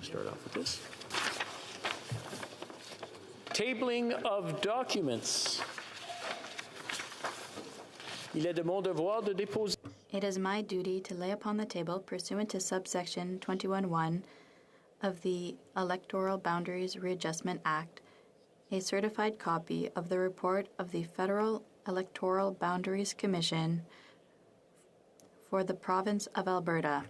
Start off with this. Tabling of documents. Il est de mon devoir de déposer. It is my duty to lay upon the table, pursuant to subsection 21(1) of the Electoral Boundaries Readjustment Act, a certified copy of the report of the Federal Electoral Boundaries Commission for the province of Alberta.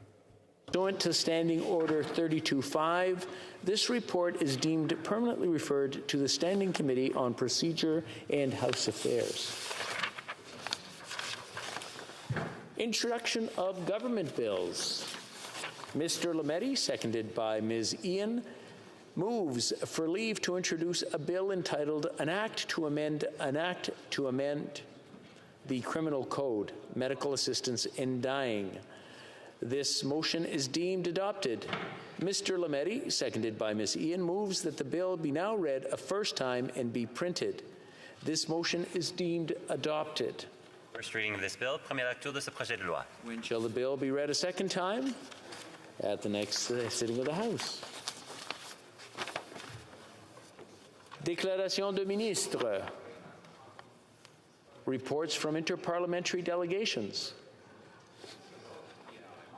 Pursuant to Standing Order 32.5, this report is deemed permanently referred to the Standing Committee on Procedure and House Affairs. Introduction of government bills. Mr. Lametti, seconded by Ms. Ian, moves for leave to introduce a bill entitled An Act to Amend the Criminal Code, Medical Assistance in Dying. This motion is deemed adopted. Mr. Lametti, seconded by Ms. Ian, moves that the bill be now read a first time and be printed. This motion is deemed adopted. First reading of this bill, première lecture de ce projet de loi. When shall the bill be read a second time? At the next sitting of the House. Déclaration de ministre. Reports from interparliamentary delegations.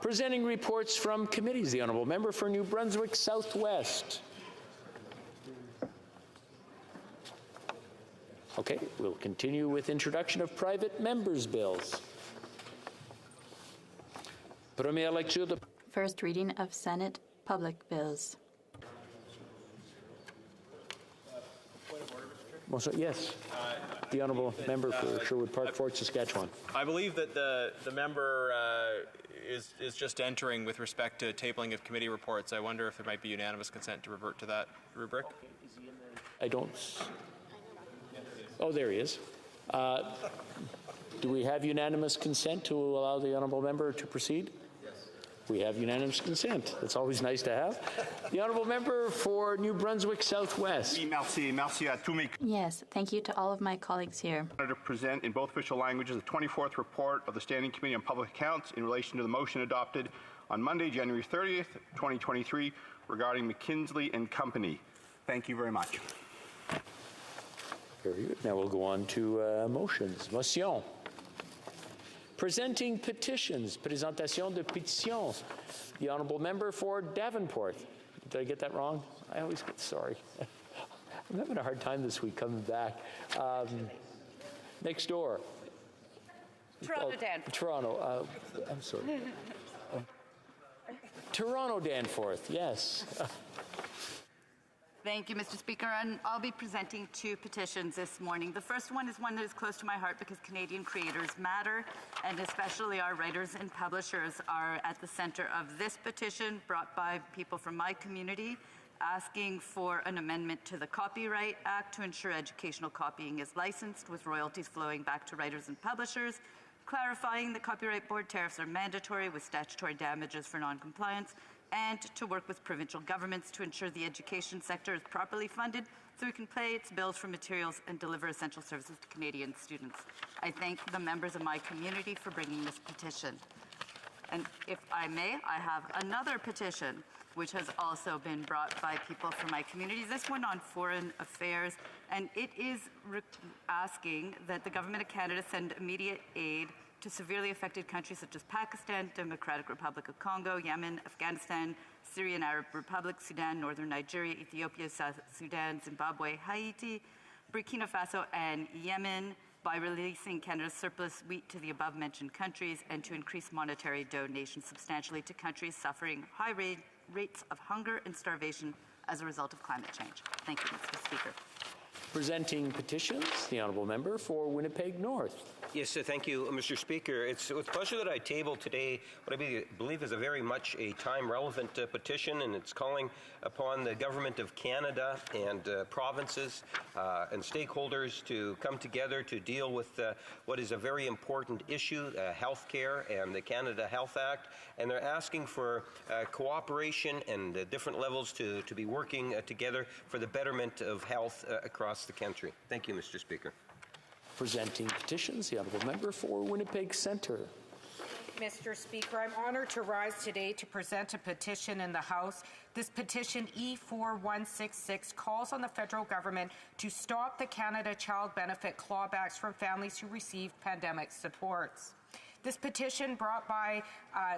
Presenting reports from committees, the Honourable Member for New Brunswick Southwest. Okay, we'll continue with introduction of private members' bills. Première lecture de... First reading of Senate public bills. Yes. The Honourable Member for Sherwood Park, Fort Saskatchewan. I believe that the member is just entering with respect to tabling of committee reports. I wonder if there might be unanimous consent to revert to that rubric. I don't... Oh, there he is. Do we have unanimous consent to allow the Honourable Member to proceed? Yes. We have unanimous consent. That's always nice to have. The Honourable Member for New Brunswick Southwest. Merci à tous mes... Yes, thank you to all of my colleagues here. To present in both official languages the 24th report of the Standing Committee on Public Accounts in relation to the motion adopted on Monday, January 30th, 2023, regarding McKinsey and Company. Thank you very much. Very good. Now we'll go on to motions. Motion. Presenting petitions. Présentation de pétitions. The Honourable Member for Davenport. Did I get that wrong? I always get sorry. I'm having a hard time this week coming back. Next door. Toronto Danforth. Toronto. I'm sorry. Toronto Danforth, yes. Thank you, Mr. Speaker, and I'll be presenting two petitions this morning. The first one is one that is close to my heart because Canadian creators matter, and especially our writers and publishers are at the center of this petition brought by people from my community, asking for an amendment to the Copyright Act to ensure educational copying is licensed with royalties flowing back to writers and publishers, clarifying that Copyright Board tariffs are mandatory with statutory damages for non-compliance, and to work with provincial governments to ensure the education sector is properly funded so it can pay its bills for materials and deliver essential services to Canadian students. I thank the members of my community for bringing this petition. And if I may, I have another petition which has also been brought by people from my community, this one on foreign affairs, and it is asking that the Government of Canada send immediate aid to severely affected countries such as Pakistan, Democratic Republic of Congo, Yemen, Afghanistan, Syrian Arab Republic, Sudan, Northern Nigeria, Ethiopia, South Sudan, Zimbabwe, Haiti, Burkina Faso, and Yemen by releasing Canada's surplus wheat to the above-mentioned countries and to increase monetary donations substantially to countries suffering high rates of hunger and starvation as a result of climate change. Thank you, Mr. Speaker. Presenting petitions, the honourable member for Winnipeg North. Yes, thank you, Mr. Speaker. It's with pleasure that I table today what I believe is a very much a time-relevant petition, and it's calling upon the Government of Canada and provinces and stakeholders to come together to deal with what is a very important issue, health care and the Canada Health Act, and they're asking for cooperation and different levels to be working together for the betterment of health across the country. Thank you, Mr. Speaker. Presenting petitions, the honourable member for Winnipeg Centre. Mr. Speaker, I'm honored to rise today to present a petition in the House. This petition E4166 calls on the federal government to stop the Canada Child Benefit clawbacks from families who receive pandemic supports. This petition, brought by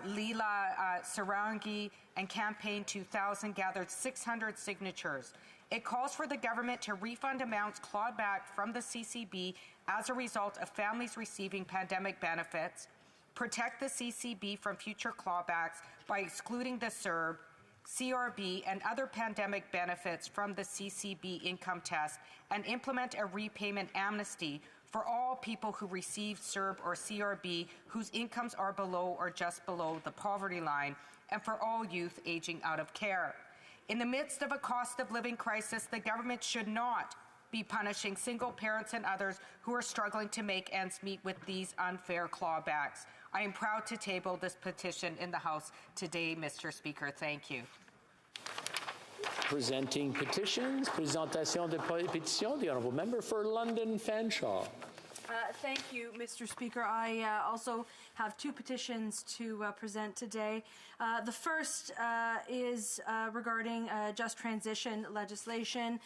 Leela Sarangi and Campaign 2000, gathered 600 signatures. It calls for the government to refund amounts clawed back from the CCB as a result of families receiving pandemic benefits, protect the CCB from future clawbacks by excluding the CERB, CRB, and other pandemic benefits from the CCB income test, and implement a repayment amnesty for all people who receive CERB or CRB whose incomes are below or just below the poverty line, and for all youth aging out of care. In the midst of a cost of living crisis, the government should not be punishing single parents and others who are struggling to make ends meet with these unfair clawbacks. I am proud to table this petition in the House today, Mr. Speaker. Thank you. Presenting petitions, présentation de pétitions, the honourable member for London Fanshawe. Thank you, Mr. Speaker. I also have two petitions to present today. The first is regarding just transition legislation.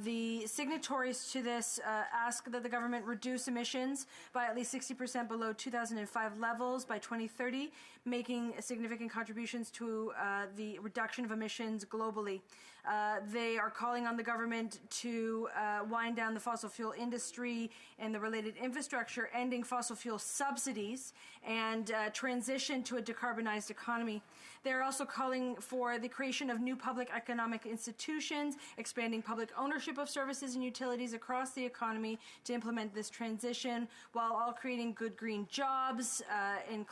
The signatories to this ask that the government reduce emissions by at least 60% below 2005 levels by 2030, making significant contributions to the reduction of emissions globally. They are calling on the government to wind down the fossil fuel industry and the related infrastructure, ending fossil fuel subsidies, and transition to a decarbonized economy. They're also calling for the creation of new public economic institutions, expanding public ownership of services and utilities across the economy to implement this transition, while all creating good green jobs, an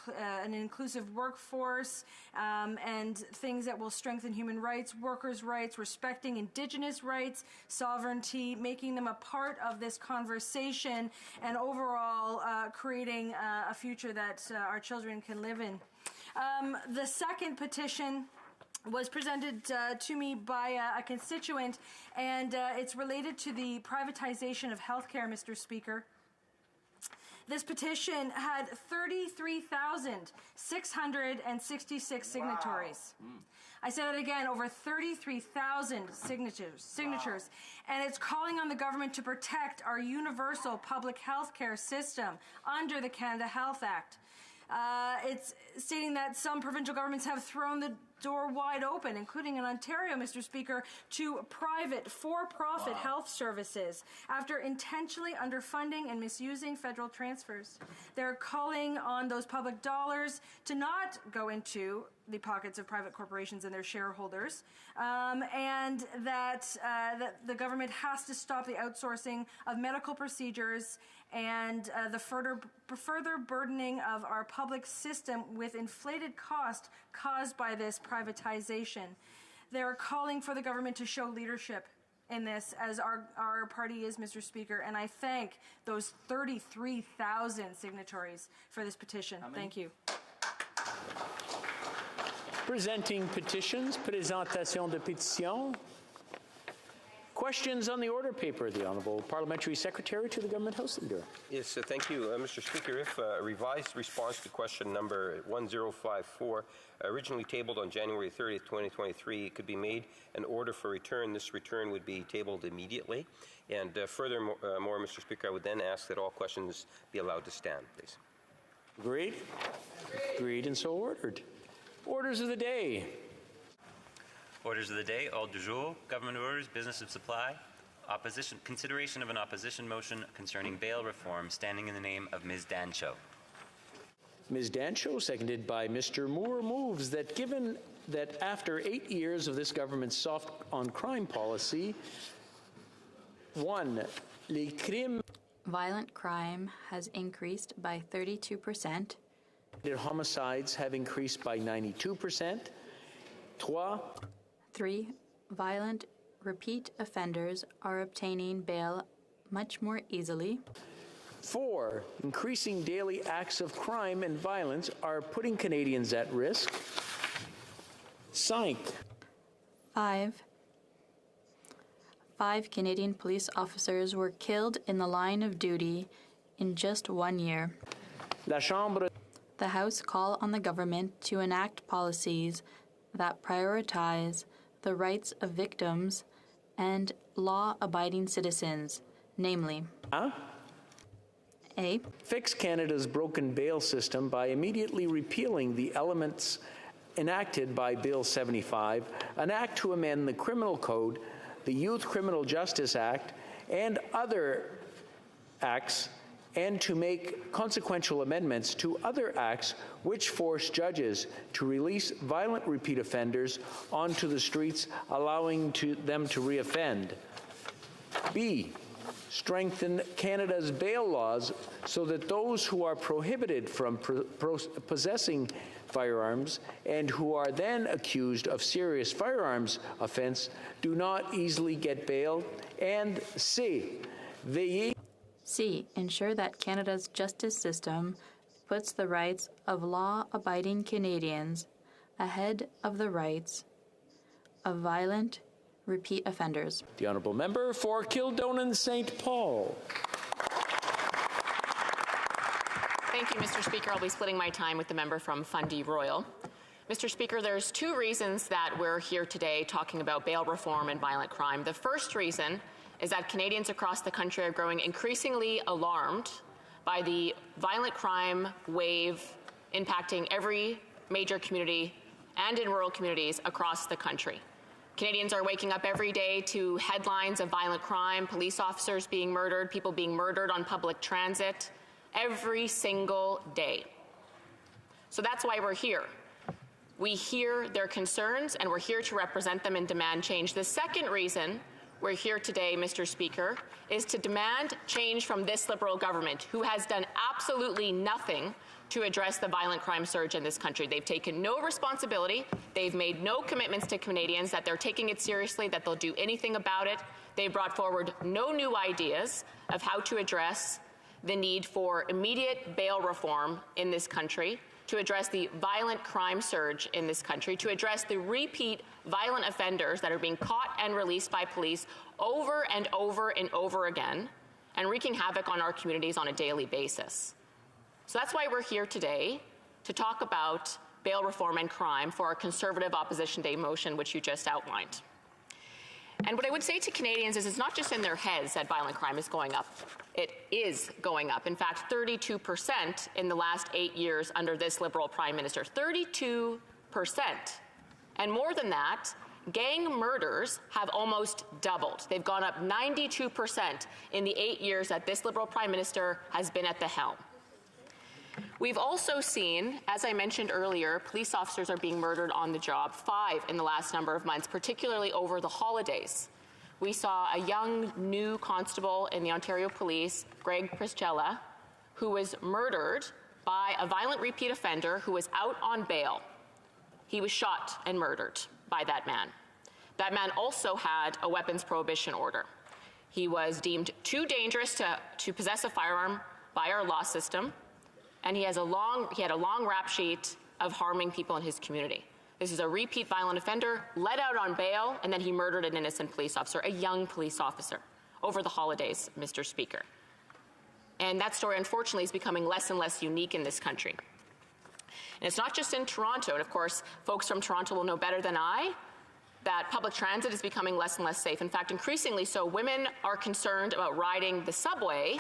inclusive workforce, and things that will strengthen human rights, workers' rights, respecting Indigenous rights, sovereignty, making them a part of this conversation, and overall creating a future that our children can live in. The second petition was presented to me by a constituent, and it's related to the privatization of healthcare, Mr. Speaker. This petition had 33,666 signatories. Wow. I said it again, over 33,000 signatures. Wow. And it's calling on the government to protect our universal public health care system under the Canada Health Act. It's stating that some provincial governments have thrown the door wide open, including in Ontario, Mr. Speaker, to private, for-profit health services after intentionally underfunding and misusing federal transfers. They're calling on those public dollars to not go into the pockets of private corporations and their shareholders, and that the government has to stop the outsourcing of medical procedures and the further burdening of our public system with inflated cost caused by this privatization. They're calling for the government to show leadership in this, as our party is, Mr. Speaker, and I thank those 33,000 signatories for this petition. Thank you. Presenting petitions, présentation de pétitions. Questions on the order paper. The Honourable Parliamentary Secretary to the Government House Leader. Yes, thank you, Mr. Speaker. If a revised response to question number 1054, originally tabled on January 30th, 2023, could be made an order for return, this return would be tabled immediately. And furthermore, Mr. Speaker, I would then ask that all questions be allowed to stand, please. Agreed? Agreed and so ordered. Orders of the day. Orders of the day, ordre du jour, government orders, business of supply, opposition, consideration of an opposition motion concerning bail reform, standing in the name of Ms. Dancho. Ms. Dancho, seconded by Mr. Moore, moves that given that after 8 years of this government's soft on crime policy, 1. Les crimes Violent crime has increased by 32%. and homicides have increased by 92%. 3. 3. Violent repeat offenders are obtaining bail much more easily. 4. Increasing daily acts of crime and violence are putting Canadians at risk. 5. 5 Canadian police officers were killed in the line of duty in just 1 year. La Chambre The House call on the government to enact policies that prioritize the rights of victims and law-abiding citizens, namely A. fix Canada's broken bail system by immediately repealing the elements enacted by Bill 75, an act to amend the Criminal Code, the Youth Criminal Justice Act, and other acts, and to make consequential amendments to other acts which force judges to release violent repeat offenders onto the streets, allowing them to reoffend. B. Strengthen Canada's bail laws so that those who are prohibited from possessing firearms and who are then accused of serious firearms offense do not easily get bail. And C. C. Ensure that Canada's justice system puts the rights of law-abiding Canadians ahead of the rights of violent repeat offenders. The Honourable Member for Kildonan St. Paul. Thank you, Mr. Speaker. I'll be splitting my time with the member from Fundy Royal. Mr. Speaker, there's 2 reasons that we're here today talking about bail reform and violent crime. The first reason is that Canadians across the country are growing increasingly alarmed by the violent crime wave impacting every major community and in rural communities across the country. Canadians are waking up every day to headlines of violent crime, police officers being murdered, people being murdered on public transit, every single day. So that's why we're here. We hear their concerns, and we're here to represent them and demand change. The second reason we're here today, Mr. Speaker, is to demand change from this Liberal government, who has done absolutely nothing to address the violent crime surge in this country. They've taken no responsibility. They've made no commitments to Canadians that they're taking it seriously, that they'll do anything about it. They brought forward no new ideas of how to address the need for immediate bail reform in this country, to address the violent crime surge in this country, to address the repeat violent offenders that are being caught and released by police over and over and over again, and wreaking havoc on our communities on a daily basis. So that's why we're here today, to talk about bail reform and crime for our Conservative Opposition Day motion, which you just outlined. And what I would say to Canadians is it's not just in their heads that violent crime is going up. It is going up. In fact, 32% in the last 8 years under this Liberal Prime Minister. 32%. And more than that, gang murders have almost doubled. They've gone up 92% in the 8 years that this Liberal Prime Minister has been at the helm. We've also seen, as I mentioned earlier, police officers are being murdered on the job, 5 in the last number of months, particularly over the holidays. We saw a young new constable in the Ontario Police, Greg Priscilla, who was murdered by a violent repeat offender who was out on bail. He was shot and murdered by that man. That man also had a weapons prohibition order. He was deemed too dangerous to possess a firearm by our law system, and he had a long rap sheet of harming people in his community. This is a repeat violent offender, let out on bail, and then he murdered an innocent police officer, a young police officer, over the holidays, Mr. Speaker. And that story, unfortunately, is becoming less and less unique in this country. And it's not just in Toronto, and of course, folks from Toronto will know better than I that public transit is becoming less and less safe. In fact, increasingly so, women are concerned about riding the subway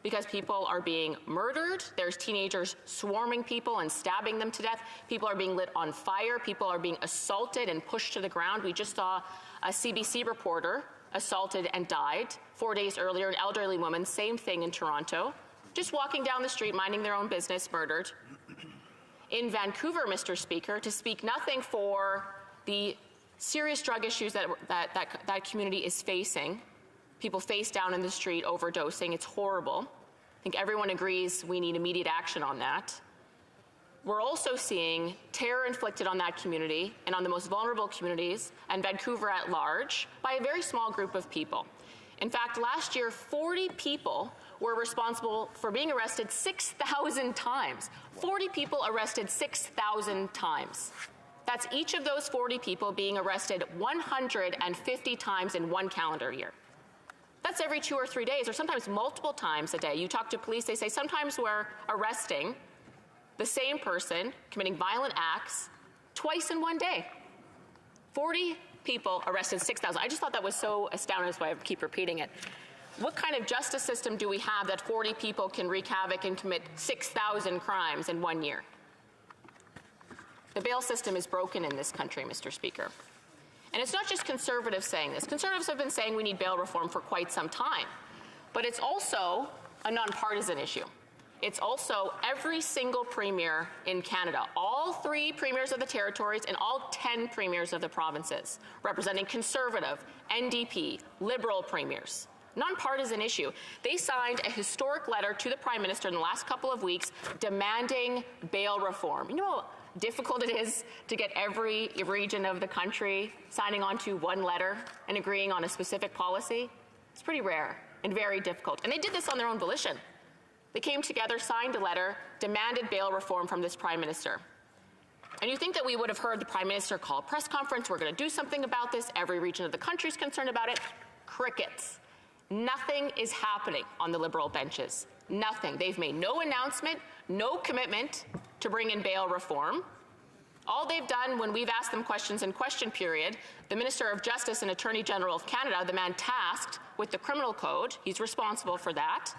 because people are being murdered. There's teenagers swarming people and stabbing them to death. People are being lit on fire. People are being assaulted and pushed to the ground. We just saw a CBC reporter assaulted and died 4 days earlier, an elderly woman, same thing in Toronto, just walking down the street, minding their own business, murdered. In Vancouver, Mr. Speaker, to speak nothing for the serious drug issues that community is facing, people face down in the street overdosing. It's horrible. I think everyone agrees we need immediate action on that. We're also seeing terror inflicted on that community and on the most vulnerable communities and Vancouver at large by a very small group of people. In fact, last year, 40 people were responsible for being arrested 6,000 times. 40 people arrested 6,000 times. That's each of those 40 people being arrested 150 times in one calendar year. That's every 2 or 3 days, or sometimes multiple times a day. You talk to police, they say sometimes we're arresting the same person committing violent acts twice in one day. 40 people arrested, 6,000. I just thought that was so astounding, that's why I keep repeating it. What kind of justice system do we have that 40 people can wreak havoc and commit 6,000 crimes in 1 year? The bail system is broken in this country, Mr. Speaker. And it's not just conservatives saying this. Conservatives have been saying we need bail reform for quite some time. But it's also a nonpartisan issue. It's also every single premier in Canada, all 3 premiers of the territories and all 10 premiers of the provinces, representing Conservative, NDP, Liberal premiers. Nonpartisan issue. They signed a historic letter to the Prime Minister in the last couple of weeks demanding bail reform. You know how difficult it is to get every region of the country signing on to one letter and agreeing on a specific policy? It's pretty rare and very difficult. And they did this on their own volition. They came together, signed a letter, demanded bail reform from this Prime Minister. And you think that we would have heard the Prime Minister call a press conference, we're going to do something about this, every region of the country is concerned about it. Crickets. Nothing is happening on the Liberal benches. Nothing. They've made no announcement, no commitment to bring in bail reform. All they've done when we've asked them questions in question period, the Minister of Justice and Attorney General of Canada, the man tasked with the criminal code, he's responsible for that.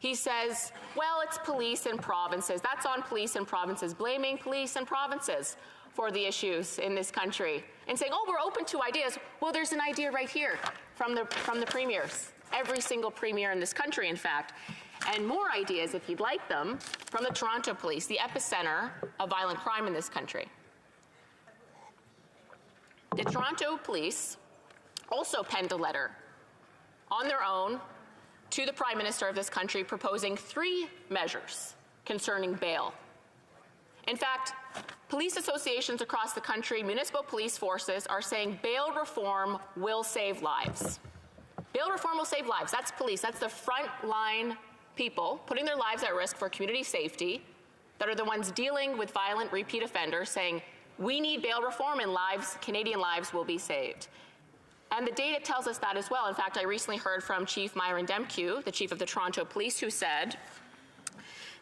He says, well, it's police and provinces. That's on police and provinces, blaming police and provinces for the issues in this country and saying, oh, we're open to ideas. Well, there's an idea right here from the premiers, every single premier in this country, in fact, and more ideas, if you'd like them, from the Toronto Police, the epicenter of violent crime in this country. The Toronto Police also penned a letter on their own to the Prime Minister of this country proposing 3 measures concerning bail. In fact, police associations across the country, municipal police forces are saying bail reform will save lives. Bail reform will save lives. That's police. That's the front-line people putting their lives at risk for community safety that are the ones dealing with violent repeat offenders saying, we need bail reform and lives, Canadian lives will be saved. And the data tells us that as well. In fact, I recently heard from Chief Myron Demkew, the chief of the Toronto Police, who said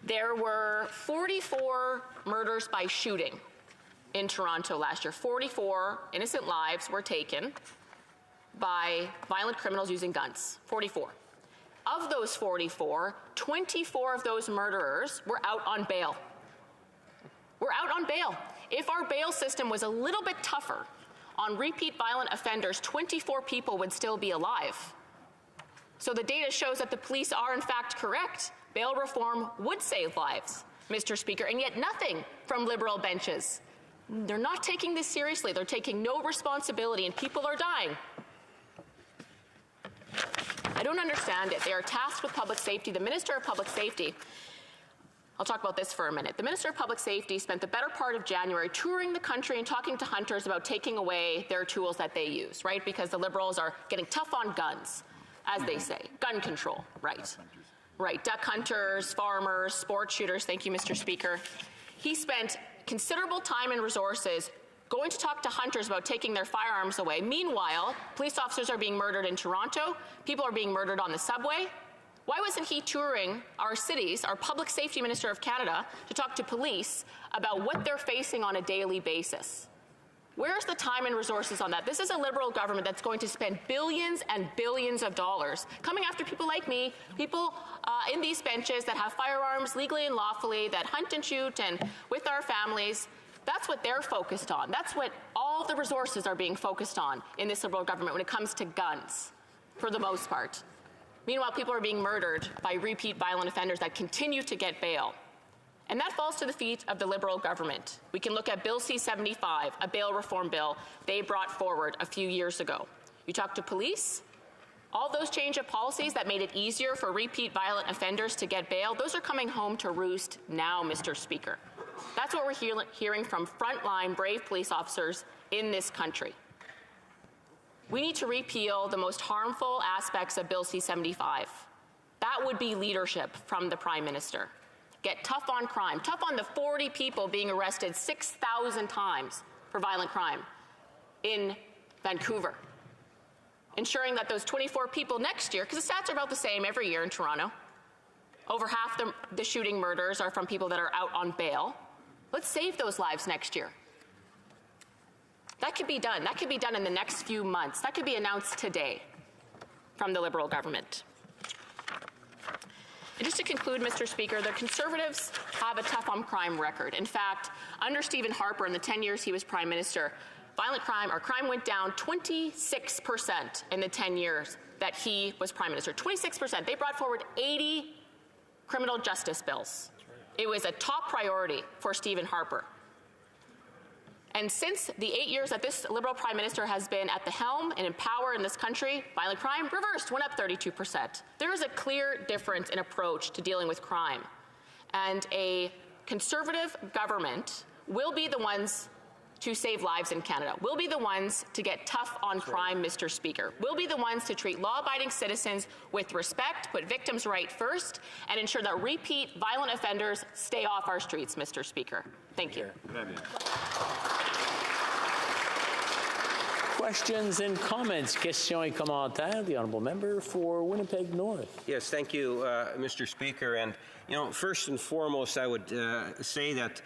there were 44 murders by shooting in Toronto last year. 44 innocent lives were taken by violent criminals using guns. 44. Of those 44, 24 of those murderers were out on bail. We're out on bail. If our bail system was a little bit tougher on repeat violent offenders, 24 people would still be alive. So the data shows that the police are in fact correct. Bail reform would save lives, Mr. Speaker, and yet nothing from Liberal benches. They're not taking this seriously. They're taking no responsibility, and people are dying. I don't understand it. They are tasked with public safety. The Minister of Public Safety, I'll talk about this for a minute. The Minister of Public Safety spent the better part of January touring the country and talking to hunters about taking away their tools that they use, right? Because the Liberals are getting tough on guns, as they say. Gun control, right. Right, duck hunters, farmers, sport shooters, thank you, Mr. Speaker. He spent considerable time and resources going to talk to hunters about taking their firearms away. Meanwhile, police officers are being murdered in Toronto. People are being murdered on the subway. Why wasn't he touring our cities, our Public Safety Minister of Canada, to talk to police about what they're facing on a daily basis? Where's the time and resources on that? This is a Liberal government that's going to spend billions and billions of dollars coming after people like me, people in these benches that have firearms legally and lawfully, that hunt and shoot and with our families. That's what they're focused on. That's what all the resources are being focused on in this Liberal government when it comes to guns, for the most part. Meanwhile, people are being murdered by repeat violent offenders that continue to get bail. And that falls to the feet of the Liberal government. We can look at Bill C-75, a bail reform bill they brought forward a few years ago. You talk to police, All those change of policies that made it easier for repeat violent offenders to get bail, those are coming home to roost now, Mr. Speaker. That's what we're hearing from frontline brave police officers in this country. We need to repeal the most harmful aspects of Bill C-75. That would be leadership from the Prime Minister. Get tough on crime, tough on the 40 people being arrested 6,000 times for violent crime in Vancouver. Ensuring that those 24 people next year, because the stats are about the same every year in Toronto, over half the shooting murders are from people that are out on bail. Let's save those lives next year. That could be done. That could be done in the next few months. That could be announced today from the Liberal government. And just to conclude, Mr. Speaker, the Conservatives have a tough on crime record. In fact, under Stephen Harper, in the 10 years he was Prime Minister, violent crime, or crime went down 26% in the 10 years that he was Prime Minister. 26%. They brought forward 80 criminal justice bills. It was a top priority for Stephen Harper. And since the 8 years that this Liberal Prime Minister has been at the helm and in power in this country, violent crime reversed, went up 32%. There is a clear difference in approach to dealing with crime. And a Conservative government will be the ones to save lives in Canada. We'll be the ones to get tough on crime, Mr. Speaker. We'll be the ones to treat law-abiding citizens with respect, put victims' right first, and ensure that repeat violent offenders stay off our streets, Mr. Speaker. Thank you. Questions and comments? Questions et commentaires. The honourable member for Winnipeg North. Yes, thank you, Mr. Speaker. And, first and foremost, I would say that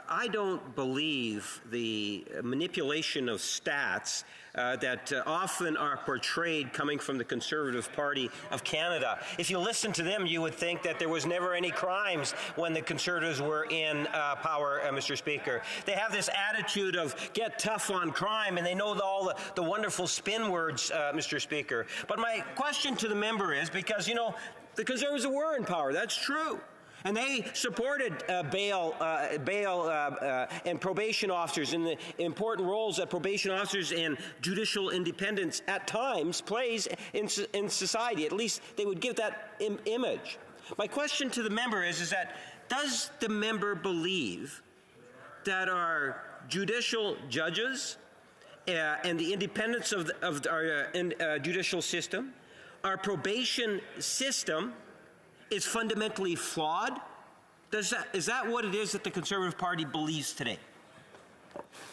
I don't believe the manipulation of stats that often are portrayed coming from the Conservative Party of Canada. If you listen to them, you would think that there was never any crimes when the Conservatives were in power, Mr. Speaker. They have this attitude of get tough on crime, and they know all the wonderful spin words, Mr. Speaker. But my question to the member is, because, the Conservatives were in power, that's true. And they supported bail and probation officers in the important roles that probation officers and judicial independence at times plays in society. At least they would give that image. My question to the member is that does the member believe that our judicial judges and the independence of our judicial system, our probation system, is fundamentally flawed? Is that what it is that the Conservative Party believes today?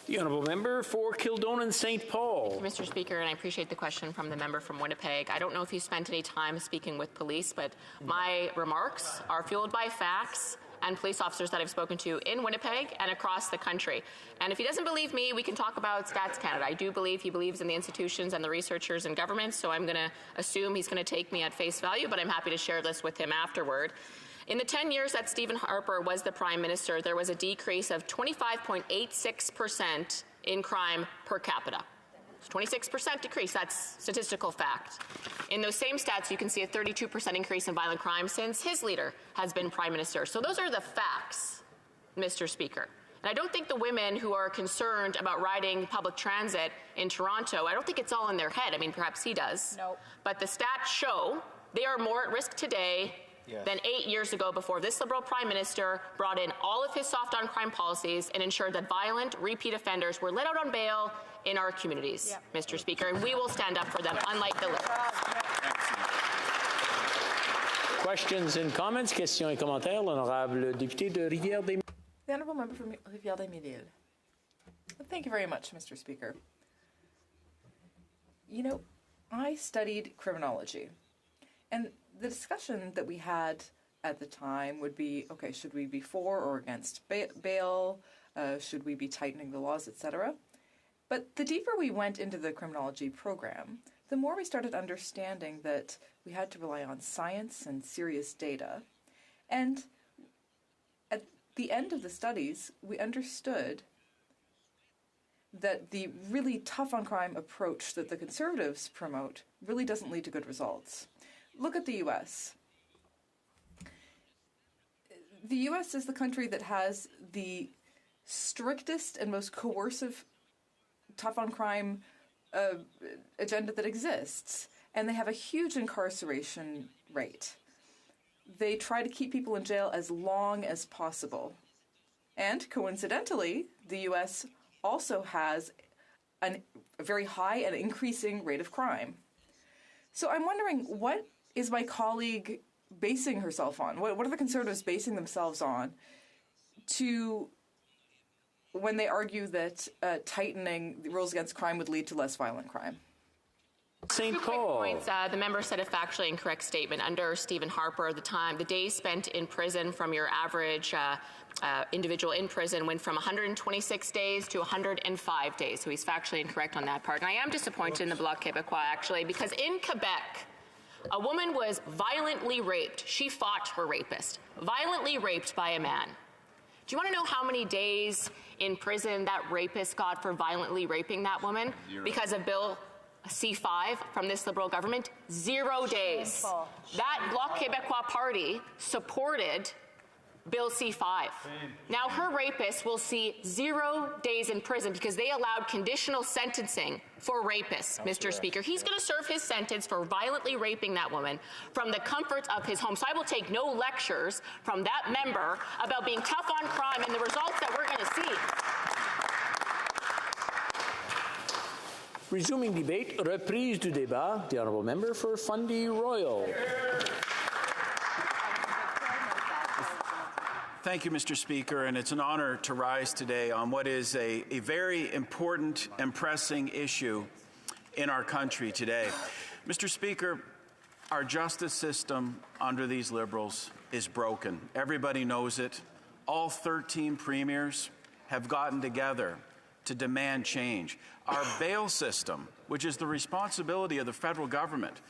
The honourable member for Kildonan St. Paul. Mr. Speaker, and I appreciate the question from the member from Winnipeg. I don't know if you spent any time speaking with police, but my remarks are fueled by facts and police officers that I've spoken to in Winnipeg and across the country. And if he doesn't believe me, we can talk about Stats Canada. I do believe he believes in the institutions and the researchers in government, so I'm going to assume he's going to take me at face value, but I'm happy to share this with him afterward. In the 10 years that Stephen Harper was the Prime Minister, there was a decrease of 25.86% in crime per capita. 26% decrease, that's statistical fact. In those same stats, you can see a 32% increase in violent crime since his leader has been Prime Minister. So those are the facts, Mr. Speaker. And I don't think the women who are concerned about riding public transit in Toronto, I don't think it's all in their head. I mean, perhaps he does. No. But the stats show they are more at risk today than 8 years ago, before this Liberal Prime Minister brought in all of his soft on crime policies and ensured that violent repeat offenders were let out on bail in our communities, Mr. Speaker, and we will stand up for them, unlike the Liberals. Questions and comments? Questions et commentaires. L'honorable député de Rivière-des-Mille. The honourable member from Rivière-des-Mille. Thank you very much, Mr. Speaker. I studied criminology, and the discussion that we had at the time would be, okay, should we be for or against bail? Should we be tightening the laws, etc.? But the deeper we went into the criminology program, the more we started understanding that we had to rely on science and serious data. And at the end of the studies, we understood that the really tough on crime approach that the Conservatives promote really doesn't lead to good results. Look at the U.S. The U.S. is the country that has the strictest and most coercive tough on crime agenda that exists. and they have a huge incarceration rate. They try to keep people in jail as long as possible. And coincidentally, the U.S. also has a very high and increasing rate of crime. So I'm wondering, what is my colleague basing herself on? What are the Conservatives basing themselves on when they argue that tightening the rules against crime would lead to less violent crime? St. Two quick Paul. points. The member said a factually incorrect statement. Under Stephen Harper, the days spent in prison from your average individual in prison went from 126 days to 105 days. So he's factually incorrect on that part. And I am disappointed in the Bloc Québécois, actually, because in Quebec, a woman was violently raped. She fought her rapist. Violently raped by a man. Do you want to know how many days in prison that rapist got for violently raping that woman? Because of Bill C5 from this Liberal government? 0 days. Shameful. That Bloc Québécois party supported Bill C5. Now her rapist will see 0 days in prison because they allowed conditional sentencing for rapists, Mr. Speaker. He's going to serve his sentence for violently raping that woman from the comfort of his home. So I will take no lectures from that member about being tough on crime and the results that we're going to see. Resuming debate, reprise du débat. The honourable member for Fundy Royal. Thank you, Mr. Speaker, and it's an honor to rise today on what is a very important and pressing issue in our country today. Mr. Speaker, our justice system under these Liberals is broken. Everybody knows it. All 13 premiers have gotten together to demand change. Our bail system, which is the responsibility of the federal government,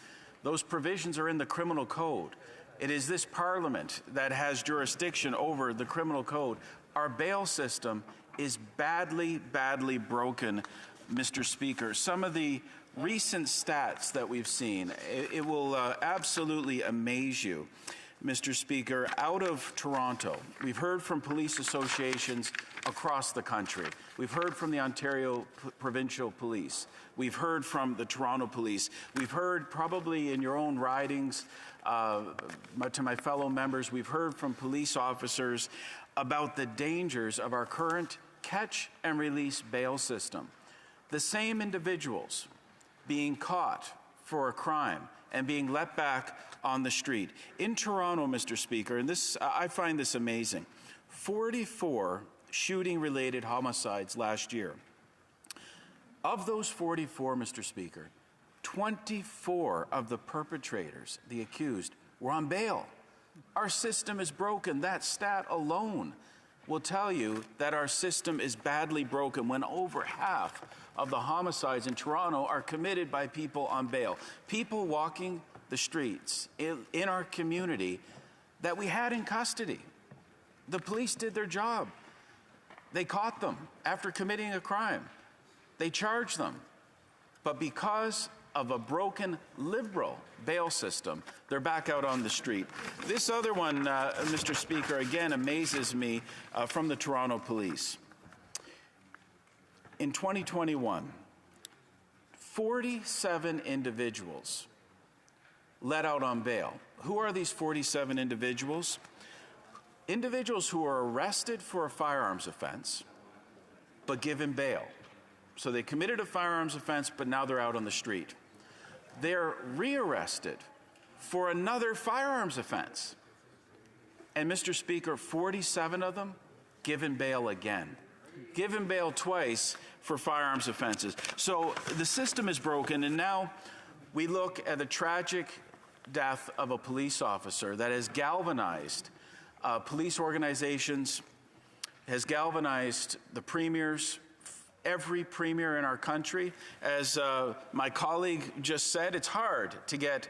those provisions are in the criminal code. It is this Parliament that has jurisdiction over the criminal code. Our bail system is badly, badly broken, Mr. Speaker. Some of the recent stats that we've seen, it will absolutely amaze you, Mr. Speaker. Out of Toronto, we've heard from police associations across the country. We've heard from the Ontario Provincial Police. We've heard from the Toronto Police. We've heard probably in your own ridings, to my fellow members, we've heard from police officers about the dangers of our current catch and release bail system. The same individuals being caught for a crime and being let back on the street. In Toronto, Mr. Speaker, and this I find this amazing, 44 shooting-related homicides last year. Of those 44, Mr. Speaker, 24 of the perpetrators, the accused, were on bail. Our system is broken. That stat alone will tell you that our system is badly broken when over half of the homicides in Toronto are committed by people on bail. People walking the streets in our community that we had in custody. The police did their job. They caught them after committing a crime. They charged them. But because of a broken Liberal bail system, they're back out on the street. This other one, Mr. Speaker, again amazes me from the Toronto Police. In 2021, 47 individuals let out on bail. Who are these 47 individuals? Individuals who are arrested for a firearms offense, but given bail. So they committed a firearms offense, but now they're out on the street. They're rearrested for another firearms offense. And Mr. Speaker, 47 of them given bail again. Given bail twice for firearms offenses. So the system is broken, and now we look at the tragic death of a police officer that has galvanized police organizations, has galvanized the premiers, every premier in our country. As my colleague just said, it's hard to get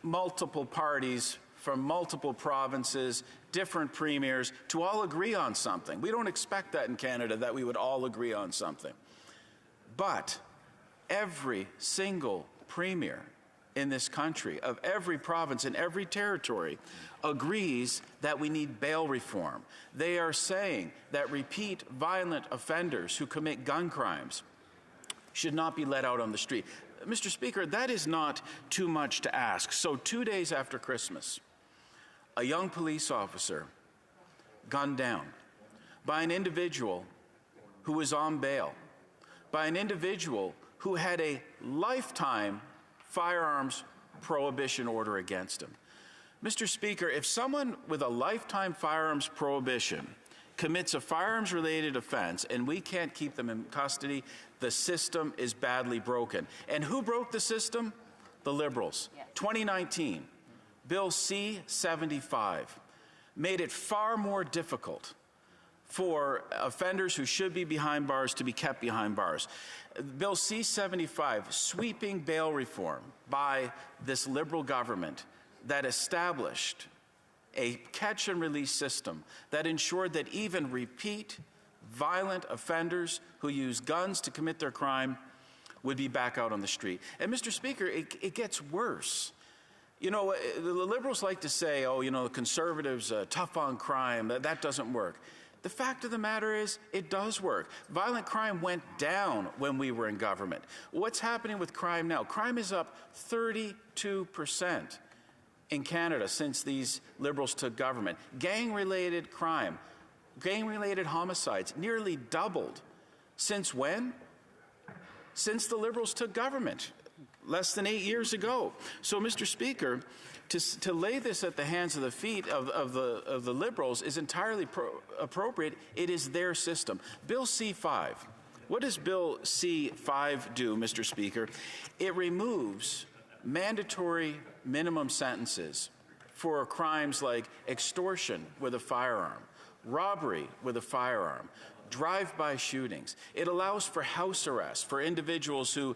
multiple parties from multiple provinces, different premiers, to all agree on something. We don't expect that in Canada, that we would all agree on something. But every single premier in this country, of every province and every territory, agrees that we need bail reform. They are saying that repeat violent offenders who commit gun crimes should not be let out on the street. Mr. Speaker, that is not too much to ask. So 2 days after Christmas, a young police officer gunned down by an individual who was on bail, by an individual who had a lifetime firearms prohibition order against him. Mr. Speaker, if someone with a lifetime firearms prohibition commits a firearms-related offense and we can't keep them in custody, the system is badly broken. And who broke the system? The Liberals. Yes. 2019, Bill C-75 made it far more difficult for offenders who should be behind bars to be kept behind bars. Bill C-75, sweeping bail reform by this Liberal government that established a catch and release system that ensured that even repeat violent offenders who use guns to commit their crime would be back out on the street. And Mr. Speaker, it gets worse. You know, the Liberals like to say, oh, you know, the Conservatives, tough on crime, that doesn't work. The fact of the matter is, it does work. Violent crime went down when we were in government. What's happening with crime now? Crime is up 32% in Canada since these Liberals took government. Gang-related crime, gang-related homicides nearly doubled. Since when? Since the Liberals took government, less than 8 years ago. So, Mr. Speaker, to lay this at the hands of the feet of the Liberals is entirely appropriate. It is their system. Bill C-5. What does Bill C-5 do, Mr. Speaker? It removes mandatory minimum sentences for crimes like extortion with a firearm, robbery with a firearm, drive-by shootings. It allows for house arrest for individuals who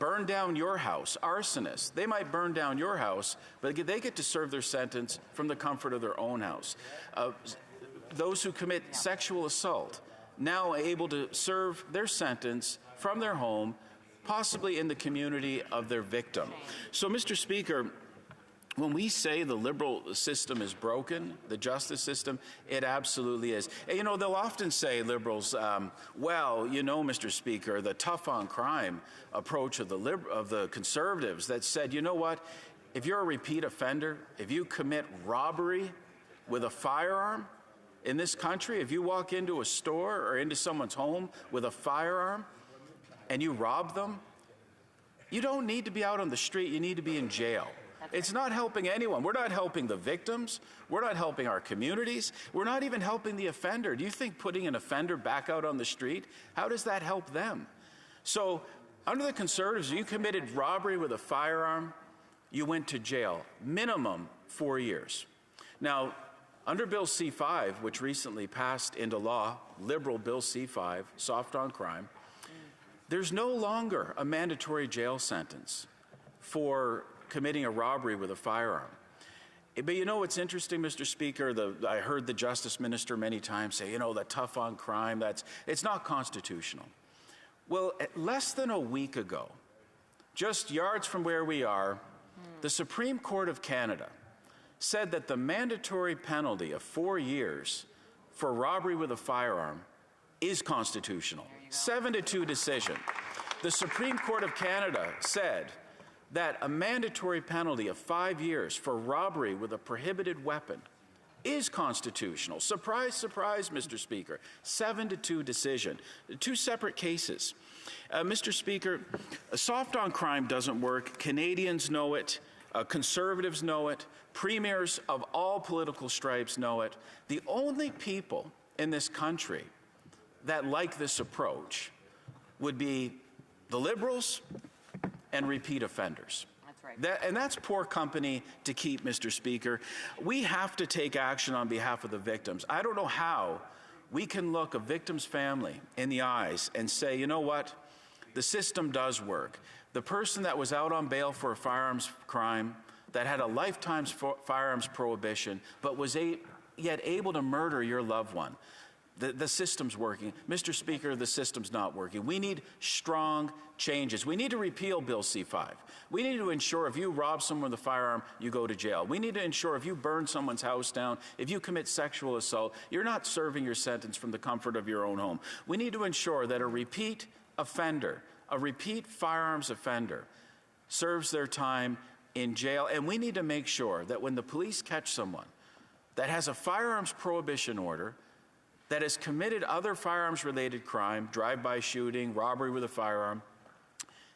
burn down your house, arsonists. They might burn down your house, but they get to serve their sentence from the comfort of their own house. Those who commit sexual assault, now able to serve their sentence from their home, possibly in the community of their victim. So, Mr. Speaker, when we say the Liberal system is broken, the justice system, it absolutely is. And, you know, they'll often say, Liberals, well, you know, Mr. Speaker, the tough on crime approach of the Conservatives that said, you know what, if you're a repeat offender, if you commit robbery with a firearm in this country, if you walk into a store or into someone's home with a firearm and you rob them, you don't need to be out on the street, you need to be in jail. It's not helping anyone. We're not helping the victims. We're not helping our communities. We're not even helping the offender. Do you think putting an offender back out on the street, how does that help them? So, under the Conservatives, you committed robbery with a firearm, you went to jail, minimum 4 years. Now, under Bill C-5, which recently passed into law, Liberal Bill C-5, soft on crime, there's no longer a mandatory jail sentence for committing a robbery with a firearm. But you know what's interesting, Mr. Speaker? I heard the Justice Minister many times say, you know, that tough on crime, it's not constitutional. Well, less than a week ago, just yards from where we are, the Supreme Court of Canada said that the mandatory penalty of 4 years for robbery with a firearm is constitutional. 7-2 decision. The Supreme Court of Canada said that a mandatory penalty of 5 years for robbery with a prohibited weapon is constitutional. Surprise, surprise, Mr. Speaker. 7-2 decision. Two separate cases. Mr. Speaker, soft on crime doesn't work. Canadians know it. Conservatives know it. Premiers of all political stripes know it. The only people in this country that like this approach would be the Liberals and repeat offenders. That's right. And that's poor company to keep, Mr. Speaker. We have to take action on behalf of the victims. I don't know how we can look a victim's family in the eyes and say, you know what, the system does work. The person that was out on bail for a firearms crime, that had a lifetime firearms prohibition, but was yet able to murder your loved one. The system's working. Mr. Speaker, the system's not working. We need strong changes. We need to repeal Bill C-5. We need to ensure if you rob someone with a firearm, you go to jail. We need to ensure if you burn someone's house down, if you commit sexual assault, you're not serving your sentence from the comfort of your own home. We need to ensure that a repeat offender, A repeat firearms offender serves their time in jail, and we need to make sure that when the police catch someone that has a firearms prohibition order, that has committed other firearms-related crime, drive-by shooting, robbery with a firearm,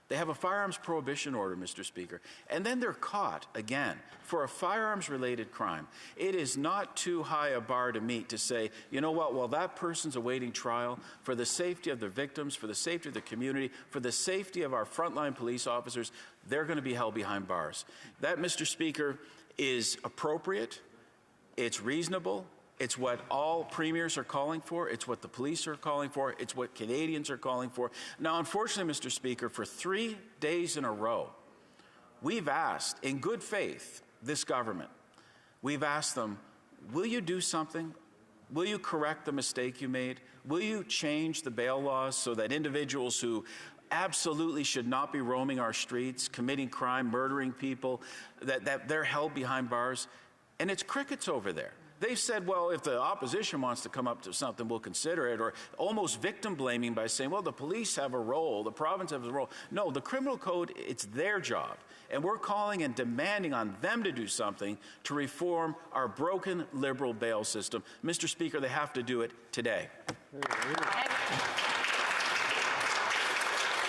they have a firearms prohibition order, Mr. Speaker, and then they're caught again for a firearms-related crime. It is not too high a bar to meet to say, you know what, while that person's awaiting trial, for the safety of the victims, for the safety of the community, for the safety of our frontline police officers, they're going to be held behind bars. That, Mr. Speaker, is appropriate, it's reasonable, it's what all premiers are calling for. It's what the police are calling for. It's what Canadians are calling for. Now, unfortunately, Mr. Speaker, for 3 days in a row, we've asked, in good faith, this government, we've asked them, will you do something? Will you correct the mistake you made? Will you change the bail laws so that individuals who absolutely should not be roaming our streets, committing crime, murdering people, that they're held behind bars? And it's crickets over there. They've said, well, if the opposition wants to come up to something, we'll consider it, or almost victim blaming by saying, well, the police have a role, the province has a role. No, the criminal code, it's their job. And we're calling and demanding on them to do something to reform our broken liberal bail system. Mr. Speaker, they have to do it today.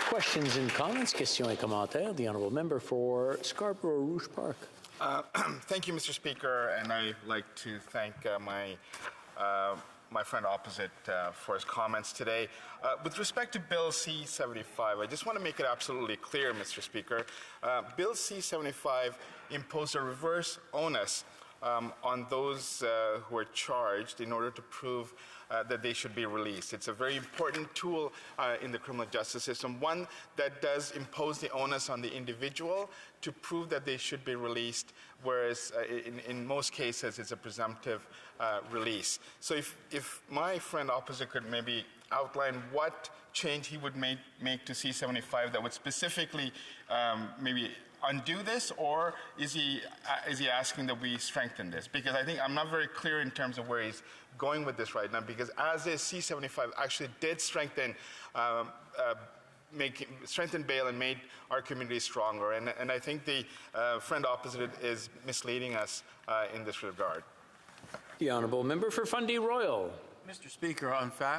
Questions and comments? Questions et commentaires. The honourable member for Scarborough Rouge Park. Thank you, Mr. Speaker, and I'd like to thank my friend opposite for his comments today. With respect to Bill C-75, I just want to make it absolutely clear, Mr. Speaker. Bill C-75 imposed a reverse onus on those who are charged in order to prove that they should be released. It's a very important tool in the criminal justice system, one that does impose the onus on the individual to prove that they should be released, whereas in most cases it's a presumptive release. So if my friend opposite could maybe outline what change he would make to C-75 that would specifically maybe undo this, or is he asking that we strengthen this? Because I think I'm not very clear in terms of where he's going with this right now, because as is, C-75 actually did strengthen bail and made our community stronger, and I think the friend opposite is misleading us in this regard. The honourable member for Fundy Royal. Mr. Speaker,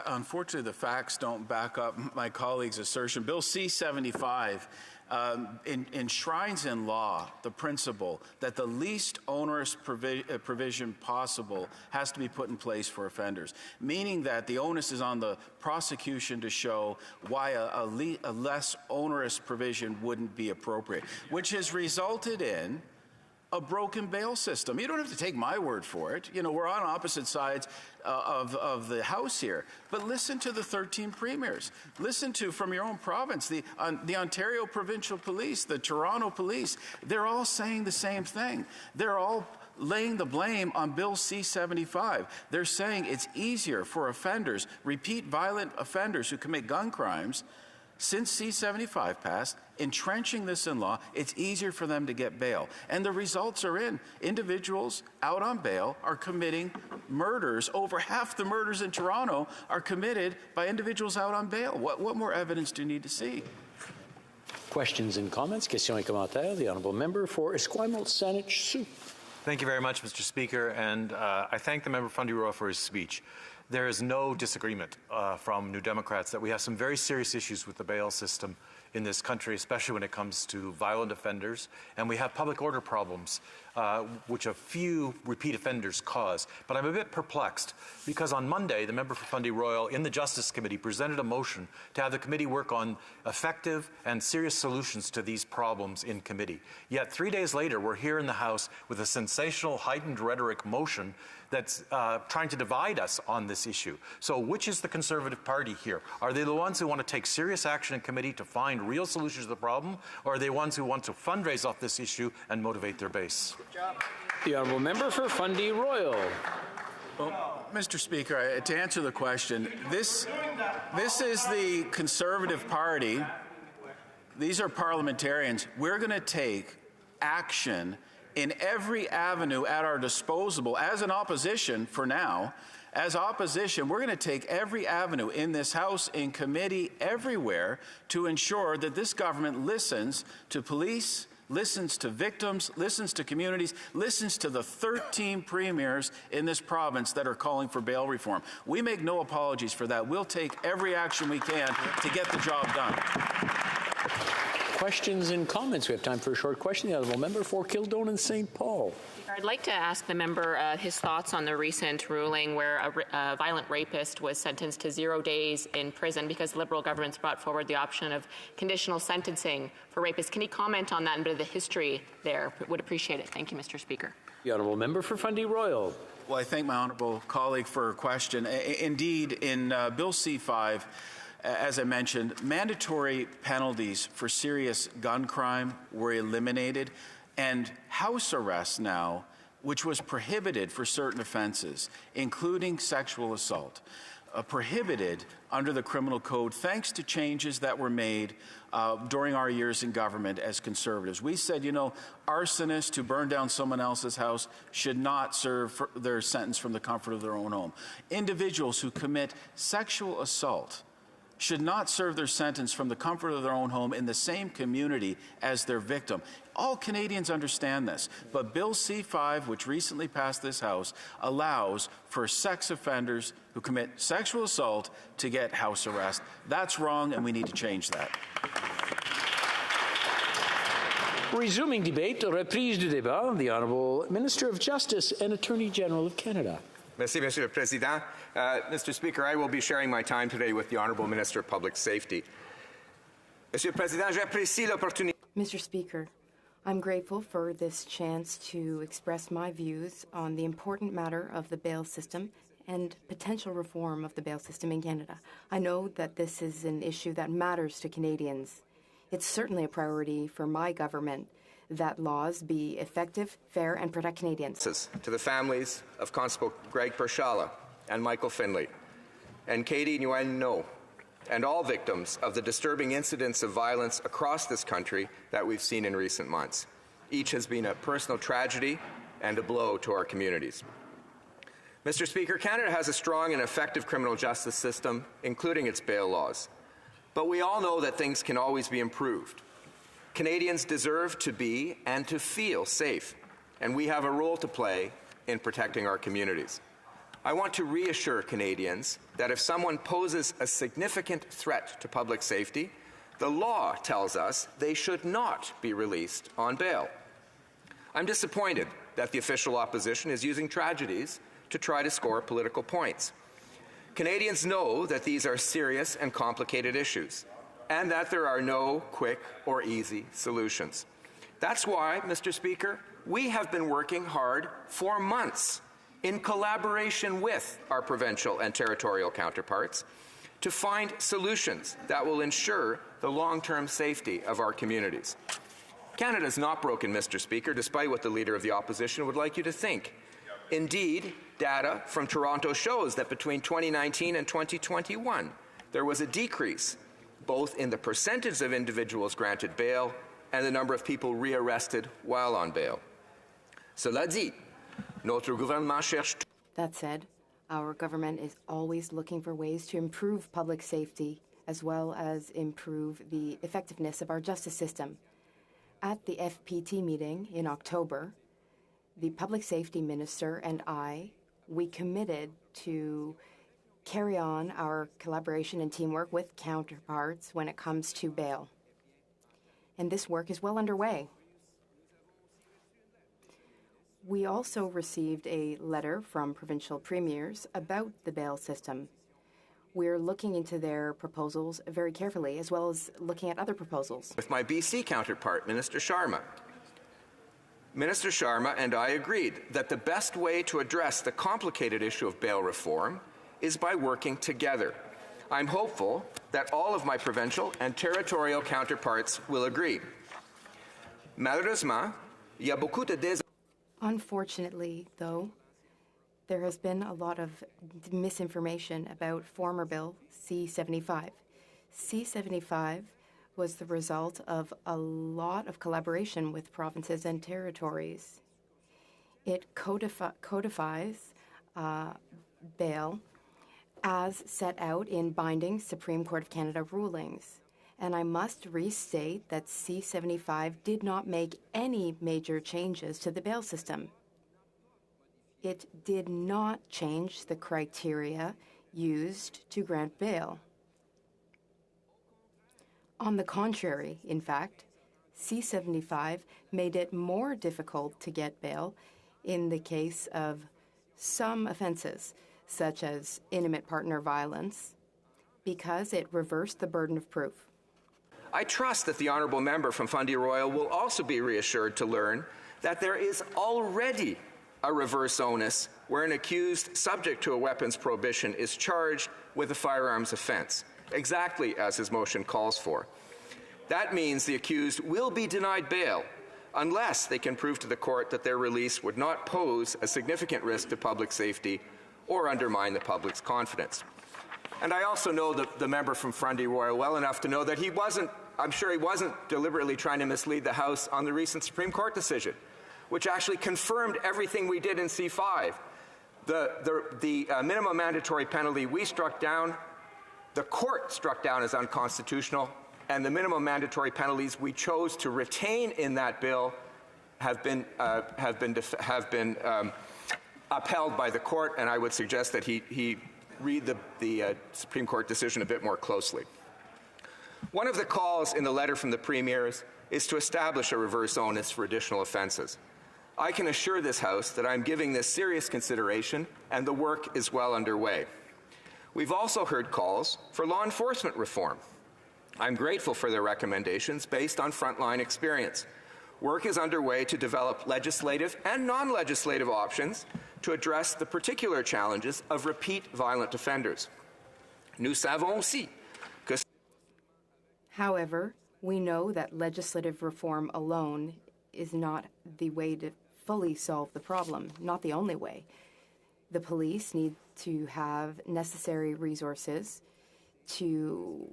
unfortunately, the facts don't back up my colleague's assertion. Bill C-75 enshrines in law the principle that the least onerous provision possible has to be put in place for offenders, meaning that the onus is on the prosecution to show why a less onerous provision wouldn't be appropriate, which has resulted in a broken bail system. You don't have to take my word for it. You know, we're on opposite sides of the House here. But listen to the 13 premiers. Listen to, from your own province, the Ontario Provincial Police, the Toronto Police. They're all saying the same thing. They're all laying the blame on Bill C-75. They're saying it's easier for offenders, repeat violent offenders who commit gun crimes, since C-75 passed, entrenching this in law, it's easier for them to get bail. And the results are in. Individuals out on bail are committing murders. Over half the murders in Toronto are committed by individuals out on bail. What more evidence do you need to see? Questions and comments? Questions et commentaires. The honourable member for Esquimalt-Saanich-Sioux. Thank you very much, Mr. Speaker, and I thank the member Fundy Royal for his speech. There is no disagreement from New Democrats that we have some very serious issues with the bail system in this country, especially when it comes to violent offenders, and we have public order problems, which a few repeat offenders cause. But I'm a bit perplexed because on Monday, the member for Fundy Royal in the Justice Committee presented a motion to have the committee work on effective and serious solutions to these problems in committee. Yet 3 days later, we're here in the House with a sensational, heightened rhetoric motion that's trying to divide us on this issue. So which is the Conservative Party here? Are they the ones who want to take serious action in committee to find real solutions to the problem, or are they ones who want to fundraise off this issue and motivate their base? Good job. The honourable member for Fundy Royal. Well, Mr. Speaker, to answer the question, this is the Conservative Party. These are parliamentarians. We're going to take action in every avenue at our disposal as an opposition for now, As opposition, we're going to take every avenue in this House, in committee, everywhere to ensure that this government listens to police, listens to victims, listens to communities, listens to the 13 premiers in this province that are calling for bail reform. We make no apologies for that. We'll take every action we can to get the job done. Questions and comments? We have time for a short question. The honourable member for Kildonan and St. Paul. I'd like to ask the member his thoughts on the recent ruling where a violent rapist was sentenced to 0 days in prison because Liberal governments brought forward the option of conditional sentencing for rapists. Can he comment on that and a bit of the history there? Would appreciate it. Thank you, Mr. Speaker. The honourable member for Fundy Royal. Well, I thank my honourable colleague for her question. Indeed, in Bill C-5, as I mentioned, mandatory penalties for serious gun crime were eliminated, and house arrest now, which was prohibited for certain offenses, including sexual assault, prohibited under the criminal code thanks to changes that were made during our years in government as Conservatives. We said, you know, arsonists who burn down someone else's house should not serve their sentence from the comfort of their own home. Individuals who commit sexual assault should not serve their sentence from the comfort of their own home in the same community as their victim. All Canadians understand this, but Bill C-5, which recently passed this House, allows for sex offenders who commit sexual assault to get house arrest. That's wrong, and we need to change that. Resuming debate, reprise du débat, the Honourable Minister of Justice and Attorney General of Canada. Merci, Monsieur le Président. Mr. Speaker, I will be sharing my time today with the Honourable Minister of Public Safety. Monsieur le Président, j'apprécie l'opportunité. Mr. Speaker, I'm grateful for this chance to express my views on the important matter of the bail system and potential reform of the bail system in Canada. I know that this is an issue that matters to Canadians. It's certainly a priority for my government that laws be effective, fair, and protect Canadians. To the families of Constable Greg Pershala and Michael Finley, and Katie Nguyen No, and all victims of the disturbing incidents of violence across this country that we've seen in recent months. Each has been a personal tragedy and a blow to our communities. Mr. Speaker, Canada has a strong and effective criminal justice system, including its bail laws. But we all know that things can always be improved. Canadians deserve to be and to feel safe, and we have a role to play in protecting our communities. I want to reassure Canadians that if someone poses a significant threat to public safety, the law tells us they should not be released on bail. I'm disappointed that the official opposition is using tragedies to try to score political points. Canadians know that these are serious and complicated issues, and that there are no quick or easy solutions. That's why, Mr. Speaker, we have been working hard for months in collaboration with our provincial and territorial counterparts to find solutions that will ensure the long-term safety of our communities. Canada is not broken, Mr. Speaker, despite what the Leader of the Opposition would like you to think. Indeed, data from Toronto shows that between 2019 and 2021, there was a decrease both in the percentage of individuals granted bail and the number of people rearrested while on bail. Cela dit, notre gouvernement cherche. That said, our government is always looking for ways to improve public safety as well as improve the effectiveness of our justice system. At the FPT meeting in October, the Public Safety Minister and we committed to carry on our collaboration and teamwork with counterparts when it comes to bail. And this work is well underway. We also received a letter from provincial premiers about the bail system. We're looking into their proposals very carefully, as well as looking at other proposals. With my BC counterpart, Minister Sharma. Minister Sharma and I agreed that the best way to address the complicated issue of bail reform is by working together. I'm hopeful that all of my provincial and territorial counterparts will agree. Malheureusement, il y a beaucoup de Unfortunately, though, there has been a lot of misinformation about former Bill C-75. C-75 was the result of a lot of collaboration with provinces and territories. It codifies bail as set out in binding Supreme Court of Canada rulings. And I must restate that C-75 did not make any major changes to the bail system. It did not change the criteria used to grant bail. On the contrary, in fact, C-75 made it more difficult to get bail in the case of some offenses, such as intimate partner violence, because it reversed the burden of proof. I trust that the honourable member from Fundy Royal will also be reassured to learn that there is already a reverse onus where an accused subject to a weapons prohibition is charged with a firearms offence, exactly as his motion calls for. That means the accused will be denied bail unless they can prove to the court that their release would not pose a significant risk to public safety or undermine the public's confidence. And I also know the member from Fundy Royal well enough to know that I'm sure he wasn't deliberately trying to mislead the House on the recent Supreme Court decision, which actually confirmed everything we did in C5. The minimum mandatory penalty we struck down, the court struck down as unconstitutional, and the minimum mandatory penalties we chose to retain in that bill have been upheld by the court, and I would suggest that he read the Supreme Court decision a bit more closely. One of the calls in the letter from the premiers is to establish a reverse onus for additional offences. I can assure this House that I'm giving this serious consideration, and the work is well underway. We've also heard calls for law enforcement reform. I'm grateful for their recommendations based on frontline experience. Work is underway to develop legislative and non-legislative options to address the particular challenges of repeat violent offenders. Nous savons aussi que... However, we know that legislative reform alone is not the way to fully solve the problem, not the only way. The police need to have necessary resources to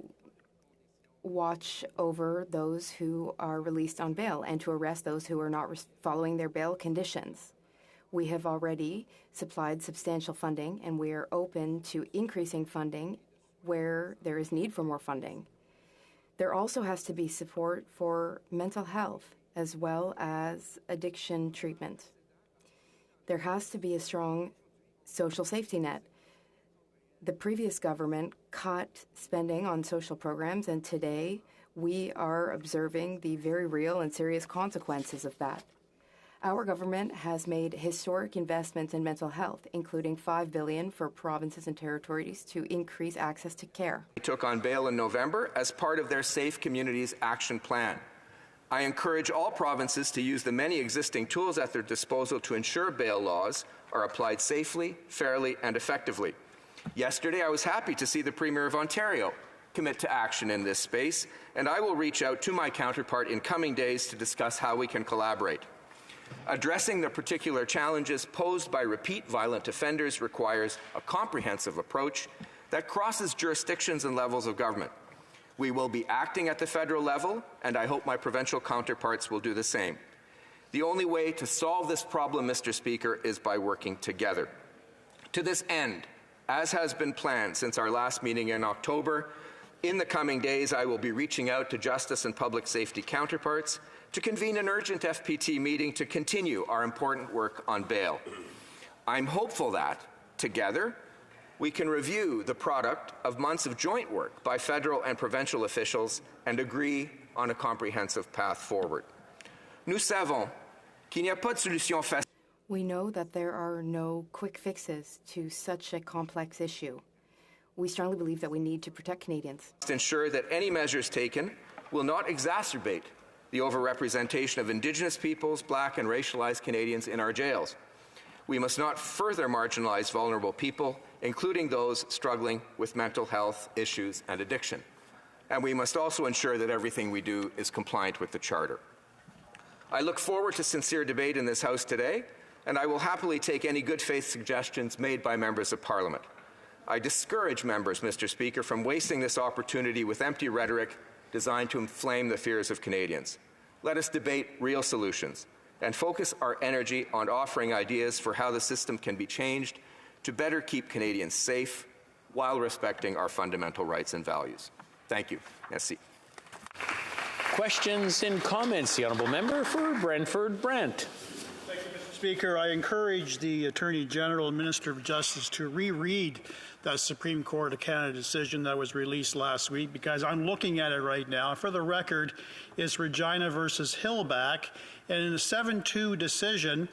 watch over those who are released on bail and to arrest those who are not following their bail conditions. We have already supplied substantial funding, and we are open to increasing funding where there is need for more funding. There also has to be support for mental health as well as addiction treatment. There has to be a strong social safety net. The previous government cut spending on social programs, and today we are observing the very real and serious consequences of that. Our government has made historic investments in mental health, including $5 billion for provinces and territories to increase access to care. They took on bail in November as part of their Safe Communities Action Plan. I encourage all provinces to use the many existing tools at their disposal to ensure bail laws are applied safely, fairly, and effectively. Yesterday, I was happy to see the Premier of Ontario commit to action in this space, and I will reach out to my counterpart in coming days to discuss how we can collaborate. Addressing the particular challenges posed by repeat violent offenders requires a comprehensive approach that crosses jurisdictions and levels of government. We will be acting at the federal level, and I hope my provincial counterparts will do the same. The only way to solve this problem, Mr. Speaker, is by working together. To this end, as has been planned since our last meeting in October, in the coming days I will be reaching out to justice and public safety counterparts to convene an urgent FPT meeting to continue our important work on bail. I'm hopeful that, together, we can review the product of months of joint work by federal and provincial officials and agree on a comprehensive path forward. Nous savons qu'il n'y a pas de solution facile. We know that there are no quick fixes to such a complex issue. We strongly believe that we need to protect Canadians. To ensure that any measures taken will not exacerbate the overrepresentation of Indigenous peoples, Black and racialized Canadians in our jails. We must not further marginalize vulnerable people, including those struggling with mental health issues and addiction. And we must also ensure that everything we do is compliant with the Charter. I look forward to sincere debate in this House today, and I will happily take any good faith suggestions made by members of Parliament. I discourage members, Mr. Speaker, from wasting this opportunity with empty rhetoric designed to inflame the fears of Canadians. Let us debate real solutions and focus our energy on offering ideas for how the system can be changed to better keep Canadians safe while respecting our fundamental rights and values. Thank you. Merci. Questions and comments? The honourable member for Brantford Brant. Thank you, Mr. Speaker. I encourage the Attorney General and Minister of Justice to reread that Supreme Court of Canada decision that was released last week, because I'm looking at it right now. For the record, it's Regina versus Hillback, and in a 7-2 decision,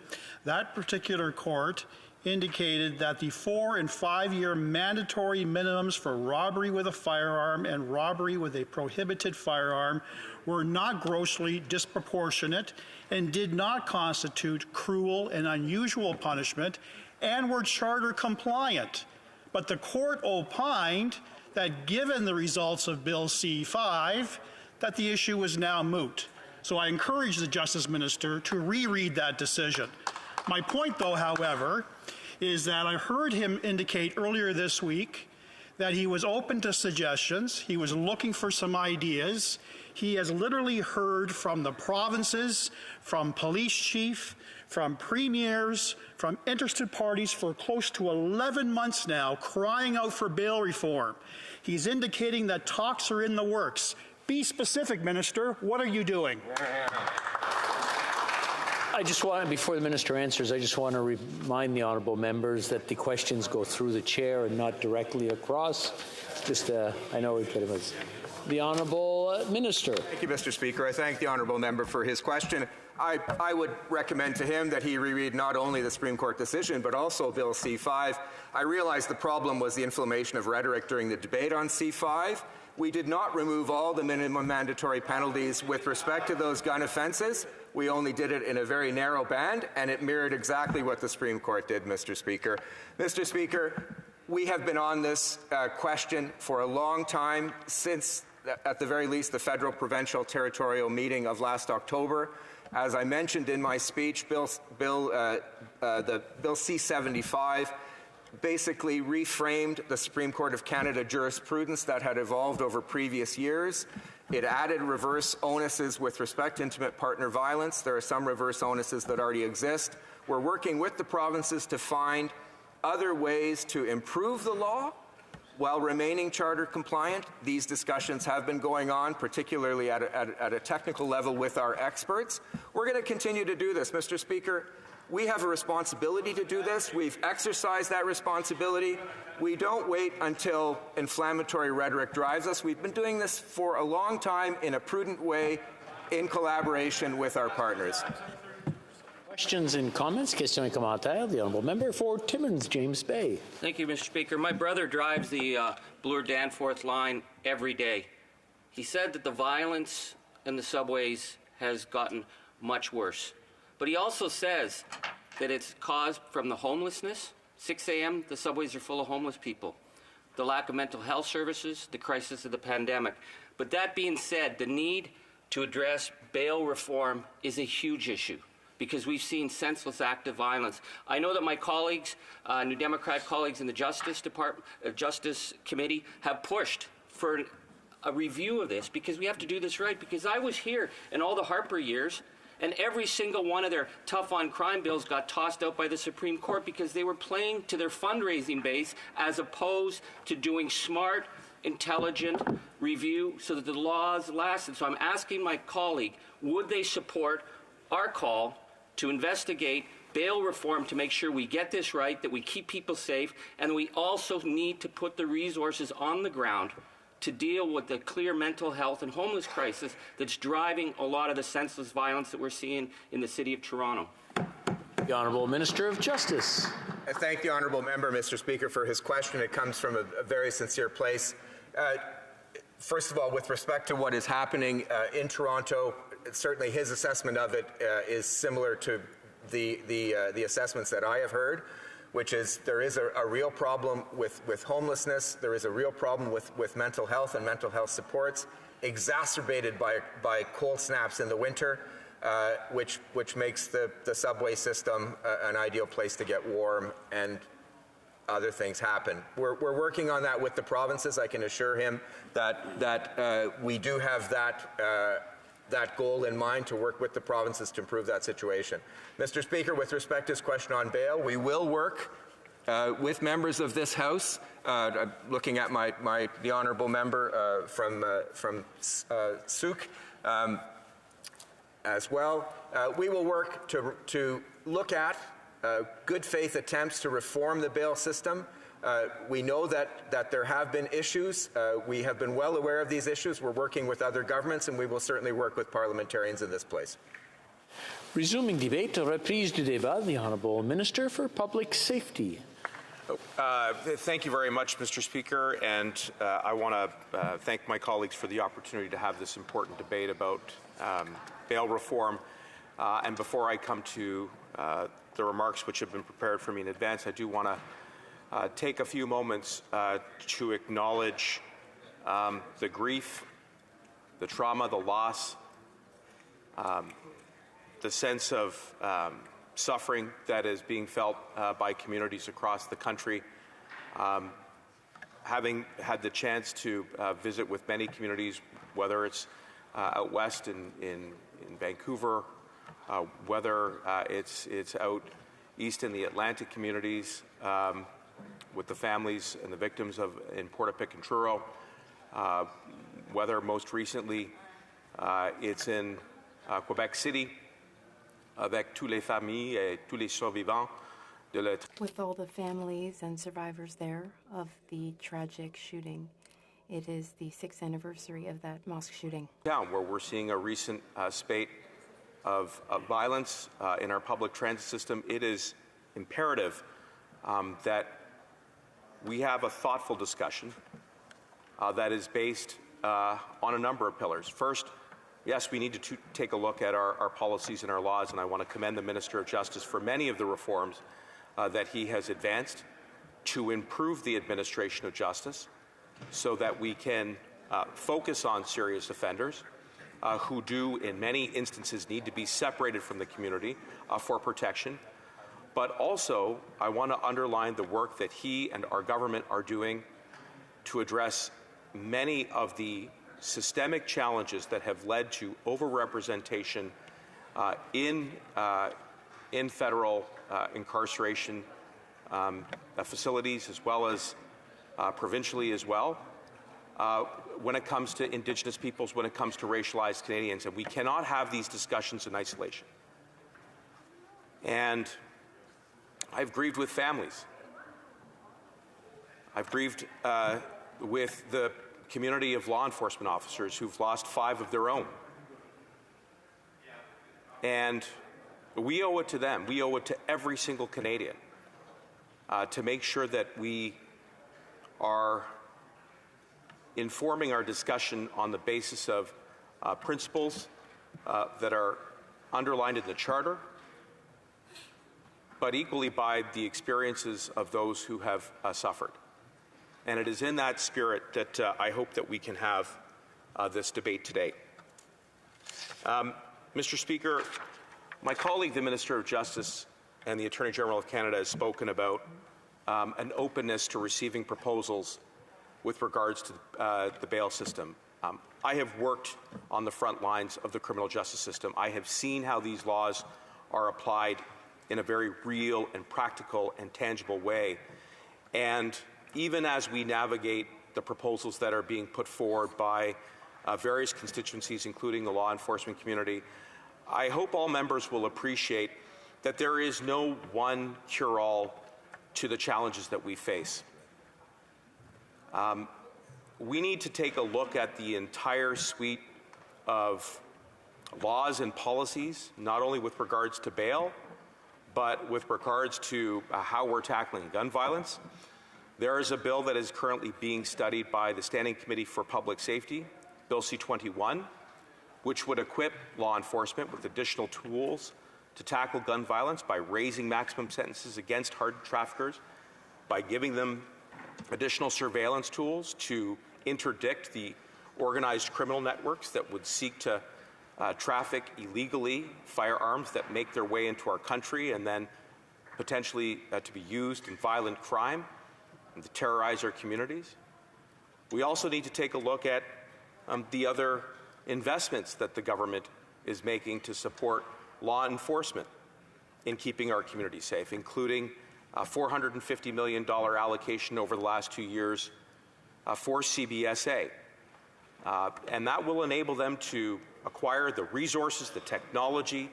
that particular court indicated that the 4- and 5-year mandatory minimums for robbery with a firearm and robbery with a prohibited firearm were not grossly disproportionate and did not constitute cruel and unusual punishment and were charter compliant. But the court opined that given the results of Bill C-5, that the issue was now moot. So I encourage the Justice Minister to reread that decision. My point, though, however, is that I heard him indicate earlier this week that he was open to suggestions. He was looking for some ideas. He has literally heard from the provinces, from police chief, from premiers, from interested parties for close to 11 months now, crying out for bail reform. He's indicating that talks are in the works. Be specific, Minister. What are you doing? I just want, before the minister answers, I just want to remind the honourable members that the questions go through the chair and not directly across. Just, I know we put him as the honourable minister. Thank you, Mr. Speaker. I thank the honourable member for his question. I would recommend to him that he reread not only the Supreme Court decision, but also Bill C-5. I realize the problem was the inflammation of rhetoric during the debate on C-5. We did not remove all the minimum mandatory penalties with respect to those gun offences. We only did it in a very narrow band, and it mirrored exactly what the Supreme Court did, Mr. Speaker. Mr. Speaker, we have been on this question for a long time, since, at the very least, the federal provincial territorial meeting of last October. As I mentioned in my speech, Bill C-75 basically reframed the Supreme Court of Canada jurisprudence that had evolved over previous years. It added reverse onuses with respect to intimate partner violence. There are some reverse onuses that already exist. We're working with the provinces to find other ways to improve the law while remaining charter compliant. These discussions have been going on, particularly at a technical level with our experts. We're going to continue to do this. Mr. Speaker, we have a responsibility to do this. We've exercised that responsibility. We don't wait until inflammatory rhetoric drives us. We've been doing this for a long time in a prudent way in collaboration with our partners. Questions and comments? Question commentaire. The honourable member for Timmins, James Bay. Thank you, Mr. Speaker. My brother drives the Bloor-Danforth line every day. He said that the violence in the subways has gotten much worse. But he also says that it's caused from the homelessness. 6 a.m., the subways are full of homeless people. The lack of mental health services, the crisis of the pandemic. But that being said, the need to address bail reform is a huge issue, because we've seen senseless acts of violence. I know that my colleagues, New Democrat colleagues in the Justice Committee, have pushed for a review of this, because we have to do this right. Because I was here in all the Harper years, and every single one of their tough-on-crime bills got tossed out by the Supreme Court because they were playing to their fundraising base as opposed to doing smart, intelligent review so that the laws lasted. So I'm asking my colleague, would they support our call to investigate bail reform to make sure we get this right, that we keep people safe, and we also need to put the resources on the ground to deal with the clear mental health and homeless crisis that's driving a lot of the senseless violence that we're seeing in the City of Toronto. The Honourable Minister of Justice. I thank the honourable member, Mr. Speaker, for his question. It comes from a very sincere place. First of all, with respect to what is happening in Toronto, certainly his assessment of it is similar to the assessments that I have heard, which is there is a real problem with homelessness. There is a real problem with mental health and mental health supports, exacerbated by cold snaps in the winter, which makes the subway system an ideal place to get warm and other things happen. We're working on that with the provinces. I can assure him that we do have that goal in mind, to work with the provinces to improve that situation. Mr. Speaker, with respect to his question on bail, we will work with members of this House, looking at the honourable member from HoC as well, we will work to look at good faith attempts to reform the bail system. We know that there have been issues. We have been well aware of these issues. We're working with other governments, and we will certainly work with parliamentarians in this place. Resuming debate, reprise du débat, the Honourable Minister for Public Safety. Thank you very much, Mr. Speaker, and I want to thank my colleagues for the opportunity to have this important debate about bail reform. And before I come to the remarks which have been prepared for me in advance, I do want to take a few moments to acknowledge the grief, the trauma, the loss, the sense of suffering that is being felt by communities across the country. Having had the chance to visit with many communities, whether it's out west in Vancouver, whether it's out east in the Atlantic communities, with the families and the victims in Portapique and Truro, whether most recently it's in Quebec City, avec tous les familles et tous les survivants de la... With all the families and survivors there of the tragic shooting, it is the 6th anniversary of that mosque shooting. Down where we're seeing a recent spate of violence in our public transit system, it is imperative that we have a thoughtful discussion that is based on a number of pillars. First, yes, we need to take a look at our policies and our laws, and I want to commend the Minister of Justice for many of the reforms that he has advanced to improve the administration of justice so that we can focus on serious offenders who do, in many instances, need to be separated from the community for protection. But also, I want to underline the work that he and our government are doing to address many of the systemic challenges that have led to overrepresentation in federal incarceration facilities, as well as provincially as well, when it comes to Indigenous peoples, when it comes to racialized Canadians. And we cannot have these discussions in isolation. And I've grieved with families. I've grieved with the community of law enforcement officers who've lost 5 of their own. And we owe it to them. We owe it to every single Canadian to make sure that we are informing our discussion on the basis of principles that are underlined in the Charter, but equally by the experiences of those who have suffered. And it is in that spirit that I hope that we can have this debate today. Mr. Speaker, my colleague, the Minister of Justice and the Attorney General of Canada, has spoken about an openness to receiving proposals with regards to the bail system. I have worked on the front lines of the criminal justice system. I have seen how these laws are applied in a very real and practical and tangible way. And even as we navigate the proposals that are being put forward by various constituencies, including the law enforcement community, I hope all members will appreciate that there is no one cure-all to the challenges that we face. We need to take a look at the entire suite of laws and policies, not only with regards to bail, but with regards to how we're tackling gun violence. There is a bill that is currently being studied by the Standing Committee for Public Safety, Bill C-21, which would equip law enforcement with additional tools to tackle gun violence by raising maximum sentences against hardened traffickers, by giving them additional surveillance tools to interdict the organized criminal networks that would seek to traffic illegally firearms that make their way into our country and then potentially to be used in violent crime and to terrorize our communities. We also need to take a look at the other investments that the government is making to support law enforcement in keeping our communities safe, including a $450 million allocation over the last 2 years for CBSA. And that will enable them to acquire the resources, the technology,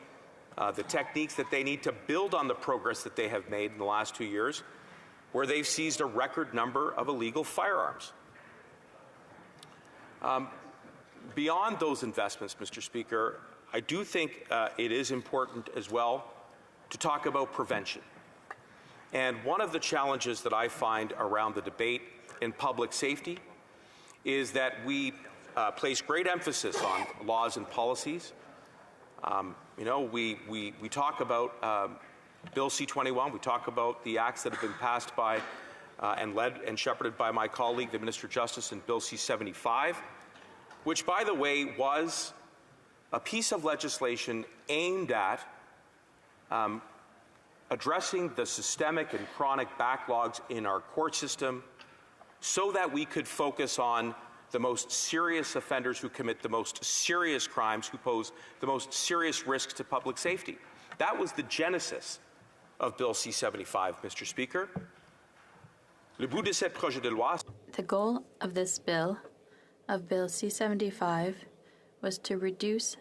the techniques that they need to build on the progress that they have made in the last 2 years, where they've seized a record number of illegal firearms. Beyond those investments, Mr. Speaker, I do think it is important as well to talk about prevention. And one of the challenges that I find around the debate in public safety is that we place great emphasis on laws and policies. You know, we talk about Bill C-21, we talk about the acts that have been passed by and led and shepherded by my colleague, the Minister of Justice, in Bill C-75, which, by the way, was a piece of legislation aimed at addressing the systemic and chronic backlogs in our court system so that we could focus on the most serious offenders who commit the most serious crimes, who pose the most serious risks to public safety. That was the genesis of Bill C-75, Mr. Speaker. Le but de ce projet de loi. The goal of this bill, of Bill C-75, was to reduce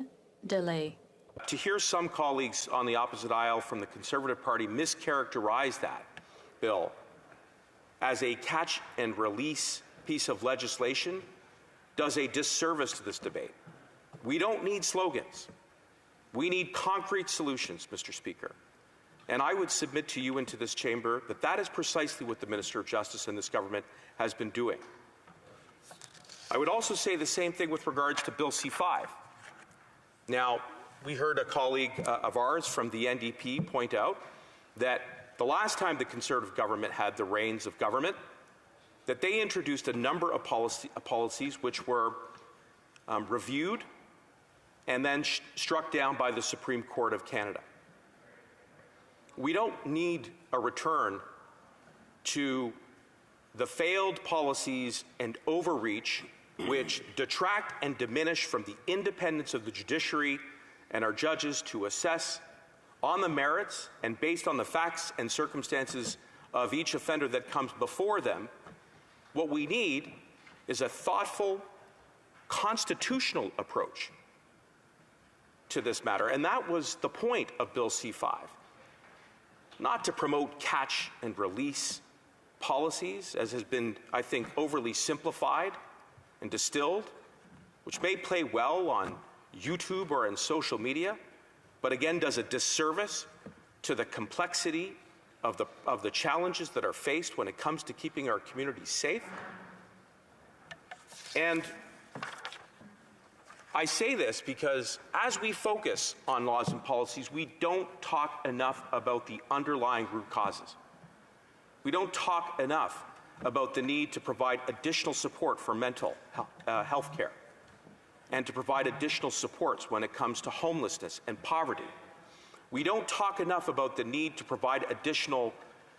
delay. To hear some colleagues on the opposite aisle from the Conservative Party mischaracterize that bill as a catch-and-release piece of legislation does a disservice to this debate. We don't need slogans. We need concrete solutions, Mr. Speaker. And I would submit to you and to this chamber that that is precisely what the Minister of Justice and this government has been doing. I would also say the same thing with regards to Bill C-5. Now, we heard a colleague of ours from the NDP point out that the last time the Conservative government had the reins of government, that they introduced a number of policies which were reviewed and then struck down by the Supreme Court of Canada. We don't need a return to the failed policies and overreach which detract and diminish from the independence of the judiciary and our judges to assess on the merits and based on the facts and circumstances of each offender that comes before them. What we need is a thoughtful, constitutional approach to this matter. And that was the point of Bill C-5. Not to promote catch and release policies, as has been, I think, overly simplified and distilled, which may play well on YouTube or in social media, but again does a disservice to the complexity of the challenges that are faced when it comes to keeping our communities safe. And I say this because as we focus on laws and policies, we don't talk enough about the underlying root causes. We don't talk enough about the need to provide additional support for mental health care and to provide additional supports when it comes to homelessness and poverty. We don't talk enough about the need to provide additional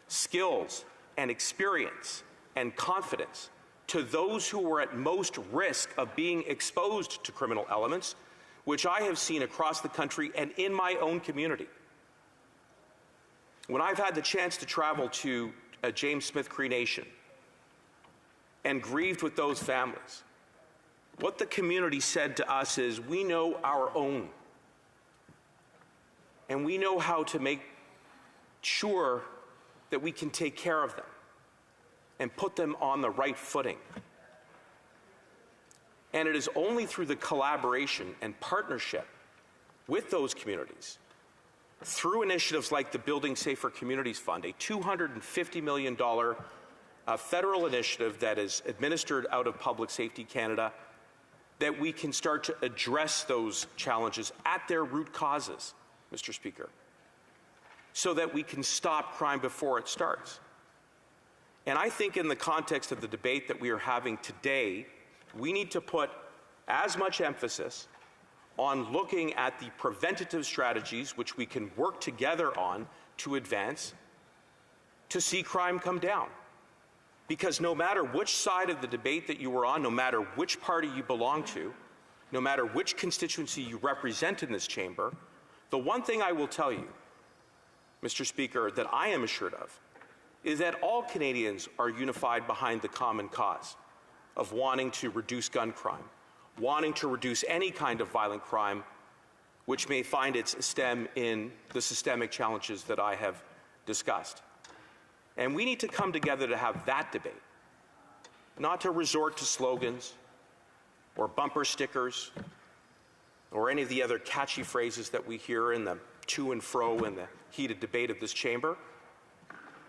skills and experience and confidence to those who are at most risk of being exposed to criminal elements, which I have seen across the country and in my own community. When I've had the chance to travel to James Smith Cree Nation and grieved with those families, what the community said to us is, we know our own, and we know how to make sure that we can take care of them and put them on the right footing. And it is only through the collaboration and partnership with those communities, through initiatives like the Building Safer Communities Fund, a $250 million federal initiative that is administered out of Public Safety Canada, that we can start to address those challenges at their root causes, Mr. Speaker, so that we can stop crime before it starts. And I think in the context of the debate that we are having today, we need to put as much emphasis on looking at the preventative strategies which we can work together on to advance to see crime come down. Because no matter which side of the debate that you are on, no matter which party you belong to, no matter which constituency you represent in this chamber, the one thing I will tell you, Mr. Speaker, that I am assured of is that all Canadians are unified behind the common cause of wanting to reduce gun crime, wanting to reduce any kind of violent crime which may find its stem in the systemic challenges that I have discussed. And we need to come together to have that debate, not to resort to slogans or bumper stickers or any of the other catchy phrases that we hear in the to and fro in the heated debate of this chamber,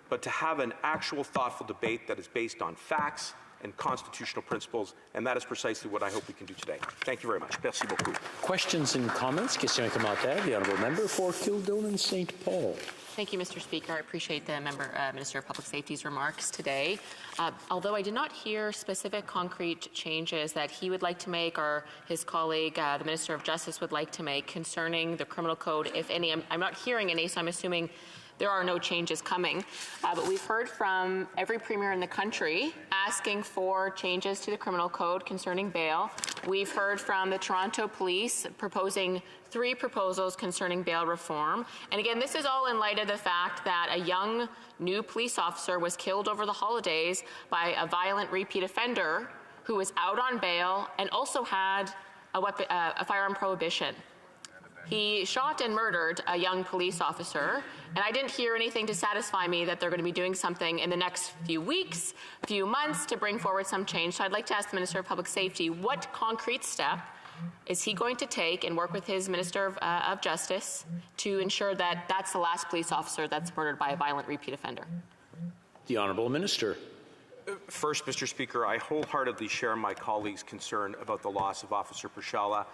but to have an actual thoughtful debate that is based on facts and constitutional principles, and that is precisely what I hope we can do today. Thank you very much. Merci beaucoup. Questions and comments? Questions et commentaires. The honourable member for Kildonan St. Paul. Thank you, Mr. Speaker. I appreciate the Minister of Public Safety's remarks today. Although I did not hear specific concrete changes that he would like to make or his colleague, the Minister of Justice, would like to make concerning the criminal code, if any. I'm not hearing any, so I'm assuming there are no changes coming. But we've heard from every premier in the country asking for changes to the criminal code concerning bail. We've heard from the Toronto Police proposing 3 proposals concerning bail reform. And again, this is all in light of the fact that a young new police officer was killed over the holidays by a violent repeat offender who was out on bail and also had a firearm prohibition. He shot and murdered a young police officer, and I didn't hear anything to satisfy me that they're going to be doing something in the next few weeks, few months to bring forward some change. So I'd like to ask the Minister of Public Safety, what concrete step is he going to take and work with his Minister of Justice to ensure that that's the last police officer that's murdered by a violent repeat offender? The Honourable Minister. First, Mr. Speaker, I wholeheartedly share my colleague's concern about the loss of Officer Pershala.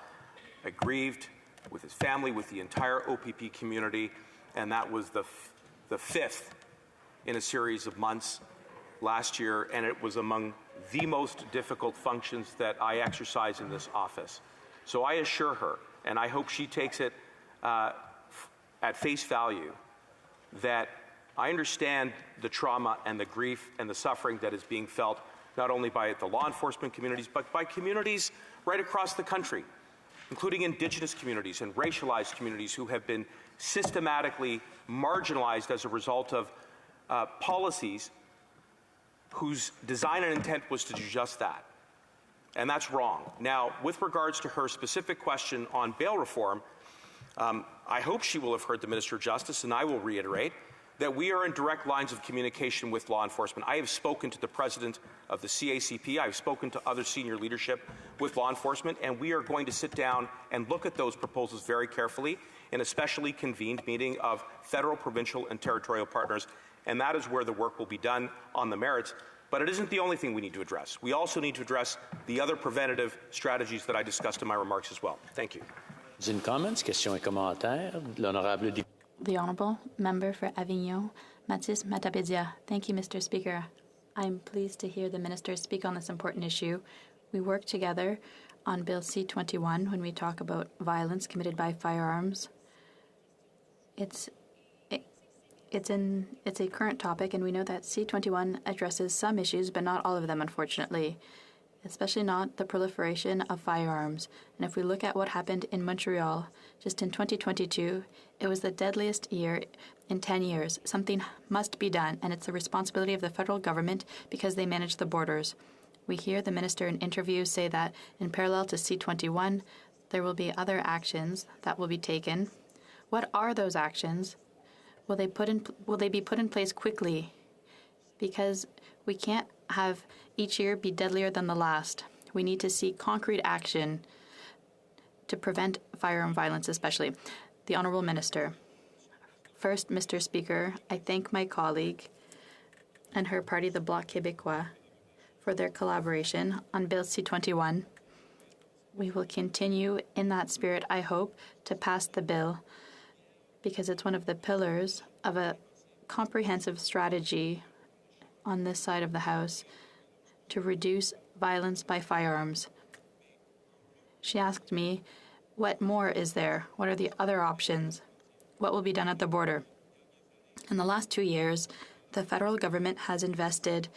I grieved with his family, with the entire OPP community, and that was the 5th in a series of months last year, and it was among the most difficult functions that I exercise in this office. So I assure her, and I hope she takes it at face value, that I understand the trauma and the grief and the suffering that is being felt not only by the law enforcement communities, but by communities right across the country, including Indigenous communities and racialized communities who have been systematically marginalized as a result of policies whose design and intent was to do just that. And that's wrong. Now, with regards to her specific question on bail reform, I hope she will have heard the Minister of Justice, and I will reiterate that we are in direct lines of communication with law enforcement. I have spoken to the President of the CACP. I've spoken to other senior leadership with law enforcement, and we are going to sit down and look at those proposals very carefully in a specially convened meeting of federal, provincial, and territorial partners, and that is where the work will be done on the merits. But it isn't the only thing we need to address. We also need to address the other preventative strategies that I discussed in my remarks as well. Thank you. In comments, questions et commentaires. L'honorable député. The Honourable Member for Avignon, Mathis Matapédia. Thank you, Mr. Speaker. I'm pleased to hear the Minister speak on this important issue. We work together on Bill C-21 when we talk about violence committed by firearms. It's a current topic, and we know that C-21 addresses some issues, but not all of them, unfortunately, especially not the proliferation of firearms. And if we look at what happened in Montreal, just in 2022, it was the deadliest year in 10 years. Something must be done, and it's the responsibility of the federal government because they manage the borders. We hear the minister in interviews say that in parallel to C-21, there will be other actions that will be taken. What are those actions? Will they be put in place quickly? Because we can't have each year be deadlier than the last. We need to see concrete action to prevent firearm violence, especially. The Honourable Minister. First, Mr. Speaker, I thank my colleague and her party, the Bloc Québécois, for their collaboration on Bill C-21. We will continue in that spirit, I hope, to pass the bill because it's one of the pillars of a comprehensive strategy on this side of the House to reduce violence by firearms. She asked me, what more is there? What are the other options? What will be done at the border? In the last 2 years, the federal government has invested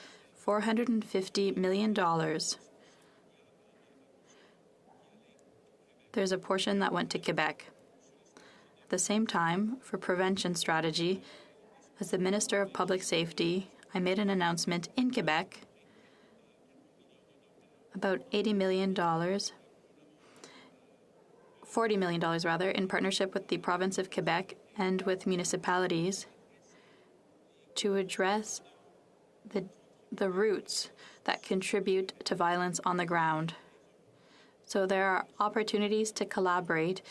$450 million. There's a portion that went to Quebec. At the same time, for prevention strategy, As the Minister of Public Safety, I made an announcement in Quebec about $80 million, $40 million rather, in partnership with the province of Quebec and with municipalities to address the roots that contribute to violence on the ground. So there are opportunities to collaborate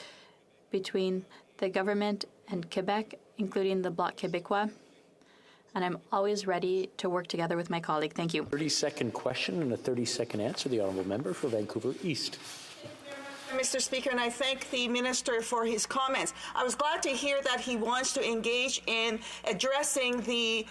between the government and Quebec, including the Bloc Québécois, and I'm always ready to work together with my colleague. Thank you. 30-second question and a 30-second answer. The honourable member for Vancouver East. Mr. Speaker, and I thank the Minister for his comments. I was glad to hear that he wants to engage in addressing the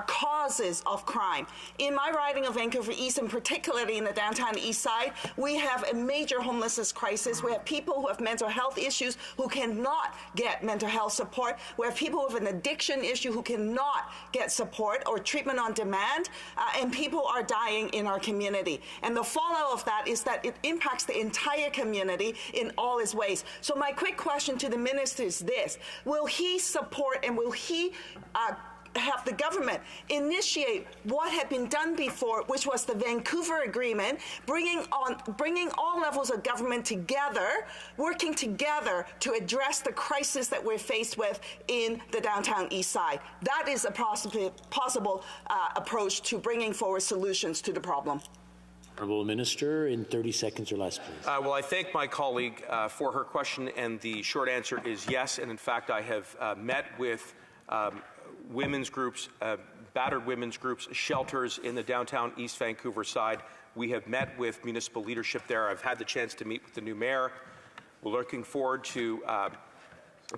causes of crime. In my riding of Vancouver East, and particularly in the downtown east side, we have a major homelessness crisis. We have people who have mental health issues who cannot get mental health support. We have people with an addiction issue who cannot get support or treatment on demand, and people are dying in our community. And the fallout of that is that it impacts the entire community in all its ways. So my quick question to the minister is this: will he support and will he have the government initiate what had been done before, which was the Vancouver Agreement, bringing all levels of government together, working together to address the crisis that we're faced with in the downtown east side? That is a possible approach to bringing forward solutions to the problem. Honourable Minister, in 30 seconds or less, please. Well, I thank my colleague for her question, and the short answer is yes. And in fact, I have met with women's groups, battered women's groups, shelters in the downtown East Vancouver side. We have met with municipal leadership there. I've had the chance to meet with the new mayor. We're looking forward to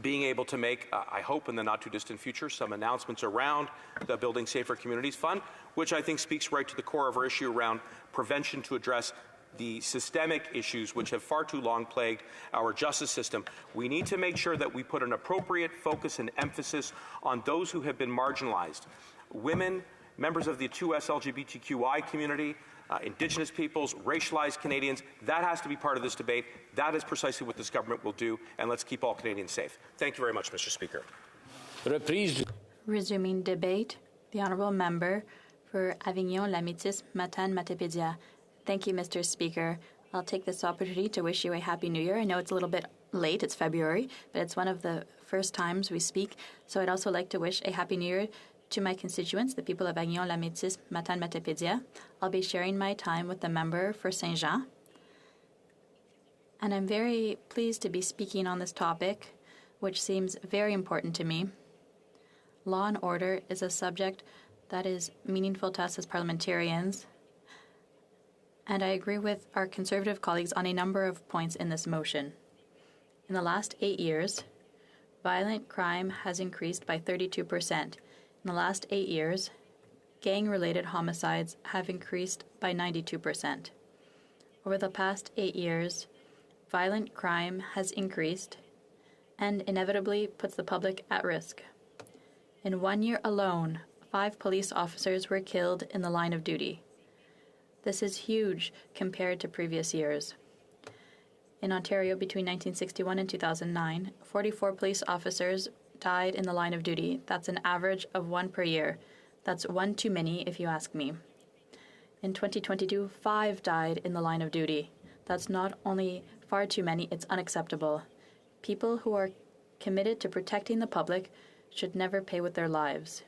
being able to make, I hope in the not-too-distant future, some announcements around the Building Safer Communities Fund, which I think speaks right to the core of our issue around prevention to address the systemic issues which have far too long plagued our justice system. We need to make sure that we put an appropriate focus and emphasis on those who have been marginalized. Women, members of the 2S LGBTQI community, Indigenous peoples, racialized Canadians. That has to be part of this debate. That is precisely what this government will do, and let's keep all Canadians safe. Thank you very much, Mr. Speaker. Resuming debate, the honourable member for Avignon, La Métis, Matane, Matapédia. Thank you, Mr. Speaker. I'll take this opportunity to wish you a Happy New Year. I know it's a little bit late, it's February, but it's one of the first times we speak. So I'd also like to wish a Happy New Year to my constituents, the people of Avignon, La Métis, Matane, Matapédia. I'll be sharing my time with the member for Saint-Jean. And I'm very pleased to be speaking on this topic, which seems very important to me. Law and order is a subject that is meaningful to us as parliamentarians, and I agree with our Conservative colleagues on a number of points in this motion. In the last 8 years, violent crime has increased by 32%. In the last 8 years, gang-related homicides have increased by 92%. Over the past 8 years, violent crime has increased and inevitably puts the public at risk. In 1 year alone, 5 police officers were killed in the line of duty. This is huge compared to previous years. In Ontario, between 1961 and 2009, 44 police officers died in the line of duty. That's an average of 1 per year. That's 1 too many, if you ask me. In 2022, 5 died in the line of duty. That's not only far too many, it's unacceptable. People who are committed to protecting the public should never pay with their lives.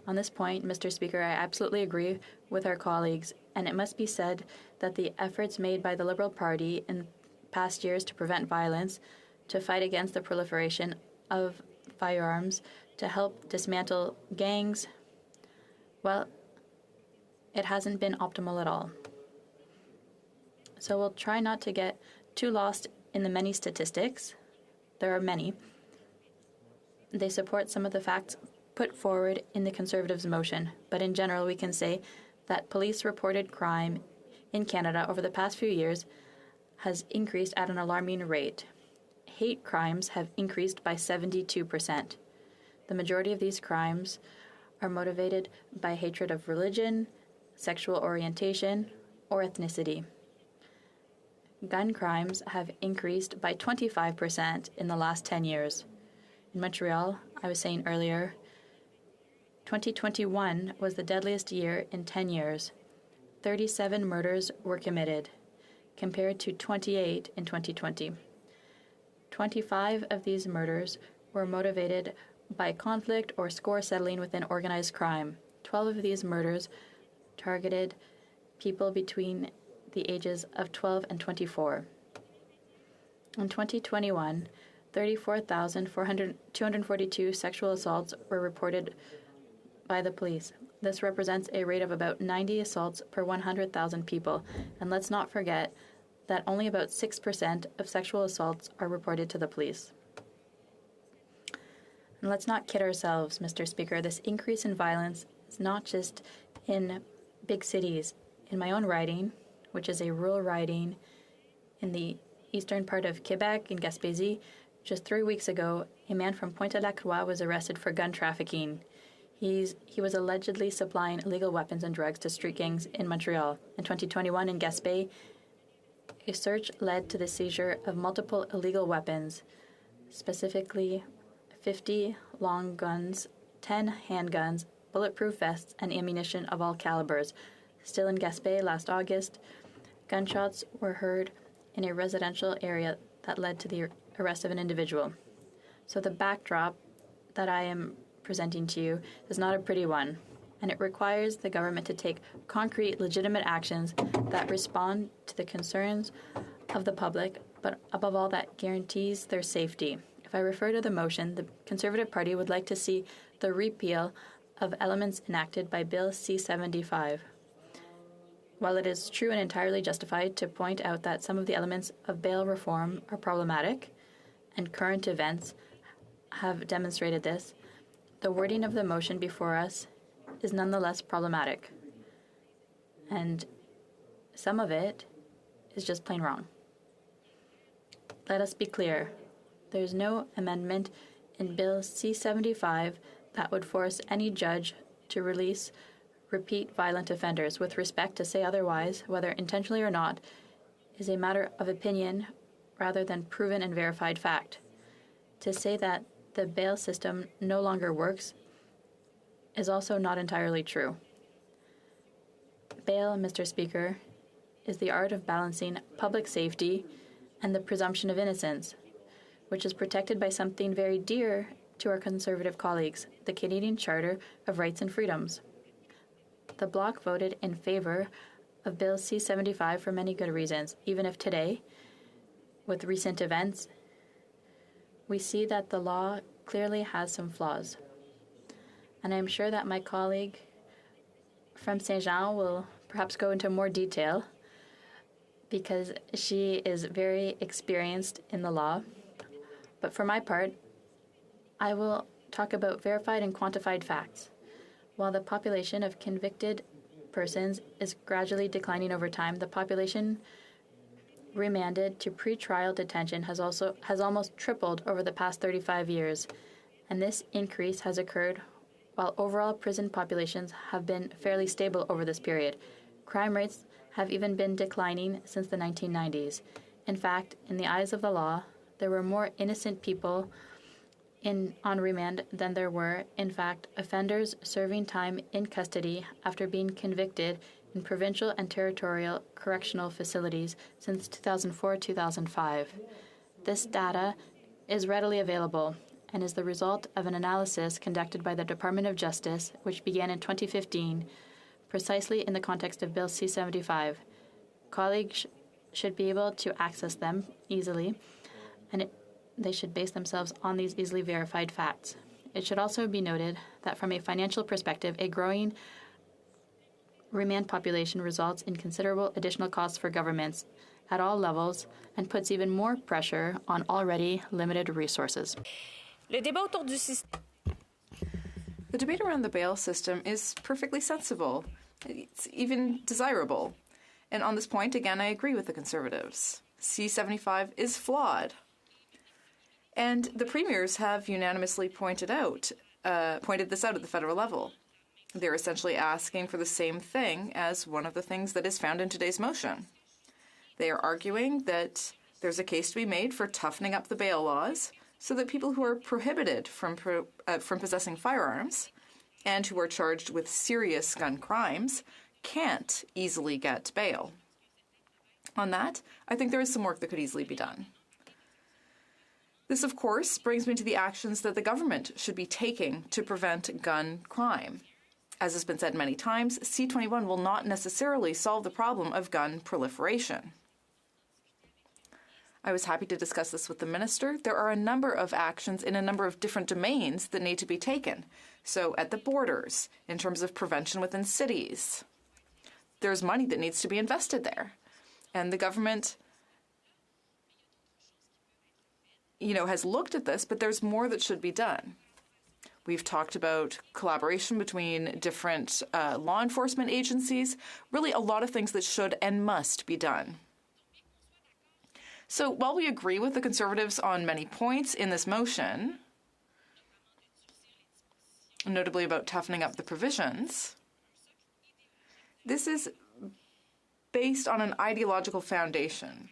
On this point, Mr. Speaker, I absolutely agree with our colleagues, and it must be said that the efforts made by the Liberal Party in past years to prevent violence, to fight against the proliferation of firearms, to help dismantle gangs, well, it hasn't been optimal at all. So we'll try not to get too lost in the many statistics. There are many. They support some of the facts put forward in the Conservatives' motion, but in general we can say that police-reported crime in Canada over the past few years has increased at an alarming rate. Hate crimes have increased by 72%. The majority of these crimes are motivated by hatred of religion, sexual orientation, or ethnicity. Gun crimes have increased by 25% in the last 10 years. In Montreal, I was saying earlier, 2021 was the deadliest year in 10 years. 37 murders were committed, compared to 28 in 2020. 25 of these murders were motivated by conflict or score settling within organized crime. 12 of these murders targeted people between the ages of 12 and 24. In 2021, 34,242 sexual assaults were reported by the police. This represents a rate of about 90 assaults per 100,000 people. And let's not forget that only about 6% of sexual assaults are reported to the police. And let's not kid ourselves, Mr. Speaker. This increase in violence is not just in big cities. In my own riding, which is a rural riding in the eastern part of Quebec in Gaspésie, just 3 weeks ago, a man from Pointe-à-la-Croix was arrested for gun trafficking. He was allegedly supplying illegal weapons and drugs to street gangs in Montreal. In 2021, in Gaspé, a search led to the seizure of multiple illegal weapons, specifically 50 long guns, 10 handguns, bulletproof vests, and ammunition of all calibers. Still in Gaspé last August, gunshots were heard in a residential area that led to the arrest of an individual. So the backdrop that I am presenting to you is not a pretty one, and it requires the government to take concrete, legitimate actions that respond to the concerns of the public, but above all, that guarantees their safety. If I refer to the motion, the Conservative Party would like to see the repeal of elements enacted by Bill C-75. While it is true and entirely justified to point out that some of the elements of bail reform are problematic, and current events have demonstrated this, the wording of the motion before us is nonetheless problematic. And some of it is just plain wrong. Let us be clear. There's no amendment in Bill C-75 that would force any judge to release repeat violent offenders. With respect, to say otherwise, whether intentionally or not, is a matter of opinion rather than proven and verified fact. To say that the bail system no longer works is also not entirely true. Bail, Mr. Speaker, is the art of balancing public safety and the presumption of innocence, which is protected by something very dear to our Conservative colleagues, the Canadian Charter of Rights and Freedoms. The Bloc voted in favor of Bill C-75 for many good reasons, even if today, with recent events, we see that the law clearly has some flaws. And I'm sure that my colleague from Saint-Jean will perhaps go into more detail because she is very experienced in the law. But for my part, I will talk about verified and quantified facts. While the population of convicted persons is gradually declining over time, the population remanded to pretrial detention has almost tripled over the past 35 years, and this increase has occurred while overall prison populations have been fairly stable over this period. Crime rates have even been declining since the 1990s. In fact, in the eyes of the law, there were more innocent people on remand than there were, in fact, offenders serving time in custody after being convicted in provincial and territorial correctional facilities since 2004-2005. This data is readily available and is the result of an analysis conducted by the Department of Justice, which began in 2015, precisely in the context of Bill C-75. Colleagues should be able to access them easily, and they should base themselves on these easily verified facts. It should also be noted that from a financial perspective, a growing remand population results in considerable additional costs for governments at all levels and puts even more pressure on already limited resources. The debate around the bail system is perfectly sensible. It's even desirable. And on this point, again, I agree with the Conservatives. C-75 is flawed. And the premiers have unanimously pointed this out at the federal level. They're essentially asking for the same thing as one of the things that is found in today's motion. They are arguing that there's a case to be made for toughening up the bail laws so that people who are prohibited from possessing firearms and who are charged with serious gun crimes can't easily get bail. On that, I think there is some work that could easily be done. This, of course, brings me to the actions that the government should be taking to prevent gun crime. As has been said many times, C-21 will not necessarily solve the problem of gun proliferation. I was happy to discuss this with the minister. There are a number of actions in a number of different domains that need to be taken. So at the borders, in terms of prevention within cities, there's money that needs to be invested there. And the government, has looked at this, but there's more that should be done. We've talked about collaboration between different law enforcement agencies, really a lot of things that should and must be done. So while we agree with the Conservatives on many points in this motion, notably about toughening up the provisions, this is based on an ideological foundation.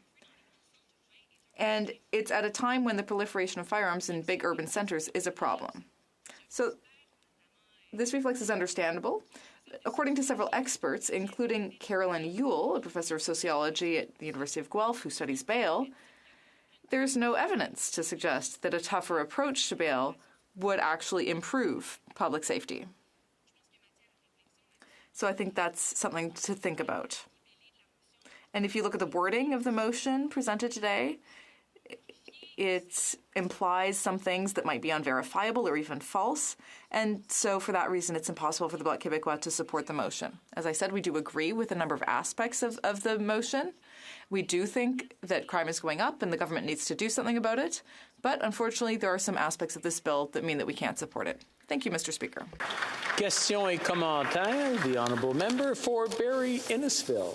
And it's at a time when the proliferation of firearms in big urban centers is a problem. So this reflex is understandable. According to several experts, including Carolyn Ewell, a professor of sociology at the University of Guelph who studies bail, there's no evidence to suggest that a tougher approach to bail would actually improve public safety. So I think that's something to think about. And if you look at the wording of the motion presented today, it implies some things that might be unverifiable or even false. And so for that reason, it's impossible for the Bloc Québécois to support the motion. As I said, we do agree with a number of aspects of the motion. We do think that crime is going up and the government needs to do something about it. But unfortunately, there are some aspects of this bill that mean that we can't support it. Thank you, Mr. Speaker. Questions et commentaires. The honourable member for Barrie Innisfil.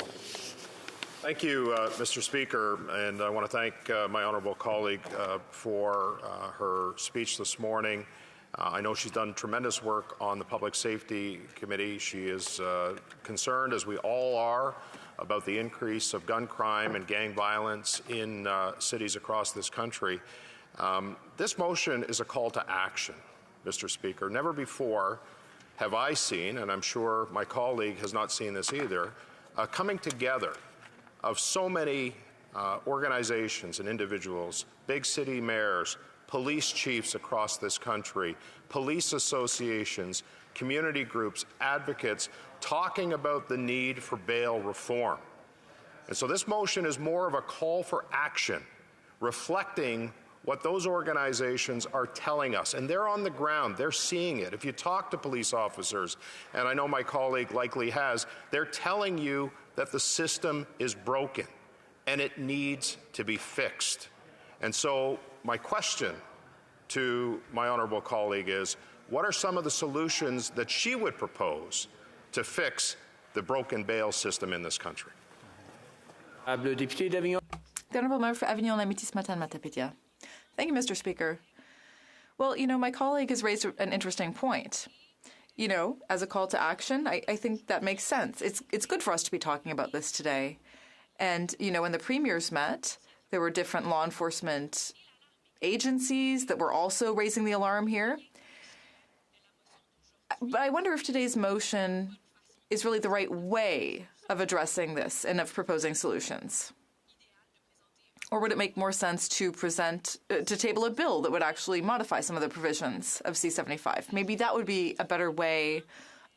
Thank you, Mr. Speaker, and I want to thank my honourable colleague for her speech this morning. I know she's done tremendous work on the Public Safety Committee. She is concerned, as we all are, about the increase of gun crime and gang violence in cities across this country. This motion is a call to action, Mr. Speaker. Never before have I seen, and I'm sure my colleague has not seen this either, coming together of so many organizations and individuals, big city mayors, police chiefs across this country, police associations, community groups, advocates, talking about the need for bail reform. And so this motion is more of a call for action, reflecting what those organizations are telling us. And they're on the ground, they're seeing it. If you talk to police officers, and I know my colleague likely has, they're telling you that the system is broken and it needs to be fixed. And so my question to my honourable colleague is, what are some of the solutions that she would propose to fix the broken bail system in this country? The Honourable Member for Avignon-Lamitis-Matane-Matapédia. Thank you, Mr. Speaker. Well, my colleague has raised an interesting point. As a call to action, I think that makes sense. It's good for us to be talking about this today. And, when the premiers met, there were different law enforcement agencies that were also raising the alarm here. But I wonder if today's motion is really the right way of addressing this and of proposing solutions. Or would it make more sense to table a bill that would actually modify some of the provisions of C-75? Maybe that would be a better way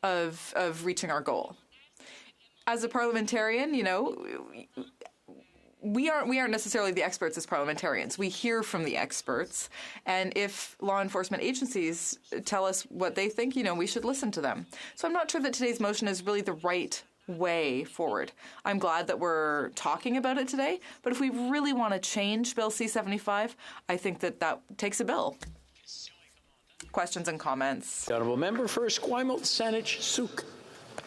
of reaching our goal. As a parliamentarian, we aren't necessarily the experts as parliamentarians. We hear from the experts, and if law enforcement agencies tell us what they think, we should listen to them. So I'm not sure that today's motion is really the right way forward. I'm glad that we're talking about it today, but if we really want to change Bill C-75, I think that takes a bill. Questions and comments? The honourable member for Esquimalt, Saanich, Sooke.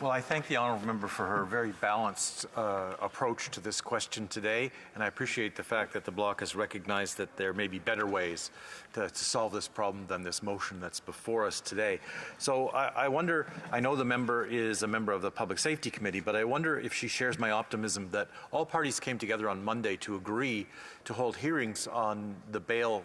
Well, I thank the honourable member for her very balanced approach to this question today, and I appreciate the fact that the Bloc has recognized that there may be better ways to solve this problem than this motion that's before us today. So I wonder, I know the member is a member of the Public Safety Committee, but I wonder if she shares my optimism that all parties came together on Monday to agree to hold hearings on the bail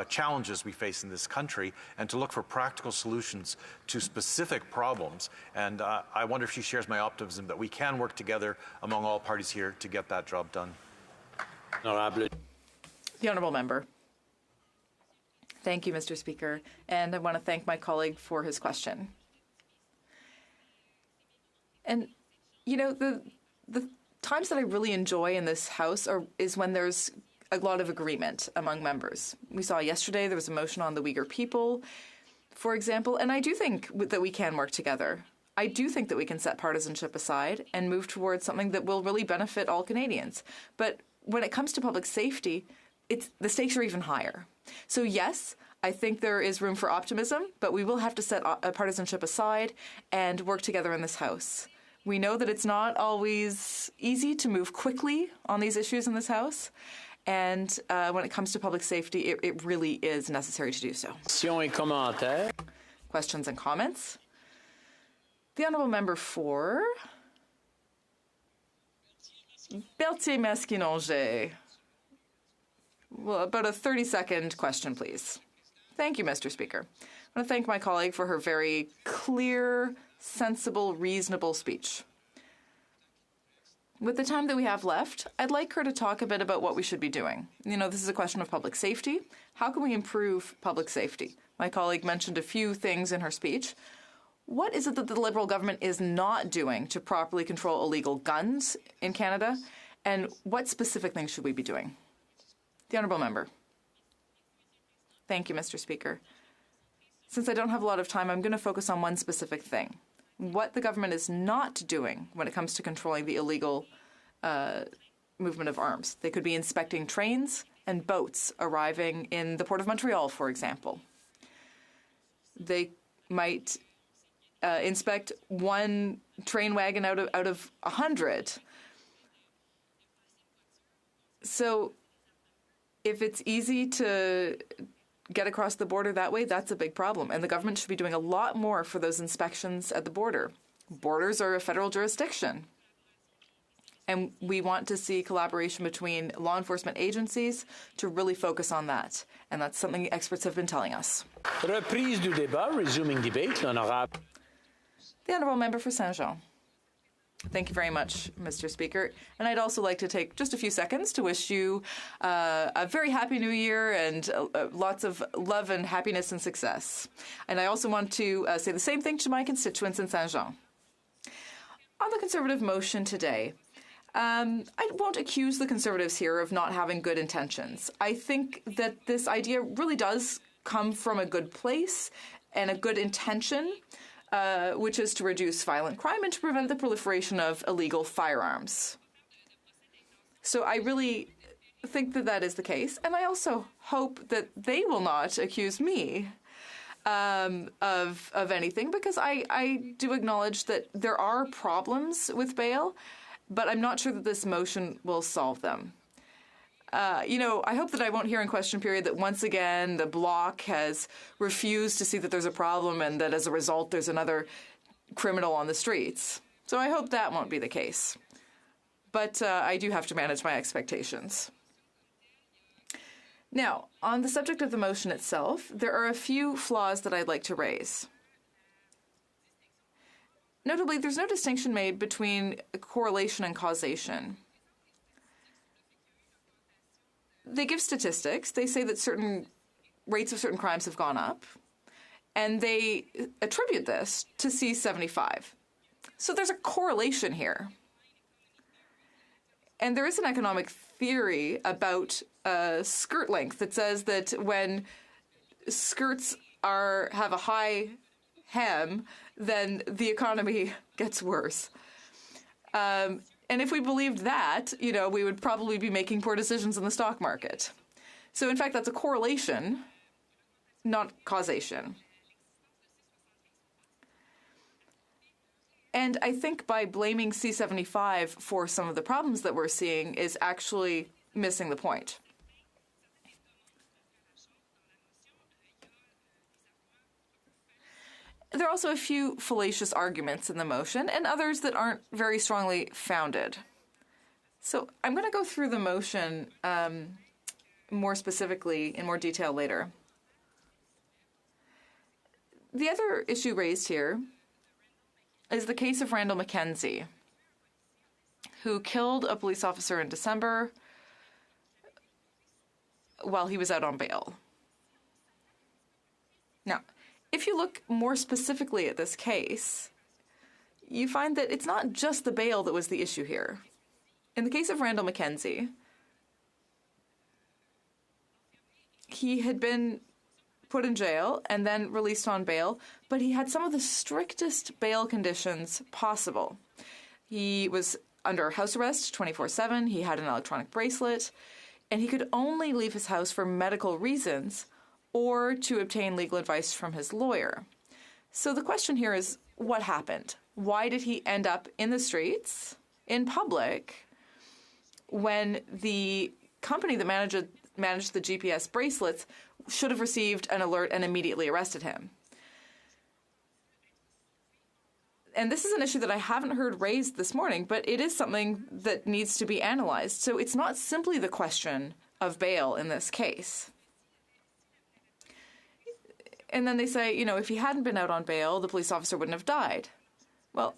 challenges we face in this country and to look for practical solutions to specific problems. And I wonder if she shares my optimism that we can work together among all parties here to get that job done. The Honourable Member. Thank you, Mr. Speaker, and I want to thank my colleague for his question. And, you know, the times that I really enjoy in this House is when there's a lot of agreement among members. We saw yesterday there was a motion on the Uyghur people, for example, and I do think that we can work together. I do think that we can set partisanship aside and move towards something that will really benefit all Canadians. But when it comes to public safety, the stakes are even higher. So yes, I think there is room for optimism, but we will have to set partisanship aside and work together in this House. We know that it's not always easy to move quickly on these issues in this House, and when it comes to public safety, it really is necessary to do so. Questions and comments? The Honourable Member for Berthier-Masquinongé. Well, about a 30-second question, please. Thank you, Mr. Speaker. I want to thank my colleague for her very clear, sensible, reasonable speech. With the time that we have left, I'd like her to talk a bit about what we should be doing. You know, this is a question of public safety. How can we improve public safety? My colleague mentioned a few things in her speech. What is it that the Liberal government is not doing to properly control illegal guns in Canada? And what specific things should we be doing? The Honourable Member. Thank you, Mr. Speaker. Since I don't have a lot of time, I'm going to focus on one specific thing. What the government is not doing when it comes to controlling the illegal movement of arms. They could be inspecting trains and boats arriving in the Port of Montreal, for example. They might inspect one train wagon out of 100. So if it's easy to get across the border that way, that's a big problem. And the government should be doing a lot more for those inspections at the border. Borders are a federal jurisdiction. And we want to see collaboration between law enforcement agencies to really focus on that. And that's something experts have been telling us. Reprise du débat, resuming debate, l'honorable. The Honourable Member for Saint-Jean. Thank you very much, Mr. Speaker. And I'd also like to take just a few seconds to wish you a very happy new year and lots of love and happiness and success. And I also want to say the same thing to my constituents in Saint-Jean. On the Conservative motion today, I won't accuse the Conservatives here of not having good intentions. I think that this idea really does come from a good place and a good intention, which is to reduce violent crime and to prevent the proliferation of illegal firearms. So I really think that that is the case, and I also hope that they will not accuse me of anything, because I do acknowledge that there are problems with bail, but I'm not sure that this motion will solve them. I hope that I won't hear in question period that once again the Bloc has refused to see that there's a problem and that as a result there's another criminal on the streets. So I hope that won't be the case. But I do have to manage my expectations. Now, on the subject of the motion itself, there are a few flaws that I'd like to raise. Notably, there's no distinction made between correlation and causation. They give statistics. They say that certain rates of certain crimes have gone up, and they attribute this to C-75. So there's a correlation here. And there is an economic theory about skirt length that says that when skirts have a high hem, then the economy gets worse. And if we believed that, we would probably be making poor decisions in the stock market. So in fact, that's a correlation, not causation. And I think by blaming C-75 for some of the problems that we're seeing is actually missing the point. There are also a few fallacious arguments in the motion and others that aren't very strongly founded. So I'm going to go through the motion more specifically in more detail later. The other issue raised here is the case of Randall Mackenzie, who killed a police officer in December while he was out on bail. Now, if you look more specifically at this case, you find that it's not just the bail that was the issue here. In the case of Randall Mackenzie, he had been put in jail and then released on bail, but he had some of the strictest bail conditions possible. He was under house arrest 24/7, he had an electronic bracelet, and he could only leave his house for medical reasons or to obtain legal advice from his lawyer. So the question here is, what happened? Why did he end up in the streets, in public, when the company that managed the GPS bracelets should have received an alert and immediately arrested him? And this is an issue that I haven't heard raised this morning, but it is something that needs to be analyzed. So it's not simply the question of bail in this case. And then they say, you know, if he hadn't been out on bail, the police officer wouldn't have died. Well,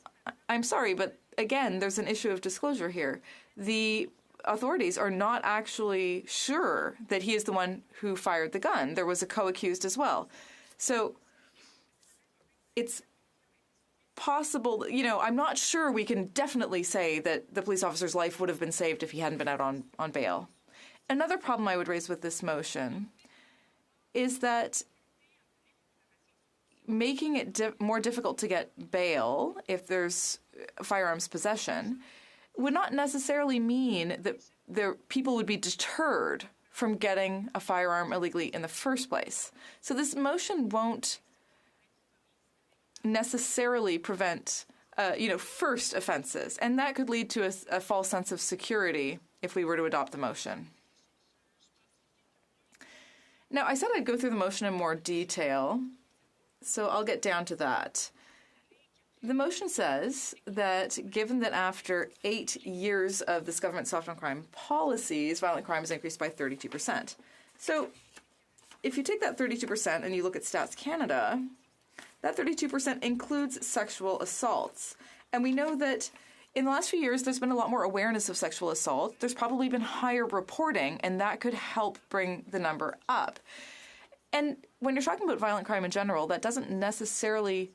I'm sorry, but again, there's an issue of disclosure here. The authorities are not actually sure that he is the one who fired the gun. There was a co-accused as well. So it's possible, you know, I'm not sure we can definitely say that the police officer's life would have been saved if he hadn't been out on bail. Another problem I would raise with this motion is that making it more difficult to get bail if there's firearms possession would not necessarily mean that people would be deterred from getting a firearm illegally in the first place. So this motion won't necessarily prevent, first offenses, and that could lead to a false sense of security if we were to adopt the motion. Now, I said I'd go through the motion in more detail, so I'll get down to that. The motion says that given that after 8 years of this government soft on crime policies, violent crime has increased by 32%. So if you take that 32% and you look at Stats Canada, that 32% includes sexual assaults. And we know that in the last few years, there's been a lot more awareness of sexual assault. There's probably been higher reporting, and that could help bring the number up. And when you're talking about violent crime in general, that doesn't necessarily,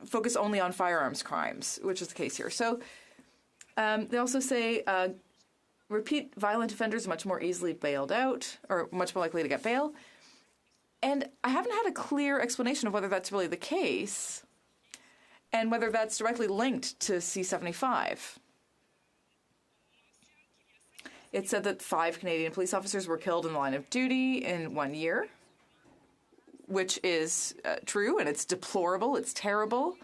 focus only on firearms crimes, which is the case here. So they also say repeat violent offenders are much more easily bailed out, or much more likely to get bail. And I haven't had a clear explanation of whether that's really the case and whether that's directly linked to C-75. It said that 5 Canadian police officers were killed in the line of duty in 1 year, which is true, and it's deplorable, it's terrible,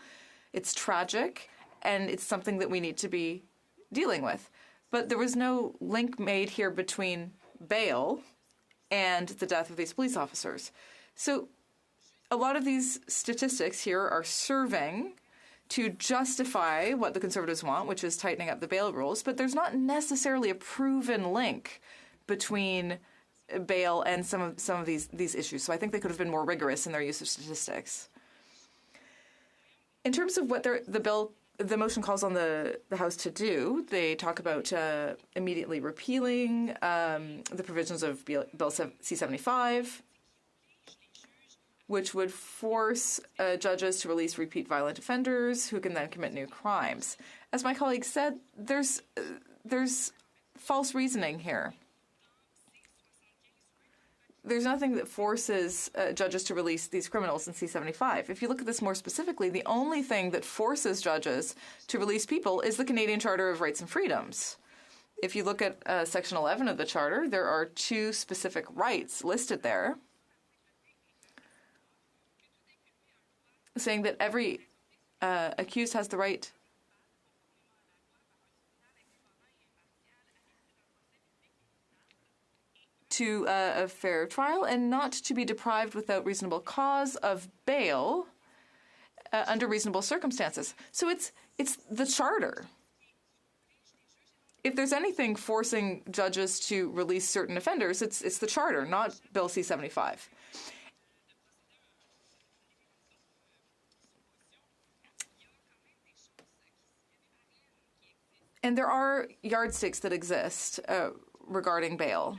it's tragic, and it's something that we need to be dealing with. But there was no link made here between bail and the death of these police officers. So a lot of these statistics here are serving to justify what the Conservatives want, which is tightening up the bail rules, but there's not necessarily a proven link between bail and some of these issues. So I think they could have been more rigorous in their use of statistics. In terms of what the motion calls on the House to do, they talk about immediately repealing the provisions of Bill C-75, which would force judges to release repeat violent offenders who can then commit new crimes. As my colleague said, there's false reasoning here. There's nothing that forces judges to release these criminals in C-75. If you look at this more specifically, the only thing that forces judges to release people is the Canadian Charter of Rights and Freedoms. If you look at Section 11 of the Charter, there are 2 specific rights listed there, saying that every accused has the right to a fair trial and not to be deprived without reasonable cause of bail under reasonable circumstances. So it's the Charter. if there's anything forcing judges to release certain offenders, it's the Charter, not Bill C-75. And there are yardsticks that exist regarding bail.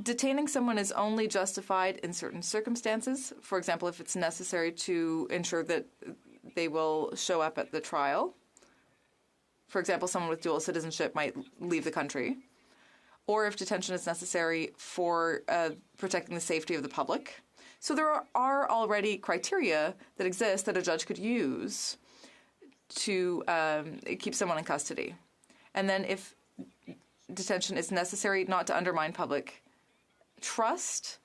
Detaining someone is only justified in certain circumstances. For example, if it's necessary to ensure that they will show up at the trial. For example, someone with dual citizenship might leave the country. Or if detention is necessary for protecting the safety of the public. So there are already criteria that exist that a judge could use to keep someone in custody. And then if detention is necessary not to undermine public trust,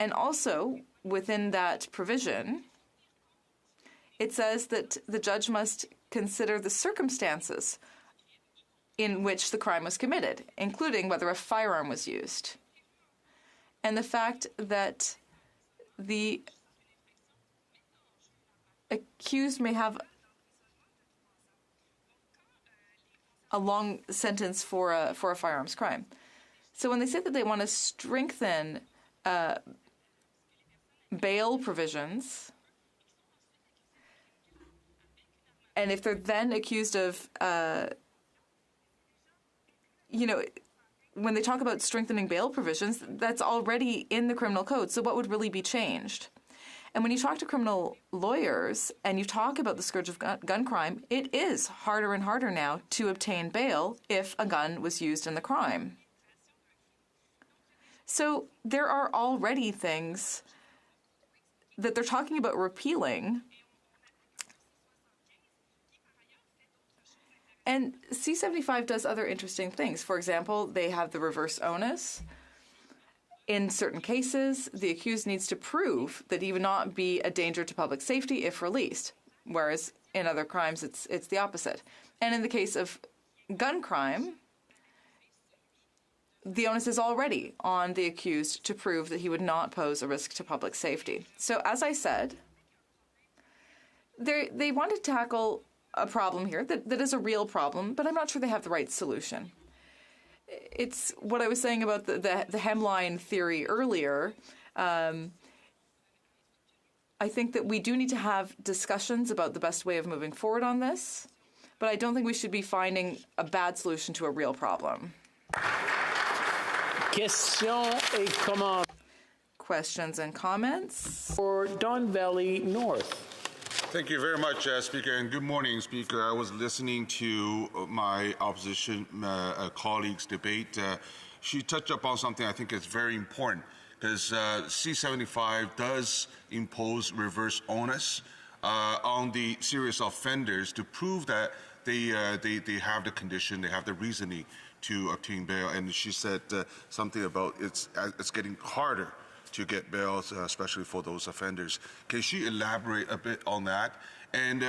and also within that provision, it says that the judge must consider the circumstances in which the crime was committed, including whether a firearm was used. And the fact that the accused may have a long sentence for a firearms crime. So when they say that they want to strengthen bail provisions, and if they're then accused of, when they talk about strengthening bail provisions, that's already in the criminal code. So what would really be changed? And when you talk to criminal lawyers and you talk about the scourge of gun crime, it is harder and harder now to obtain bail if a gun was used in the crime. So there are already things that they're talking about repealing. And C-75 does other interesting things. For example, they have the reverse onus. In certain cases, the accused needs to prove that he would not be a danger to public safety if released, whereas in other crimes, it's the opposite. And in the case of gun crime, the onus is already on the accused to prove that he would not pose a risk to public safety. So as I said, they want to tackle a problem here that is a real problem, but I'm not sure they have the right solution. It's what I was saying about the hemline theory earlier. I think that we do need to have discussions about the best way of moving forward on this, but I don't think we should be finding a bad solution to a real problem. Questions and comments? For Don Valley North. Thank you very much, Speaker, and good morning, Speaker. I was listening to my opposition colleague's debate. She touched upon something I think is very important, because C-75 does impose reverse onus on the serious offenders to prove that they have the condition, they have the reasoning to obtain bail. And she said something about it's getting harder to get bail, especially for those offenders. Can she elaborate a bit on that and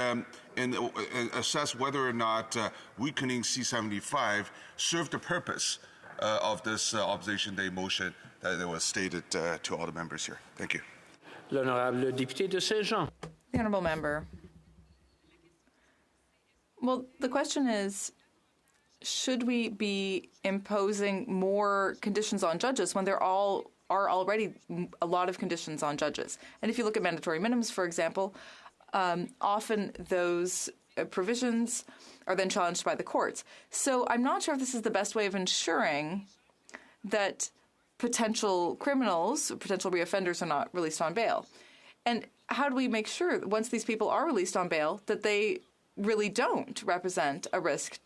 assess whether or not weakening C-75 served the purpose of this opposition day motion that was stated to all the members here? Thank you. L'honorable député de Saint-Jean. The honourable member. Well, the question is, should we be imposing more conditions on judges when there are already a lot of conditions on judges? And if you look at mandatory minimums, for example, often those provisions are then challenged by the courts. So I'm not sure if this is the best way of ensuring that potential criminals, potential reoffenders, are not released on bail. And how do we make sure, once these people are released on bail, that they really don't represent a risk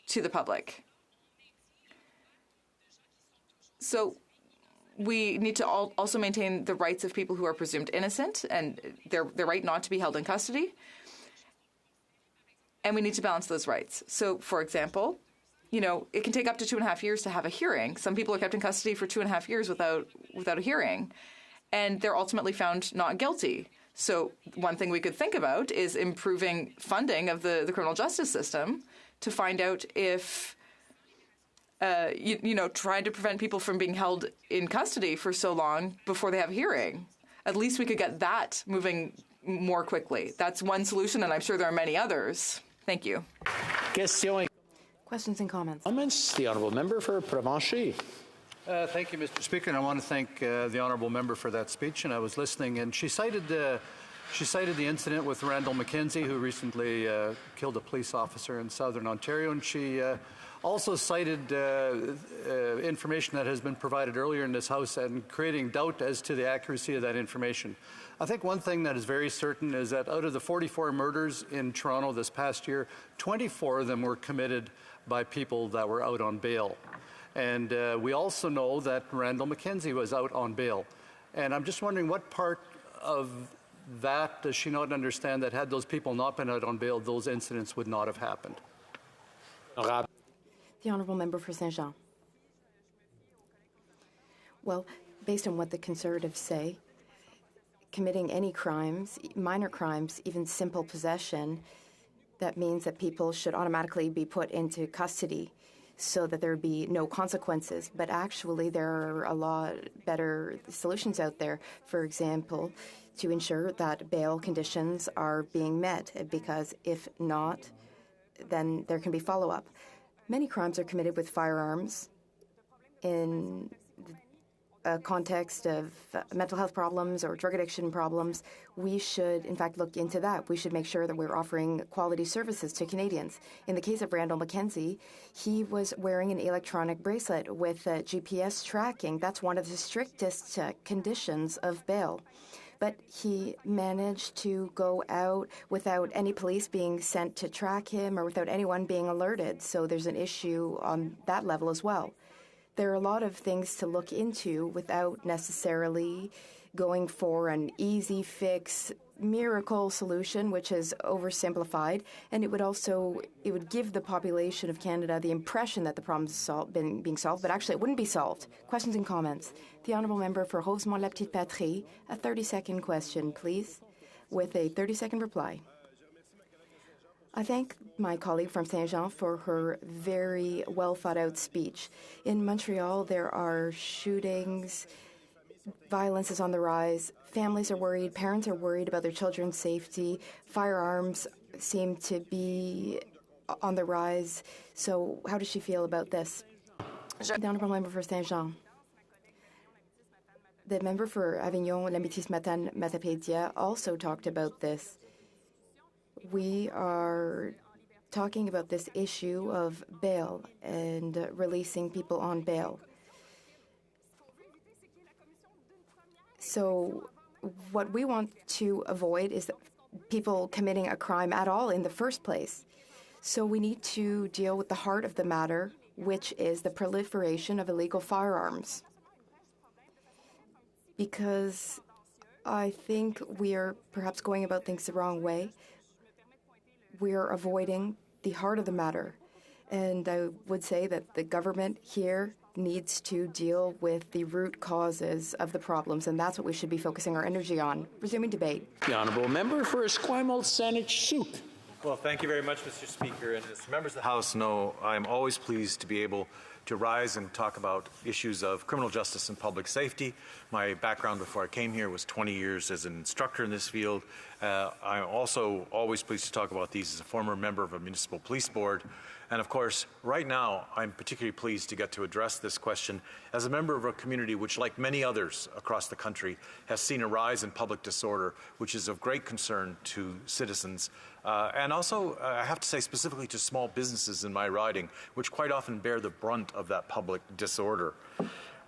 to the public? So we need to also maintain the rights of people who are presumed innocent and their right not to be held in custody. And we need to balance those rights. So, for example, it can take up to 2.5 years to have a hearing. Some people are kept in custody for 2.5 years without a hearing, and they're ultimately found not guilty. So one thing we could think about is improving funding of the criminal justice system to find out if, trying to prevent people from being held in custody for so long before they have a hearing, at least we could get that moving more quickly. That's one solution, and I'm sure there are many others. Thank you. Questions and comments? Comments? The honourable member for Provencher. Thank you, Mr. Speaker, and I want to thank the honourable member for that speech. And I was listening, and she cited the incident with Randall McKenzie, who recently killed a police officer in Southern Ontario, and she also cited information that has been provided earlier in this House and creating doubt as to the accuracy of that information. I think one thing that is very certain is that out of the 44 murders in Toronto this past year, 24 of them were committed by people that were out on bail. And we also know that Randall McKenzie was out on bail. And I'm just wondering what part of that does she not understand, that had those people not been out on bail, those incidents would not have happened? The Honourable Member for Saint-Jean. Well, based on what the Conservatives say, committing any crimes, minor crimes, even simple possession, that means that people should automatically be put into custody so that there would be no consequences. But actually, there are a lot better solutions out there. For example, to ensure that bail conditions are being met, because if not, then there can be follow-up. Many crimes are committed with firearms in a context of mental health problems or drug addiction problems. We should, in fact, look into that. We should make sure that we're offering quality services to Canadians. In the case of Randall McKenzie, he was wearing an electronic bracelet with GPS tracking. That's one of the strictest conditions of bail. But he managed to go out without any police being sent to track him or without anyone being alerted. So there's an issue on that level as well. There are a lot of things to look into without necessarily going for an easy fix, miracle solution, which is oversimplified. And it would give the population of Canada the impression that the problem's being solved, but actually it wouldn't be solved. Questions and comments. The Honourable Member for Rosemont-la-Petite-Patrie, a 30-second question, please, with a 30-second reply. I thank my colleague from Saint-Jean for her very well-thought-out speech. In Montreal, there are shootings, violence is on the rise, families are worried, parents are worried about their children's safety, firearms seem to be on the rise. So how does she feel about this? The Honourable Member for Saint-Jean. The member for Avignon, L'Amitié-Matane, Matapédia also talked about this. We are talking about this issue of bail and releasing people on bail. So what we want to avoid is people committing a crime at all in the first place. So we need to deal with the heart of the matter, which is the proliferation of illegal firearms. Because I think we are perhaps going about things the wrong way. We are avoiding the heart of the matter. And I would say that the government here needs to deal with the root causes of the problems, and that's what we should be focusing our energy on. Resuming debate. The Honourable Member for Esquimalt-Saanich-Sooke. Well, thank you very much, Mr. Speaker. And as members of the House know, I'm always pleased to be able to rise and talk about issues of criminal justice and public safety. My background before I came here was 20 years as an instructor in this field. I'm also always pleased to talk about these as a former member of a municipal police board. And of course, right now, I'm particularly pleased to get to address this question as a member of a community which, like many others across the country, has seen a rise in public disorder, which is of great concern to citizens. And also, I have to say specifically to small businesses in my riding, which quite often bear the brunt of that public disorder.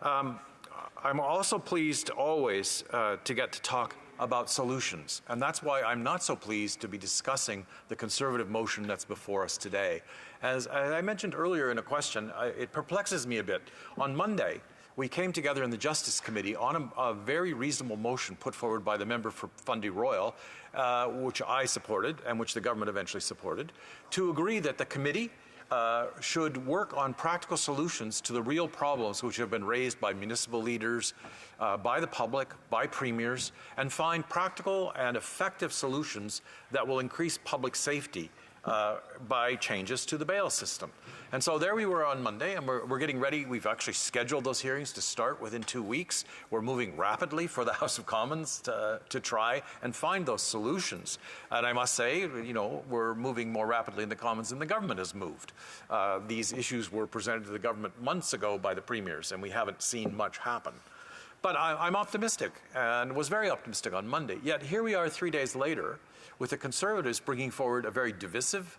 I'm also pleased always to get to talk about solutions. And that's why I'm not so pleased to be discussing the Conservative motion that's before us today. As I mentioned earlier in a question, it perplexes me a bit. On Monday, we came together in the Justice Committee on a very reasonable motion put forward by the member for Fundy Royal, which I supported and which the government eventually supported, to agree that the committee should work on practical solutions to the real problems which have been raised by municipal leaders, by the public, by premiers, and find practical and effective solutions that will increase public safety by changes to the bail system. And so there we were on Monday, and we're getting ready. We've actually scheduled those hearings to start within 2 weeks. We're moving rapidly for the House of Commons to try and find those solutions. And I must say, you know, we're moving more rapidly in the Commons than the government has moved. These issues were presented to the government months ago by the premiers, and we haven't seen much happen. But I'm optimistic, and was very optimistic on Monday. Yet here we are 3 days later with the Conservatives bringing forward a very divisive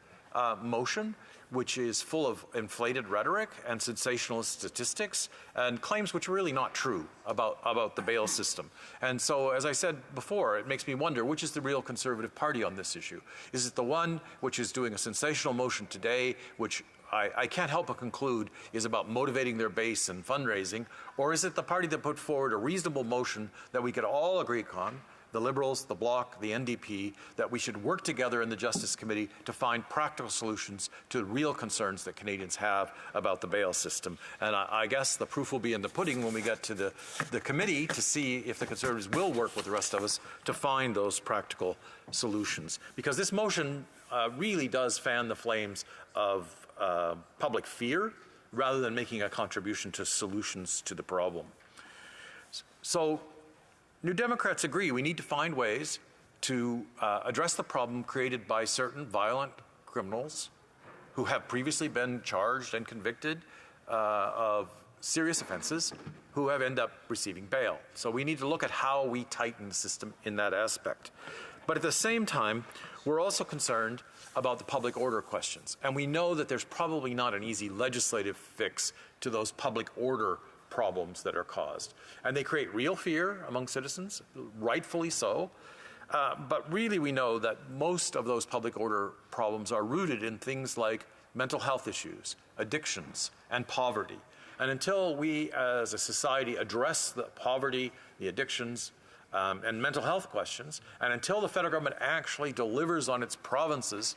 motion, which is full of inflated rhetoric and sensationalist statistics and claims which are really not true about the bail system. And so, as I said before, it makes me wonder, which is the real Conservative Party on this issue? Is it the one which is doing a sensational motion today, which I can't help but conclude is about motivating their base and fundraising, or is it the party that put forward a reasonable motion that we could all agree on, the Liberals, the Bloc, the NDP, that we should work together in the Justice Committee to find practical solutions to the real concerns that Canadians have about the bail system? And I guess the proof will be in the pudding when we get to the committee to see if the Conservatives will work with the rest of us to find those practical solutions. Because this motion really does fan the flames of public fear rather than making a contribution to solutions to the problem. So New Democrats agree we need to find ways to address the problem created by certain violent criminals who have previously been charged and convicted of serious offenses who have ended up receiving bail. So we need to look at how we tighten the system in that aspect. But at the same time, we're also concerned about the public order questions. And we know that there's probably not an easy legislative fix to those public order problems that are caused. And they create real fear among citizens, rightfully so. But really we know that most of those public order problems are rooted in things like mental health issues, addictions, and poverty. And until we as a society address the poverty, the addictions, and mental health questions, and until the federal government actually delivers on its promises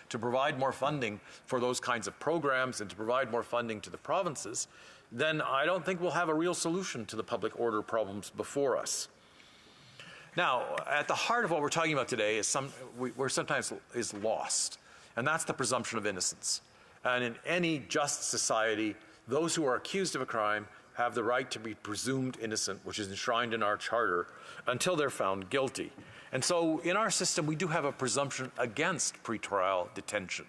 to provide more funding for those kinds of programs and to provide more funding to the provinces, then I don't think we'll have a real solution to the public order problems before us. Now, at the heart of what we're talking about today is sometimes is lost, and that's the presumption of innocence. And in any just society, those who are accused of a crime have the right to be presumed innocent, which is enshrined in our charter, until they're found guilty. And so in our system, we do have a presumption against pretrial detention.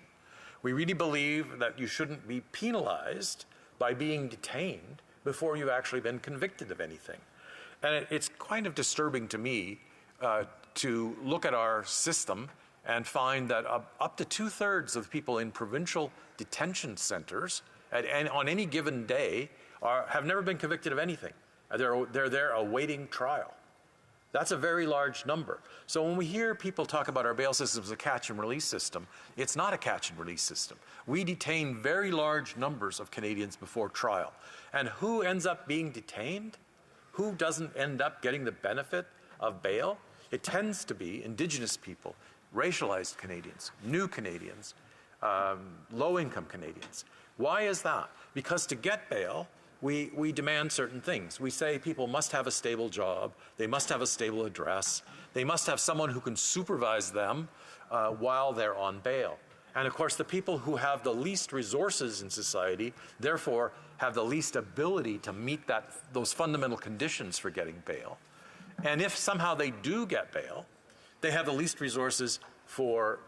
We really believe that you shouldn't be penalized by being detained before you've actually been convicted of anything. And it's kind of disturbing to me to look at our system and find that up to 2/3 of people in provincial detention centers on any given day have never been convicted of anything. They're there awaiting trial. That's a very large number. So when we hear people talk about our bail system as a catch and release system, it's not a catch and release system. We detain very large numbers of Canadians before trial. And who ends up being detained? Who doesn't end up getting the benefit of bail? It tends to be Indigenous people, racialized Canadians, new Canadians, low-income Canadians. Why is that? Because to get bail, we demand certain things. We say people must have a stable job, they must have a stable address, they must have someone who can supervise them while they're on bail. And of course, the people who have the least resources in society, therefore, have the least ability to meet those fundamental conditions for getting bail. And if somehow they do get bail, they have the least resources for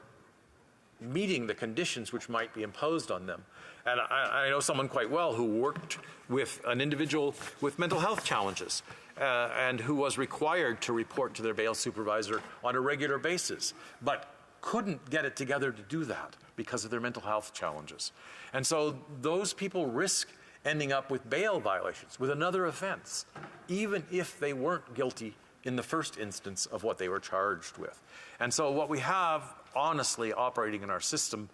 meeting the conditions which might be imposed on them. And I know someone quite well who worked with an individual with mental health challenges and who was required to report to their bail supervisor on a regular basis, but couldn't get it together to do that because of their mental health challenges. And so those people risk ending up with bail violations, with another offense, even if they weren't guilty in the first instance of what they were charged with. And so what we have honestly operating in our system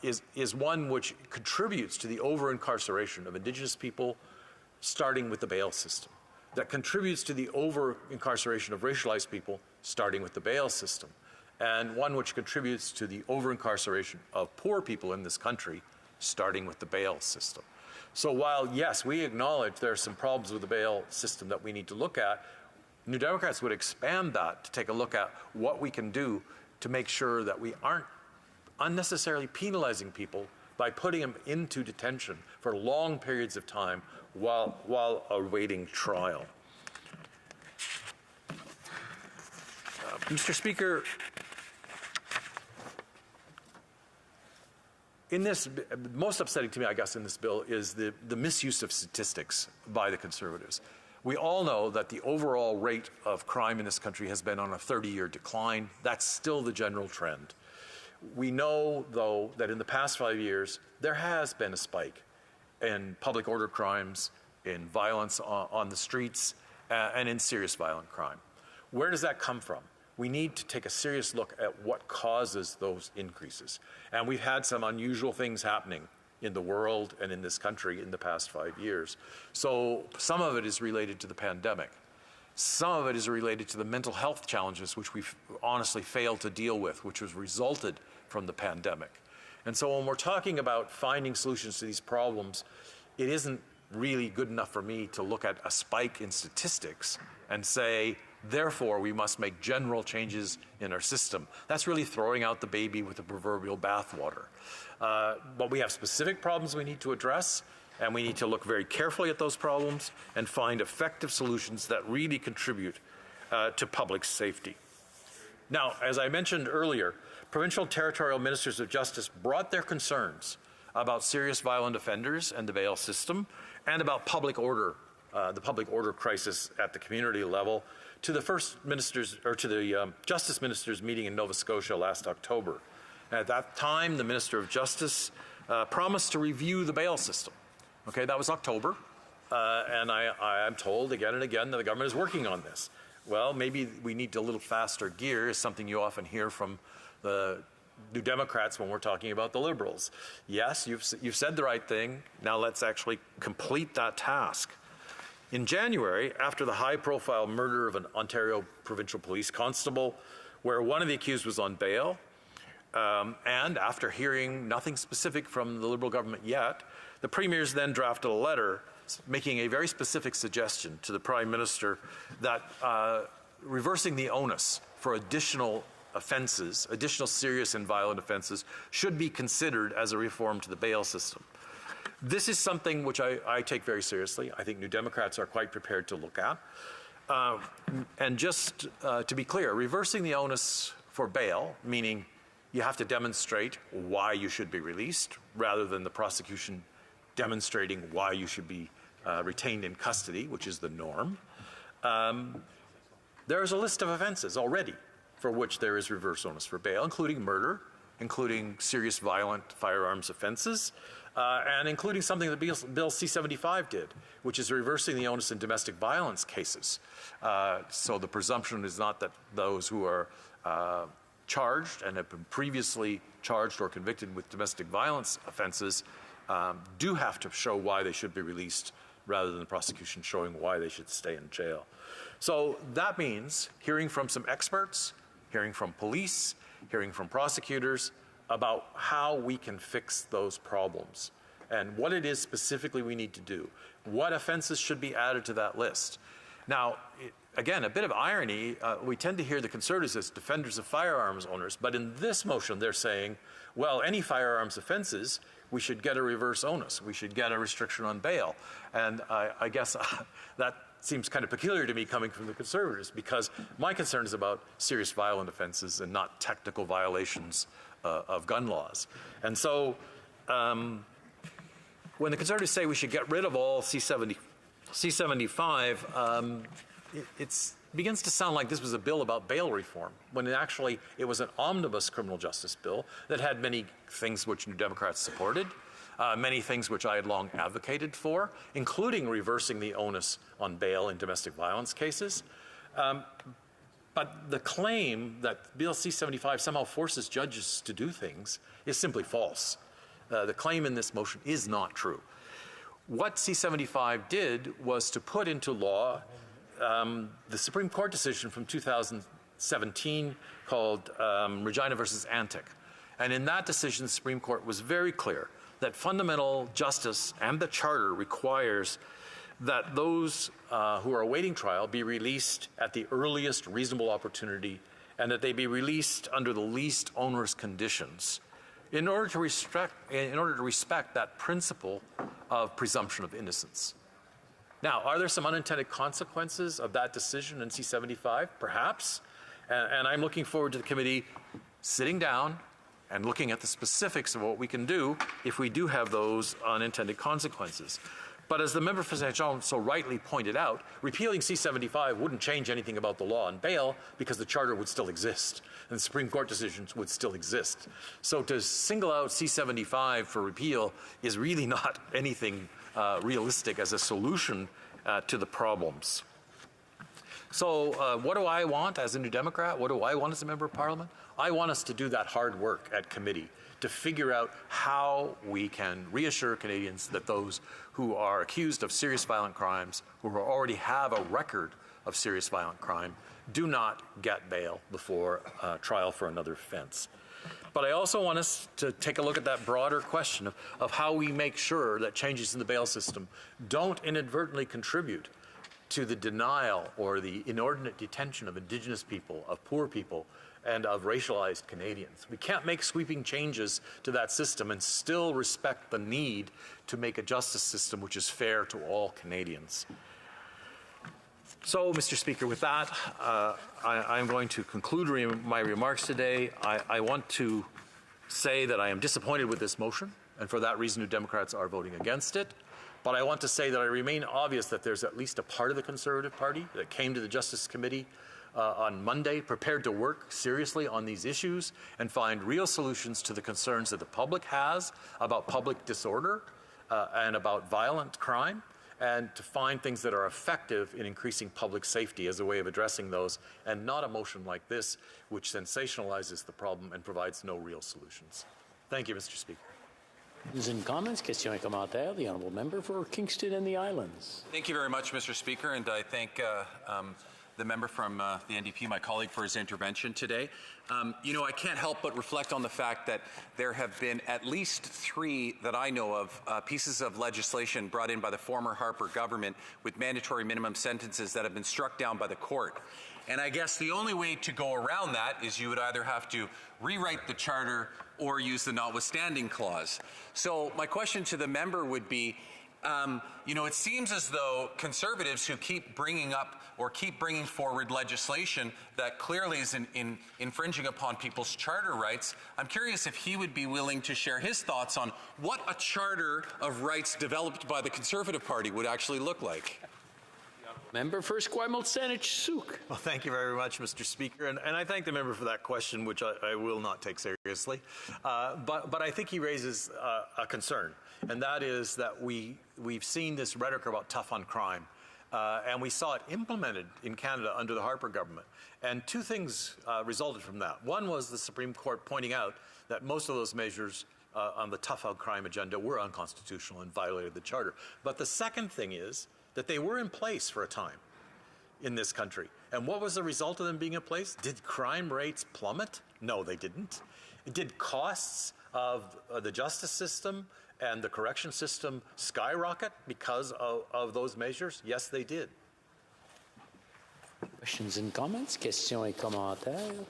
is one which contributes to the over-incarceration of Indigenous people, starting with the bail system, that contributes to the over-incarceration of racialized people, starting with the bail system, and one which contributes to the over-incarceration of poor people in this country, starting with the bail system. So while, yes, we acknowledge there are some problems with the bail system that we need to look at, New Democrats would expand that to take a look at what we can do to make sure that we aren't unnecessarily penalizing people by putting them into detention for long periods of time while awaiting trial. Mr. Speaker, in this, most upsetting to me, I guess, in this bill is the misuse of statistics by the Conservatives. We all know that the overall rate of crime in this country has been on a 30-year decline. That's still the general trend. We know, though, that in the past 5 years, there has been a spike in public order crimes, in violence on the streets, and in serious violent crime. Where does that come from? We need to take a serious look at what causes those increases. And we've had some unusual things happening in the world and in this country in the past 5 years. So some of it is related to the pandemic. Some of it is related to the mental health challenges which we've honestly failed to deal with, which was resulted from the pandemic. And so when we're talking about finding solutions to these problems, it isn't really good enough for me to look at a spike in statistics and say, therefore, we must make general changes in our system. That's really throwing out the baby with the proverbial bathwater. But we have specific problems we need to address, and we need to look very carefully at those problems and find effective solutions that really contribute to public safety. Now, as I mentioned earlier, provincial and territorial ministers of justice brought their concerns about serious violent offenders and the bail system, and about public order, the public order crisis at the community level, to the first ministers, or to the justice ministers meeting in Nova Scotia last October. And at that time, the Minister of Justice promised to review the bail system. Okay, that was October, and I'm told again and again that the government is working on this. Well, maybe we need a little faster gear, is something you often hear from the New Democrats when we're talking about the Liberals. Yes, you've said the right thing. Now let's actually complete that task. In January, after the high-profile murder of an Ontario provincial police constable, where one of the accused was on bail, and after hearing nothing specific from the Liberal government yet, the Premiers then drafted a letter making a very specific suggestion to the Prime Minister that reversing the onus for additional offences, additional serious and violent offences, should be considered as a reform to the bail system. This is something which I take very seriously. I think New Democrats are quite prepared to look at. And just to be clear, reversing the onus for bail, meaning you have to demonstrate why you should be released, rather than the prosecution demonstrating why you should be retained in custody, which is the norm. There is a list of offences already for which there is reverse onus for bail, including murder, including serious violent firearms offences, and including something that Bill C-75 did, which is reversing the onus in domestic violence cases. So the presumption is not that those who are charged and have been previously charged or convicted with domestic violence offenses do have to show why they should be released, rather than the prosecution showing why they should stay in jail. So that means hearing from some experts, hearing from police, hearing from prosecutors about how we can fix those problems and what it is specifically we need to do. What offenses should be added to that list? Now, again, a bit of irony, we tend to hear the Conservatives as defenders of firearms owners, but in this motion they're saying, well, any firearms offenses, we should get a reverse onus. We should get a restriction on bail. And I guess that seems kind of peculiar to me coming from the Conservatives, because my concern is about serious violent offenses and not technical violations of gun laws. And so when the Conservatives say we should get rid of all C-75, it begins to sound like this was a bill about bail reform, when actually it was an omnibus criminal justice bill that had many things which New Democrats supported, many things which I had long advocated for, including reversing the onus on bail in domestic violence cases. But the claim that Bill C-75 somehow forces judges to do things is simply false. The claim in this motion is not true. What C-75 did was to put into law the Supreme Court decision from 2017 called Regina versus Antic. And in that decision, the Supreme Court was very clear that fundamental justice and the Charter requires that those who are awaiting trial be released at the earliest reasonable opportunity, and that they be released under the least onerous conditions in order to respect that principle of presumption of innocence. Now, are there some unintended consequences of that decision in C-75? Perhaps. And I'm looking forward to the committee sitting down and looking at the specifics of what we can do if we do have those unintended consequences. But as the member for St. John so rightly pointed out, repealing C-75 wouldn't change anything about the law on bail because the Charter would still exist and the Supreme Court decisions would still exist. So to single out C-75 for repeal is really not anything realistic as a solution to the problems. So what do I want as a New Democrat? What do I want as a member of Parliament? I want us to do that hard work at committee to figure out how we can reassure Canadians that those who are accused of serious violent crimes, who already have a record of serious violent crime, do not get bail before trial for another offense. But I also want us to take a look at that broader question of how we make sure that changes in the bail system don't inadvertently contribute to the denial or the inordinate detention of Indigenous people, of poor people, and of racialized Canadians. We can't make sweeping changes to that system and still respect the need to make a justice system which is fair to all Canadians. So, Mr. Speaker, with that, I'm going to conclude my remarks today. I want to say that I am disappointed with this motion, and for that reason, New Democrats are voting against it. But I want to say that I remain obvious that there's at least a part of the Conservative Party that came to the Justice Committee on Monday prepared to work seriously on these issues and find real solutions to the concerns that the public has about public disorder and about violent crime, and to find things that are effective in increasing public safety as a way of addressing those, and not a motion like this, which sensationalizes the problem and provides no real solutions. Thank you, Mr. Speaker. Questions and comments, questions et commentaires. The honourable member for Kingston and the Islands. Thank you very much, Mr. Speaker, and I thank the member from the NDP, my colleague, for his intervention today. You know, I can't help but reflect on the fact that there have been at least 3 that I know of pieces of legislation brought in by the former Harper government with mandatory minimum sentences that have been struck down by the court. And I guess the only way to go around that is you would either have to rewrite the Charter or use the notwithstanding clause. So my question to the member would be, you know, it seems as though Conservatives who keep bringing up or keep bringing forward legislation that clearly is infringing upon people's charter rights, I'm curious if he would be willing to share his thoughts on what a charter of rights developed by the Conservative Party would actually look like. Member for Esquimalt-Saanich-Sooke. Well, thank you very much, Mr. Speaker, and I thank the member for that question, which I will not take seriously. But I think he raises a concern, and that is that we've seen this rhetoric about tough on crime, and we saw it implemented in Canada under the Harper government. And 2 things resulted from that. One was the Supreme Court pointing out that most of those measures on the tough on crime agenda were unconstitutional and violated the Charter. But the second thing is that they were in place for a time in this country. And what was the result of them being in place? Did crime rates plummet? No, they didn't. Did costs of the justice system and the correction system skyrocket because of those measures? Yes, they did. Questions and comments, questions et commentaires.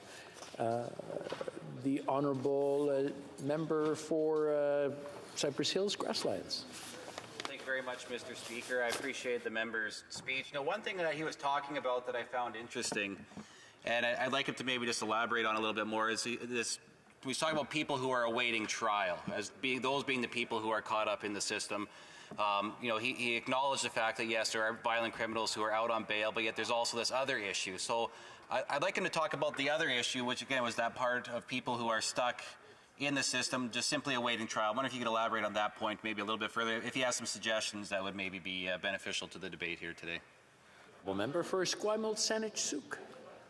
The honourable member for Cypress Hills Grasslands. Thank you very much, Mr. Speaker. I appreciate the member's speech. You know, one thing that he was talking about that I found interesting, and I'd like him to maybe just elaborate on a little bit more, is he was talking about people who are awaiting trial, as those being the people who are caught up in the system. You know, he acknowledged the fact that, yes, there are violent criminals who are out on bail, but yet there's also this other issue. So I'd like him to talk about the other issue, which, again, was that part of people who are stuck in the system, just simply awaiting trial. I wonder if you could elaborate on that point maybe a little bit further, if he has some suggestions that would maybe be beneficial to the debate here today. Well, member for Esquimalt-Saanich-Sooke.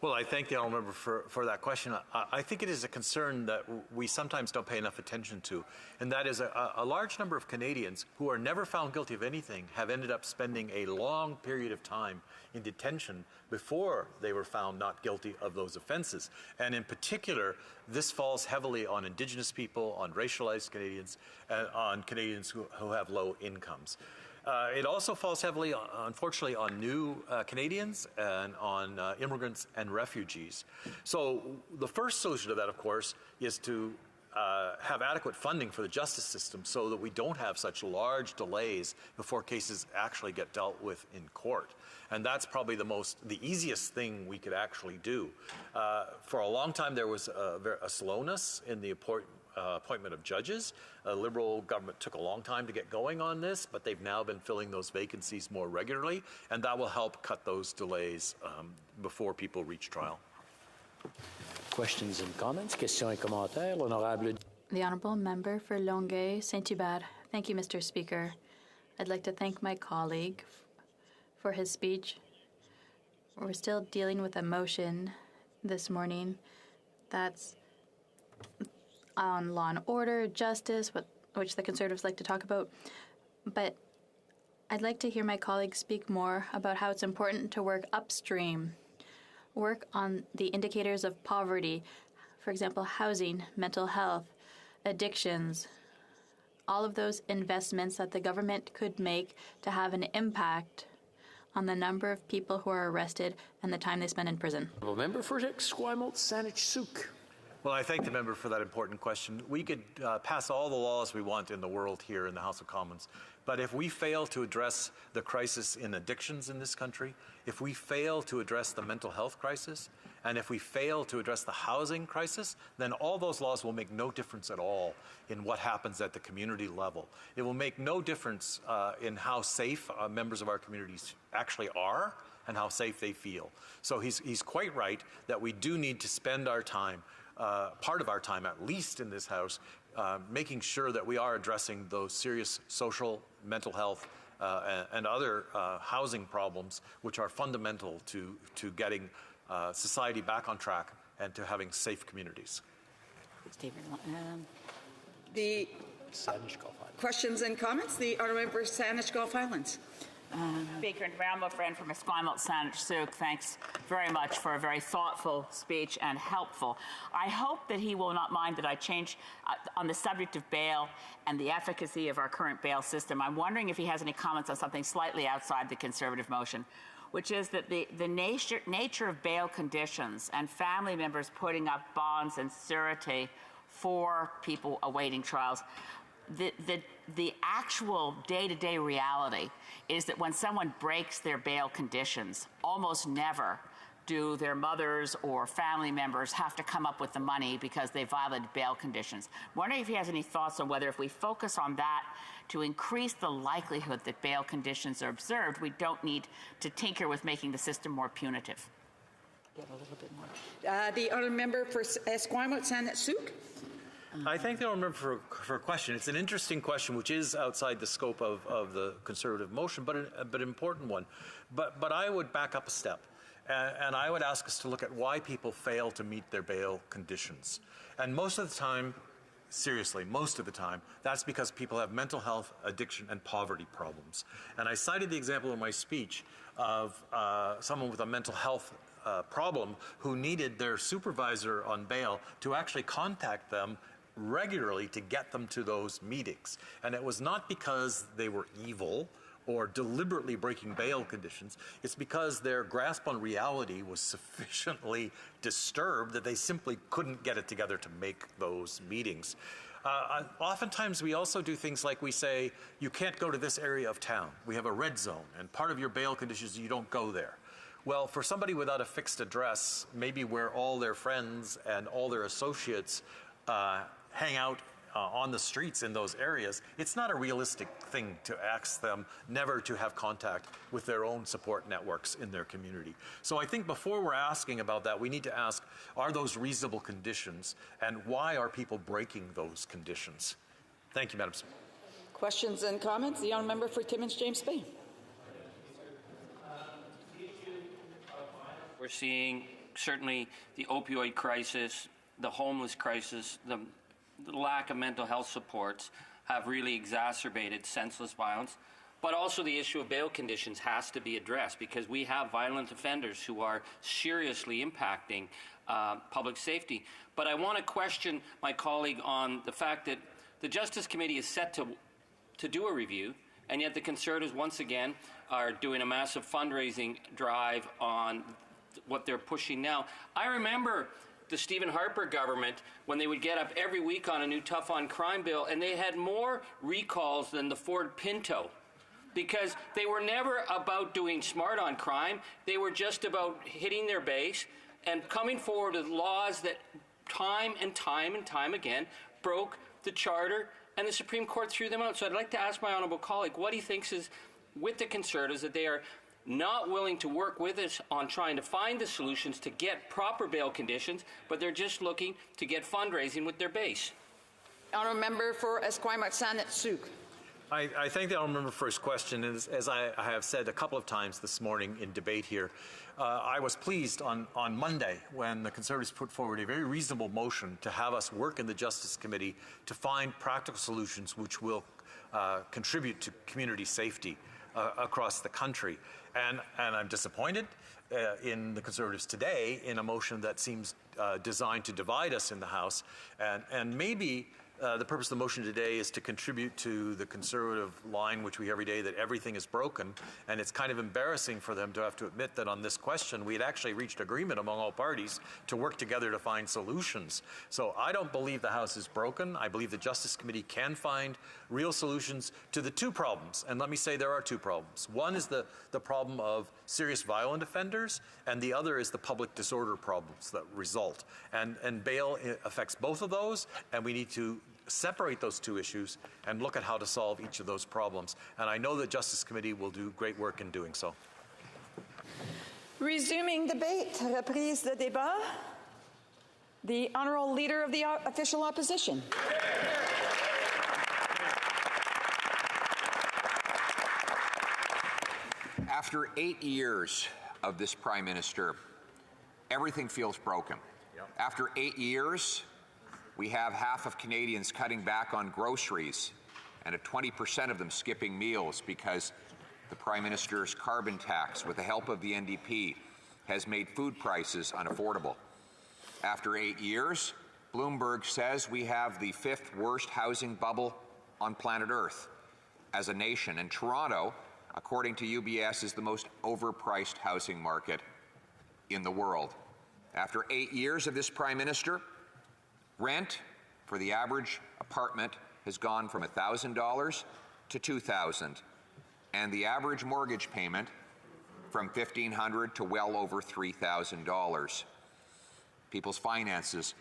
Well, I thank the honourable member for that question. I think it is a concern that we sometimes don't pay enough attention to, and that is a large number of Canadians who are never found guilty of anything have ended up spending a long period of time in detention before they were found not guilty of those offences. And in particular, this falls heavily on Indigenous people, on racialized Canadians, and on Canadians who have low incomes. It also falls heavily, unfortunately, on new Canadians and on immigrants and refugees. So the first solution to that, of course, is to have adequate funding for the justice system so that we don't have such large delays before cases actually get dealt with in court. And that's probably the easiest thing we could actually do. For a long time, there was a slowness in the appointment of judges. A Liberal government took a long time to get going on this, but they've now been filling those vacancies more regularly, and that will help cut those delays before people reach trial. Questions and comments? Questions et commentaires? L'honorable. The Honourable Member for Longueuil, Saint-Hubert. Thank you, Mr. Speaker. I'd like to thank my colleague for his speech. We're still dealing with a motion this morning that's on law and order, justice, which the Conservatives like to talk about. But I'd like to hear my colleague speak more about how it's important to work upstream, work on the indicators of poverty, for example, housing, mental health, addictions, all of those investments that the government could make to have an impact on the number of people who are arrested and the time they spend in prison. Member for Esquimalt Saanich-Sooke. Well, I thank the member for that important question. We could pass all the laws we want in the world here in the House of Commons, but if we fail to address the crisis in addictions in this country, if we fail to address the mental health crisis, and if we fail to address the housing crisis, then all those laws will make no difference at all in what happens at the community level. It will make no difference in how safe members of our communities actually are and how safe they feel. So he's quite right that we do need to spend our time, part of our time at least in this House, making sure that we are addressing those serious social, mental health, and other housing problems which are fundamental to getting society back on track and to having safe communities. The questions and comments, the Honourable Member for Saanich Gulf Islands. Speaker and Rambo friend from Esquimalt Saanich-Sooke, thanks very much for a very thoughtful speech and helpful. I hope that he will not mind that I change on the subject of bail and the efficacy of our current bail system. I'm wondering if he has any comments on something slightly outside the Conservative motion, which is that the nature of bail conditions and family members putting up bonds and surety for people awaiting trials. The actual day-to-day reality is that when someone breaks their bail conditions, almost never do their mothers or family members have to come up with the money because they violated bail conditions. I'm wondering if he has any thoughts on whether if we focus on that to increase the likelihood that bail conditions are observed, we don't need to tinker with making the system more punitive. Get a little bit more. The Honourable Member for Esquimalt Saanich-Sooke. I thank the honourable member for a question. It's an interesting question, which is outside the scope of the Conservative motion, but an important one. But I would back up a step, and I would ask us to look at why people fail to meet their bail conditions. And most of the time, seriously, most of the time, that's because people have mental health, addiction, and poverty problems. And I cited the example in my speech of someone with a mental health problem who needed their supervisor on bail to actually contact them regularly to get them to those meetings. And it was not because they were evil or deliberately breaking bail conditions. It's because their grasp on reality was sufficiently disturbed that they simply couldn't get it together to make those meetings. Oftentimes we also do things like we say, you can't go to this area of town. We have a red zone, and part of your bail conditions is you don't go there. Well, for somebody without a fixed address, maybe where all their friends and all their associates hang out on the streets in those areas, it's not a realistic thing to ask them never to have contact with their own support networks in their community. So I think before we're asking about that, we need to ask, are those reasonable conditions, and why are people breaking those conditions? Thank you, Madam Speaker. Questions and comments? The Honourable Member for Timmins James Bay. We're seeing certainly the opioid crisis, the homeless crisis, the lack of mental health supports have really exacerbated senseless violence. But also the issue of bail conditions has to be addressed because we have violent offenders who are seriously impacting public safety. But I want to question my colleague on the fact that the Justice Committee is set to do a review, and yet the Conservatives once again are doing a massive fundraising drive on what they're pushing now. I remember the Stephen Harper government when they would get up every week on a new tough on crime bill, and they had more recalls than the Ford Pinto, because they were never about doing smart on crime. They were just about hitting their base and coming forward with laws that time and time again broke the Charter, and the Supreme Court threw them out. So I'd like to ask my honourable colleague what he thinks is with the Conservatives, that they are not willing to work with us on trying to find the solutions to get proper bail conditions, but they're just looking to get fundraising with their base. Honourable Member for Esquimalt-Saanich-Sooke. I thank the honourable member for his question. As I have said a couple of times this morning in debate here, I was pleased on Monday when the Conservatives put forward a very reasonable motion to have us work in the Justice Committee to find practical solutions which will contribute to community safety across the country. And I'm disappointed in the Conservatives today in a motion that seems designed to divide us in the House. And maybe the purpose of the motion today is to contribute to the Conservative line, which we hear every day, that everything is broken. And it's kind of embarrassing for them to have to admit that on this question, we had actually reached agreement among all parties to work together to find solutions. So I don't believe the House is broken. I believe the Justice Committee can find real solutions to the two problems. And let me say there are two problems. One is the problem of serious violent offenders, and the other is the public disorder problems that result. And bail affects both of those, and we need to separate those two issues and look at how to solve each of those problems. And I know the Justice Committee will do great work in doing so. Resuming debate, reprise de débat. The Honourable Leader of the Official Opposition. After 8 years of this Prime Minister, everything feels broken. After 8 years, we have half of Canadians cutting back on groceries and 20% of them skipping meals because the Prime Minister's carbon tax, with the help of the NDP, has made food prices unaffordable. After 8 years, Bloomberg says we have the 5th worst housing bubble on planet Earth as a nation, and Toronto, according to UBS, is the most overpriced housing market in the world. After 8 years of this Prime Minister, rent for the average apartment has gone from $1,000 to $2,000, and the average mortgage payment from $1,500 to well over $3,000. People's finances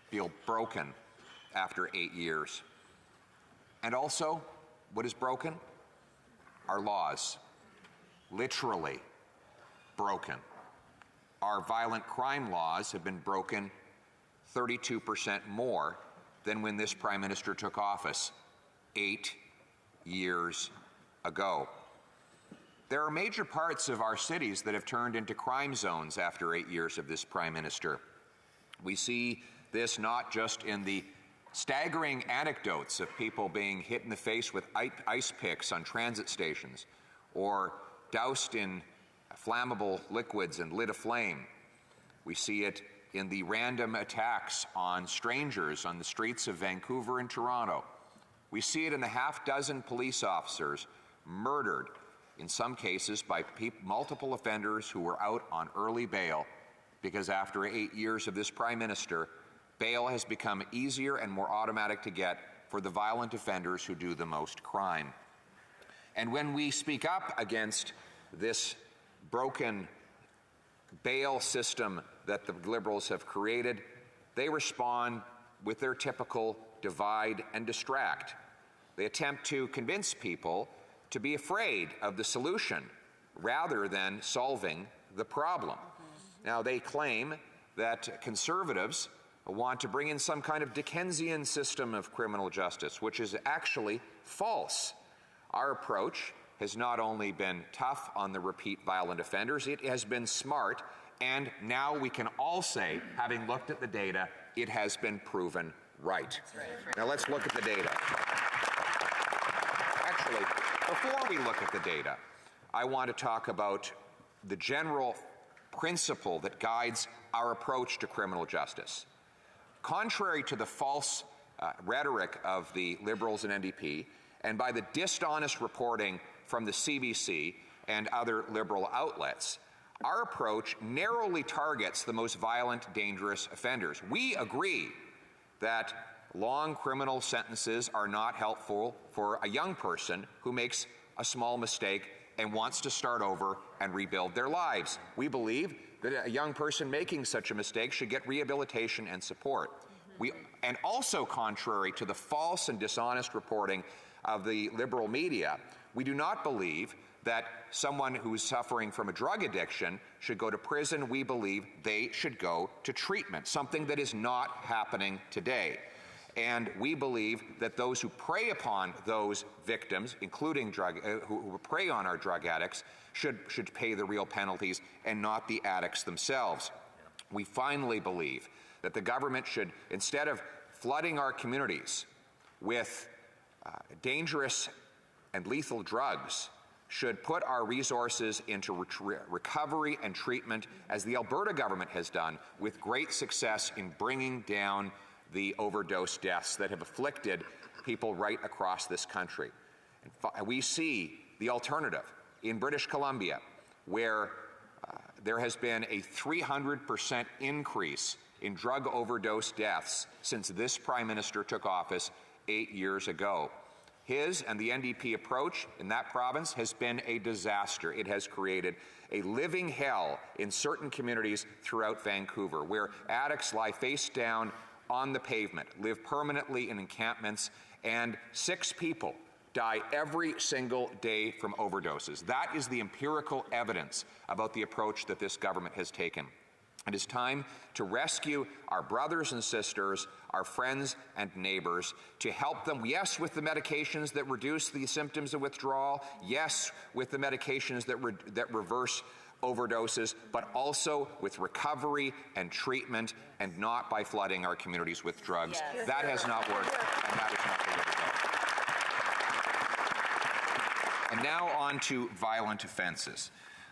feel broken after 8 years. And also, what is broken? Our laws. Literally broken. Our violent crime laws have been broken 32% more than when this Prime Minister took office 8 years ago. There are major parts of our cities that have turned into crime zones after 8 years of this Prime Minister. We see this not just in the staggering anecdotes of people being hit in the face with ice picks on transit stations or doused in flammable liquids and lit aflame. We see it in the random attacks on strangers on the streets of Vancouver and Toronto. We see it in the half-dozen police officers murdered, in some cases by multiple offenders who were out on early bail because after 8 years of this Prime Minister, bail has become easier and more automatic to get for the violent offenders who do the most crime. And when we speak up against this broken bail system that the Liberals have created, they respond with their typical divide and distract. They attempt to convince people to be afraid of the solution rather than solving the problem. Now, they claim that Conservatives want to bring in some kind of Dickensian system of criminal justice, which is actually false. Our approach has not only been tough on the repeat violent offenders, it has been smart, and now we can all say, having looked at the data, it has been proven right. Now let's look at the data. Actually, before we look at the data, I want to talk about the general principle that guides our approach to criminal justice. Contrary to the false rhetoric of the Liberals and NDP, and by the dishonest reporting from the CBC and other Liberal outlets, Our approach narrowly targets the most violent, dangerous offenders. We agree that long criminal sentences are not helpful for a young person who makes a small mistake and wants to start over and rebuild their lives. We believe that a young person making such a mistake should get rehabilitation and support. And also contrary to the false and dishonest reporting of the liberal media, we do not believe that someone who is suffering from a drug addiction should go to prison. We believe they should go to treatment, something that is not happening today. And we believe that those who prey upon those victims, including who prey on our drug addicts, should pay the real penalties and not the addicts themselves. We finally believe that the government should, instead of flooding our communities with dangerous and lethal drugs, should put our resources into recovery and treatment, as the Alberta government has done with great success in bringing down the overdose deaths that have afflicted people right across this country. And we see the alternative in British Columbia, where there has been a 300% increase in drug overdose deaths since this Prime Minister took office 8 years ago. His and the NDP approach in that province has been a disaster. It has created a living hell in certain communities throughout Vancouver, where addicts lie face down on the pavement, live permanently in encampments, and 6 people die every single day from overdoses. That is the empirical evidence about the approach that this government has taken. It is time to rescue our brothers and sisters, our friends and neighbors, to help them, yes, with the medications that reduce the symptoms of withdrawal, yes, with the medications that reverse overdoses, but also with recovery and treatment, and not by flooding our communities with drugs. Yes. That has not worked, and that is not the way to go. And now on to violent offenses.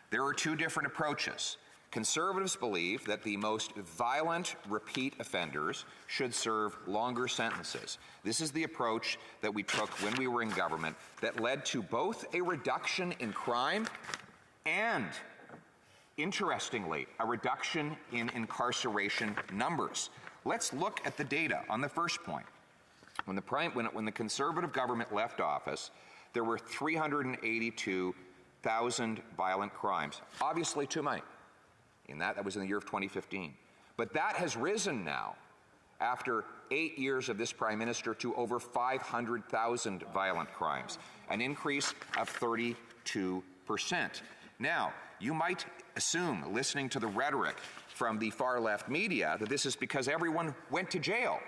There are 2 different approaches. Conservatives believe that the most violent repeat offenders should serve longer sentences. This is the approach that we took when we were in government that led to both a reduction in crime and, interestingly, a reduction in incarceration numbers. Let's look at the data on the first point. When the Conservative government left office, there were 382,000 violent crimes. Obviously too many. That was in the year of 2015. But that has risen now, after 8 years of this Prime Minister, to over 500,000 violent crimes, an increase of 32%. Now, you might assume, listening to the rhetoric from the far-left media, that this is because everyone went to jail.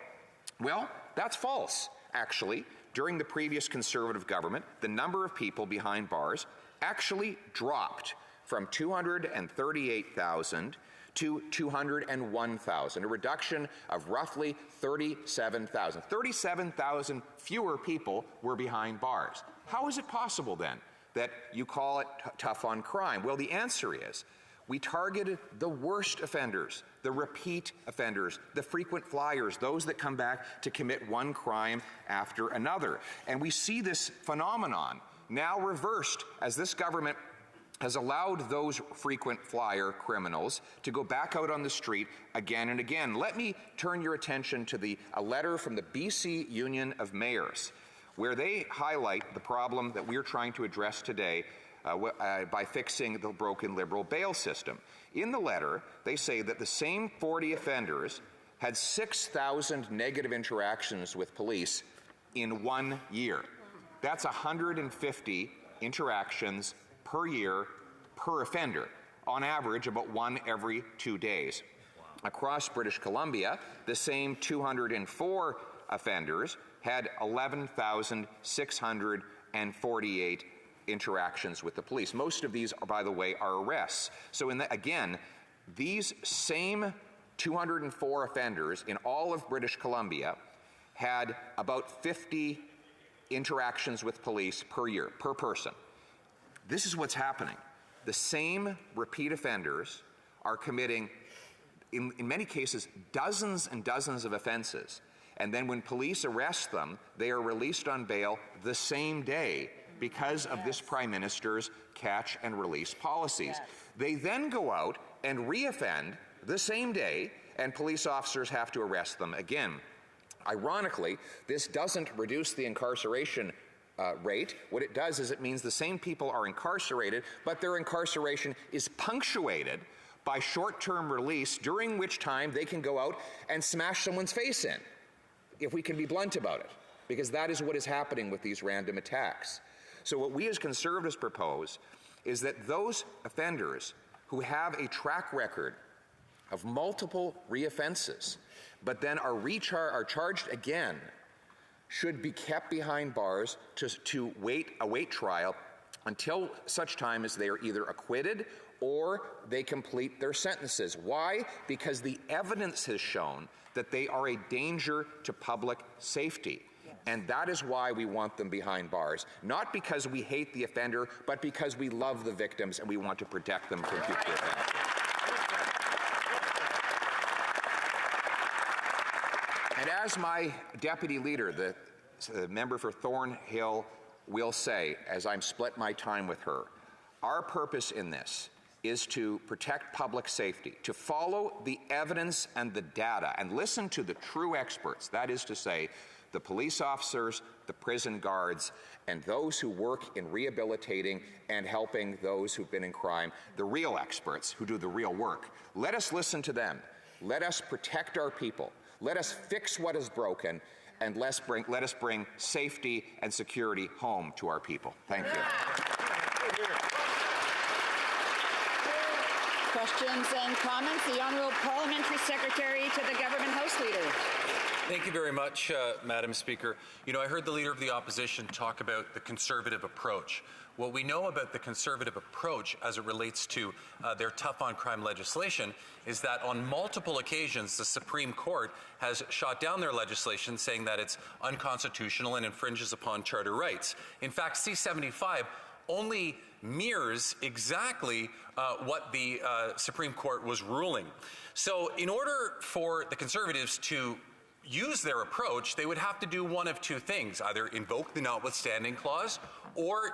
Well, that's false, actually. During the previous Conservative government, the number of people behind bars actually dropped from 238,000 to 201,000, a reduction of roughly 37,000. 37,000 fewer people were behind bars. How is it possible, then, that you call it tough on crime? Well, the answer is we targeted the worst offenders, the repeat offenders, the frequent flyers, those that come back to commit one crime after another. And we see this phenomenon now reversed as this government has allowed those frequent flyer criminals to go back out on the street again and again. Let me turn your attention to a letter from the BC Union of Mayors, where they highlight the problem that we're trying to address today by fixing the broken Liberal bail system. In the letter, they say that the same 40 offenders had 6,000 negative interactions with police in 1 year. That's 150 interactions per year per offender, on average about 1 every 2 days. Across British Columbia, the same 204 offenders had 11,648 interactions with the police. Most of these, by the way, are arrests. So again, these same 204 offenders in all of British Columbia had about 50 interactions with police per year, per person. This is what's happening. The same repeat offenders are committing, in many cases, dozens and dozens of offenses. And then when police arrest them, they are released on bail the same day because of this Prime Minister's catch and release policies. They then go out and reoffend the same day, and police officers have to arrest them again. Ironically, this doesn't reduce the incarceration rate. What it does is it means the same people are incarcerated, but their incarceration is punctuated by short-term release, during which time they can go out and smash someone's face in, if we can be blunt about it, because that is what is happening with these random attacks. So what we as Conservatives propose is that those offenders who have a track record of multiple reoffenses, but then are charged again, should be kept behind bars to await trial until such time as they are either acquitted or they complete their sentences. Why? Because the evidence has shown that they are a danger to public safety. And that is why we want them behind bars. Not because we hate the offender, but because we love the victims and we want to protect them from future offenses. And as my deputy leader, the member for Thornhill, will say, as I'm split my time with her, our purpose in this is to protect public safety, to follow the evidence and the data, and listen to the true experts, that is to say, the police officers, the prison guards, and those who work in rehabilitating and helping those who've been in crime, the real experts who do the real work. Let us listen to them. Let us protect our people. Let us fix what is broken, and let us bring safety and security home to our people. Thank you. Questions and comments? The Honourable Parliamentary Secretary to the Government House Leader. Thank you very much, Madam Speaker. You know, I heard the Leader of the Opposition talk about the Conservative approach. What we know about the Conservative approach as it relates to their tough-on-crime legislation is that on multiple occasions the Supreme Court has shot down their legislation, saying that it's unconstitutional and infringes upon charter rights. In fact, C-75 only mirrors exactly what the Supreme Court was ruling. So in order for the Conservatives to use their approach, they would have to do one of two things: either invoke the notwithstanding clause or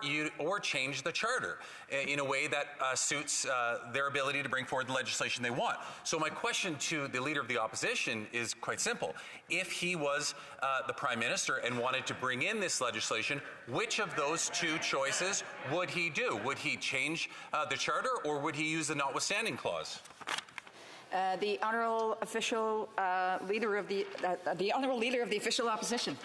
change the charter in a way that suits their ability to bring forward the legislation they want. So my question to the Leader of the Opposition is quite simple. If he was the Prime Minister and wanted to bring in this legislation, which of those two choices would he do? Would he change the charter, or would he use the notwithstanding clause? The Honourable Leader of the Official Opposition.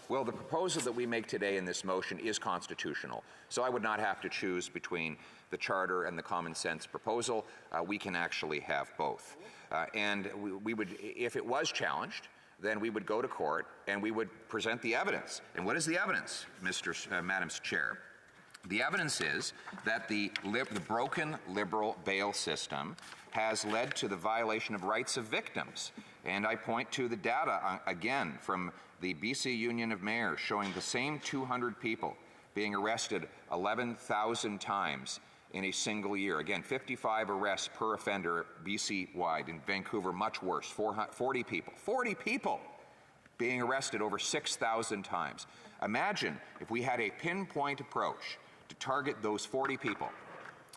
Well, the proposal that we make today in this motion is constitutional, so I would not have to choose between the charter and the common sense proposal. We can actually have both. And we would, if it was challenged, then we would go to court and we would present the evidence. And what is the evidence, Madam Chair? The evidence is that the broken Liberal bail system has led to the violation of rights of victims. And I point to the data, again, from the BC Union of Mayors, showing the same 200 people being arrested 11,000 times in a single year. Again, 55 arrests per offender BC-wide. In Vancouver, much worse, 40 people being arrested over 6,000 times. Imagine if we had a pinpoint approach to target those 40 people.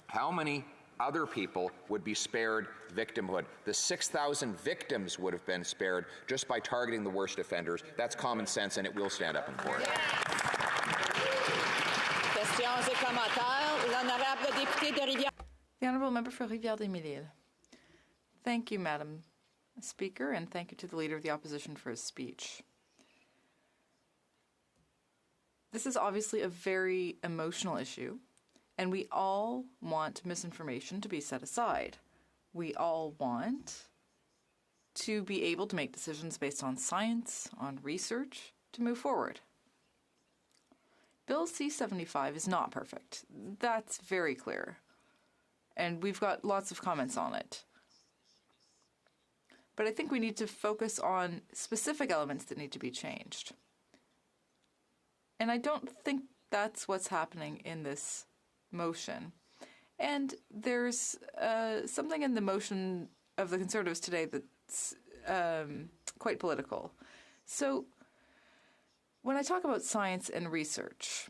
How many other people would be spared victimhood? The 6,000 victims would have been spared just by targeting the worst offenders. That's common sense, and it will stand up in court. Questions et commentaires. L'honorable député de Rivière. The Honourable Member for Rivière-des-Mille. Thank you, Madam Speaker, and thank you to the Leader of the Opposition for his speech. This is obviously a very emotional issue, and we all want misinformation to be set aside. We all want to be able to make decisions based on science, on research, to move forward. Bill C-75 is not perfect. That's very clear. And we've got lots of comments on it. But I think we need to focus on specific elements that need to be changed. And I don't think that's what's happening in this motion. And there's something in the motion of the Conservatives today that's quite political. So when I talk about science and research,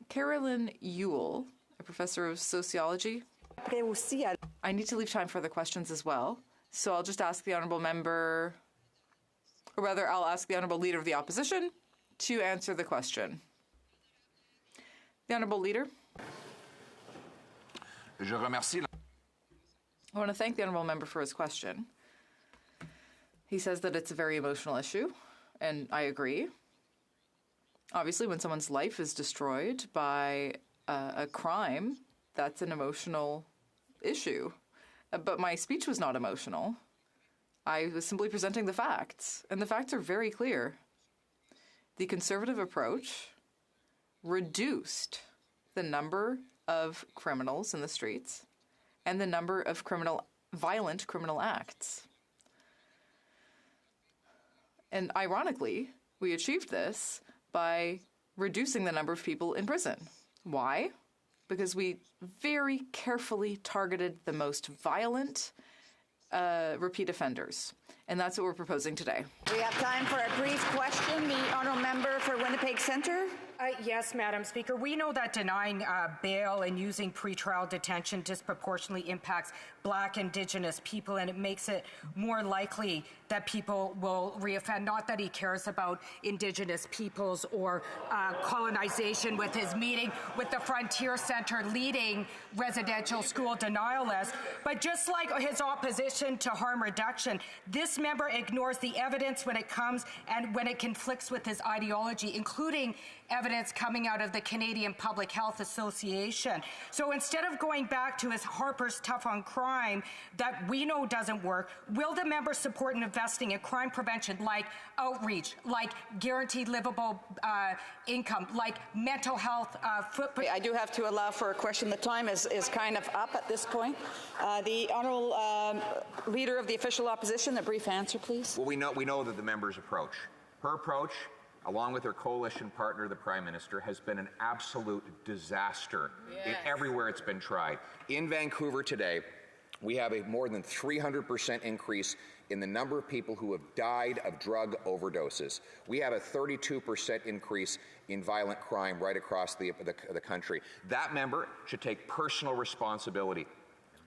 Carolyn Ewell, a professor of sociology. I need to leave time for the questions as well, so I'll just ask the honourable member, or rather I'll ask the honourable leader of the opposition to answer the question. The honourable leader. Je remercie. I want to thank the honourable member for his question. He says that it's a very emotional issue, and I agree. Obviously, when someone's life is destroyed by a crime, that's an emotional issue. But my speech was not emotional. I was simply presenting the facts, and the facts are very clear. The Conservative approach reduced the number of criminals in the streets and the number of violent criminal acts. And ironically, we achieved this by reducing the number of people in prison. Why? Because we very carefully targeted the most violent repeat offenders. And that's what we're proposing today. We have time for a brief question. The honourable member for Winnipeg Centre. Yes, Madam Speaker. We know that denying bail and using pretrial detention disproportionately impacts Black, Indigenous people, and it makes it more likely that people will reoffend. Not that he cares about Indigenous peoples or colonization with his meeting with the Frontier Centre leading residential school denialists, but just like his opposition to harm reduction, this member ignores the evidence when it comes and when it conflicts with his ideology, including evidence coming out of the Canadian Public Health Association. So instead of going back to his Harper's Tough on Crime that we know doesn't work, will the member support investing in crime prevention like outreach, like guaranteed livable income, like mental health footprint? I do have to allow for a question. The time is kind of up at this point. The honourable leader of the official opposition, a brief answer, please. Well, we know that the member's approach, her approach, along with her coalition partner, the Prime Minister, has been an absolute disaster everywhere it's been tried. In Vancouver today, we have a more than 300% increase in the number of people who have died of drug overdoses. We have a 32% increase in violent crime right across the country. That member should take personal responsibility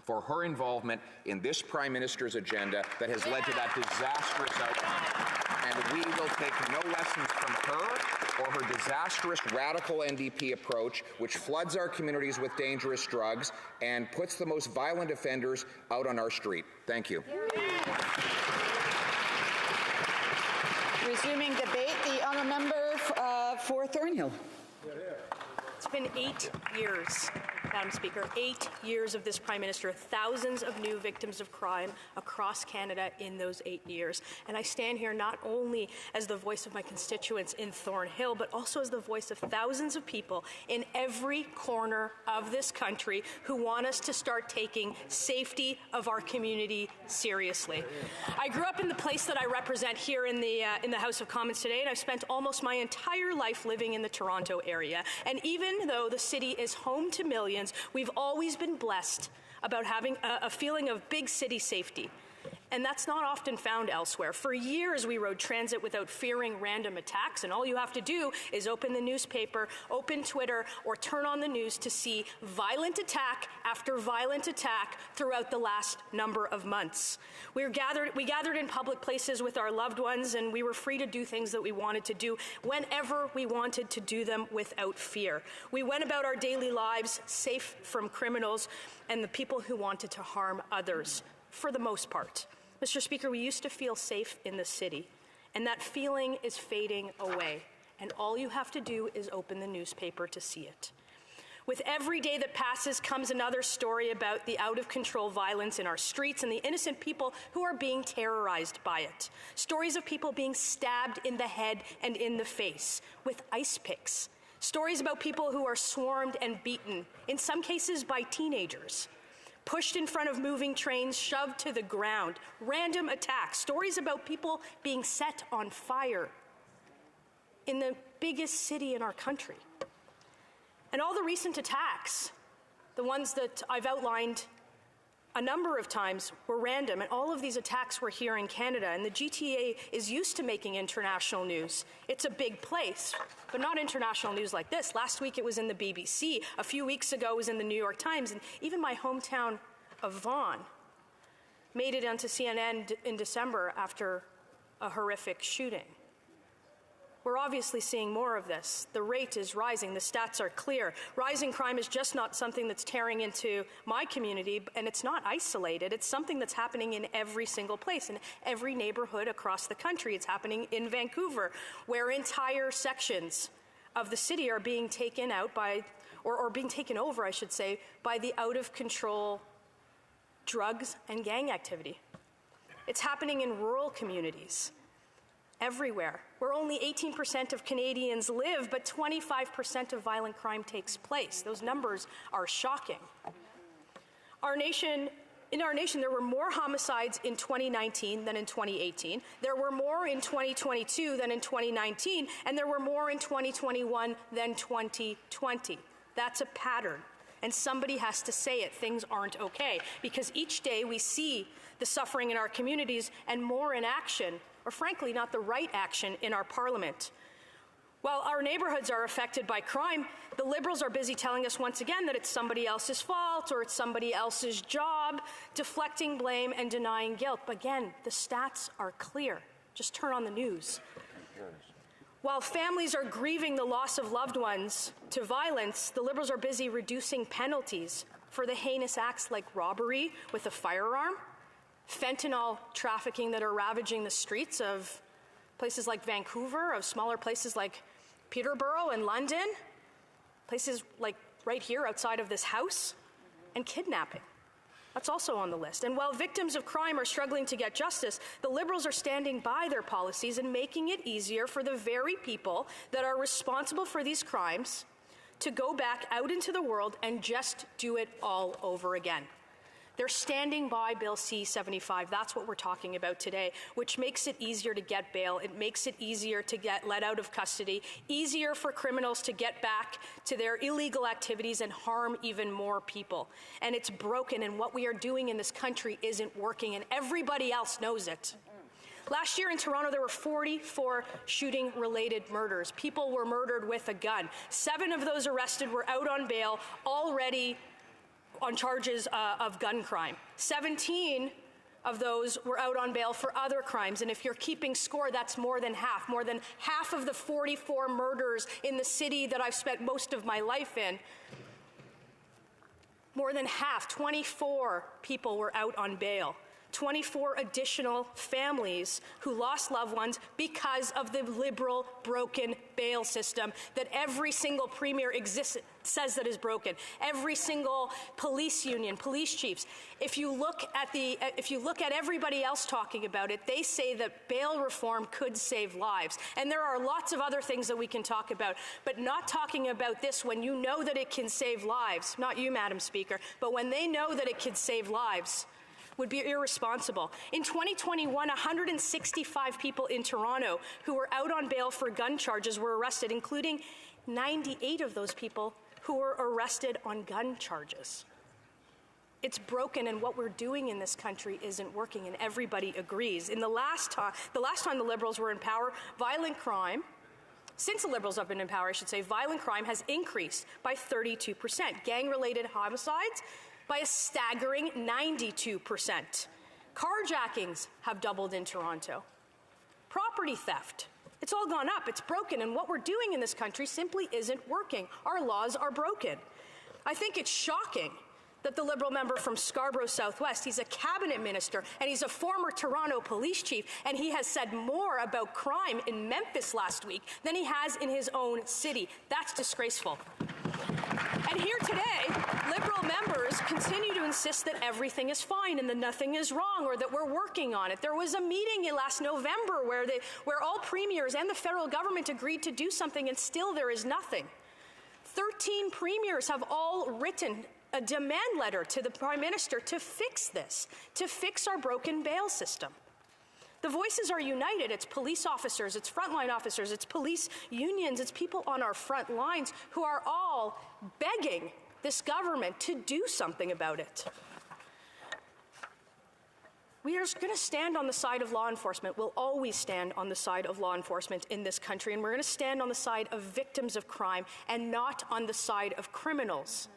for her involvement in this Prime Minister's agenda that has led to that disastrous outcome. And we will take no lessons from her or her disastrous radical NDP approach, which floods our communities with dangerous drugs and puts the most violent offenders out on our street. Thank you. Resuming debate, the honourable member for Thornhill. It's been 8 years, Madam Speaker, 8 years of this Prime Minister, thousands of new victims of crime across Canada in those 8 years. And I stand here not only as the voice of my constituents in Thornhill, but also as the voice of thousands of people in every corner of this country who want us to start taking safety of our community seriously. I grew up in the place that I represent here in the House of Commons today, and I've spent almost my entire life living in the Toronto area. And even though the city is home to millions, we've always been blessed about having a feeling of big city safety. And that's not often found elsewhere. For years, we rode transit without fearing random attacks, and all you have to do is open the newspaper, open Twitter, or turn on the news to see violent attack after violent attack throughout the last number of months. We gathered in public places with our loved ones, and we were free to do things that we wanted to do whenever we wanted to do them without fear. We went about our daily lives safe from criminals and the people who wanted to harm others, for the most part. Mr. Speaker, we used to feel safe in the city, and that feeling is fading away. And all you have to do is open the newspaper to see it. With every day that passes comes another story about the out-of-control violence in our streets and the innocent people who are being terrorized by it. Stories of people being stabbed in the head and in the face with ice picks. Stories about people who are swarmed and beaten, in some cases by teenagers. Pushed in front of moving trains, shoved to the ground, random attacks, stories about people being set on fire in the biggest city in our country. And all the recent attacks, the ones that I've outlined, a number of times were random, and all of these attacks were here in Canada, and the GTA is used to making international news. It's a big place, but not international news like this. Last week it was in the BBC. A few weeks ago it was in the New York Times, and even my hometown of Vaughan made it onto CNN in December after a horrific shooting. We're obviously seeing more of this. The rate is rising. The stats are clear. Rising crime is just not something that's tearing into my community, and it's not isolated. It's something that's happening in every single place, in every neighborhood across the country. It's happening in Vancouver, where entire sections of the city are being taken out by, or being taken over, I should say, by the out-of-control drugs and gang activity. It's happening in rural communities. Everywhere, where only 18% of Canadians live, but 25% of violent crime takes place. Those numbers are shocking. In our nation, there were more homicides in 2019 than in 2018. There were more in 2022 than in 2019, and there were more in 2021 than 2020. That's a pattern, and somebody has to say it. Things aren't okay, because each day we see the suffering in our communities and more inaction, or frankly, not the right action in our parliament. While our neighborhoods are affected by crime, the Liberals are busy telling us once again that it's somebody else's fault or it's somebody else's job, deflecting blame and denying guilt. But again, the stats are clear. Just turn on the news. While families are grieving the loss of loved ones to violence, the Liberals are busy reducing penalties for the heinous acts like robbery with a firearm, fentanyl trafficking that are ravaging the streets of places like Vancouver, of smaller places like Peterborough and London, places like right here outside of this house, and kidnapping. That's also on the list. And while victims of crime are struggling to get justice, the Liberals are standing by their policies and making it easier for the very people that are responsible for these crimes to go back out into the world and just do it all over again. They're standing by Bill C-75. That's what we're talking about today, which makes it easier to get bail. It makes it easier to get let out of custody, easier for criminals to get back to their illegal activities and harm even more people. And it's broken, and what we are doing in this country isn't working, and everybody else knows it. Last year in Toronto, there were 44 shooting-related murders. People were murdered with a gun. 7 of those arrested were out on bail, already on charges of gun crime. 17 of those were out on bail for other crimes. And if you're keeping score, that's more than half. More than half of the 44 murders in the city that I've spent most of my life in, more than half, 24 people were out on bail. 24 additional families who lost loved ones because of the Liberal broken bail system that every single premier says that is broken. Every single police union, police chiefs. If you look at everybody else talking about it, they say that bail reform could save lives. And there are lots of other things that we can talk about, but not talking about this when you know that it can save lives. Not you, Madam Speaker, but when they know that it could save lives, would be irresponsible. In 2021, 165 people in Toronto who were out on bail for gun charges were arrested, including 98 of those people who were arrested on gun charges. It's broken, and what we're doing in this country isn't working, and everybody agrees. In the last time the Liberals were in power, violent crime, since the Liberals have been in power, I should say, violent crime has increased by 32%. Gang-related homicides by a staggering 92%. Carjackings have doubled in Toronto. Property theft, it's all gone up, it's broken, and what we're doing in this country simply isn't working. Our laws are broken. I think it's shocking that the Liberal member from Scarborough Southwest, he's a cabinet minister, and he's a former Toronto police chief, and he has said more about crime in Memphis last week than he has in his own city. That's disgraceful. And here today, Liberal members continue to insist that everything is fine and that nothing is wrong or that we're working on it. There was a meeting last November where all premiers and the federal government agreed to do something, and still there is nothing. 13 premiers have all written a demand letter to the Prime Minister to fix this, to fix our broken bail system. The voices are united. It's police officers, it's frontline officers, it's police unions, it's people on our front lines who are all begging this government to do something about it. We are going to stand on the side of law enforcement. We'll always stand on the side of law enforcement in this country, and we're going to stand on the side of victims of crime and not on the side of criminals.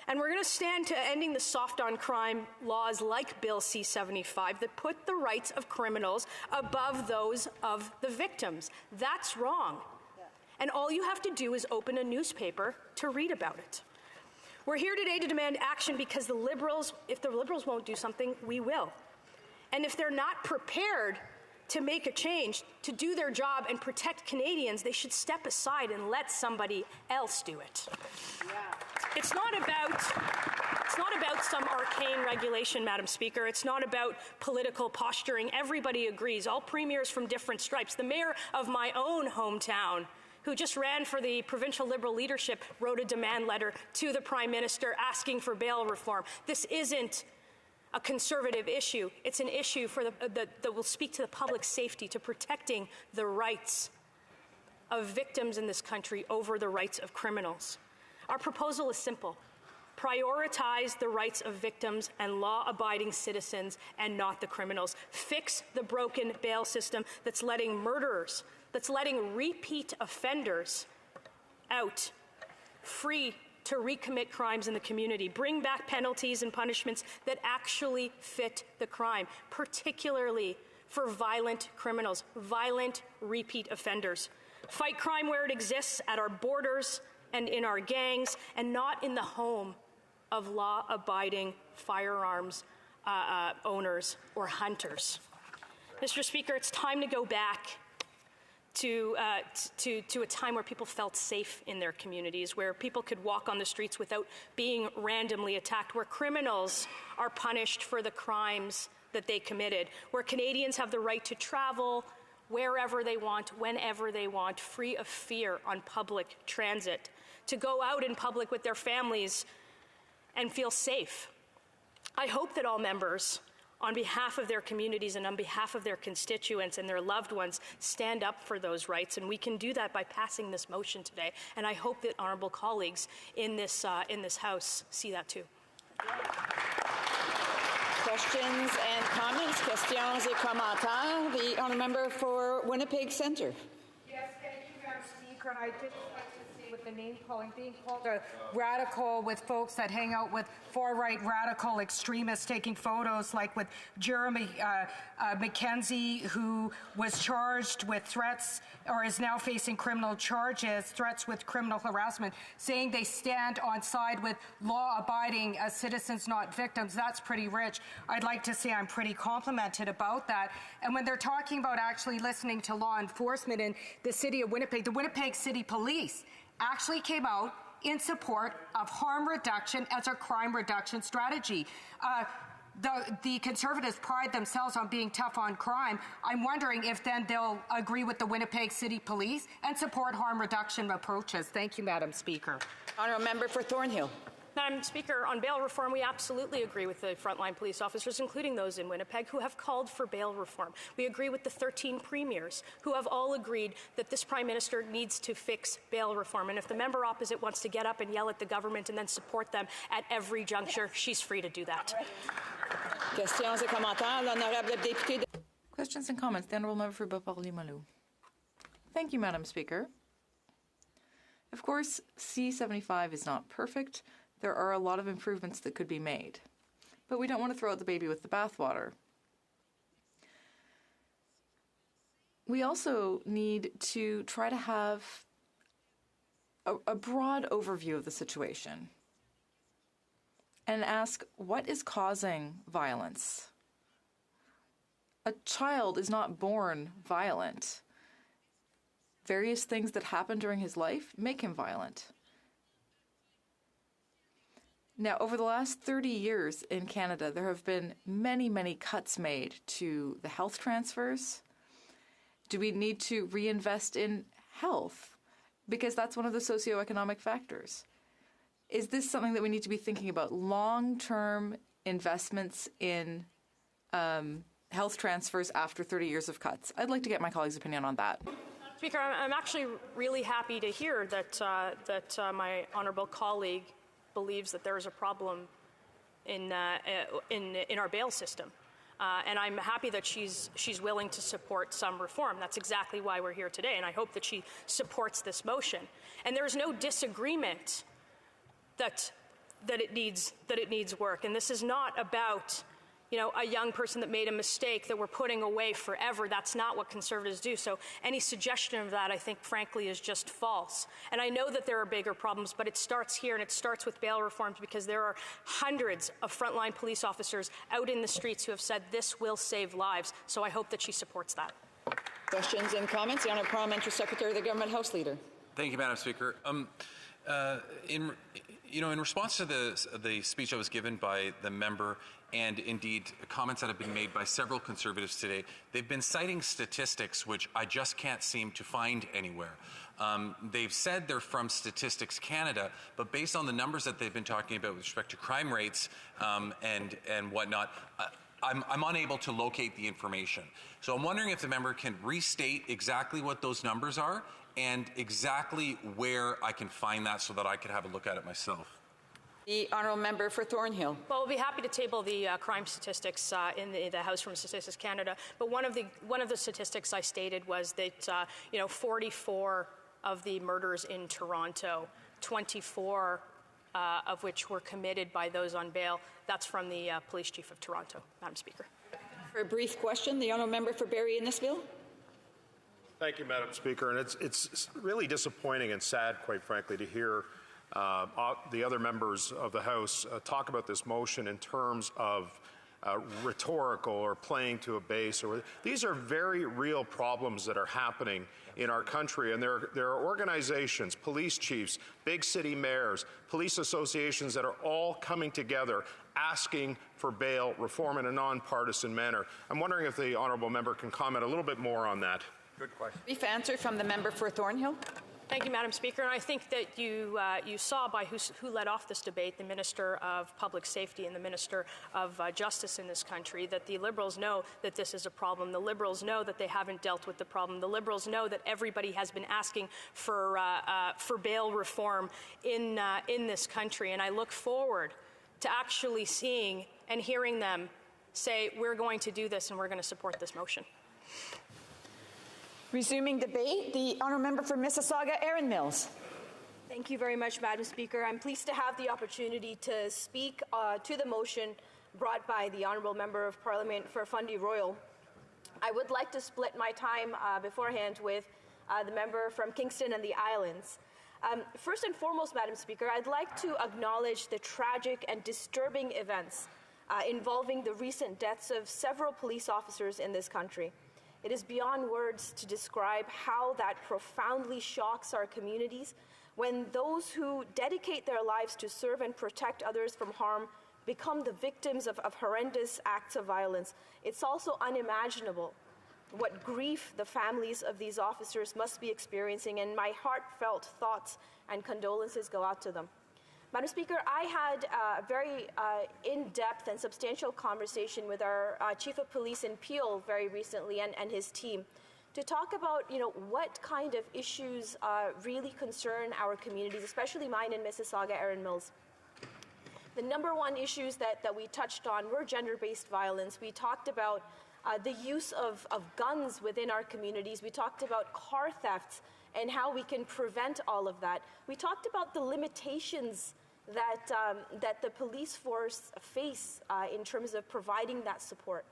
And we're going to stand to ending the soft-on-crime laws like Bill C-75 that put the rights of criminals above those of the victims. That's wrong. And all you have to do is open a newspaper to read about it. We're here today to demand action because if the Liberals won't do something, we will. And if they're not prepared to make a change, to do their job and protect Canadians, they should step aside and let somebody else do it. Yeah. It's not about some arcane regulation, Madam Speaker. It's not about political posturing. Everybody agrees, all premiers from different stripes. The mayor of my own hometown, who just ran for the provincial Liberal leadership, wrote a demand letter to the Prime Minister asking for bail reform. This isn't a Conservative issue. It's an issue that will speak to the public safety, to protecting the rights of victims in this country over the rights of criminals. Our proposal is simple. Prioritize the rights of victims and law-abiding citizens and not the criminals. Fix the broken bail system that's letting murderers, that's letting repeat offenders out free to recommit crimes in the community. Bring back penalties and punishments that actually fit the crime, particularly for violent criminals, violent repeat offenders. Fight crime where it exists, at our borders and in our gangs, and not in the home of law-abiding firearms owners or hunters. Mr. Speaker, it's time to go back to a time where people felt safe in their communities, where people could walk on the streets without being randomly attacked, where criminals are punished for the crimes that they committed, where Canadians have the right to travel wherever they want, whenever they want, free of fear on public transit, to go out in public with their families and feel safe. I hope that all members, on behalf of their communities and on behalf of their constituents and their loved ones, stand up for those rights, and we can do that by passing this motion today. And I hope that honourable colleagues in this House see that too. Questions and comments? Questions et commentaires. The honourable member for Winnipeg Centre. Yes, thank you, Madam Speaker. And I just like to say, with the name calling, being called a radical with folks that hang out with far-right radical extremists taking photos, like with Jeremy McKenzie, who was charged with threats or is now facing criminal charges, threats with criminal harassment, saying they stand on side with law-abiding citizens, not victims. That's pretty rich. I'd like to say I'm pretty complimented about that. And when they're talking about actually listening to law enforcement in the city of Winnipeg, the Winnipeg City Police actually came out in support of harm reduction as a crime reduction strategy. The Conservatives pride themselves on being tough on crime. I'm wondering if then they'll agree with the Winnipeg City Police and support harm reduction approaches. Thank you, Madam Speaker. Honourable member for Thornhill. Madam Speaker, on bail reform, we absolutely agree with the frontline police officers, including those in Winnipeg, who have called for bail reform. We agree with the 13 premiers who have all agreed that this Prime Minister needs to fix bail reform. And if the member opposite wants to get up and yell at the government and then support them at every juncture, she's free to do that. Questions et commentaires. L'honorable député. Questions and comments. The honourable member for Beauport-Limoilou. Thank you, Madam Speaker. Of course, C-75 is not perfect. There are a lot of improvements that could be made. But we don't want to throw out the baby with the bathwater. We also need to try to have a broad overview of the situation and ask, what is causing violence? A child is not born violent. Various things that happen during his life make him violent. Now, over the last 30 years in Canada, there have been many, many cuts made to the health transfers. Do we need to reinvest in health? Because that's one of the socioeconomic factors. Is this something that we need to be thinking about? Long-term investments in health transfers after 30 years of cuts? I'd like to get my colleagues' opinion on that. Speaker, I'm actually really happy to hear that my honourable colleague believes that there is a problem in our bail system. And I'm happy that she's willing to support some reform. That's exactly why we're here today, and I hope that she supports this motion. And there's no disagreement that it needs work. And this is not about, you know, a young person that made a mistake that we're putting away forever. That's not what Conservatives do. So any suggestion of that, I think, frankly, is just false. And I know that there are bigger problems, but it starts here, and it starts with bail reforms, because there are hundreds of frontline police officers out in the streets who have said this will save lives. So I hope that she supports that. Questions and comments? The Honourable Parliamentary Secretary of the Government House Leader. Thank you, Madam Speaker. In response to the speech that was given by the member, and indeed comments that have been made by several Conservatives today, they've been citing statistics which I just can't seem to find anywhere. They've said they're from Statistics Canada, but based on the numbers that they've been talking about with respect to crime rates and whatnot, I'm unable to locate the information. So I'm wondering if the member can restate exactly what those numbers are and exactly where I can find that so that I could have a look at it myself. The Honourable Member for Thornhill. Well, we'll be happy to table the crime statistics in the House from Statistics Canada. But one of the statistics I stated was that 44 of the murders in Toronto, 24 of which were committed by those on bail. That's from the Police Chief of Toronto, Madam Speaker. For a brief question, the Honourable Member for Barrie Innisfil. Thank you, Madam Speaker. And it's really disappointing and sad, quite frankly, to hear the other members of the House talk about this motion in terms of rhetorical or playing to a base. These are very real problems that are happening in our country, and there are organizations, police chiefs, big city mayors, police associations that are all coming together asking for bail reform in a nonpartisan manner. I'm wondering if the honourable member can comment a little bit more on that. Good question. Brief answer from the member for Thornhill. Thank you, Madam Speaker. And I think that you saw by who led off this debate, the Minister of Public Safety and the Minister of Justice in this country, that the Liberals know that this is a problem. The Liberals know that they haven't dealt with the problem. The Liberals know that everybody has been asking for bail reform in this country. And I look forward to actually seeing and hearing them say, we're going to do this and we're going to support this motion. Resuming debate, the Honourable Member for Mississauga, Erin Mills. Thank you very much, Madam Speaker. I'm pleased to have the opportunity to speak to the motion brought by the Honourable Member of Parliament for Fundy Royal. I would like to split my time beforehand with the member from Kingston and the Islands. First and foremost, Madam Speaker, I'd like to acknowledge the tragic and disturbing events involving the recent deaths of several police officers in this country. It is beyond words to describe how that profoundly shocks our communities when those who dedicate their lives to serve and protect others from harm become the victims of horrendous acts of violence. It's also unimaginable what grief the families of these officers must be experiencing, and my heartfelt thoughts and condolences go out to them. Madam Speaker, I had a very in-depth and substantial conversation with our Chief of Police in Peel very recently and his team to talk about, what kind of issues really concern our communities, especially mine in Mississauga, Erin Mills. The number one issues that we touched on were gender-based violence. We talked about the use of guns within our communities. We talked about car thefts and how we can prevent all of that. We talked about the limitations that the police force face in terms of providing that support.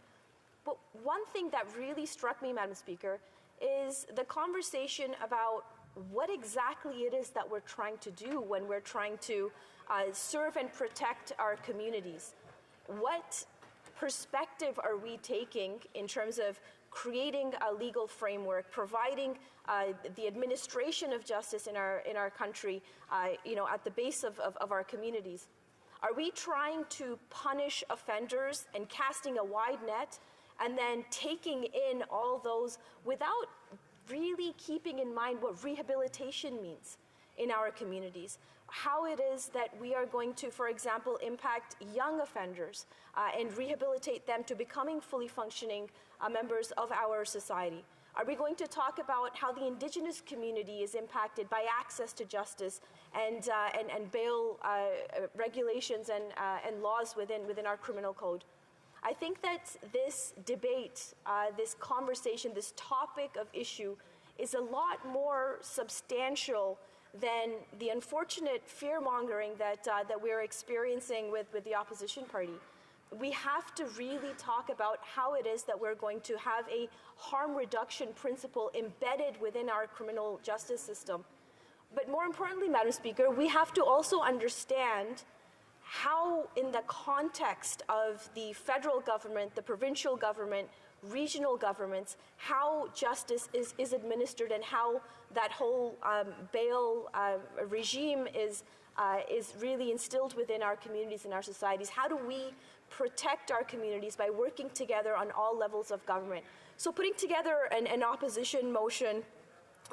But one thing that really struck me, Madam Speaker, is the conversation about what exactly it is that we're trying to do when we're trying to serve and protect our communities. What perspective are we taking in terms of creating a legal framework, providing the administration of justice in our country, at the base of our communities? Are we trying to punish offenders and casting a wide net and then taking in all those without really keeping in mind what rehabilitation means in our communities? How it is that we are going to, for example, impact young offenders and rehabilitate them to becoming fully functioning members of our society? Are we going to talk about how the Indigenous community is impacted by access to justice and bail regulations and laws within our criminal code? I think that this debate, this conversation, this topic of issue is a lot more substantial than the unfortunate fear-mongering that we're experiencing with the opposition party. We have to really talk about how it is that we're going to have a harm reduction principle embedded within our criminal justice system. But more importantly, Madam Speaker, we have to also understand how, in the context of the federal government, the provincial government, regional governments, how justice is administered and how that whole bail regime is really instilled within our communities and our societies. How do we protect our communities by working together on all levels of government? So putting together an opposition motion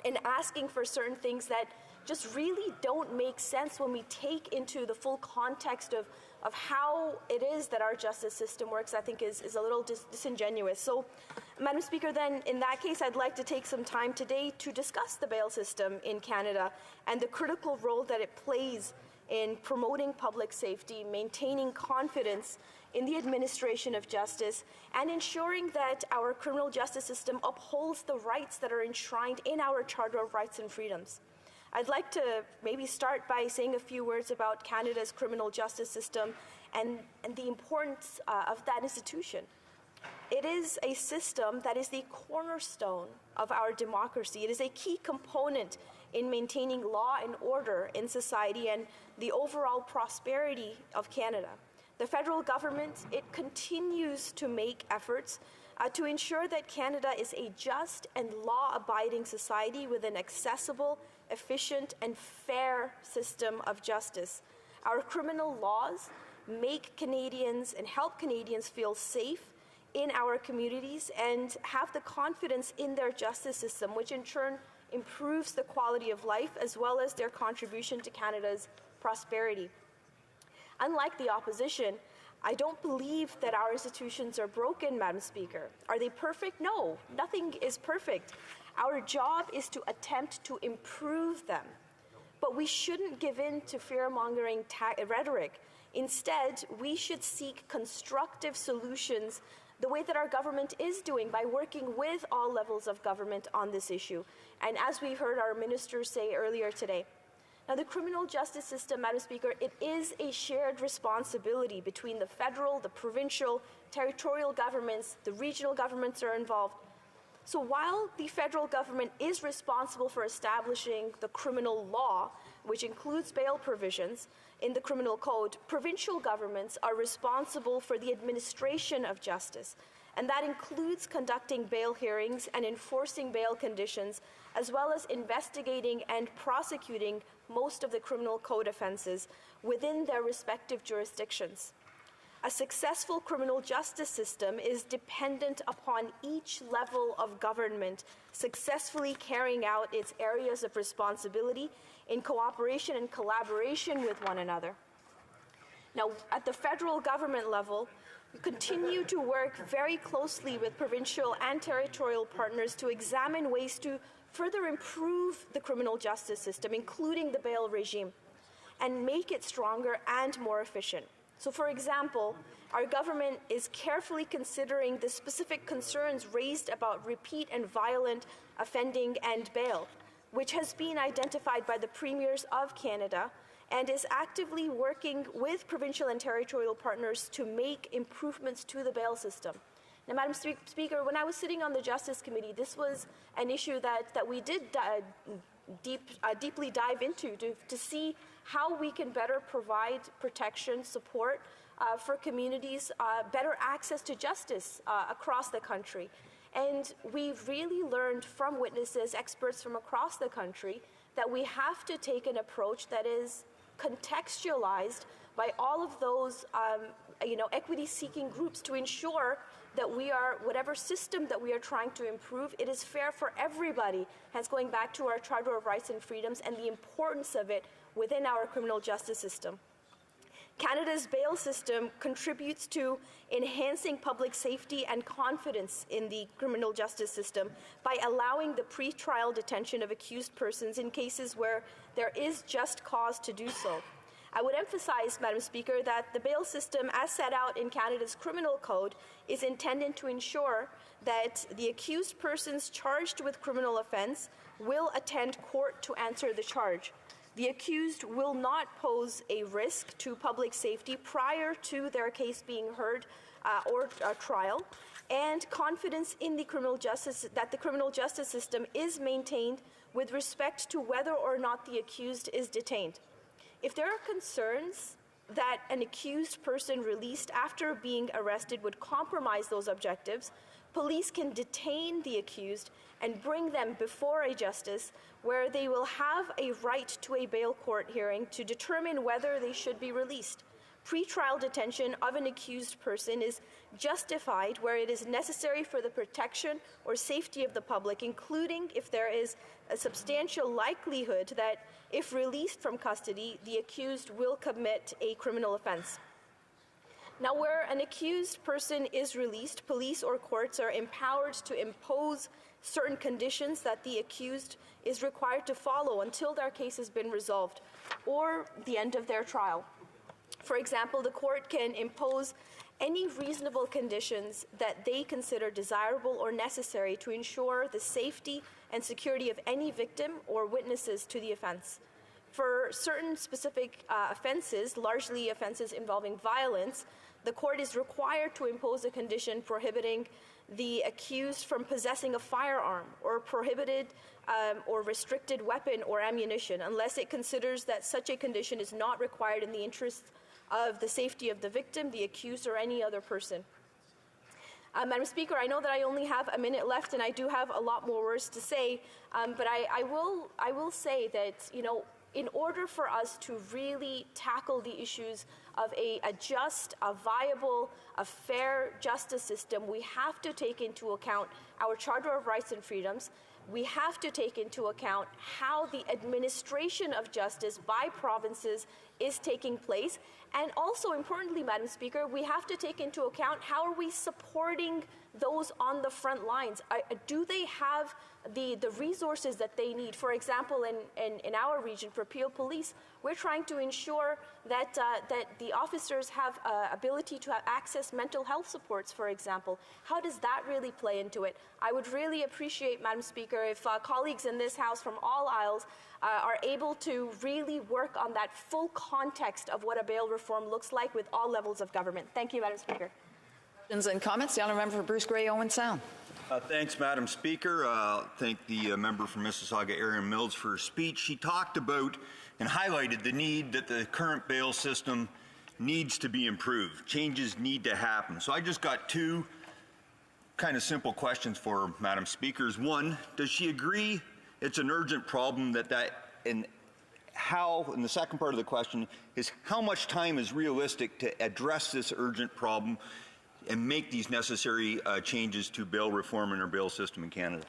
and asking for certain things that just really don't make sense when we take into the full context of how it is that our justice system works, I think is a little disingenuous. So, Madam Speaker, then in that case, I'd like to take some time today to discuss the bail system in Canada and the critical role that it plays in promoting public safety, maintaining confidence in the administration of justice, and ensuring that our criminal justice system upholds the rights that are enshrined in our Charter of Rights and Freedoms. I'd like to maybe start by saying a few words about Canada's criminal justice system and the importance of that institution. It is a system that is the cornerstone of our democracy. It is a key component in maintaining law and order in society and the overall prosperity of Canada. The federal government, it continues to make efforts to ensure that Canada is a just and law-abiding society with an accessible, efficient, and fair system of justice. Our criminal laws make Canadians and help Canadians feel safe in our communities and have the confidence in their justice system, which in turn improves the quality of life as well as their contribution to Canada's prosperity. Unlike the opposition, I don't believe that our institutions are broken, Madam Speaker. Are they perfect? No, nothing is perfect. Our job is to attempt to improve them. But we shouldn't give in to fear-mongering rhetoric. Instead, we should seek constructive solutions the way that our government is doing by working with all levels of government on this issue. And as we heard our minister say earlier today, now, the criminal justice system, Madam Speaker, it is a shared responsibility between the federal, the provincial, territorial governments, the regional governments are involved. So while the federal government is responsible for establishing the criminal law, which includes bail provisions in the criminal code, provincial governments are responsible for the administration of justice. And that includes conducting bail hearings and enforcing bail conditions, as well as investigating and prosecuting most of the criminal code offenses within their respective jurisdictions. A successful criminal justice system is dependent upon each level of government successfully carrying out its areas of responsibility in cooperation and collaboration with one another. Now, at the federal government level, we continue to work very closely with provincial and territorial partners to examine ways to further improve the criminal justice system, including the bail regime, and make it stronger and more efficient. So, for example, our government is carefully considering the specific concerns raised about repeat and violent offending and bail, which has been identified by the premiers of Canada, and is actively working with provincial and territorial partners to make improvements to the bail system. Now, Madam Speaker, when I was sitting on the Justice Committee, this was an issue that we did deeply dive into to see how we can better provide protection, support for communities, better access to justice across the country. And we've really learned from witnesses, experts from across the country, that we have to take an approach that is contextualized by all of those equity-seeking groups to ensure that we are, whatever system that we are trying to improve, it is fair for everybody. Hence, going back to our Charter of Rights and Freedoms and the importance of it within our criminal justice system. Canada's bail system contributes to enhancing public safety and confidence in the criminal justice system by allowing the pre-trial detention of accused persons in cases where there is just cause to do so. I would emphasize, Madam Speaker, that the bail system, as set out in Canada's criminal code, is intended to ensure that the accused persons charged with criminal offence will attend court to answer the charge. The accused will not pose a risk to public safety prior to their case being heard or trial, and confidence in the criminal justice system is maintained with respect to whether or not the accused is detained. If there are concerns that an accused person released after being arrested would compromise those objectives, police can detain the accused and bring them before a justice where they will have a right to a bail court hearing to determine whether they should be released. Pre-trial detention of an accused person is justified where it is necessary for the protection or safety of the public, including if there is a substantial likelihood that if released from custody, the accused will commit a criminal offense. Now, where an accused person is released, police or courts are empowered to impose certain conditions that the accused is required to follow until their case has been resolved or the end of their trial. For example, the court can impose any reasonable conditions that they consider desirable or necessary to ensure the safety and security of any victim or witnesses to the offense. For certain specific offenses, largely offenses involving violence, the court is required to impose a condition prohibiting the accused from possessing a firearm or prohibited or restricted weapon or ammunition unless it considers that such a condition is not required in the interests of the safety of the victim, the accused, or any other person. Madam Speaker, I know that I only have a minute left and I do have a lot more words to say, but I will say that, in order for us to really tackle the issues of a just, a viable, a fair justice system, we have to take into account our Charter of Rights and Freedoms. We have to take into account how the administration of justice by provinces is taking place. And also, importantly, Madam Speaker, we have to take into account how are we supporting those on the front lines. Do they have the resources that they need? For example, in our region, for Peel Police, we're trying to ensure that the officers have ability to access mental health supports, for example. How does that really play into it? I would really appreciate, Madam Speaker, if colleagues in this House from all aisles are able to really work on that full context of what a bail reform looks like with all levels of government. Thank you, Madam Speaker. Questions and comments? The honourable member for Bruce Grey, Owen Sound. Thanks, Madam Speaker. Thank the member from Mississauga, Erin Mills, for her speech. She talked about and highlighted the need that the current bail system needs to be improved. Changes need to happen. So I just got two kind of simple questions for her, Madam Speakers. One, does she agree it's an urgent problem and the second part of the question is how much time is realistic to address this urgent problem and make these necessary changes to bail reform in our bail system in Canada?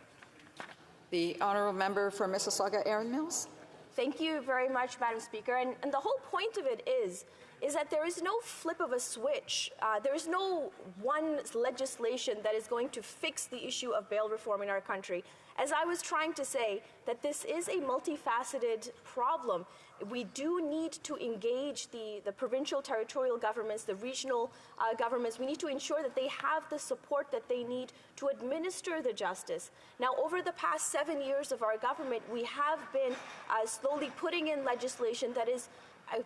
The honourable member for Mississauga, Erin Mills. Thank you very much, Madam Speaker. And the whole point of it is that there is no flip of a switch. There is no one legislation that is going to fix the issue of bail reform in our country. As I was trying to say, that this is a multifaceted problem. We do need to engage the provincial territorial governments, the regional governments. We need to ensure that they have the support that they need to administer the justice. Now, over the past 7 years of our government, we have been slowly putting in legislation that is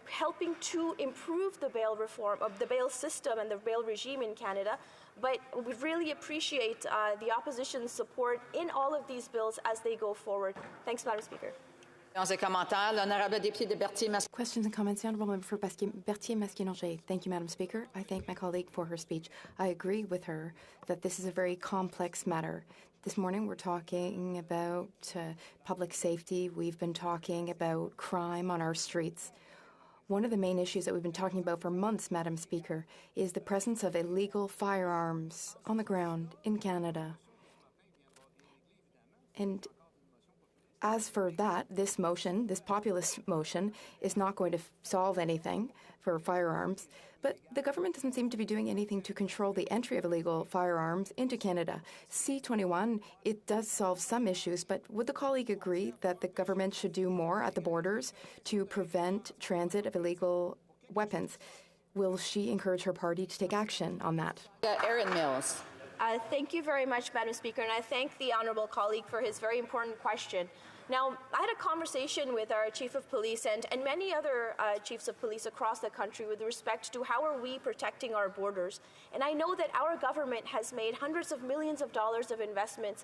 helping to improve the bail reform of the bail system and the bail regime in Canada. But we really appreciate the opposition's support in all of these bills as they go forward. Thanks, Madam Speaker. Questions and comments. The Honourable Member for Berthier-Masquinongé. Thank you, Madam Speaker. I thank my colleague for her speech. I agree with her that this is a very complex matter. This morning we're talking about public safety. We've been talking about crime on our streets. One of the main issues that we've been talking about for months, Madam Speaker, is the presence of illegal firearms on the ground in Canada. And as for that, this motion, this populist motion, is not going to solve anything for firearms. But the government doesn't seem to be doing anything to control the entry of illegal firearms into Canada. C-21, it does solve some issues, but would the colleague agree that the government should do more at the borders to prevent transit of illegal weapons? Will she encourage her party to take action on that? Erin Mills. Thank you very much, Madam Speaker, and I thank the honourable colleague for his very important question. Now, I had a conversation with our Chief of Police and many other Chiefs of Police across the country with respect to how are we protecting our borders. And I know that our government has made hundreds of millions of dollars of investments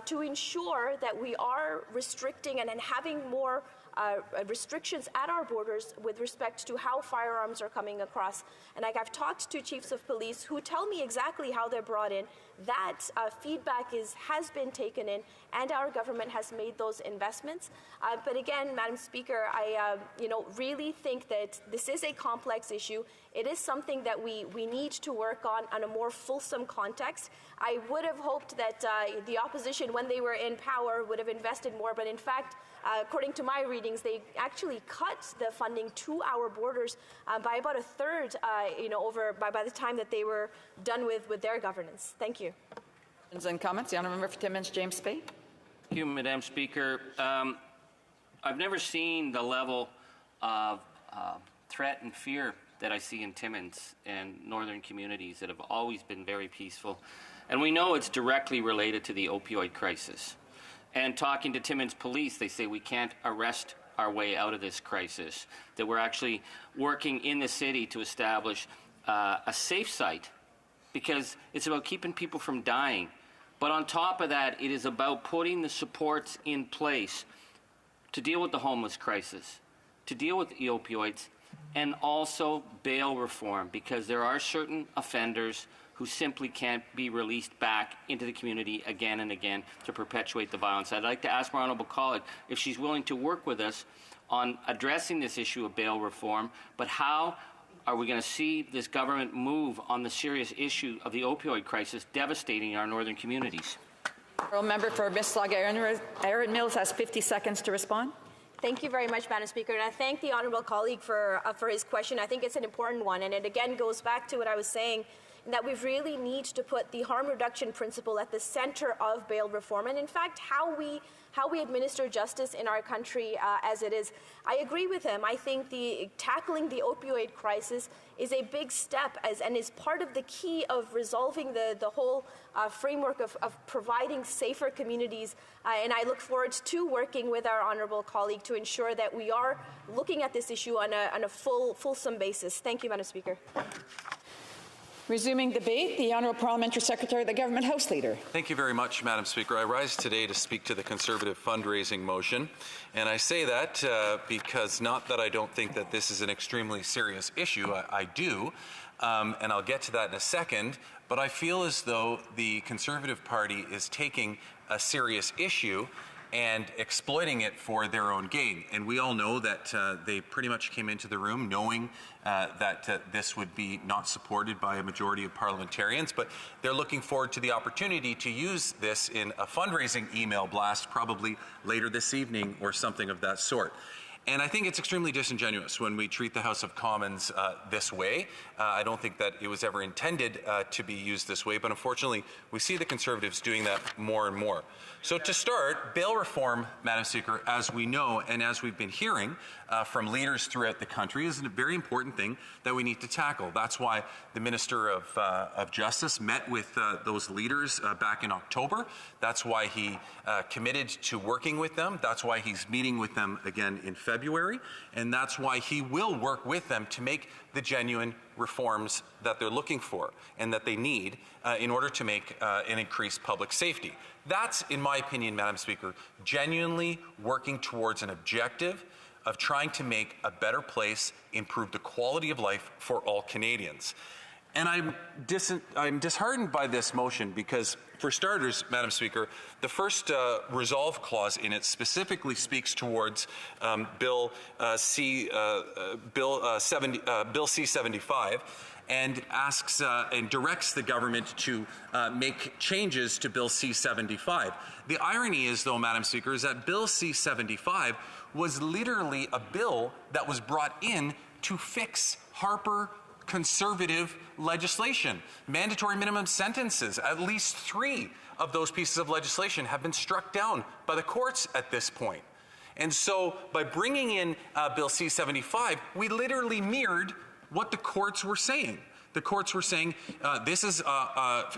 to ensure that we are restricting and having more restrictions at our borders with respect to how firearms are coming across. And I've talked to chiefs of police who tell me exactly how they're brought in. That feedback has been taken in, and our government has made those investments. But again, Madam Speaker, I really think that this is a complex issue. It is something that we need to work on a more fulsome context. I would have hoped that the opposition, when they were in power, would have invested more, but in fact, according to my readings, they actually cut the funding to our borders by about a third, by the time that they were done with their governance. Thank you. Questions and comments. The Honourable Member for Timmins, James Spade. Thank you, Madam Speaker. I've never seen the level of threat and fear that I see in Timmins and northern communities that have always been very peaceful. And we know it's directly related to the opioid crisis. And talking to Timmins police, they say we can't arrest our way out of this crisis, that we're actually working in the city to establish a safe site because it's about keeping people from dying. But on top of that, it is about putting the supports in place to deal with the homeless crisis, to deal with the opioids, and also bail reform, because there are certain offenders who simply can't be released back into the community again and again to perpetuate the violence. I'd like to ask my honourable colleague if she's willing to work with us on addressing this issue of bail reform, but how are we going to see this government move on the serious issue of the opioid crisis devastating our northern communities? Honourable Member for Mississauga Erin Mills has 50 seconds to respond. Thank you very much, Madam Speaker, and I thank the honourable colleague for his question. I think it's an important one, and it again goes back to what I was saying, that we really need to put the harm reduction principle at the center of bail reform, and in fact, how we administer justice in our country as it is. I agree with him. I think tackling the opioid crisis is a big step and is part of the key of resolving the whole framework of providing safer communities. And I look forward to working with our honourable colleague to ensure that we are looking at this issue on a fulsome basis. Thank you, Madam Speaker. Resuming debate, the Honourable Parliamentary Secretary of the Government House Leader. Thank you very much, Madam Speaker. I rise today to speak to the Conservative fundraising motion, and I say that because not that I don't think that this is an extremely serious issue. I do, and I'll get to that in a second, but I feel as though the Conservative Party is taking a serious issue and exploiting it for their own gain. And we all know that they pretty much came into the room knowing that this would be not supported by a majority of parliamentarians, but they're looking forward to the opportunity to use this in a fundraising email blast probably later this evening or something of that sort. And I think it's extremely disingenuous when we treat the House of Commons this way. I don't think that it was ever intended to be used this way, but unfortunately, we see the Conservatives doing that more and more. So to start, bail reform, Madam Speaker, as we know and as we've been hearing from leaders throughout the country, is a very important thing that we need to tackle. That's why the Minister of Justice met with those leaders back in October. That's why he committed to working with them. That's why he's meeting with them again in February. And that's why he will work with them to make the genuine reforms that they're looking for and that they need in order to make and increase public safety. That's, in my opinion, Madam Speaker, genuinely working towards an objective of trying to make a better place, improve the quality of life for all Canadians. And I'm disheartened by this motion because, for starters, Madam Speaker, the first resolve clause in it specifically speaks towards Bill C-75, and asks and directs the government to make changes to Bill C-75. The irony is, though, Madam Speaker, is that Bill C-75 was literally a bill that was brought in to fix Harper conservative legislation. Mandatory minimum sentences, at least 3 of those pieces of legislation have been struck down by the courts at this point. And so by bringing in Bill C-75, we literally mirrored what the courts were saying. The courts were saying this is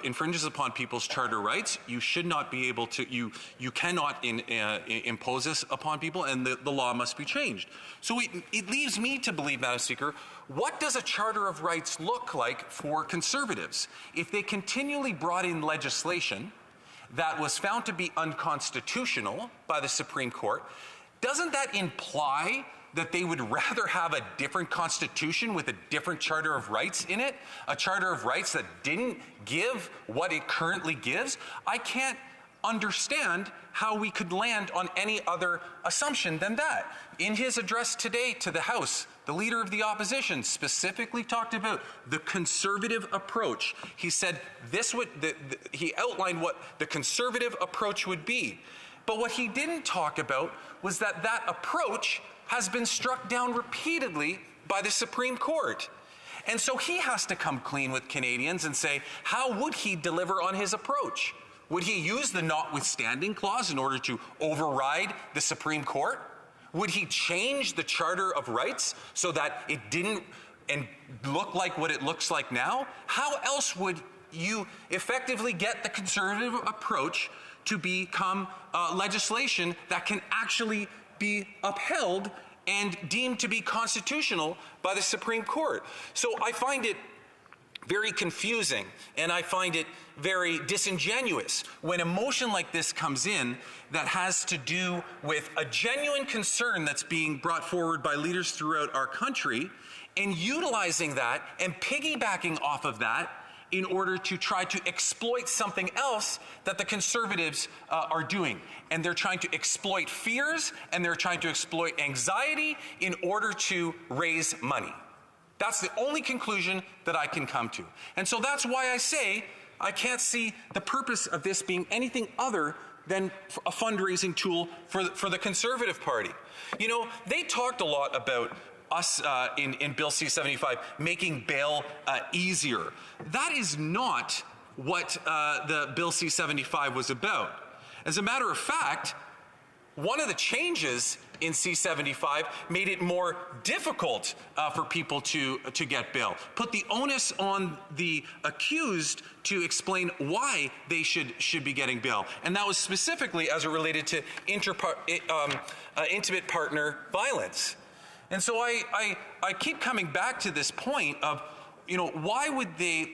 infringes upon people's charter rights. You should not be able to, you cannot impose this upon people, and the law must be changed. So it leaves me to believe, Madam Speaker, what does a Charter of Rights look like for Conservatives? If they continually brought in legislation that was found to be unconstitutional by the Supreme Court, doesn't that imply that they would rather have a different constitution with a different Charter of Rights in it? A Charter of Rights that didn't give what it currently gives? I can't understand how we could land on any other assumption than that. In his address today to the House, the Leader of the Opposition specifically talked about the conservative approach. He said this would, he outlined what the conservative approach would be. But what he didn't talk about was that that approach has been struck down repeatedly by the Supreme Court. And so he has to come clean with Canadians and say, how would he deliver on his approach? Would he use the notwithstanding clause in order to override the Supreme Court? Would he change the Charter of Rights so that it didn't look like what it looks like now? How else would you effectively get the conservative approach to become legislation that can actually be upheld and deemed to be constitutional by the Supreme Court? So I find it very confusing, and I find it very disingenuous when a motion like this comes in that has to do with a genuine concern that's being brought forward by leaders throughout our country, and utilizing that and piggybacking off of that in order to try to exploit something else that the Conservatives are doing. And they're trying to exploit fears, and they're trying to exploit anxiety in order to raise money. That's the only conclusion that I can come to. And so that's why I say I can't see the purpose of this being anything other than a fundraising tool for the Conservative Party. You know, they talked a lot about us in Bill C-75 making bail easier. That is not what the Bill C-75 was about. As a matter of fact, one of the changes in C-75 made it more difficult for people to get bail, put the onus on the accused to explain why they should be getting bail. And that was specifically as it related to intimate partner violence. And so I keep coming back to this point of, you know, why would they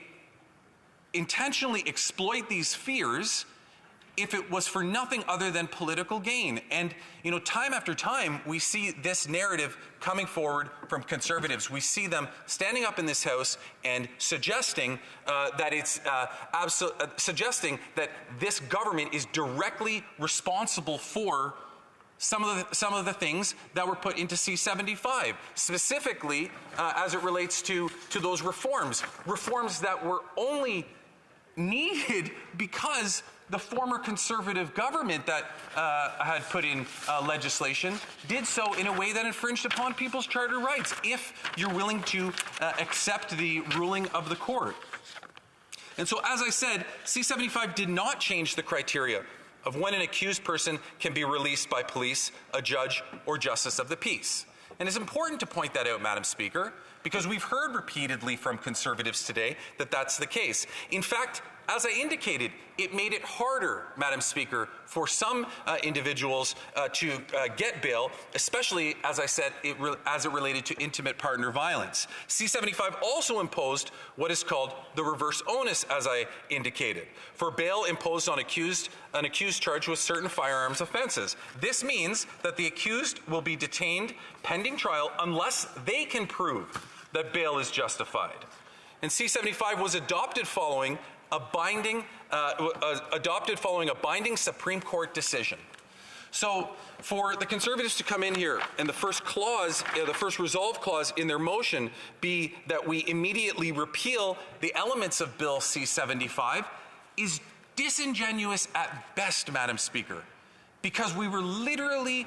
intentionally exploit these fears if it was for nothing other than political gain? And, you know, time after time, we see this narrative coming forward from Conservatives. We see them standing up in this House and suggesting that it's suggesting that this government is directly responsible for some of the things that were put into C-75, specifically as it relates to those reforms that were only needed because the former Conservative government that had put in legislation did so in a way that infringed upon people's charter rights, if you're willing to accept the ruling of the court. And so, as I said, C-75 did not change the criteria of when an accused person can be released by police, a judge, or justice of the peace. And it's important to point that out, Madam Speaker, because we've heard repeatedly from Conservatives today that that's the case. In fact, as I indicated, it made it harder, Madam Speaker, for some individuals to get bail, especially, as I said, as it related to intimate partner violence. C-75 also imposed what is called the reverse onus, as I indicated, for bail imposed on an accused charged with certain firearms offenses. This means that the accused will be detained pending trial unless they can prove that bail is justified. And C-75 was adopted following a binding Supreme Court decision. So for the Conservatives to come in here and the first clause, the first resolve clause in their motion be that we immediately repeal the elements of Bill C-75 is disingenuous at best, Madam Speaker, because we were literally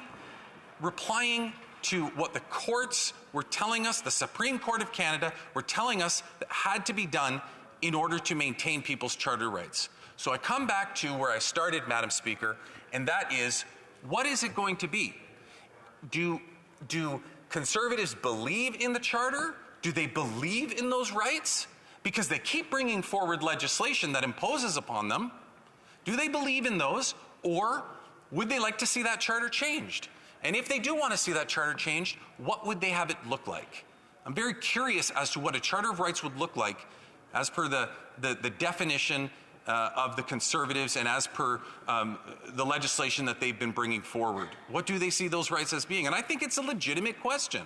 replying to what the courts were telling us, the Supreme Court of Canada were telling us that had to be done in order to maintain people's charter rights. So I come back to where I started, Madam Speaker, and that is, what is it going to be? Do Conservatives believe in the Charter? Do they believe in those rights? Because they keep bringing forward legislation that imposes upon them. Do they believe in those, or would they like to see that Charter changed? And if they do want to see that Charter changed, what would they have it look like? I'm very curious as to what a Charter of Rights would look like as per the definition of the Conservatives and as per the legislation that they've been bringing forward. What do they see those rights as being? And I think it's a legitimate question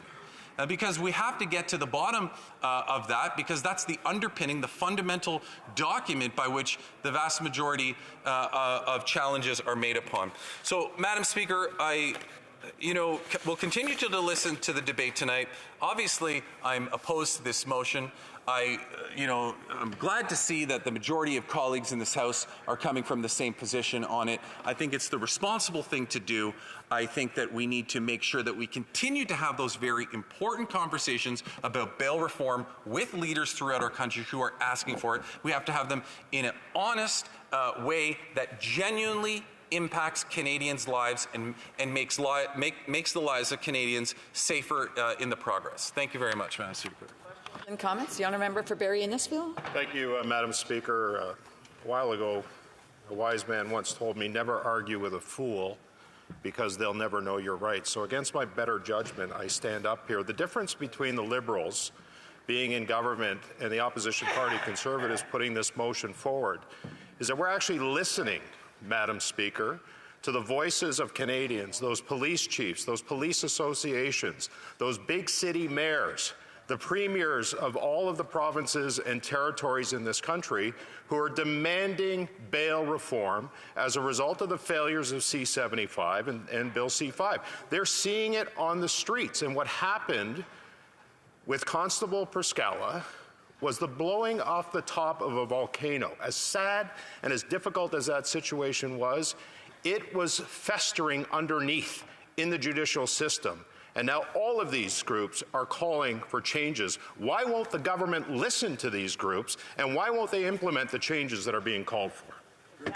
because we have to get to the bottom of that, because that's the underpinning, the fundamental document by which the vast majority of challenges are made upon. So, Madam Speaker, we'll continue to listen to the debate tonight. Obviously, I'm opposed to this motion. I'm glad to see that the majority of colleagues in this House are coming from the same position on it. I think it's the responsible thing to do. I think that we need to make sure that we continue to have those very important conversations about bail reform with leaders throughout our country who are asking for it. We have to have them in an honest way that genuinely impacts Canadians' lives and makes the lives of Canadians safer in the progress. Thank you very much, Madam Speaker. And comments? The honourable member for Barrie Innisfil. Thank you, Madam Speaker. A while ago, a wise man once told me, never argue with a fool because they'll never know your rights. So against my better judgment, I stand up here. The difference between the Liberals being in government and the opposition party Conservatives putting this motion forward is that we're actually listening, Madam Speaker, to the voices of Canadians, those police chiefs, those police associations, those big city mayors, the premiers of all of the provinces and territories in this country who are demanding bail reform as a result of the failures of C-75 and Bill C-5. They're seeing it on the streets. And what happened with Constable Perscala was the blowing off the top of a volcano. As sad and as difficult as that situation was, it was festering underneath in the judicial system. And now all of these groups are calling for changes. Why won't the government listen to these groups, and why won't they implement the changes that are being called for?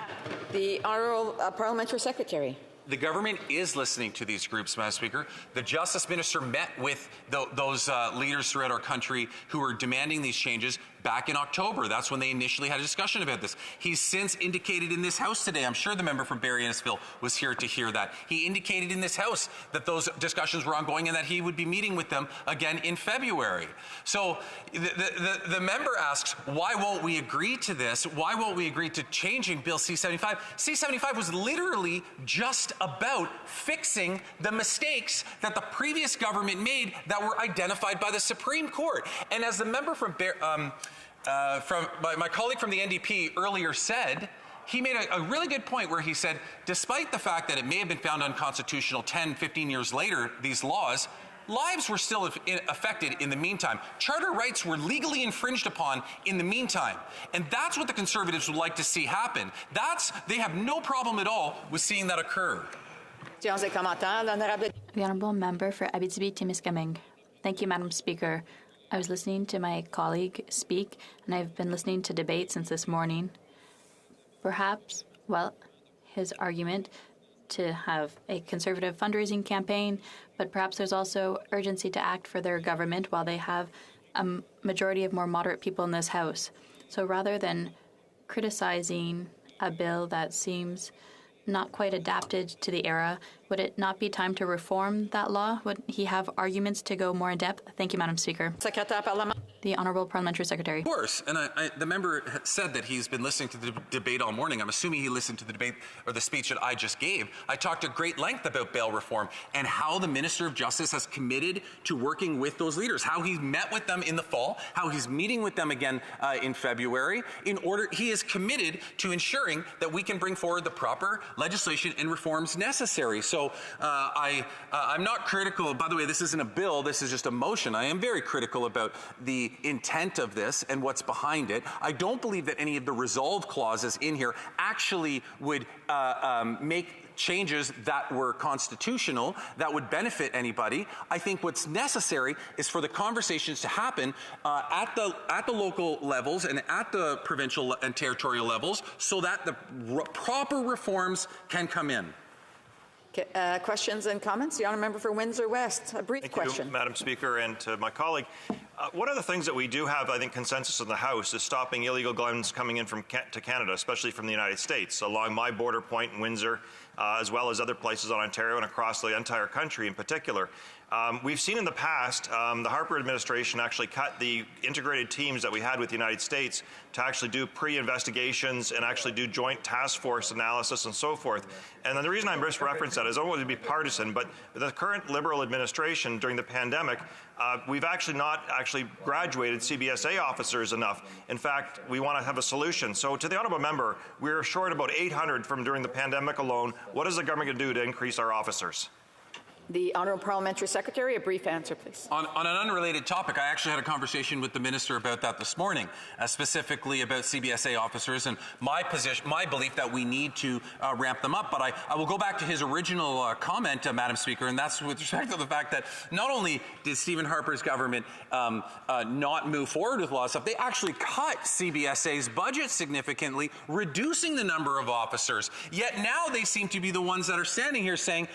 The Honourable Parliamentary Secretary. The government is listening to these groups, Madam Speaker. The Justice Minister met with those leaders throughout our country who are demanding these changes back in October. That's when they initially had a discussion about this. He's since indicated in this House today, I'm sure the member from Barrie Innisfil was here to hear that. He indicated in this House that those discussions were ongoing and that he would be meeting with them again in February. So the member asks, why won't we agree to this? Why won't we agree to changing Bill C-75? C-75 was literally just about fixing the mistakes that the previous government made that were identified by the Supreme Court. And as the member from my colleague from the NDP earlier said, he made a really good point where he said, despite the fact that it may have been found unconstitutional 10, 15 years later, these laws, lives were still affected in the meantime. Charter rights were legally infringed upon in the meantime. And that's what the Conservatives would like to see happen. They have no problem at all with seeing that occur. The Honourable Member for Abitibi-Témiscamingue. Thank you, Madam Speaker. I was listening to my colleague speak, and I've been listening to debate since this morning. Perhaps, his argument to have a Conservative fundraising campaign, but perhaps there's also urgency to act for their government while they have a majority of more moderate people in this House. So rather than criticizing a bill that seems not quite adapted to the era, would it not be time to reform that law? Would he have arguments to go more in depth? Thank you, Madam Speaker. The The Honourable Parliamentary Secretary. Of course, and the member said that he's been listening to the debate all morning. I'm assuming he listened to the debate or the speech that I just gave. I talked at great length about bail reform and how the Minister of Justice has committed to working with those leaders, how he's met with them in the fall, how he's meeting with them again in February. He is committed to ensuring that we can bring forward the proper legislation and reforms necessary. So I'm not critical. By the way, this isn't a bill. This is just a motion. I am very critical about the intent of this and what's behind it. I don't believe that any of the resolve clauses in here actually would make changes that were constitutional that would benefit anybody. I think what's necessary is for the conversations to happen at the local levels and at the provincial and territorial levels so that the proper reforms can come in. Questions and comments? The honourable member for Windsor West. A brief question. Thank you, Madam Speaker, and to my colleague. One of the things that we do have, I think, consensus in the House is stopping illegal guns coming in to Canada, especially from the United States, along my border point in Windsor, as well as other places in Ontario and across the entire country in particular. We've seen in the past, the Harper administration actually cut the integrated teams that we had with the United States to actually do pre-investigations and actually do joint task force analysis and so forth. And then the reason I reference that is I don't want to be partisan, but the current Liberal administration during the pandemic, we've actually not graduated CBSA officers enough. In fact, we want to have a solution. So to the honourable member, we're short about 800 from during the pandemic alone. What is the government going to do to increase our officers? The Honourable Parliamentary Secretary, a brief answer, please. On an unrelated topic, I actually had a conversation with the Minister about that this morning, specifically about CBSA officers and my belief that we need to ramp them up. But I will go back to his original comment, Madam Speaker, and that's with respect to the fact that not only did Stephen Harper's government not move forward with a lot of stuff, they actually cut CBSA's budget significantly, reducing the number of officers. Yet now they seem to be the ones that are standing here saying,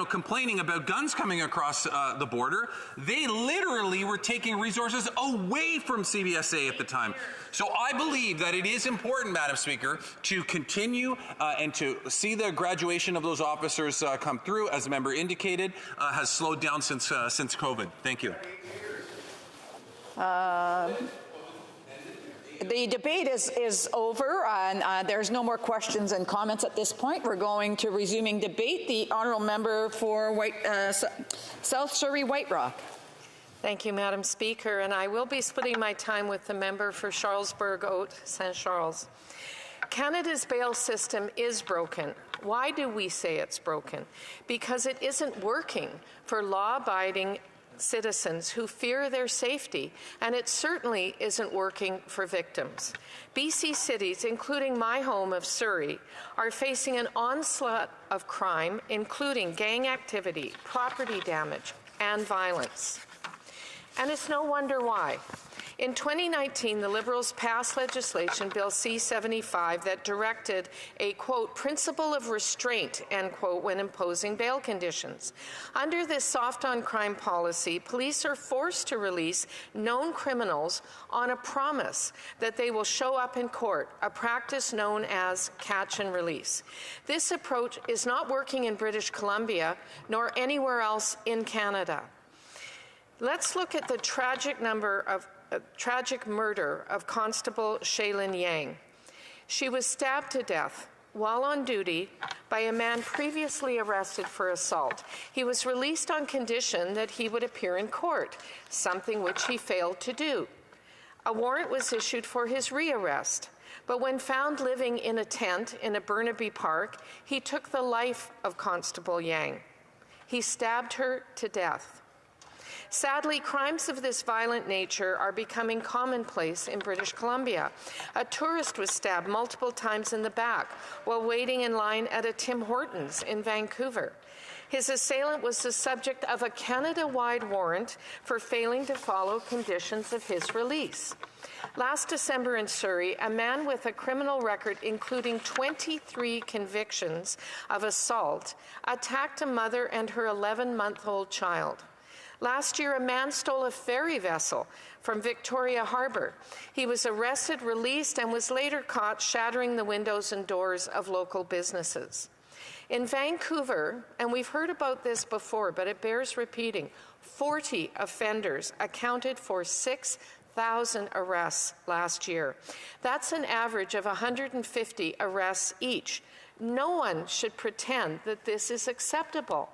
complaining about guns coming across the border. They literally were taking resources away from CBSA at the time. So I believe that it is important, Madam Speaker, to continue and to see the graduation of those officers come through, as the member indicated, has slowed down since COVID. Thank you. The debate is over, and there's no more questions and comments at this point. We're going to resuming debate. The honourable member for South Surrey White Rock. Thank you, Madam Speaker, and I will be splitting my time with the member for Charlesbourg-Haute St. Charles. Canada's bail system is broken. Why do we say it's broken? Because it isn't working for law-abiding citizens who fear their safety, and it certainly isn't working for victims. BC cities, including my home of Surrey, are facing an onslaught of crime, including gang activity, property damage, and violence. And it's no wonder why. In 2019, the Liberals passed legislation, Bill C-75, that directed a, quote, principle of restraint, end quote, when imposing bail conditions. Under this soft-on-crime policy, police are forced to release known criminals on a promise that they will show up in court, a practice known as catch and release. This approach is not working in British Columbia, nor anywhere else in Canada. Let's look at the tragic murder of Constable Shaylin Yang. She was stabbed to death while on duty by a man previously arrested for assault. He was released on condition that he would appear in court, something which he failed to do. A warrant was issued for his rearrest, but when found living in a tent in a Burnaby Park, he took the life of Constable Yang. He stabbed her to death. Sadly, crimes of this violent nature are becoming commonplace in British Columbia. A tourist was stabbed multiple times in the back while waiting in line at a Tim Hortons in Vancouver. His assailant was the subject of a Canada-wide warrant for failing to follow conditions of his release. Last December in Surrey, a man with a criminal record including 23 convictions of assault attacked a mother and her 11-month-old child. Last year, a man stole a ferry vessel from Victoria Harbour. He was arrested, released, and was later caught shattering the windows and doors of local businesses. In Vancouver, and we've heard about this before, but it bears repeating, 40 offenders accounted for 1,000 arrests last year. That's an average of 150 arrests each. No one should pretend that this is acceptable.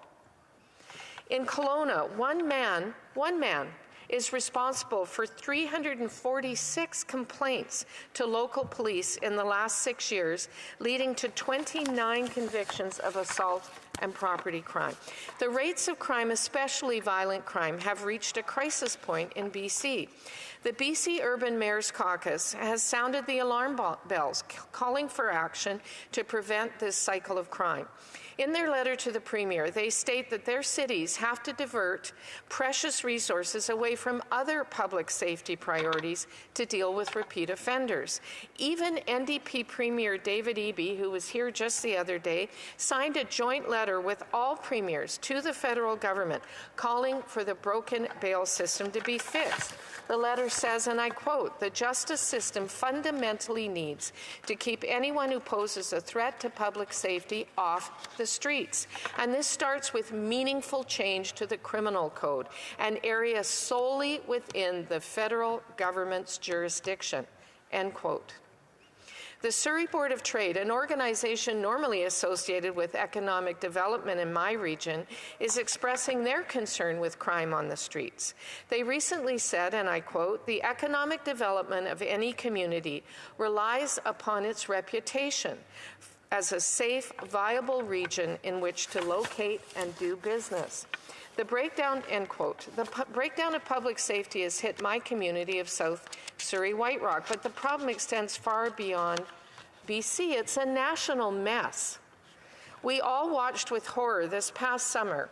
In Kelowna, one man is responsible for 346 complaints to local police in the last 6 years, leading to 29 convictions of assault and property crime. The rates of crime, especially violent crime, have reached a crisis point in BC. The BC Urban Mayor's Caucus has sounded the alarm bells, calling for action to prevent this cycle of crime. In their letter to the Premier, they state that their cities have to divert precious resources away from other public safety priorities to deal with repeat offenders. Even NDP Premier David Eby, who was here just the other day, signed a joint letter with all premiers to the federal government calling for the broken bail system to be fixed. The letter says, and I quote, "The justice system fundamentally needs to keep anyone who poses a threat to public safety off the streets. And this starts with meaningful change to the criminal code, an area solely within the federal government's jurisdiction," end quote. The Surrey Board of Trade, an organization normally associated with economic development in my region, is expressing their concern with crime on the streets. They recently said, and I quote, "The economic development of any community relies upon its reputation as a safe, viable region in which to locate and do business." The breakdown, end quote, the breakdown of public safety has hit my community of South Surrey White Rock, but the problem extends far beyond BC. It's a national mess. We all watched with horror this past summer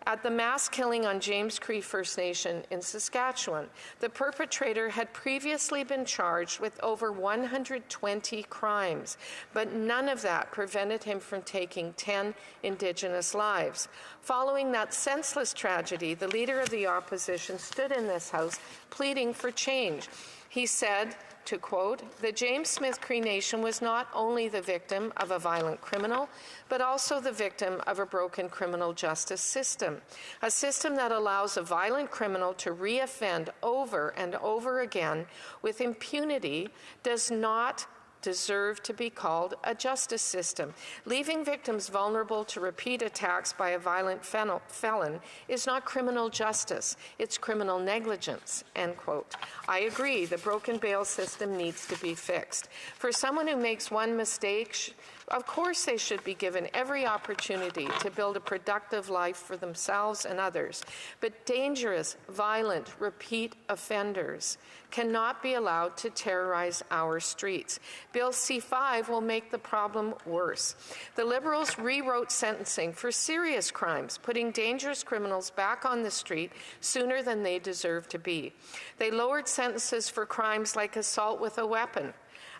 at the mass killing on James Cree First Nation in Saskatchewan. The perpetrator had previously been charged with over 120 crimes, but none of that prevented him from taking 10 Indigenous lives. Following that senseless tragedy, the leader of the opposition stood in this House pleading for change. He said, to quote, "The James Smith Cree Nation was not only the victim of a violent criminal, but also the victim of a broken criminal justice system, a system that allows a violent criminal to reoffend over and over again with impunity does not deserve to be called a justice system. Leaving victims vulnerable to repeat attacks by a violent felon is not criminal justice, it's criminal negligence," end quote. I agree, the broken bail system needs to be fixed. For someone who makes one mistake, of course they should be given every opportunity to build a productive life for themselves and others. But dangerous, violent, repeat offenders cannot be allowed to terrorize our streets. Bill C-5 will make the problem worse. The Liberals rewrote sentencing for serious crimes, putting dangerous criminals back on the street sooner than they deserve to be. They lowered sentences for crimes like assault with a weapon,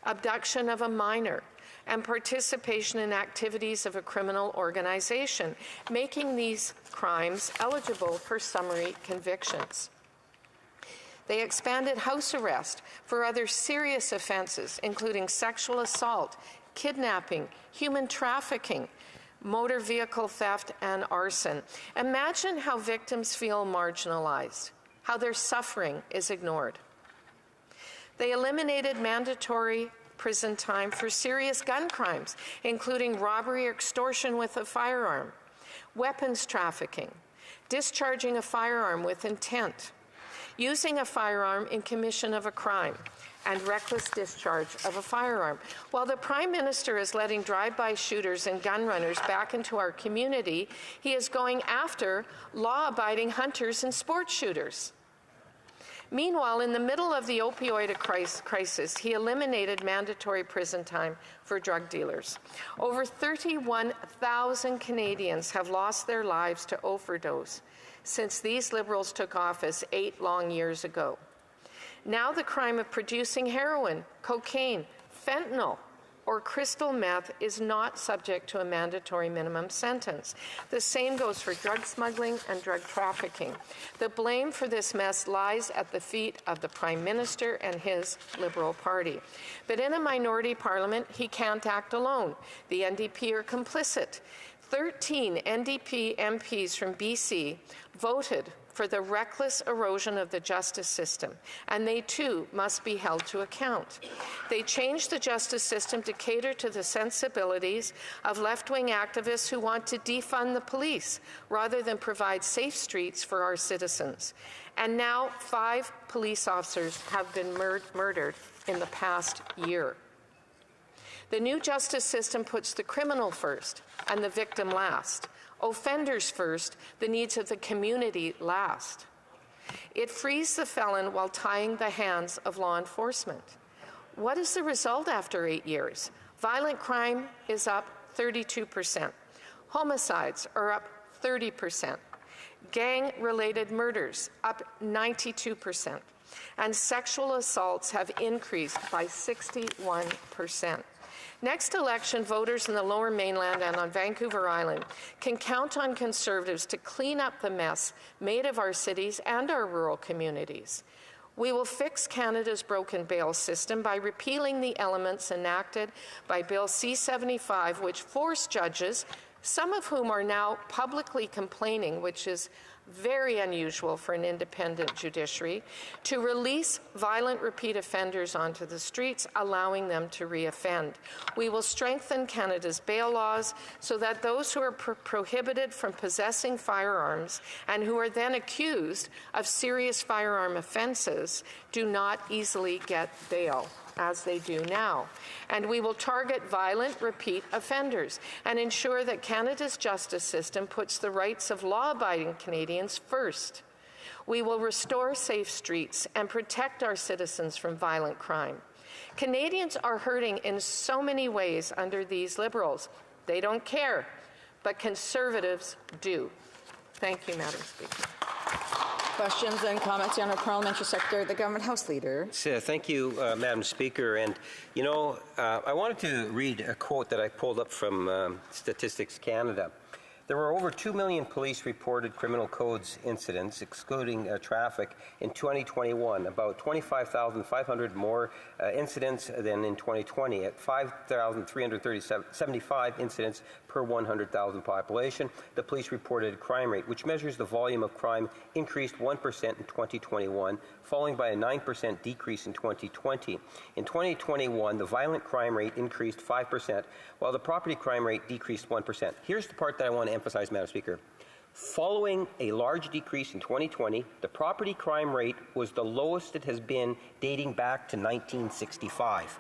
abduction of a minor, and participation in activities of a criminal organization, making these crimes eligible for summary convictions. They expanded house arrest for other serious offenses, including sexual assault, kidnapping, human trafficking, motor vehicle theft, and arson. Imagine how victims feel marginalized, how their suffering is ignored. They eliminated mandatory prison time for serious gun crimes, including robbery or extortion with a firearm, weapons trafficking, discharging a firearm with intent, using a firearm in commission of a crime, and reckless discharge of a firearm. While the Prime Minister is letting drive-by shooters and gun runners back into our community, he is going after law-abiding hunters and sports shooters. Meanwhile, in the middle of the opioid crisis, he eliminated mandatory prison time for drug dealers. Over 31,000 Canadians have lost their lives to overdose since these Liberals took office 8 long years ago. Now the crime of producing heroin, cocaine, fentanyl, or crystal meth is not subject to a mandatory minimum sentence. The same goes for drug smuggling and drug trafficking. The blame for this mess lies at the feet of the Prime Minister and his Liberal Party. But in a minority parliament, he can't act alone. The NDP are complicit. 13 NDP MPs from BC voted for the reckless erosion of the justice system, and they too must be held to account. They changed the justice system to cater to the sensibilities of left-wing activists who want to defund the police rather than provide safe streets for our citizens. And now 5 police officers have been murdered in the past year. The new justice system puts the criminal first and the victim last. Offenders first, the needs of the community last. It frees the felon while tying the hands of law enforcement. What is the result after 8 years? Violent crime is up 32%. Homicides are up 30%. Gang-related murders up 92%. And sexual assaults have increased by 61%. Next election, voters in the Lower Mainland and on Vancouver Island can count on Conservatives to clean up the mess made of our cities and our rural communities. We will fix Canada's broken bail system by repealing the elements enacted by Bill C-75, which force judges, some of whom are now publicly complaining, which is very unusual for an independent judiciary, to release violent repeat offenders onto the streets, allowing them to reoffend. We will strengthen Canada's bail laws so that those who are prohibited from possessing firearms and who are then accused of serious firearm offenses do not easily get bail, as they do now. And we will target violent repeat offenders and ensure that Canada's justice system puts the rights of law-abiding Canadians first. We will restore safe streets and protect our citizens from violent crime. Canadians are hurting in so many ways under these Liberals. They don't care, but Conservatives do. Thank you, Madam Speaker. Questions and comments, the Honourable Parliamentary Secretary, the Government House Leader. Thank you, Madam Speaker. And, you know, I wanted to read a quote that I pulled up from Statistics Canada. There were over 2 million police-reported criminal codes incidents, excluding traffic, in 2021, about 25,500 more incidents than in 2020, at 5,375 incidents per 100,000 population. The police-reported crime rate, which measures the volume of crime, increased 1% in 2021, falling by a 9% decrease in 2020. In 2021, the violent crime rate increased 5%, while the property crime rate decreased 1%. Here's the part that I want to emphasize, Madam Speaker. Following a large decrease in 2020, the property crime rate was the lowest it has been dating back to 1965.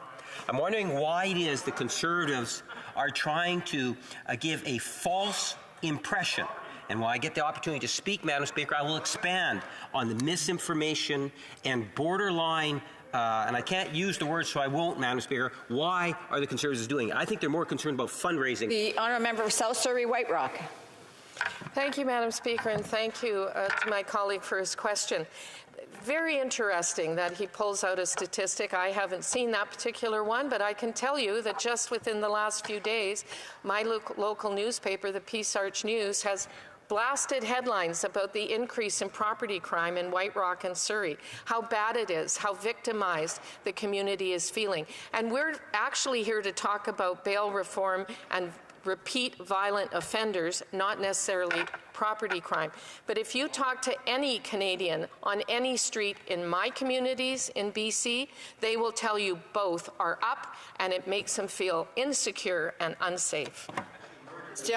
I'm wondering why it is the Conservatives are trying to give a false impression. And while I get the opportunity to speak, Madam Speaker, I will expand on the misinformation and borderline and I can't use the word, so I won't, Madam Speaker. Why are the Conservatives doing it? I think they're more concerned about fundraising. The Honourable Member of South Surrey White Rock. Thank you, Madam Speaker, and thank you to my colleague for his question. Very interesting that he pulls out a statistic. I haven't seen that particular one, but I can tell you that just within the last few days, my local newspaper, the Peace Arch News, has blasted headlines about the increase in property crime in White Rock and Surrey, how bad it is, how victimized the community is feeling. And we're actually here to talk about bail reform and repeat violent offenders, not necessarily property crime. But if you talk to any Canadian on any street in my communities in BC, they will tell you both are up, and it makes them feel insecure and unsafe. The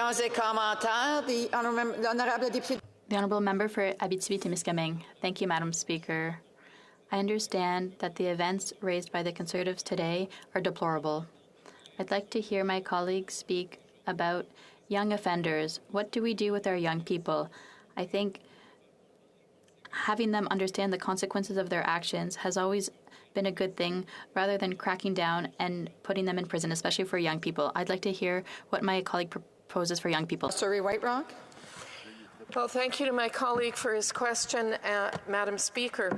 Honourable Member for Abitibi-Témiscamingue. Thank you, Madam Speaker. I understand that the events raised by the Conservatives today are deplorable. I'd like to hear my colleagues speak about young offenders. What do we do with our young people? I think having them understand the consequences of their actions has always been a good thing, rather than cracking down and putting them in prison, especially for young people. I'd like to hear what my colleague proposes for young people. Surrey White Rock. Well, thank you to my colleague for his question, Madam Speaker.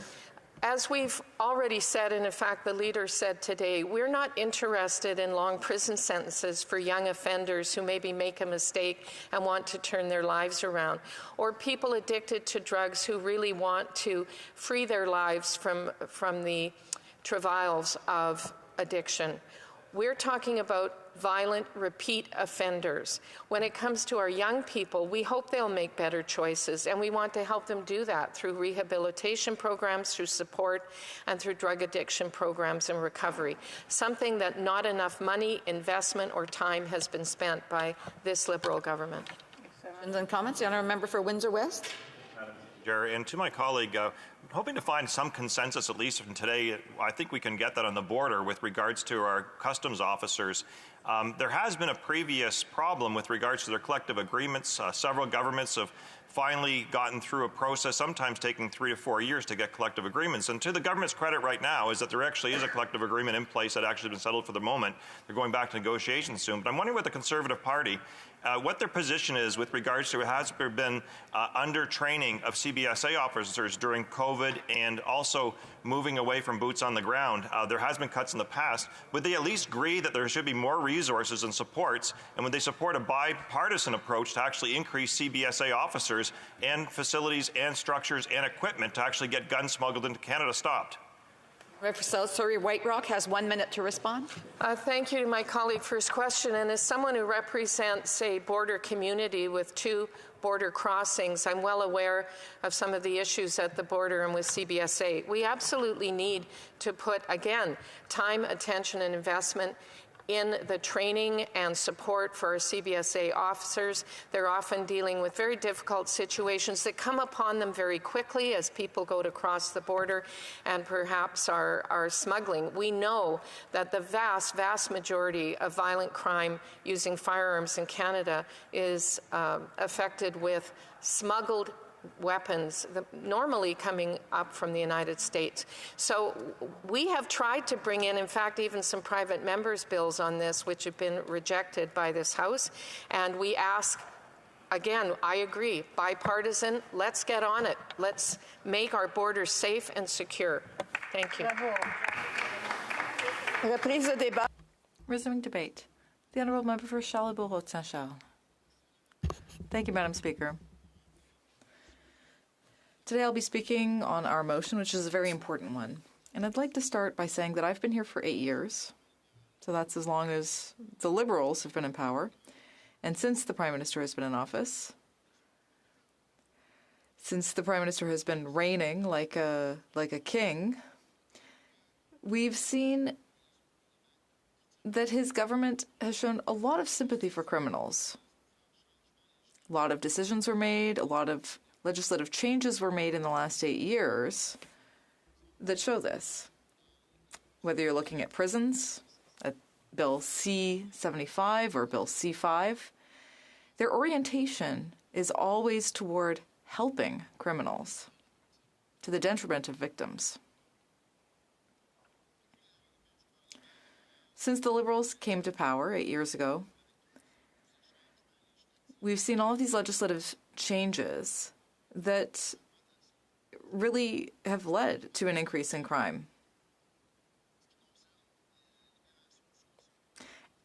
As we've already said, and in fact the leader said today, we're not interested in long prison sentences for young offenders who maybe make a mistake and want to turn their lives around, or people addicted to drugs who really want to free their lives from the travails of addiction. We're talking about violent repeat offenders. When it comes to our young people, we hope they'll make better choices, and we want to help them do that through rehabilitation programs, through support, and through drug addiction programs and recovery, something that not enough money, investment, or time has been spent by this Liberal government. Questions and comments? The honourable member for Windsor West. Jerry, and to my colleague, I'm hoping to find some consensus, at least from today. I think we can get that on the border with regards to our customs officers. There has been a previous problem with regards to their collective agreements. Several governments have finally gotten through a process, sometimes taking 3 to 4 years to get collective agreements. And to the government's credit right now is that there actually is a collective agreement in place that actually been settled for the moment. They're going back to negotiations soon. But I'm wondering what the Conservative Party, what their position is with regards to has there been under training of CBSA officers during COVID and also moving away from boots on the ground. There has been cuts in the past. Would they at least agree that there should be more resources and supports, and would they support a bipartisan approach to actually increase CBSA officers and facilities and structures and equipment to actually get guns smuggled into Canada stopped? Member for South Surrey White Rock has 1 minute to respond. Thank you to my colleague for his question. And as someone who represents a border community with 2 border crossings, I'm well aware of some of the issues at the border and with CBSA. We absolutely need to put, again, time, attention, and investment in the training and support for our CBSA officers. They're often dealing with very difficult situations that come upon them very quickly as people go to cross the border and perhaps are smuggling. We know that the vast, vast majority of violent crime using firearms in Canada is affected with smuggled weapons, normally coming up from the United States. So we have tried to bring in fact, even some private members' bills on this, which have been rejected by this House. And we ask, again, I agree, bipartisan, let's get on it. Let's make our borders safe and secure. Thank you. Resuming debate. The Honourable Member for Charlebourg-Haute-Saint-Charles. Thank you, Madam Speaker. Today I'll be speaking on our motion, which is a very important one. And I'd like to start by saying that I've been here for 8 years. So that's as long as the Liberals have been in power. And since the Prime Minister has been in office, since the Prime Minister has been reigning like a king, we've seen that his government has shown a lot of sympathy for criminals. A lot of decisions were made, a lot of legislative changes were made in the last 8 years that show this. Whether you're looking at prisons, at Bill C-75 or Bill C-5, their orientation is always toward helping criminals to the detriment of victims. Since the Liberals came to power 8 years ago, we've seen all of these legislative changes that really have led to an increase in crime.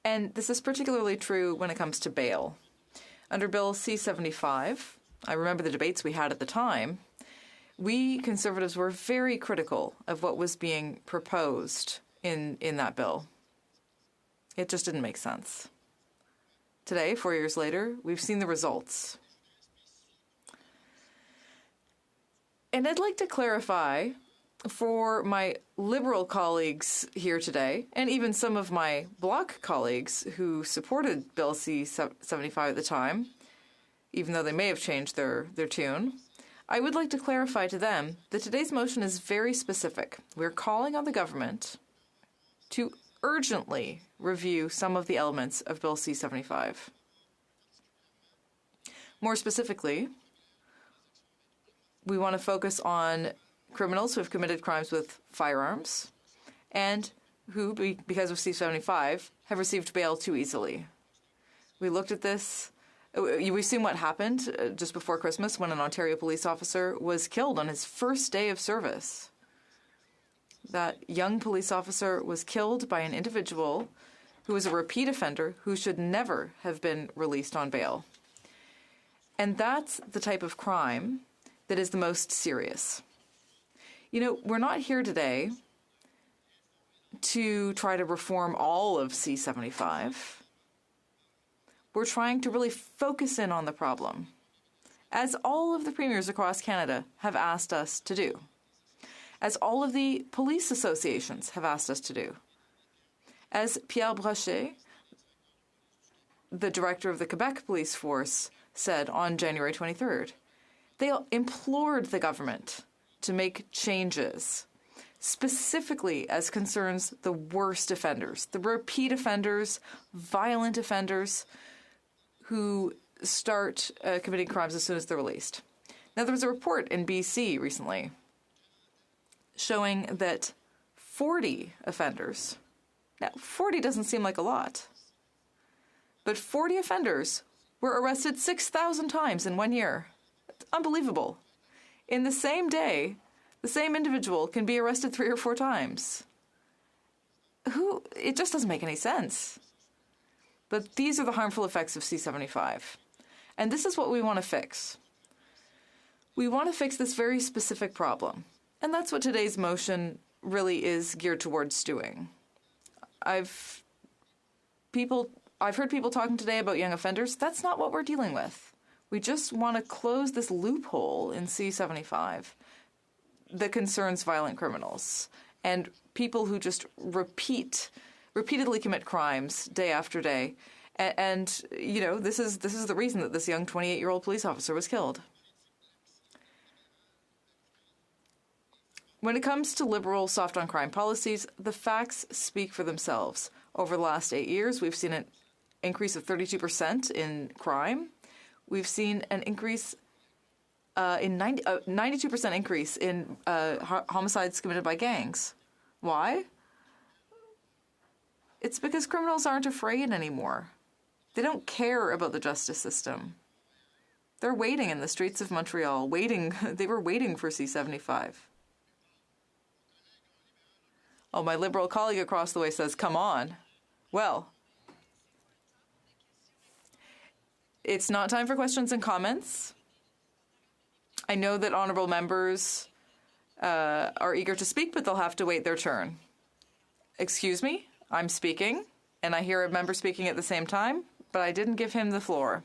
And this is particularly true when it comes to bail. Under Bill C-75, I remember the debates we had at the time, we Conservatives were very critical of what was being proposed in that bill. It just didn't make sense. Today, 4 years later, we've seen the results. And I'd like to clarify for my Liberal colleagues here today, and even some of my Bloc colleagues who supported Bill C-75 at the time, even though they may have changed their tune, I would like to clarify to them that today's motion is very specific. We're calling on the government to urgently review some of the elements of Bill C-75. More specifically, we want to focus on criminals who have committed crimes with firearms and who, because of C-75, have received bail too easily. We looked at this. We've seen what happened just before Christmas when an Ontario police officer was killed on his first day of service. That young police officer was killed by an individual who was a repeat offender who should never have been released on bail. And that's the type of crime that is the most serious. You know, we're not here today to try to reform all of C-75. We're trying to really focus in on the problem, as all of the premiers across Canada have asked us to do, as all of the police associations have asked us to do. As Pierre Brochet, the director of the Quebec Police Force, said on January 23rd, they implored the government to make changes, specifically as concerns the worst offenders, the repeat offenders, violent offenders who start committing crimes as soon as they're released. Now, there was a report in BC recently showing that 40 offenders, now 40 doesn't seem like a lot, but 40 offenders were arrested 6,000 times in 1 year. It's unbelievable. In the same day, the same individual can be arrested 3 or 4 times. It just doesn't make any sense. But these are the harmful effects of C75. And this is what we want to fix. We want to fix this very specific problem. And that's what today's motion really is geared towards doing. I've heard people talking today about young offenders. That's not what we're dealing with. We just want to close this loophole in C75 that concerns violent criminals and people who just repeatedly commit crimes day after day. And you know, this is the reason that this young 28-year-old police officer was killed. When it comes to liberal soft-on-crime policies, the facts speak for themselves. Over the last 8 years, we've seen an increase of 32% in crime. We've seen an increase in 92% increase in homicides committed by gangs. Why? It's because criminals aren't afraid anymore. They don't care about the justice system. They're waiting in the streets of Montreal, they were waiting for C75. Oh, my Liberal colleague across the way says, come on. Well, it's not time for questions and comments. I know that honourable members are eager to speak, but they'll have to wait their turn. Excuse me, I'm speaking, and I hear a member speaking at the same time, but I didn't give him the floor.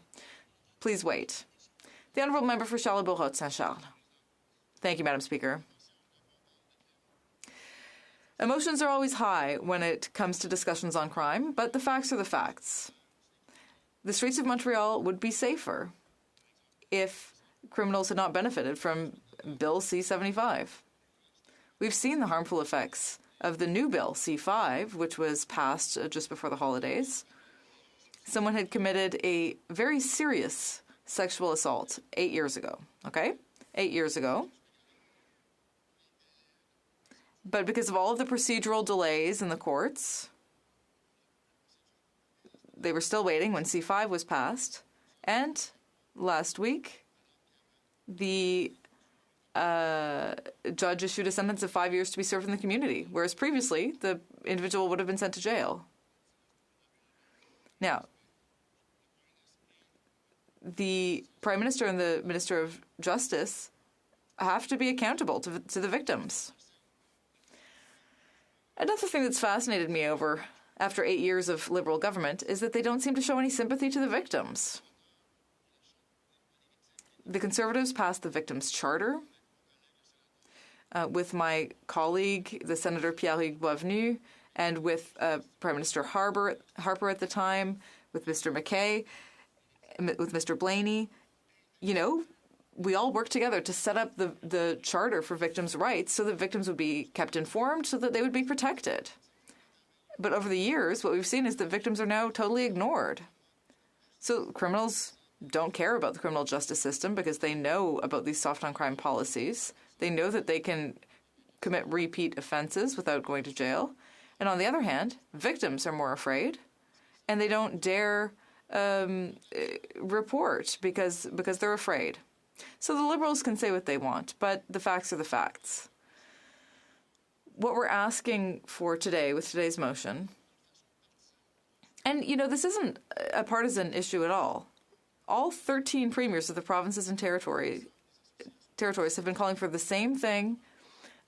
Please wait. The honourable member for Charlebourg-Saint-Charles. Thank you, Madam Speaker. Emotions are always high when it comes to discussions on crime, but the facts are the facts. The streets of Montreal would be safer if criminals had not benefited from Bill C-75. We've seen the harmful effects of the new Bill C-5, which was passed just before the holidays. Someone had committed a very serious sexual assault 8 years ago, okay? 8 years ago. But because of all of the procedural delays in the courts, they were still waiting when C-5 was passed. And last week, the judge issued a sentence of 5 years to be served in the community, whereas previously the individual would have been sent to jail. Now, the Prime Minister and the Minister of Justice have to be accountable to the victims. Another thing that's fascinated me after 8 years of Liberal government is that they don't seem to show any sympathy to the victims. The Conservatives passed the Victims' Charter with my colleague, the Senator Pierre-Hugues Boisvenu, and with Prime Minister Harper at the time, with Mr. McKay, with Mr. Blaney. You know, we all worked together to set up the Charter for victims' rights so that victims would be kept informed, so that they would be protected. But over the years, what we've seen is that victims are now totally ignored. So criminals don't care about the criminal justice system because they know about these soft-on-crime policies. They know that they can commit repeat offenses without going to jail. And on the other hand, victims are more afraid, and they don't dare report because they're afraid. So the Liberals can say what they want, but the facts are the facts. What we're asking for today with today's motion, and, you know, this isn't a partisan issue at all. All 13 premiers of the provinces and territories have been calling for the same thing.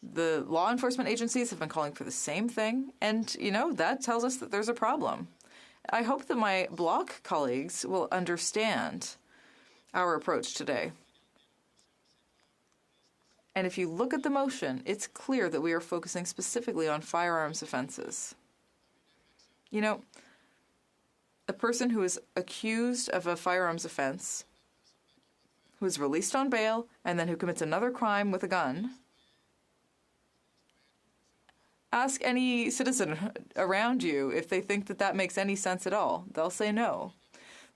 The law enforcement agencies have been calling for the same thing. And, you know, that tells us that there's a problem. I hope that my Bloc colleagues will understand our approach today. And if you look at the motion, it's clear that we are focusing specifically on firearms offenses. You know, a person who is accused of a firearms offense, who is released on bail, and then who commits another crime with a gun, ask any citizen around you if they think that that makes any sense at all. They'll say no.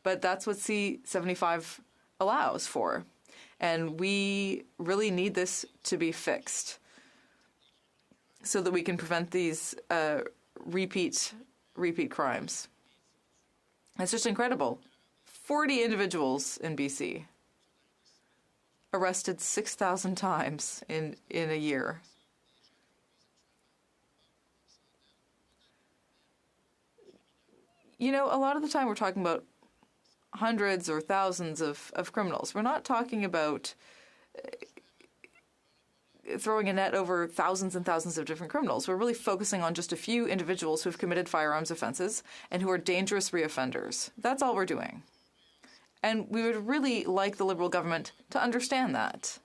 But that's what C-75 allows for. And we really need this to be fixed so that we can prevent these repeat crimes. It's just incredible. 40 individuals in BC arrested 6,000 times in a year. You know, a lot of the time we're talking about hundreds or thousands of criminals. We're not talking about throwing a net over thousands and thousands of different criminals. We're really focusing on just a few individuals who have committed firearms offenses and who are dangerous reoffenders. That's all we're doing. And we would really like the Liberal government to understand that.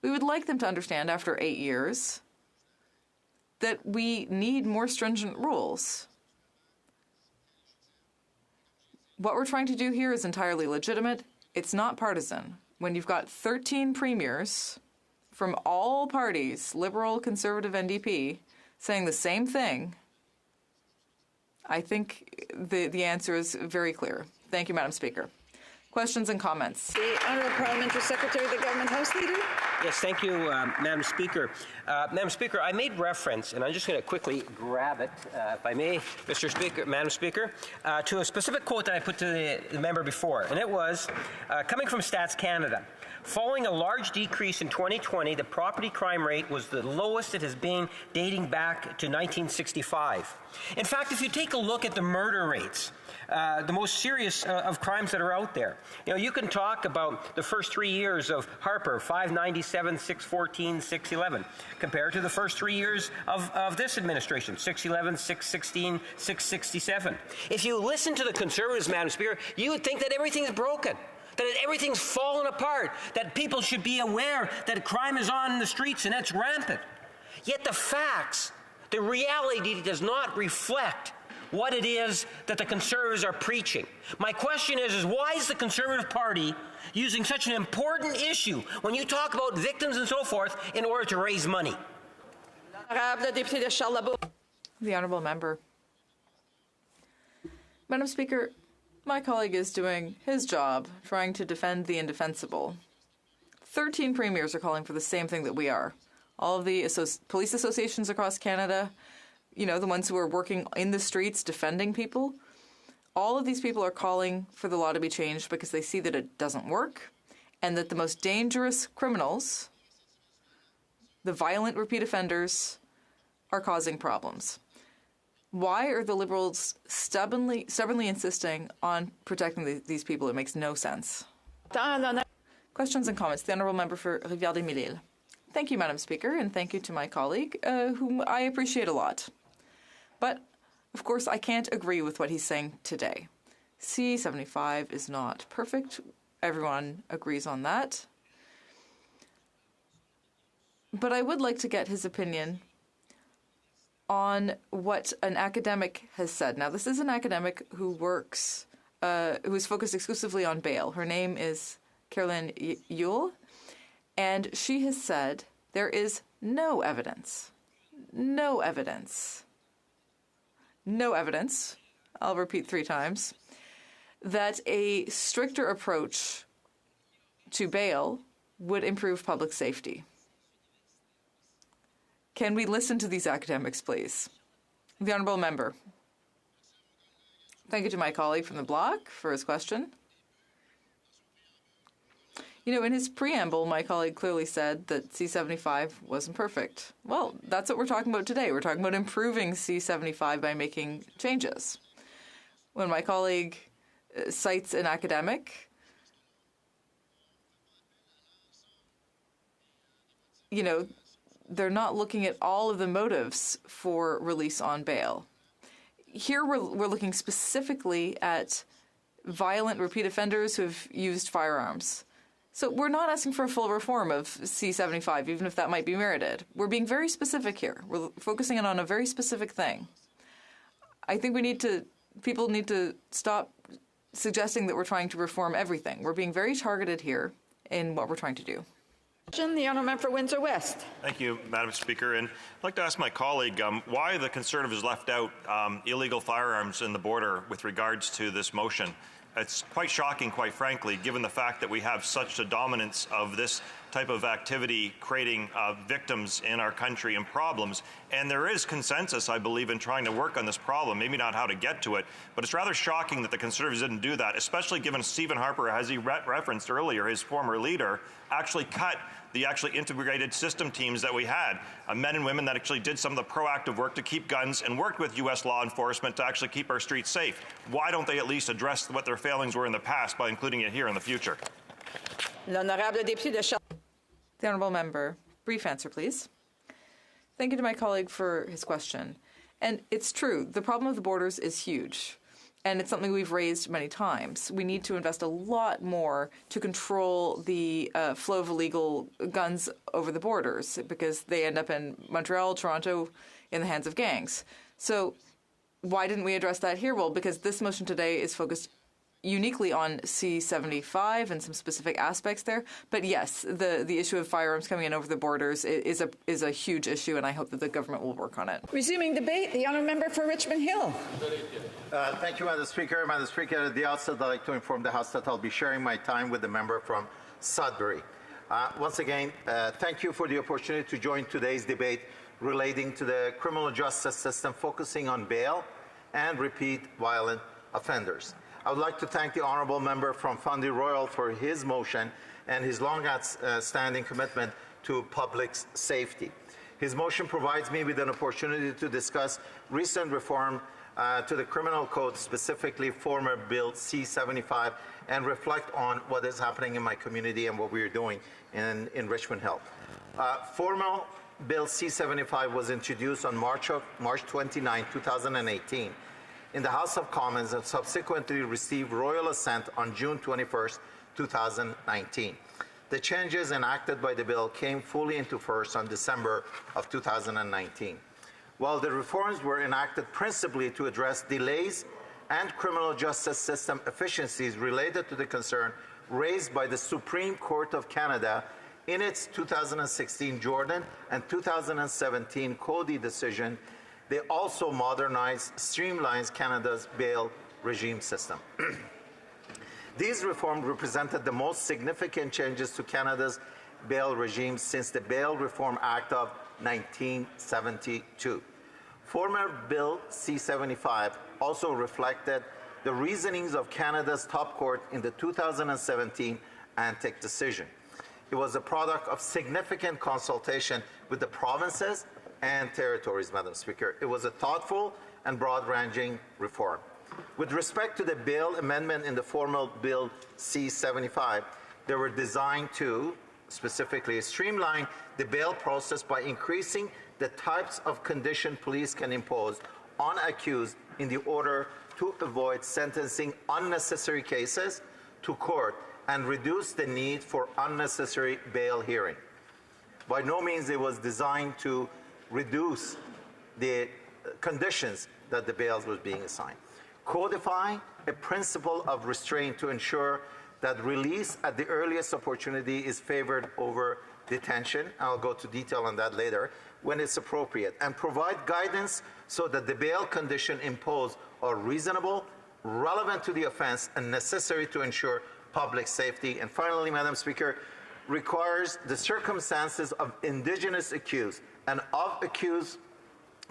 We would like them to understand after 8 years that we need more stringent rules. What we're trying to do here is entirely legitimate. It's not partisan. When you've got 13 premiers from all parties, Liberal, Conservative, NDP, saying the same thing, I think the answer is very clear. Thank you, Madam Speaker. Questions and comments? The Honourable Parliamentary Secretary of the Government House Leader. Yes, thank you, Madam Speaker. Madam Speaker, I made reference, and I'm just going to quickly grab it, if I may, Mr. Speaker, Madam Speaker, to a specific quote that I put to the member before, and it was, coming from Stats Canada, following a large decrease in 2020, the property crime rate was the lowest it has been dating back to 1965. In fact, if you take a look at the murder rates, the most serious of crimes that are out there. You know, you can talk about the first 3 years of Harper, 597, 614, 611, compared to the first 3 years of this administration, 611, 616, 667. If you listen to the Conservatives, Madam Speaker, you would think that everything's broken, that everything's fallen apart, that people should be aware that crime is on the streets and it's rampant. Yet the facts, the reality does not reflect what it is that the Conservatives are preaching. My question is why is the Conservative Party using such an important issue when you talk about victims and so forth in order to raise money? The Honourable Member. Madam Speaker, my colleague is doing his job, trying to defend the indefensible. 13 premiers are calling for the same thing that we are. All of the police associations across Canada, you know, the ones who are working in the streets defending people, all of these people are calling for the law to be changed because they see that it doesn't work and that the most dangerous criminals, the violent repeat offenders, are causing problems. Why are the Liberals stubbornly insisting on protecting these people? It makes no sense. Questions and comments. The Honourable Member for Rivière-des-Mille-Îles. Thank you, Madam Speaker, and thank you to my colleague, whom I appreciate a lot. But, of course, I can't agree with what he's saying today. C-75 is not perfect. Everyone agrees on that. But I would like to get his opinion on what an academic has said. Now, this is an academic who works, who is focused exclusively on bail. Her name is Caroline Yule, and she has said there is no evidence, I'll repeat 3 times, that a stricter approach to bail would improve public safety. Can we listen to these academics, please? The Honourable Member. Thank you to my colleague from the Bloc for his question. You know, in his preamble, my colleague clearly said that C-75 wasn't perfect. Well, that's what we're talking about today. We're talking about improving C-75 by making changes. When my colleague cites an academic, you know, they're not looking at all of the motives for release on bail. here we're looking specifically at violent repeat offenders who have used firearms. So we're not asking for a full reform of C-75, even if that might be merited. We're being very specific here. We're focusing in on a very specific thing. I think people need to stop suggesting that we're trying to reform everything. We're being very targeted here in what we're trying to do. The honourable member for Windsor West. Thank you, Madam Speaker. And I'd like to ask my colleague why the Conservatives left out illegal firearms in the border with regards to this motion. It's quite shocking, quite frankly, given the fact that we have such a dominance of this type of activity creating victims in our country and problems. And there is consensus, I believe, in trying to work on this problem, maybe not how to get to it, but it's rather shocking that the Conservatives didn't do that, especially given Stephen Harper, as he referenced earlier, his former leader, actually cut the integrated system teams that we had, men and women that actually did some of the proactive work to keep guns and worked with U.S. law enforcement to actually keep our streets safe. Why don't they at least address what their failings were in the past by including it here in the future? The honourable member, brief answer, please. Thank you to my colleague for his question. And it's true, the problem of the borders is huge. And it's something we've raised many times. We need to invest a lot more to control the flow of illegal guns over the borders because they end up in Montreal, Toronto, in the hands of gangs. So why didn't we address that here? Well, because this motion today is focused uniquely on C-75 and some specific aspects there. But yes, the issue of firearms coming in over the borders is a huge issue, and I hope that the government will work on it. Resuming debate, the honourable member for Richmond Hill. Thank you, Madam Speaker. Madam Speaker, at the outset, I'd like to inform the House that I'll be sharing my time with the member from Sudbury. Once again, thank you for the opportunity to join today's debate relating to the criminal justice system focusing on bail and repeat violent offenders. I would like to thank the honourable member from Fundy Royal for his motion and his long-standing commitment to public safety. His motion provides me with an opportunity to discuss recent reform to the criminal code, specifically former Bill C-75, and reflect on what is happening in my community and what we are doing in Richmond Hill. Former Bill C-75 was introduced on March 29, 2018. In the House of Commons and subsequently received royal assent on June 21, 2019. The changes enacted by the bill came fully into force on December of 2019. While the reforms were enacted principally to address delays and criminal justice system efficiencies related to the concern raised by the Supreme Court of Canada in its 2016 Jordan and 2017 Cody decision, they also modernized, streamlines Canada's bail regime system. These reforms represented the most significant changes to Canada's bail regime since the Bail Reform Act of 1972. Former Bill C-75 also reflected the reasonings of Canada's top court in the 2017 Antic decision. It was a product of significant consultation with the provinces and territories, Madam Speaker. It was a thoughtful and broad-ranging reform. With respect to the bail amendment in the former Bill C-75, they were designed to specifically streamline the bail process by increasing the types of condition police can impose on accused in the order to avoid sentencing unnecessary cases to court and reduce the need for unnecessary bail hearing. By no means it was designed to reduce the conditions that the bails was being assigned. Codifying a principle of restraint to ensure that release at the earliest opportunity is favored over detention. I'll go to detail on that later, when it's appropriate, and provide guidance so that the bail condition imposed are reasonable, relevant to the offense, and necessary to ensure public safety. And finally, Madam Speaker, requires the circumstances of Indigenous accused and of accused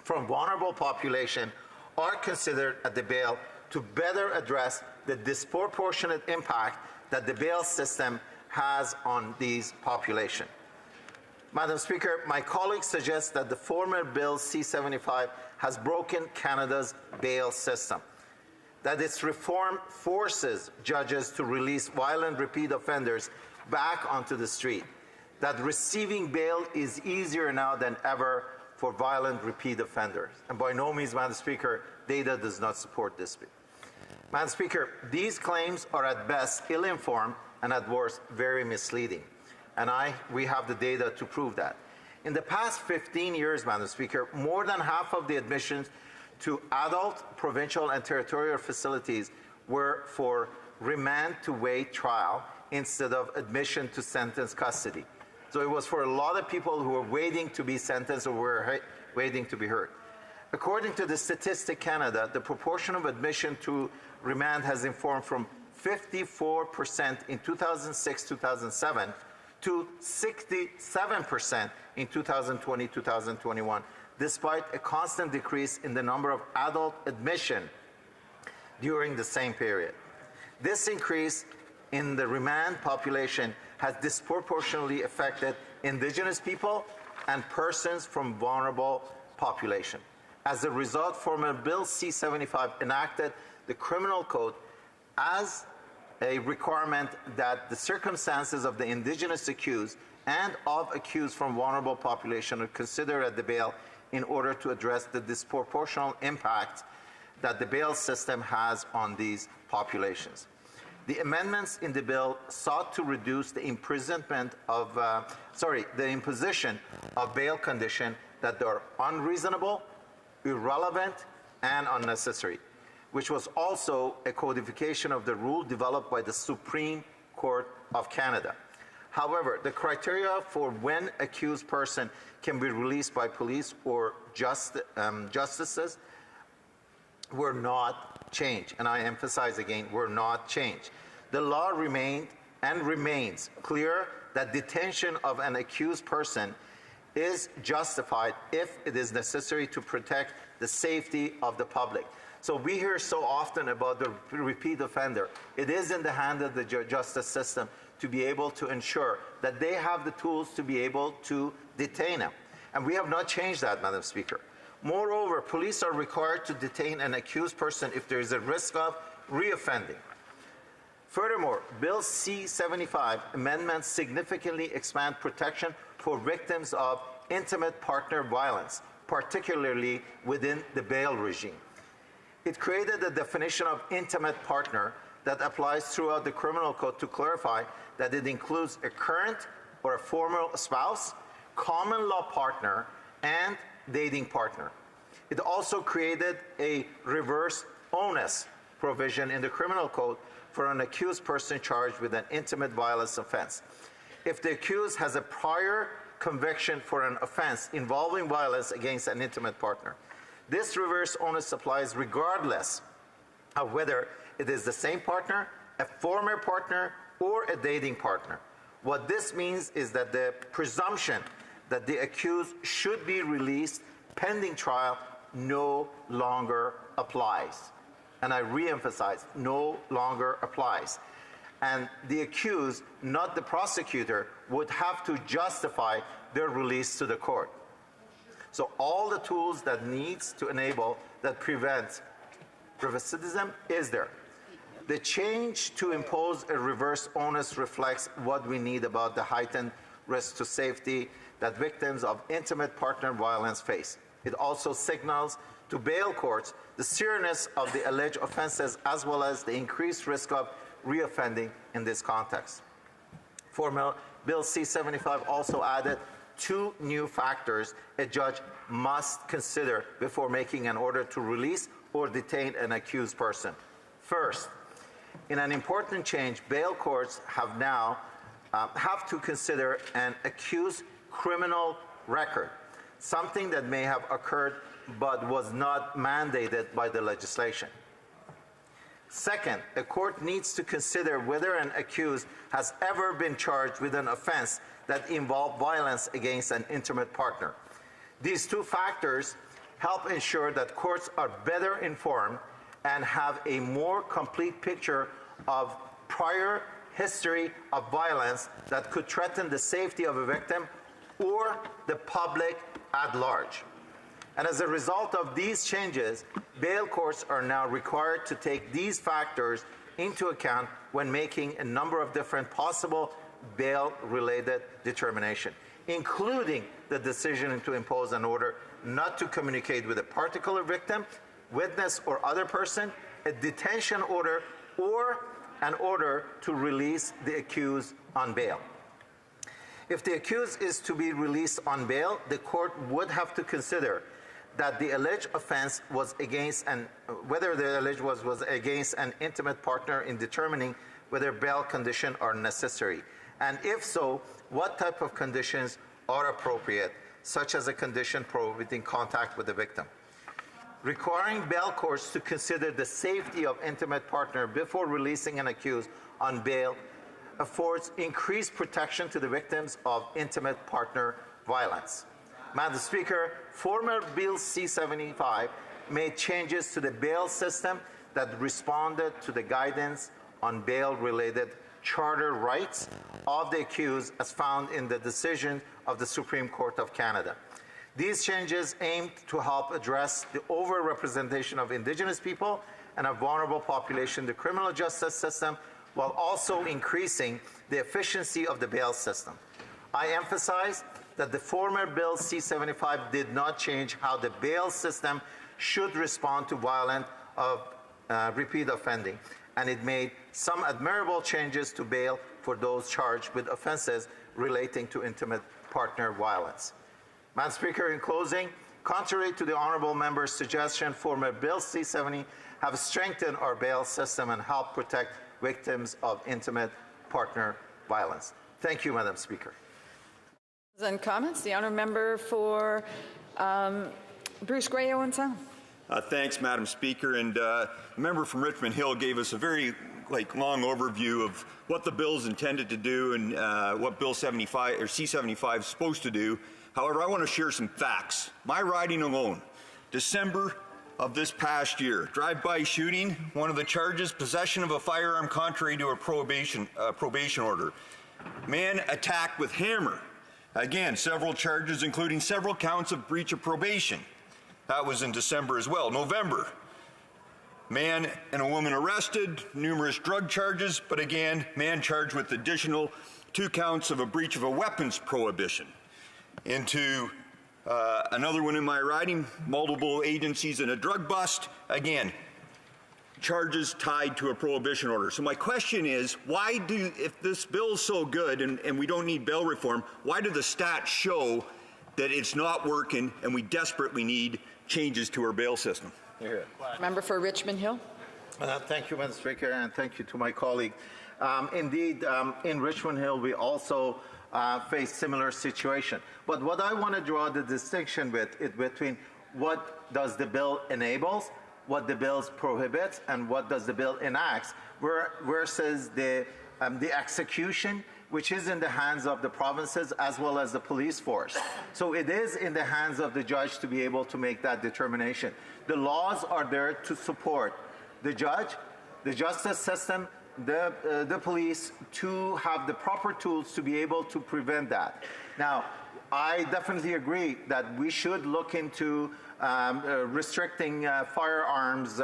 from vulnerable population are considered at the bail to better address the disproportionate impact that the bail system has on these population. Madam Speaker, my colleagues suggest that the former Bill C-75 has broken Canada's bail system, that its reform forces judges to release violent repeat offenders back onto the street, that receiving bail is easier now than ever for violent repeat offenders. And by no means, Madam Speaker, data does not support this. Madam Speaker, these claims are at best ill-informed and at worst very misleading. And we have the data to prove that. In the past 15 years, Madam Speaker, more than half of the admissions to adult, provincial, and territorial facilities were for remand to wait trial instead of admission to sentence custody. So it was for a lot of people who were waiting to be sentenced or were waiting to be heard. According to the Statistic Canada, the proportion of admission to remand has informed from 54% in 2006-2007 to 67% in 2020-2021, despite a constant decrease in the number of adult admission during the same period. This increase in the remand population has disproportionately affected Indigenous people and persons from vulnerable population. As a result, former Bill C-75 enacted the Criminal Code as a requirement that the circumstances of the Indigenous accused and of accused from vulnerable population are considered at the bail in order to address the disproportional impact that the bail system has on these populations. The amendments in the bill sought to reduce the imposition of bail conditions that are unreasonable, irrelevant, and unnecessary, which was also a codification of the rule developed by the Supreme Court of Canada. However, the criteria for when accused person can be released by police or justices were not changed. And I emphasize again, were not changed. The law remained and remains clear that detention of an accused person is justified if it is necessary to protect the safety of the public. So we hear so often about the repeat offender. It is in the hand of the justice system to be able to ensure that they have the tools to be able to detain them. And we have not changed that, Madam Speaker. Moreover, police are required to detain an accused person if there is a risk of reoffending. Furthermore, Bill C-75 amendments significantly expand protection for victims of intimate partner violence, particularly within the bail regime. It created a definition of intimate partner that applies throughout the criminal code to clarify that it includes a current or a former spouse, common law partner, and dating partner. It also created a reverse onus provision in the criminal code for an accused person charged with an intimate violence offense. If the accused has a prior conviction for an offense involving violence against an intimate partner, this reverse onus applies regardless of whether it is the same partner, a former partner, or a dating partner. What this means is that the presumption that the accused should be released pending trial no longer applies. And I re-emphasize, no longer applies. And the accused, not the prosecutor, would have to justify their release to the court. So all the tools that needs to enable, that prevents recidivism is there. The change to impose a reverse onus reflects what we need about the heightened risk to safety that victims of intimate partner violence face. It also signals to bail courts the seriousness of the alleged offenses as well as the increased risk of reoffending in this context. Former Bill C-75 also added 2 new factors a judge must consider before making an order to release or detain an accused person. First, in an important change, bail courts have now have to consider an accused criminal record, something that may have occurred but was not mandated by the legislation. Second, a court needs to consider whether an accused has ever been charged with an offense that involved violence against an intimate partner. These 2 factors help ensure that courts are better informed and have a more complete picture of prior history of violence that could threaten the safety of a victim or the public at large. And as a result of these changes, bail courts are now required to take these factors into account when making a number of different possible bail-related determinations. including the decision to impose an order not to communicate with a particular victim, witness, or other person, a detention order, or an order to release the accused on bail. If the accused is to be released on bail, the court would have to consider that the alleged offense was against whether the alleged was against an intimate partner in determining whether bail conditions are necessary, and if so, what type of conditions are appropriate, such as a condition prohibiting contact with the victim. Requiring bail courts to consider the safety of intimate partner before releasing an accused on bail affords increased protection to the victims of intimate partner violence. Madam Speaker, former Bill C-75 made changes to the bail system that responded to the guidance on bail-related charter rights of the accused as found in the decision of the Supreme Court of Canada. These changes aimed to help address the overrepresentation of Indigenous people and a vulnerable population in the criminal justice system, while also increasing the efficiency of the bail system. I emphasize that the former Bill C-75 did not change how the bail system should respond to violent repeat offending, and it made some admirable changes to bail for those charged with offenses relating to intimate partner violence. Madam Speaker, in closing, contrary to the honourable member's suggestion, former Bill C-70 have strengthened our bail system and helped protect victims of intimate partner violence. Thank you, Madam Speaker. And comments, the honourable member for Bruce Grey, Owen Sound. Thanks, Madam Speaker. And the member from Richmond Hill gave us a very long overview of what the bill is intended to do and what Bill 75 or C-75 is supposed to do. However, I want to share some facts. My riding alone, December of this past year, drive-by shooting, one of the charges, possession of a firearm contrary to a probation order. Man attacked with hammer. Again, several charges, including several counts of breach of probation. That was in December as well. November, man and a woman arrested, numerous drug charges, but again, man charged with additional 2 counts of a breach of a weapons prohibition. Into another one in my riding, multiple agencies and a drug bust. Again, charges tied to a prohibition order. So my question is, if this bill is so good and we don't need bail reform, why do the stats show that it's not working and we desperately need changes to our bail system? Member for Richmond Hill. Thank you, Madam Speaker, and thank you to my colleague. Indeed, in Richmond Hill, we also face similar situation. But what I want to draw the distinction with is between what does the bill enables, what the bill prohibits, and what does the bill enacts, versus the execution, which is in the hands of the provinces as well as the police force. So it is in the hands of the judge to be able to make that determination. The laws are there to support the judge, the justice system, the police, to have the proper tools to be able to prevent that. Now, I definitely agree that we should look into restricting firearms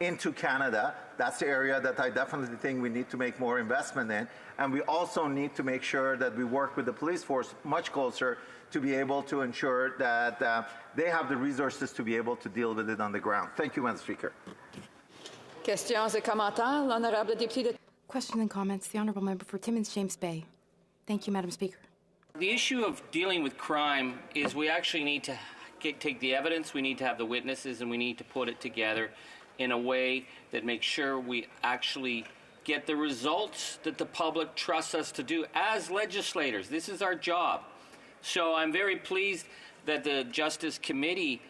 into Canada. That's the area that I definitely think we need to make more investment in. And we also need to make sure that we work with the police force much closer to be able to ensure that they have the resources to be able to deal with it on the ground. Thank you, Madam Speaker. Questions et commentaires, l'honorable député de... Question and comments, the Honourable Member for Timmins James Bay. Thank you, Madam Speaker. The issue of dealing with crime is we actually need to take the evidence, we need to have the witnesses, and we need to put it together in a way that makes sure we actually get the results that the public trusts us to do as legislators. This is our job. So I'm very pleased that the Justice Committee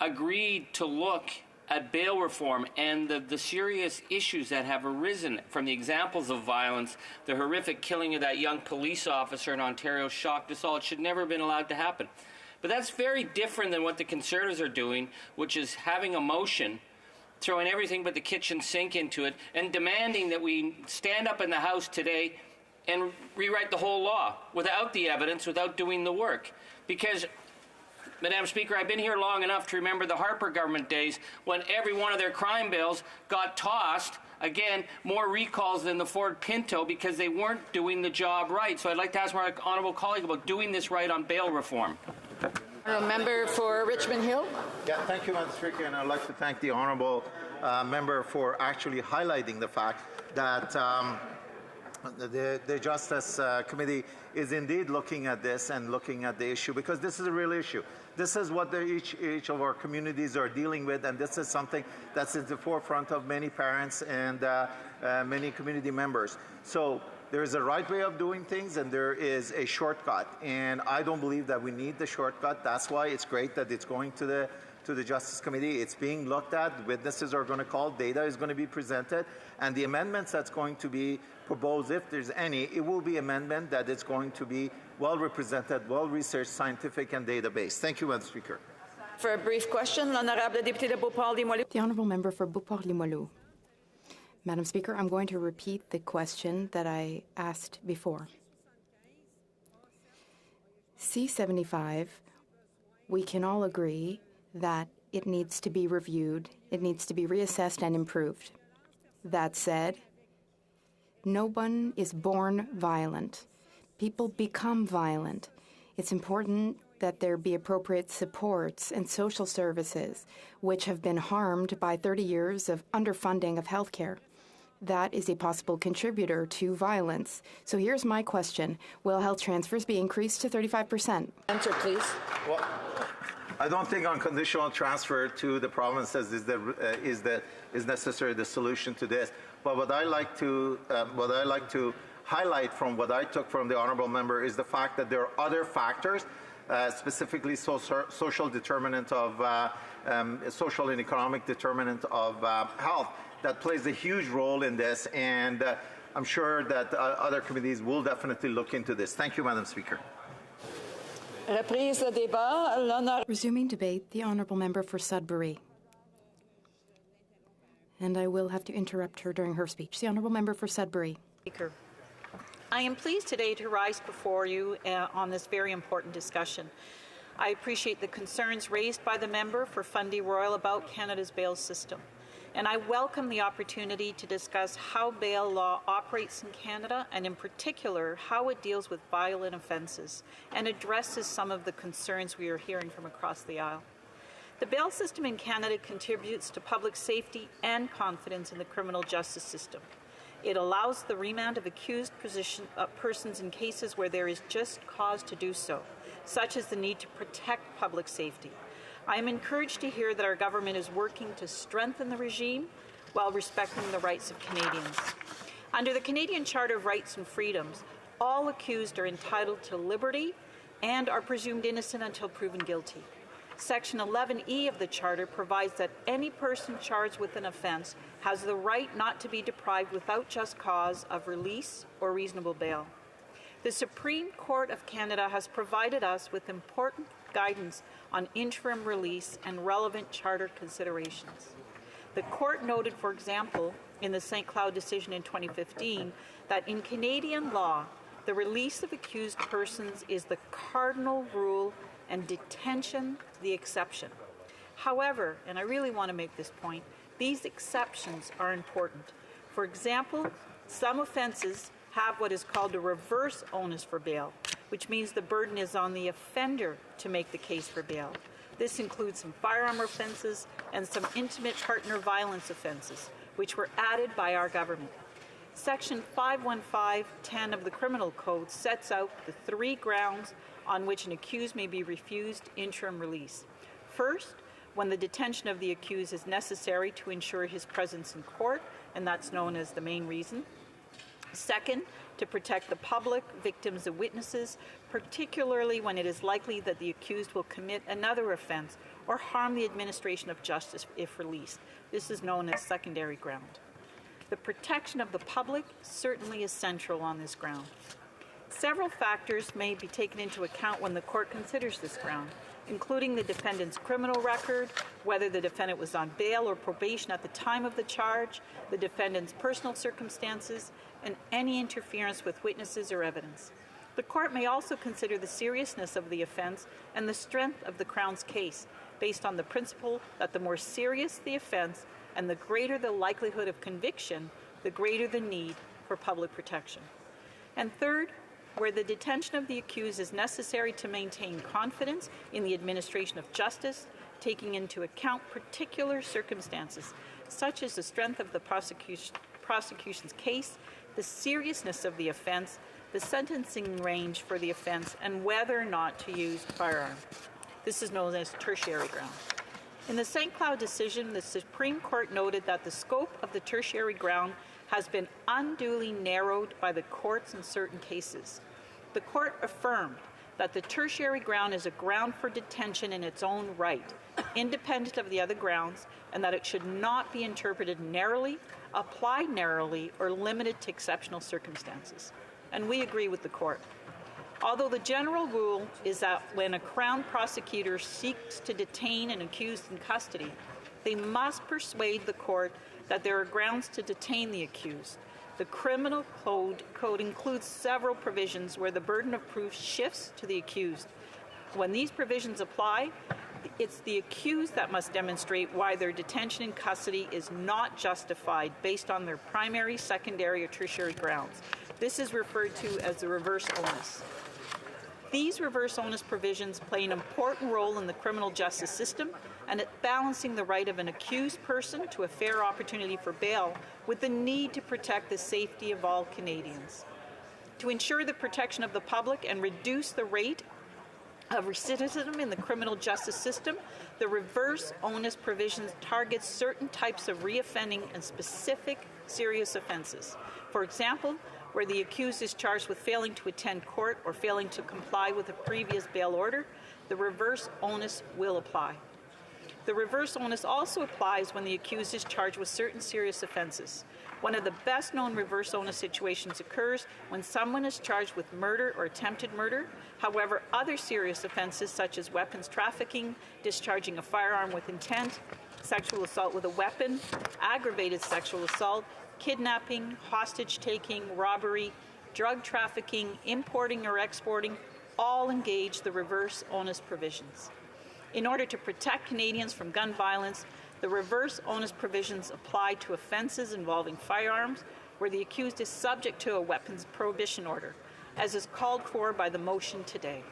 agreed to look at bail reform and the serious issues that have arisen from the examples of violence, the horrific killing of that young police officer in Ontario shocked us all. It should never have been allowed to happen. But that's very different than what the Conservatives are doing, which is having a motion, throwing everything but the kitchen sink into it, and demanding that we stand up in the House today and rewrite the whole law without the evidence, without doing the work. Because, Madam Speaker, I've been here long enough to remember the Harper government days when every one of their crime bills got tossed again, more recalls than the Ford Pinto because they weren't doing the job right. So I'd like to ask my honourable colleague about doing this right on bail reform. Member for Richmond Hill. Yeah, thank you, Madam Speaker, and I'd like to thank the honourable member for actually highlighting the fact that the Justice Committee is indeed looking at this and looking at the issue, because this is a real issue. This is what each of our communities are dealing with, and this is something that's at the forefront of many parents and many community members. So there is a right way of doing things, and there is a shortcut, and I don't believe that we need the shortcut. That's why it's great that it's going to the Justice Committee. It's being looked at. Witnesses are going to call. Data is going to be presented. And the amendments that's going to be proposed, if there's any, it will be amendment that is going to be well represented, well researched, scientific, and data-based. Thank you, Madam Speaker. For a brief question, l'honorable député de Beauport-Limoilou. The honourable member for Beauport-Limoilou. Madam Speaker, I'm going to repeat the question that I asked before. C-75, we can all agree that it needs to be reviewed, it needs to be reassessed and improved. That said, no one is born violent. People become violent. It's important that there be appropriate supports and social services which have been harmed by 30 years of underfunding of healthcare. That is a possible contributor to violence. So here's my question. Will health transfers be increased to 35%? Answer, please. Well, I don't think unconditional transfer to the provinces is necessarily the solution to this. But what I like to highlight from what I took from the honourable member is the fact that there are other factors, specifically social determinant of social and economic determinant of health, that plays a huge role in this, and I'm sure that other committees will definitely look into this. Thank you, Madam Speaker. Resuming debate, the honourable member for Sudbury. And I will have to interrupt her during her speech. The honourable member for Sudbury. Speaker, I am pleased today to rise before you on this very important discussion. I appreciate the concerns raised by the member for Fundy Royal about Canada's bail system. And I welcome the opportunity to discuss how bail law operates in Canada, and in particular, how it deals with violent offences and addresses some of the concerns we are hearing from across the aisle. The bail system in Canada contributes to public safety and confidence in the criminal justice system. It allows the remand of accused persons in cases where there is just cause to do so, such as the need to protect public safety. I am encouraged to hear that our government is working to strengthen the regime while respecting the rights of Canadians. Under the Canadian Charter of Rights and Freedoms, all accused are entitled to liberty and are presumed innocent until proven guilty. Section 11E of the Charter provides that any person charged with an offence has the right not to be deprived without just cause of release or reasonable bail. The Supreme Court of Canada has provided us with important guidance on interim release and relevant charter considerations. The court noted, for example, in the St. Cloud decision in 2015, that in Canadian law, the release of accused persons is the cardinal rule and detention the exception. However, and I really want to make this point, these exceptions are important. For example, some offences have what is called a reverse onus for bail, which means the burden is on the offender to make the case for bail. This includes some firearm offences and some intimate partner violence offences, which were added by our government. Section 515.10 of the Criminal Code sets out the 3 grounds on which an accused may be refused interim release. First, when the detention of the accused is necessary to ensure his presence in court, and that's known as the main reason. Second, to protect the public, victims, and witnesses, particularly when it is likely that the accused will commit another offense or harm the administration of justice if released. This is known as secondary ground. The protection of the public certainly is central on this ground. Several factors may be taken into account when the court considers this ground, including the defendant's criminal record, whether the defendant was on bail or probation at the time of the charge, the defendant's personal circumstances, and any interference with witnesses or evidence. The court may also consider the seriousness of the offense and the strength of the Crown's case, based on the principle that the more serious the offense and the greater the likelihood of conviction, the greater the need for public protection. And third, where the detention of the accused is necessary to maintain confidence in the administration of justice, taking into account particular circumstances, such as the strength of the prosecution's case, the seriousness of the offense, the sentencing range for the offense, and whether or not to use a firearm. This is known as tertiary ground. In the St. Cloud decision, the Supreme Court noted that the scope of the tertiary ground has been unduly narrowed by the courts in certain cases. The court affirmed that the tertiary ground is a ground for detention in its own right, independent of the other grounds, and that it should not be interpreted narrowly, applied narrowly, or limited to exceptional circumstances. And we agree with the court. Although the general rule is that when a Crown prosecutor seeks to detain an accused in custody, they must persuade the court that there are grounds to detain the accused. The criminal code includes several provisions where the burden of proof shifts to the accused. When these provisions apply, it's the accused that must demonstrate why their detention in custody is not justified based on their primary, secondary, or tertiary grounds. This is referred to as the reverse onus. These reverse onus provisions play an important role in the criminal justice system and at balancing the right of an accused person to a fair opportunity for bail with the need to protect the safety of all Canadians. To ensure the protection of the public and reduce the rate of recidivism in the criminal justice system, the reverse onus provisions target certain types of reoffending and specific serious offenses. For example, where the accused is charged with failing to attend court or failing to comply with a previous bail order, the reverse onus will apply. The reverse onus also applies when the accused is charged with certain serious offenses. One of the best-known reverse onus situations occurs when someone is charged with murder or attempted murder. However, other serious offenses such as weapons trafficking, discharging a firearm with intent, sexual assault with a weapon, aggravated sexual assault, kidnapping, hostage-taking, robbery, drug trafficking, importing or exporting, all engage the reverse onus provisions. In order to protect Canadians from gun violence, the reverse onus provisions apply to offences involving firearms where the accused is subject to a weapons prohibition order, as is called for by the motion today.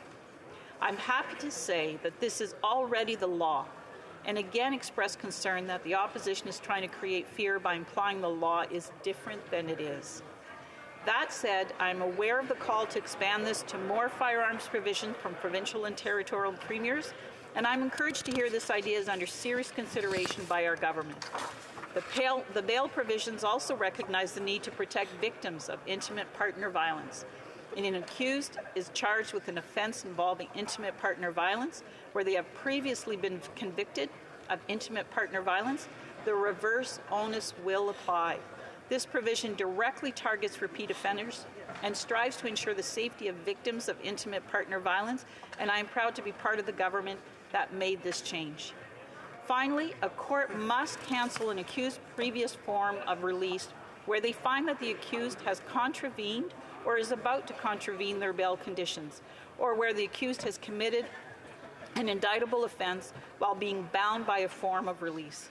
I'm happy to say that this is already the law, and again express concern that the opposition is trying to create fear by implying the law is different than it is. That said, I'm aware of the call to expand this to more firearms provision from provincial and territorial premiers, and I'm encouraged to hear this idea is under serious consideration by our government. The bail provisions also recognize the need to protect victims of intimate partner violence. And an accused is charged with an offense involving intimate partner violence, where they have previously been convicted of intimate partner violence, the reverse onus will apply. This provision directly targets repeat offenders and strives to ensure the safety of victims of intimate partner violence, and I am proud to be part of the government that made this change. Finally, a court must cancel an accused's previous form of release where they find that the accused has contravened or is about to contravene their bail conditions, or where the accused has committed an indictable offense while being bound by a form of release.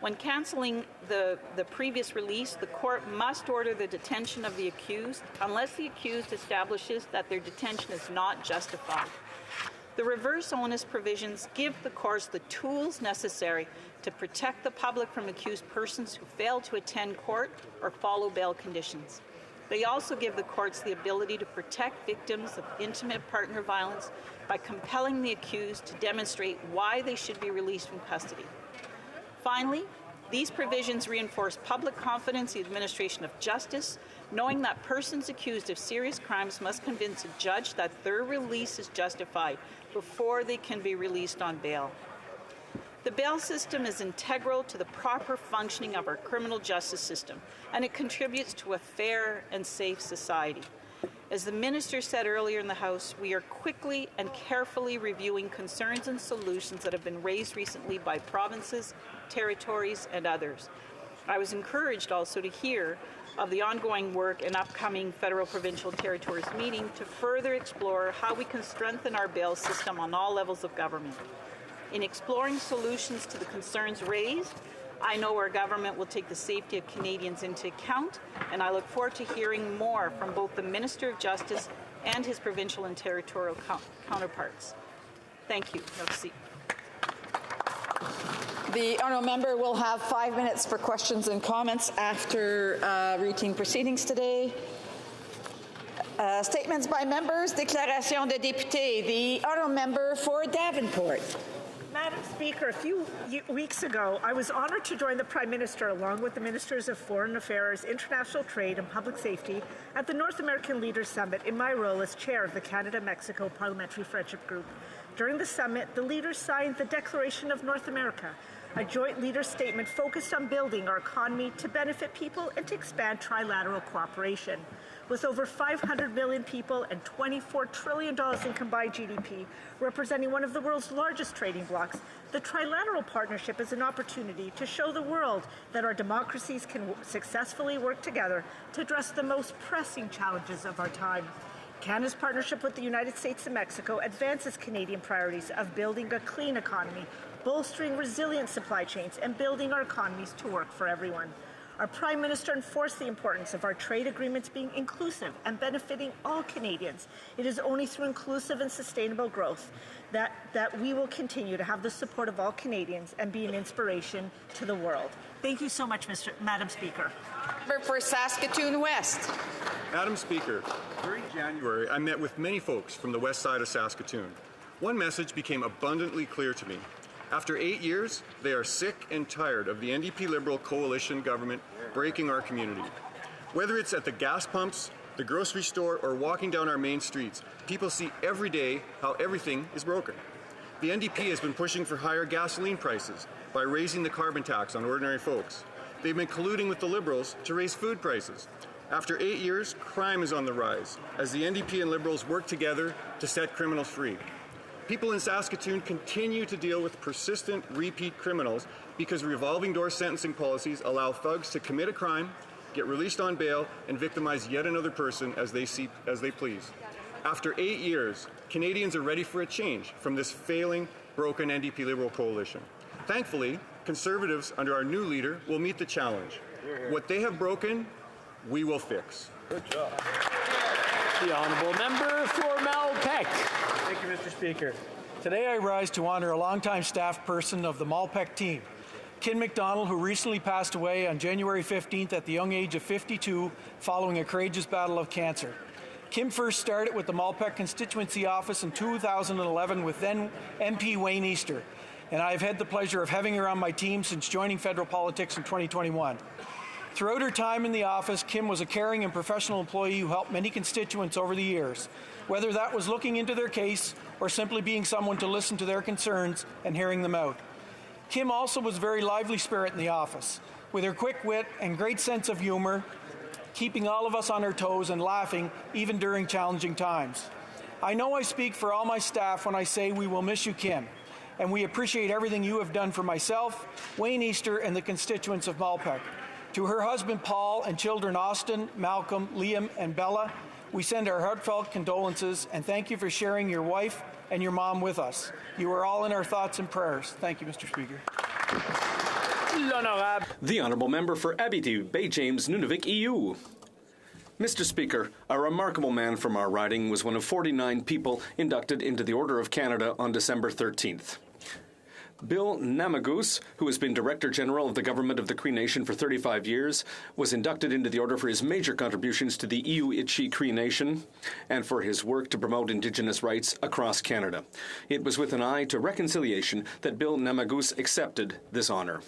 When canceling the previous release, the court must order the detention of the accused unless the accused establishes that their detention is not justified. The reverse onus provisions give the courts the tools necessary to protect the public from accused persons who fail to attend court or follow bail conditions. They also give the courts the ability to protect victims of intimate partner violence by compelling the accused to demonstrate why they should be released from custody. Finally, these provisions reinforce public confidence in the administration of justice, knowing that persons accused of serious crimes must convince a judge that their release is justified before they can be released on bail. The bail system is integral to the proper functioning of our criminal justice system, and it contributes to a fair and safe society. As the Minister said earlier in the House, we are quickly and carefully reviewing concerns and solutions that have been raised recently by provinces, territories, and others. I was encouraged also to hear of the ongoing work in upcoming federal, provincial, territories meeting to further explore how we can strengthen our bail system on all levels of government. In exploring solutions to the concerns raised, I know our government will take the safety of Canadians into account, and I look forward to hearing more from both the Minister of Justice and his provincial and territorial counterparts. Thank you. Merci. The honourable member will have 5 minutes for questions and comments after routine proceedings today. Statements by members, déclaration de députés. The honourable member for Davenport. Madam Speaker, a few weeks ago, I was honoured to join the Prime Minister along with the Ministers of Foreign Affairs, International Trade and Public Safety at the North American Leaders Summit in my role as chair of the Canada-Mexico Parliamentary Friendship Group. During the summit, the leaders signed the Declaration of North America, a joint leaders' statement focused on building our economy to benefit people and to expand trilateral cooperation. With over 500 million people and $24 trillion in combined GDP, representing one of the world's largest trading blocs, the trilateral partnership is an opportunity to show the world that our democracies can successfully work together to address the most pressing challenges of our time. Canada's partnership with the United States and Mexico advances Canadian priorities of building a clean economy, bolstering resilient supply chains, and building our economies to work for everyone. Our Prime Minister enforced the importance of our trade agreements being inclusive and benefiting all Canadians. It is only through inclusive and sustainable growth that we will continue to have the support of all Canadians and be an inspiration to the world. Thank you so much, Madam Speaker. For Saskatoon West. Madam Speaker, during January, I met with many folks from the west side of Saskatoon. One message became abundantly clear to me. After 8 years, they are sick and tired of the NDP Liberal coalition government breaking our community. Whether it's at the gas pumps, the grocery store, or walking down our main streets, people see every day how everything is broken. The NDP has been pushing for higher gasoline prices by raising the carbon tax on ordinary folks. They've been colluding with the Liberals to raise food prices. After 8 years, crime is on the rise as the NDP and Liberals work together to set criminals free. People in Saskatoon continue to deal with persistent repeat criminals because revolving door sentencing policies allow thugs to commit a crime, get released on bail, and victimize yet another person as they please. After 8 years, Canadians are ready for a change from this failing, broken NDP Liberal coalition. Thankfully, Conservatives under our new leader will meet the challenge. What they have broken, we will fix. Good job. The honourable member for Malpeque. Thank you, Mr. Speaker. Today I rise to honour a longtime staff person of the Malpeque team, Ken McDonald, who recently passed away on January 15th at the young age of 52 following a courageous battle of cancer. Kim first started with the Malpeque constituency office in 2011 with then MP Wayne Easter, and I've had the pleasure of having her on my team since joining federal politics in 2021. Throughout her time in the office, Kim was a caring and professional employee who helped many constituents over the years, whether that was looking into their case or simply being someone to listen to their concerns and hearing them out. Kim also was a very lively spirit in the office, with her quick wit and great sense of humor, keeping all of us on our toes and laughing even during challenging times. I know I speak for all my staff when I say we will miss you, Kim, and we appreciate everything you have done for myself, Wayne Easter, and the constituents of Malpeque. To her husband, Paul, and children, Austin, Malcolm, Liam, and Bella, we send our heartfelt condolences and thank you for sharing your wife and your mom with us. You are all in our thoughts and prayers. Thank you, Mr. Speaker. The honourable member for Abitibi, Bay James, Nunavik, EU. Mr. Speaker, a remarkable man from our riding was one of 49 people inducted into the Order of Canada on December 13th. Bill Namagoose, who has been Director General of the Government of the Cree Nation for 35 years, was inducted into the order for his major contributions to the Iu-Itchi Cree Nation and for his work to promote Indigenous rights across Canada. It was with an eye to reconciliation that Bill Namagoose accepted this honour.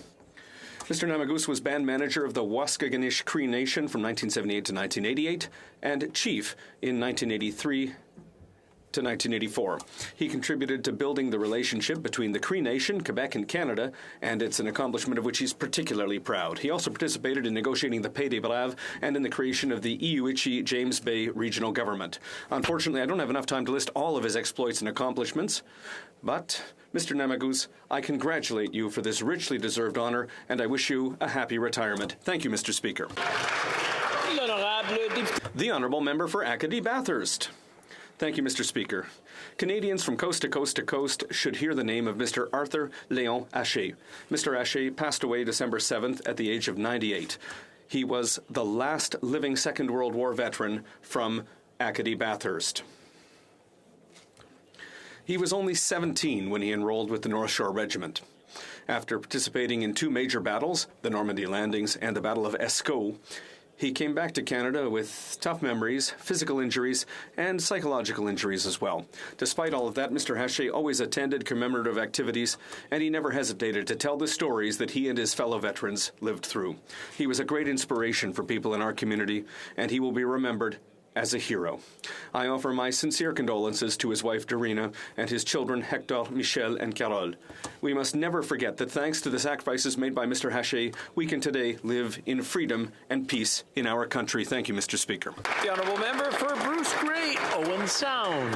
Mr. Namagoose was band manager of the Waskaganish Cree Nation from 1978 to 1988 and chief in 1983 to 1984. He contributed to building the relationship between the Cree Nation, Quebec, and Canada, and it's an accomplishment of which he's particularly proud. He also participated in negotiating the Pays des Braves and in the creation of the Iu-Itchi James Bay Regional Government. Unfortunately, I don't have enough time to list all of his exploits and accomplishments, but Mr. Namagoose, I congratulate you for this richly deserved honour, and I wish you a happy retirement. Thank you, Mr. Speaker. The honourable member for Acadie Bathurst. Thank you, Mr. Speaker. Canadians from coast to coast should hear the name of Mr. Arthur Léon Haché. Mr. Haché passed away December 7th at the age of 98. He was the last living Second World War veteran from Acadie Bathurst. He was only 17 when he enrolled with the North Shore Regiment. After participating in 2 major battles, the Normandy landings and the Battle of Escaut, he came back to Canada with tough memories, physical injuries, and psychological injuries as well. Despite all of that, Mr. Haché always attended commemorative activities, and he never hesitated to tell the stories that he and his fellow veterans lived through. He was a great inspiration for people in our community, and he will be remembered as a hero. I offer my sincere condolences to his wife, Dorina, and his children, Hector, Michel, and Carole. We must never forget that thanks to the sacrifices made by Mr. Haché, we can today live in freedom and peace in our country. Thank you, Mr. Speaker. The honourable member for Bruce Grey, Owen Sound.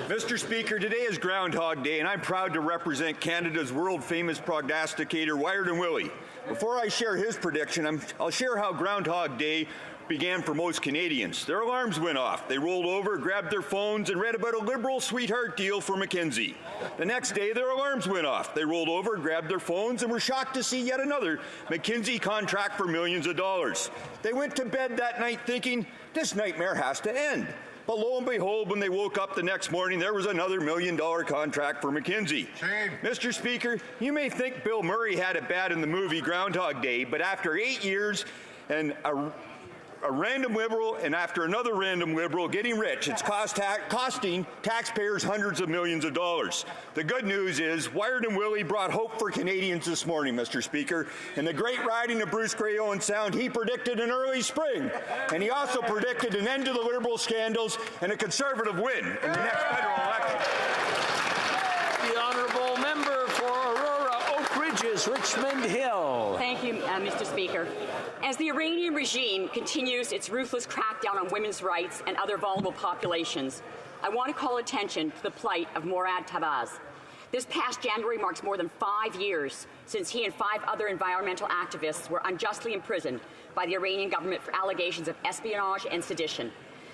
Mr. Speaker, today is Groundhog Day, and I'm proud to represent Canada's world-famous prognosticator, Wiarton Willie. Before I share his prediction, I'll share how Groundhog Day began for most Canadians. Their alarms went off. They rolled over, grabbed their phones, and read about a Liberal sweetheart deal for McKinsey. The next day, their alarms went off. They rolled over, grabbed their phones, and were shocked to see yet another McKinsey contract for millions of dollars. They went to bed that night thinking, this nightmare has to end. But lo and behold, when they woke up the next morning, there was another $1 million contract for McKinsey. Shame. Mr. Speaker, you may think Bill Murray had it bad in the movie Groundhog Day, but after 8 years and a random Liberal and after another random Liberal getting rich, it's costing taxpayers hundreds of millions of dollars. The good news is Wiarton Willie brought hope for Canadians this morning, Mr. Speaker. In the great riding of Bruce Grey, Owen Sound, he predicted an early spring, and he also predicted an end to the Liberal scandals and a Conservative win in the next federal election. The honourable member for Aurora, Oak Ridges, Richmond Hill. Thank you, Mr. Speaker. As the Iranian regime continues its ruthless crackdown on women's rights and other vulnerable populations, I want to call attention to the plight of Morad Tabaz. This past January marks more than 5 years since he and 5 other environmental activists were unjustly imprisoned by the Iranian government for allegations of espionage and sedition.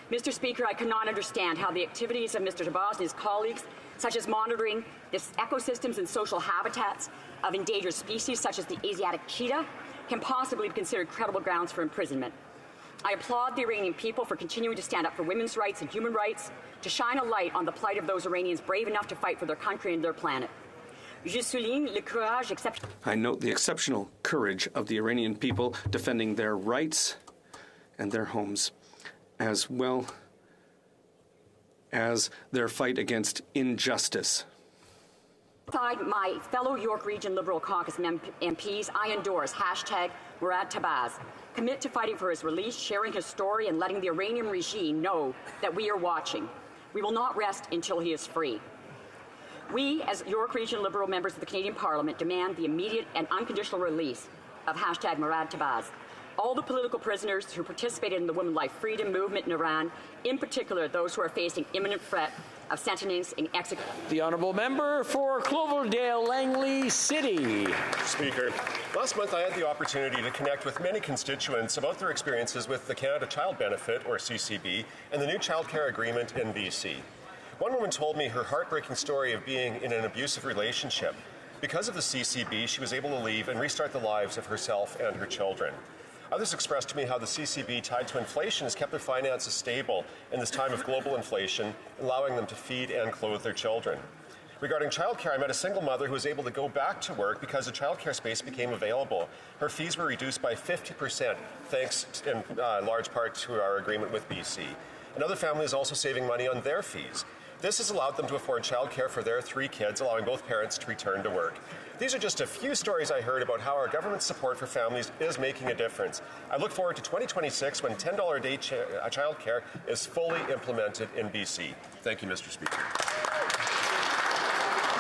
Mr. Speaker, I cannot understand how the activities of Mr. Tabaz and his colleagues, such as monitoring the ecosystems and social habitats of endangered species such as the Asiatic cheetah, can possibly be considered credible grounds for imprisonment. I applaud the Iranian people for continuing to stand up for women's rights and human rights, to shine a light on the plight of those Iranians brave enough to fight for their country and their planet. I note the exceptional courage of the Iranian people defending their rights and their homes, as well as their fight against injustice. Alongside my fellow York Region Liberal Caucus MPs, I endorse #Morad Tabaz. Commit to fighting for his release, sharing his story, and letting the Iranian regime know that we are watching. We will not rest until he is free. We, as York Region Liberal members of the Canadian Parliament, demand the immediate and unconditional release of #Morad Tabaz. All the political prisoners who participated in the Women Life Freedom movement in Iran, in particular those who are facing imminent threat of sentencing and execution. The honourable member for Cloverdale, Langley City. Speaker, last month I had the opportunity to connect with many constituents about their experiences with the Canada Child Benefit, or CCB, and the new child care agreement in BC. One woman told me her heartbreaking story of being in an abusive relationship. Because of the CCB, she was able to leave and restart the lives of herself and her children. Others expressed to me how the CCB, tied to inflation, has kept their finances stable in this time of global inflation, allowing them to feed and clothe their children. Regarding childcare, I met a single mother who was able to go back to work because a childcare space became available. Her fees were reduced by 50%, thanks in large part to our agreement with BC. Another family is also saving money on their fees. This has allowed them to afford childcare for their 3 kids, allowing both parents to return to work. These are just a few stories I heard about how our government's support for families is making a difference. I look forward to 2026 when $10 a day childcare is fully implemented in BC. Thank you, Mr. Speaker.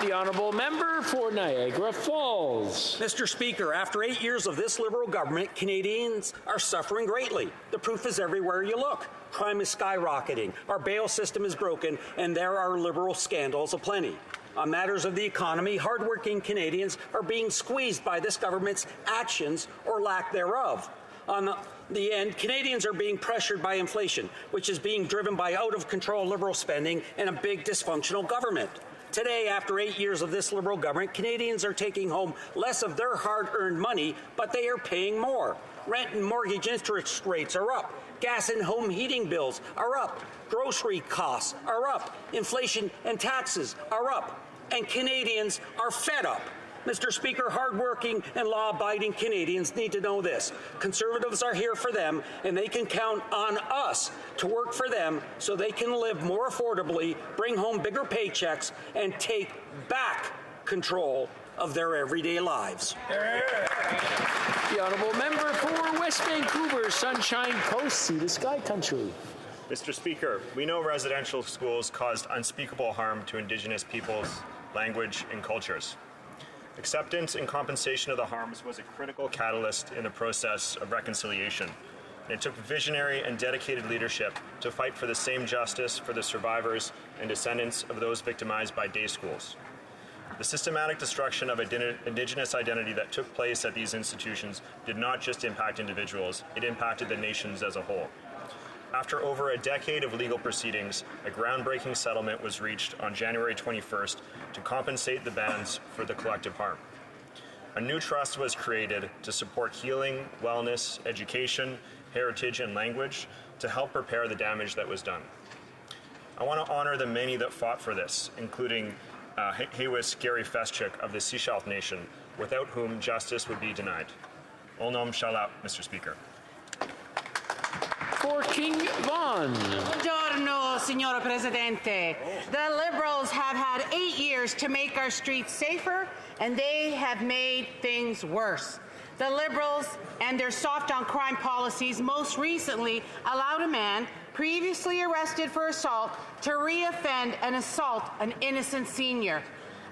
The honourable member for Niagara Falls. Mr. Speaker, after 8 years of this Liberal government, Canadians are suffering greatly. The proof is everywhere you look. Crime is skyrocketing, our bail system is broken, and there are Liberal scandals aplenty. On matters of the economy, hardworking Canadians are being squeezed by this government's actions or lack thereof. On the end, Canadians are being pressured by inflation, which is being driven by out-of-control Liberal spending and a big dysfunctional government. Today, after 8 years of this Liberal government, Canadians are taking home less of their hard-earned money, but they are paying more. Rent and mortgage interest rates are up. Gas and home heating bills are up. Grocery costs are up. Inflation and taxes are up. And Canadians are fed up. Mr. Speaker, hardworking and law-abiding Canadians need to know this. Conservatives are here for them, and they can count on us to work for them so they can live more affordably, bring home bigger paychecks, and take back control of their everyday lives. The honourable member for West Vancouver, Sunshine Coast, Sea to Sky Country. Mr. Speaker, we know residential schools caused unspeakable harm to Indigenous peoples, language, and cultures. Acceptance and compensation of the harms was a critical catalyst in the process of reconciliation. And it took visionary and dedicated leadership to fight for the same justice for the survivors and descendants of those victimized by day schools. The systematic destruction of Indigenous identity that took place at these institutions did not just impact individuals, it impacted the nations as a whole. After over a decade of legal proceedings, a groundbreaking settlement was reached on January 21st to compensate the bands for the collective harm. A new trust was created to support healing, wellness, education, heritage, and language to help repair the damage that was done. I want to honor the many that fought for this, including Hewis Gary Feschuk of the Sechelt Nation, without whom justice would be denied. Olnom Shalat, Mr. Speaker. For King Von. Buongiorno, Signora Presidente. The Liberals have had 8 years to make our streets safer, and they have made things worse. The Liberals and their soft-on-crime policies most recently allowed a man previously arrested for assault to reoffend and assault an innocent senior.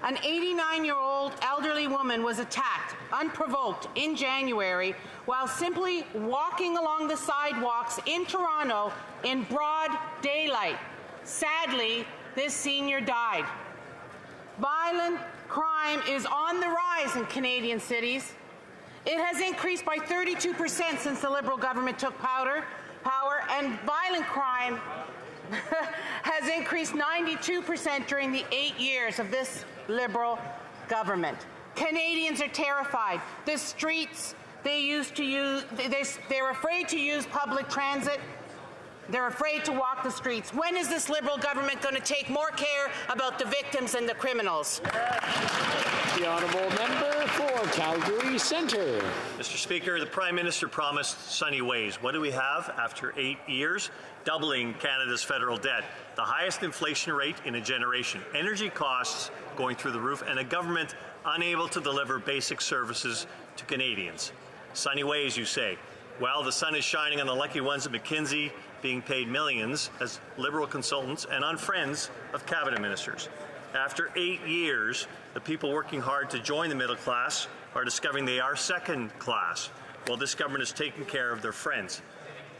An 89-year-old elderly woman was attacked, unprovoked, in January while simply walking along the sidewalks in Toronto in broad daylight. Sadly, this senior died. Violent crime is on the rise in Canadian cities. It has increased by 32% since the Liberal government took power, and violent crime has increased 92% during the 8 years of this Liberal government. Canadians are terrified. The streets they used to use, they're afraid to use public transit. They're afraid to walk the streets. When is this Liberal government going to take more care about the victims and the criminals? The honourable member for Calgary Centre. Mr. Speaker, the Prime Minister promised sunny ways. What do we have after 8 years? Doubling Canada's federal debt, the highest inflation rate in a generation, energy costs going through the roof, and a government unable to deliver basic services to Canadians. Sunny ways, you say. Well, the sun is shining on the lucky ones at McKinsey, being paid millions as Liberal consultants and on friends of cabinet ministers. After 8 years, the people working hard to join the middle class are discovering they are second class, while this government is taking care of their friends.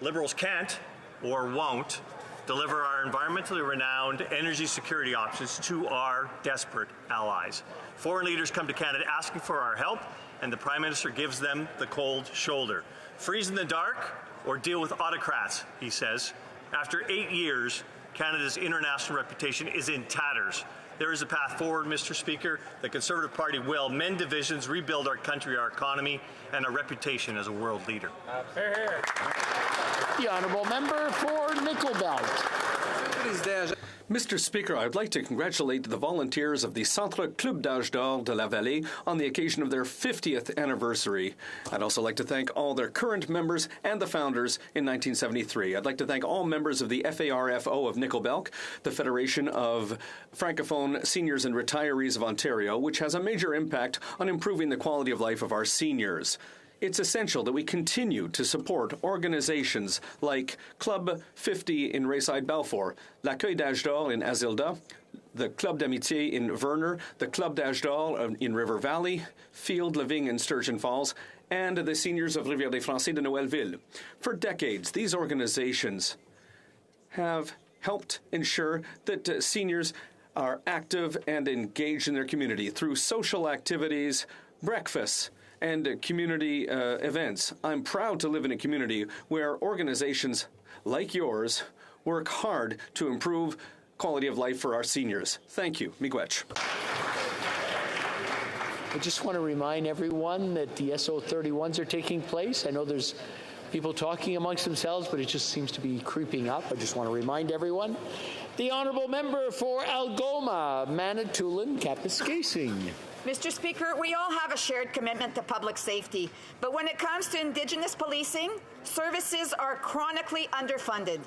Liberals can't or won't deliver our environmentally renowned energy security options to our desperate allies. Foreign leaders come to Canada asking for our help, and the Prime Minister gives them the cold shoulder. Freeze in the dark or deal with autocrats, he says. After 8 years, Canada's international reputation is in tatters. There is a path forward, Mr. Speaker. The Conservative Party will mend divisions, rebuild our country, our economy, and our reputation as a world leader. The honourable member for Nickel Belt. Mr. Speaker, I'd like to congratulate the volunteers of the Centre Club d'Âge d'Or de la Vallée on the occasion of their 50th anniversary. I'd also like to thank all their current members and the founders in 1973. I'd like to thank all members of the FARFO of Nickelbelk, the Federation of Francophone Seniors and Retirees of Ontario, which has a major impact on improving the quality of life of our seniors. It's essential that we continue to support organizations like Club 50 in Rayside Balfour, L'Accueil d'Âge d'Or in Azilda, the Club d'Amitié in Verner, the Club d'Âge d'Or in River Valley, Field, Lavigne, and Sturgeon Falls, and the Seniors of Rivière-des-Français de Noëlville. For decades, these organizations have helped ensure that seniors are active and engaged in their community through social activities, breakfasts, and community events. I'm proud to live in a community where organizations like yours work hard to improve quality of life for our seniors. Thank you. Miigwech. I just want to remind everyone that the SO31s are taking place. I know there's people talking amongst themselves, but it just seems to be creeping up. I just want to remind everyone. The Honourable Member for Algoma, Manitoulin, Kapuskasing. Mr. Speaker, we all have a shared commitment to public safety, but when it comes to Indigenous policing, services are chronically underfunded.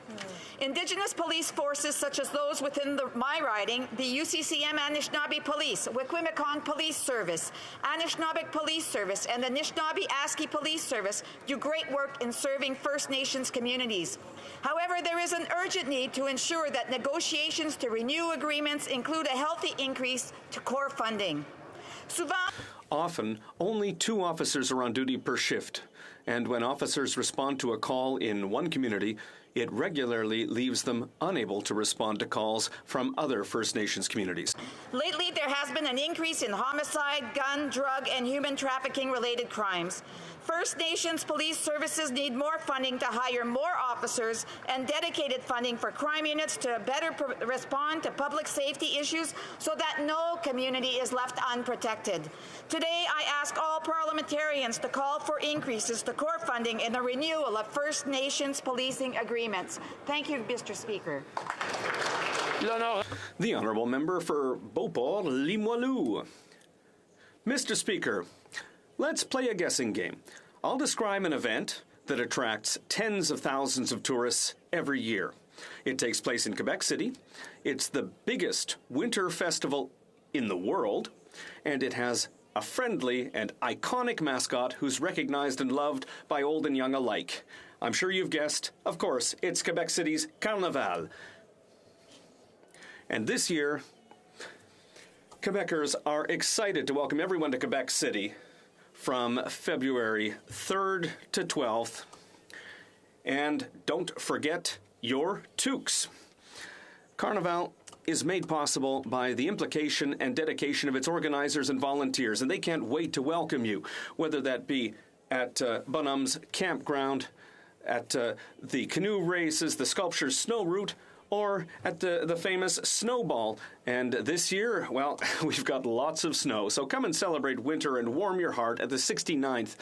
Indigenous police forces such as those within my riding, the UCCM Anishinaabe Police, Wikwemikong Police Service, Anishinaabeg Police Service, and the Anishinaabe ASCII Police Service do great work in serving First Nations communities. However, there is an urgent need to ensure that negotiations to renew agreements include a healthy increase to core funding. Often, only 2 officers are on duty per shift, and when officers respond to a call in one community, it regularly leaves them unable to respond to calls from other First Nations communities. Lately, there has been an increase in homicide, gun, drug, and human trafficking-related crimes. First Nations police services need more funding to hire more officers and dedicated funding for crime units to better respond to public safety issues so that no community is left unprotected. Today, I ask all parliamentarians to call for increases to core funding and the renewal of First Nations policing agreements. Thank you, Mr. Speaker. The Honourable Member for Beauport, Limoilou. Mr. Speaker, let's play a guessing game. I'll describe an event that attracts tens of thousands of tourists every year. It takes place in Quebec City. It's the biggest winter festival in the world, and it has a friendly and iconic mascot who's recognized and loved by old and young alike. I'm sure you've guessed, of course, it's Quebec City's Carnaval. And this year, Quebecers are excited to welcome everyone to Quebec City from February 3rd to 12th. And don't forget your toques. Carnival is made possible by the implication and dedication of its organizers and volunteers, and they can't wait to welcome you, whether that be at Bonham's Campground, at the canoe races, the Sculpture's Snow Route, or at the famous Snowball. And this year, well, we've got lots of snow, so come and celebrate winter and warm your heart at the 69th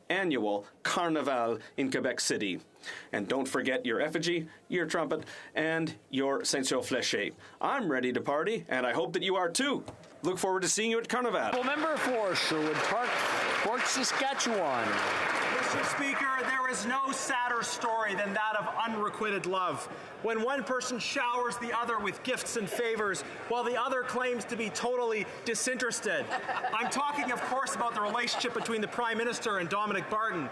Annual Carnaval in Quebec City. And don't forget your effigy, your trumpet, and your Saint-Jean-Fléché. I'm ready to party, and I hope that you are too. Look forward to seeing you at Carnaval. Member for Sherwood Park, Fort Saskatchewan. Mr. Speaker, there is no sadder story than that of unrequited love. When one person showers the other with gifts and favors, while the other claims to be totally disinterested. I'm talking, of course, about the relationship between the Prime Minister and Dominic Barton.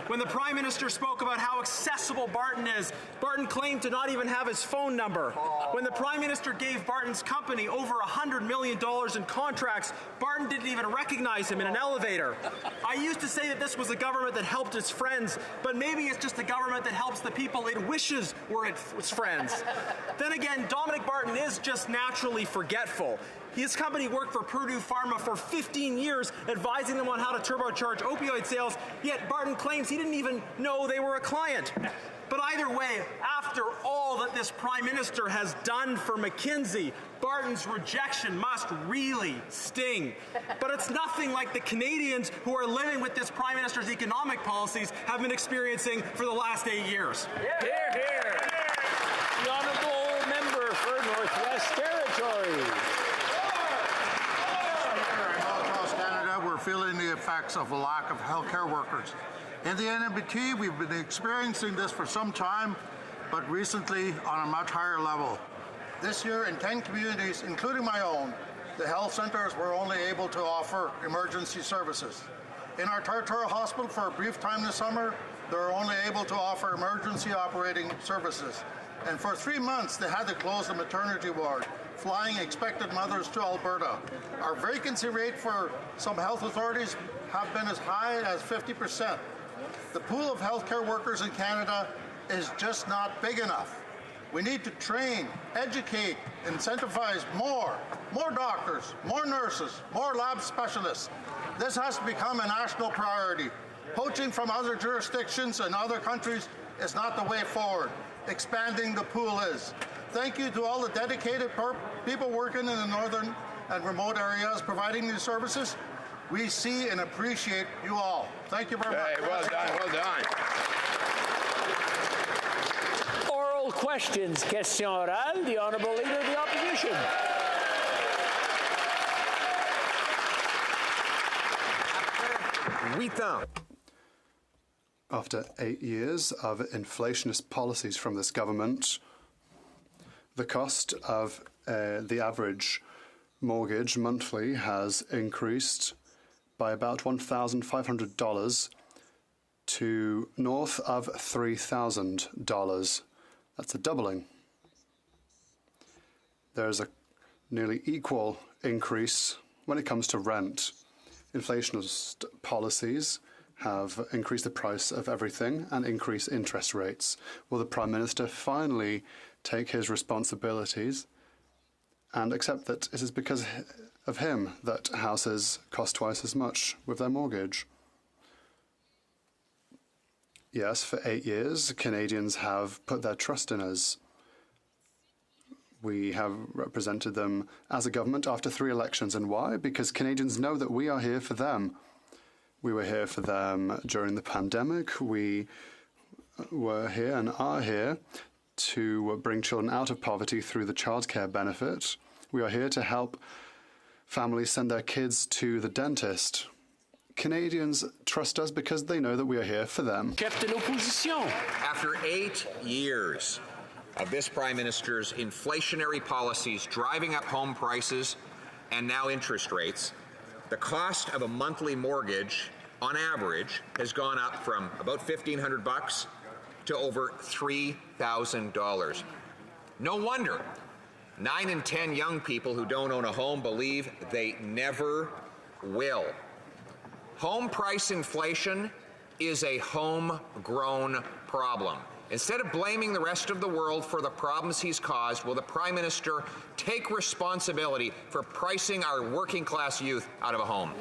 When the Prime Minister spoke about how accessible Barton is, Barton claimed to not even have his phone number. When the Prime Minister gave Barton's company over $100 million in contracts, Barton didn't even recognize him in an elevator. I used to say that this was a government that helped its friends, but maybe it's just a government that helps the people it wishes were its friends. Then again, Dominic Barton is just naturally forgetful. His company worked for Purdue Pharma for 15 years, advising them on how to turbocharge opioid sales, yet Barton claims he didn't even know they were a client. But either way, after all that this Prime Minister has done for McKinsey, Barton's rejection must really sting. But it's nothing like the Canadians who are living with this Prime Minister's economic policies have been experiencing for the last 8 years. Hear, hear. The Honourable Member for Northwest Territories. Across Canada, we're feeling the effects of a lack of healthcare workers. In the NMBT, we've been experiencing this for some time, but recently on a much higher level. This year, in 10 communities, including my own, the health centers were only able to offer emergency services. In our territorial hospital, for a brief time this summer, they were only able to offer emergency operating services. And for 3 months, they had to close the maternity ward, flying expectant mothers to Alberta. Our vacancy rate for some health authorities have been as high as 50%. The pool of healthcare workers in Canada is just not big enough. We need to train, educate, incentivize more doctors, more nurses, more lab specialists. This has to become a national priority. Poaching from other jurisdictions and other countries is not the way forward. Expanding the pool is. Thank you to all the dedicated people working in the northern and remote areas providing these services. We see and appreciate you all. Thank you very much. Well done, well done. Oral questions. Question orale. The Honourable Leader of the Opposition. After 8 years of inflationist policies from this government, the cost of the average mortgage monthly has increased by about $1,500 to north of $3,000. That's a doubling. There's a nearly equal increase when it comes to rent. Inflationist policies have increased the price of everything and increased interest rates. Will the Prime Minister finally take his responsibilities and accept that it is because of him that houses cost twice as much with their mortgage? Yes, for 8 years, Canadians have put their trust in us. We have represented them as a government after 3 elections. And why? Because Canadians know that we are here for them. We were here for them during the pandemic. We were here and are here to bring children out of poverty through the childcare benefit. We are here to help families send their kids to the dentist. Canadians trust us because they know that we are here for them. After 8 years of this Prime Minister's inflationary policies driving up home prices and now interest rates, the cost of a monthly mortgage, on average, has gone up from about $1,500 to over $3,000. No wonder 9 in 10 young people who don't own a home believe they never will. Home price inflation is a homegrown problem. Instead of blaming the rest of the world for the problems he's caused, will the Prime Minister take responsibility for pricing our working-class youth out of a home?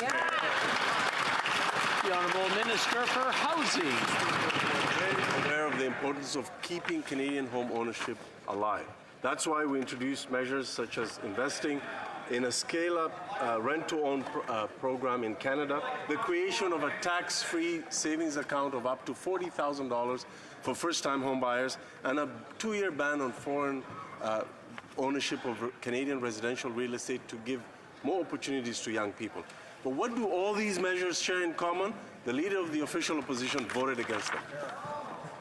The Honourable Minister for Housing. I'm very aware of the importance of keeping Canadian home ownership alive. That's why we introduced measures such as investing in a scale-up rent-to-own program in Canada, the creation of a tax-free savings account of up to $40,000 for first-time home buyers, and a 2-year ban on foreign ownership of Canadian residential real estate to give more opportunities to young people. But what do all these measures share in common? The Leader of the official opposition voted against them.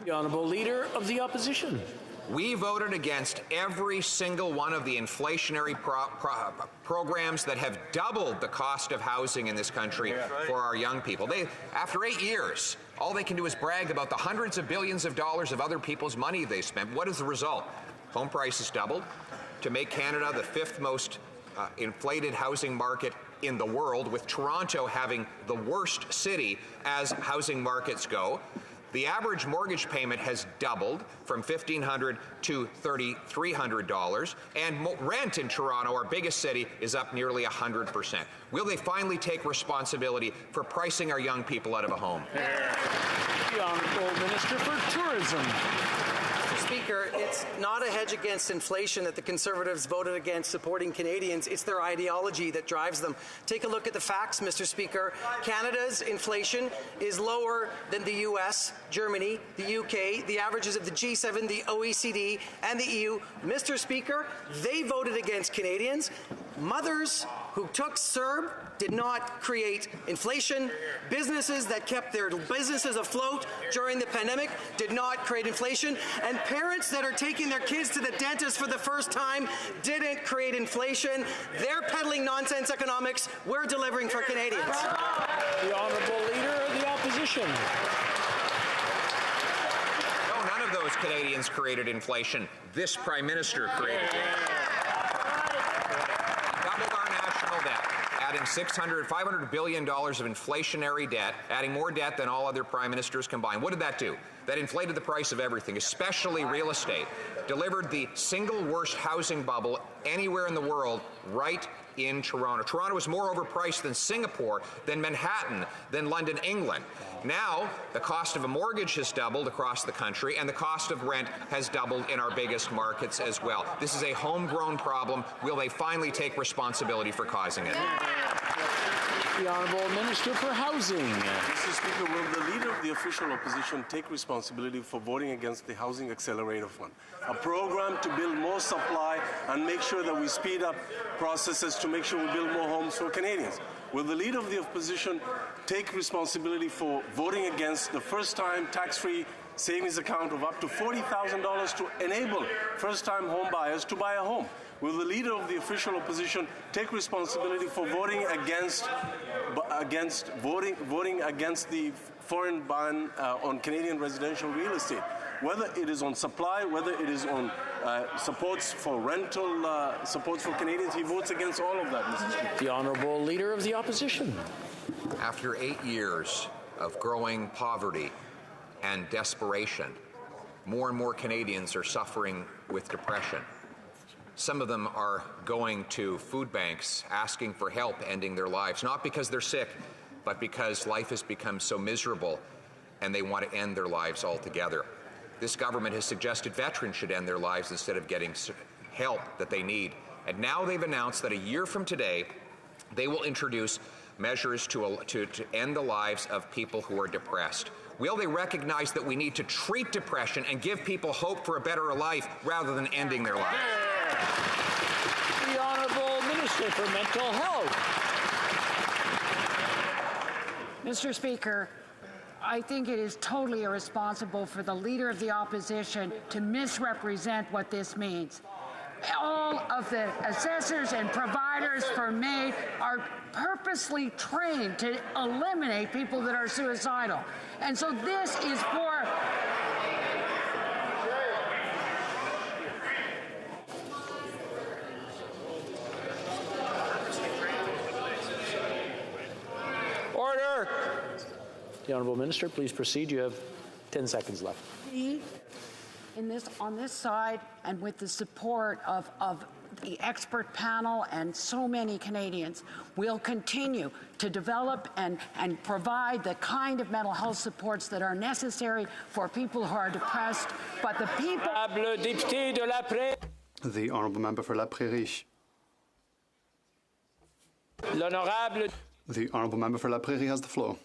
The Honourable Leader of the Opposition. We voted against every single one of the inflationary programs that have doubled the cost of housing in this country for our young people. After 8 years, all they can do is brag about the hundreds of billions of dollars of other people's money they spent. What is the result? Home prices doubled to make Canada the 5th most inflated housing market in the world, with Toronto having the worst city as housing markets go. The average mortgage payment has doubled from $1,500 to $3,300, and rent in Toronto, our biggest city, is up nearly 100%. Will they finally take responsibility for pricing our young people out of a home? The Honourable Minister for Tourism. Mr. Speaker, it's not a hedge against inflation that the Conservatives voted against supporting Canadians. It's their ideology that drives them. Take a look at the facts, Mr. Speaker. Canada's inflation is lower than the US, Germany, the UK, the averages of the G7, the OECD, and the EU. Mr. Speaker, they voted against Canadians. Mothers who took CERB did not create inflation. Businesses that kept their businesses afloat during the pandemic did not create inflation. And parents that are taking their kids to the dentist for the first time didn't create inflation. They're peddling nonsense economics. We're delivering for Canadians. The Honourable Leader of the Opposition. No, none of those Canadians created inflation. This Prime Minister created it. Doubled our national debt, adding $500 billion of inflationary debt, adding more debt than all other prime ministers combined. What did that do? That inflated the price of everything, especially real estate, delivered the single worst housing bubble anywhere in the world right in Toronto. Toronto is more overpriced than Singapore, than Manhattan, than London, England. Now, the cost of a mortgage has doubled across the country, and the cost of rent has doubled in our biggest markets as well. This is a homegrown problem. Will they finally take responsibility for causing it? The Honourable Minister for Housing. Mr. Speaker, will the Leader of the Official Opposition take responsibility for voting against the Housing Accelerator Fund, a program to build more supply and make sure that we speed up processes to make sure we build more homes for Canadians? Will the Leader of the Opposition take responsibility for voting against the first-time tax-free savings account of up to $40,000 to enable first-time home buyers to buy a home? Will the Leader of the Official Opposition take responsibility for voting against the foreign ban on Canadian residential real estate? Whether it is on supply, whether it is on supports for rental, supports for Canadians, he votes against all of that, Mr. Speaker. The Honourable Leader of the Opposition. After 8 years of growing poverty and desperation, more and more Canadians are suffering with depression. Some of them are going to food banks asking for help ending their lives, not because they're sick, but because life has become so miserable and they want to end their lives altogether. This government has suggested veterans should end their lives instead of getting help that they need. And now they've announced that a year from today, they will introduce measures to end the lives of people who are depressed. Will they recognize that we need to treat depression and give people hope for a better life rather than ending their lives? The Honourable Minister for Mental Health. Mr. Speaker, I think it is totally irresponsible for the Leader of the Opposition to misrepresent what this means. All of the assessors and providers for MAID are purposely trained to eliminate people that are suicidal. And so this is for... Order! The Honourable Minister, please proceed. You have 10 seconds left. On this side, and with the support of the expert panel and so many Canadians, will continue to develop and provide the kind of mental health supports that are necessary for people who are depressed. But the people... The Honourable Member for La Prairie. The Honourable Member for La Prairie has the floor.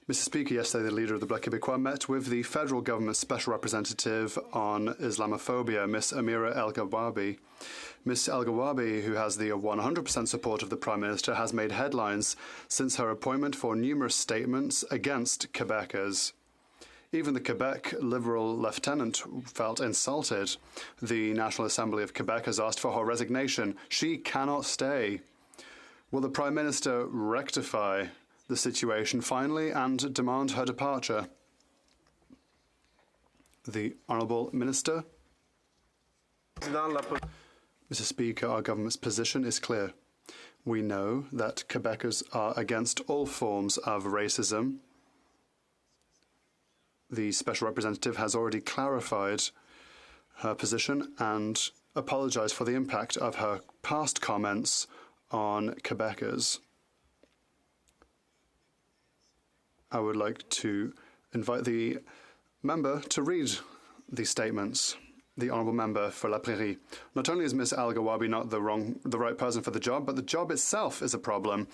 Mr. Speaker, yesterday the Leader of the Bloc Québécois met with the federal government's Special Representative on Islamophobia, Ms. Amira El-Gawabi. Ms. El-Gawabi, who has the 100% support of the Prime Minister, has made headlines since her appointment for numerous statements against Quebecers. Even the Quebec Liberal lieutenant felt insulted. The National Assembly of Quebec has asked for her resignation. She cannot stay. Will the Prime Minister rectify the situation finally and demand her departure? The Honourable Minister. Mr. Speaker, our government's position is clear. We know that Quebecers are against all forms of racism. The Special Representative has already clarified her position and apologised for the impact of her past comments on Quebecers. I would like to invite the member to read these statements. The Honourable Member for La Prairie. Not only is Ms. El-Gawabi not the right person for the job, but the job itself is a problem.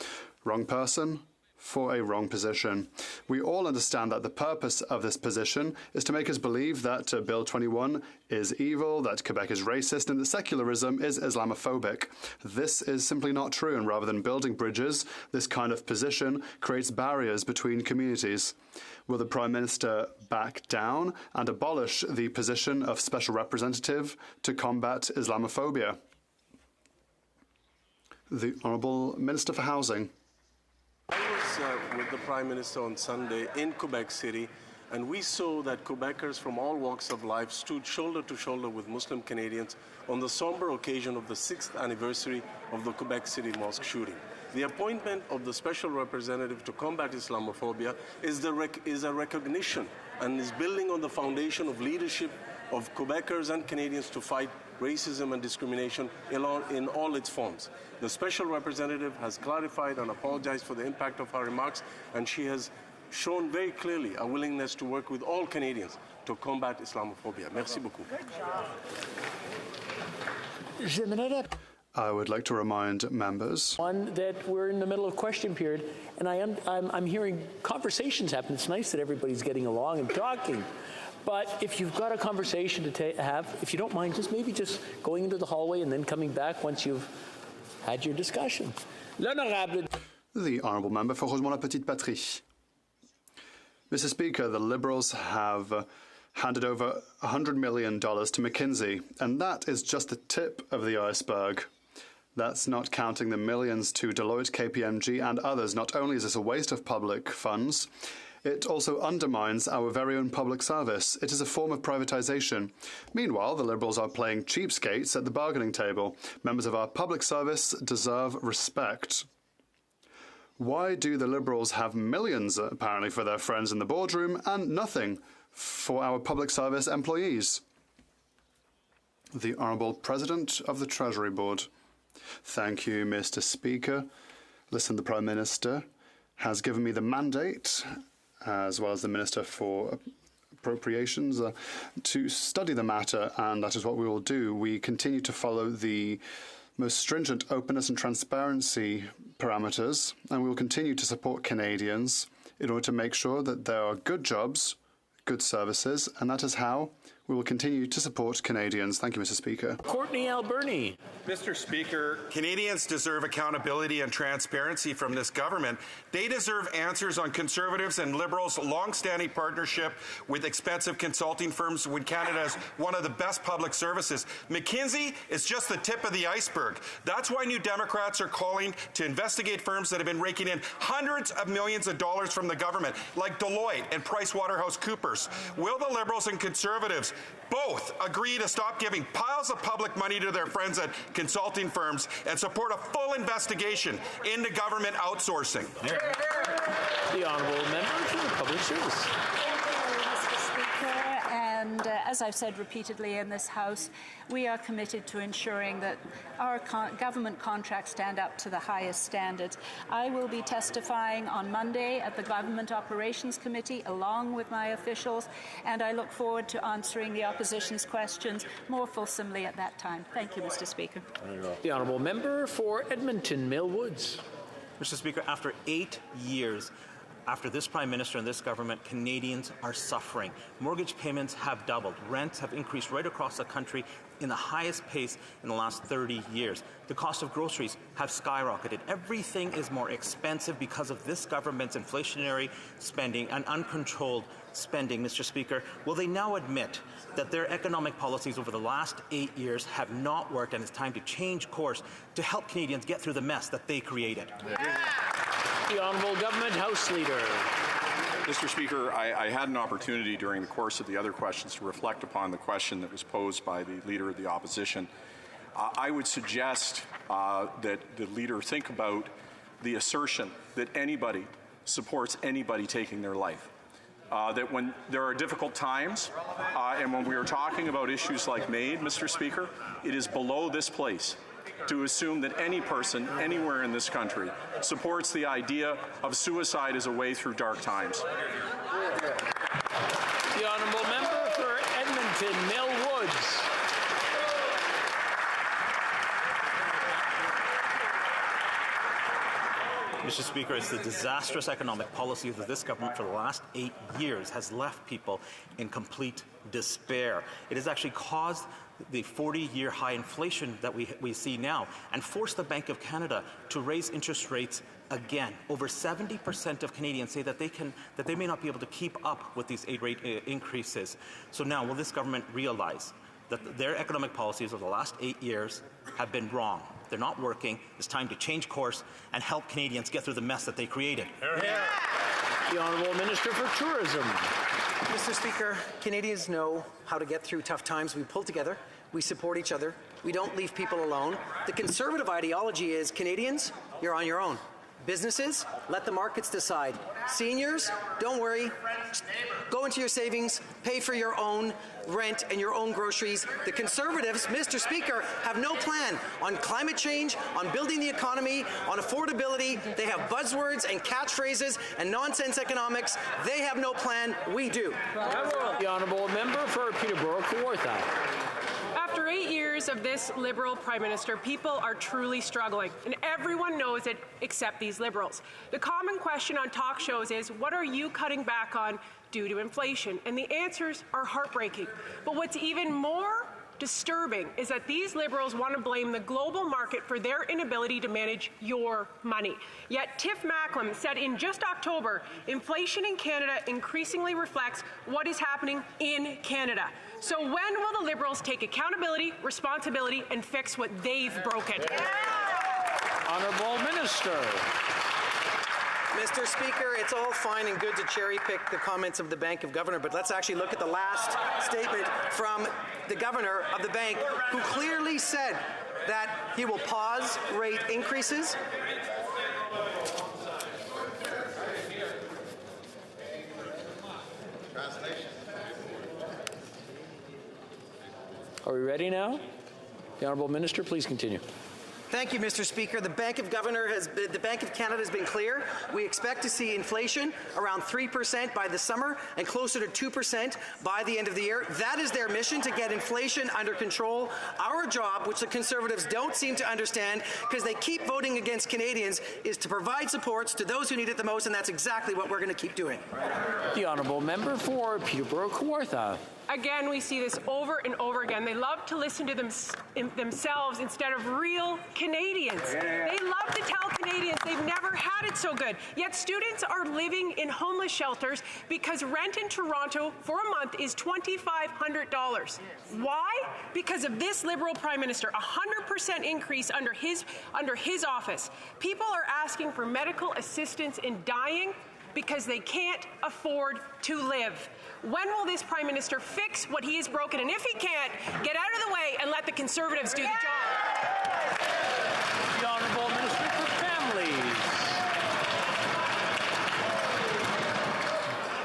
Wrong person for a wrong position. We all understand that the purpose of this position is to make us believe that Bill 21 is evil, that Quebec is racist, and that secularism is Islamophobic. This is simply not true, and rather than building bridges, this kind of position creates barriers between communities. Will the Prime Minister back down and abolish the position of Special Representative to combat Islamophobia? The Honourable Minister for Housing. I was with the Prime Minister on Sunday in Quebec City, and we saw that Quebecers from all walks of life stood shoulder to shoulder with Muslim Canadians on the somber occasion of the 6th anniversary of the Quebec City mosque shooting. The appointment of the Special Representative to combat Islamophobia is a recognition and is building on the foundation of leadership of Quebecers and Canadians to fight racism and discrimination in all its forms. The special representative has clarified and apologized for the impact of her remarks, and she has shown very clearly a willingness to work with all Canadians to combat Islamophobia. Merci beaucoup. I would like to remind members that we're in the middle of question period, and I'm hearing conversations happen. It's nice that everybody's getting along and talking. But if you've got a conversation to have, if you don't mind, just going into the hallway and then coming back once you've had your discussion. The Honourable Member for Rosemont-la-Petite-Patrie. Mr. Speaker, the Liberals have handed over $100 million to McKinsey, and that is just the tip of the iceberg. That's not counting the millions to Deloitte, KPMG and others. Not only is this a waste of public funds, it also undermines our very own public service. It is a form of privatization. Meanwhile, the Liberals are playing cheapskates at the bargaining table. Members of our public service deserve respect. Why do the Liberals have millions, apparently, for their friends in the boardroom and nothing for our public service employees? The Honourable President of the Treasury Board. Thank you, Mr. Speaker. Listen, the Prime Minister has given me the mandate, as well as the Minister for Appropriations, to study the matter, and that is what we will do. We continue to follow the most stringent openness and transparency parameters, and we will continue to support Canadians in order to make sure that there are good jobs, good services, and that is how we will continue to support Canadians. Thank you, Mr. Speaker. Courtney Alberni. Mr. Speaker, Canadians deserve accountability and transparency from this government. They deserve answers on Conservatives and Liberals' long-standing partnership with expensive consulting firms when Canada has one of the best public services. McKinsey is just the tip of the iceberg. That's why New Democrats are calling to investigate firms that have been raking in hundreds of millions of dollars from the government, like Deloitte and PricewaterhouseCoopers. Will the Liberals and Conservatives both agree to stop giving piles of public money to their friends at consulting firms and support a full investigation into government outsourcing? The Honourable Member for the Public Service. Mr. Speaker, and as I've said repeatedly in this House, we are committed to ensuring that our government contracts stand up to the highest standards. I will be testifying on Monday at the Government Operations Committee along with my officials, and I look forward to answering the opposition's questions more fulsomely at that time. Thank you, Mr. Speaker. The Honourable Member for Edmonton Mill Woods. Mr. Speaker, after 8 years, after this Prime Minister and this government, Canadians are suffering. Mortgage payments have doubled. Rents have increased right across the country in the highest pace in the last 30 years. The cost of groceries have skyrocketed. Everything is more expensive because of this government's inflationary spending and uncontrolled spending, Mr. Speaker. Will they now admit that their economic policies over the last 8 years have not worked and it's time to change course to help Canadians get through the mess that they created? The Honourable Government House Leader. Mr. Speaker, I had an opportunity during the course of the other questions to reflect upon the question that was posed by the Leader of the Opposition. I would suggest that the Leader think about the assertion that anybody supports anybody taking their life. That when there are difficult times, and when we are talking about issues like MAID, Mr. Speaker, it is below this place to assume that any person anywhere in this country supports the idea of suicide as a way through dark times. The Honourable Member for Edmonton Mill Woods. Mr. Speaker, it's the disastrous economic policy of this government for the last 8 years has left people in complete despair. It has actually caused the 40-year high inflation that we see now and forced the Bank of Canada to raise interest rates again. Over 70% of Canadians say that they may not be able to keep up with these rate increases. So now, will this government realize that their economic policies of the last 8 years have been wrong? They're not working. It's time to change course and help Canadians get through the mess that they created. The Honourable Minister for Tourism. Mr. Speaker, Canadians know how to get through tough times. We pull together, we support each other, we don't leave people alone. The Conservative ideology is, Canadians, you're on your own. Businesses, let the markets decide. Seniors, don't worry. Go into your savings, pay for your own rent and your own groceries. The Conservatives, Mr. Speaker, have no plan on climate change, on building the economy, on affordability. They have buzzwords and catchphrases and nonsense economics. They have no plan. We do. The honourable member for Peterborough-Kawartha. After 8 years of this Liberal Prime Minister, people are truly struggling, and everyone knows it except these Liberals. The common question on talk shows is, what are you cutting back on due to inflation? And the answers are heartbreaking. But what's even more disturbing is that these Liberals want to blame the global market for their inability to manage your money. Yet Tiff Macklem said in just October, inflation in Canada increasingly reflects what is happening in Canada. So when will the Liberals take accountability, responsibility, and fix what they've broken? Honourable Minister. Mr. Speaker, it's all fine and good to cherry-pick the comments of the Bank of Governor, but let's actually look at the last statement from the Governor of the Bank, who clearly said that he will pause rate increases. Are we ready now? The Honourable Minister, please continue. Thank you, Mr. Speaker. The Bank of Canada has been clear. We expect to see inflation around 3% by the summer and closer to 2% by the end of the year. That is their mission, to get inflation under control. Our job, which the Conservatives don't seem to understand because they keep voting against Canadians, is to provide supports to those who need it the most, and that's exactly what we're going to keep doing. The honourable member for Peterborough-Kawartha. Again, we see this over and over again. They love to listen to themselves instead of real Canadians. They love to tell Canadians they've never had it so good. Yet students are living in homeless shelters because rent in Toronto for a month is $2,500. Why? Because of this Liberal Prime Minister, 100% increase under his office. People are asking for medical assistance in dying because they can't afford to live. When will this Prime Minister fix what he has broken? And if he can't, get out of the way and let the Conservatives do the job. The Honourable Minister for Families.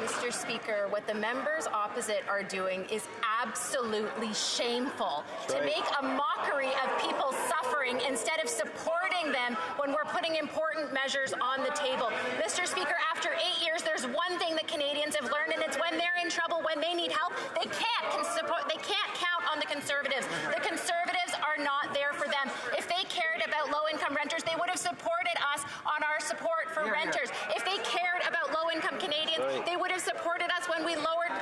Mr. Speaker, what the members opposite are doing is absolutely shameful. That's right. To make a mockery of people suffering instead of supporting them when we're putting important measures on the table. Mr. Speaker, after 8 years, there's one thing that Canadians have learned, and it's when they're in trouble, when they need help, they can't count on the Conservatives. The Conservatives are not there for them. If they cared about low-income renters, they would have supported us on our support for renters. If they cared about low-income Canadians, they would have supported us when we lowered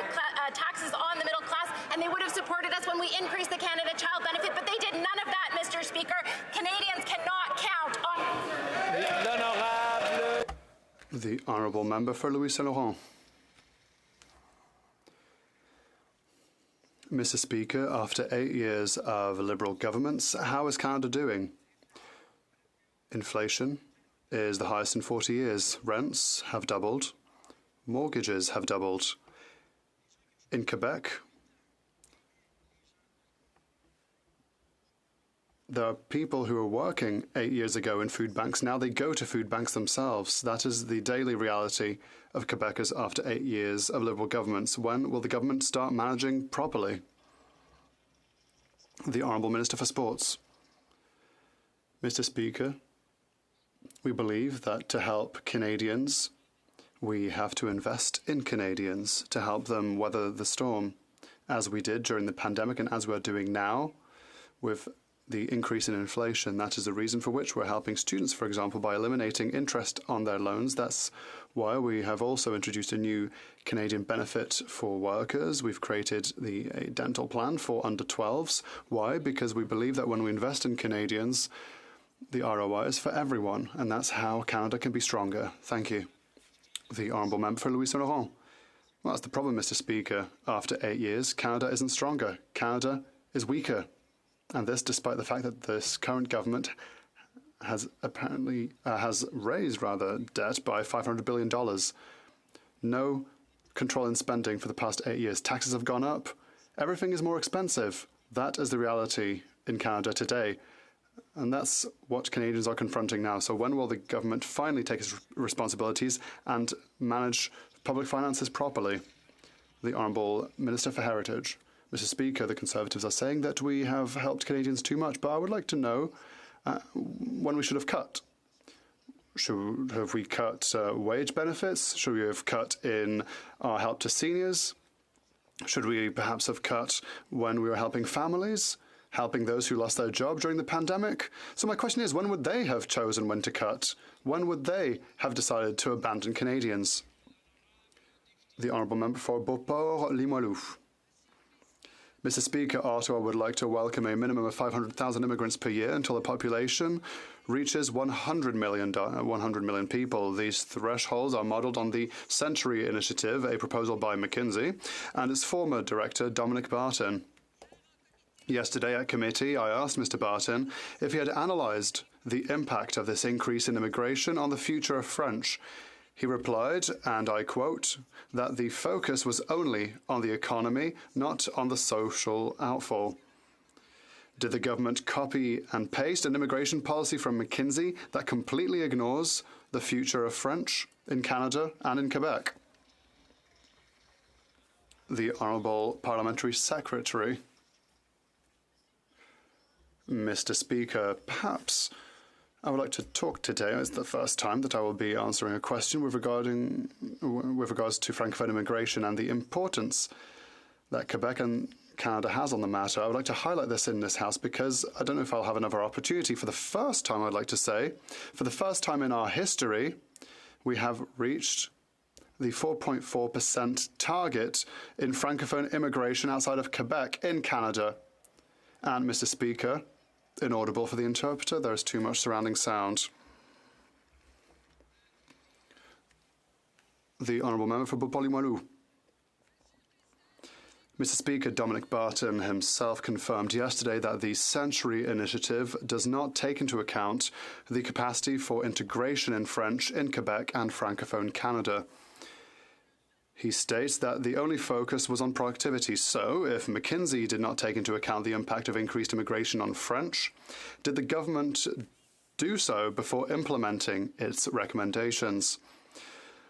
taxes on the middle class, and they would have supported us when we increased the Canada Child Benefit, but they did none of that, Mr. Speaker. Canadians cannot count on... The Honourable Member for Louis Saint Laurent. Mr. Speaker, after 8 years of Liberal governments, how is Canada doing? Inflation is the highest in 40 years. Rents have doubled. Mortgages have doubled. In Quebec, there are people who were working 8 years ago in food banks. Now they go to food banks themselves. That is the daily reality of Quebecers after 8 years of Liberal governments. When will the government start managing properly? The Honourable Minister for Sports. Mr. Speaker, we believe that to help Canadians, we have to invest in Canadians to help them weather the storm, as we did during the pandemic and as we're doing now with the increase in inflation. That is the reason for which we're helping students, for example, by eliminating interest on their loans. That's why we have also introduced a new Canadian benefit for workers. We've created a dental plan for under 12s. Why? Because we believe that when we invest in Canadians, the ROI is for everyone, and that's how Canada can be stronger. Thank you. The Honourable Member for Louis Saint Laurent. Well, that's the problem, Mr. Speaker. After 8 years, Canada isn't stronger. Canada is weaker. And this despite the fact that this current government has raised debt by $500 billion. No control in spending for the past 8 years. Taxes have gone up. Everything is more expensive. That is the reality in Canada today. And that's what Canadians are confronting now. So when will the government finally take its responsibilities and manage public finances properly? The Honourable Minister for Heritage. Mr. Speaker, the Conservatives are saying that we have helped Canadians too much, but I would like to know when we should have cut. Have we cut wage benefits? Should we have cut in our help to seniors? Should we perhaps have cut when we were helping families, helping those who lost their job during the pandemic? So my question is, when would they have chosen when to cut? When would they have decided to abandon Canadians? The Honourable Member for Beauport-Limoilou. Mr. Speaker, Ottawa would like to welcome a minimum of 500,000 immigrants per year until the population reaches 100 million people. These thresholds are modelled on the Century Initiative, a proposal by McKinsey, and its former director, Dominic Barton. Yesterday at committee, I asked Mr. Barton if he had analysed the impact of this increase in immigration on the future of French. He replied, and I quote, that the focus was only on the economy, not on the social outfall. Did the government copy and paste an immigration policy from McKinsey that completely ignores the future of French in Canada and in Quebec? The Honourable Parliamentary Secretary. Mr. Speaker, perhaps I would like to talk today. It's the first time that I will be answering a question with regards to Francophone immigration and the importance that Quebec and Canada has on the matter. I would like to highlight this in this House because I don't know if I'll have another opportunity. For the first time, I'd like to say, for the first time in our history, we have reached the 4.4% target in Francophone immigration outside of Quebec in Canada. And, Mr. Speaker, inaudible for the interpreter, there is too much surrounding sound. The Honourable Member for Beauport-Limoilou. Mr. Speaker, Dominic Barton himself confirmed yesterday that the Century Initiative does not take into account the capacity for integration in French in Quebec and Francophone Canada. He states that the only focus was on productivity. So, if McKinsey did not take into account the impact of increased immigration on French, did the government do so before implementing its recommendations?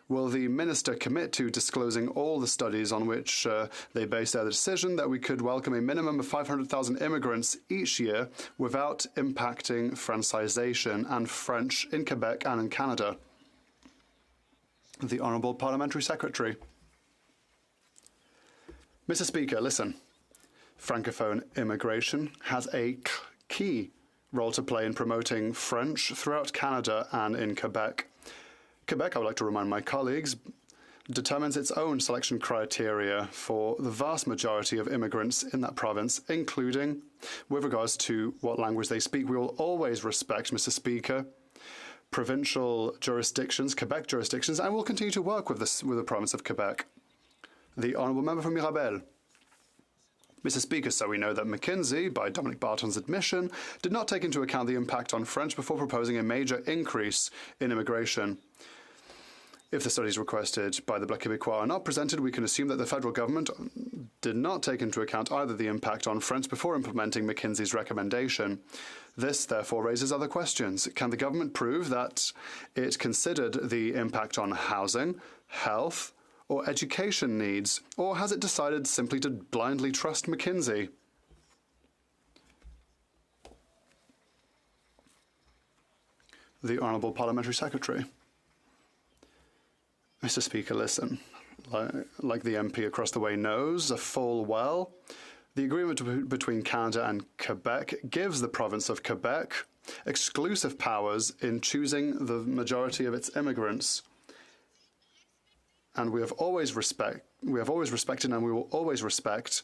Will the minister commit to disclosing all the studies on which they base their decision that we could welcome a minimum of 500,000 immigrants each year without impacting Francisation and French in Quebec and in Canada? The Honourable Parliamentary Secretary. Mr. Speaker, listen. Francophone immigration has a key role to play in promoting French throughout Canada and in Quebec. Quebec, I would like to remind my colleagues, determines its own selection criteria for the vast majority of immigrants in that province, including with regards to what language they speak. We will always respect, Mr. Speaker, provincial jurisdictions, Quebec jurisdictions, and will continue to work with the province of Quebec. The Honourable Member for Mirabel. Mr. Speaker, so we know that McKinsey, by Dominic Barton's admission, did not take into account the impact on French before proposing a major increase in immigration. If the studies requested by the Bloc Québécois are not presented, we can assume that the federal government did not take into account either the impact on French before implementing McKinsey's recommendation. This, therefore, raises other questions. Can the government prove that it considered the impact on housing, health, or education needs, or has it decided simply to blindly trust McKinsey? The Honourable Parliamentary Secretary. Mr. Speaker, listen. Like the MP across the way knows full well, the agreement between Canada and Quebec gives the province of Quebec exclusive powers in choosing the majority of its immigrants. And we have always respected and we will always respect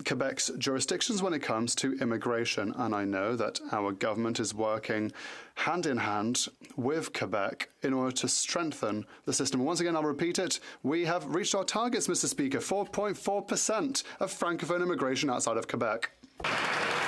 Quebec's jurisdictions when it comes to immigration. And I know that our government is working hand in hand with Quebec in order to strengthen the system. Once again, I'll repeat it. We have reached our targets, Mr. Speaker, 4.4% of Francophone immigration outside of Quebec.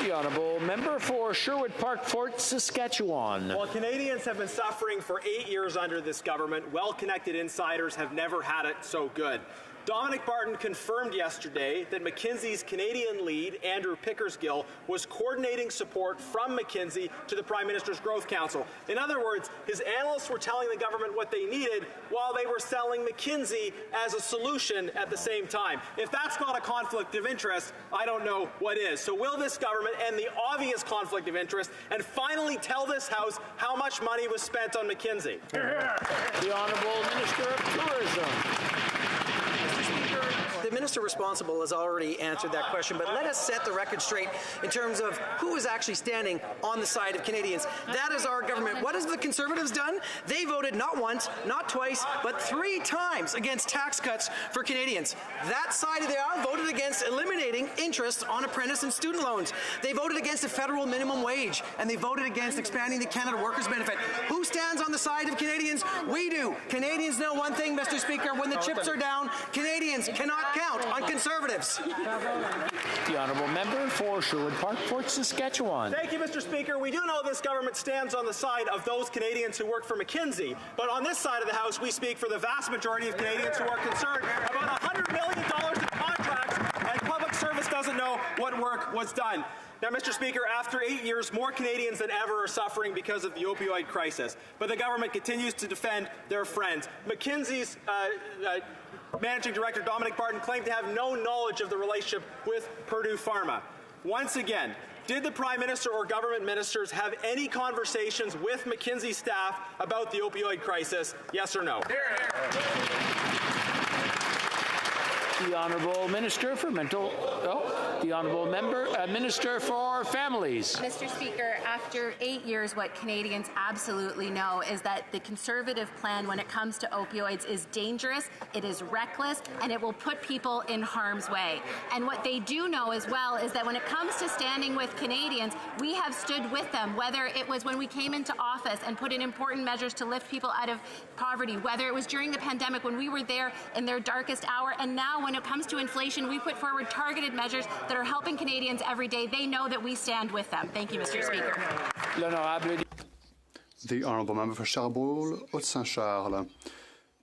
The Honourable Member for Sherwood Park, Fort Saskatchewan. While Canadians have been suffering for 8 years under this government, well-connected insiders have never had it so good. Dominic Barton confirmed yesterday that McKinsey's Canadian lead, Andrew Pickersgill, was coordinating support from McKinsey to the Prime Minister's Growth Council. In other words, his analysts were telling the government what they needed while they were selling McKinsey as a solution at the same time. If that's not a conflict of interest, I don't know what is. So will this government end the obvious conflict of interest and finally tell this House how much money was spent on McKinsey? The Honourable Minister of Tourism. The minister responsible has already answered that question, but let us set the record straight in terms of who is actually standing on the side of Canadians. That is our government. What has the Conservatives done? They voted not once, not twice, but 3 times against tax cuts for Canadians. That side of the aisle voted against eliminating interest on apprentice and student loans. They voted against a federal minimum wage, and they voted against expanding the Canada Workers' Benefit. Who stands on the side of Canadians? We do. Canadians know one thing, Mr. Speaker, when the chips are down, Canadians cannot count on Conservatives. The Honourable Member for Sherwood Park, Fort Saskatchewan. Thank you, Mr. Speaker. We do know this government stands on the side of those Canadians who work for McKinsey, but on this side of the House, we speak for the vast majority of Canadians who are concerned about $100 million in contracts, and public service doesn't know what work was done. Now, Mr. Speaker, after 8 years, more Canadians than ever are suffering because of the opioid crisis, but the government continues to defend their friends. McKinsey's Managing Director Dominic Barton claimed to have no knowledge of the relationship with Purdue Pharma. Once again, did the Prime Minister or government ministers have any conversations with McKinsey staff about the opioid crisis? Yes or no? The Honourable Minister for the Honourable Minister for Families. Mr. Speaker, after 8 years, what Canadians absolutely know is that the Conservative plan when it comes to opioids is dangerous, it is reckless, and it will put people in harm's way. And what they do know as well is that when it comes to standing with Canadians, we have stood with them, whether it was when we came into office and put in important measures to lift people out of poverty, whether it was during the pandemic when we were there in their darkest hour, and now when it comes to inflation, we put forward targeted measures that are helping Canadians every day. They know that we stand with them. Thank you, Mr. Speaker. The Honourable Member for Charbol-Haute-Saint-Charles.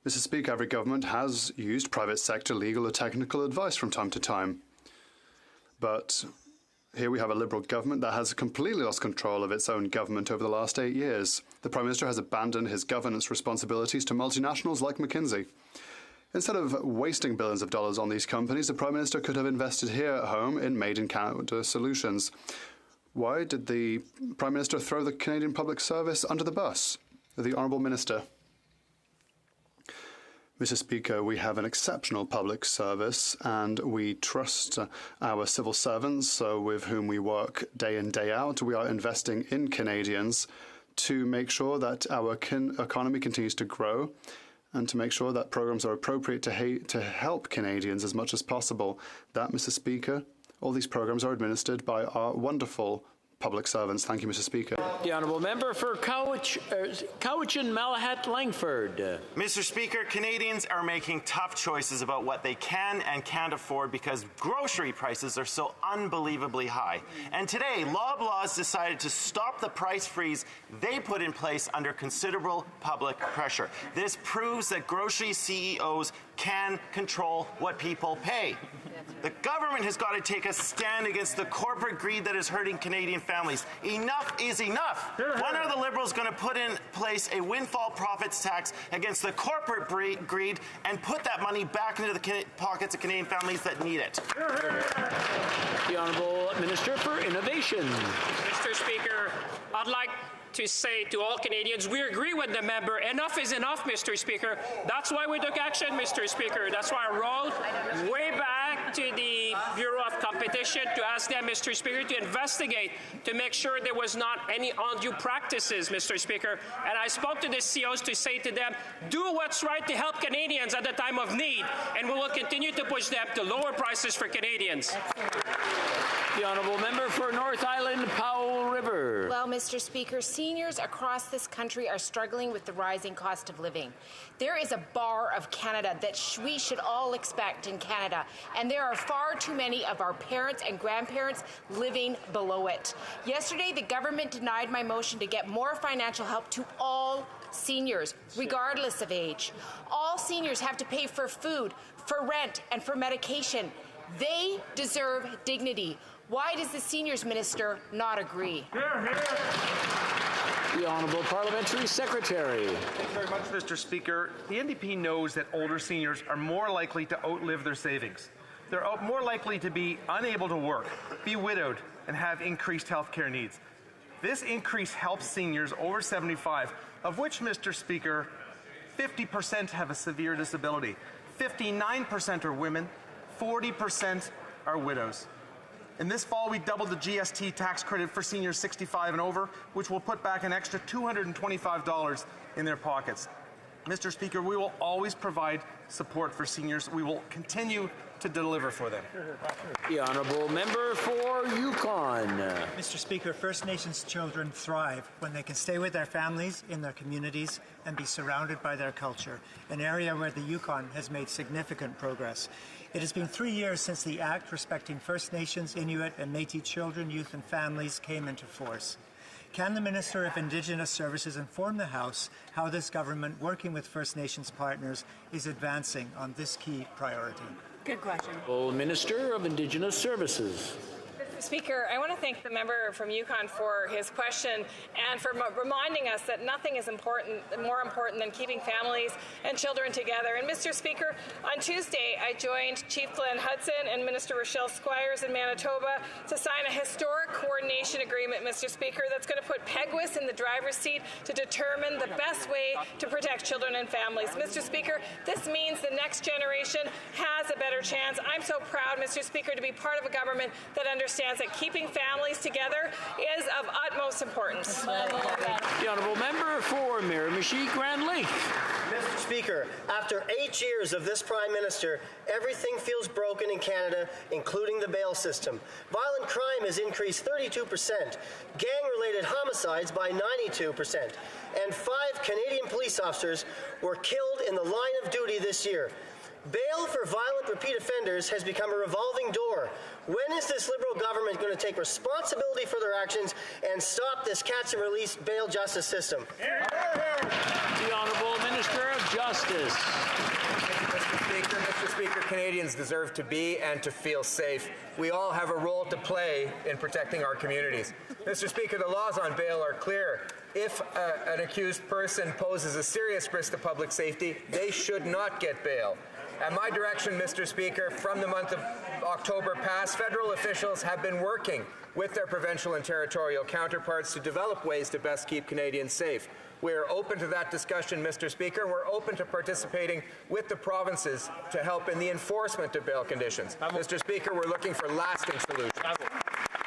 Mr. Speaker, every government has used private sector legal or technical advice from time to time. But here we have a Liberal government that has completely lost control of its own government over the last 8 years. The Prime Minister has abandoned his governance responsibilities to multinationals like McKinsey. Instead of wasting billions of dollars on these companies, the Prime Minister could have invested here at home in made-in-Canada solutions. Why did the Prime Minister throw the Canadian Public Service under the bus? The Honourable Minister. Mr. Speaker, we have an exceptional public service and we trust our civil servants with whom we work day in, day out. We are investing in Canadians to make sure that our economy continues to grow and to make sure that programs are appropriate to help Canadians as much as possible. That, Mr. Speaker, all these programs are administered by our wonderful public servants. Thank you, Mr. Speaker. The Honourable Member for Cowichan-Malahat-Langford. Mr. Speaker, Canadians are making tough choices about what they can and can't afford because grocery prices are so unbelievably high. And today, Loblaws decided to stop the price freeze they put in place under considerable public pressure. This proves that grocery CEOs can control what people pay. The government has got to take a stand against the corporate greed that is hurting Canadian families. Enough is enough. When are the Liberals going to put in place a windfall profits tax against the corporate greed and put that money back into the pockets of Canadian families that need it? The Honourable Minister for Innovation. Mr. Speaker, I'd like to say to all Canadians, we agree with the member. Enough is enough, Mr. Speaker. That's why we took action, Mr. Speaker. That's why I rolled way back to the Bureau of Competition to ask them, Mr. Speaker, to investigate to make sure there was not any undue practices, Mr. Speaker. And I spoke to the CEOs to say to them, do what's right to help Canadians at the time of need, and we will continue to push them to lower prices for Canadians. The Honourable Member for North Island, Powell River. Well, Mr. Speaker, seniors across this country are struggling with the rising cost of living. There is a bar of Canada that we should all expect in Canada, and there are far too many of our parents and grandparents living below it. Yesterday, the government denied my motion to get more financial help to all seniors, regardless of age. All seniors have to pay for food, for rent, and for medication. They deserve dignity. Why does the Seniors Minister not agree? The Honourable Parliamentary Secretary. Thank you very much, Mr. Speaker. The NDP knows that older seniors are more likely to outlive their savings. They're more likely to be unable to work, be widowed, and have increased health care needs. This increase helps seniors over 75, of which, Mr. Speaker, 50% have a severe disability, 59% are women, 40% are widows. And this fall, we doubled the GST tax credit for seniors 65 and over, which will put back an extra $225 in their pockets. Mr. Speaker, we will always provide support for seniors. We will continue to deliver for them. The Honourable Member for Yukon. Mr. Speaker, First Nations children thrive when they can stay with their families in their communities and be surrounded by their culture, an area where the Yukon has made significant progress. It has been 3 years since the Act respecting First Nations, Inuit and Métis children, youth and families came into force. Can the Minister of Indigenous Services inform the House how this government, working with First Nations partners, is advancing on this key priority? Good question. Minister of Indigenous Services. Mr. Speaker, I want to thank the member from Yukon for his question and for reminding us that nothing is more important than keeping families and children together. And Mr. Speaker, on Tuesday, I joined Chief Glenn Hudson and Minister Rochelle Squires in Manitoba to sign a historic coordination agreement, Mr. Speaker, that's going to put Peguis in the driver's seat to determine the best way to protect children and families. Mr. Speaker, this means the next generation has a better chance. I'm so proud, Mr. Speaker, to be part of a government that understands that keeping families together is of utmost importance. The Honourable Member for Miramichi-Grand Lake. Mr. Speaker, after 8 years of this Prime Minister, everything feels broken in Canada, including the bail system. Violent crime has increased 32%, gang-related homicides by 92%, and 5 Canadian police officers were killed in the line of duty this year. Bail for violent repeat offenders has become a revolving door. When is this Liberal government going to take responsibility for their actions and stop this catch-and-release bail justice system? The Honourable Minister of Justice. Mr. Speaker, Canadians deserve to be and to feel safe. We all have a role to play in protecting our communities. Mr. Speaker, the laws on bail are clear. If an accused person poses a serious risk to public safety, they should not get bail. At my direction, Mr. Speaker, from the month of October past, federal officials have been working with their provincial and territorial counterparts to develop ways to best keep Canadians safe. We are open to that discussion, Mr. Speaker. We're open to participating with the provinces to help in the enforcement of bail conditions. Mr. Speaker, we're looking for lasting solutions.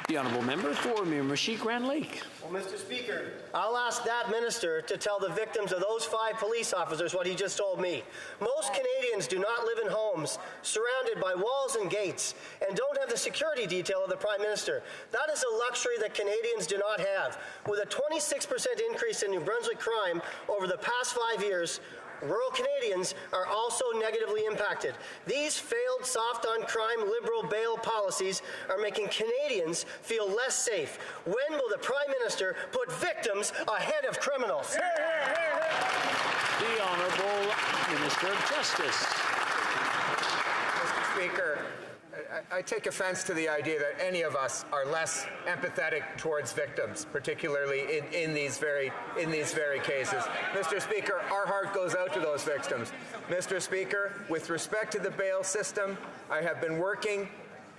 The Honourable Member for Miramichi-Grand Lake. Well, Mr. Speaker, I'll ask that minister to tell the victims of those 5 police officers what he just told me. Most Canadians do not live in homes surrounded by walls and gates and don't have the security detail of the Prime Minister. That is a luxury that Canadians do not have. With a 26% increase in New Brunswick crime over the past 5 years, rural Canadians are also negatively impacted. These failed soft-on-crime Liberal bail policies are making Canadians feel less safe. When will the Prime Minister put victims ahead of criminals? The Honourable Minister of Justice. Mr. Speaker, I take offense to the idea that any of us are less empathetic towards victims, particularly in these very cases. Mr. Speaker, our heart goes out to those victims. Mr. Speaker, with respect to the bail system, I have been working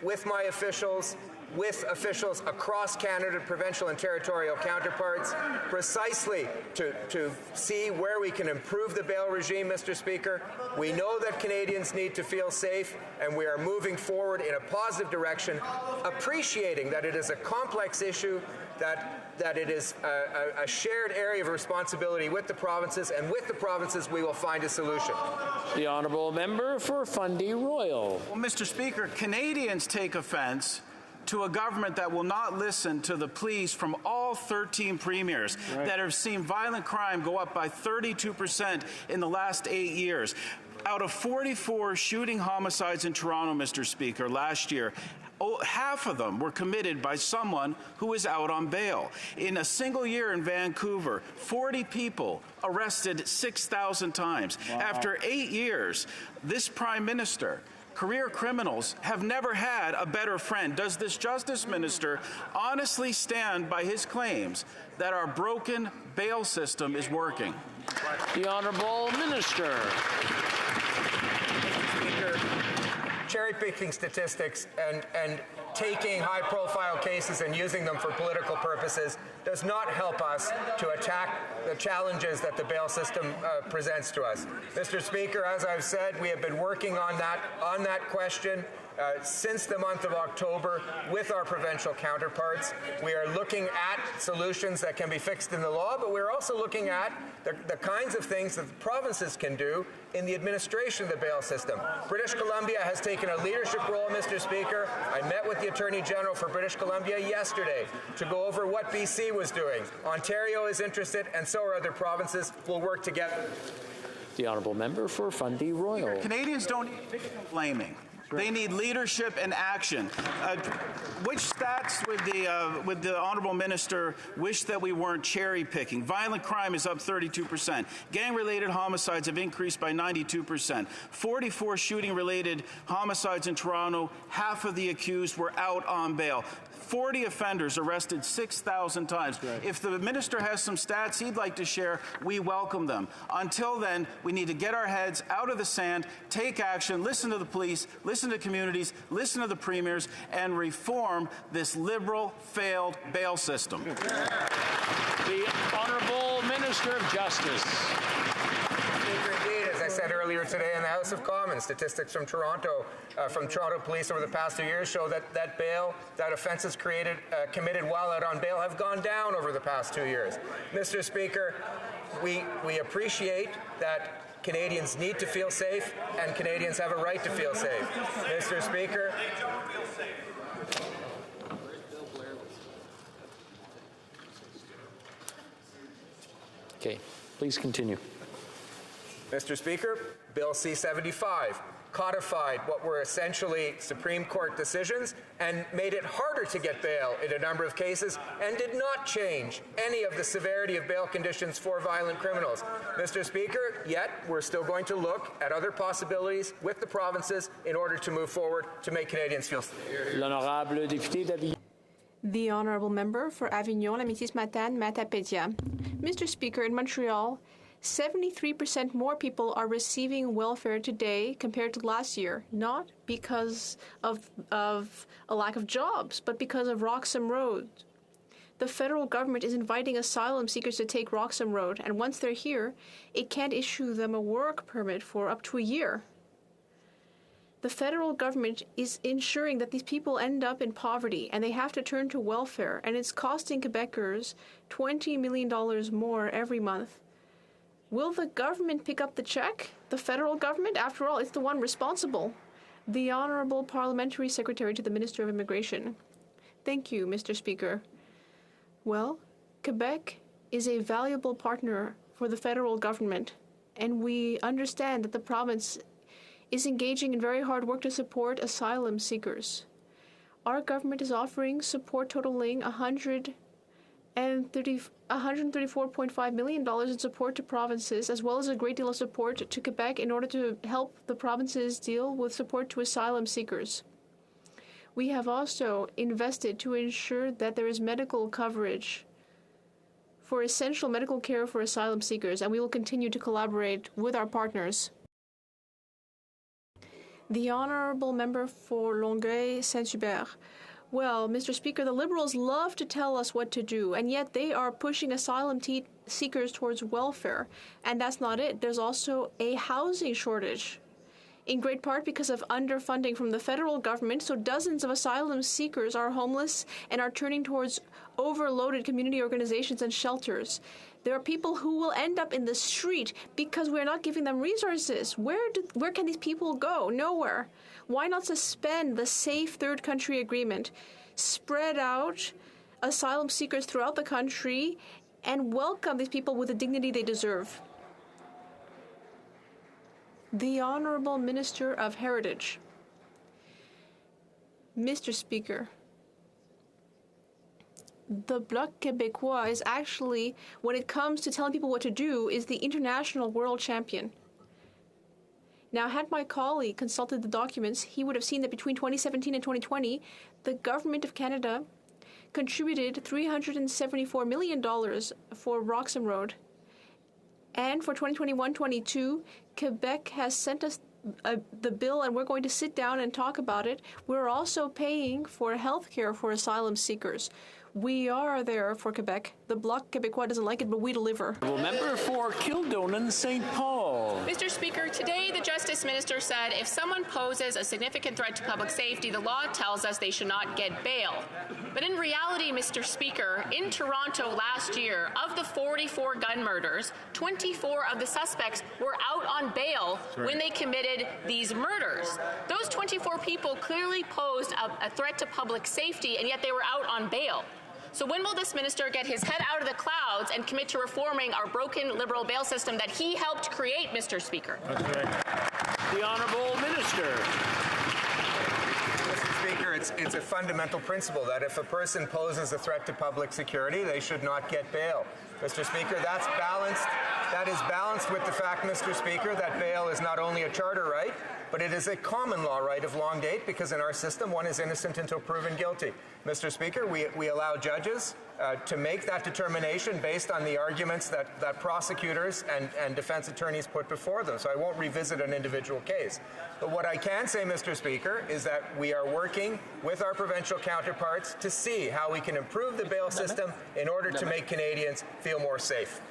with my officials, with officials across Canada, provincial and territorial counterparts, precisely to see where we can improve the bail regime, Mr. Speaker. We know that Canadians need to feel safe, and we are moving forward in a positive direction, appreciating that it is a complex issue, that it is a shared area of responsibility with the provinces, and with the provinces we will find a solution. The Honourable Member for Fundy Royal. Well, Mr. Speaker, Canadians take offence to a government that will not listen to the pleas from all 13 premiers that have seen violent crime go up by 32% in the last 8 years. out of 44 shooting homicides in Toronto, Mr. Speaker, last year, half of them were committed by someone who is out on bail. In a single year in Vancouver, 40 people arrested 6,000 times. Wow. After 8 years, this Prime Minister, career criminals have never had a better friend. Does this Justice Minister honestly stand by his claims that our broken bail system is working? The Honourable Minister. Cherry-picking statistics and taking high-profile cases and using them for political purposes does not help us to attack the challenges that the bail system presents to us. Mr. Speaker, as I've said, we have been working on that question since the month of October with our provincial counterparts. We are looking at solutions that can be fixed in the law, but we're also looking at the kinds of things that the provinces can do in the administration of the bail system. British Columbia has taken a leadership role, Mr. Speaker. I met with the Attorney General for British Columbia yesterday to go over what BC was doing. Ontario is interested, and so are other provinces. We'll work together. The Honourable Member for Fundy Royal. Canadians don't need victim blaming. They need leadership and action. Which stats would the Honourable Minister wish that we weren't cherry picking? Violent crime is up 32%. Gang-related homicides have increased by 92%. 44 shooting-related homicides in Toronto. Half of the accused were out on bail. 40 offenders arrested 6,000 times. Right. If the minister has some stats he'd like to share, we welcome them. Until then, we need to get our heads out of the sand, take action, listen to the police, listen to communities, listen to the premiers, and reform this liberal, failed bail system. The Honourable Minister of Justice. Indeed, as I said earlier today in the House of Commons, statistics from Toronto Police over the past 2 years show that offences committed while out on bail have gone down over the past 2 years. Mr. Speaker, we appreciate that Canadians need to feel safe, and Canadians have a right to feel safe. Mr. Speaker. Okay, please continue. Mr. Speaker, Bill C-75 codified what were essentially Supreme Court decisions and made it harder to get bail in a number of cases and did not change any of the severity of bail conditions for violent criminals. Mr. Speaker, yet we're still going to look at other possibilities with the provinces in order to move forward to make Canadians feel safe. L'honorable député d'Avignon. The Honourable Member for Avignon, La Métis-Matane, Matapédia. Mr. Speaker, in Montreal, 73% more people are receiving welfare today compared to last year, not because of a lack of jobs, but because of Roxham Road. The federal government is inviting asylum seekers to take Roxham Road, and once they're here, it can't issue them a work permit for up to a year. The federal government is ensuring that these people end up in poverty, and they have to turn to welfare, and it's costing Quebecers $20 million more every month. Will the government pick up the check? The federal government? After all, it's the one responsible. The Honourable Parliamentary Secretary to the Minister of Immigration. Thank you, Mr. Speaker. Well, Quebec is a valuable partner for the federal government, and we understand that the province is engaging in very hard work to support asylum seekers. Our government is offering support totaling $134.5 million in support to provinces, as well as a great deal of support to Quebec in order to help the provinces deal with support to asylum seekers. We have also invested to ensure that there is medical coverage for essential medical care for asylum seekers, and we will continue to collaborate with our partners. The Honourable Member for Longueuil-Saint-Hubert. Well, Mr. Speaker, the Liberals love to tell us what to do, and yet they are pushing asylum seekers towards welfare. And that's not it. There's also a housing shortage, in great part because of underfunding from the federal government, so dozens of asylum seekers are homeless and are turning towards overloaded community organizations and shelters. There are people who will end up in the street because we're not giving them resources. Where can these people go? Nowhere. Why not suspend the Safe Third Country Agreement, spread out asylum seekers throughout the country, and welcome these people with the dignity they deserve? The Honourable Minister of Heritage. Mr. Speaker, the Bloc Québécois is actually, when it comes to telling people what to do, is the international world champion. Now, had my colleague consulted the documents, he would have seen that between 2017 and 2020, the Government of Canada contributed $374 million for Roxham Road. And for 2021-22, Quebec has sent us the bill, and we're going to sit down and talk about it. We're also paying for health care for asylum seekers. We are there for Quebec. The Bloc Québécois doesn't like it, but we deliver. Member for Kildonan St. Paul. Mr. Speaker, today the Justice Minister said if someone poses a significant threat to public safety, the law tells us they should not get bail. But in reality, Mr. Speaker, in Toronto last year, of the 44 gun murders, 24 of the suspects were out on bail when they committed these murders. Those 24 people clearly posed a threat to public safety, and yet they were out on bail. So when will this minister get his head out of the clouds and commit to reforming our broken Liberal bail system that he helped create, Mr. Speaker? That's right. The Honourable Minister. Mr. Speaker, it's a fundamental principle that if a person poses a threat to public security, they should not get bail. Mr. Speaker, that's balanced. That is balanced with the fact, Mr. Speaker, that bail is not only a charter right, but it is a common law right of long date, because in our system, one is innocent until proven guilty. Mr. Speaker, we allow judges to make that determination based on the arguments that prosecutors and defense attorneys put before them. So I won't revisit an individual case. But what I can say, Mr. Speaker, is that we are working with our provincial counterparts to see how we can improve the bail system in order to make Canadians feel more safe.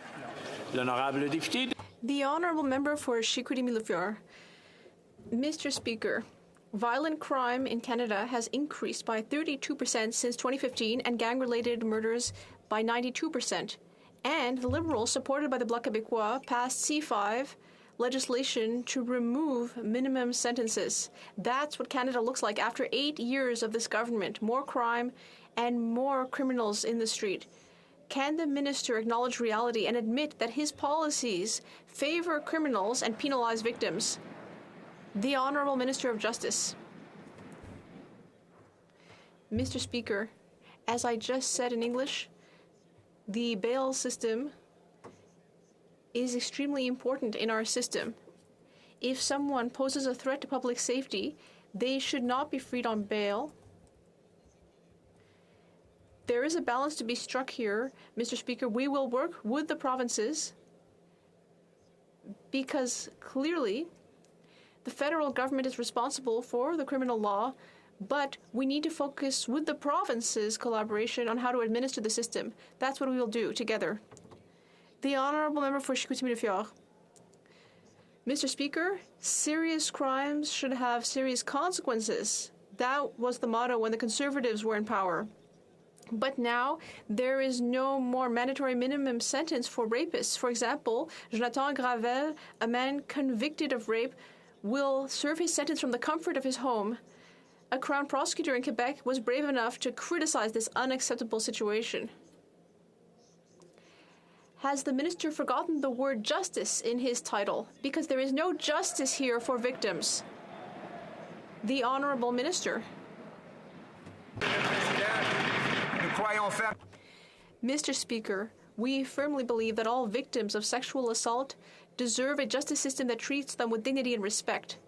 L'honorable député. The Honourable Member for Chicoutimi-Lafieur. Mr. Speaker, violent crime in Canada has increased by 32% since 2015 and gang-related murders by 92%. And the Liberals, supported by the Bloc Québécois, passed C5 legislation to remove minimum sentences. That's what Canada looks like after 8 years of this government. More crime and more criminals in the street. Can the minister acknowledge reality and admit that his policies favor criminals and penalize victims? The Honourable Minister of Justice. Mr. Speaker, as I just said in English, the bail system is extremely important in our system. If someone poses a threat to public safety, they should not be freed on bail. There is a balance to be struck here, Mr. Speaker. We will work with the provinces because clearly the federal government is responsible for the criminal law, but we need to focus with the provinces' collaboration on how to administer the system. That's what we will do together. The Honourable Member for Chicoutimi-Lafieur. Mr. Speaker, serious crimes should have serious consequences. That was the motto when the Conservatives were in power. But now, there is no more mandatory minimum sentence for rapists. For example, Jonathan Gravel, a man convicted of rape, will serve his sentence from the comfort of his home. A Crown prosecutor in Quebec was brave enough to criticize this unacceptable situation. Has the minister forgotten the word justice in his title? Because there is no justice here for victims. The Honourable Minister. Mr. Speaker, we firmly believe that all victims of sexual assault deserve a justice system that treats them with dignity and respect.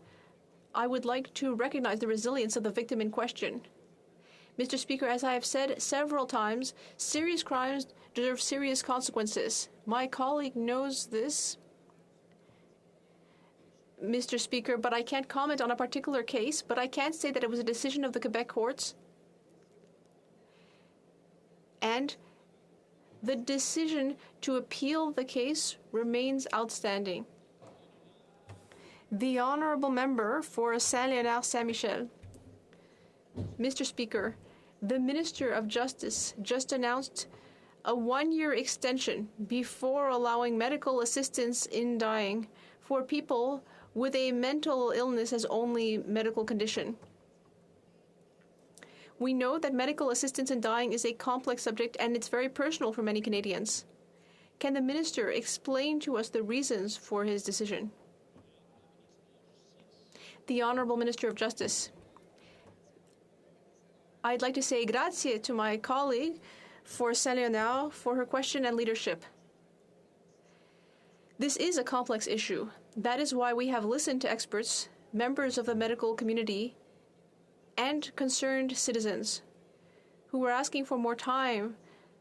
I would like to recognize the resilience of the victim in question. Mr. Speaker, as I have said several times, serious crimes deserve serious consequences. My colleague knows this, Mr. Speaker, but I can't comment on a particular case, but I can say that it was a decision of the Quebec courts. And the decision to appeal the case remains outstanding. The Honourable Member for Saint-Léonard-Saint-Michel. Mr. Speaker, the Minister of Justice just announced a 1-year extension before allowing medical assistance in dying for people with a mental illness as only medical condition. We know that medical assistance in dying is a complex subject and it's very personal for many Canadians. Can the minister explain to us the reasons for his decision? The Honourable Minister of Justice. I'd like to say grazie to my colleague for Saint-Léonard for her question and leadership. This is a complex issue. That is why we have listened to experts, members of the medical community, and concerned citizens who were asking for more time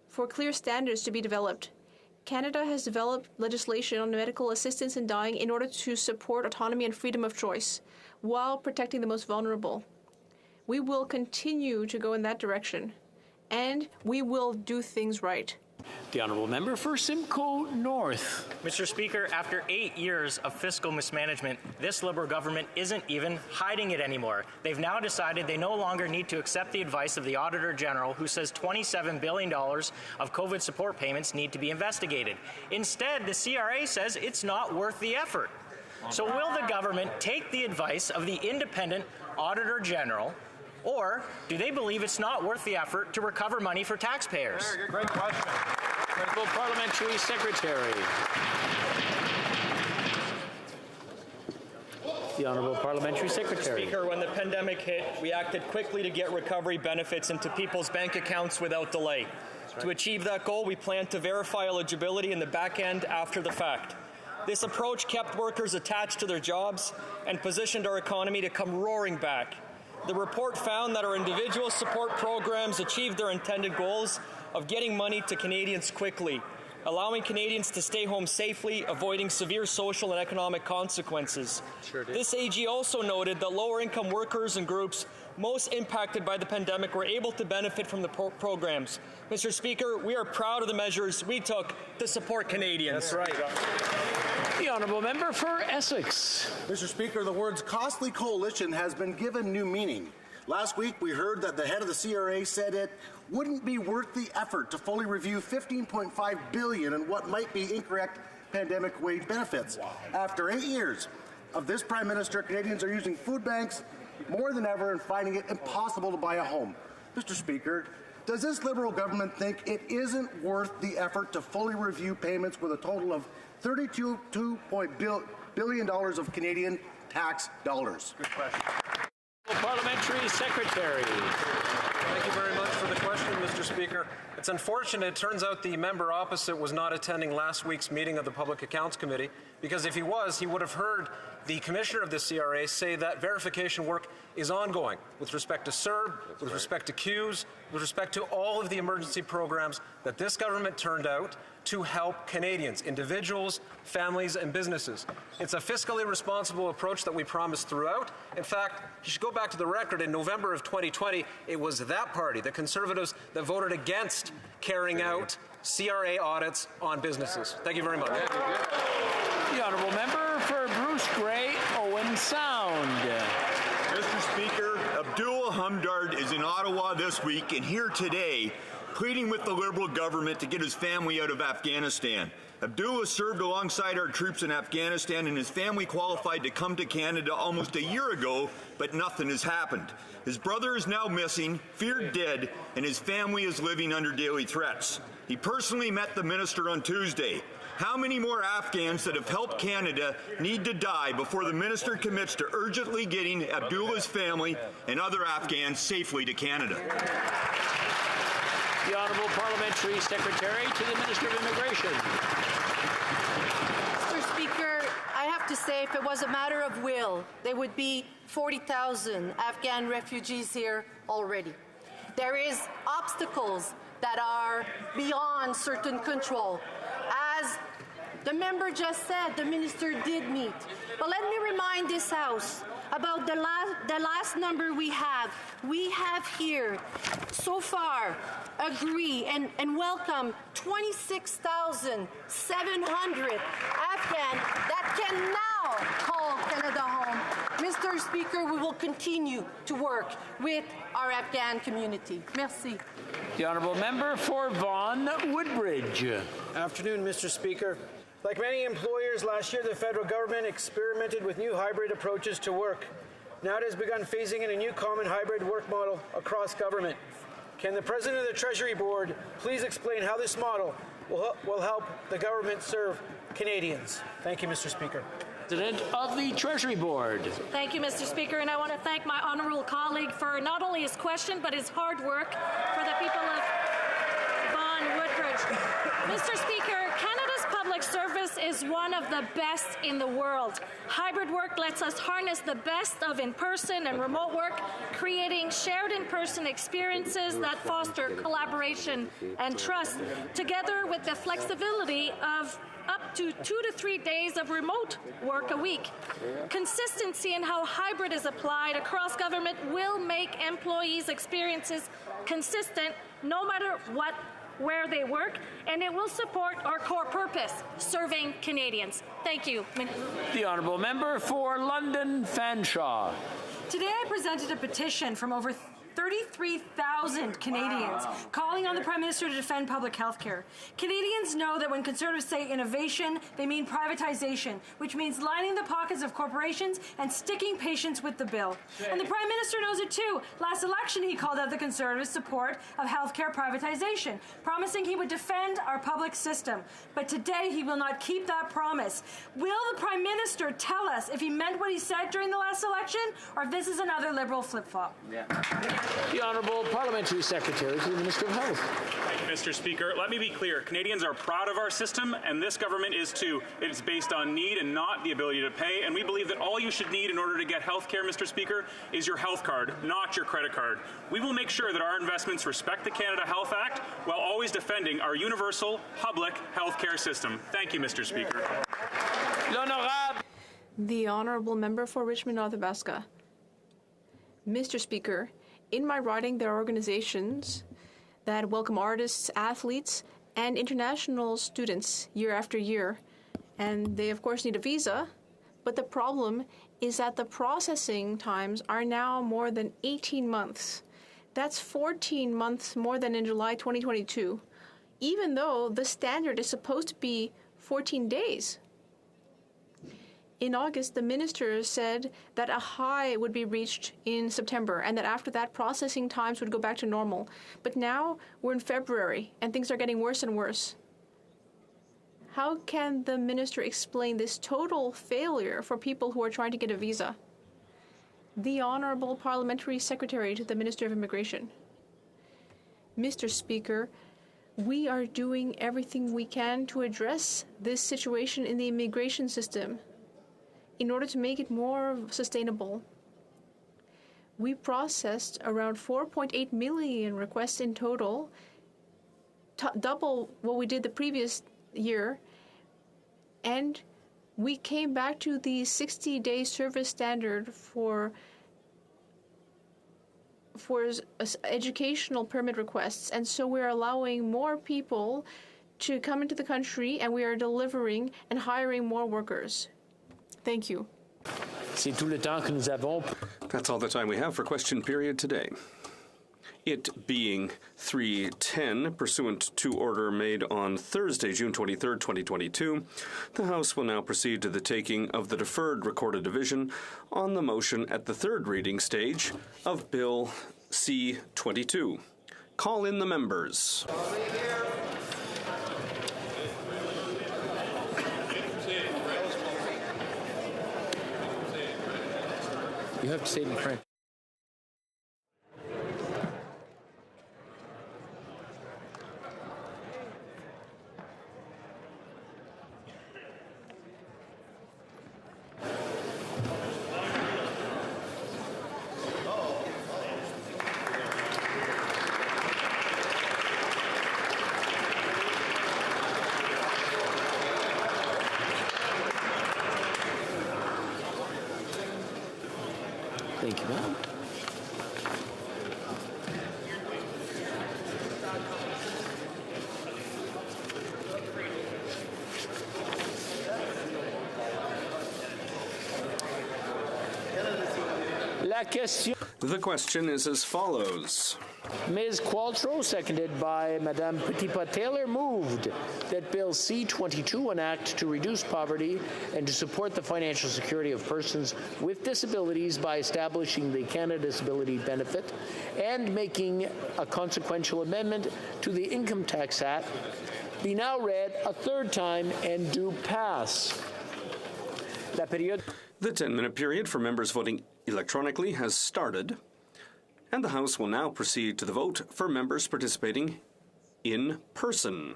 for clear standards to be developed. Canada has developed legislation on medical assistance in dying in order to support autonomy and freedom of choice while protecting the most vulnerable. We will continue to go in that direction, and we will do things right. The Honourable Member for Simcoe North. Mr. Speaker, after 8 years of fiscal mismanagement, this Liberal government isn't even hiding it anymore. They've now decided they no longer need to accept the advice of the Auditor General, who says $27 billion of COVID support payments need to be investigated. Instead, the CRA says it's not worth the effort. So will the government take the advice of the independent Auditor General, or do they believe it's not worth the effort to recover money for taxpayers? Great question. Honourable Parliamentary Secretary. The Honourable Parliamentary Secretary. Speaker, when the pandemic hit, we acted quickly to get recovery benefits into people's bank accounts without delay. Right. To achieve that goal, we plan to verify eligibility in the back end after the fact. This approach kept workers attached to their jobs and positioned our economy to come roaring back. The report found that our individual support programs achieved their intended goals of getting money to Canadians quickly, allowing Canadians to stay home safely, avoiding severe social and economic consequences. Sure did. This AG also noted that lower-income workers and groups most impacted by the pandemic were able to benefit from the programs. Mr. Speaker, we are proud of the measures we took to support Canadians. That's right. The Honourable Member for Essex. Mr. Speaker, the words costly coalition has been given new meaning. Last week, we heard that the head of the CRA said it wouldn't be worth the effort to fully review $15.5 billion in what might be incorrect pandemic wage benefits. Wow. After 8 years of this Prime Minister, Canadians are using food banks more than ever and finding it impossible to buy a home. Mr. Speaker, does this Liberal government think it isn't worth the effort to fully review payments with a total of $32 billion of Canadian tax dollars? Good question. Parliamentary Secretary. Thank you very much for the question, Mr. Speaker. It's unfortunate. It turns out the member opposite was not attending last week's meeting of the Public Accounts Committee, because if he was, he would have heard the Commissioner of the CRA say that verification work is ongoing with respect to CERB, with respect to CEWS, with respect to all of the emergency programs that this government turned out to help Canadians, individuals, families, and businesses. It's a fiscally responsible approach that we promised throughout. In fact, you should go back to the record. In November of 2020, it was that party, the Conservatives, that voted against carrying out CRA audits on businesses. Thank you very much. The Honourable Member for Bruce Grey, Owen Sound. Mr. Speaker, Abdul Hamdard is in Ottawa this week and here today pleading with the Liberal government to get his family out of Afghanistan. Abdullah served alongside our troops in Afghanistan, and his family qualified to come to Canada almost a year ago, but nothing has happened. His brother is now missing, feared dead, and his family is living under daily threats. He personally met the minister on Tuesday. How many more Afghans that have helped Canada need to die before the minister commits to urgently getting Abdullah's family and other Afghans safely to Canada? The Honourable Parliamentary Secretary to the Minister of Immigration. Mr. Speaker, I have to say, if it was a matter of will, there would be 40,000 Afghan refugees here already. There is obstacles that are beyond certain control. As the member just said, the minister did meet. But let me remind this House about the last number we have. We have here, so far, agree and welcome 26,700 Afghans that can now call Canada home. Mr. Speaker, we will continue to work with our Afghan community. Merci. The Honourable Member for Vaughan Woodbridge. Afternoon, Mr. Speaker. Like many employers, last year the federal government experimented with new hybrid approaches to work. Now it has begun phasing in a new common hybrid work model across government. Can the President of the Treasury Board please explain how this model will help the government serve Canadians? Thank you, Mr. Speaker. President of the Treasury Board. Thank you, Mr. Speaker, and I want to thank my honourable colleague for not only his question but his hard work for the people of Vaughan Woodbridge. Mr. Speaker, Canada's public service is one of the best in the world. Hybrid work lets us harness the best of in-person and remote work, creating shared in-person experiences that foster collaboration and trust, together with the flexibility of up to 2 to 3 days of remote work a week. Consistency in how hybrid is applied across government will make employees' experiences consistent no matter where they work, and it will support our core purpose, serving Canadians. Thank you. The honourable member for London Fanshawe. Today I presented a petition from over 33,000 Canadians calling on the Prime Minister to defend public health care. Canadians know that when Conservatives say innovation, they mean privatization, which means lining the pockets of corporations and sticking patients with the bill. And the Prime Minister knows it too. Last election, he called out the Conservatives' support of healthcare privatization, promising he would defend our public system. But today, he will not keep that promise. Will the Prime Minister tell us if he meant what he said during the last election, or if this is another Liberal flip-flop? The Honourable Parliamentary Secretary to the Minister of Health. Thank you, Mr. Speaker. Let me be clear. Canadians are proud of our system, and this government is too. It is based on need and not the ability to pay, and we believe that all you should need in order to get health care, Mr. Speaker, is your health card, not your credit card. We will make sure that our investments respect the Canada Health Act while always defending our universal, public health care system. Thank you, Mr. Speaker. The Honourable Member for Richmond North Athabasca. Mr. Speaker, in my riding, there are organizations that welcome artists, athletes, and international students year after year. And they, of course, need a visa. But the problem is that the processing times are now more than 18 months. That's 14 months more than in July 2022, even though the standard is supposed to be 14 days. In August, the minister said that a high would be reached in September and that after that, processing times would go back to normal. But now we're in February and things are getting worse and worse. How can the minister explain this total failure for people who are trying to get a visa? The Honourable Parliamentary Secretary to the Minister of Immigration. Mr. Speaker, we are doing everything we can to address this situation in the immigration system in order to make it more sustainable. We processed around 4.8 million requests in total, double what we did the previous year, and we came back to the 60-day service standard for educational permit requests, and so we're allowing more people to come into the country, and we are delivering and hiring more workers. Thank you. That's all the time we have for question period today. It being 3:10, pursuant to order made on Thursday, June 23, 2022, the House will now proceed to the taking of the deferred recorded division on the motion at the third reading stage of Bill C-22. Call in the members. You have to say it in French. Thank you, ma'am. The question is as follows. Ms. Qualtrough, seconded by Madame Petitpas-Taylor, moved that Bill C-22 enact to reduce poverty and to support the financial security of persons with disabilities by establishing the Canada Disability Benefit and making a consequential amendment to the Income Tax Act be now read a third time and do pass. La période. The 10-minute period for members voting electronically has started, and the House will now proceed to the vote for members participating in person.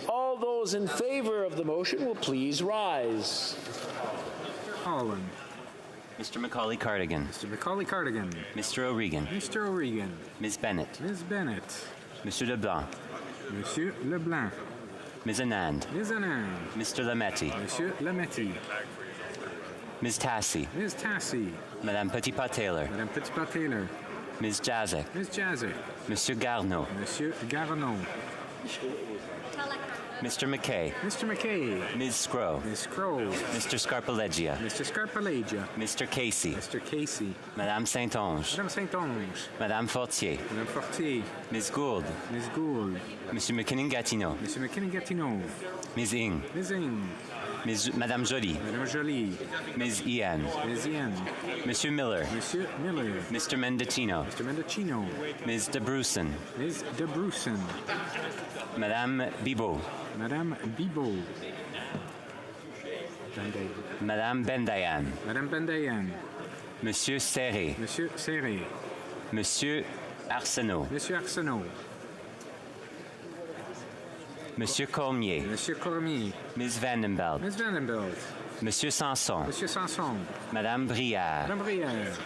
All those in favor of the motion will please rise. Holland. Mr. Macaulay Cardigan. Mr. Macaulay Cardigan. Mr. O'Regan. Mr. O'Regan. Ms. Bennett. Ms. Bennett. Mr. LeBlanc. Monsieur Leblanc. Ms. Anand. Ms. Anand. Mr. Lametti. Monsieur Lametti. Ms. Tassi. Ms. Tassi. Madame Petitpas-Taylor. Madame Petitpas-Taylor. Ms. Jazek. Ms. Jazek. Monsieur Garneau. Monsieur Garneau. Mr. McKay. Mr. McKay. Ms. Scrow. Ms. Scrow. Mr. Scarpaleggia. Mr. Scarpaleggia. Mr. Casey. Mr. Casey. Madame Saint-Onge. Madame Saint-Onge. Madame Fortier. Madame Fortier. Ms. Gould. Ms. Gould. Monsieur McKinnon-Gatineau. Monsieur McKinnon-Gatineau. Ms. Ing. Ms. Ing. Madame Joly. Madame Joly. Ms. Ian. Ms. Ian. Monsieur Miller. Monsieur Miller. Mr. Mendocino. Mr. Mendocino. Ms. de Brussen. Ms. de Brussen. Madame Bibot. Madame Bibot. Madame Bendayan. Madame Bendayan. Monsieur Serré. Monsieur Serré. Monsieur Arsenault. Monsieur Arsenault. Monsieur Cormier. Monsieur Cormier. Ms. Vandenbeld. Ms. Vandenbeld. Monsieur Sanson. Monsieur Sanson. Madame Brière. Madame Brière.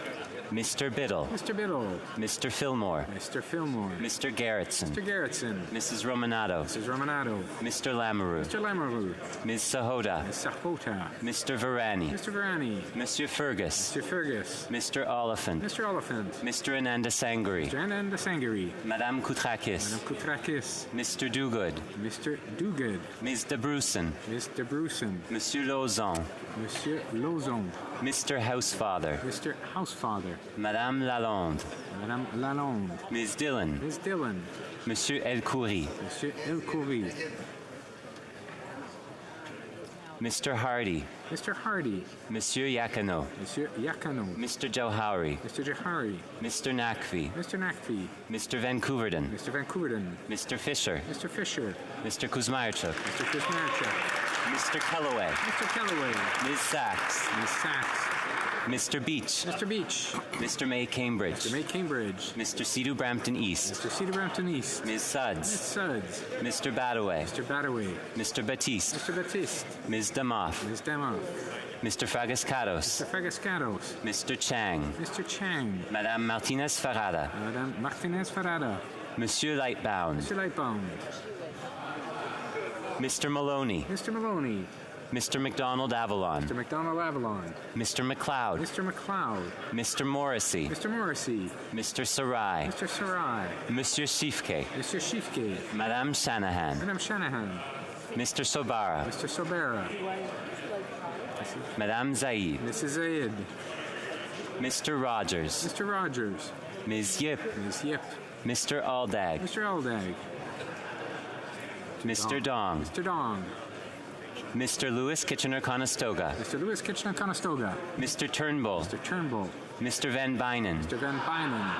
Mr. Biddle. Mr. Biddle. Mr. Fillmore. Mr. Fillmore. Mr. Garrettson. Mr. Garrettson. Mrs. Romanato. Mrs. Romanato. Mr. Lamoureux. Mr. Lamoureux. Ms. Sahota. Ms. Sahota. Mr. Varani. Mr. Varani. Monsieur Fergus. Mr. Fergus. Mr. Oliphant. Mr. Oliphant. Mr. Ananda Sangari. Mr. Ananda Sangari. Madame Koutrakis. Madame Koutrakis. Mr. Dogood. Mr. Dogood. Ms. de Brussen. Ms. de Brussen. Monsieur Lauzon. Monsieur Lauzon. Mr. Housefather. Mr. Housefather. Madame Lalonde. Madame Lalonde. Ms. Dillon. Ms. Dillon. Monsieur Elkhoury. Monsieur Elkhoury. Mr. Hardy. Mr. Hardy. Monsieur Yakano. Monsieur Yakano. Mr. Johari. Mr. Johari. Mr. Nakvi. Mr. Nakvi. Mr. Vancouverden. Mr. Vancouverden. Mr. Fisher. Mr. Fisher. Mr. Kuzmarchuk. Mr. Kuzmarchuk. Mr. Kellaway. Mr. Kellaway. Ms. Sachs. Ms. Sachs. Mr. Beach. Mr. Beach. Mr. May Cambridge. Mr. May Cambridge. Mr. Cedu Brampton East. Mr. Cedar Brampton East. Ms. Suds. Ms. Suds. Mr. Badaway. Mr. Badaway. Mr. Batiste. Mr. Batiste. Ms. Damoff. Ms. Damoff. Mr. Fragascatos. Mr. Fragascatos. Mr. Chang. Mr. Chang. Madame Martinez Farada. Madame Martinez Farada. Monsieur Lightbound. Mr. Lightbound. Mr. Maloney. Mr. Maloney. Mr. McDonald Avalon. Mr. McDonald Avalon. Mr. McLeod. Mr. McLeod. Mr. Morrissey. Mr. Morrissey. Mr. Sarai. Mr. Sarai. Monsieur Shifke. Mr. Shifke. Madame Shanahan. Madame Shanahan. Mr. Sobara. Mr. Sobera. Madame Zaid. Mrs. Zaid. Mr. Rogers. Mr. Rogers. Ms. Yip. Ms. Yip. Mr. Aldag. Mr. Aldag. Mr. Dong. Mr. Dong. Mr. Lewis Kitchener-Conestoga. Mr. Lewis Kitchener-Conestoga. Mr. Turnbull. Mr. Turnbull. Mr. Van Bynen. Mr. Van Bynen.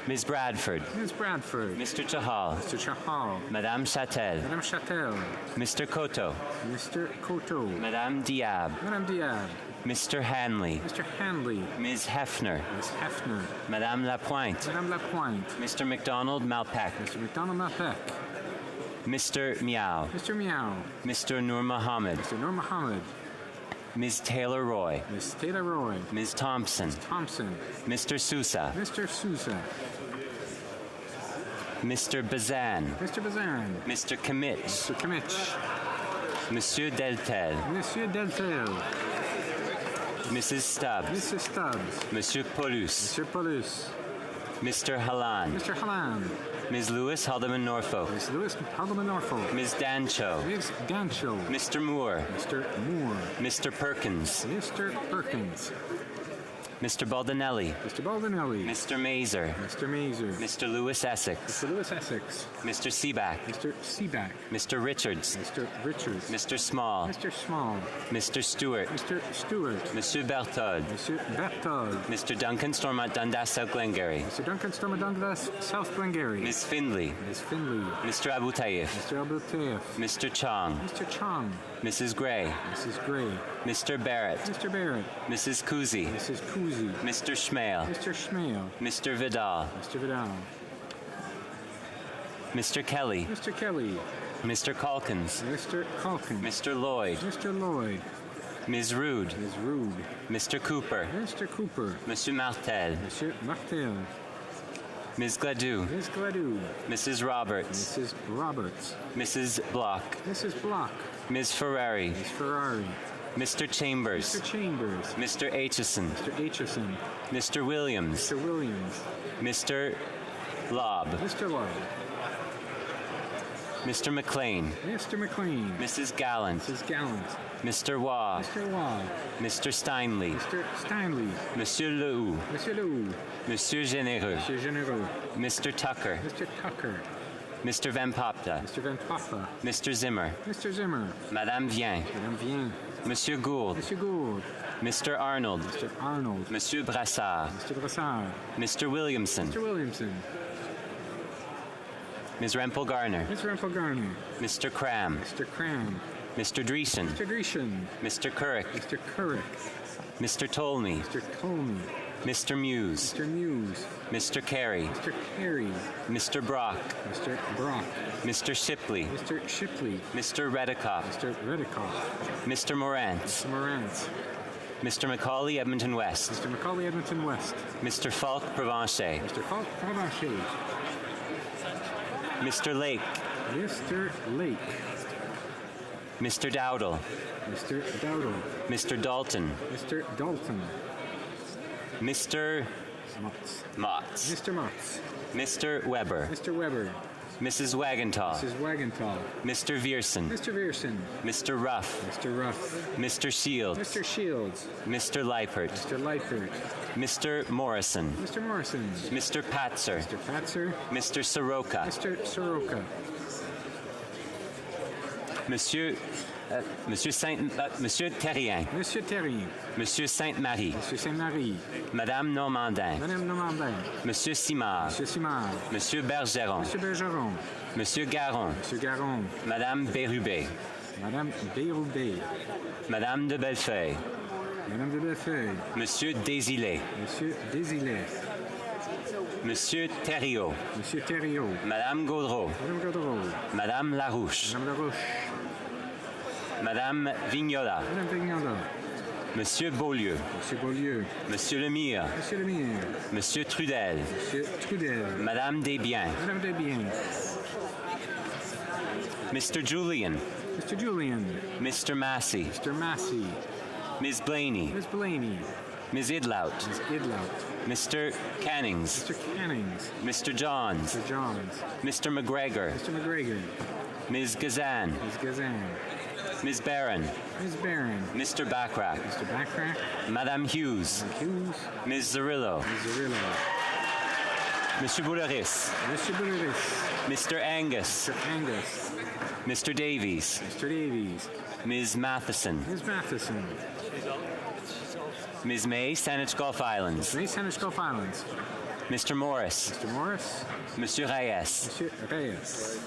Ms. Bradford. Ms. Bradford. Mr. Chahal. Mr. Chahal. Madame Châtel. Madame Châtel. Mr. Koto. Mr. Koto. Madame Diab. Madame Diab. Mr. Hanley. Mr. Hanley. Ms. Hefner. Ms. Hefner. Madame Lapointe. Madame Lapointe. Mr. McDonald Malpeck. Mr. McDonald Malpeck. Mr. Meow. Mr. Meow. Mr. Nur Mohammed. Mr. Nur Mohammed. Ms. Taylor Roy. Ms. Taylor Roy. Ms. Thompson. Ms. Thompson. Mr. Sousa. Mr. Sousa. Mr. Bazan. Mr. Bazan. Mr. Kimmich. Mr. Kimmich. Monsieur Deltel. Monsieur Deltel. Mrs. Stubbs. Mrs. Stubbs. Monsieur Paulus. Monsieur Paulus. Mr. Halan. Mr. Halan. Ms. Lewis Haldeman Norfolk. Ms. Lewis Haldeman Norfolk. Ms. Dancho. Ms. Dancho. Mr. Moore. Mr. Moore. Mr. Perkins. Mr. Perkins. Mr. Baldinelli. Mr. Baldinelli. Mr. Mazer. Mr. Mazer. Mr. Lewis Essex. Mr. Lewis Essex. Mr. Seaback. Mr. Seaback. Mr. Richards. Mr. Richards. Mr. Small. Mr. Small. Mr. Stewart. Mr. Stewart. Monsieur Berthold. Monsieur Berthold. Mr. Duncan Stormont Dundas South Glengarry. Mr. Duncan Stormont Dundas South Glengarry. Ms. Findley. Ms. Findley. Mr. Abu Taif. Mr. Abu Taif. Mr. Chong. Mr. Chong. Mrs. Gray. Mrs. Gray. Mr. Barrett. Mr. Barrett. Mrs. Kuzi. Mrs. Kuzi. Mr. Schmale. Mr. Schmale. Mr. Vidal. Mr. Vidal. Mr. Kelly. Mr. Kelly. Mr. Calkins. Mr. Calkins. Mr. Lloyd. Mr. Lloyd. Ms. Rude. Ms. Rude. Mr. Cooper. Mr. Cooper. Monsieur Martel. Monsieur Martel. Ms. Gladue. Ms. Gladue. Mrs. Roberts. Mrs. Roberts. Mrs. Block. Mrs. Block. Ms. Ferrari. Ms. Ferrari. Mr. Chambers. Mr. Chambers. Mr. Aitchison. Mr. Aitchison. Mr. Williams. Mr. Williams. Mr. Lobb. Mr. Lobb. Mr. McLean. Mr. McLean. Mrs. Gallant. Mrs. Gallant. Mr. Waugh. Mr. Waugh. Mr. Steinley. Mr. Steinley. Monsieur Lehoux. Monsieur Lehoux. Monsieur Généreux. Monsieur Généreux. Mr. Tucker. Mr. Tucker. Mr. Van Popta. Mr. Van Poppa. Mr. Zimmer. Mr. Zimmer. Madame Vien. Madame Vien. Monsieur Gould. Monsieur Gould. Mr. Arnold. Mr. Arnold. Monsieur Brassard. Mr. Brassard. Mr. Williamson. Mr. Williamson. Ms. Rempel Garner. Ms. Rempel Garner. Mr. Cram. Mr. Cram. Mr. Dreesen. Mr. Dreesen. Mr. Currick. Mr. Currick. Mr. Tolney. Mr. Tolney. Mr. Muse. Mr. Muse. Mr. Carey. Mr. Carey. Mr. Brock. Mr. Brock. Mr. Shipley. Mr. Shipley. Mr. Redikoff. Mr. Redikoff. Mr. Morantz. Mr. Morantz. Mr. Macaulay, Edmonton West. Mr. Macaulay, Edmonton West. Mr. Falk, Provencher. Mr. Falk, Provencher. Mr. Lake. Mr. Lake. Mr. Dowdle. Mr. Dowdle. Mr. Dalton. Mr. Dalton. Mr. Motz. Motz. Mr. Motz. Mr. Weber. Mr. Weber. Mrs. Wagenthal. Mrs. Wagenthal. Mr. Viersen. Mr. Viersen. Mr. Ruff. Mr. Ruff. Mr. Shields. Mr. Shields. Mr. Leipert. Mr. Leipert. Mr. Morrison. Mr. Morrison. Mr. Patzer. Mr. Patzer. Mr. Soroka. Mr. Soroka. Monsieur Terrien. Monsieur Terrien. Monsieur Sainte-Marie. Monsieur Sainte-Marie. Madame Normandin. Madame Normandin. Monsieur Simard. Monsieur Simard. Monsieur Bergeron. Monsieur Bergeron. Monsieur Garon. Monsieur Garon. Madame Bérubé. Madame Bérubé. Madame de Bellefeuille. Madame de Bellefeuille. Monsieur Désilé. Monsieur Désilé. Monsieur Thériault. Monsieur Thériault. Madame Gaudreau. Madame Gaudreau. Madame Larouche. Madame Larouche. Madame Vignola. Madame Vignola. Monsieur Beaulieu. Monsieur Beaulieu. Monsieur Lemire. Monsieur Lemire. Monsieur Trudel. Monsieur Trudel. Madame Desbiens. Madame Desbiens. Mr. Julian. Mr. Julian. Mr. Massey. Mr. Massey. Ms. Blaney. Ms. Blaney. Ms. Idlout. Ms. Idlout. Mr. Cannings. Mr. Cannings. Mr. Johns. Mr. Johns. Mr. McGregor. Mr. McGregor. Ms. Gazan. Ms. Gazan. Ms. Barron. Ms. Barron. Mr. Backrack. Mr. Backrack. Madame Hughes. Hughes. Ms. Zerillo. Ms. Zerillo. Monsieur Bouleris. Monsieur Bouleris. Mr. Angus. Mr. Angus. Mr. Davies. Mr. Davies. Ms. Matheson. Ms. Matheson. Ms. May, Saanich Gulf Islands. May, Saanich Gulf Islands. Mr. Morris. Mr. Morris. Monsieur Reyes. Monsieur Reyes.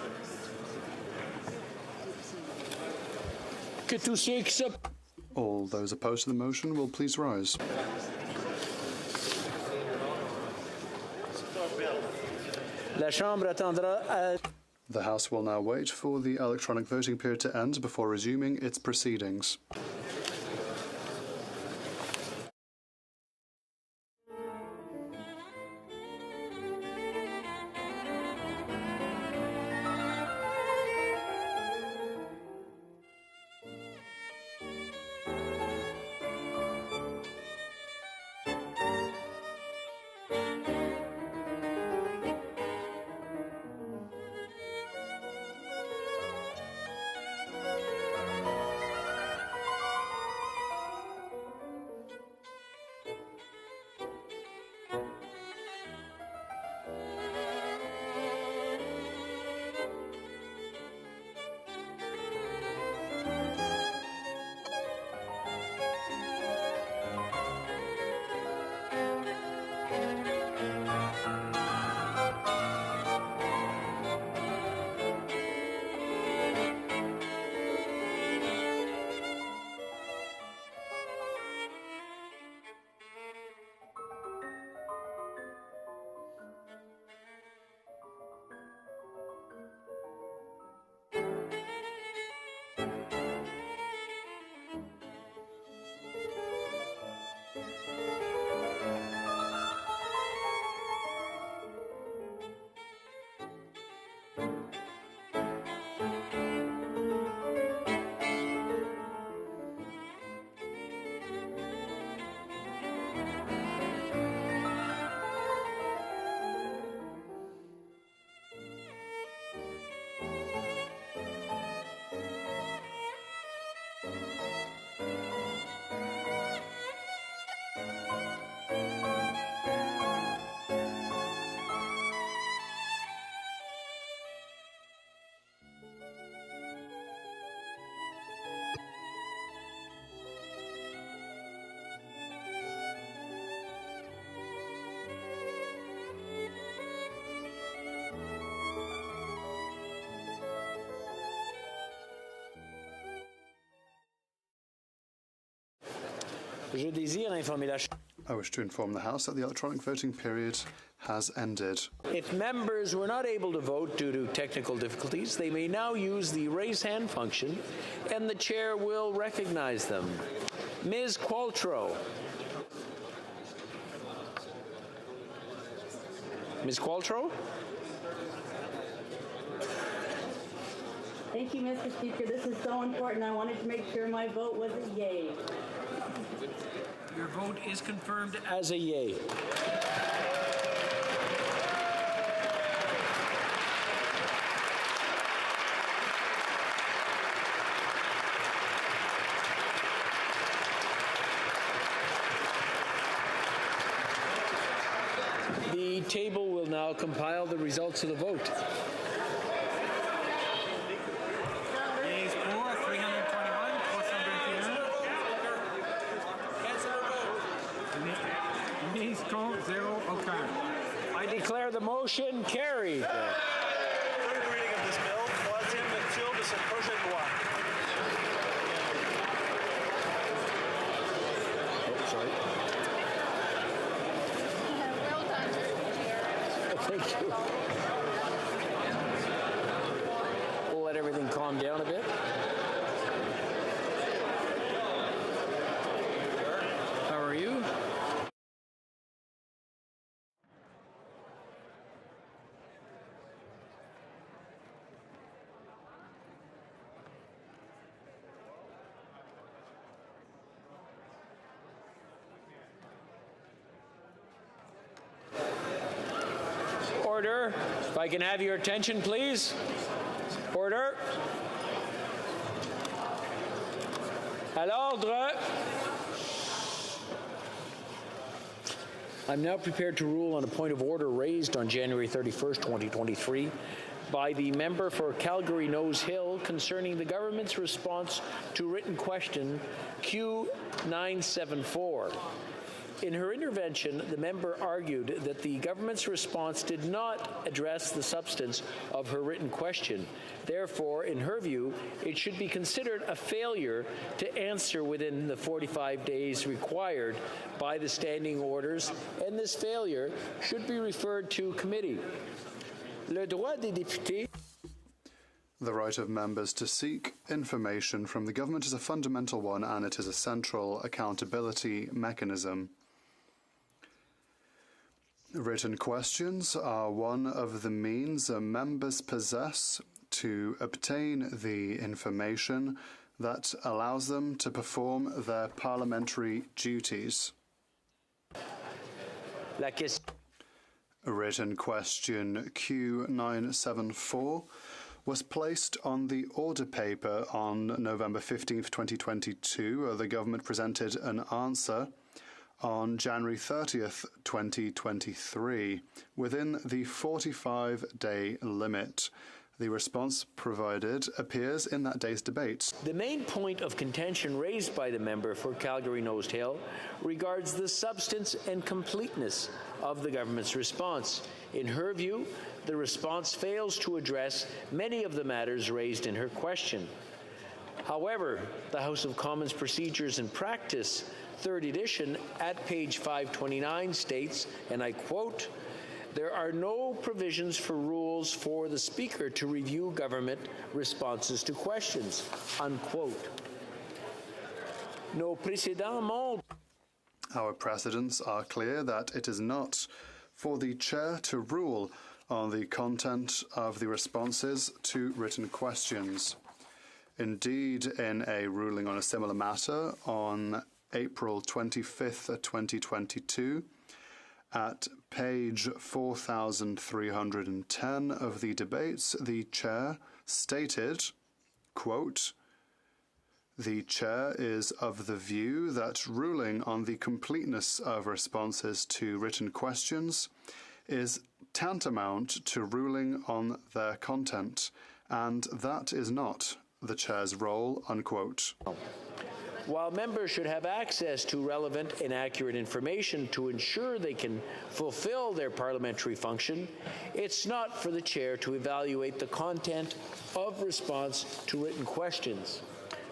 All those opposed to the motion will please rise. La Chambre attendra à... The House will now wait for the electronic voting period to end before resuming its proceedings. Je désire informer la Chambre. I wish to inform the House that the electronic voting period has ended. If members were not able to vote due to technical difficulties, they may now use the raise hand function, and the chair will recognize them. Ms. Qualtrough. Ms. Qualtrough? Thank you, Mr. Speaker. This is so important. I wanted to make sure my vote was a yay. Your vote is confirmed as a yay. The table will now compile the results of the vote. Yeas for 321, plus 131. Yeas contre, 0 aucun. I declare the motion carried. Third reading of this bill, troisième lecture de ce projet de loi. Sorry. Well done, Thank you. We'll let everything calm down a bit. How are you? Order. If I can have your attention, please. Order. À l'ordre. I'm now prepared to rule on a point of order raised on January 31st, 2023 by the member for Calgary Nose Hill concerning the government's response to written question Q974. In her intervention, the member argued that the government's response did not address the substance of her written question. Therefore, in her view, it should be considered a failure to answer within the 45 days required by the standing orders, and this failure should be referred to committee. Le droit des députés. The right of members to seek information from the government is a fundamental one, and it is a central accountability mechanism. Written questions are one of the means members possess to obtain the information that allows them to perform their parliamentary duties. Written question Q974 was placed on the order paper on November 15th, 2022. The government presented an answer on January 30th, 2023, within the 45-day limit. The response provided appears in that day's debate. The main point of contention raised by the member for Calgary Nose Hill regards the substance and completeness of the government's response. In her view, the response fails to address many of the matters raised in her question. However, the House of Commons Procedures and Practice, 3rd edition, at page 529 states, and I quote, "There are no provisions for rules for the Speaker to review government responses to questions," unquote. Nos précédents montrent. Our precedents are clear that it is not for the Chair to rule on the content of the responses to written questions. Indeed, in a ruling on a similar matter on April 25th, 2022, at page 4310 of the debates, the Chair stated, quote, "The Chair is of the view that ruling on the completeness of responses to written questions is tantamount to ruling on their content, and that is not the Chair's role," unquote. While members should have access to relevant and accurate information to ensure they can fulfill their parliamentary function, it's not for the Chair to evaluate the content of response to written questions.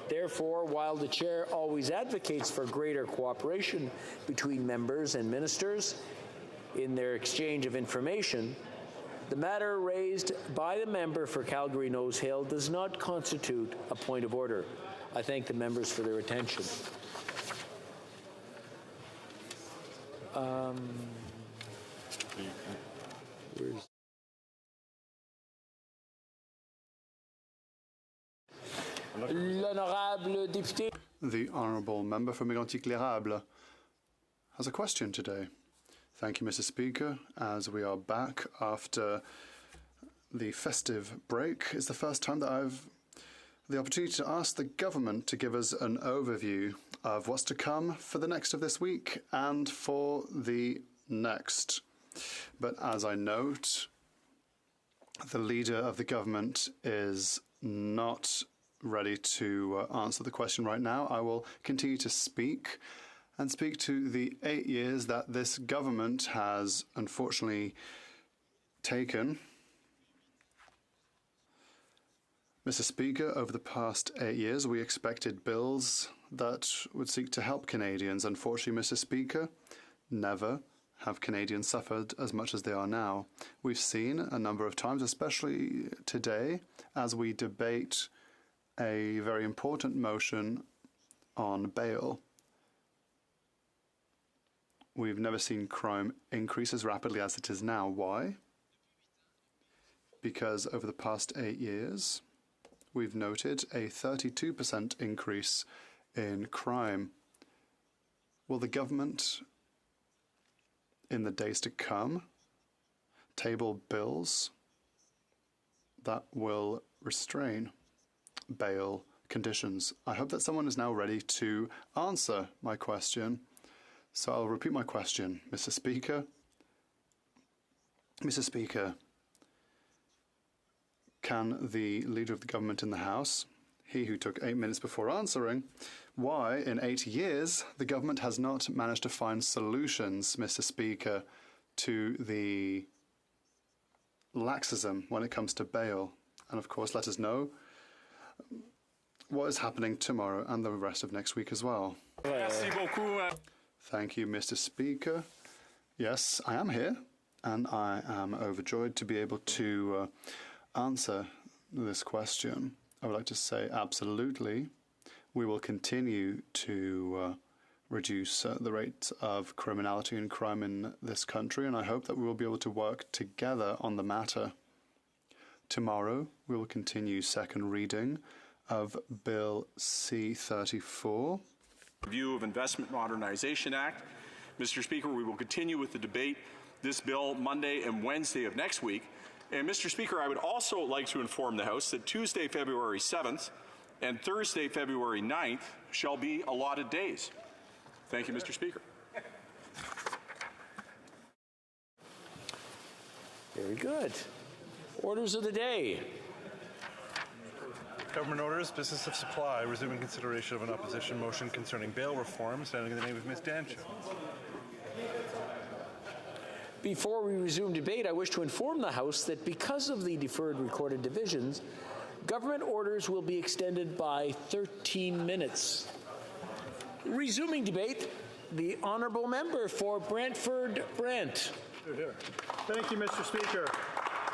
Therefore, while the Chair always advocates for greater cooperation between members and ministers in their exchange of information, the matter raised by the member for Calgary Nose Hill does not constitute a point of order. I thank the members for their attention. L'honorable député. The Honourable Member for Mégantic-L'Érable has a question today. Thank you, Mr. Speaker. As we are back after the festive break, it's the first time that I've the opportunity to ask the government to give us an overview of what's to come for the next of this week and for the next. But as I note, the leader of the government is not ready to answer the question right now. I will continue to speak to the 8 years that this government has unfortunately taken. Mr. Speaker, over the past 8 years, we expected bills that would seek to help Canadians. Unfortunately, Mr. Speaker, never have Canadians suffered as much as they are now. We've seen a number of times, especially today, as we debate a very important motion on bail. We've never seen crime increase as rapidly as it is now. Why? Because over the past 8 years, we've noted a 32% increase in crime. Will the government, in the days to come, table bills that will restrain bail conditions? I hope that someone is now ready to answer my question. So I'll repeat my question, Mr. Speaker. Mr. Speaker, can the Leader of the Government in the House, he who took 8 minutes before answering, why in 8 years the government has not managed to find solutions, Mr. Speaker, to the laxism when it comes to bail? And of course, let us know what is happening tomorrow and the rest of next week as well. Merci beaucoup. Thank you, Mr. Speaker. Yes, I am here, and I am overjoyed to be able to answer this question. I would like to say absolutely, we will continue to reduce the rate of criminality and crime in this country, and I hope that we will be able to work together on the matter. Tomorrow, we will continue second reading of Bill C-34. Review of Investment Modernization Act. Mr. Speaker, we will continue with the debate this bill Monday and Wednesday of next week. And Mr. Speaker, I would also like to inform the House that Tuesday, February 7th and Thursday, February 9th shall be allotted days. Thank you, Mr. Speaker. Very good. Orders of the day. Government orders, business of supply, resuming consideration of an opposition motion concerning bail reform, standing in the name of Ms. Dancho. Before we resume debate, I wish to inform the House that because of the deferred recorded divisions, government orders will be extended by 13 minutes. Resuming debate, the Honourable Member for Brantford-Brant. Thank you, Mr. Speaker.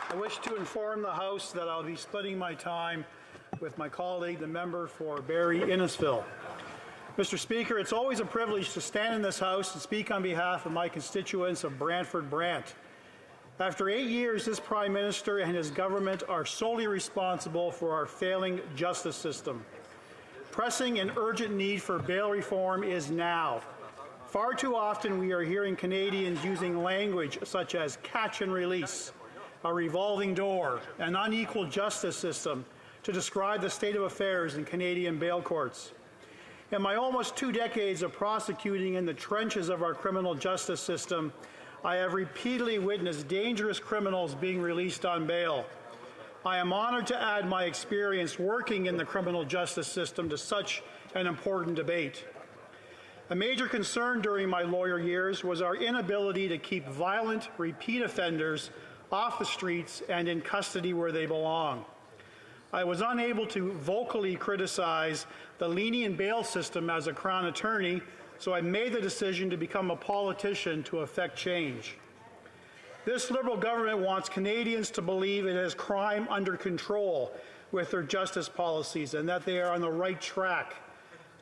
I wish to inform the House that I'll be splitting my time with my colleague, the member for Barrie-Innisfil. Mr. Speaker, it's always a privilege to stand in this House and speak on behalf of my constituents of Brantford-Brant. After 8 years, this Prime Minister and his government are solely responsible for our failing justice system. Pressing and urgent need for bail reform is now. Far too often we are hearing Canadians using language such as catch and release, a revolving door, an unequal justice system to describe the state of affairs in Canadian bail courts. In my almost 2 decades of prosecuting in the trenches of our criminal justice system, I have repeatedly witnessed dangerous criminals being released on bail. I am honored to add my experience working in the criminal justice system to such an important debate. A major concern during my lawyer years was our inability to keep violent, repeat offenders off the streets and in custody where they belong. I was unable to vocally criticize the lenient bail system as a Crown attorney, so I made the decision to become a politician to effect change. This Liberal government wants Canadians to believe it has crime under control with their justice policies and that they are on the right track.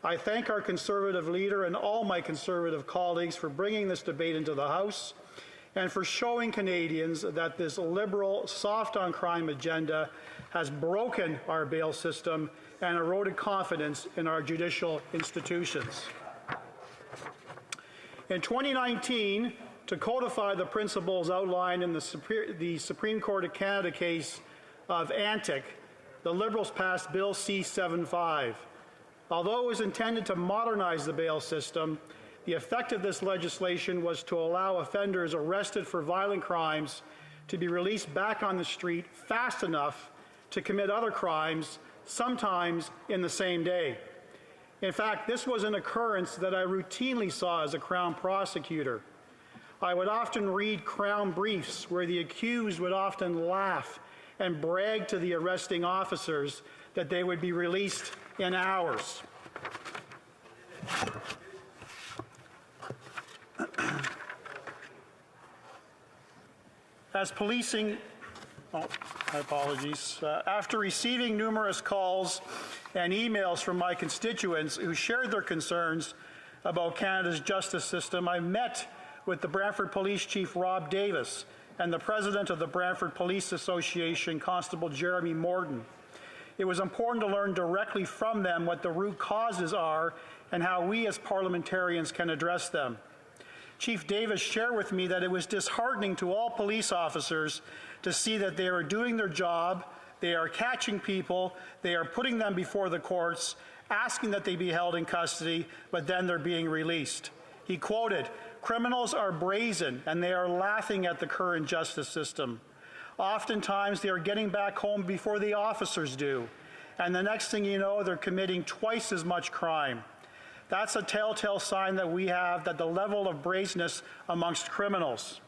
I thank our Conservative leader and all my Conservative colleagues for bringing this debate into the House and for showing Canadians that this Liberal soft-on-crime agenda has broken our bail system and eroded confidence in our judicial institutions. In 2019, to codify the principles outlined in the Supreme Court of Canada case of Antic, the Liberals passed Bill C-75. Although it was intended to modernize the bail system, the effect of this legislation was to allow offenders arrested for violent crimes to be released back on the street fast enough to commit other crimes, sometimes in the same day. In fact, this was an occurrence that I routinely saw as a Crown prosecutor. I would often read Crown briefs where the accused would often laugh and brag to the arresting officers that they would be released in hours. As policing, my apologies, after receiving numerous calls and emails from my constituents who shared their concerns about Canada's justice system, I met with the Brantford Police Chief Rob Davis and the President of the Brantford Police Association, Constable Jeremy Morton. It was important to learn directly from them what the root causes are and how we as parliamentarians can address them. Chief Davis shared with me that it was disheartening to all police officers to see that they are doing their job, they are catching people, they are putting them before the courts, asking that they be held in custody, but then they're being released. He quoted, "Criminals are brazen and they are laughing at the current justice system. Oftentimes they are getting back home before the officers do, and the next thing you know, they're committing twice as much crime. That's a telltale sign that we have that the level of brazenness amongst criminals."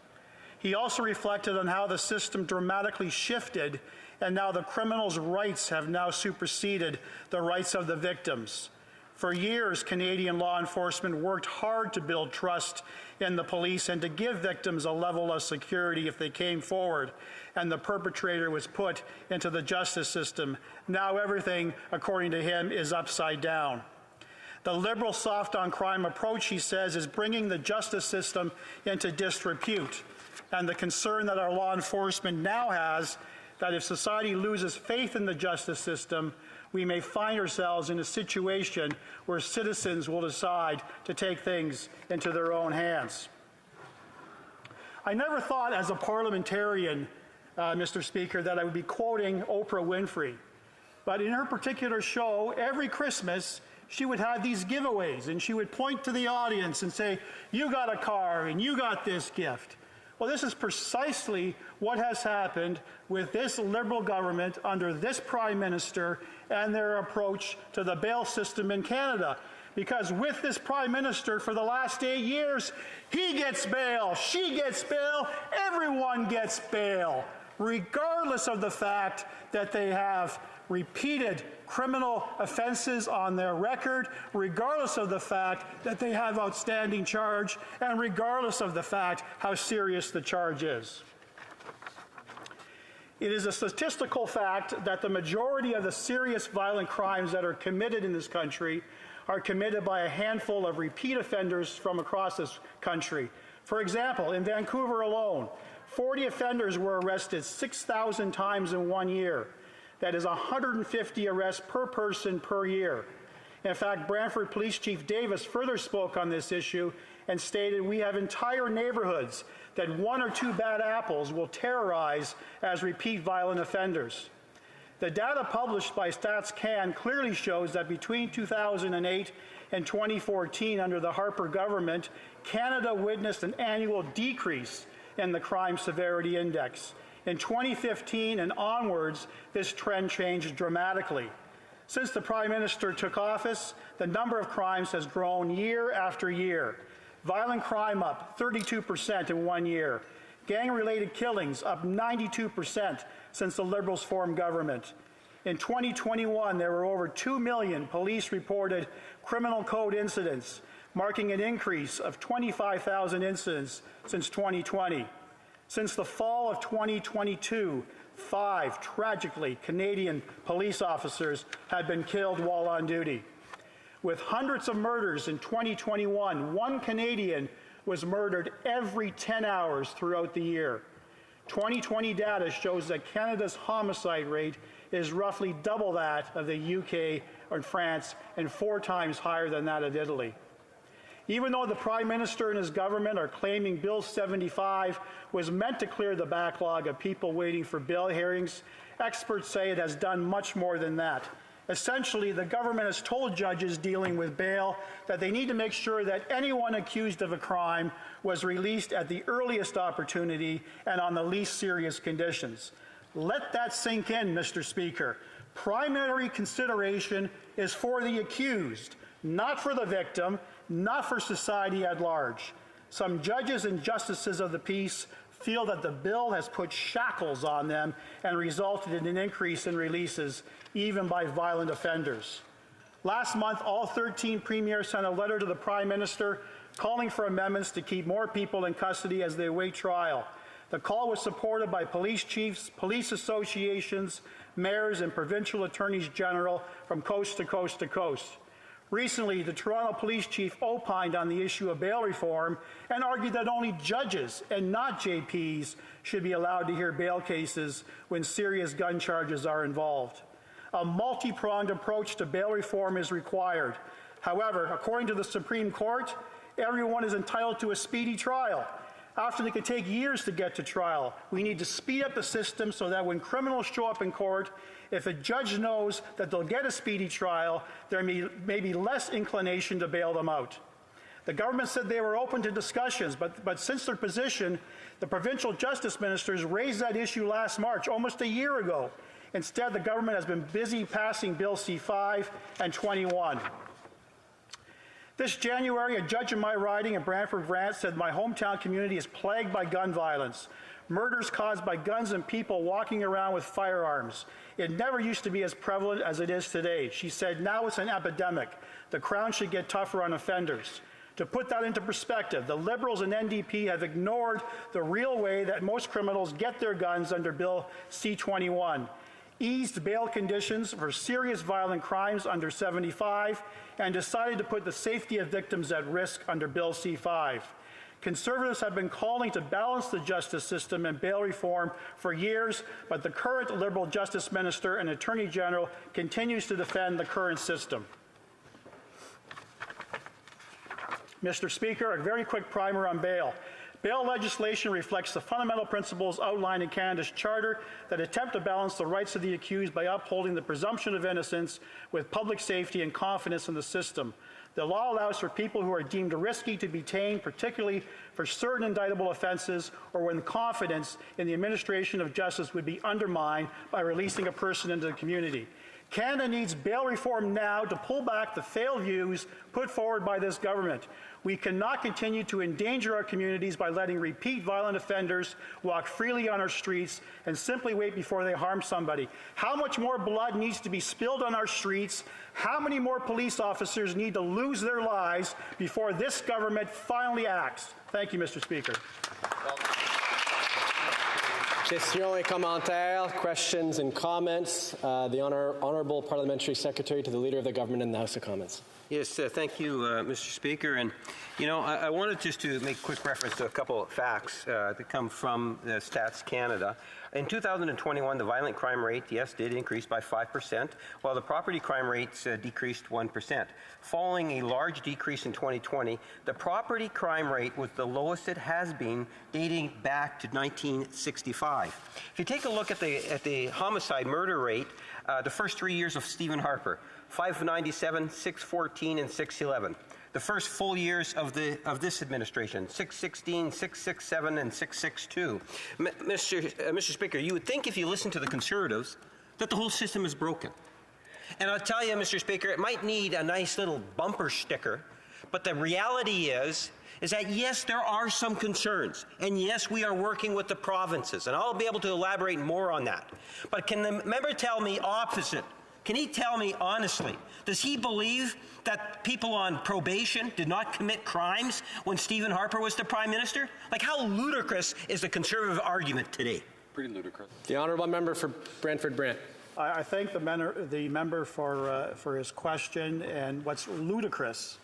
He also reflected on how the system dramatically shifted and now the criminals' rights have now superseded the rights of the victims. For years, Canadian law enforcement worked hard to build trust in the police and to give victims a level of security if they came forward and the perpetrator was put into the justice system. Now everything, according to him, is upside down. The Liberal soft-on-crime approach, he says, is bringing the justice system into disrepute, and the concern that our law enforcement now has that if society loses faith in the justice system, we may find ourselves in a situation where citizens will decide to take things into their own hands. I never thought as a parliamentarian, Mr. Speaker, that I would be quoting Oprah Winfrey. But in her particular show, every Christmas, she would have these giveaways, and she would point to the audience and say, "You got a car, and you got this gift." Well, this is precisely what has happened with this Liberal government under this Prime Minister and their approach to the bail system in Canada. Because with this Prime Minister for the last 8 years, he gets bail, she gets bail, everyone gets bail, regardless of the fact that they have repeated criminal offenses on their record, regardless of the fact that they have outstanding charge, and regardless of the fact how serious the charge is. It is a statistical fact that the majority of the serious violent crimes that are committed in this country are committed by a handful of repeat offenders from across this country. For example, in Vancouver alone, 40 offenders were arrested 6,000 times in 1 year. That is 150 arrests per person per year. In fact, Brantford Police Chief Davis further spoke on this issue and stated, "We have entire neighborhoods that 1 or 2 bad apples will terrorize as repeat violent offenders." The data published by StatsCan clearly shows that between 2008 and 2014, under the Harper government, Canada witnessed an annual decrease in the crime severity index. In 2015 and onwards, this trend changed dramatically. Since the Prime Minister took office, the number of crimes has grown year after year. Violent crime up 32% in 1 year. Gang-related killings up 92% since the Liberals formed government. In 2021, there were over 2 million police-reported criminal code incidents, marking an increase of 25,000 incidents since 2020. Since the fall of 2022, 5 tragically Canadian police officers had been killed while on duty. With hundreds of murders in 2021, 1 Canadian was murdered every 10 hours throughout the year. 2020 data shows that Canada's homicide rate is roughly double that of the UK or France and 4 times higher than that of Italy. Even though the Prime Minister and his government are claiming Bill 75 was meant to clear the backlog of people waiting for bail hearings, experts say it has done much more than that. Essentially, the government has told judges dealing with bail that they need to make sure that anyone accused of a crime was released at the earliest opportunity and on the least serious conditions. Let that sink in, Mr. Speaker. Primary consideration is for the accused, not for the victim, not for society at large. Some judges and justices of the peace feel that the bill has put shackles on them and resulted in an increase in releases, even by violent offenders. Last month, all 13 premiers sent a letter to the Prime Minister calling for amendments to keep more people in custody as they await trial. The call was supported by police chiefs, police associations, mayors, and provincial attorneys general from coast to coast to coast. Recently, the Toronto police chief opined on the issue of bail reform and argued that only judges and not JPs should be allowed to hear bail cases when serious gun charges are involved. A multi-pronged approach to bail reform is required. However, according to the Supreme Court, everyone is entitled to a speedy trial. Often it can take years to get to trial. We need to speed up the system so that when criminals show up in court, if a judge knows that they'll get a speedy trial, there may be less inclination to bail them out. The government said they were open to discussions, but since their position, the provincial justice ministers raised that issue last March, almost a year ago. Instead, the government has been busy passing Bill C-5 and 21. This January, a judge in my riding in Brantford-Brant said my hometown community is plagued by gun violence, murders caused by guns and people walking around with firearms. It never used to be as prevalent as it is today. She said, now it's an epidemic. The Crown should get tougher on offenders. To put that into perspective, the Liberals and NDP have ignored the real way that most criminals get their guns under Bill C-21. Eased bail conditions for serious violent crimes under 75, and decided to put the safety of victims at risk under Bill C-5. Conservatives have been calling to balance the justice system and bail reform for years, but the current Liberal Justice Minister and Attorney General continues to defend the current system. Mr. Speaker, a very quick primer on bail. Bail legislation reflects the fundamental principles outlined in Canada's Charter that attempt to balance the rights of the accused by upholding the presumption of innocence with public safety and confidence in the system. The law allows for people who are deemed risky to be detained, particularly for certain indictable offences or when confidence in the administration of justice would be undermined by releasing a person into the community. Canada needs bail reform now to pull back the failed views put forward by this government. We cannot continue to endanger our communities by letting repeat violent offenders walk freely on our streets and simply wait before they harm somebody. How much more blood needs to be spilled on our streets? How many more police officers need to lose their lives before this government finally acts? Thank you, Mr. Speaker. Questions et commentaires, questions and comments. The Honourable Parliamentary Secretary to the Leader of the Government in the House of Commons. Yes, thank you, Mr. Speaker. And, you know, I wanted just to make quick reference to a couple of facts that come from Stats Canada. In 2021, the violent crime rate, yes, did increase by 5%, while the property crime rates decreased 1%. Following a large decrease in 2020, the property crime rate was the lowest it has been dating back to 1965. If you take a look at the homicide murder rate, the first 3 years of Stephen Harper, 597, 614, and 611. The first full years of this administration, 616, 667, and 662. Mr. Speaker, you would think if you listen to the Conservatives that the whole system is broken. And I'll tell you, Mr. Speaker, it might need a nice little bumper sticker, but the reality is is that yes, there are some concerns, and yes, we are working with the provinces, and I'll be able to elaborate more on that. But can the member tell me opposite? Can he tell me honestly, does he believe that people on probation did not commit crimes when Stephen Harper was the Prime Minister? Like, how ludicrous is the Conservative argument today? Pretty ludicrous. The honourable member for Brantford-Brant. I thank the member for his question, and what's ludicrous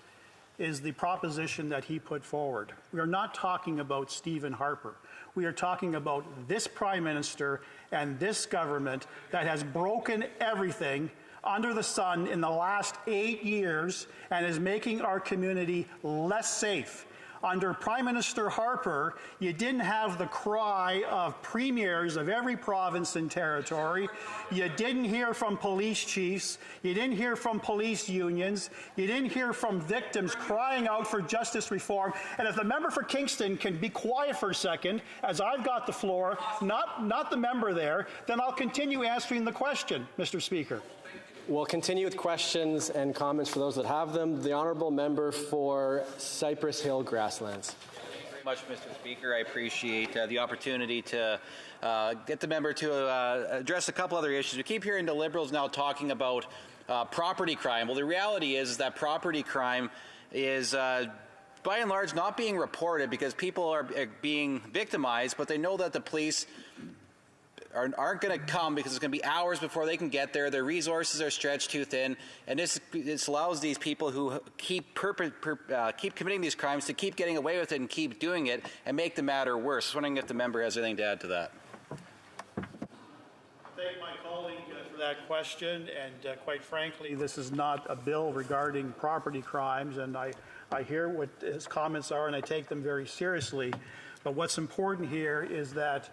is the proposition that he put forward. We are not talking about Stephen Harper. We are talking about this Prime Minister and this government that has broken everything under the sun in the last 8 years and is making our community less safe. Under Prime Minister Harper, you didn't have the cry of premiers of every province and territory. You didn't hear from police chiefs. You didn't hear from police unions. You didn't hear from victims crying out for justice reform. And if the member for Kingston can be quiet for a second, as I've got the floor, not the member there, then I'll continue answering the question, Mr. Speaker. We'll continue with questions and comments for those that have them. The honourable member for Cypress Hill Grasslands. Thank you very much, Mr. Speaker. I appreciate the opportunity to get the member to address a couple other issues. We keep hearing the Liberals now talking about property crime. Well, the reality is that property crime is by and large not being reported because people are being victimized, but they know that the police aren't going to come because it's going to be hours before they can get there. Their resources are stretched too thin, and this allows these people who keep committing these crimes to keep getting away with it and keep doing it and make the matter worse. I was wondering if the member has anything to add to that. Thank my colleague for that question, and quite frankly, this is not a bill regarding property crimes, and I hear what his comments are, and I take them very seriously. But what's important here is that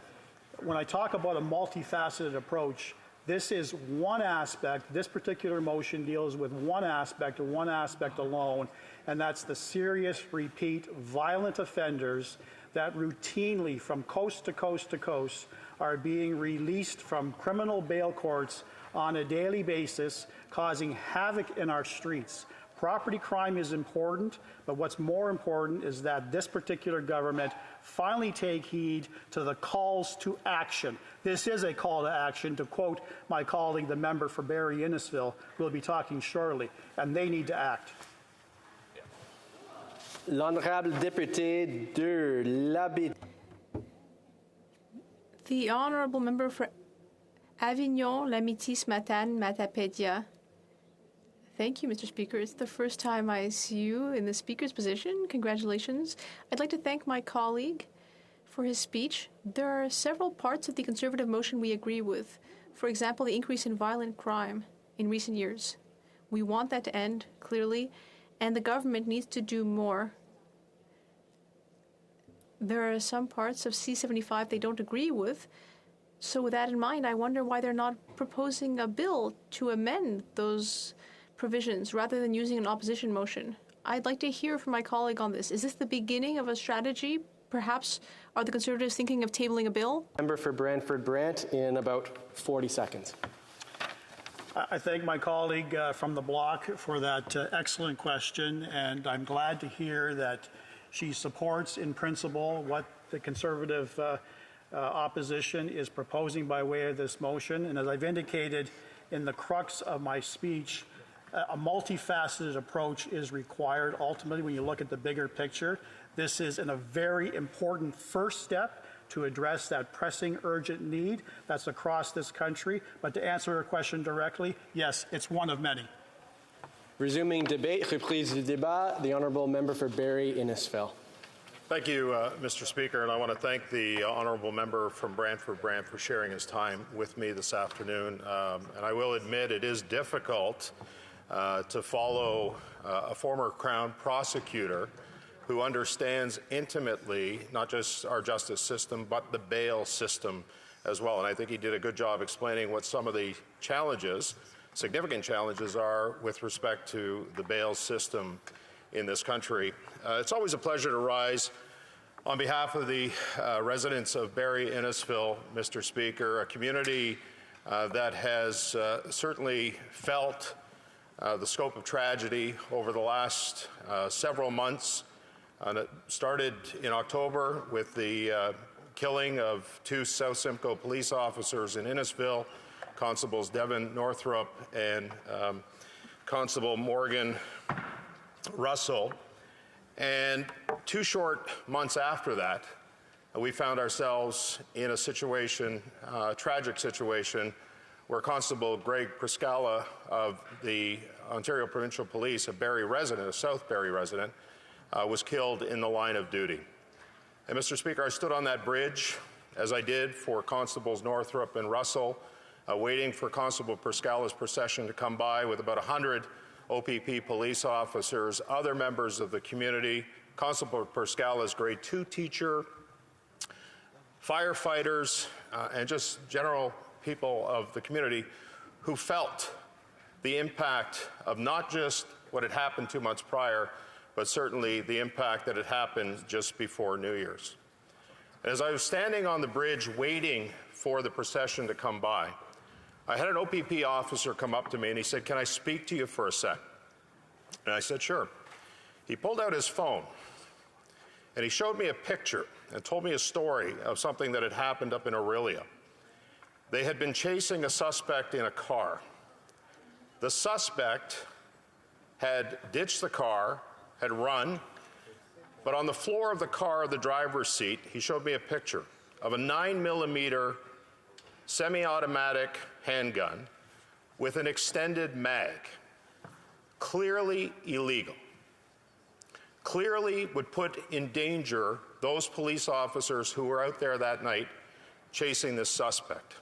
when I talk about a multifaceted approach, this is one aspect. This particular motion deals with one aspect alone, and that's the serious, repeat, violent offenders that routinely, from coast to coast to coast, are being released from criminal bail courts on a daily basis, causing havoc in our streets. Property crime is important, but what's more important is that this particular government finally take heed to the calls to action. This is a call to action, to quote my colleague, the member for Barrie-Innisfil, who will be talking shortly, and they need to act. L'honorable député de l'Abitibi. The honourable member for Avignon, Lamitis-Matane, Matapédia. Thank you, Mr. Speaker. It's the first time I see you in the Speaker's position. Congratulations. I'd like to thank my colleague for his speech. There are several parts of the Conservative motion we agree with. For example, the increase in violent crime in recent years. We want that to end, clearly, and the government needs to do more. There are some parts of C-75 they don't agree with. So with that in mind, I wonder why they're not proposing a bill to amend those provisions rather than using an opposition motion. I'd like to hear from my colleague on this. Is this the beginning of a strategy? Perhaps are the Conservatives thinking of tabling a bill? Member for Brantford-Brant in about 40 seconds. I thank my colleague from the bloc for that excellent question, and I'm glad to hear that she supports in principle what the Conservative opposition is proposing by way of this motion. And as I've indicated in the crux of my speech, a multifaceted approach is required. Ultimately, when you look at the bigger picture, this is a very important first step to address that pressing, urgent need that's across this country. But to answer her question directly, yes, it's one of many. Resuming debate, reprise du débat, the honourable member for Barrie-Innisfil. Thank you, Mr. Speaker, and I want to thank the honourable member from Brantford-Brant for sharing his time with me this afternoon. And I will admit it is difficult to follow a former Crown prosecutor who understands intimately not just our justice system, but the bail system as well. And I think he did a good job explaining what some of the challenges, significant challenges, are with respect to the bail system in this country. It's always a pleasure to rise on behalf of the residents of Barrie-Innisfil, Mr. Speaker, a community that has certainly felt the scope of tragedy over the last several months. And it started in October with the killing of 2 South Simcoe police officers in Innisfil, Constables Devin Northrup and Constable Morgan Russell. And 2 short months after that, we found ourselves in a situation, a tragic situation, where Constable Greg Priscala of the Ontario Provincial Police, a Barrie resident, a South Barrie resident, was killed in the line of duty. And Mr. Speaker, I stood on that bridge, as I did for Constables Northrup and Russell, waiting for Constable Priscala's procession to come by with about 100 OPP police officers, other members of the community, Constable Priscala's grade 2 teacher, firefighters, and just general people of the community who felt the impact of not just what had happened 2 months prior, but certainly the impact that had happened just before New Year's. And as I was standing on the bridge waiting for the procession to come by, I had an OPP officer come up to me and he said, "Can I speak to you for a sec?" And I said, "Sure." He pulled out his phone and he showed me a picture and told me a story of something that had happened up in Aurelia. They had been chasing a suspect in a car. The suspect had ditched the car, had run, but on the floor of the car, the driver's seat, he showed me a picture of a 9mm semi-automatic handgun with an extended mag. Clearly illegal. Clearly would put in danger those police officers who were out there that night chasing this suspect.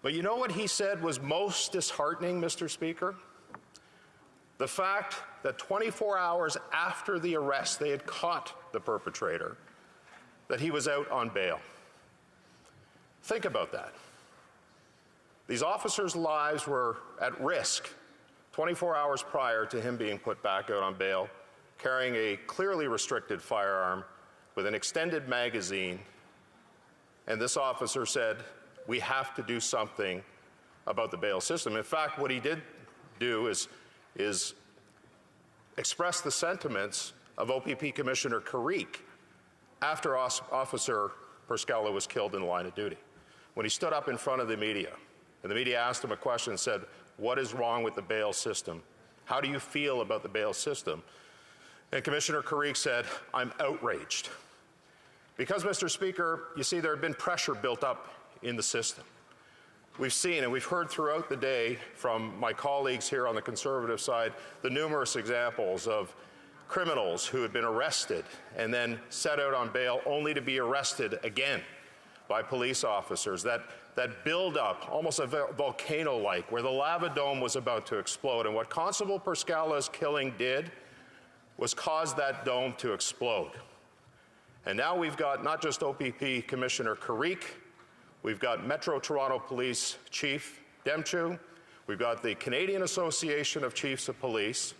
But you know what he said was most disheartening, Mr. Speaker? The fact that 24 hours after the arrest, they had caught the perpetrator, that he was out on bail. Think about that. These officers' lives were at risk 24 hours prior to him being put back out on bail, carrying a clearly restricted firearm with an extended magazine. And this officer said, "We have to do something about the bail system." In fact, what he did do is express the sentiments of OPP Commissioner Carrick after Officer Priscala was killed in the line of duty. When he stood up in front of the media, and the media asked him a question and said, "What is wrong with the bail system? How do you feel about the bail system?" And Commissioner Carrick said, "I'm outraged." Because, Mr. Speaker, you see, there had been pressure built up in the system. We've seen and we've heard throughout the day from my colleagues here on the Conservative side the numerous examples of criminals who had been arrested and then set out on bail only to be arrested again by police officers. That build-up, almost a volcano-like, where the lava dome was about to explode. And what Constable Priscala's killing did was cause that dome to explode. And now we've got not just OPP Commissioner Carrick, we've got Metro Toronto Police Chief Demchou, we've got the Canadian Association of Chiefs of Police,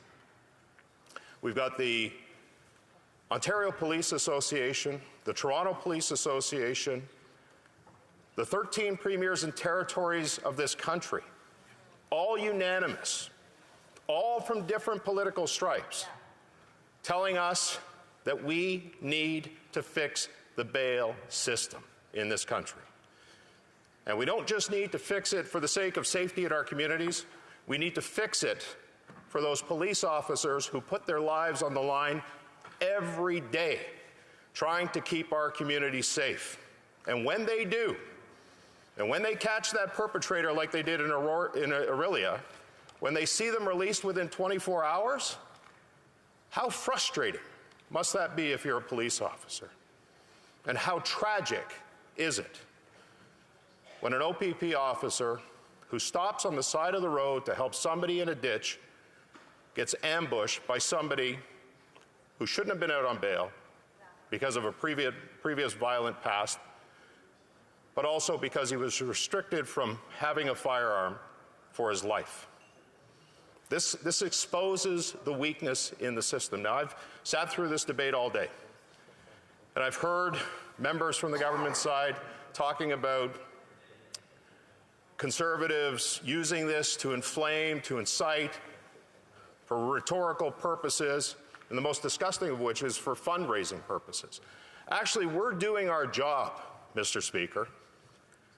we've got the Ontario Police Association, the Toronto Police Association, the 13 premiers and territories of this country, all unanimous, all from different political stripes, telling us that we need to fix the bail system in this country. And we don't just need to fix it for the sake of safety in our communities, we need to fix it for those police officers who put their lives on the line every day trying to keep our communities safe. And when they do, and when they catch that perpetrator like they did in Aurelia, when they see them released within 24 hours, how frustrating must that be if you're a police officer? And how tragic is it when an OPP officer who stops on the side of the road to help somebody in a ditch gets ambushed by somebody who shouldn't have been out on bail because of a previous violent past, but also because he was restricted from having a firearm for his life. This exposes the weakness in the system. Now, I've sat through this debate all day, and I've heard members from the government side talking about Conservatives using this to inflame, to incite, for rhetorical purposes. and the most disgusting of which is for fundraising purposes. Actually, we're doing our job, Mr. Speaker.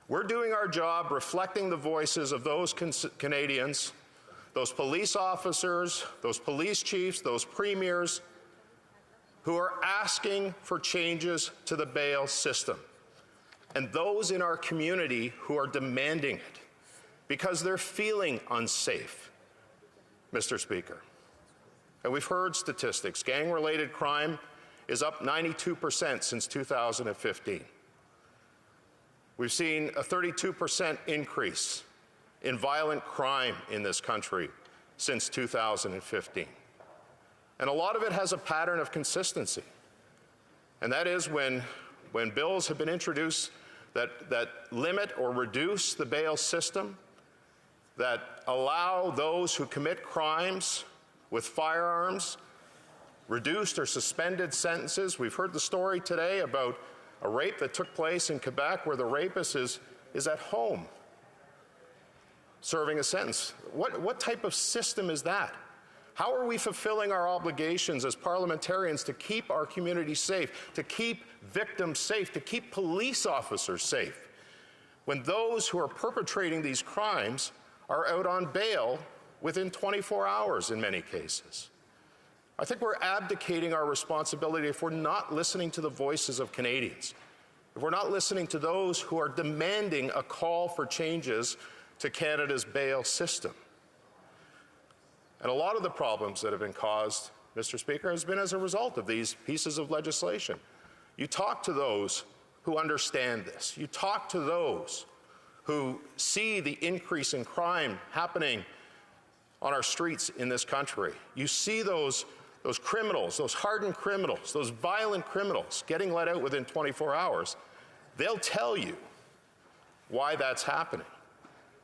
We're doing our job reflecting the voices of those Canadians, those police officers, those police chiefs, those premiers who are asking for changes to the bail system, and those in our community who are demanding it because they're feeling unsafe, Mr. Speaker. And we've heard statistics. Gang-related crime is up 92% since 2015. We've seen a 32% increase in violent crime in this country since 2015. And a lot of it has a pattern of consistency. And that is when bills have been introduced that limit or reduce the bail system, that allow those who commit crimes with firearms reduced or suspended sentences. We've heard the story today about a rape that took place in Quebec where the rapist is at home serving a sentence. What type of system is that? How are we fulfilling our obligations as parliamentarians to keep our community safe, to keep victims safe, to keep police officers safe, when those who are perpetrating these crimes are out on bail within 24 hours in many cases? I think we're abdicating our responsibility if we're not listening to the voices of Canadians, if we're not listening to those who are demanding a call for changes to Canada's bail system. And a lot of the problems that have been caused, Mr. Speaker, has been as a result of these pieces of legislation. You talk to those who understand this. You talk to those who see the increase in crime happening on our streets in this country. You see those criminals, those hardened criminals, those violent criminals getting let out within 24 hours. They'll tell you why that's happening.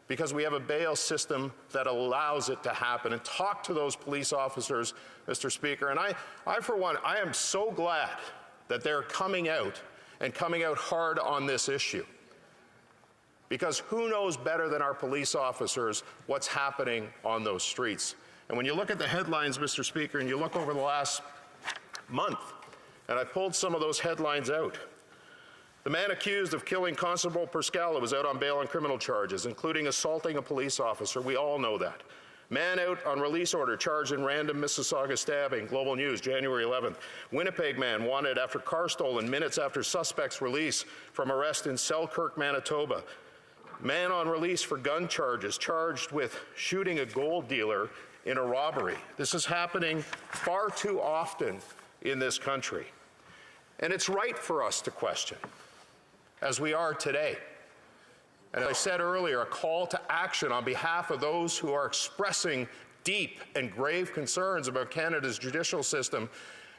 Because we have a bail system that allows it to happen. And talk to those police officers, Mr. Speaker. And I for one, I am so glad that they're coming out and coming out hard on this issue. Because who knows better than our police officers what's happening on those streets? And when you look at the headlines, Mr. Speaker, and you look over the last month, and I pulled some of those headlines out. The man accused of killing Constable Perscala was out on bail on criminal charges, including assaulting a police officer. We all know that. Man out on release order charged in random Mississauga stabbing. Global News, January 11th. Winnipeg man wanted after car stolen minutes after suspect's release from arrest in Selkirk, Manitoba. Man on release for gun charges, charged with shooting a gold dealer in a robbery. This is happening far too often in this country. And it's right for us to question, as we are today. And as I said earlier, a call to action on behalf of those who are expressing deep and grave concerns about Canada's judicial system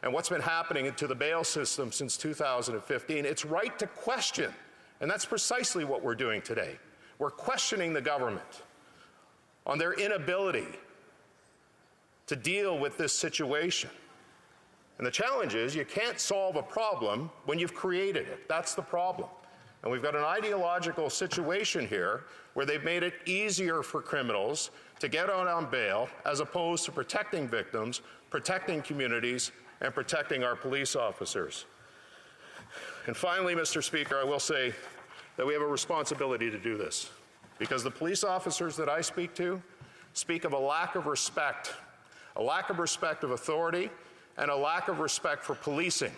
and what's been happening to the bail system since 2015. It's right to question, and that's precisely what we're doing today. We're questioning the government on their inability to deal with this situation. And the challenge is you can't solve a problem when you've created it. That's the problem. And we've got an ideological situation here where they've made it easier for criminals to get out on bail as opposed to protecting victims, protecting communities, and protecting our police officers. And finally, Mr. Speaker, I will say that we have a responsibility to do this, because the police officers that I speak to speak of a lack of respect of authority, and a lack of respect for policing,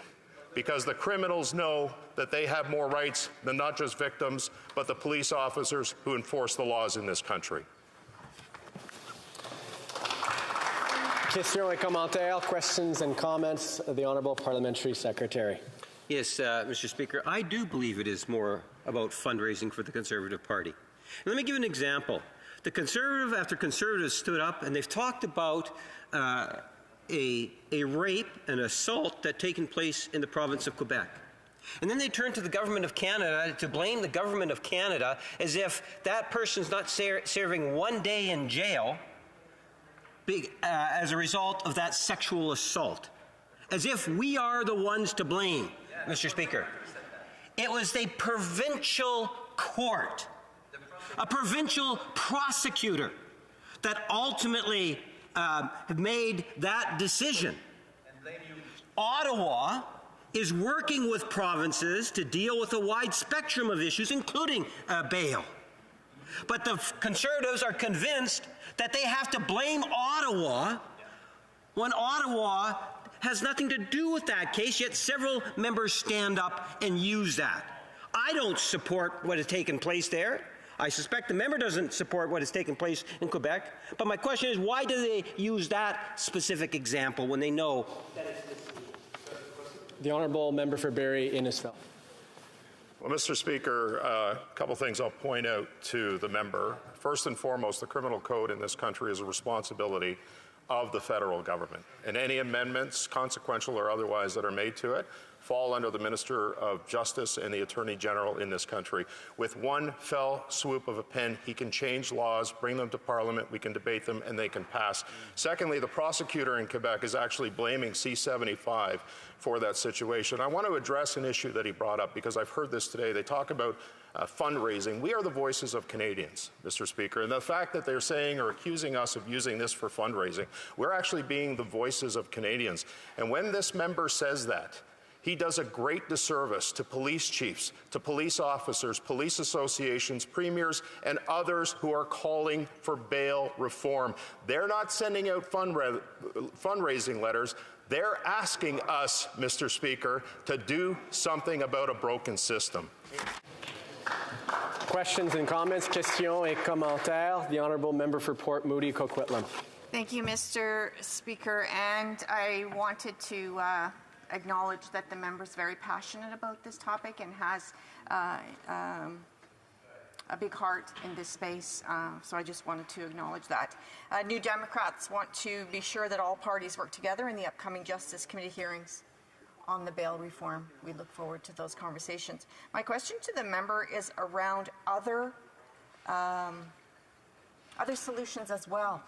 because the criminals know that they have more rights than not just victims, but the police officers who enforce the laws in this country. Questions et commentaires, questions and comments of the Honourable Parliamentary Secretary. Yes, Mr. Speaker, I do believe it is more about fundraising for the Conservative Party. And let me give an example. The Conservative after Conservative stood up and they've talked about a rape, an assault that taken place in the province of Quebec. And then they turned to the Government of Canada to blame the Government of Canada as if that person's not serving 1 day in jail as a result of that sexual assault. As if we are the ones to blame, Mr. Speaker. It was the provincial court, a provincial prosecutor, that ultimately have made that decision. Ottawa is working with provinces to deal with a wide spectrum of issues, including bail. But the Conservatives are convinced that they have to blame Ottawa when Ottawa has nothing to do with that case, yet several members stand up and use that. I don't support what has taken place there. I suspect the member doesn't support what has taken place in Quebec. But my question is, why do they use that specific example when they know that it's the honourable member for Barrie Innisfil. Well, Mr. Speaker, a couple things I'll point out to the member. First and foremost, the criminal code in this country is a responsibility of the federal government, and any amendments, consequential or otherwise, that are made to it fall under the Minister of Justice and the Attorney General in this country. With one fell swoop of a pen, he can change laws, bring them to Parliament, we can debate them, and they can pass. Secondly, the prosecutor in Quebec is actually blaming C-75 for that situation. I want to address an issue that he brought up, because I've heard this today. They talk about fundraising. We are the voices of Canadians, Mr. Speaker, and the fact that they're saying or accusing us of using this for fundraising, we're actually being the voices of Canadians. And when this member says that, he does a great disservice to police chiefs, to police officers, police associations, premiers, and others who are calling for bail reform. They're not sending out fundraising letters. They're asking us, Mr. Speaker, to do something about a broken system. Questions and comments? Questions et commentaires. The honourable member for Port Moody, Coquitlam. Thank you, Mr. Speaker. And I wanted to acknowledge that the member is very passionate about this topic and has a big heart in this space. So I just wanted to acknowledge that. New Democrats want to be sure that all parties work together in the upcoming Justice Committee hearings on the bail reform. We look forward to those conversations. My question to the member is around other solutions as well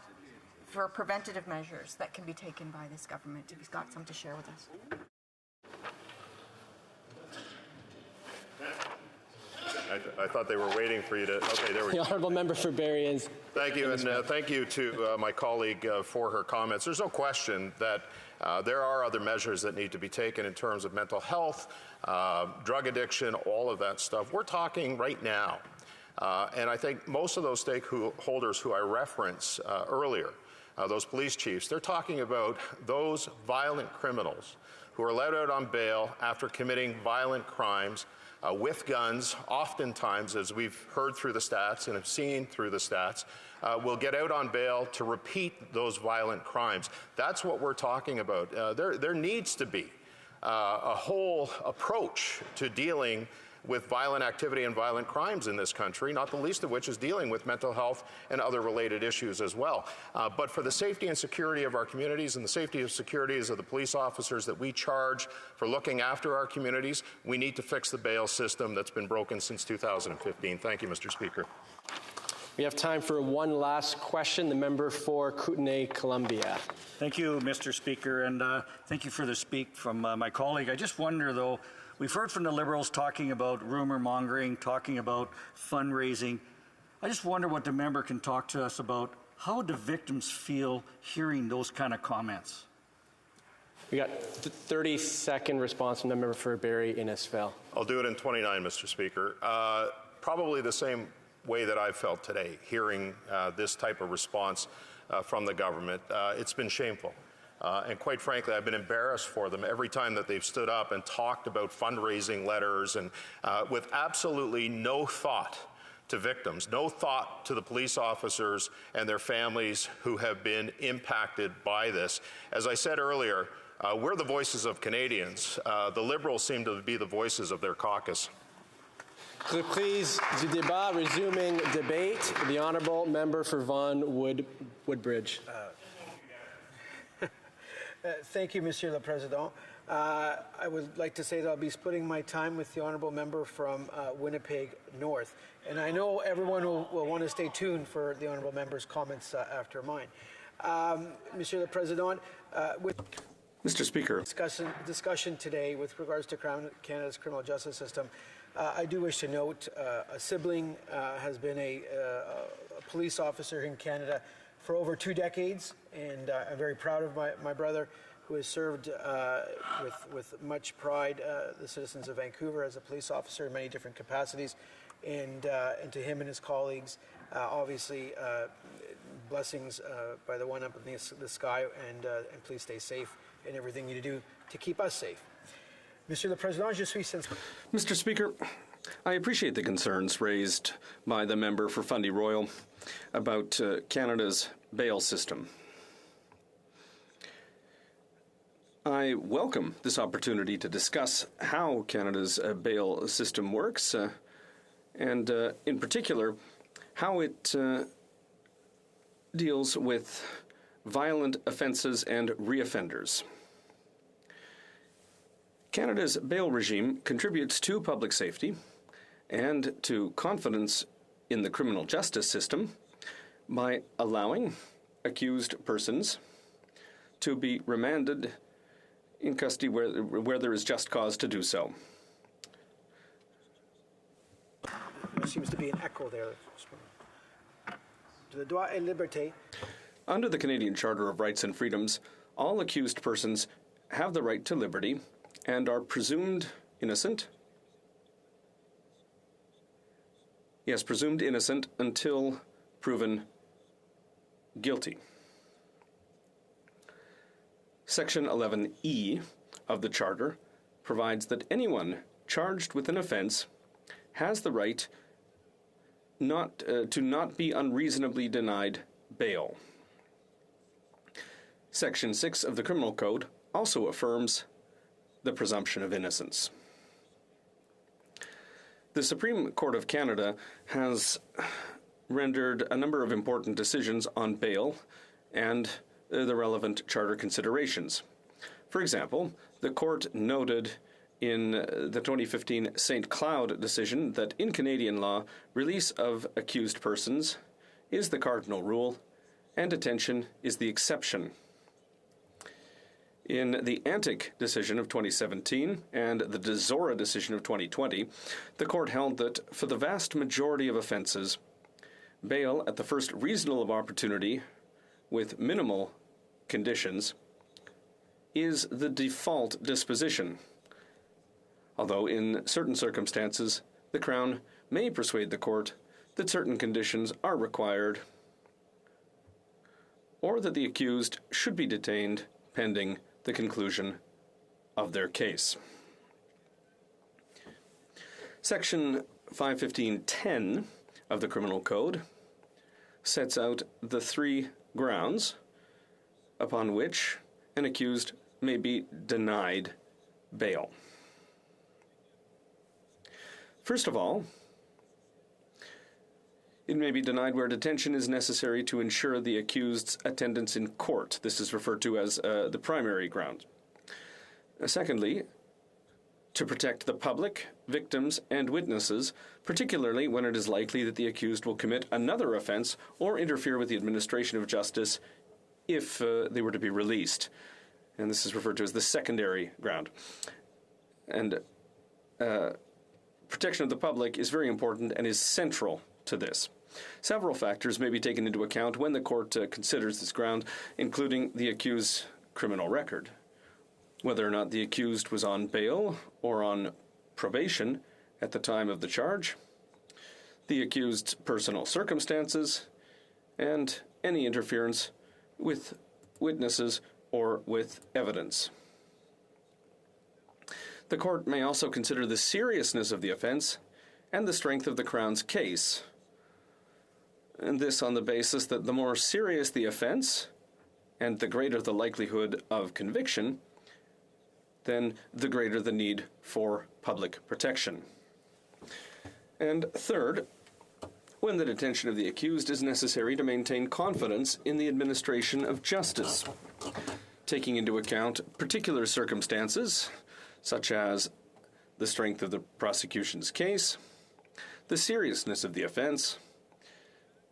for preventative measures that can be taken by this government. If he's got some to share with us. I thought they were waiting for you to. Okay, there we go. The honourable member for Barrie is. Thank you, and thank you to my colleague for her comments. There's no question that there are other measures that need to be taken in terms of mental health, drug addiction, all of that stuff. We're talking right now, and I think most of those stakeholders who I referenced earlier, those police chiefs, they're talking about those violent criminals who are let out on bail after committing violent crimes with guns, oftentimes, as we've heard through the stats and have seen through the stats, will get out on bail to repeat those violent crimes. That's what we're talking about. There needs to be a whole approach to dealing with violent activity and violent crimes in this country, not the least of which is dealing with mental health and other related issues as well. But for the safety and security of our communities and the safety and securities of the police officers that we charge for looking after our communities, we need to fix the bail system that's been broken since 2015. Thank you, Mr. Speaker. We have time for one last question. The member for Kootenay, Columbia. Thank you, Mr. Speaker, and thank you for the speak from my colleague. I just wonder, though, we've heard from the Liberals talking about rumor mongering, talking about fundraising. I just wonder what the member can talk to us about. How would the victims feel hearing those kind of comments? We got 30-second response from the member for Barrie Innisfil. I'll do it in 29, Mr. Speaker. Probably the same way that I've felt today, hearing this type of response from the government. It's been shameful. And quite frankly, I've been embarrassed for them every time that they've stood up and talked about fundraising letters and with absolutely no thought to victims, no thought to the police officers and their families who have been impacted by this. As I said earlier, we're the voices of Canadians. The Liberals seem to be the voices of their caucus. Reprise du débat, resuming debate. The honourable member for Vaughan Woodbridge. Thank you, Monsieur le Président. I would like to say that I'll be splitting my time with the honourable member from Winnipeg North. And I know everyone will want to stay tuned for the honourable member's comments after mine. Monsieur le Président, with Mr. Speaker. Discussion today with regards to Canada's criminal justice system, I do wish to note a sibling has been a police officer in Canada for over 2 decades, and I'm very proud of my brother who has served with much pride the citizens of Vancouver as a police officer in many different capacities, and to him and his colleagues, obviously blessings by the one up in the sky, and please stay safe in everything you do to keep us safe. Monsieur le Président, je suis sincere. Mr. Speaker, I appreciate the concerns raised by the member for Fundy Royal about Canada's bail system. I welcome this opportunity to discuss how Canada's bail system works, and in particular, how it deals with violent offences and reoffenders. Canada's bail regime contributes to public safety and to confidence in the criminal justice system by allowing accused persons to be remanded in custody where there is just cause to do so. There seems to be an echo there. Le droit et liberté. Under the Canadian Charter of Rights and Freedoms, all accused persons have the right to liberty and are presumed innocent. Yes, presumed innocent until proven guilty. Section 11E of the Charter provides that anyone charged with an offence has the right to not be unreasonably denied bail. Section 6 of the Criminal Code also affirms the presumption of innocence. The Supreme Court of Canada has rendered a number of important decisions on bail and the relevant charter considerations. For example, the court noted in the 2015 St. Cloud decision that in Canadian law, release of accused persons is the cardinal rule and detention is the exception. In the Antic decision of 2017 and the De Zora decision of 2020, the court held that for the vast majority of offences, bail at the first reasonable opportunity with minimal conditions is the default disposition, although in certain circumstances the Crown may persuade the court that certain conditions are required or that the accused should be detained pending the conclusion of their case. Section 515.10 of the Criminal Code sets out the three grounds upon which an accused may be denied bail. First of all, it may be denied where detention is necessary to ensure the accused's attendance in court. This is referred to as the primary ground. Secondly, to protect the public, victims, and witnesses, particularly when it is likely that the accused will commit another offense or interfere with the administration of justice if they were to be released. And this is referred to as the secondary ground. And protection of the public is very important and is central to this. Several factors may be taken into account when the court considers this ground, including the accused's criminal record, whether or not the accused was on bail or on probation at the time of the charge, the accused's personal circumstances, and any interference with witnesses or with evidence. The court may also consider the seriousness of the offense and the strength of the Crown's case, and this on the basis that the more serious the offense and the greater the likelihood of conviction, then the greater the need for public protection. And third, when the detention of the accused is necessary to maintain confidence in the administration of justice, taking into account particular circumstances, such as the strength of the prosecution's case, the seriousness of the offense,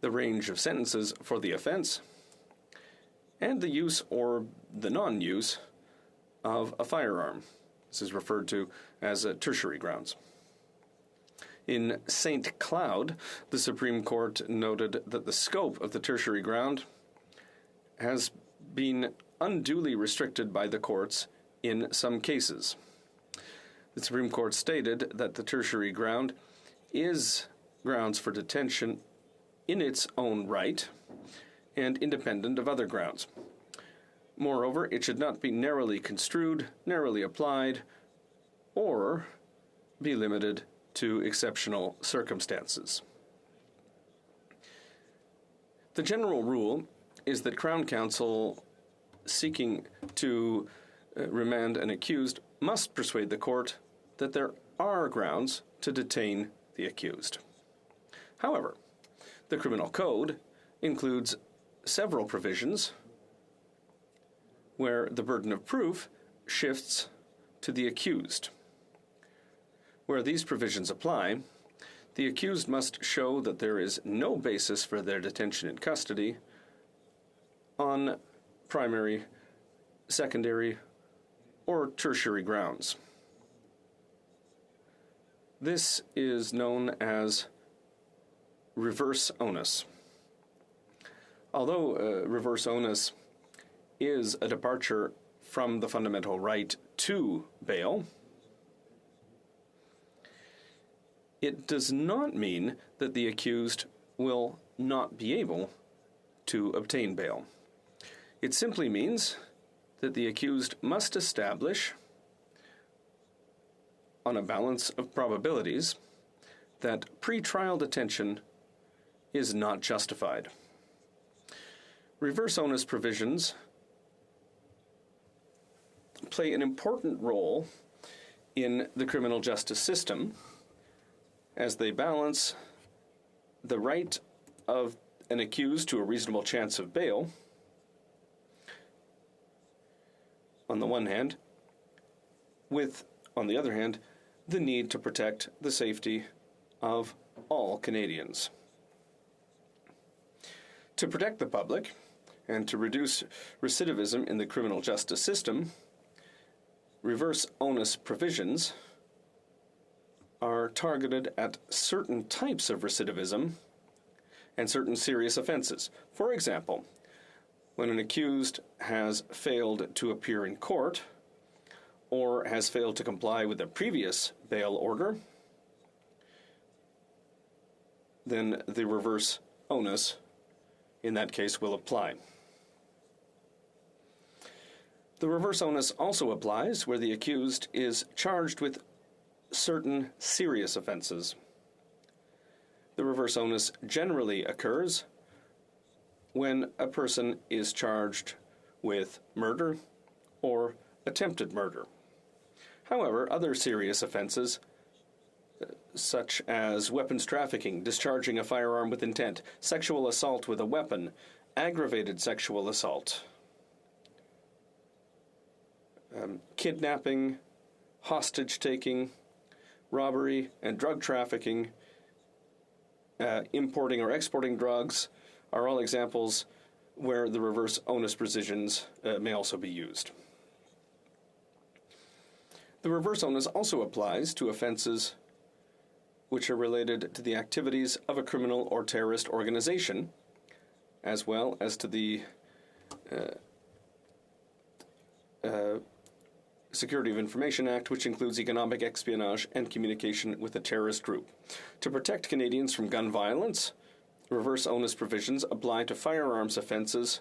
the range of sentences for the offense, and the use or the non-use of a firearm. This is referred to as tertiary grounds. In St. Cloud, the Supreme Court noted that the scope of the tertiary ground has been unduly restricted by the courts in some cases. The Supreme Court stated that the tertiary ground is grounds for detention in its own right and independent of other grounds. Moreover, it should not be narrowly construed, narrowly applied, or be limited to exceptional circumstances. The general rule is that Crown Counsel seeking to remand an accused must persuade the court that there are grounds to detain the accused. However, the Criminal Code includes several provisions where the burden of proof shifts to the accused. Where these provisions apply, the accused must show that there is no basis for their detention in custody on primary, secondary, or tertiary grounds. This is known as reverse onus. Although reverse onus is a departure from the fundamental right to bail, it does not mean that the accused will not be able to obtain bail. It simply means that the accused must establish, on a balance of probabilities, that pretrial detention is not justified. Reverse onus provisions play an important role in the criminal justice system as they balance the right of an accused to a reasonable chance of bail, on the one hand, with, on the other hand, the need to protect the safety of all Canadians. To protect the public and to reduce recidivism in the criminal justice system, reverse onus provisions are targeted at certain types of recidivism and certain serious offenses. For example, when an accused has failed to appear in court or has failed to comply with a previous bail order, then the reverse onus in that case will apply. The reverse onus also applies where the accused is charged with certain serious offenses. The reverse onus generally occurs when a person is charged with murder or attempted murder. However, other serious offenses, such as weapons trafficking, discharging a firearm with intent, sexual assault with a weapon, aggravated sexual assault, kidnapping, hostage-taking, robbery, and drug trafficking, importing or exporting drugs, are all examples where the reverse onus provisions may also be used. The reverse onus also applies to offenses which are related to the activities of a criminal or terrorist organization, as well as to the Security of Information Act, which includes economic espionage and communication with a terrorist group. To protect Canadians from gun violence, reverse onus provisions apply to firearms offenses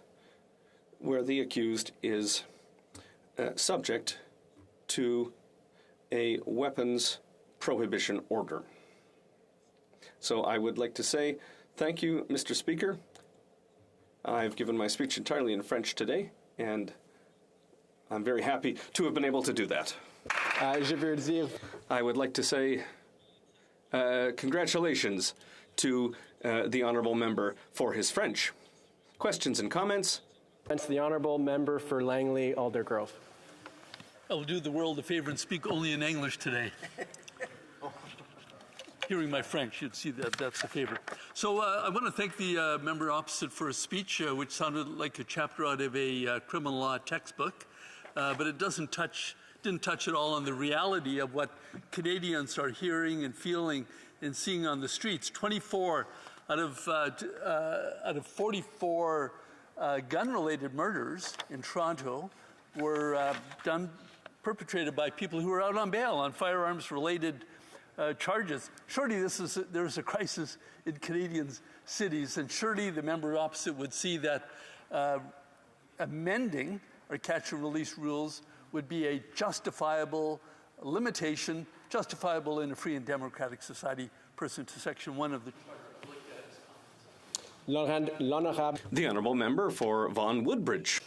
where the accused is subject to a weapons prohibition order. So I would like to say thank you, Mr. Speaker. I've given my speech entirely in French today, and I'm very happy to have been able to do that. I would like to say congratulations to the Honourable Member for his French. Questions and comments? The Honourable Member for Langley Aldergrove. I will do the world a favor and speak only in English today. Hearing my French, you'd see that that's a favor. So I want to thank the member opposite for his speech, which sounded like a chapter out of a criminal law textbook, but it didn't touch at all on the reality of what Canadians are hearing and feeling and seeing on the streets. 24 out of 44 gun-related murders in Toronto were perpetrated by people who were out on bail on firearms-related charges. Surely there's a crisis in Canadian cities, and surely the member opposite would see that amending our catch-and-release rules would be a justifiable limitation, justifiable in a free and democratic society, pursuant to Section 1 of the The honourable member for Vaughan Woodbridge.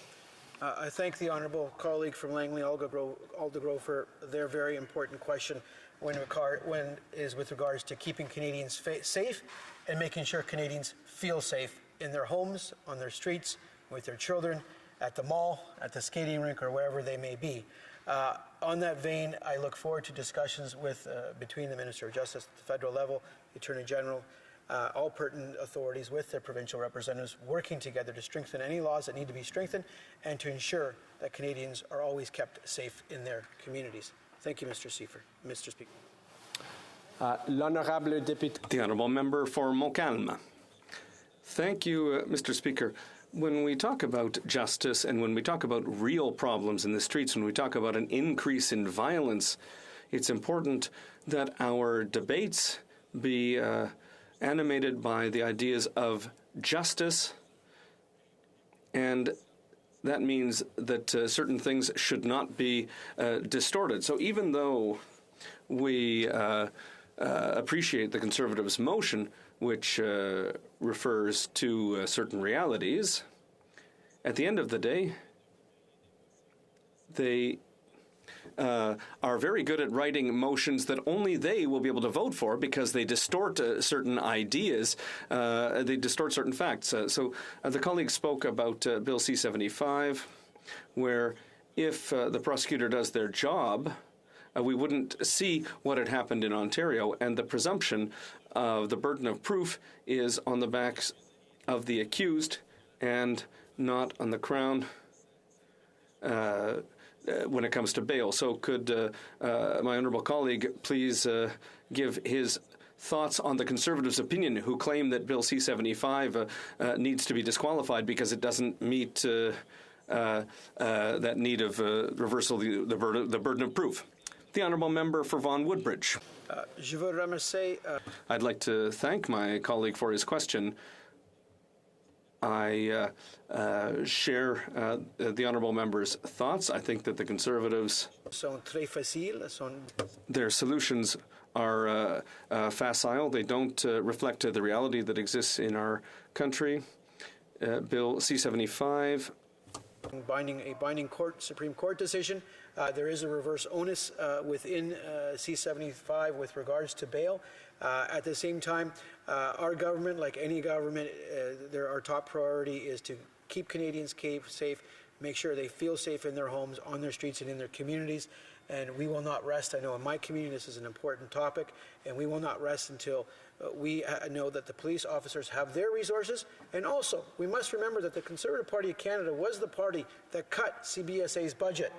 I thank the honourable colleague from Langley Aldergrove for their very important question with regards to keeping Canadians safe and making sure Canadians feel safe in their homes, on their streets, with their children, at the mall, at the skating rink, or wherever they may be. On that vein, I look forward to discussions between the Minister of Justice at the federal level, the Attorney General, all pertinent authorities with their provincial representatives working together to strengthen any laws that need to be strengthened and to ensure that Canadians are always kept safe in their communities. Thank you, Mr. Speaker. The honourable member for Montcalm. Thank you, Mr. Speaker. When we talk about justice and when we talk about real problems in the streets, when we talk about an increase in violence, it's important that our debates be animated by the ideas of justice, and that means that certain things should not be distorted. So even though we appreciate the Conservatives' motion, which refers to certain realities, at the end of the day, they are very good at writing motions that only they will be able to vote for because they distort certain ideas, they distort certain facts. So the colleague spoke about Bill C-75, where if the prosecutor does their job, we wouldn't see what had happened in Ontario, and the presumption of the burden of proof is on the backs of the accused and not on the Crown when it comes to bail. So could my honourable colleague please give his thoughts on the Conservatives' opinion, who claim that Bill C-75 needs to be disqualified because it doesn't meet that need of reversal the burden of proof. The honourable member for Vaughan Woodbridge. I'd like to thank my colleague for his question. I share the honourable member's thoughts. I think that the Conservatives, their solutions are facile. They don't reflect the reality that exists in our country. Bill C-75. A binding Supreme Court decision. There is a reverse onus within C-75 with regards to bail. At the same time, our government, like any government, our top priority is to keep Canadians safe, make sure they feel safe in their homes, on their streets, and in their communities. And we will not rest. I know in my community this is an important topic, and we will not rest until we know that the police officers have their resources. And also, we must remember that the Conservative Party of Canada was the party that cut CBSA's budget.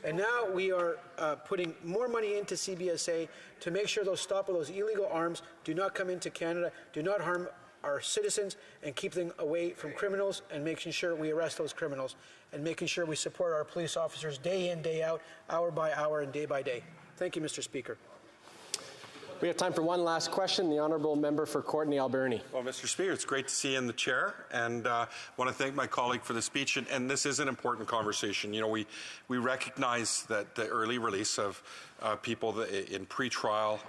And now we are putting more money into CBSA to make sure those illegal arms do not come into Canada, do not harm our citizens, and keep them away from criminals, and making sure we arrest those criminals, and making sure we support our police officers day in, day out, hour by hour, and day by day. Thank you, Mr. Speaker. We have time for one last question. The honourable member for Courtenay Alberni. Well, Mr. Speaker, it's great to see you in the chair, and want to thank my colleague for the speech. And this is an important conversation. You know, we recognize that the early release of people in pretrial,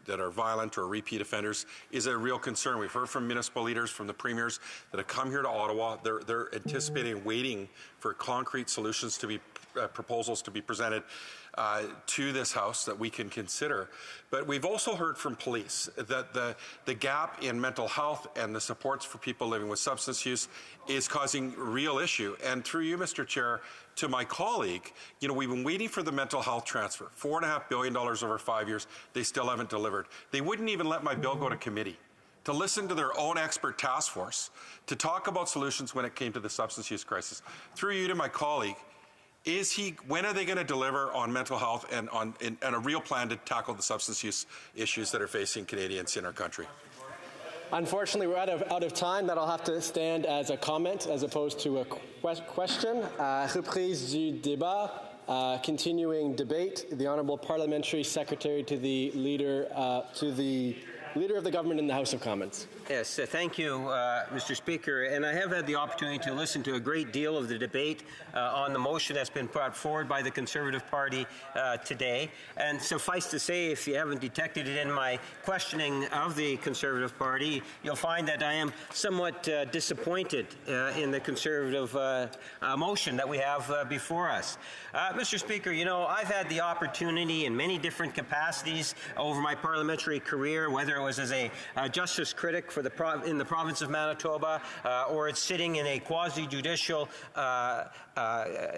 that are violent or repeat offenders is a real concern. We've heard from municipal leaders, from the premiers that have come here to Ottawa. They're anticipating and waiting for concrete solutions to be proposals to be presented to this House that we can consider. But we've also heard from police that the gap in mental health and the supports for people living with substance use is causing real issue. And through you, Mr. Chair, to my colleague, we've been waiting for the mental health transfer, $4.5 billion over 5 years. They still haven't delivered. They wouldn't even let my bill go to committee to listen to their own expert task force to talk about solutions when it came to the substance use crisis. Through you to my colleague, when are they going to deliver on mental health and on a real plan to tackle the substance use issues that are facing Canadians in our country? Unfortunately, we're out of time. That'll have to stand as a comment as opposed to a question. Reprise du débat. Continuing debate. The Honourable Parliamentary Secretary to the Leader of the Government in the House of Commons. Yes, thank you, Mr. Speaker. And I have had the opportunity to listen to a great deal of the debate on the motion that's been brought forward by the Conservative Party today. And suffice to say, if you haven't detected it in my questioning of the Conservative Party, you'll find that I am somewhat disappointed in the Conservative motion that we have before us. Mr. Speaker, you know, I've had the opportunity in many different capacities over my parliamentary career, whether it was as a justice critic in the province of Manitoba, or it's sitting in a quasi-judicial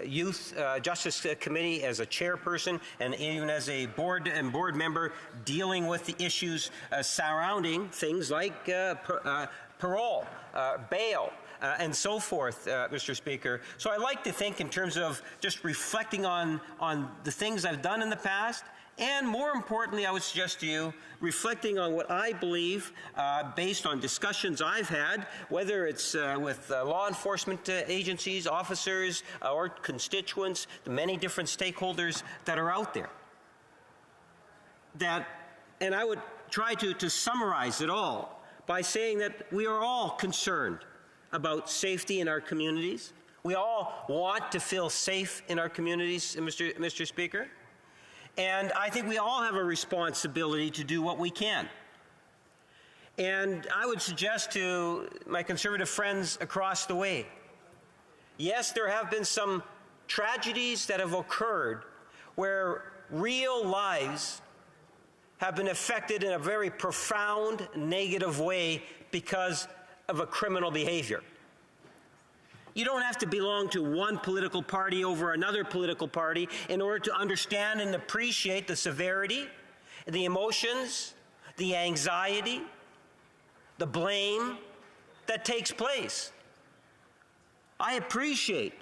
youth justice committee as a chairperson, and even as a board member dealing with the issues surrounding things like parole, bail, and so forth, Mr. Speaker. So I like to think in terms of just reflecting on the things I've done in the past, and more importantly, I would suggest to you, reflecting on what I believe, based on discussions I've had, whether it's with law enforcement agencies, officers, or constituents, the many different stakeholders that are out there. And I would try to summarize it all by saying that we are all concerned about safety in our communities. We all want to feel safe in our communities, Mr. Speaker. And I think we all have a responsibility to do what we can. And I would suggest to my Conservative friends across the way, yes, there have been some tragedies that have occurred where real lives have been affected in a very profound, negative way because of a criminal behavior. You don't have to belong to one political party over another political party in order to understand and appreciate the severity, the emotions, the anxiety, the blame that takes place. I appreciate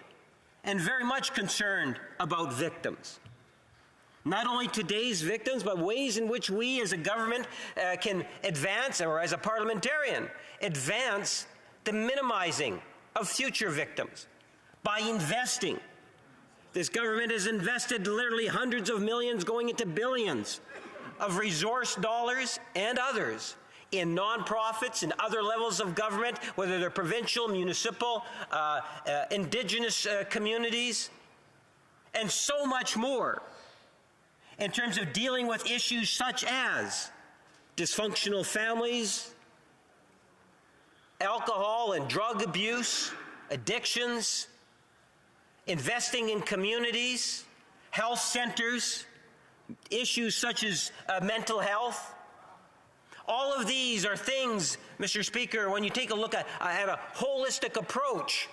and very much concerned about victims. Not only today's victims, but ways in which we as a government can advance, or as a parliamentarian, advance the minimizing of future victims by investing. This government has invested literally hundreds of millions, going into billions, of resource dollars and others in nonprofits and other levels of government, whether they're provincial, municipal, indigenous communities, and so much more in terms of dealing with issues such as dysfunctional families, alcohol and drug abuse, addictions, investing in communities, health centers, issues such as mental health. All of these are things, Mr. Speaker, when you take a look at a holistic approach,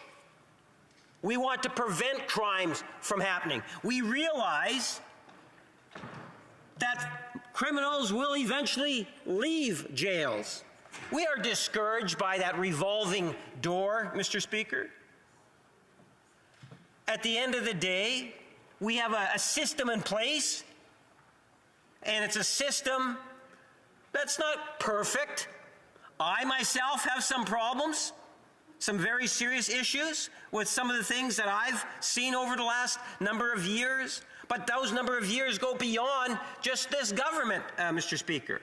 we want to prevent crimes from happening. We realize that criminals will eventually leave jails. We are discouraged by that revolving door, Mr. Speaker. At the end of the day, we have a system in place, and it's a system that's not perfect. I myself have some problems, some very serious issues with some of the things that I've seen over the last number of years, but those number of years go beyond just this government, Mr. Speaker.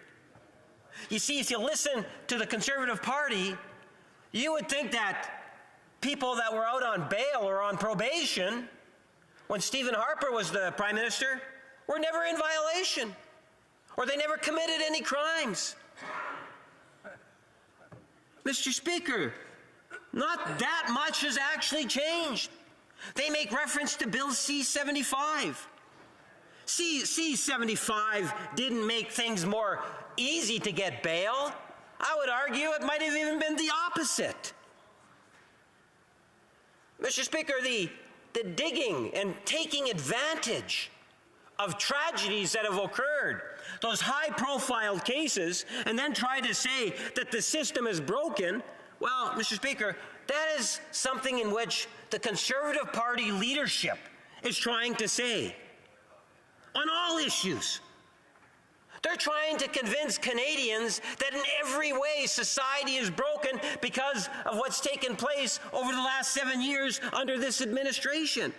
You see, if you listen to the Conservative Party, you would think that people that were out on bail or on probation when Stephen Harper was the Prime Minister were never in violation, or they never committed any crimes. Mr. Speaker, not that much has actually changed. They make reference to Bill C-75. C-75 didn't make things more easy to get bail. I would argue it might have even been the opposite. Mr. Speaker, the digging and taking advantage of tragedies that have occurred, those high-profile cases, and then try to say that the system is broken, well, Mr. Speaker, that is something in which the Conservative Party leadership is trying to say on all issues. They're trying to convince Canadians that in every way society is broken because of what's taken place over the last 7 years under this administration.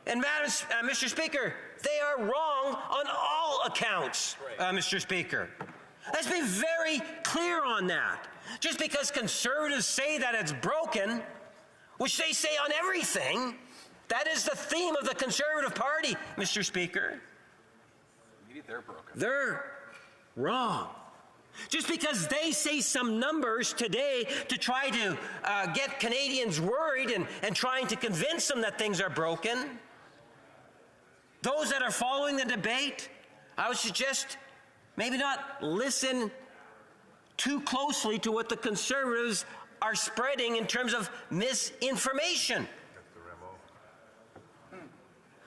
And Mr. Speaker, they are wrong on all accounts, Mr. Speaker. Let's be very clear on that. Just because Conservatives say that it's broken, which they say on everything, that is the theme of the Conservative Party, Mr. Speaker. Maybe they're broken. They're wrong. Just because they say some numbers today to try to get Canadians worried and trying to convince them that things are broken, those that are following the debate, I would suggest maybe not listen too closely to what the Conservatives are spreading in terms of misinformation.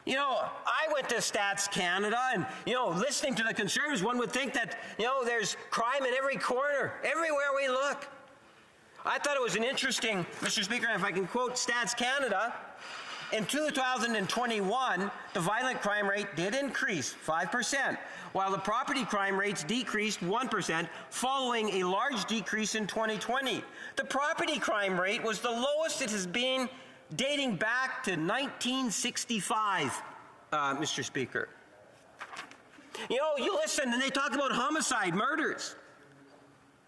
You know, I went to Stats Canada, and, you know, listening to the Conservatives, one would think that, you know, there's crime in every corner, everywhere we look. I thought it was an interesting, Mr. Speaker, if I can quote Stats Canada, in 2021, the violent crime rate did increase 5%, while the property crime rates decreased 1%, following a large decrease in 2020. The property crime rate was the lowest it has been dating back to 1965, Mr. Speaker. You know, you listen and they talk about homicide, murders.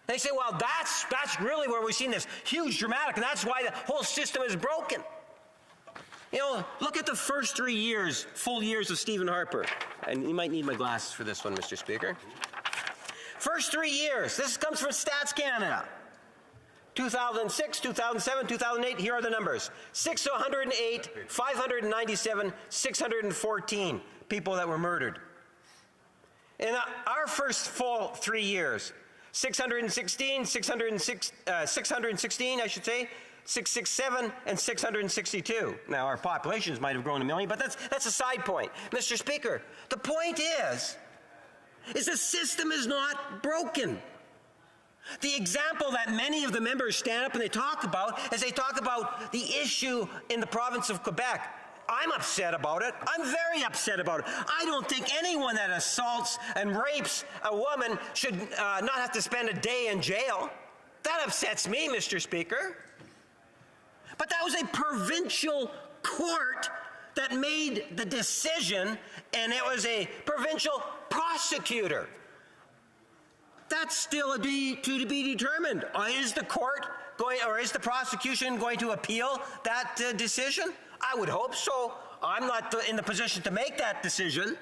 They say, well, that's really where we've seen this huge dramatic, and that's why the whole system is broken. You know, look at the first 3 years, full years of Stephen Harper. And you might need my glasses for this one, Mr. Speaker. First 3 years, this comes from Stats Canada. 2006, 2007, 2008, here are the numbers. 608, 597, 614 people that were murdered. In our first full 3 years, 616, 616, I should say, 667, and 662. Now, our populations might have grown a million, but that's a side point. Mr. Speaker, the point is the system is not broken. The example that many of the members stand up and they talk about is they talk about the issue in the province of Quebec. I'm upset about it. I'm very upset about it. I don't think anyone that assaults and rapes a woman should not have to spend a day in jail. That upsets me, Mr. Speaker. But that was a provincial court that made the decision, and it was a provincial prosecutor. That's still to be determined. Is the court going, or is the prosecution going to appeal that decision? I would hope so. I'm not in the position to make that decision.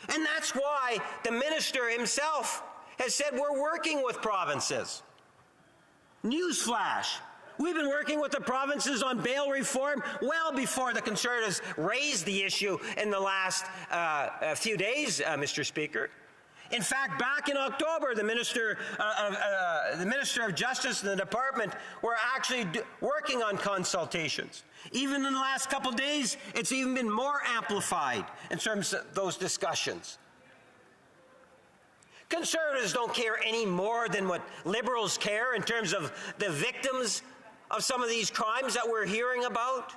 And that's why the minister himself has said we're working with provinces. Newsflash. We've been working with the provinces on bail reform well before the Conservatives raised the issue in the last few days, Mr. Speaker. In fact, back in October, the Minister of Justice and the Department were actually working on consultations. Even in the last couple of days, it's even been more amplified in terms of those discussions. Conservatives don't care any more than what Liberals care in terms of the victims of some of these crimes that we're hearing about.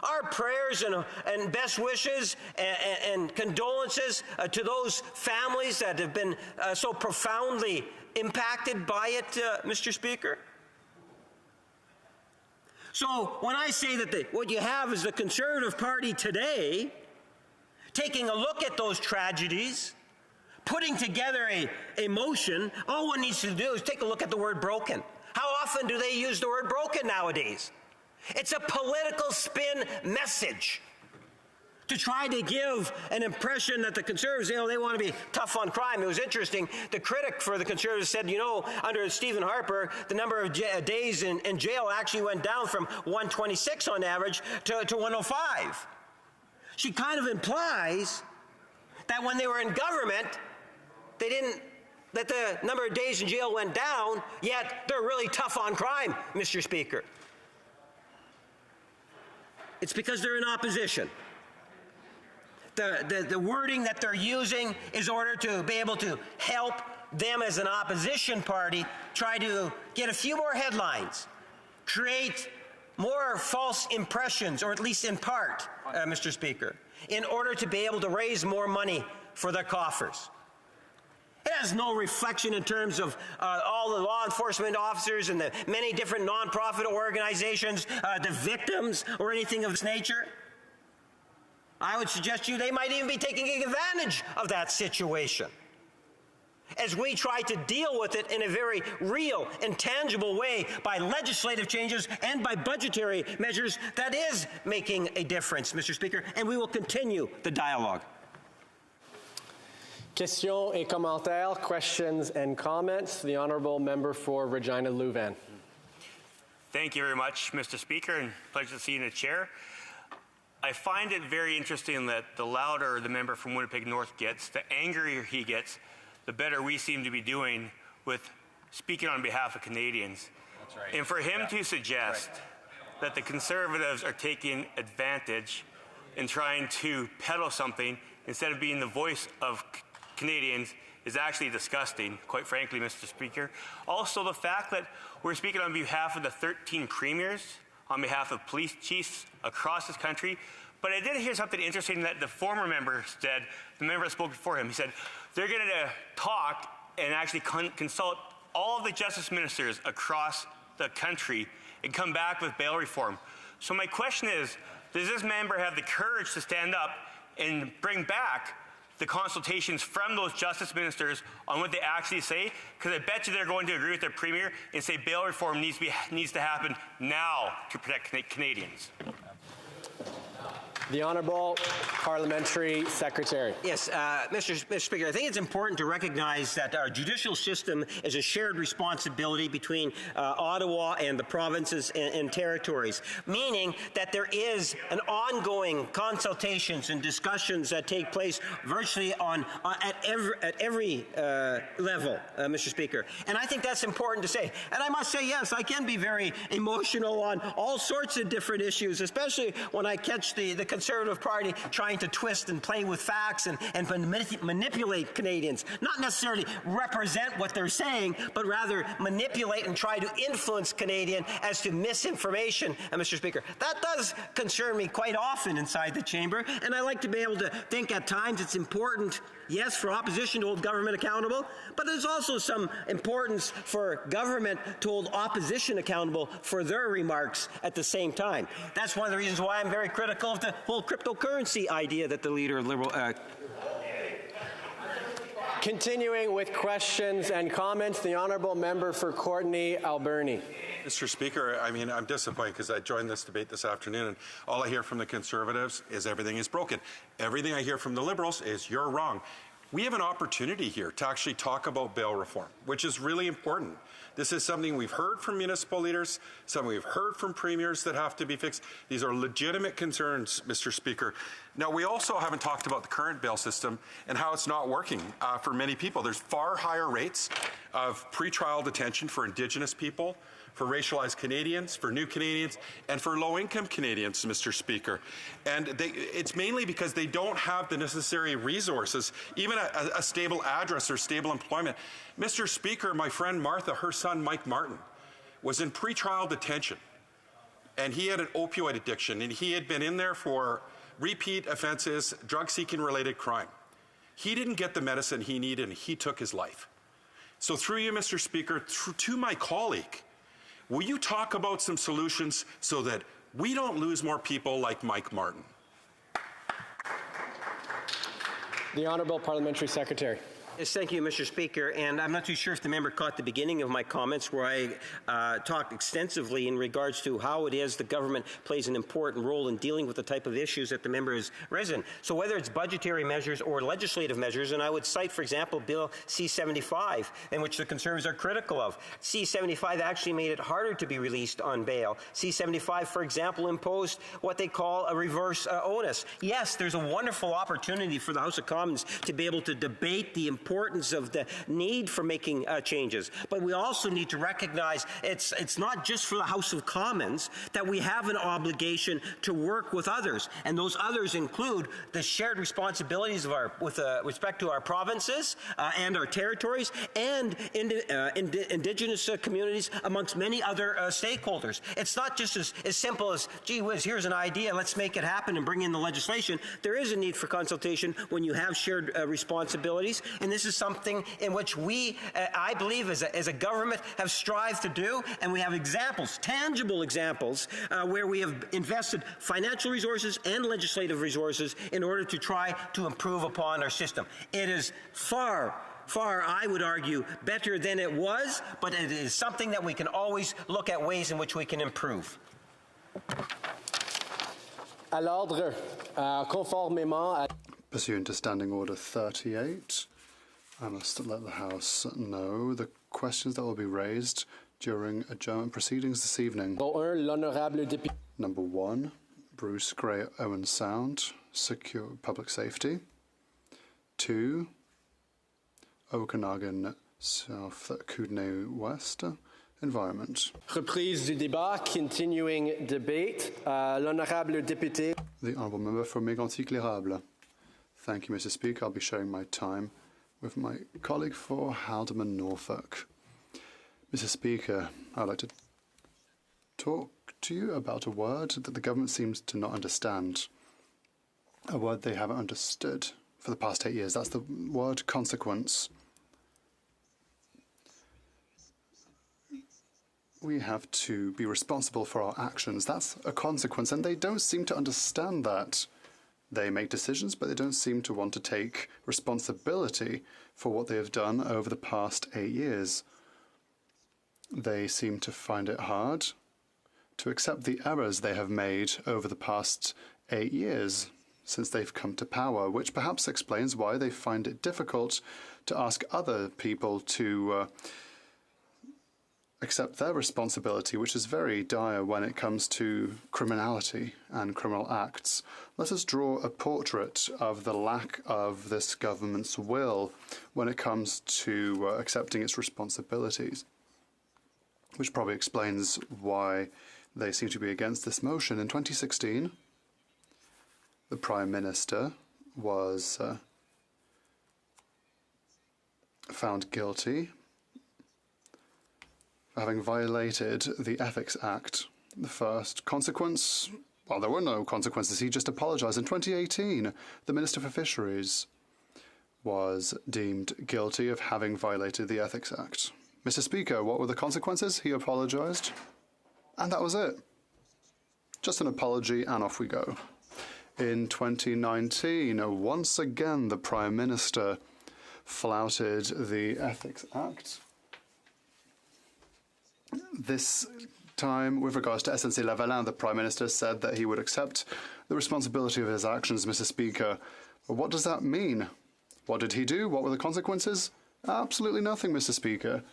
Our prayers and best wishes and condolences to those families that have been so profoundly impacted by it, Mr. Speaker. So when I say that what you have is the Conservative Party today taking a look at those tragedies, putting together a motion, all one needs to do is take a look at the word broken. How often do they use the word broken nowadays? It's a political spin message to try to give an impression that the Conservatives, you know, they want to be tough on crime. It was interesting. The critic for the Conservatives said, you know, under Stephen Harper, the number of days in jail actually went down from 126 on average to 105. She kind of implies that when they were in government, that the number of days in jail went down, yet they're really tough on crime, Mr. Speaker. It's because they're in opposition. The wording that they're using is in order to be able to help them as an opposition party try to get a few more headlines, create more false impressions, or at least in part, Mr. Speaker. in order to be able to raise more money for their coffers. It has no reflection in terms of all the law enforcement officers and the many different nonprofit organizations, the victims, or anything of this nature. I would suggest to you they might even be taking advantage of that situation as we try to deal with it in a very real and tangible way by legislative changes and by budgetary measures that is making a difference, Mr. Speaker, and we will continue the dialogue. Questions et commentaires, questions and comments. The Honourable Member for Regina Louvain. Thank you very much, Mr. Speaker, and pleasure to see you in the chair. I find it very interesting that the louder the member from Winnipeg North gets, the angrier he gets, the better we seem to be doing with speaking on behalf of Canadians. That's right. And for him to suggest that the Conservatives are taking advantage in trying to peddle something instead of being the voice of Canadians is actually disgusting, quite frankly, Mr. Speaker. Also, the fact that we're speaking on behalf of the 13 premiers, on behalf of police chiefs across this country. But I did hear something interesting that the former member said, the member that spoke before him. He said they're going to talk and actually consult all of the justice ministers across the country and come back with bail reform. So my question is, does this member have the courage to stand up and bring back the consultations from those justice ministers on what they actually say? Because I bet you they're going to agree with their premier and say bail reform needs to happen now to protect Canadians. The Honourable Parliamentary Secretary. Yes, Mr. Speaker, I think it's important to recognize that our judicial system is a shared responsibility between Ottawa and the provinces and territories, meaning that there is an ongoing consultations and discussions that take place virtually at every level, Mr. Speaker. And I think that's important to say. And I must say, yes, I can be very emotional on all sorts of different issues, especially when I catch the Conservative Party trying to twist and play with facts and manipulate Canadians. Not necessarily represent what they're saying, but rather manipulate and try to influence Canadian as to misinformation, Mr. Speaker. That does concern me quite often inside the chamber, and I like to be able to think at times it's important, yes, for opposition to hold government accountable, but there's also some importance for government to hold opposition accountable for their remarks at the same time. That's one of the reasons why I'm very critical of the whole cryptocurrency idea that the leader of Liberal... Continuing with questions and comments, the Honourable Member for Courtenay Alberni. Mr. Speaker, I mean, I'm disappointed because I joined this debate this afternoon and all I hear from the Conservatives is everything is broken. Everything I hear from the Liberals is you're wrong. We have an opportunity here to actually talk about bail reform, which is really important. This is something we've heard from municipal leaders, something we've heard from premiers that have to be fixed. These are legitimate concerns, Mr. Speaker. Now, we also haven't talked about the current bail system and how it's not working for many people. There's far higher rates of pretrial detention for Indigenous people, for racialized Canadians, for new Canadians, and for low-income Canadians, Mr. Speaker. And it's mainly because they don't have the necessary resources, even a stable address or stable employment. Mr. Speaker, my friend Martha, her son Mike Martin, was in pretrial detention, and he had an opioid addiction, and he had been in there for repeat offenses, drug-seeking related crime. He didn't get the medicine he needed, and he took his life. So through you, Mr. Speaker, to my colleague, will you talk about some solutions so that we don't lose more people like Mike Martin? The Honourable Parliamentary Secretary. Yes, thank you, Mr. Speaker. And I'm not too sure if the member caught the beginning of my comments where I talked extensively in regards to how it is the government plays an important role in dealing with the type of issues that the member has risen. So whether it's budgetary measures or legislative measures, and I would cite, for example, Bill C-75, in which the Conservatives are critical of. C-75 actually made it harder to be released on bail. C-75, for example, imposed what they call a reverse onus. Yes, there's a wonderful opportunity for the House of Commons to be able to debate the importance importance of the need for making changes. But we also need to recognize it's not just for the House of Commons that we have an obligation to work with others. And those others include the shared responsibilities of with respect to our provinces and our territories and Indigenous communities amongst many other stakeholders. It's not just as simple as, gee whiz, here's an idea, let's make it happen and bring in the legislation. There is a need for consultation when you have shared responsibilities, and this is something in which we, I believe, as a government, have strived to do, and we have examples, tangible examples, where we have invested financial resources and legislative resources in order to try to improve upon our system. It is far, I would argue, better than it was, but it is something that we can always look at ways in which we can improve. À l'ordre, conformément à... Pursuant to Standing Order 38, I must let the House know the questions that will be raised during adjournment proceedings this evening. Number 1, Bruce Gray Owen Sound, Secure Public Safety. 2, Okanagan South Kootenay West, Environment. Reprise du débat, continuing debate. L'honorable député. The Honourable Member for Mégantic-l'Érable. Thank you, Mr. Speaker. I'll be sharing my time with my colleague for Haldeman Norfolk. Mr. Speaker, I'd like to talk to you about a word that the government seems to not understand. A word they haven't understood for the past 8 years. That's the word consequence. We have to be responsible for our actions. That's a consequence, and they don't seem to understand that. They make decisions, but they don't seem to want to take responsibility for what they have done over the past 8 years. They seem to find it hard to accept the errors they have made over the past 8 years since they've come to power, which perhaps explains why they find it difficult to ask other people to accept their responsibility, which is very dire when it comes to criminality and criminal acts. Let us draw a portrait of the lack of this government's will when it comes to accepting its responsibilities, which probably explains why they seem to be against this motion. In 2016, the Prime Minister was found guilty having violated the Ethics Act. The first consequence, well, there were no consequences. He just apologized. In 2018, the Minister for Fisheries was deemed guilty of having violated the Ethics Act. Mr. Speaker, what were the consequences? He apologized, and that was it. Just an apology, and off we go. In 2019, once again, the Prime Minister flouted the Ethics Act. This time, with regards to SNC-Lavalin, the Prime Minister said that he would accept the responsibility of his actions, Mr. Speaker. But what does that mean? What did he do? What were the consequences? Absolutely nothing, Mr. Speaker.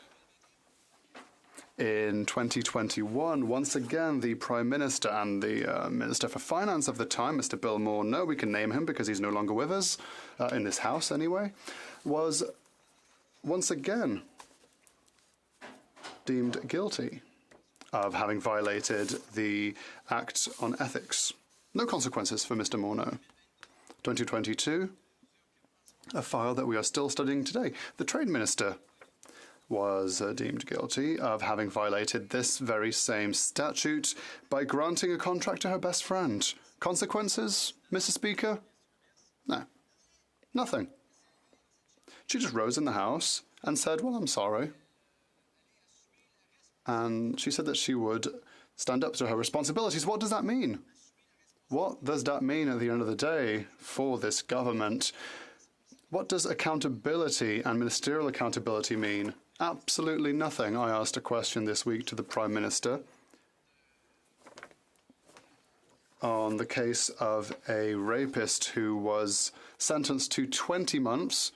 In 2021, once again, the Prime Minister and the Minister for Finance of the time, Mr. Bill Morneau, we can name him because he's no longer with us, in this House anyway, was once again deemed guilty of having violated the Act on Ethics. No consequences for Mr. Morneau. 2022, a file that we are still studying today. The Trade Minister was deemed guilty of having violated this very same statute by granting a contract to her best friend. Consequences, Mr. Speaker? No. Nothing. She just rose in the House and said, well, I'm sorry. And she said that she would stand up to her responsibilities. What does that mean? What does that mean at the end of the day for this government? What does accountability and ministerial accountability mean? Absolutely nothing. I asked a question this week to the Prime Minister on the case of a rapist who was sentenced to 20 months,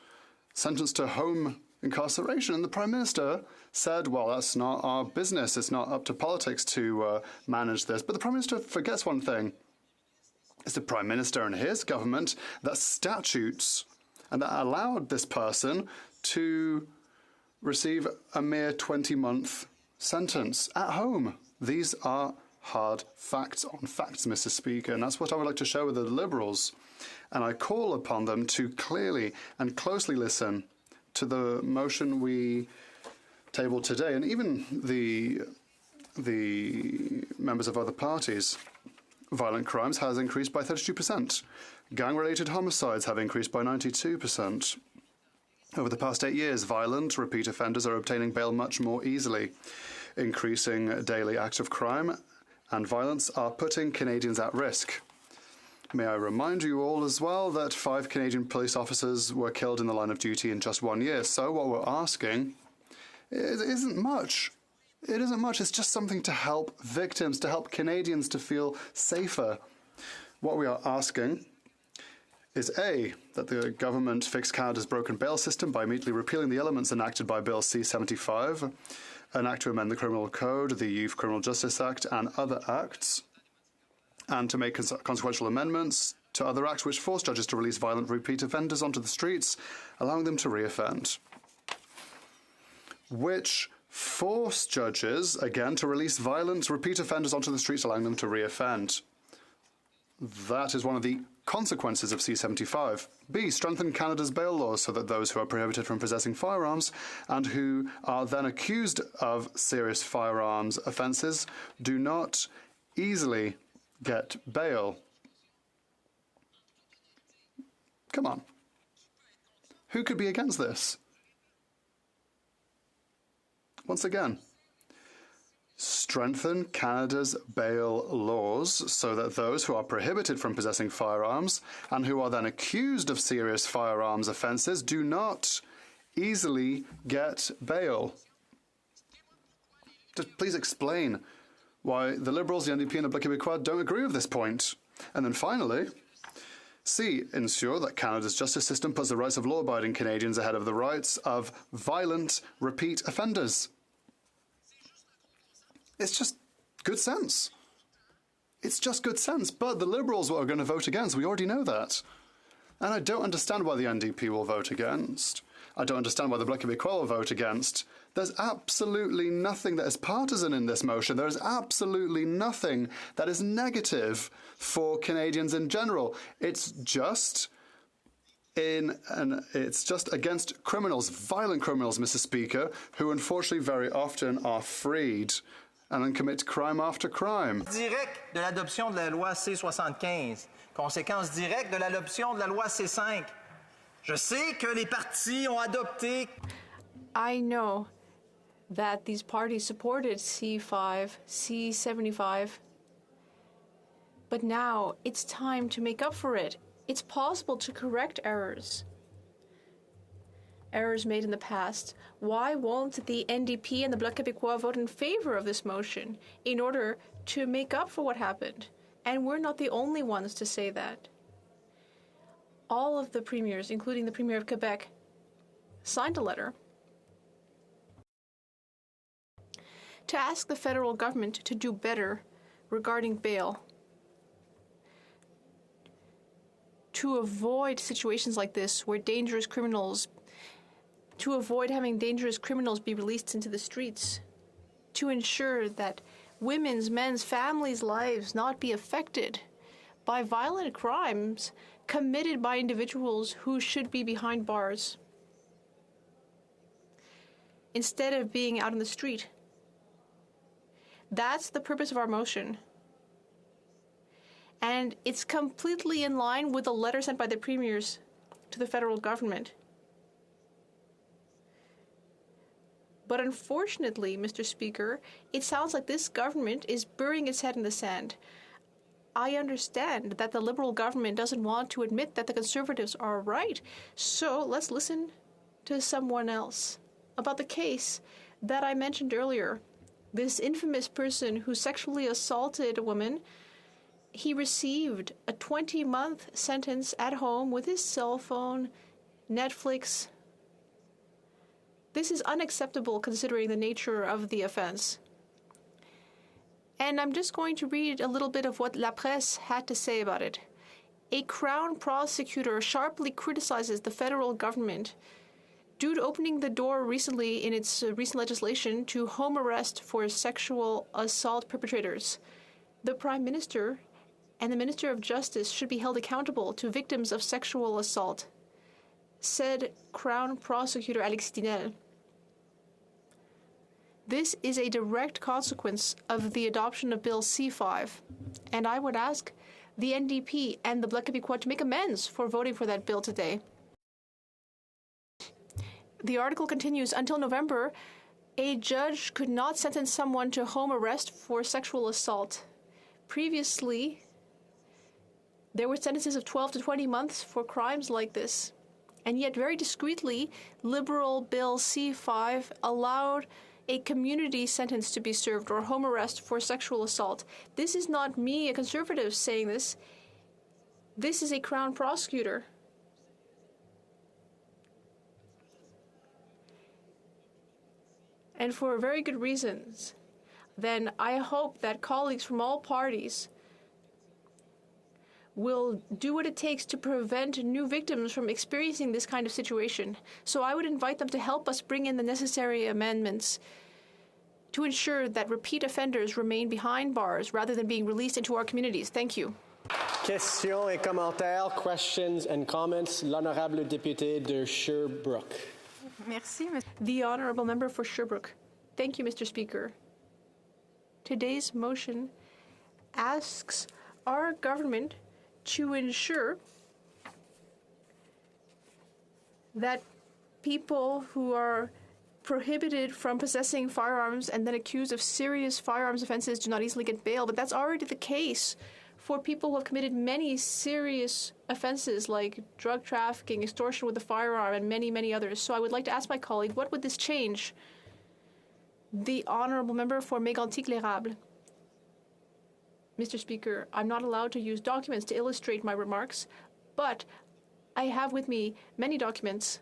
sentenced to home incarceration. And the Prime Minister said, well, that's not our business. It's not up to politics to manage this. But the Prime Minister forgets one thing. It's the Prime Minister and his government that statutes And that allowed this person to receive a mere 20-month sentence at home. These are hard facts on facts, Mr. Speaker, and that's what I would like to share with the Liberals. And I call upon them to clearly and closely listen to the motion we tabled today, and even the members of other parties. Violent crimes has increased by 32%. Gang-related homicides have increased by 92%. Over the past 8 years, violent repeat offenders are obtaining bail much more easily. Increasing daily acts of crime and violence are putting Canadians at risk. May I remind you all as well that 5 Canadian police officers were killed in the line of duty in just 1 year. So what we're asking isn't much. It isn't much. It's just something to help victims, to help Canadians to feel safer. What we are asking is A, that the government fix Canada's broken bail system by immediately repealing the elements enacted by Bill C-75, an act to amend the Criminal Code, the Youth Criminal Justice Act, and other acts, and to make consequential amendments to other acts which force judges to release violent repeat offenders onto the streets, allowing them to reoffend. Which force judges, again, to release violent repeat offenders onto the streets, allowing them to reoffend. That is one of the consequences of C-75. B, strengthen Canada's bail laws so that those who are prohibited from possessing firearms and who are then accused of serious firearms offences do not easily get bail. Come on. Who could be against this? Once again, strengthen Canada's bail laws so that those who are prohibited from possessing firearms and who are then accused of serious firearms offences do not easily get bail. Just please explain why the Liberals, the NDP and the Bloc Québécois don't agree with this point. And then finally, C, ensure that Canada's justice system puts the rights of law-abiding Canadians ahead of the rights of violent repeat offenders. It's just good sense. It's just good sense. But the Liberals are going to vote against. We already know that. And I don't understand why the NDP will vote against. I don't understand why the Bloc Québécois will vote against. There's absolutely nothing that is partisan in this motion. There is absolutely nothing that is negative for Canadians in general. It's just against criminals, violent criminals, Mr. Speaker, who unfortunately very often are freed and then commit crime after crime. Direct de l'adoption de la loi C-75, conséquence directe de l'adoption de la loi C-5. Je sais que les partis ont adopté. I know that these parties supported C-5, C-75, but now it's time to make up for it. It's possible to correct errors made in the past. Why won't the NDP and the Bloc Québécois vote in favor of this motion in order to make up for what happened? And we're not the only ones to say that. All of the premiers, including the Premier of Quebec, signed a letter to ask the federal government to do better regarding bail, to avoid situations like this where to avoid having dangerous criminals be released into the streets, to ensure that women's, men's, families' lives not be affected by violent crimes committed by individuals who should be behind bars instead of being out on the street. That's the purpose of our motion. And it's completely in line with the letter sent by the premiers to the federal government. But unfortunately, Mr. Speaker, it sounds like this government is burying its head in the sand. I understand that the Liberal government doesn't want to admit that the Conservatives are right. So let's listen to someone else about the case that I mentioned earlier. This infamous person who sexually assaulted a woman, he received a 20-month sentence at home with his cell phone, Netflix. This is unacceptable considering the nature of the offense. And I'm just going to read a little bit of what La Presse had to say about it. A Crown prosecutor sharply criticizes the federal government due to opening the door recently in its recent legislation to home arrest for sexual assault perpetrators. The Prime Minister and the Minister of Justice should be held accountable to victims of sexual assault, said Crown Prosecutor Alexis Dinel. This is a direct consequence of the adoption of Bill C-5, and I would ask the NDP and the Bloc Québécois to make amends for voting for that bill today. The article continues, until November, a judge could not sentence someone to home arrest for sexual assault. Previously, there were sentences of 12 to 20 months for crimes like this. And yet, very discreetly, Liberal Bill C-5 allowed a community sentence to be served or home arrest for sexual assault. This is not me, a conservative, saying this. This is a Crown prosecutor. And for very good reasons. Then I hope that colleagues from all parties will do what it takes to prevent new victims from experiencing this kind of situation. So I would invite them to help us bring in the necessary amendments to ensure that repeat offenders remain behind bars rather than being released into our communities. Thank you. Questions et commentaires, questions and comments. L'honorable député de Sherbrooke. Merci, the honourable member for Sherbrooke. Thank you, Mr. Speaker. Today's motion asks our government to ensure that people who are prohibited from possessing firearms and then accused of serious firearms offenses do not easily get bail. But that's already the case for people who have committed many serious offenses like drug trafficking, extortion with a firearm, and many, many others. So I would like to ask my colleague, what would this change? The honourable member for Mégantic-L'Érable. Mr. Speaker, I'm not allowed to use documents to illustrate my remarks, but I have with me many documents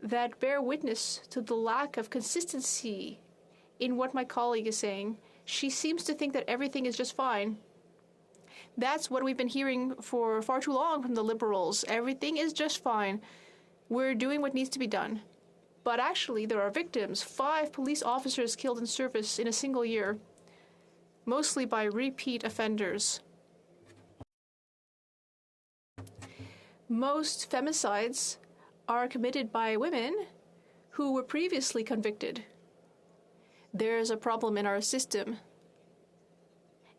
that bear witness to the lack of consistency in what my colleague is saying. She seems to think that everything is just fine. That's what we've been hearing for far too long from the Liberals. Everything is just fine. We're doing what needs to be done. But actually, there are victims. 5 police officers killed in service in a single year, mostly by repeat offenders. Most femicides are committed by women who were previously convicted. There's a problem in our system.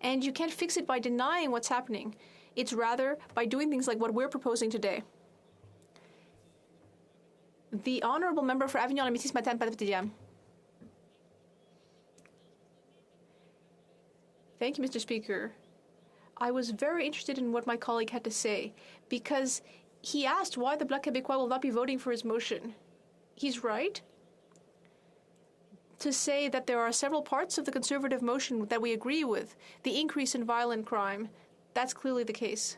And you can't fix it by denying what's happening. It's rather by doing things like what we're proposing today. The honourable member for Avignon Amicis Matane Patapédia. Thank you, Mr. Speaker. I was very interested in what my colleague had to say because he asked why the Bloc Québécois will not be voting for his motion. He's right to say that there are several parts of the Conservative motion that we agree with. The increase in violent crime, that's clearly the case.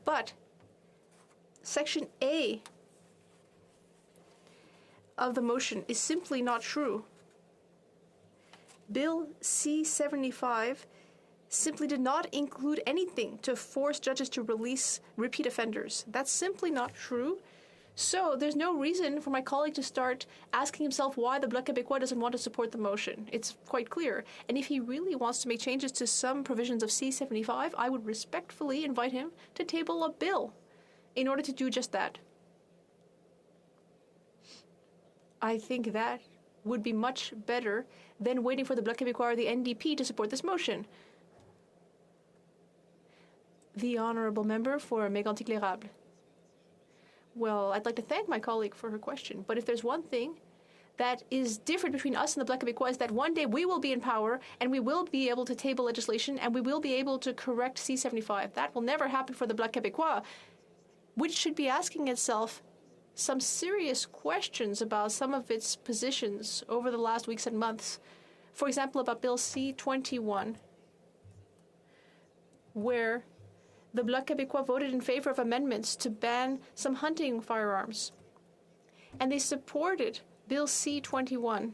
But Section A of the motion is simply not true. Bill C-75 simply did not include anything to force judges to release repeat offenders. That's simply not true. So there's no reason for my colleague to start asking himself why the Bloc Québécois doesn't want to support the motion. It's quite clear. And if he really wants to make changes to some provisions of C-75, I would respectfully invite him to table a bill in order to do just that. I think that would be much better than waiting for the Bloc Québécois or the NDP to support this motion. The honourable member for Mégantic-L'Érable. Well, I'd like to thank my colleague for her question, but if there's one thing that is different between us and the Bloc Québécois is that one day we will be in power and we will be able to table legislation and we will be able to correct C-75. That will never happen for the Bloc Québécois, which should be asking itself some serious questions about some of its positions over the last weeks and months. For example, about Bill C-21, where the Bloc Québécois voted in favor of amendments to ban some hunting firearms. And they supported Bill C-21,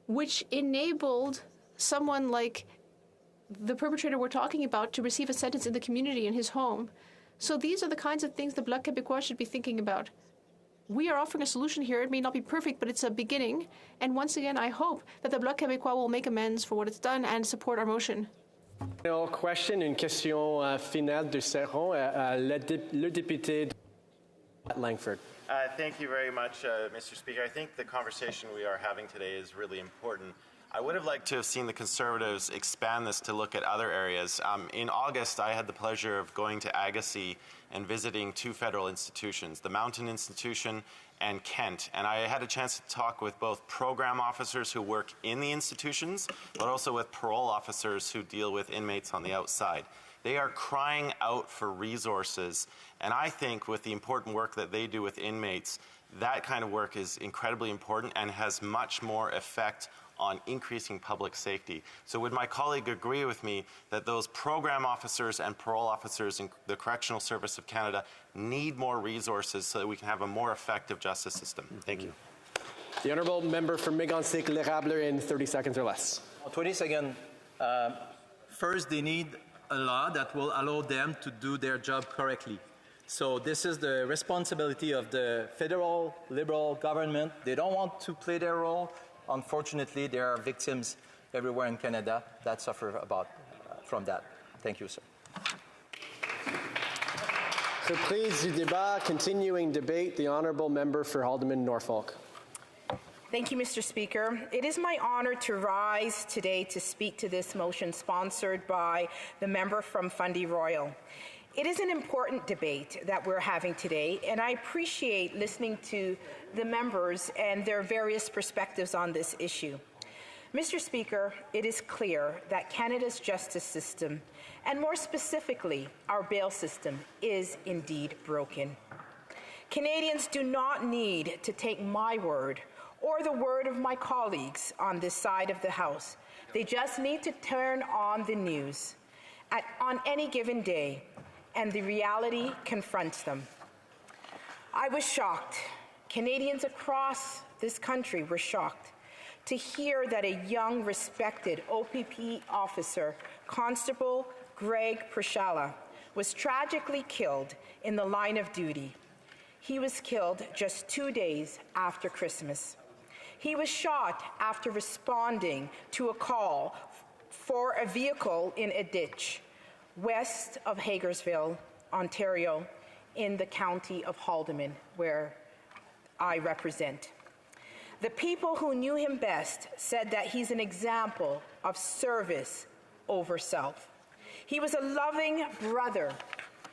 which enabled someone like the perpetrator we're talking about to receive a sentence in the community in his home. So these are the kinds of things the Bloc Québécois should be thinking about. We are offering a solution here. It may not be perfect, but it's a beginning. And once again, I hope that the Bloc Québécois will make amends for what it's done and support our motion. Final question, une question finale de Serron, le député de Langford. Thank you very much, Mr. Speaker. I think the conversation we are having today is really important. I would have liked to have seen the Conservatives expand this to look at other areas. In August, I had the pleasure of going to Agassiz and visiting two federal institutions, the Mountain Institution and Kent. And I had a chance to talk with both program officers who work in the institutions, but also with parole officers who deal with inmates on the outside. They are crying out for resources. And I think with the important work that they do with inmates, that kind of work is incredibly important and has much more effect on increasing public safety. So would my colleague agree with me that those program officers and parole officers in the Correctional Service of Canada need more resources so that we can have a more effective justice system? Thank you. The Honourable Member for Mégantic-L'Érable in 30 seconds or less. 20 seconds. First, they need a law that will allow them to do their job correctly. So this is the responsibility of the federal Liberal government. They don't want to play their role. Unfortunately, there are victims everywhere in Canada that suffer from that. Thank you, sir. Reprise du débat, continuing debate, the Honourable Member for Haldeman Norfolk. Thank you, Mr. Speaker. It is my honor to rise today to speak to this motion sponsored by the member from Fundy Royal. It is an important debate that we're having today, and I appreciate listening to the members and their various perspectives on this issue. Mr. Speaker, it is clear that Canada's justice system, and more specifically, our bail system, is indeed broken. Canadians do not need to take my word or the word of my colleagues on this side of the House. They just need to turn on the news on any given day, and the reality confronts them. I was shocked. Canadians across this country were shocked to hear that a young, respected OPP officer, Constable Greg Priscilla, was tragically killed in the line of duty. He was killed just 2 days after Christmas. He was shot after responding to a call for a vehicle in a ditch west of Hagersville, Ontario, in the county of Haldimand, where I represent. The people who knew him best said that he's an example of service over self. He was a loving brother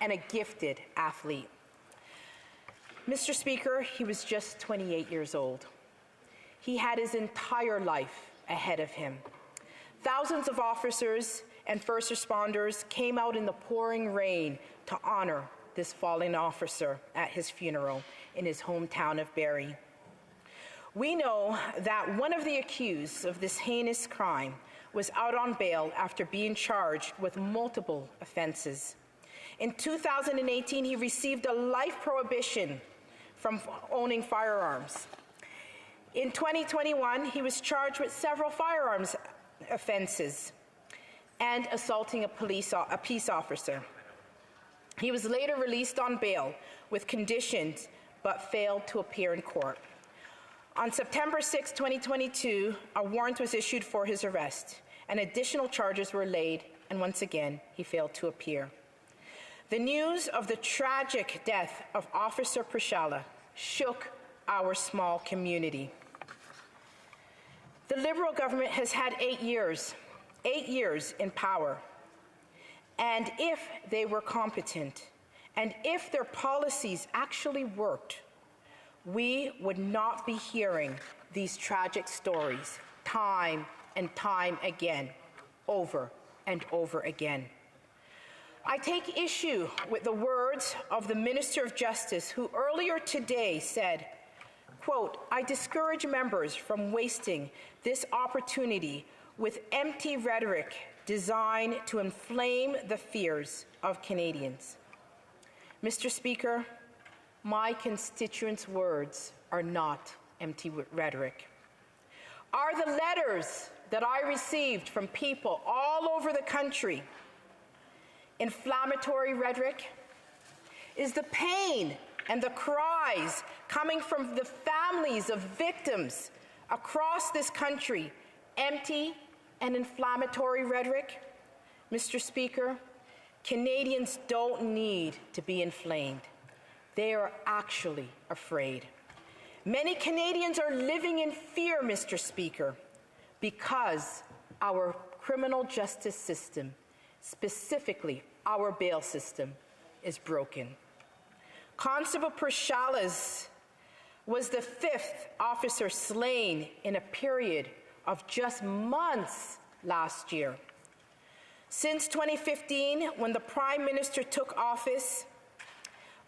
and a gifted athlete. Mr. Speaker, he was just 28 years old. He had his entire life ahead of him. Thousands of officers and first responders came out in the pouring rain to honor this fallen officer at his funeral in his hometown of Barrie. We know that one of the accused of this heinous crime was out on bail after being charged with multiple offenses. In 2018, he received a life prohibition from owning firearms. In 2021, he was charged with several firearms offenses and assaulting a peace officer. He was later released on bail with conditions, but failed to appear in court. On September 6, 2022, a warrant was issued for his arrest, and additional charges were laid, and once again, he failed to appear. The news of the tragic death of Officer Priscilla shook our small community. The Liberal government has had 8 years in power. And if they were competent, and if their policies actually worked, we would not be hearing these tragic stories time and time again, over and over again. I take issue with the words of the Minister of Justice, who earlier today said, quote, "I discourage members from wasting this opportunity with empty rhetoric designed to inflame the fears of Canadians." Mr. Speaker, my constituents' words are not empty rhetoric. Are the letters that I received from people all over the country, inflammatory rhetoric, is the pain and the cries coming from the families of victims across this country, empty and inflammatory rhetoric. Mr. Speaker, Canadians don't need to be inflamed. They are actually afraid. Many Canadians are living in fear, Mr. Speaker, because our criminal justice system, specifically our bail system, is broken. Constable Pershalas was the 5th officer slain in a period of just months last year. Since 2015, when the Prime Minister took office,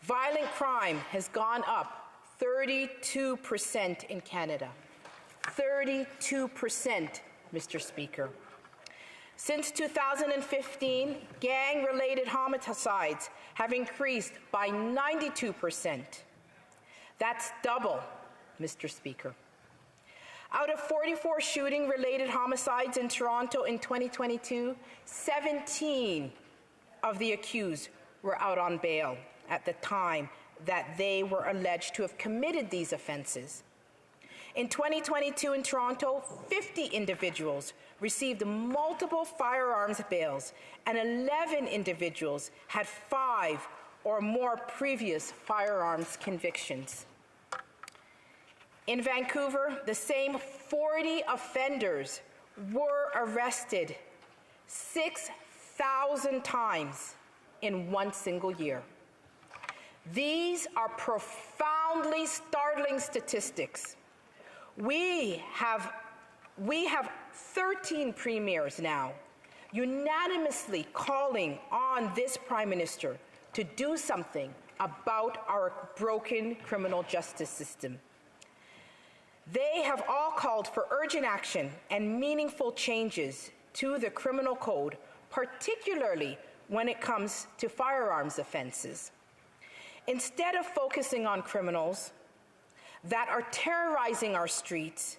violent crime has gone up 32% in Canada. 32%, Mr. Speaker. Since 2015, gang-related homicides have increased by 92%. That's double, Mr. Speaker. Out of 44 shooting-related homicides in Toronto in 2022, 17 of the accused were out on bail at the time that they were alleged to have committed these offenses. In 2022 in Toronto, 50 individuals received multiple firearms bails, and 11 individuals had 5 or more previous firearms convictions. In Vancouver, the same 40 offenders were arrested 6,000 times in one single year. These are profoundly startling statistics. We have 13 premiers now unanimously calling on this Prime Minister to do something about our broken criminal justice system. They have all called for urgent action and meaningful changes to the criminal code, particularly when it comes to firearms offenses. Instead of focusing on criminals that are terrorizing our streets,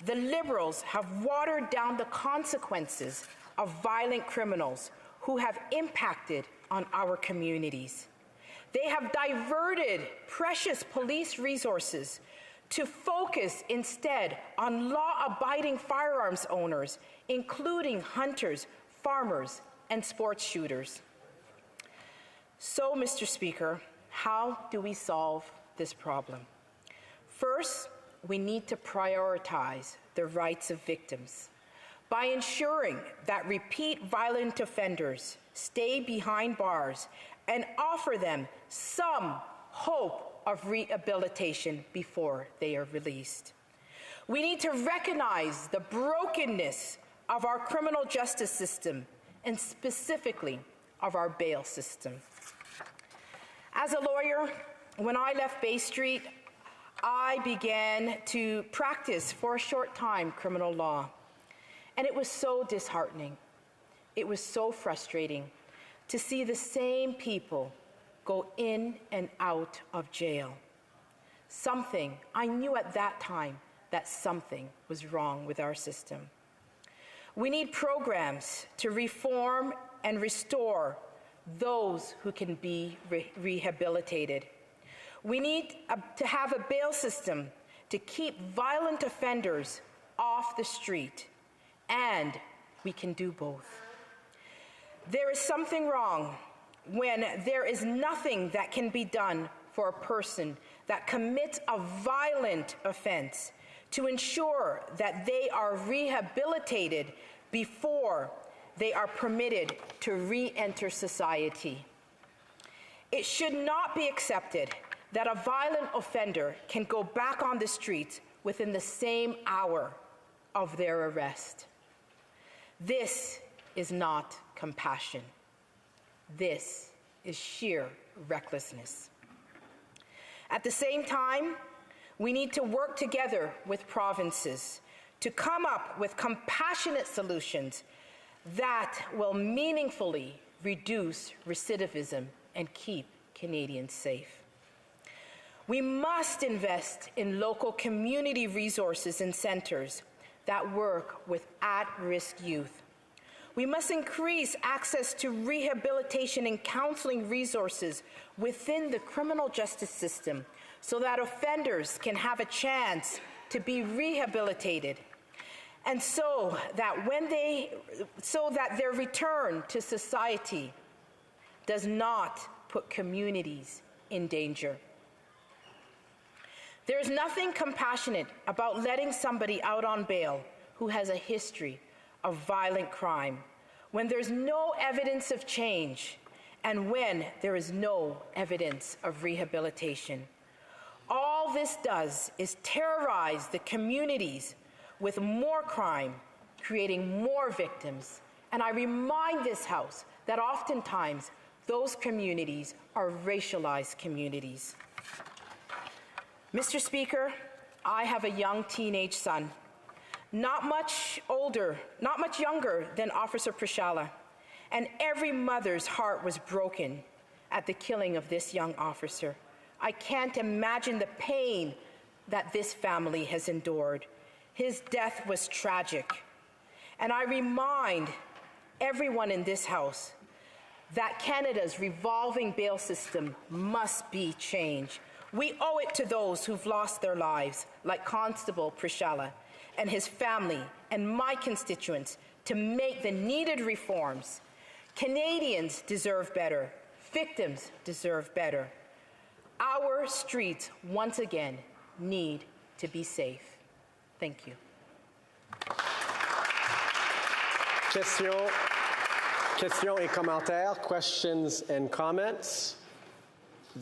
the Liberals have watered down the consequences of violent criminals who have impacted on our communities. They have diverted precious police resources to focus instead on law-abiding firearms owners, including hunters, farmers, and sports shooters. So, Mr. Speaker, how do we solve this problem? First, we need to prioritize the rights of victims by ensuring that repeat violent offenders stay behind bars and offer them some hope of rehabilitation before they are released. We need to recognize the brokenness of our criminal justice system and specifically of our bail system. As a lawyer, when I left Bay Street, I began to practice for a short time criminal law. And it was so disheartening. It was so frustrating to see the same people go in and out of jail. I knew at that time that something was wrong with our system. We need programs to reform and restore those who can be rehabilitated. We need to have a bail system to keep violent offenders off the street, and we can do both. There is something wrong when there is nothing that can be done for a person that commits a violent offense to ensure that they are rehabilitated before they are permitted to re-enter society. It should not be accepted that a violent offender can go back on the streets within the same hour of their arrest. This is not compassion. This is sheer recklessness. At the same time, we need to work together with provinces to come up with compassionate solutions that will meaningfully reduce recidivism and keep Canadians safe. We must invest in local community resources and centres that work with at-risk youth. We must increase access to rehabilitation and counseling resources within the criminal justice system so that offenders can have a chance to be rehabilitated, and so that their return to society does not put communities in danger. There is nothing compassionate about letting somebody out on bail who has a history of violent crime when there's no evidence of change and when there is no evidence of rehabilitation. All this does is terrorize the communities with more crime, creating more victims. And I remind this House that oftentimes those communities are racialized communities. Mr. Speaker, I have a young teenage son, not much younger than Officer Priscilla, and every mother's heart was broken at the killing of this young officer. I can't imagine the pain that this family has endured. His death was tragic. And I remind everyone in this House that Canada's revolving bail system must be changed. We owe it to those who've lost their lives, like Constable Priscilla and his family and my constituents, to make the needed reforms. Canadians deserve better. Victims deserve better. Our streets, once again, need to be safe. Thank you. Questions et commentaires, questions and comments.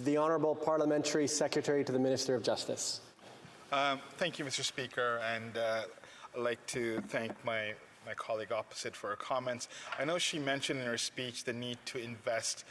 The Honourable Parliamentary Secretary to the Minister of Justice. Thank you, Mr. Speaker, and I'd like to thank my colleague opposite for her comments. I know she mentioned in her speech the need to invest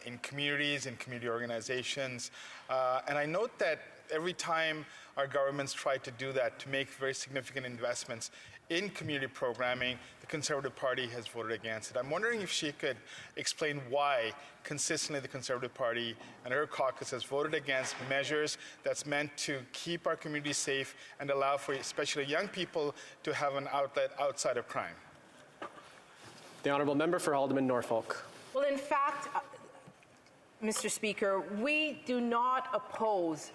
in communities and community organizations, and I note that every time our governments try to do that, to make very significant investments in community programming, the Conservative Party has voted against it. I'm wondering if she could explain why consistently the Conservative Party and her caucus has voted against measures that's meant to keep our communities safe and allow for especially young people to have an outlet outside of crime. The Honourable Member for Alderman Norfolk. Well, in fact, Mr. Speaker, we do not oppose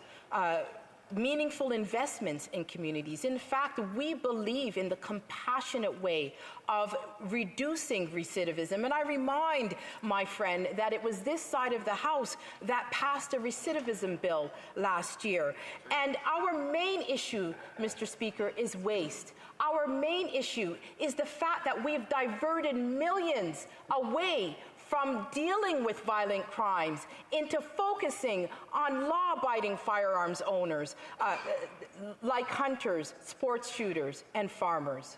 meaningful investments in communities. In fact, we believe in the compassionate way of reducing recidivism. And I remind my friend that it was this side of the House that passed a recidivism bill last year. And our main issue, Mr. Speaker, is waste. Our main issue is the fact that we've diverted millions away from dealing with violent crimes into focusing on law-abiding firearms owners like hunters, sports shooters, and farmers.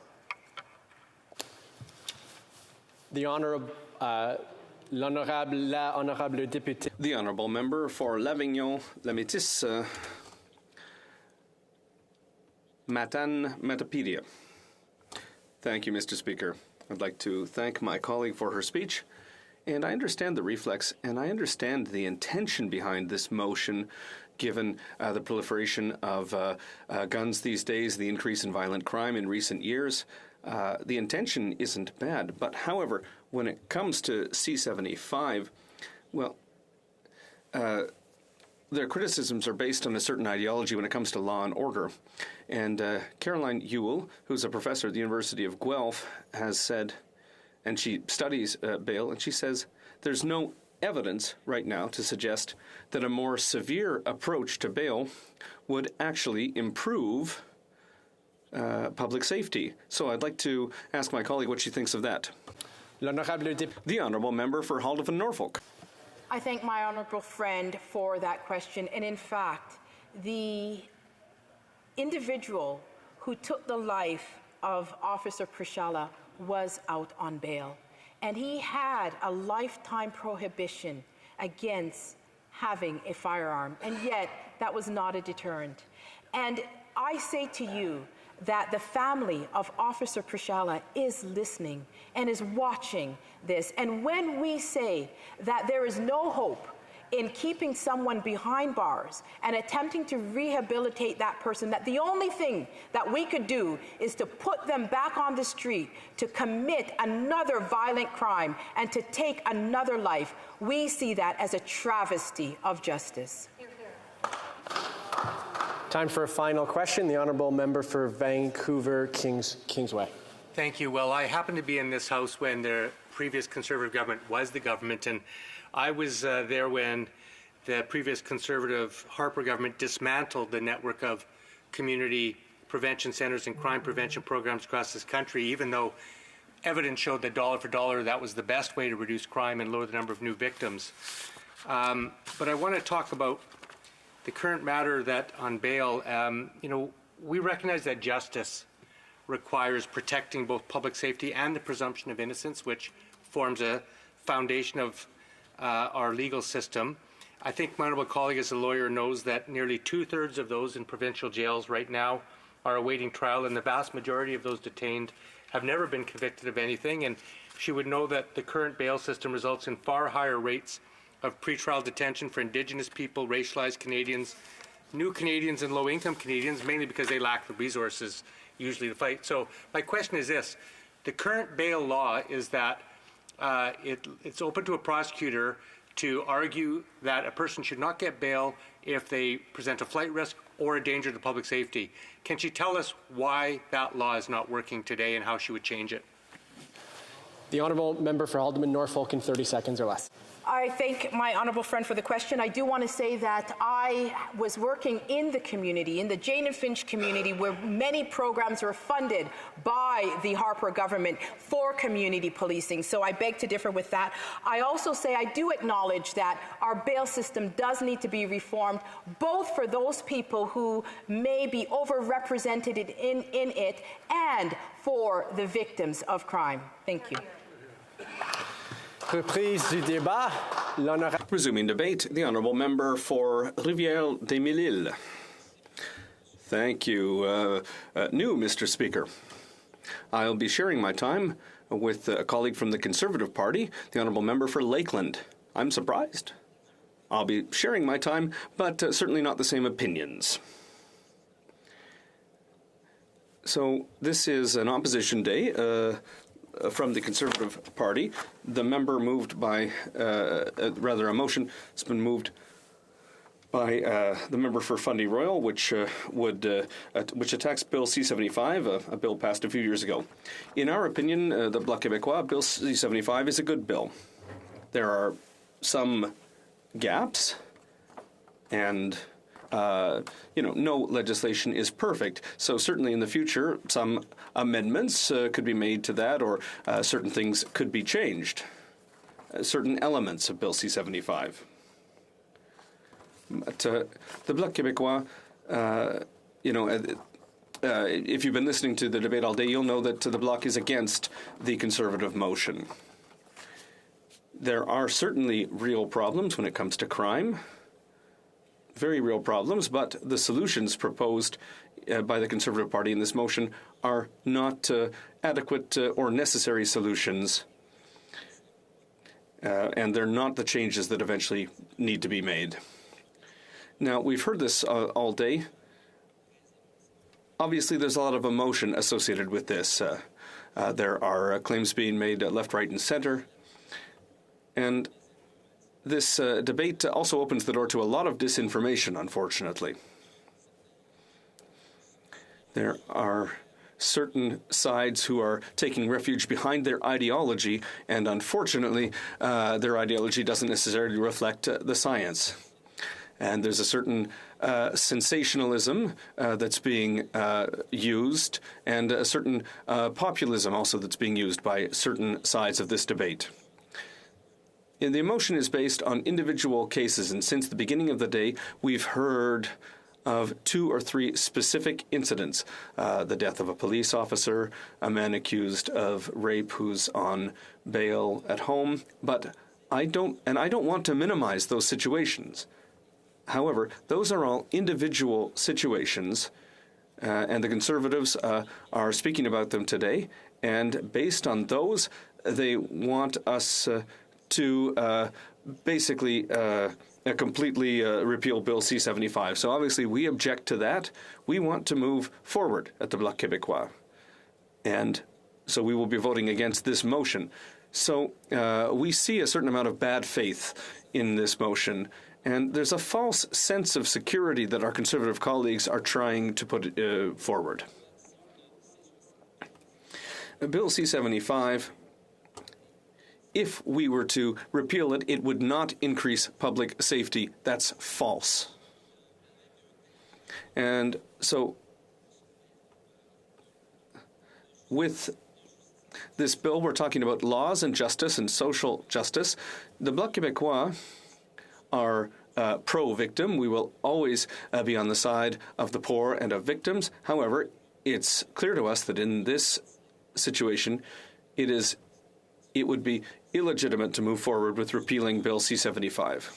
The Honourable Député. The Honourable Member for L'Avignon-La Métis, Matane-Matapedia. Thank you, Mr. Speaker. I'd like to thank my colleague for her speech. And I understand the reflex, and I understand the intention behind this motion, given the proliferation of guns these days, the increase in violent crime in recent years. The intention isn't bad. But however, when it comes to C-75, well, their criticisms are based on a certain ideology when it comes to law and order. And Caroline Ewell, who's a professor at the University of Guelph, has said, and she studies bail, and she says there's no evidence right now to suggest that a more severe approach to bail would actually improve public safety. So I'd like to ask my colleague what she thinks of that. The Honourable Member for Haldimand-Norfolk. I thank my honourable friend for that question. And in fact, the individual who took the life of Officer Priscilla was out on bail. And he had a lifetime prohibition against having a firearm. And yet, that was not a deterrent. And I say to you that the family of Officer Priscilla is listening and is watching this. And when we say that there is no hope in keeping someone behind bars and attempting to rehabilitate that person, that the only thing that we could do is to put them back on the street to commit another violent crime and to take another life, we see that as a travesty of justice. Time for a final question. The honourable member for Vancouver Kingsway. Thank you. Well, I happened to be in this House when the previous Conservative government was the government, and I was there when the previous Conservative Harper government dismantled the network of community prevention centres and crime prevention programs across this country, even though evidence showed that dollar for dollar that was the best way to reduce crime and lower the number of new victims. But I want to talk about the current matter that on bail, we recognize that justice requires protecting both public safety and the presumption of innocence, which forms a foundation of our legal system. I think my honourable colleague as a lawyer knows that nearly 2/3 of those in provincial jails right now are awaiting trial, and the vast majority of those detained have never been convicted of anything. And she would know that the current bail system results in far higher rates of pretrial detention for Indigenous people, racialized Canadians, new Canadians and low-income Canadians, mainly because they lack the resources usually to fight. So my question is this. The current bail law is that it's open to a prosecutor to argue that a person should not get bail if they present a flight risk or a danger to public safety. Can she tell us why that law is not working today and how she would change it? The honourable member for Alderman Norfolk in 30 seconds or less. I thank my honourable friend for the question. I do want to say that I was working in the community, in the Jane and Finch community, where many programs were funded by the Harper government for community policing. So I beg to differ with that. I also say I do acknowledge that our bail system does need to be reformed, both for those people who may be overrepresented in it and for the victims of crime. Thank you. Reprise du débat. Resuming debate, the honourable member for Rivière-des-Mille-Îles. Thank you. New, Mr. Speaker. I'll be sharing my time with a colleague from the Conservative Party, the honourable member for Lakeland. I'm surprised. I'll be sharing my time, but certainly not the same opinions. So this is an opposition day from the Conservative Party. The member moved by, rather a motion has been moved by the member for Fundy Royal, which attacks Bill C-75, a bill passed a few years ago. In our opinion, the Bloc Québécois, Bill C-75 is a good bill. There are some gaps, and no legislation is perfect. So certainly in the future, some amendments could be made to that, or certain things could be changed. Certain elements of Bill C-75. But the Bloc Québécois, if you've been listening to the debate all day, you'll know that the Bloc is against the Conservative motion. There are certainly real problems when it comes to crime. Very real problems, but the solutions proposed by the Conservative Party in this motion are not adequate or necessary solutions, and they're not the changes that eventually need to be made. Now, we've heard this all day. Obviously, there's a lot of emotion associated with this. There are claims being made left, right, and center, and this debate also opens the door to a lot of disinformation, unfortunately. There are certain sides who are taking refuge behind their ideology, and unfortunately, their ideology doesn't necessarily reflect the science. And there's a certain sensationalism that's being used, and a certain populism also that's being used by certain sides of this debate. The emotion is based on individual cases, and since the beginning of the day, we've heard of 2 or 3 specific incidents. The death of a police officer, a man accused of rape who's on bail at home. But I don't want to minimize those situations. However, those are all individual situations, and the Conservatives are speaking about them today. And based on those, they want us to basically completely repeal Bill C-75. So obviously we object to that. We want to move forward at the Bloc Québécois. And so we will be voting against this motion. So we see a certain amount of bad faith in this motion. And there's a false sense of security that our Conservative colleagues are trying to put forward. Bill C-75, if we were to repeal it, it would not increase public safety. That's false. And so with this bill, we're talking about laws and justice and social justice. The Bloc Québécois are pro-victim. We will always be on the side of the poor and of victims. However, it's clear to us that in this situation, it would be illegitimate to move forward with repealing Bill C-75.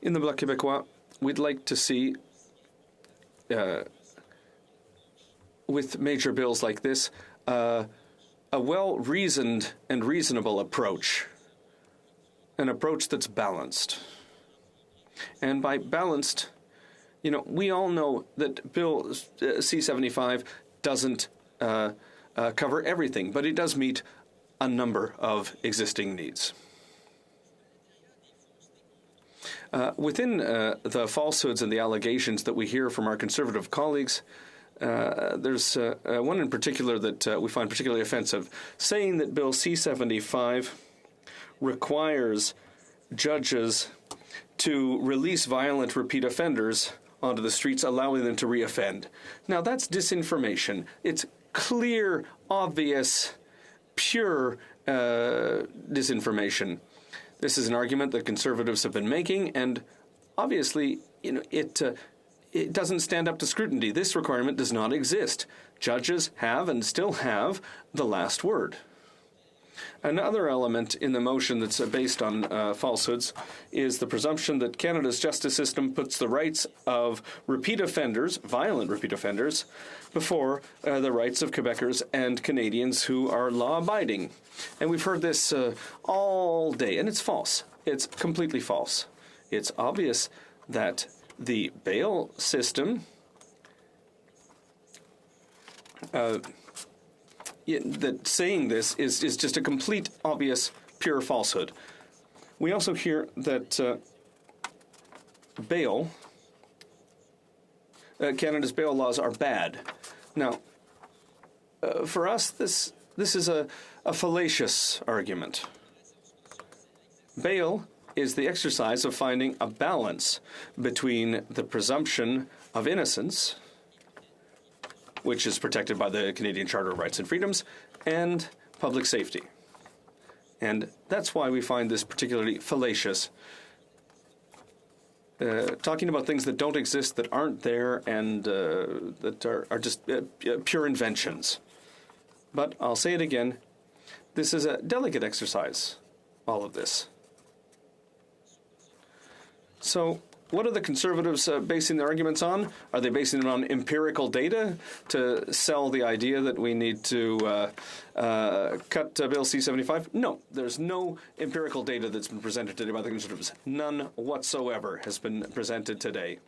In the Bloc Québécois, we'd like to see, with major bills like this, a well-reasoned and reasonable approach, an approach that's balanced. And by balanced, we all know that Bill C-75 doesn't cover everything, but it does meet a number of existing needs. Within the falsehoods and the allegations that we hear from our Conservative colleagues, there's one in particular that we find particularly offensive, saying that Bill C-75 requires judges to release violent repeat offenders onto the streets, allowing them to reoffend. Now, that's disinformation. It's clear, obvious, pure disinformation. This is an argument that Conservatives have been making, and obviously, it doesn't stand up to scrutiny. This requirement does not exist. Judges have and still have the last word. Another element in the motion that's based on falsehoods is the presumption that Canada's justice system puts the rights of repeat offenders, violent repeat offenders, before the rights of Quebecers and Canadians who are law-abiding. And we've heard this all day, and it's false. It's completely false. It's obvious that the bail system that saying this is just a complete, obvious, pure falsehood. We also hear that Canada's bail laws are bad. Now, for us, this is a fallacious argument. Bail is the exercise of finding a balance between the presumption of innocence, which is protected by the Canadian Charter of Rights and Freedoms, and public safety. And that's why we find this particularly fallacious. Talking about things that don't exist, that aren't there, and that are just pure inventions. But I'll say it again, this is a delicate exercise, all of this. So, what are the Conservatives basing their arguments on? Are they basing them on empirical data to sell the idea that we need to cut Bill C-75? No, there's no empirical data that's been presented today by the Conservatives. None whatsoever has been presented today.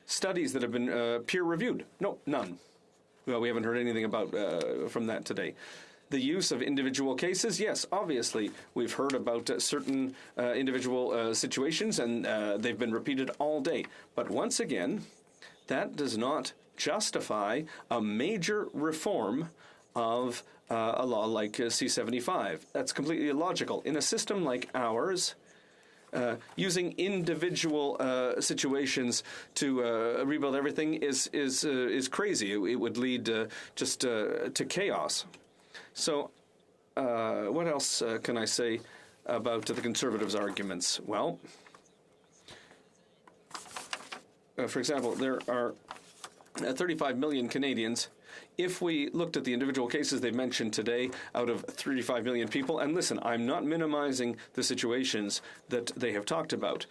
Studies that have been peer-reviewed? No, none. Well, we haven't heard anything about from that today. The use of individual cases, yes, obviously, we've heard about certain individual situations, and they've been repeated all day. But once again, that does not justify a major reform of a law like C-75. That's completely illogical. In a system like ours, using individual situations to rebuild everything is crazy. It would lead just to chaos. So, what else can I say about the Conservatives' arguments? Well, for example, there are 35 million Canadians. If we looked at the individual cases they mentioned today out of 35 million people, and listen, I'm not minimizing the situations that they have talked about,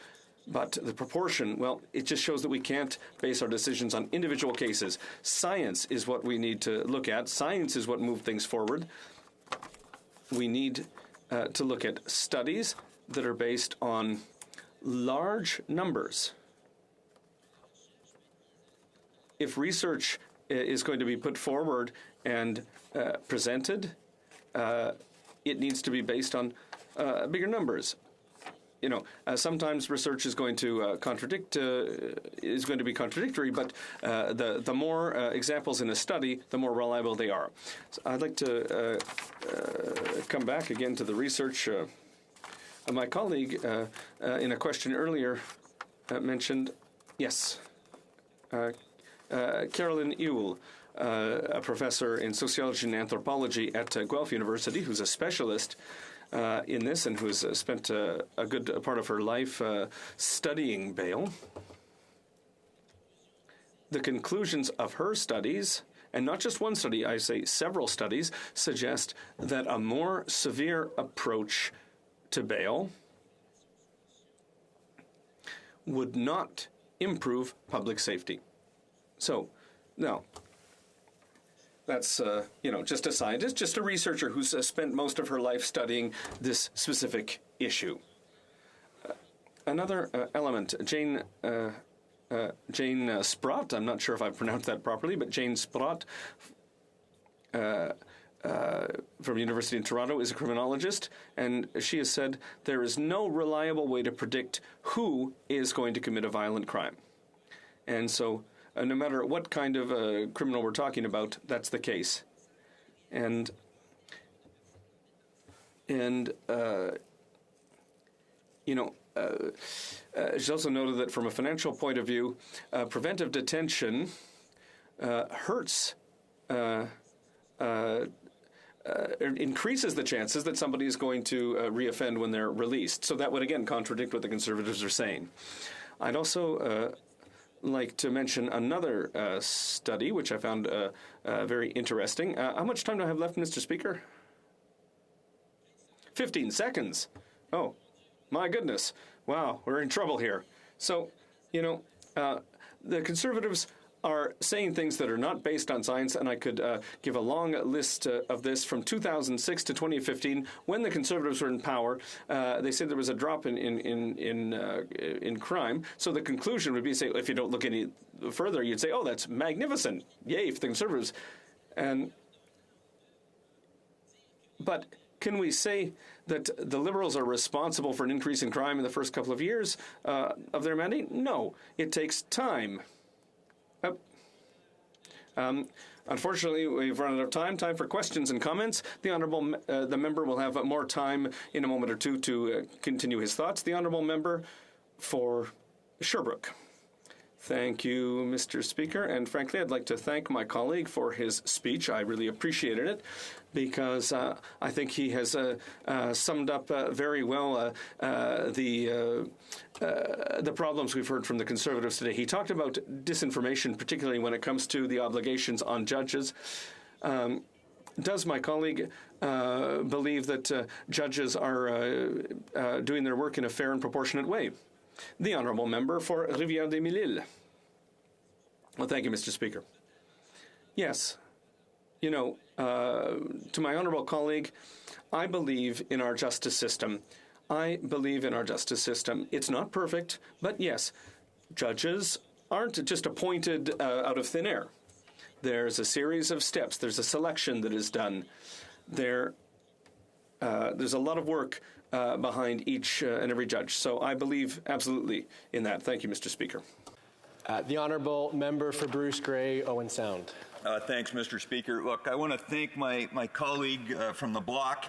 but the proportion, well, it just shows that we can't base our decisions on individual cases. Science is what we need to look at. Science is what moves things forward. We need to look at studies that are based on large numbers. If research is going to be put forward and presented, it needs to be based on bigger numbers. You know, sometimes research is going to be contradictory, but the more examples in a study, the more reliable they are. So I'd like to come back again to the research. My colleague, in a question earlier, mentioned, yes, Carolyn Ewell, a professor in sociology and anthropology at Guelph University, who's a specialist in this and who's spent a good part of her life studying bail. The conclusions of her studies, and not just one study, I say several studies, suggest that a more severe approach to bail would not improve public safety. So, now, that's, just a scientist, just a researcher who's spent most of her life studying this specific issue. Another element, Jane Sprott, I'm not sure if I pronounced that properly, but Jane Sprott from University in Toronto is a criminologist, and she has said there is no reliable way to predict who is going to commit a violent crime. And so no matter what kind of criminal we're talking about, that's the case. And she also noted that from a financial point of view, preventive detention hurts, increases the chances that somebody is going to reoffend when they're released. So that would, again, contradict what the Conservatives are saying. I'd also like to mention another study, which I found very interesting. How much time do I have left, Mr. Speaker? 15 seconds. Oh, my goodness. Wow, we're in trouble here. So, the Conservatives are saying things that are not based on science, and I could give a long list of this from 2006 to 2015. When the Conservatives were in power, they said there was a drop in crime. So the conclusion would be, say, if you don't look any further, you'd say, oh, that's magnificent. Yay for the Conservatives. But can we say that the Liberals are responsible for an increase in crime in the first couple of years of their mandate? No. It takes time. Unfortunately, we've run out of time. Time for questions and comments. The member will have more time in a moment or two to continue his thoughts. The honourable member for Sherbrooke. Thank you, Mr. Speaker. And frankly, I'd like to thank my colleague for his speech. I really appreciated it because I think he has summed up very well the problems we've heard from the Conservatives today. He talked about disinformation, particularly when it comes to the obligations on judges. Does my colleague believe that judges are doing their work in a fair and proportionate way? The honourable member for Rivière-des-Mille-Îles. Well, thank you, Mr. Speaker. Yes, to my honourable colleague, I believe in our justice system. It's not perfect, but yes, judges aren't just appointed out of thin air. There's a series of steps. There's a selection that is done. There's a lot of work behind each and every judge. So I believe absolutely in that. Thank you, Mr. Speaker. The honourable member for Bruce Grey, Owen Sound. Thanks, Mr. Speaker. Look, I want to thank my colleague from the bloc,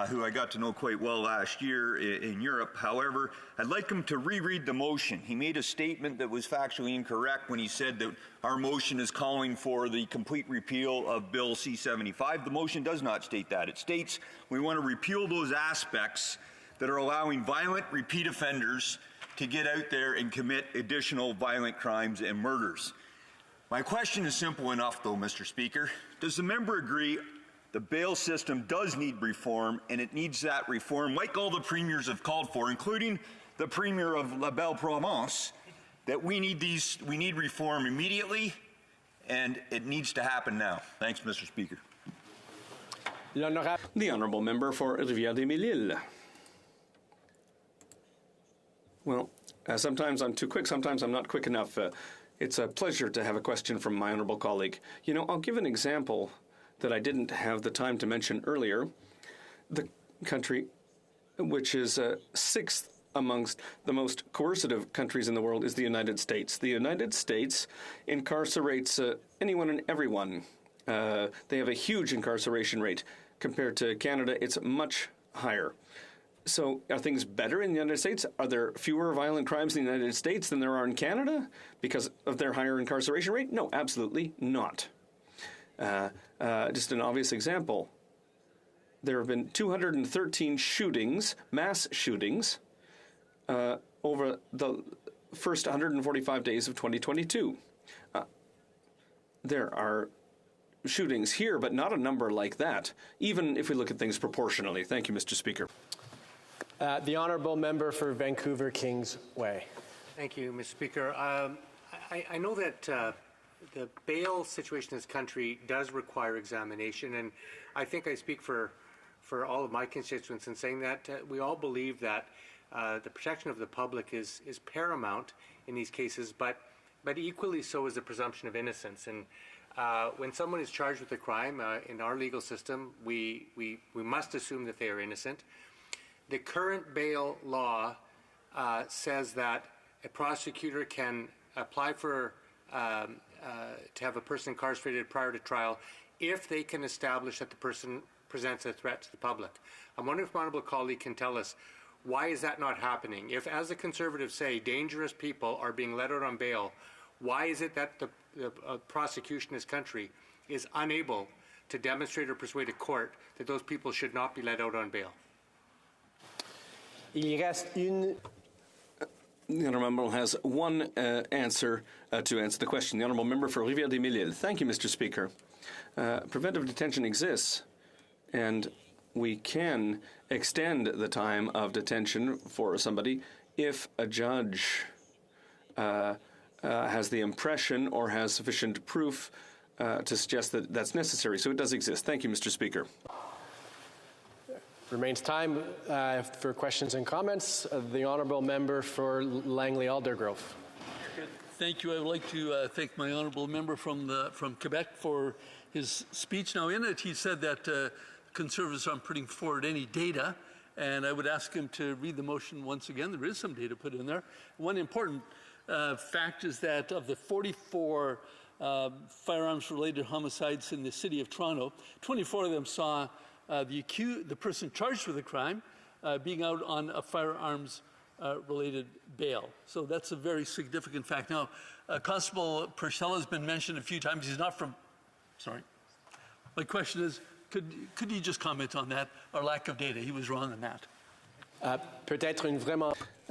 who I got to know quite well last year in Europe. However, I'd like him to reread the motion. He made a statement that was factually incorrect when he said that our motion is calling for the complete repeal of Bill C-75. The motion does not state that. It states we want to repeal those aspects that are allowing violent repeat offenders to get out there and commit additional violent crimes and murders. My question is simple enough, though, Mr. Speaker. Does the member agree the bail system does need reform, and it needs that reform, like all the premiers have called for, including the premier of La Belle Province, that we need reform immediately, and it needs to happen now? Thanks, Mr. Speaker. The honourable member for Rivière-des-Mille-Îles. Well, sometimes I'm too quick, sometimes I'm not quick enough. It's a pleasure to have a question from my honourable colleague. You know, I'll give an example that I didn't have the time to mention earlier. The country which is sixth amongst the most coercive countries in the world is the United States. The United States incarcerates anyone and everyone. They have a huge incarceration rate. Compared to Canada, it's much higher. So are things better in the United States? Are there fewer violent crimes in the United States than there are in Canada because of their higher incarceration rate? No, absolutely not. Just an obvious example. There have been 213 shootings, mass shootings, over the first 145 days of 2022. There are shootings here, but not a number like that, even if we look at things proportionally. Thank you, Mr. Speaker. The honourable member for Vancouver Kings Way. Thank you, Mr. Speaker. I know that the bail situation in this country does require examination, and I think I speak for all of my constituents in saying that we all believe that the protection of the public is paramount in these cases, but equally so is the presumption of innocence. And when someone is charged with a crime in our legal system, we must assume that they are innocent. The current bail law says that a prosecutor can apply for to have a person incarcerated prior to trial if they can establish that the person presents a threat to the public. I'm wondering if my honourable colleague can tell us why is that not happening? If, as the Conservatives say, dangerous people are being let out on bail, why is it that the prosecution in this country is unable to demonstrate or persuade a court that those people should not be let out on bail? The honourable member has one answer to answer the question. The honourable member for Rivière-des-Mille. Thank you, Mr. Speaker. Preventive detention exists, and we can extend the time of detention for somebody if a judge has the impression or has sufficient proof to suggest that that's necessary. So it does exist. Thank you, Mr. Speaker. Remains time for questions and comments. The honourable member for Langley-Aldergrove. Thank you. I would like to thank my honourable member from Quebec for his speech. Now, in it, he said that Conservatives aren't putting forward any data, and I would ask him to read the motion once again. There is some data put in there. One important fact is that of the 44 firearms-related homicides in the city of Toronto, 24 of them saw the person charged with the crime being out on a firearms-related bail. So that's a very significant fact. Now, Constable Purcell has been mentioned a few times. He's not from... Sorry. My question is, could you just comment on that, our lack of data? He was wrong on that.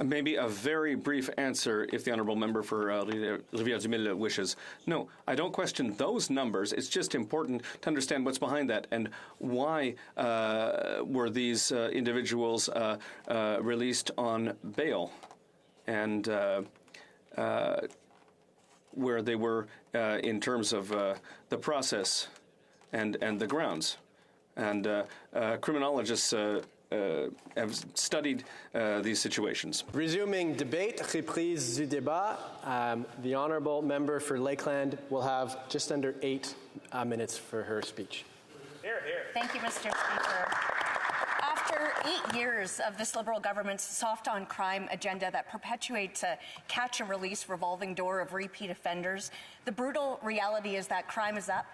Maybe a very brief answer if the honourable member for Rivière-du-Mille wishes. No, I don't question those numbers. It's just important to understand what's behind that and why were these individuals released on bail and where they were in terms of the process and the grounds. And criminologists have studied these situations. Resuming debate, reprise du débat. The honourable member for Lakeland will have just under 8 minutes for her speech. Thank you, Mr. Speaker. After 8 years of this Liberal government's soft-on-crime agenda that perpetuates a catch-and-release revolving door of repeat offenders, the brutal reality is that crime is up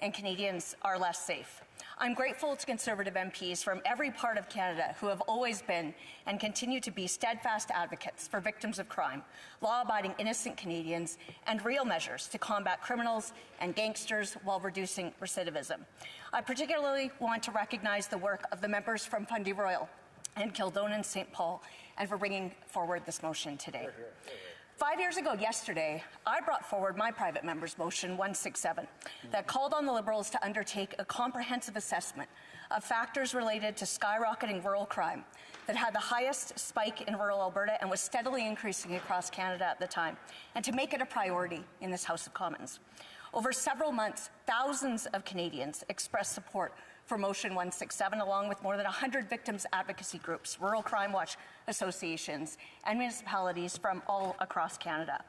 and Canadians are less safe. I'm grateful to Conservative MPs from every part of Canada who have always been and continue to be steadfast advocates for victims of crime, law-abiding innocent Canadians, and real measures to combat criminals and gangsters while reducing recidivism. I particularly want to recognize the work of the members from Fundy Royal and Kildonan St. Paul and for bringing forward this motion today. 5 years ago yesterday, I brought forward my private member's motion 167 that called on the Liberals to undertake a comprehensive assessment of factors related to skyrocketing rural crime that had the highest spike in rural Alberta and was steadily increasing across Canada at the time, and to make it a priority in this House of Commons. Over several months, thousands of Canadians expressed support for Motion 167, along with more than 100 victims advocacy groups, Rural Crime Watch, associations, and municipalities from all across Canada.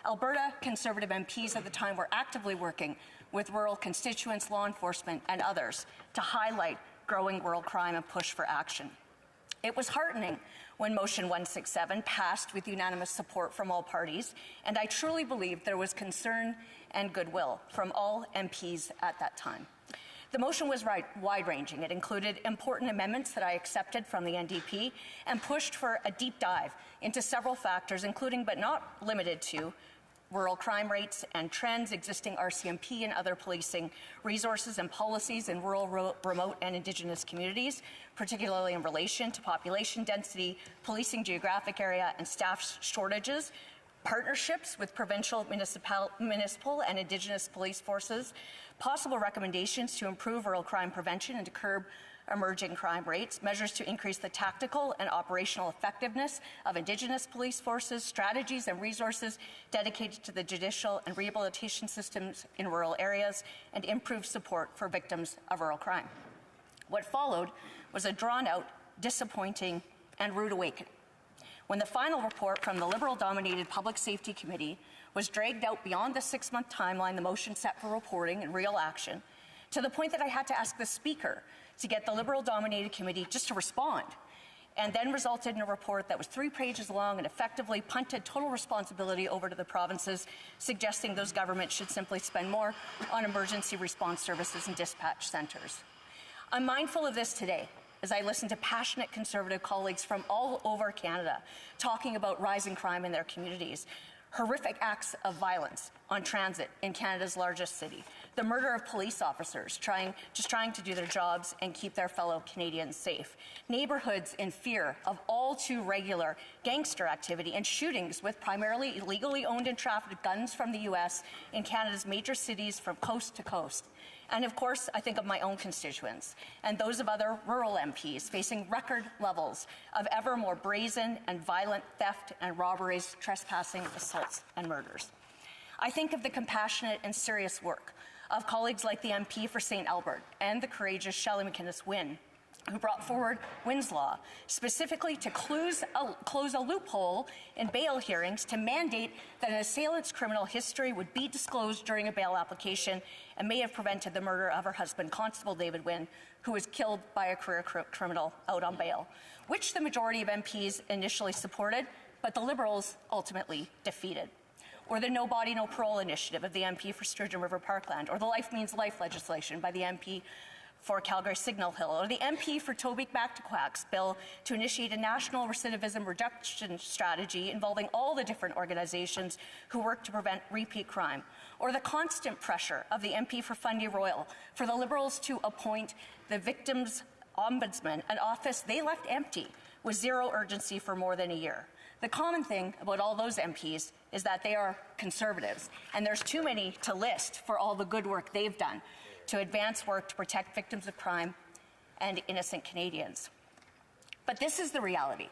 Alberta Conservative MPs at the time were actively working with rural constituents, law enforcement, and others to highlight growing rural crime and push for action. It was heartening when Motion 167 passed with unanimous support from all parties, and I truly believe there was concern and goodwill from all MPs at that time. The motion was wide-ranging. It included important amendments that I accepted from the NDP and pushed for a deep dive into several factors, including but not limited to rural crime rates and trends, existing RCMP and other policing resources and policies in rural, remote, and Indigenous communities, particularly in relation to population density, policing geographic area, and staff shortages, partnerships with provincial, municipal, and Indigenous police forces, possible recommendations to improve rural crime prevention and to curb emerging crime rates, measures to increase the tactical and operational effectiveness of Indigenous police forces, strategies and resources dedicated to the judicial and rehabilitation systems in rural areas, and improved support for victims of rural crime. What followed was a drawn-out, disappointing, and rude awakening. When the final report from the Liberal-dominated Public Safety Committee was dragged out beyond the 6-month timeline the motion set for reporting and real action, to the point that I had to ask the Speaker to get the Liberal-dominated committee just to respond, and then resulted in a report that was 3 pages long and effectively punted total responsibility over to the provinces, suggesting those governments should simply spend more on emergency response services and dispatch centres. I'm mindful of this today as I listen to passionate Conservative colleagues from all over Canada talking about rising crime in their communities, horrific acts of violence on transit in Canada's largest city, the murder of police officers just trying to do their jobs and keep their fellow Canadians safe, neighbourhoods in fear of all too regular gangster activity and shootings with primarily illegally owned and trafficked guns from the U.S. in Canada's major cities from coast to coast. And of course, I think of my own constituents and those of other rural MPs facing record levels of ever more brazen and violent theft and robberies, trespassing, assaults, and murders. I think of the compassionate and serious work of colleagues like the MP for St. Albert and the courageous Shelley McInnes-Wynne, who brought forward Wynn's Law, specifically to close a loophole in bail hearings to mandate that an assailant's criminal history would be disclosed during a bail application and may have prevented the murder of her husband, Constable David Wynne, who was killed by a career criminal out on bail, which the majority of MPs initially supported, but the Liberals ultimately defeated. Or the No Body, No Parole initiative of the MP for Sturgeon River Parkland, or the Life Means Life legislation by the MP for Calgary Signal Hill, or the MP for Tobique Back-to-Quacks bill to initiate a national recidivism reduction strategy involving all the different organizations who work to prevent repeat crime, or the constant pressure of the MP for Fundy Royal for the Liberals to appoint the Victims Ombudsman, an office they left empty with zero urgency for more than a year. The common thing about all those MPs is that they are Conservatives, and there's too many to list for all the good work they've done to advance work to protect victims of crime and innocent Canadians. But this is the reality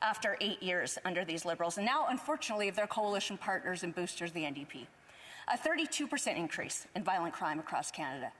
after 8 years under these Liberals, and now, unfortunately, of their coalition partners and boosters, the NDP. A 32% increase in violent crime across Canada.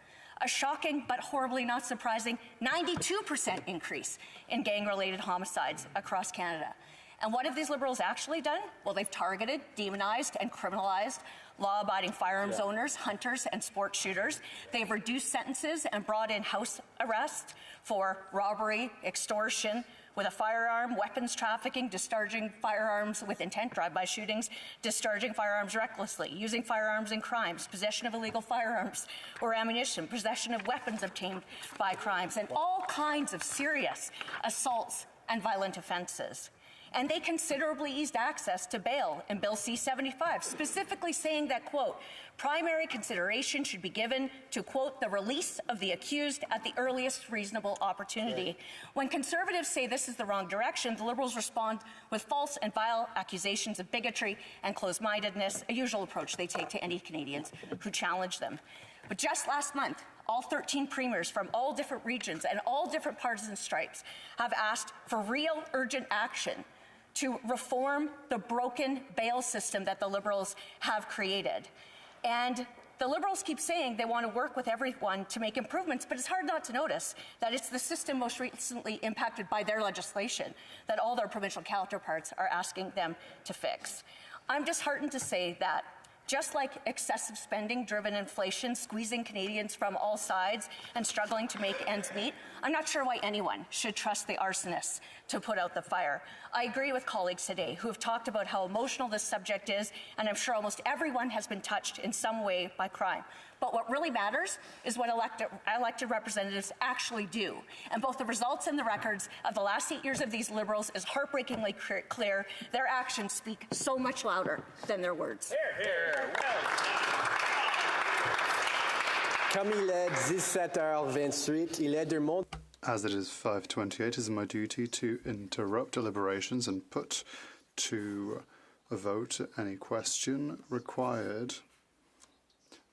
A shocking but horribly not surprising 92% increase in gang-related homicides across Canada. And what have these Liberals actually done? Well, they've targeted, demonized, and criminalized law-abiding firearms owners, hunters, and sport shooters. They've reduced sentences and brought in house arrest for robbery, extortion with a firearm, weapons trafficking, discharging firearms with intent, drive-by shootings, discharging firearms recklessly, using firearms in crimes, possession of illegal firearms or ammunition, possession of weapons obtained by crimes, and all kinds of serious assaults and violent offenses. And they considerably eased access to bail in Bill C-75, specifically saying that, quote, primary consideration should be given to, quote, the release of the accused at the earliest reasonable opportunity. When Conservatives say this is the wrong direction, the Liberals respond with false and vile accusations of bigotry and closed-mindedness, a usual approach they take to any Canadians who challenge them. But just last month, all 13 premiers from all different regions and all different partisan stripes have asked for real urgent action to reform the broken bail system that the Liberals have created. And The Liberals keep saying they want to work with everyone to make improvements, but it's hard not to notice that it's the system most recently impacted by their legislation that all their provincial counterparts are asking them to fix. I'm disheartened to say that just like excessive spending-driven inflation squeezing Canadians from all sides and struggling to make ends meet, I'm not sure why anyone should trust the arsonists to put out the fire. I agree with colleagues today who have talked about how emotional this subject is, and I'm sure almost everyone has been touched in some way by crime. But what really matters is what elected representatives actually do. And both the results and the records of the last 8 years of these Liberals is heartbreakingly clear. Their actions speak so much louder than their words. Hear, hear. Comme il est 17h28, il est de mon... As it is 5:28, it is my duty to interrupt deliberations and put to a vote any question required.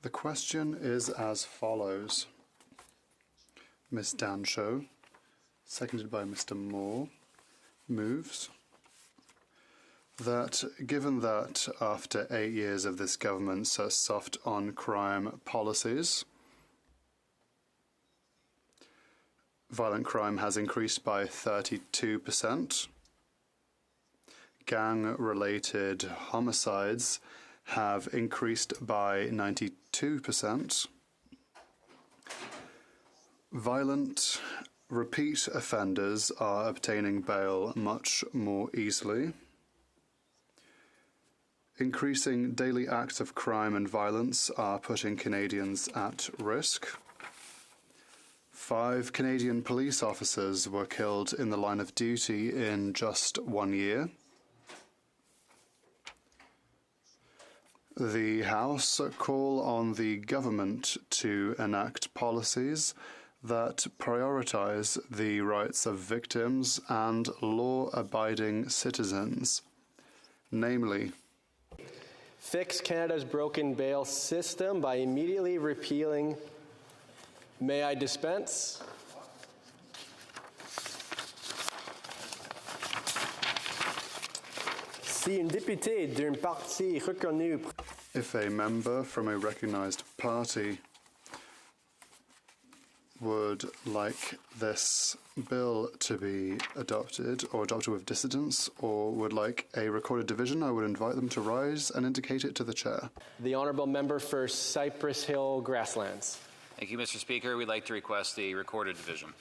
The question is as follows. Ms. Dancho, seconded by Mr. Moore, moves that given that after 8 years of this government's soft on-crime policies, violent crime has increased by 32%, gang-related homicides have increased by 92%. Violent repeat offenders are obtaining bail much more easily. Increasing daily acts of crime and violence are putting Canadians at risk. 5 Canadian police officers were killed in the line of duty in just 1 year. The House call on the government to enact policies that prioritize the rights of victims and law-abiding citizens, namely, fix Canada's broken bail system by immediately repealing... May I dispense? Si une députée d'un parti reconnu... If a member from a recognized party would like this bill to be adopted or adopted with dissidence or would like a recorded division, I would invite them to rise and indicate it to the chair. The honourable member for Cypress Hill Grasslands. Thank you, Mr. Speaker. We'd like to request a recorded division.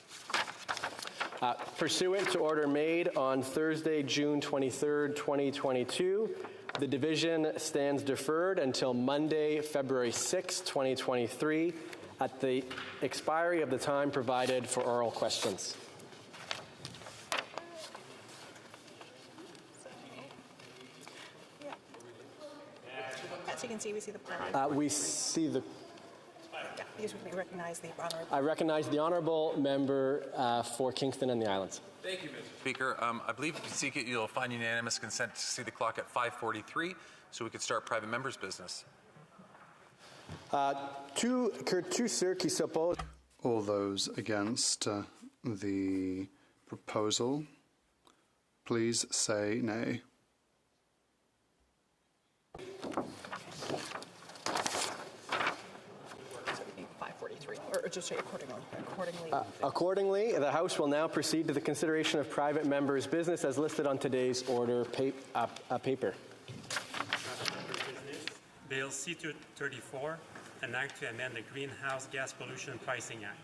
Pursuant to order made on Thursday, June 23rd, 2022, the division stands deferred until Monday, February 6, 2023, at the expiry of the time provided for oral questions. As you can see, we see the plan. We see the... Because we recognize the honourable. I recognize the honourable member for Kingston and the Islands. Thank you, Mr. Speaker. I believe if you seek it, you'll find unanimous consent to see the clock at 5:43, so we could start private members' business. Tous ceux qui s'opposent. All those against the proposal, please say nay. Or just say accordingly. Accordingly, the House will now proceed to the consideration of private members' business as listed on today's order paper. Bill C-234, an act to amend the Greenhouse Gas Pollution Pricing Act.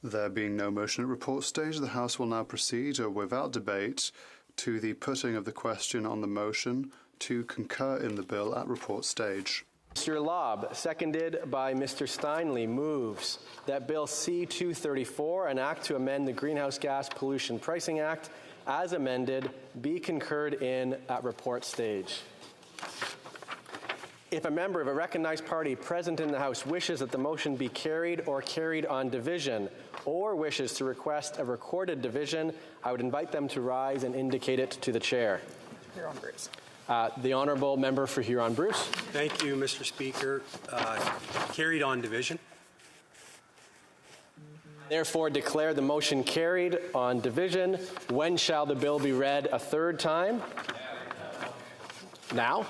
There being no motion at report stage, the House will now proceed without debate to the putting of the question on the motion to concur in the bill at report stage. Mr. Lobb, seconded by Mr. Steinley, moves that Bill C-234, an act to amend the Greenhouse Gas Pollution Pricing Act, as amended, be concurred in at report stage. If a member of a recognized party present in the House wishes that the motion be carried or carried on division, or wishes to request a recorded division, I would invite them to rise and indicate it to the chair. Huron Bruce. The honourable member for Huron-Bruce. Thank you, Mr. Speaker. Carried on division. Therefore, declare the motion carried on division. When shall the bill be read a third time? now.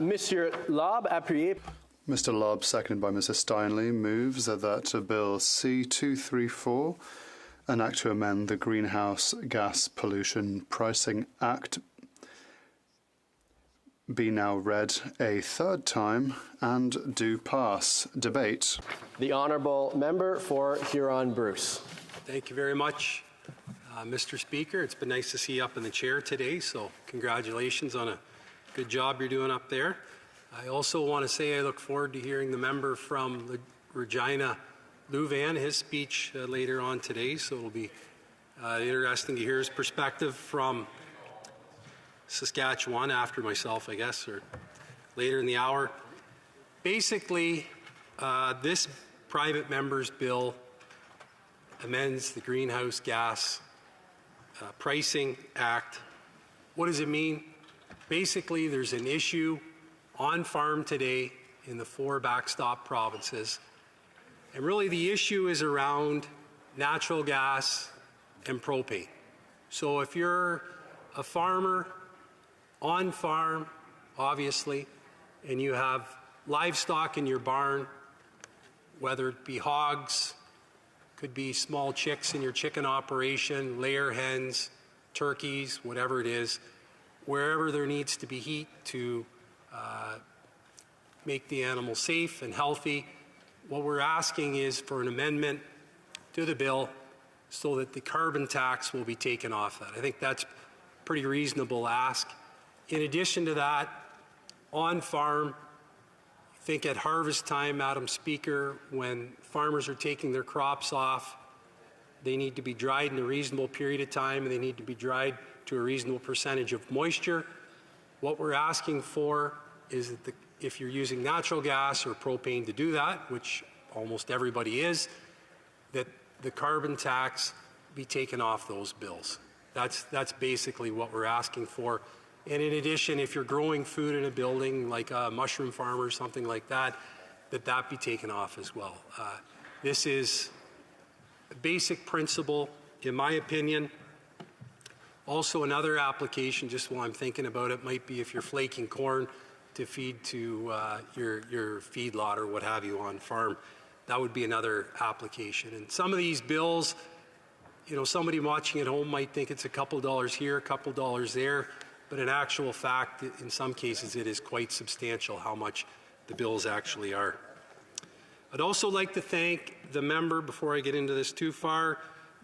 Monsieur Lobb, appuyé. Mr. Lobb, seconded by Mrs. Steinley, moves that Bill C-234, an act to amend the Greenhouse Gas Pollution Pricing Act, be now read a third time and do pass. Debate. The Honourable Member for Huron-Bruce. Thank you very much, Mr. Speaker. It's been nice to see you up in the chair today, so congratulations on a good job you're doing up there. I also want to say I look forward to hearing the member from Regina Louvain, his speech later on today, so it'll be interesting to hear his perspective from Saskatchewan after myself, I guess, or later in the hour. Basically, this private member's bill amends the Greenhouse Gas Pricing Act. What does it mean? Basically, there's an issue on farm today in the 4 backstop provinces. And really the issue is around natural gas and propane. So if you're a farmer on farm, obviously, and you have livestock in your barn, whether it be hogs, could be small chicks in your chicken operation, layer hens, turkeys, whatever it is, wherever there needs to be heat to make the animal safe and healthy. What we're asking is for an amendment to the bill so that the carbon tax will be taken off that. I think that's a pretty reasonable ask. In addition to that, on farm, I think at harvest time, Madam Speaker, when farmers are taking their crops off, they need to be dried in a reasonable period of time, and they need to be dried to a reasonable percentage of moisture. What we're asking for is that if you're using natural gas or propane to do that, which almost everybody is, that the carbon tax be taken off those bills. That's basically what we're asking for. And in addition, if you're growing food in a building, like a mushroom farm or something like that, that be taken off as well. This is a basic principle, in my opinion. Also, another application, just while I'm thinking about it, might be if you're flaking corn to feed to your feedlot or what have you on farm. That would be another application. And some of these bills, you know, somebody watching at home might think it's a couple dollars here, a couple dollars there, but in actual fact, in some cases, it is quite substantial how much the bills actually are. I'd also like to thank the member, before I get into this too far,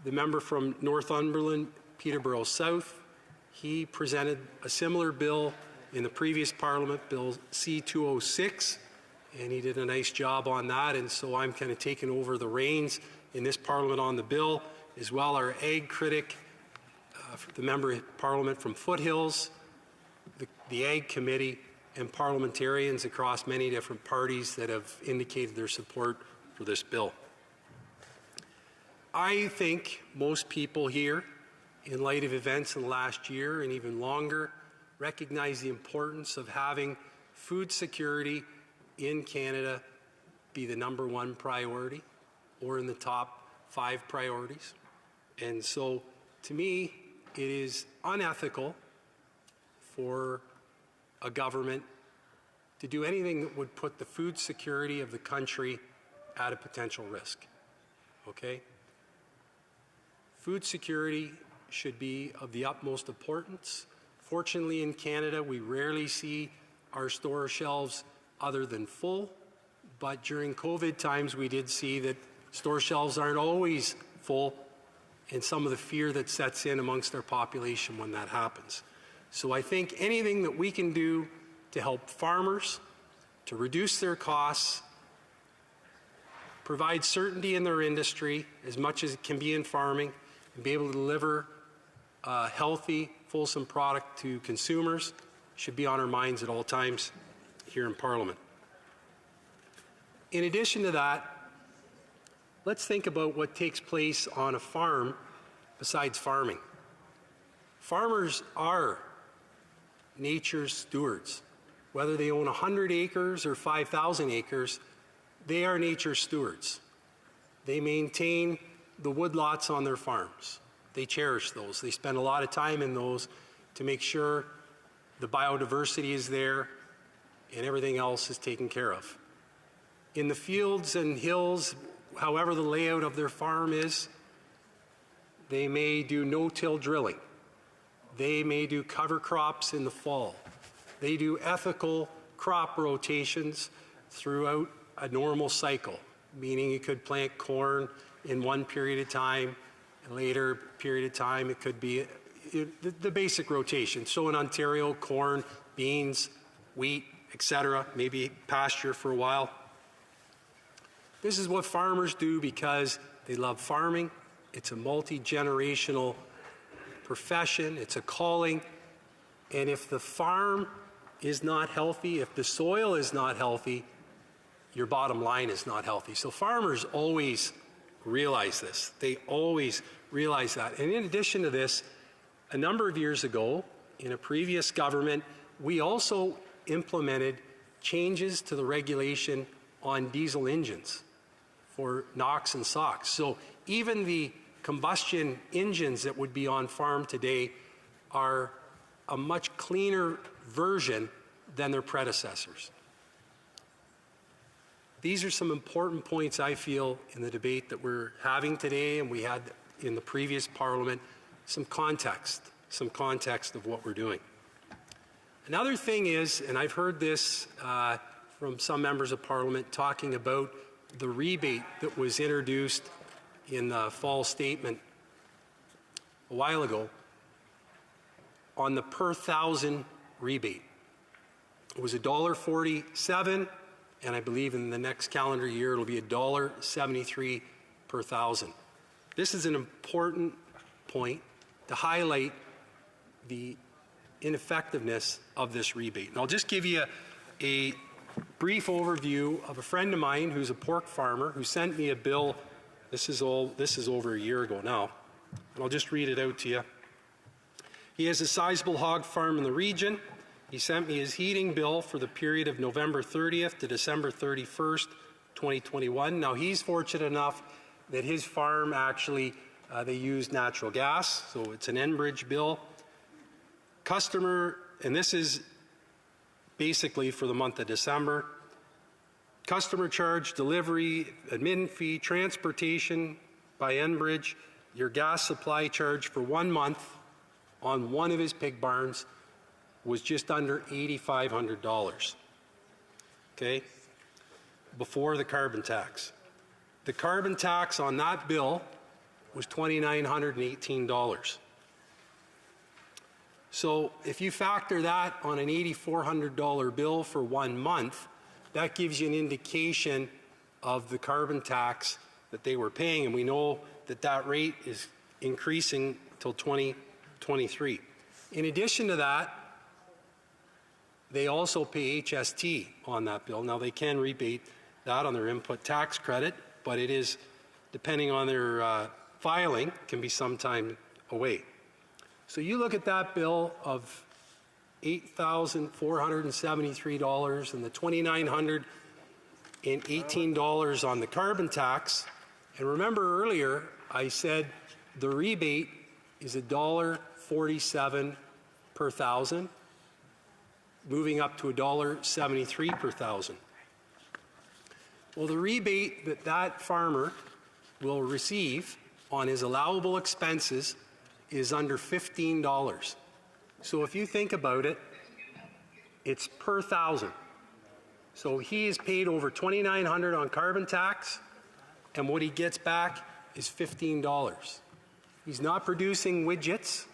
the member from Northumberland, Peterborough South. He presented a similar bill in the previous Parliament, Bill C-206, and he did a nice job on that, and so I'm kind of taking over the reins in this Parliament on the bill, as well our ag critic, the member of Parliament from Foothills, the Ag Committee, and parliamentarians across many different parties that have indicated their support for this bill. I think most people here, in light of events in the last year and even longer, recognize the importance of having food security in Canada be the #1 priority or in the top 5 priorities. And so, to me, it is unethical for a government to do anything that would put the food security of the country at a potential risk. Okay? Food security should be of the utmost importance. Fortunately, in Canada, we rarely see our store shelves other than full, but during COVID times, we did see that store shelves aren't always full, and some of the fear that sets in amongst our population when that happens. So I think anything that we can do to help farmers, to reduce their costs, provide certainty in their industry as much as it can be in farming, and be able to deliver a healthy, fulsome product to consumers should be on our minds at all times here in Parliament. In addition to that, let's think about what takes place on a farm besides farming. Farmers are nature's stewards. Whether they own 100 acres or 5,000 acres, they are nature's stewards. They maintain the woodlots on their farms. They cherish those. They spend a lot of time in those to make sure the biodiversity is there, and everything else is taken care of. In the fields and hills, however the layout of their farm is, they may do no-till drilling. They may do cover crops in the fall. They do ethical crop rotations throughout a normal cycle, meaning you could plant corn in one period of time, and later period of time it could be the basic rotation. So in Ontario, corn, beans, wheat, etc., maybe pasture for a while. This is what farmers do because they love farming. It's a multi-generational profession. It's a calling. And if the farm is not healthy, if the soil is not healthy, your bottom line is not healthy. So farmers always realize this. They always realize that. And in addition to this, a number of years ago, in a previous government, we also implemented changes to the regulation on diesel engines for NOx and SOx. So even the combustion engines that would be on farm today are a much cleaner version than their predecessors. These are some important points, I feel, in the debate that we're having today and we had in the previous Parliament, some context of what we're doing. Another thing is, and I've heard this from some members of Parliament talking about the rebate that was introduced in the fall statement a while ago on the per thousand rebate. It was $1.47, and I believe in the next calendar year it'll be $1.73 per thousand. This is an important point to highlight the ineffectiveness of this rebate. And I'll just give you a brief overview of a friend of mine who's a pork farmer who sent me a bill. This is over a year ago now. And I'll just read it out to you. He has a sizable hog farm in the region. He sent me his heating bill for the period of November 30th to December 31st, 2021. Now he's fortunate enough that his farm actually, they use natural gas, so it's an Enbridge bill. Customer, and this is basically for the month of December, customer charge, delivery, admin fee, transportation by Enbridge, your gas supply charge for 1 month on one of his pig barns was just under $8,500, okay, before the carbon tax. The carbon tax on that bill was $2,918. So if you factor that on an $8,400 bill for 1 month, that gives you an indication of the carbon tax that they were paying, and we know that that rate is increasing till 2023. In addition to that, they also pay HST on that bill. Now they can rebate that on their input tax credit, but it is, depending on their filing, can be some time away. So you look at that bill of $8,473 and the $2,918 on the carbon tax. And remember earlier I said the rebate is $1.47 per thousand, moving up to $1.73 per thousand. Well, the rebate that that farmer will receive on his allowable expenses is under $15. So if you think about it, it's per thousand. So he is paid over $2,900 on carbon tax, and what he gets back is $15. He's not producing widgets.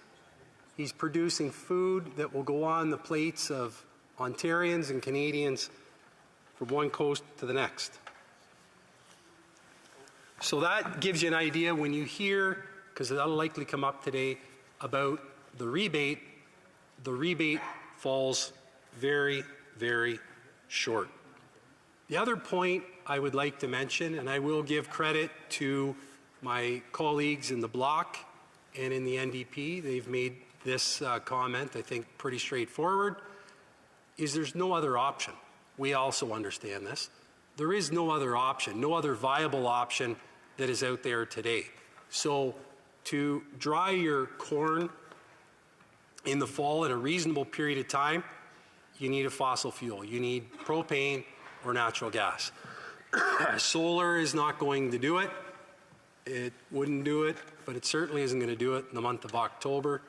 He's producing food that will go on the plates of Ontarians and Canadians from one coast to the next. So that gives you an idea when you hear, because that'll likely come up today, about the rebate falls very, very short. The other point I would like to mention, and I will give credit to my colleagues in the Bloc and in the NDP, they've made this comment, I think, pretty straightforward, is there's no other option. We also understand this. There is no other option, no other viable option that is out there today. So to dry your corn in the fall at a reasonable period of time, you need a fossil fuel. You need propane or natural gas. Solar is not going to do it. It wouldn't do it, but it certainly isn't going to do it in the month of October.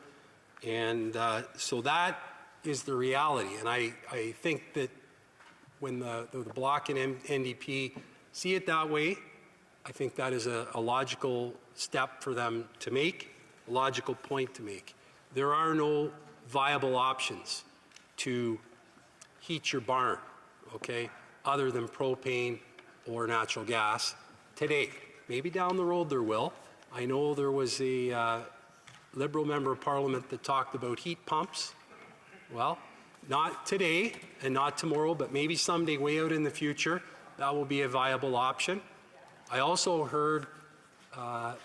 And so that is the reality. And I think that when the Bloc and NDP see it that way, I think that is a logical step for them to make, a logical point to make. There are no viable options to heat your barn, okay, other than propane or natural gas today. Maybe down the road there will. I know there was a Liberal member of Parliament that talked about heat pumps. Well, not today and not tomorrow, but maybe someday way out in the future, that will be a viable option. I also heard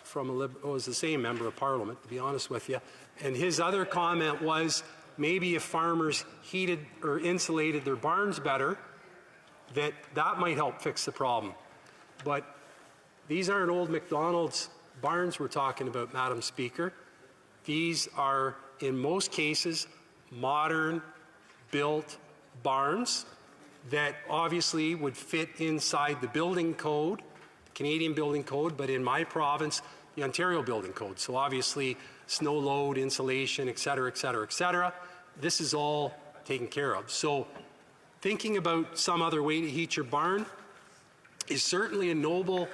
from it was the same member of Parliament, to be honest with you, and his other comment was maybe if farmers heated or insulated their barns better, that might help fix the problem. But these aren't old McDonald's barns we're talking about, Madam Speaker. These are, in most cases, modern built barns that obviously would fit inside the building code, the Canadian building code, but in my province, the Ontario building code. So obviously, snow load, insulation, et cetera, et cetera, et cetera. This is all taken care of. So thinking about some other way to heat your barn is certainly a noble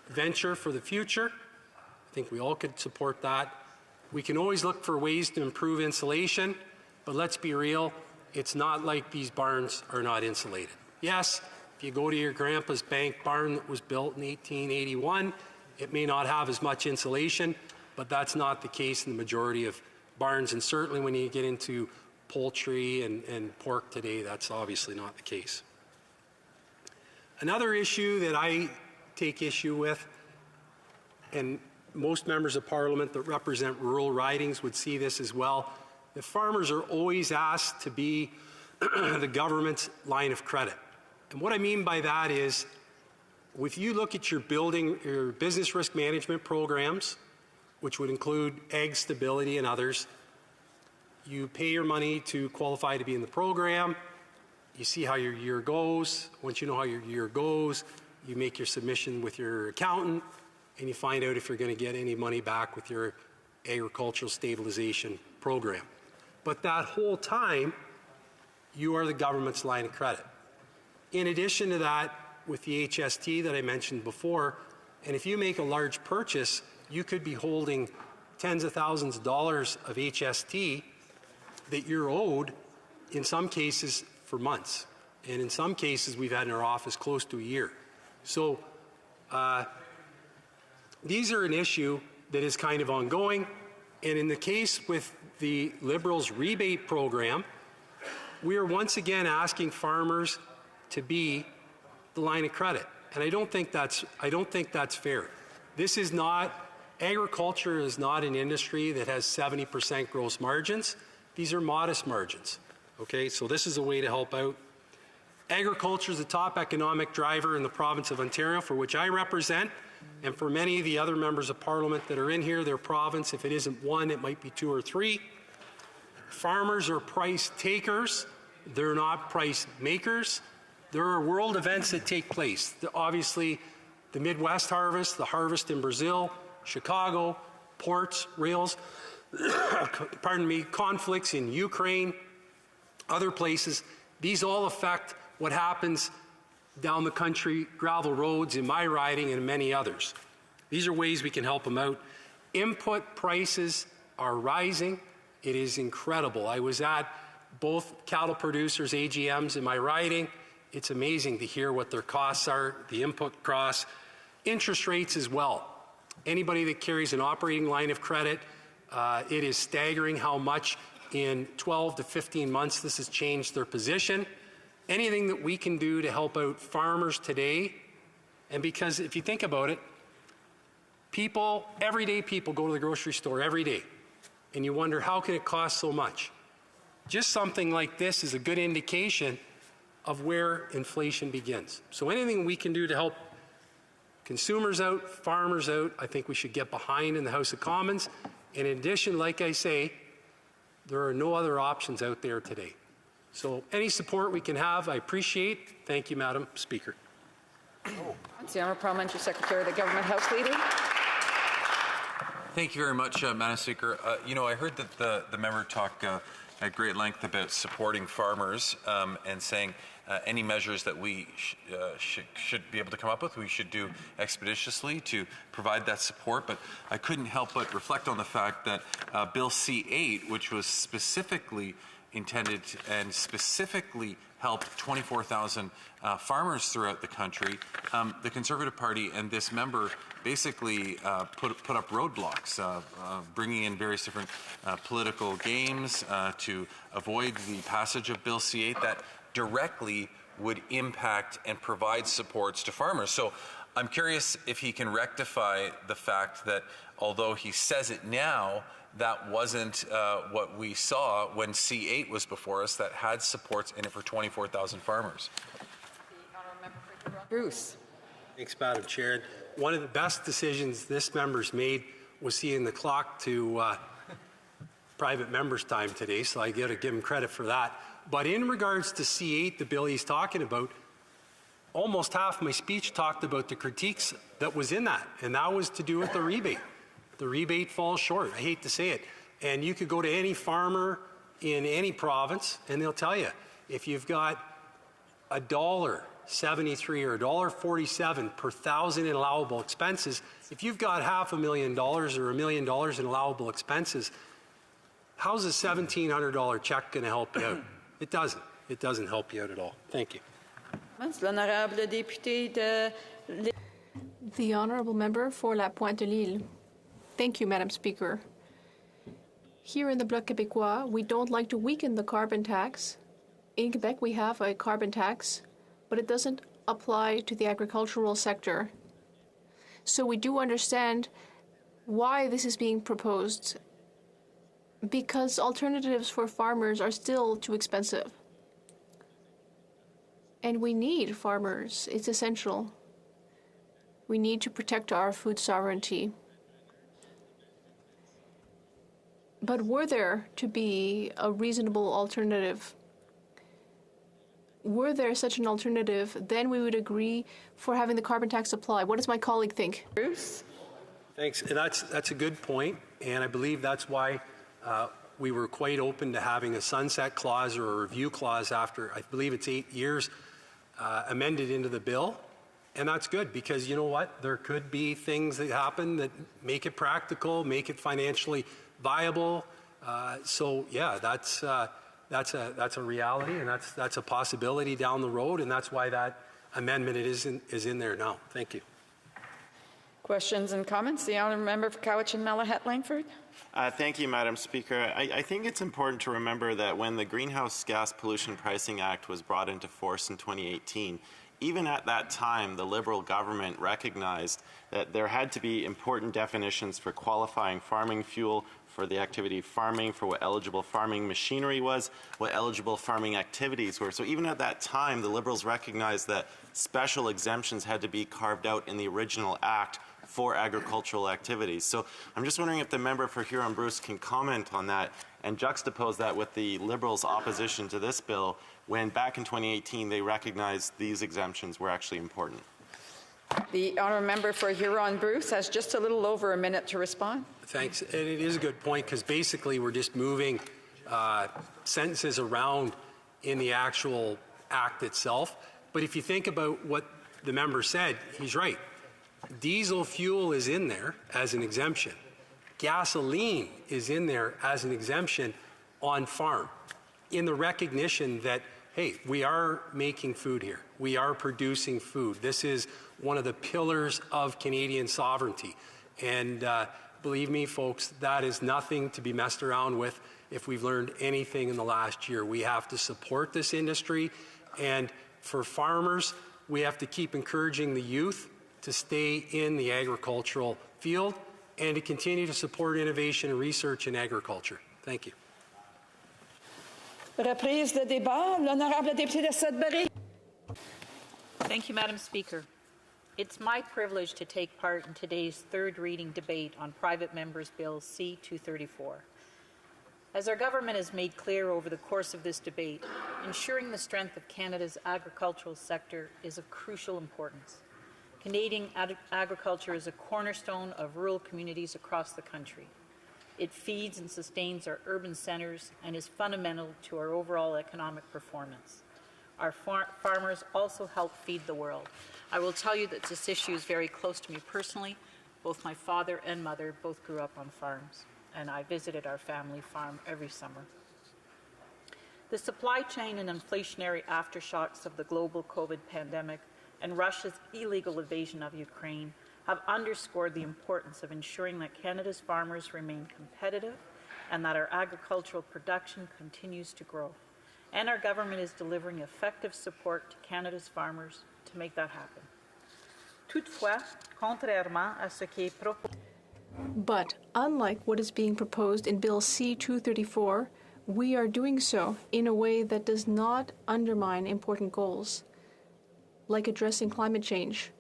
venture for the future. I think we all could support that. We can always look for ways to improve insulation, but let's be real, it's not like these barns are not insulated. Yes, if you go to your grandpa's bank barn that was built in 1881, it may not have as much insulation, but that's not the case in the majority of barns, and certainly when you get into poultry and pork today, that's obviously not the case. Another issue that I take issue with, and most members of Parliament that represent rural ridings would see this as well, the farmers are always asked to be the government's line of credit. And what I mean by that is, if you look at your business risk management programs, which would include ag stability and others, you pay your money to qualify to be in the program, you see how your year goes. Once you know how your year goes, you make your submission with your accountant, and you find out if you're going to get any money back with your agricultural stabilization program. But that whole time, you are the government's line of credit. In addition to that, with the HST that I mentioned before, and if you make a large purchase, you could be holding tens of thousands of dollars of HST that you're owed, in some cases, for months. And in some cases, we've had in our office close to a year. So these are an issue that is kind of ongoing. And in the case with the Liberals' rebate program, we are once again asking farmers to be the line of credit. And I don't think that's fair. This is not, agriculture is not an industry that has 70% gross margins. These are modest margins. Okay, so this is a way to help out. Agriculture is the top economic driver in the province of Ontario, for which I represent, and for many of the other members of Parliament that are in here, their province, if it isn't one, it might be two or three. Farmers are price takers. They're not price makers. There are world events that take place. Obviously, the Midwest harvest, the harvest in Brazil, Chicago, ports, rails, conflicts in Ukraine, other places. These all affect what happens down the country, gravel roads in my riding and many others. These are ways we can help them out. Input prices are rising. It is incredible. I was at both cattle producers' AGMs in my riding. It's amazing to hear what their costs are, the input costs, interest rates as well. Anybody that carries an operating line of credit, it is staggering how much in 12 to 15 months this has changed their position. Anything that we can do to help out farmers today, and because if you think about it, everyday people go to the grocery store every day, and you wonder how can it cost so much? Just something like this is a good indication of where inflation begins. So anything we can do to help consumers out, farmers out, I think we should get behind in the House of Commons. And in addition, like I say, There are no other options out there today. So any support we can have, I appreciate. Thank you, Madam Speaker. The Honourable Parliamentary Secretary of the Government House Leader. Thank you very much, Madam Speaker. I heard that the member talk at great length about supporting farmers and saying any measures that we should be able to come up with, we should do expeditiously to provide that support. But I couldn't help but reflect on the fact that Bill C-8, which was specifically intended and specifically helped 24,000 farmers throughout the country, the Conservative Party and this member basically put up roadblocks, bringing in various different political games to avoid the passage of Bill C-8 that directly would impact and provide supports to farmers. So I'm curious if he can rectify the fact that although he says it now, that wasn't what we saw when C-8 was before us that had supports in it for 24,000 farmers. Bruce. Thanks, Madam Chair. One of the best decisions this member's made was seeing the clock to private members' time today, so I got to give him credit for that. But in regards to C-8, the bill he's talking about, almost half my speech talked about the critiques that was in that, and that was to do with the rebate. The rebate falls short. I hate to say it. And you could go to any farmer in any province, and they'll tell you, if you've got $1.73 or $1.47 per thousand in allowable expenses, if you've got $500,000 or $1 million in allowable expenses, how's a $1,700 check going to help you out? It doesn't. It doesn't help you out at all. Thank you. The Honourable Member for La Pointe-de-Lille. Thank you, Madam Speaker. Here in the Bloc Québécois, we don't like to weaken the carbon tax. In Quebec, we have a carbon tax, but it doesn't apply to the agricultural sector. So we do understand why this is being proposed, because alternatives for farmers are still too expensive. And we need farmers. It's essential. We need to protect our food sovereignty. But were there to be a reasonable alternative, were there such an alternative, then we would agree for having the carbon tax apply. What does my colleague think? Bruce? Thanks. And that's a good point, and I believe that's why we were quite open to having a sunset clause or a review clause after, I believe it's 8 years, amended into the bill. And that's good, because you know what? There could be things that happen that make it practical, make it financially viable. So yeah, that's a reality, and that's a possibility down the road, and that's why that amendment is in there now. Thank you. Questions and comments? The Honourable Member for Cowichan Malahat Langford. Thank you, Madam Speaker. I think it's important to remember that when the Greenhouse Gas Pollution Pricing Act was brought into force in 2018, even at that time, the Liberal government recognized that there had to be important definitions for qualifying farming fuel, for the activity of farming, for what eligible farming machinery was, what eligible farming activities were. So even at that time, the Liberals recognized that special exemptions had to be carved out in the original Act for agricultural activities. So I'm just wondering if the member for Huron-Bruce can comment on that and juxtapose that with the Liberals' opposition to this bill, when back in 2018 they recognized these exemptions were actually important. The Honourable Member for Huron-Bruce has just a little over a minute to respond. Thanks. And it is a good point, because basically we're just moving sentences around in the actual act itself. But if you think about what the member said, he's right. Diesel fuel is in there as an exemption. Gasoline is in there as an exemption on farm, in the recognition that, hey, we are making food here. We are producing food. This is one of the pillars of Canadian sovereignty. And believe me, folks, that is nothing to be messed around with. If we've learned anything in the last year, we have to support this industry. And for farmers, we have to keep encouraging the youth to stay in the agricultural field and to continue to support innovation and research in agriculture. Thank you. Reprise de débat, l'honorable député de Sudbury. Thank you, Madam Speaker. It's my privilege to take part in today's third reading debate on Private Members Bill C-234. As our government has made clear over the course of this debate, ensuring the strength of Canada's agricultural sector is of crucial importance. Canadian agriculture is a cornerstone of rural communities across the country. It feeds and sustains our urban centres and is fundamental to our overall economic performance. Our farmers also help feed the world. I will tell you that this issue is very close to me personally. Both my father and mother both grew up on farms, and I visited our family farm every summer. The supply chain and inflationary aftershocks of the global COVID pandemic and Russia's illegal invasion of Ukraine have underscored the importance of ensuring that Canada's farmers remain competitive and that our agricultural production continues to grow. And our government is delivering effective support to Canada's farmers to make that happen. Toutefois, contrairement à ce qui est proposé. But unlike what is being proposed in Bill C-234, we are doing so in a way that does not undermine important goals, like addressing climate change,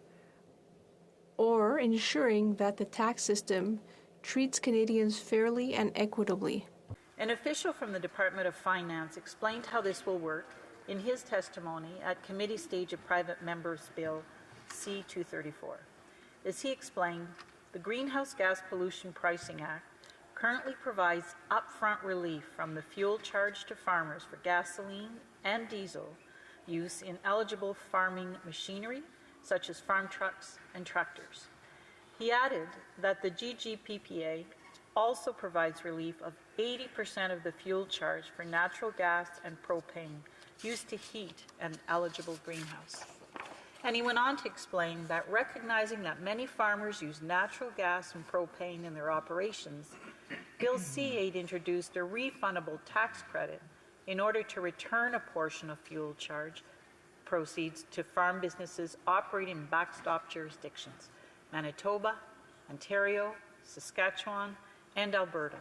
or ensuring that the tax system treats Canadians fairly and equitably. An official from the Department of Finance explained how this will work in his testimony at committee stage of private members' Bill C-234. As he explained, the Greenhouse Gas Pollution Pricing Act currently provides upfront relief from the fuel charge to farmers for gasoline and diesel use in eligible farming machinery, such as farm trucks and tractors. He added that the GGPPA also provides relief of 80% of the fuel charge for natural gas and propane used to heat an eligible greenhouse. And he went on to explain that recognizing that many farmers use natural gas and propane in their operations, Bill C-8 introduced a refundable tax credit in order to return a portion of fuel charge proceeds to farm businesses operating in backstop jurisdictions, Manitoba, Ontario, Saskatchewan, and Alberta,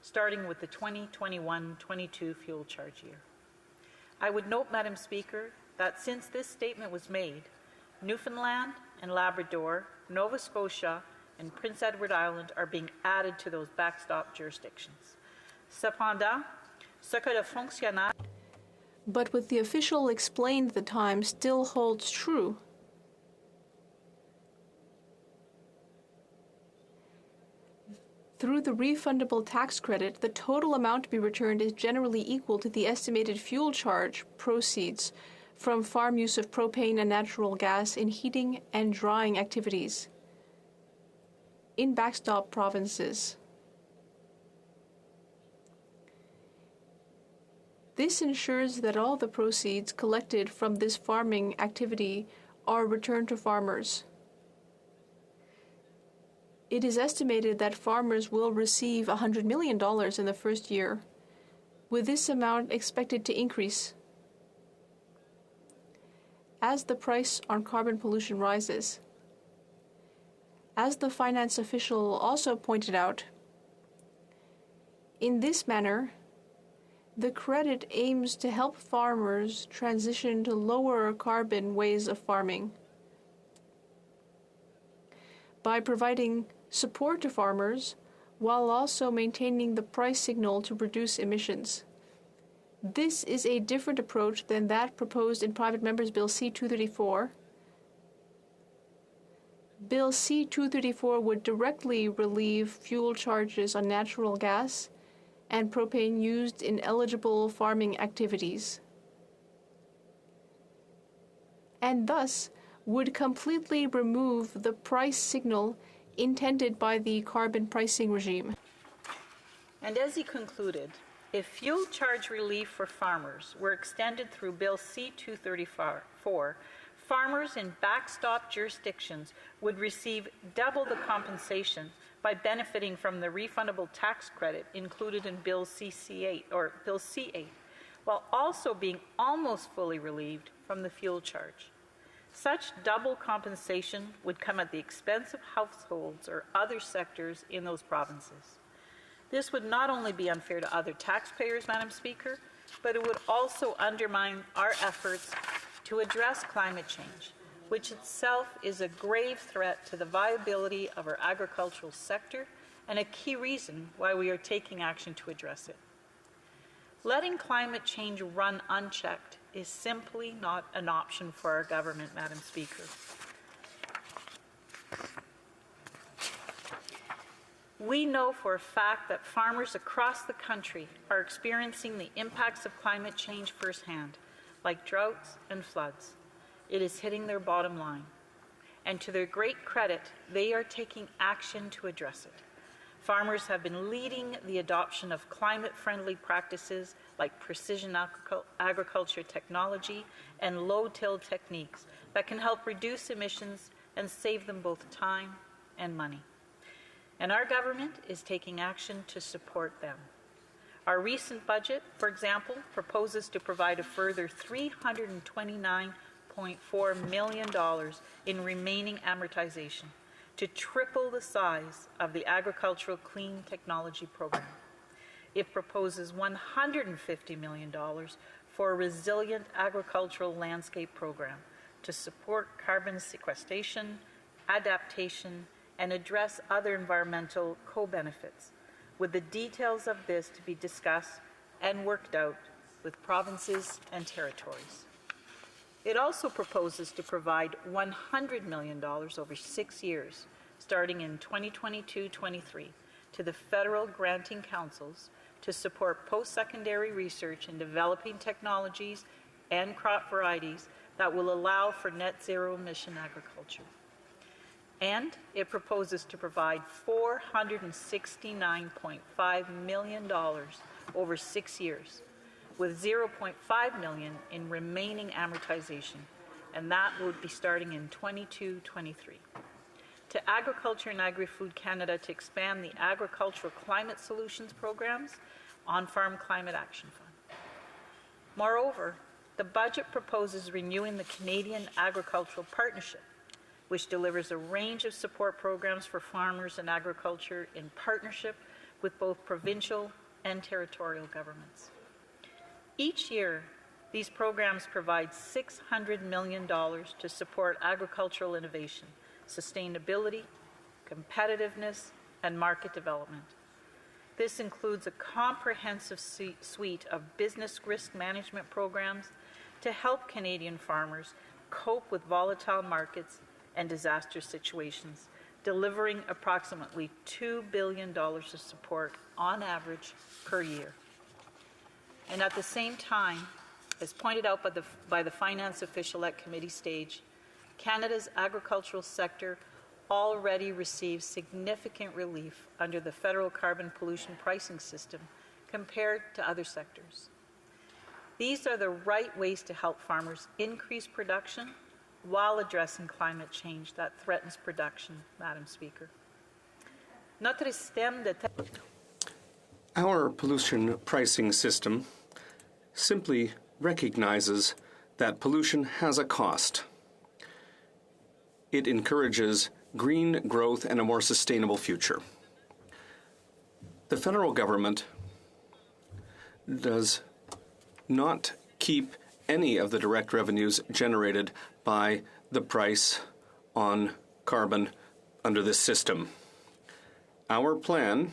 starting with the 2021-22 fuel charge year. I would note, Madam Speaker, that since this statement was made, Newfoundland and Labrador, Nova Scotia, and Prince Edward Island are being added to those backstop jurisdictions. Cependant, ce que le fonctionnaire. But what the official explained at the time still holds true. Through the refundable tax credit, the total amount to be returned is generally equal to the estimated fuel charge proceeds from farm use of propane and natural gas in heating and drying activities in backstop provinces. This ensures that all the proceeds collected from this farming activity are returned to farmers. It is estimated that farmers will receive $100 million in the first year, with this amount expected to increase as the price on carbon pollution rises. As the finance official also pointed out, in this manner, the credit aims to help farmers transition to lower carbon ways of farming by providing support to farmers while also maintaining the price signal to reduce emissions. This is a different approach than that proposed in Private Members Bill C-234. Bill C-234 would directly relieve fuel charges on natural gas and propane used in eligible farming activities, and thus would completely remove the price signal intended by the carbon pricing regime. And as he concluded, if fuel charge relief for farmers were extended through Bill C-234, farmers in backstop jurisdictions would receive double the compensation by benefiting from the refundable tax credit included in Bill C-8, while also being almost fully relieved from the fuel charge. Such double compensation would come at the expense of households or other sectors in those provinces. This would not only be unfair to other taxpayers, Madam Speaker, but it would also undermine our efforts to address climate change, which itself is a grave threat to the viability of our agricultural sector and a key reason why we are taking action to address it. Letting climate change run unchecked is simply not an option for our government, Madam Speaker. We know for a fact that farmers across the country are experiencing the impacts of climate change firsthand, like droughts and floods. It is hitting their bottom line. And to their great credit, they are taking action to address it. Farmers have been leading the adoption of climate-friendly practices like precision agriculture technology and low-till techniques that can help reduce emissions and save them both time and money. And our government is taking action to support them. Our recent budget, for example, proposes to provide a further $329.4 million in remaining amortization to triple the size of the Agricultural Clean Technology Program. It proposes $150 million for a resilient agricultural landscape program to support carbon sequestration, adaptation, and address other environmental co-benefits, with the details of this to be discussed and worked out with provinces and territories. It also proposes to provide $100 million over 6 years, starting in 2022-23, to the federal granting councils to support post-secondary research in developing technologies and crop varieties that will allow for net zero emission agriculture. And it proposes to provide $469.5 million over 6 years, with $0.5 million in remaining amortization, and that would be starting in 22-23. To Agriculture and Agri-Food Canada to expand the Agricultural Climate Solutions Programs, On-Farm Climate Action Fund. Moreover, the budget proposes renewing the Canadian Agricultural Partnership, which delivers a range of support programs for farmers and agriculture in partnership with both provincial and territorial governments. Each year, these programs provide $600 million to support agricultural innovation, sustainability, competitiveness, and market development. This includes a comprehensive suite of business risk management programs to help Canadian farmers cope with volatile markets and disaster situations, delivering approximately $2 billion of support on average per year. And at the same time, as pointed out by the finance official at committee stage, Canada's agricultural sector already receives significant relief under the federal carbon pollution pricing system compared to other sectors. These are the right ways to help farmers increase production while addressing climate change that threatens production, Madam Speaker. Our pollution pricing system simply recognizes that pollution has a cost. It encourages green growth and a more sustainable future. The federal government does not keep any of the direct revenues generated by the price on carbon under this system. Our plan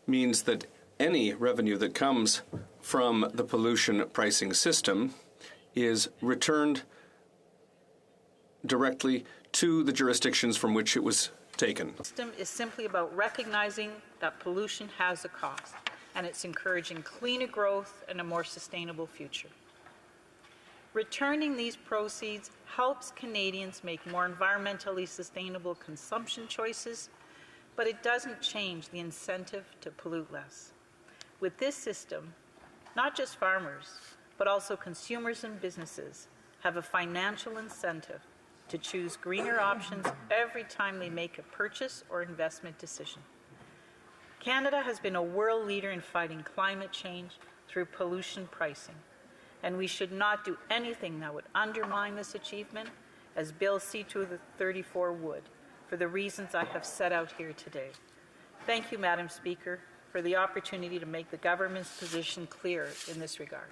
means that any revenue that comes from the pollution pricing system is returned directly to the jurisdictions from which it was taken. The system is simply about recognizing that pollution has a cost, and it's encouraging cleaner growth and a more sustainable future. Returning these proceeds helps Canadians make more environmentally sustainable consumption choices, but it doesn't change the incentive to pollute less. With this system, not just farmers, but also consumers and businesses have a financial incentive to choose greener options every time they make a purchase or investment decision. Canada has been a world leader in fighting climate change through pollution pricing, and we should not do anything that would undermine this achievement, as Bill C-234 would, for the reasons I have set out here today. Thank you, Madam Speaker, for the opportunity to make the government's position clear in this regard.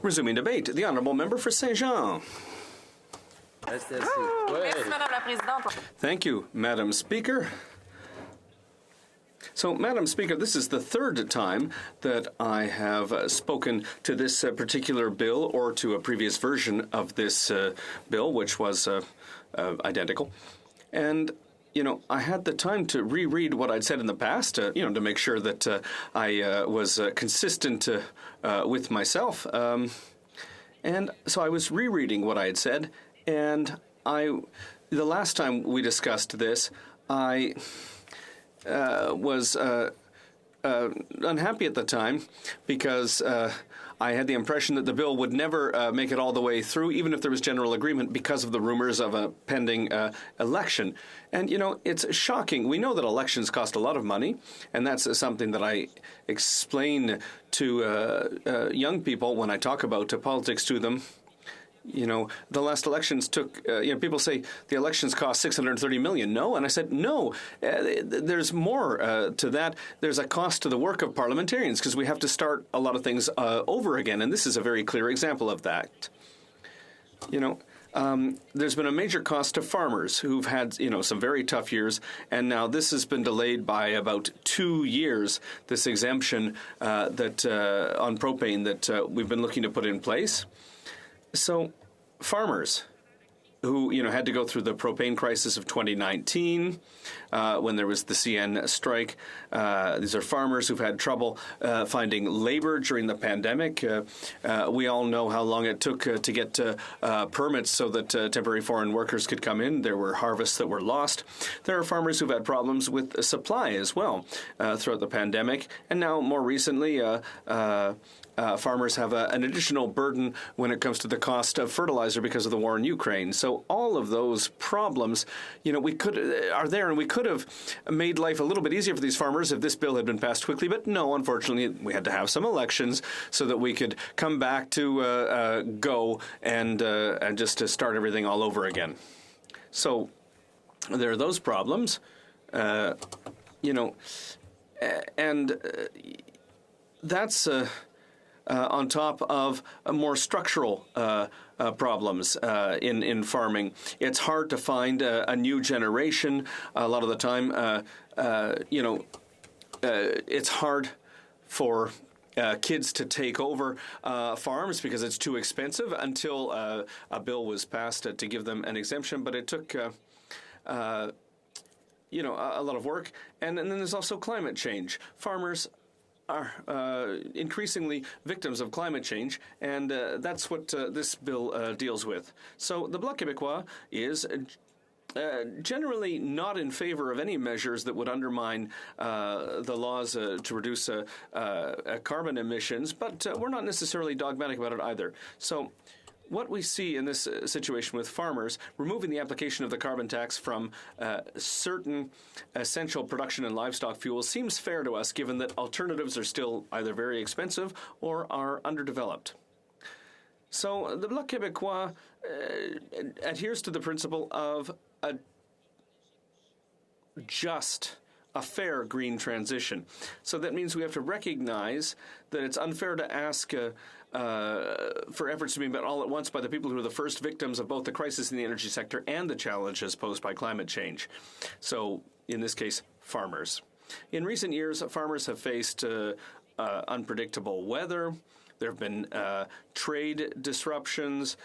Resuming debate, the Honourable Member for Saint-Jean. Thank you, Madam Speaker. So, Madam Speaker, this is the third time that I have spoken to this particular bill or to a previous version of this bill, which was identical. And, I had the time to reread what I'd said in the past, to make sure that I was consistent with myself. And so I was rereading what I had said, and the last time we discussed this, I was unhappy at the time because I had the impression that the bill would never make it all the way through, even if there was general agreement, because of the rumors of a pending election. And, it's shocking. We know that elections cost a lot of money, and that's something that I explain to young people when I talk about politics to them. The last elections took, people say the elections cost $630 million. No. And I said, no, there's more to that. There's a cost to the work of parliamentarians because we have to start a lot of things over again. And this is a very clear example of that. There's been a major cost to farmers who've had, some very tough years. And now this has been delayed by about 2 years, this exemption that on propane that we've been looking to put in place. So farmers who, had to go through the propane crisis of 2019 when there was the CN strike. These are farmers who've had trouble finding labor during the pandemic. We all know how long it took to get permits so that temporary foreign workers could come in. There were harvests that were lost. There are farmers who've had problems with supply as well throughout the pandemic. And now, more recently, farmers have an additional burden when it comes to the cost of fertilizer because of the war in Ukraine. So all of those problems, are there, and we could have made life a little bit easier for these farmers if this bill had been passed quickly. But no, unfortunately, we had to have some elections so that we could come back to go and just to start everything all over again. So there are those problems, and that's on top of more structural problems in farming. It's hard to find a new generation. A lot of the time, it's hard for kids to take over farms because it's too expensive until a bill was passed to give them an exemption. But it took a lot of work. And then there's also climate change. Farmers are increasingly victims of climate change, and that's what this bill deals with. So the Bloc Québécois is generally not in favor of any measures that would undermine the laws to reduce carbon emissions, but we're not necessarily dogmatic about it either. So what we see in this situation with farmers, removing the application of the carbon tax from certain essential production and livestock fuels seems fair to us, given that alternatives are still either very expensive or are underdeveloped. So the Bloc Québécois adheres to the principle of a fair green transition. So that means we have to recognize that it's unfair to ask for efforts to be met all at once by the people who are the first victims of both the crisis in the energy sector and the challenges posed by climate change. So, in this case, farmers. In recent years, farmers have faced unpredictable weather. There have been trade disruptions.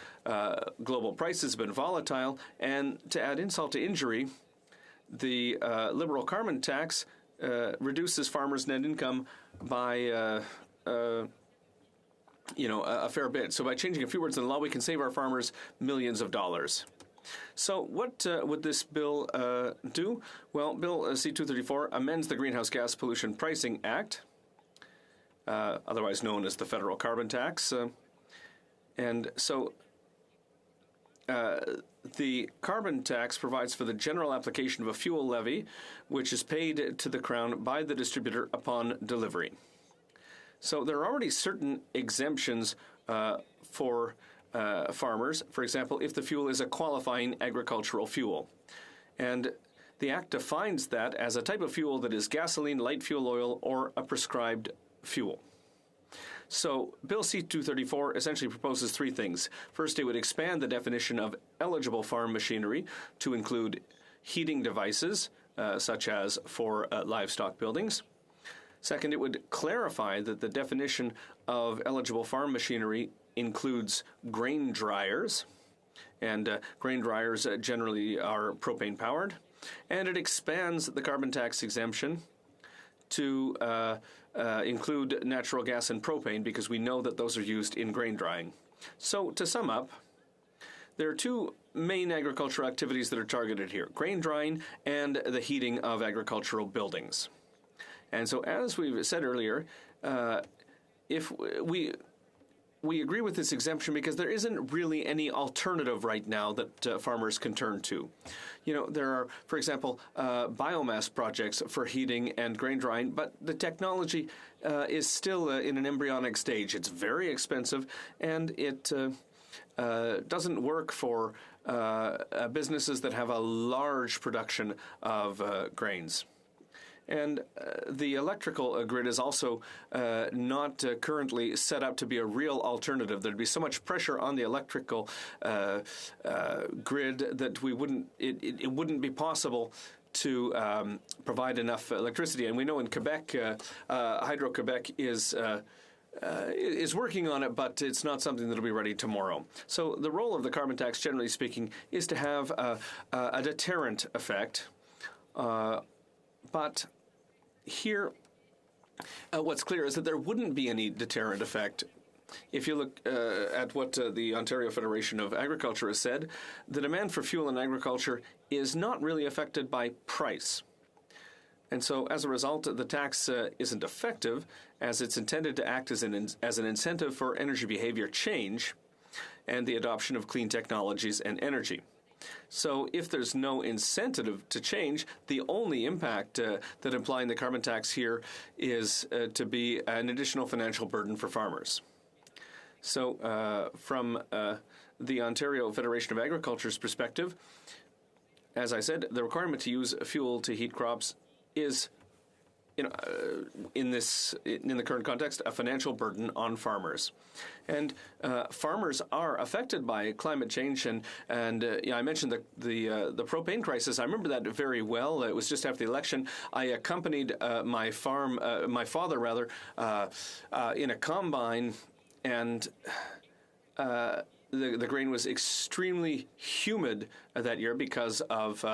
Global prices have been volatile. And to add insult to injury, the liberal carbon tax reduces farmers' net income by a fair bit. So by changing a few words in the law, we can save our farmers millions of dollars. So what would this bill do? Well, Bill C-234 amends the Greenhouse Gas Pollution Pricing Act, otherwise known as the federal carbon tax. And so the carbon tax provides for the general application of a fuel levy, which is paid to the Crown by the distributor upon delivery. So there are already certain exemptions for farmers, for example, if the fuel is a qualifying agricultural fuel. And the Act defines that as a type of fuel that is gasoline, light fuel oil, or a prescribed fuel. So Bill C-234 essentially proposes three things. First, it would expand the definition of eligible farm machinery to include heating devices, such as for livestock buildings. Second, it would clarify that the definition of eligible farm machinery includes grain dryers, and grain dryers generally are propane powered. And it expands the carbon tax exemption to include natural gas and propane, because we know that those are used in grain drying. So to sum up, there are two main agricultural activities that are targeted here: grain drying and the heating of agricultural buildings. And so, as we've said earlier, if we agree with this exemption because there isn't really any alternative right now that farmers can turn to. You know, there are, for example, biomass projects for heating and grain drying, but the technology is still in an embryonic stage. It's very expensive, and it doesn't work for businesses that have a large production of grains. And the electrical grid is also not currently set up to be a real alternative. There'd be so much pressure on the electrical grid that it wouldn't be possible to provide enough electricity. And we know in Quebec, Hydro-Quebec is working on it, but it's not something that'll be ready tomorrow. So the role of the carbon tax, generally speaking, is to have a deterrent effect. But here, what's clear is that there wouldn't be any deterrent effect. If you look at what the Ontario Federation of Agriculture has said, the demand for fuel in agriculture is not really affected by price. And so, as a result, the tax isn't effective, as it's intended to act as an incentive for energy behavior change and the adoption of clean technologies and energy. So if there's no incentive to change, the only impact that applying the carbon tax here is to be an additional financial burden for farmers. So from the Ontario Federation of Agriculture's perspective, as I said, the requirement to use fuel to heat crops is, in the current context, a financial burden on farmers. And farmers are affected by climate change. And I mentioned the propane crisis. I remember that very well. It was just after the election. I accompanied my father in a combine, and the grain was extremely humid that year because of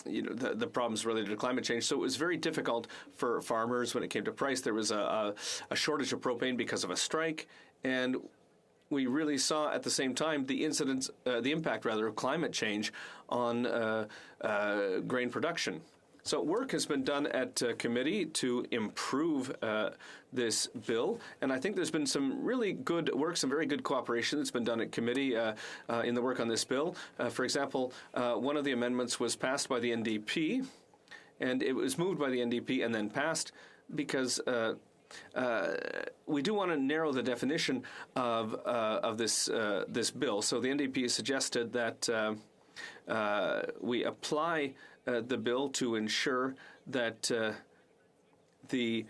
the problems related to climate change. So it was very difficult for farmers when it came to price. There was a shortage of propane because of a strike, and we really saw at the same time the impact of climate change on grain production. So work has been done at committee to improve this bill, and I think there's been some really good work, some very good cooperation that's been done at committee in the work on this bill. For example, one of the amendments was passed by the NDP, and it was moved by the NDP and then passed because we do want to narrow the definition of this bill. So the NDP suggested that we apply the bill to ensure that the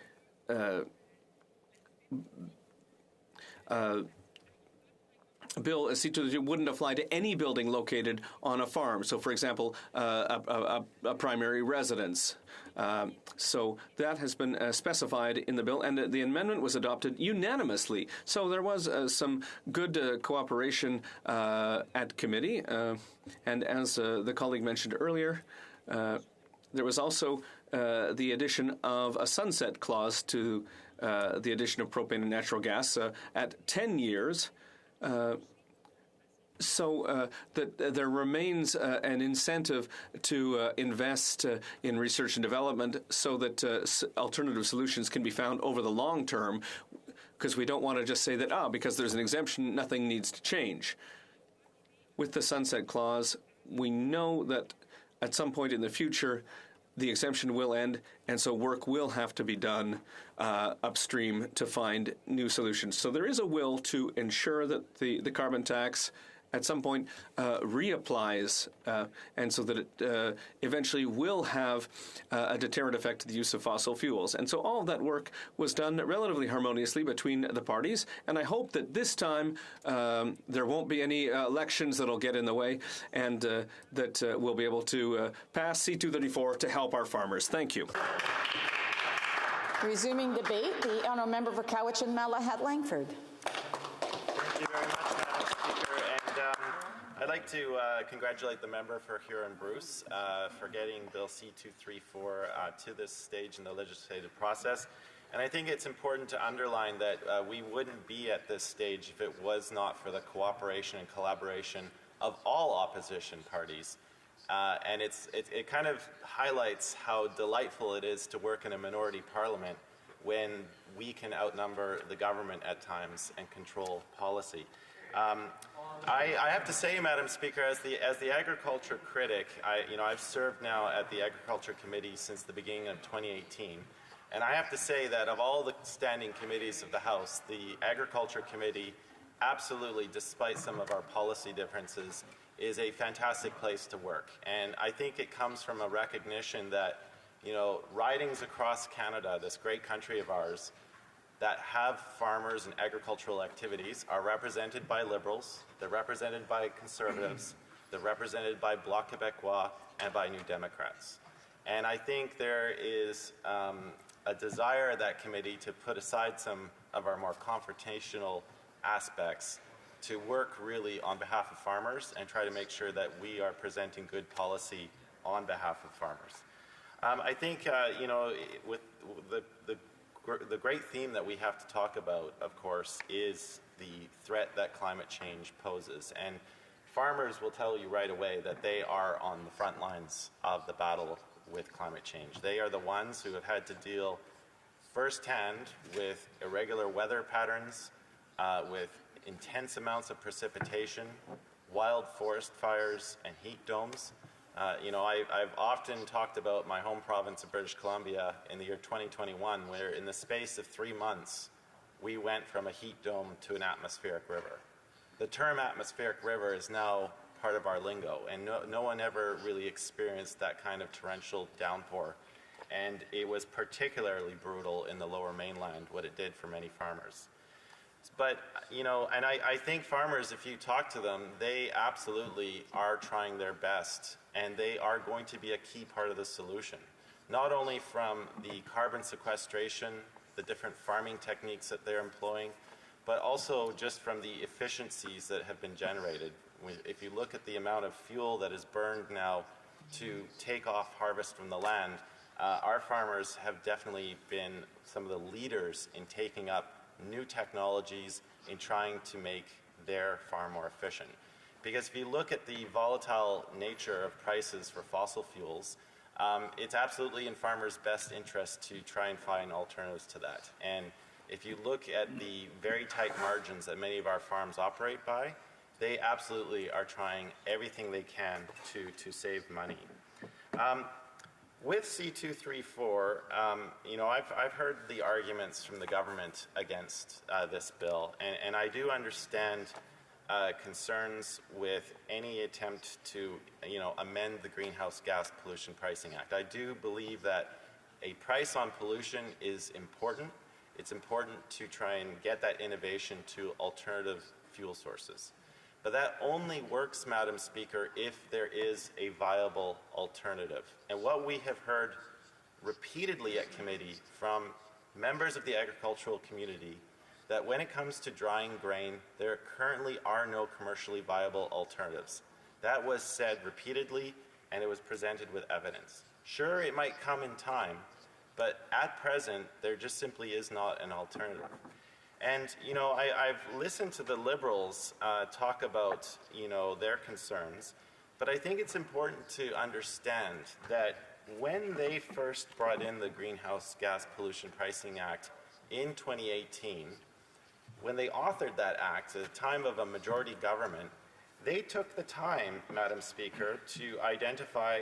bill wouldn't apply to any building located on a farm. So, for example, a primary residence. So that has been specified in the bill, and the amendment was adopted unanimously. So there was some good cooperation at committee. And as the colleague mentioned earlier, there was also the addition of a sunset clause to the addition of propane and natural gas at 10 years. So that there remains an incentive to invest in research and development so that alternative solutions can be found over the long term, because we don't want to just say that, because there's an exemption, nothing needs to change. With the sunset clause, we know that at some point in the future, the exemption will end, and so work will have to be done upstream to find new solutions. So there is a will to ensure that the carbon tax at some point reapplies, and so that it eventually will have a deterrent effect to the use of fossil fuels. And so all of that work was done relatively harmoniously between the parties, and I hope that this time there won't be any elections that'll get in the way, and that we'll be able to pass C-234 to help our farmers. Thank you. Resuming debate, the honourable member for Cowichan Malahat Langford. Thank you very much, Madam Speaker. And I'd like to congratulate the member for Huron-Bruce for getting Bill C-234 to this stage in the legislative process. And I think it's important to underline that we wouldn't be at this stage if it was not for the cooperation and collaboration of all opposition parties. And it kind of highlights how delightful it is to work in a minority parliament when we can outnumber the government at times and control policy. I have to say, Madam Speaker, as the agriculture critic, I've served now at the Agriculture Committee since the beginning of 2018. And I have to say that of all the standing committees of the House, the Agriculture Committee, absolutely, despite some of our policy differences, is a fantastic place to work. And I think it comes from a recognition that, ridings across Canada, this great country of ours, that have farmers and agricultural activities are represented by Liberals, they're represented by Conservatives, they're represented by Bloc Québécois, and by New Democrats. And I think there is a desire at that committee to put aside some of our more confrontational aspects to work really on behalf of farmers and try to make sure that we are presenting good policy on behalf of farmers. I think, with the great theme that we have to talk about, of course, is the threat that climate change poses. And farmers will tell you right away that they are on the front lines of the battle with climate change. They are the ones who have had to deal firsthand with irregular weather patterns, with intense amounts of precipitation, wild forest fires, and heat domes. I've often talked about my home province of British Columbia in the year 2021, where in the space of 3 months, we went from a heat dome to an atmospheric river. The term atmospheric river is now part of our lingo, and no one ever really experienced that kind of torrential downpour. And it was particularly brutal in the Lower Mainland, what it did for many farmers. But, and I think farmers, if you talk to them, they absolutely are trying their best, and they are going to be a key part of the solution. Not only from the carbon sequestration, the different farming techniques that they're employing, but also just from the efficiencies that have been generated. If you look at the amount of fuel that is burned now to take off harvest from the land, our farmers have definitely been some of the leaders in taking up new technologies in trying to make their farm more efficient. Because if you look at the volatile nature of prices for fossil fuels, it's absolutely in farmers' best interest to try and find alternatives to that. And if you look at the very tight margins that many of our farms operate by, they absolutely are trying everything they can to save money. With C-234, I've heard the arguments from the government against this bill, and I do understand concerns with any attempt to, amend the Greenhouse Gas Pollution Pricing Act. I do believe that a price on pollution is important. It's important to try and get that innovation to alternative fuel sources. But that only works, Madam Speaker, if there is a viable alternative. And what we have heard repeatedly at committee from members of the agricultural community, that when it comes to drying grain, there currently are no commercially viable alternatives. That was said repeatedly, and it was presented with evidence. Sure, it might come in time, but at present, there just simply is not an alternative. And, I've listened to the Liberals talk about, their concerns, but I think it's important to understand that when they first brought in the Greenhouse Gas Pollution Pricing Act in 2018, when they authored that act at the time of a majority government, they took the time, Madam Speaker, to identify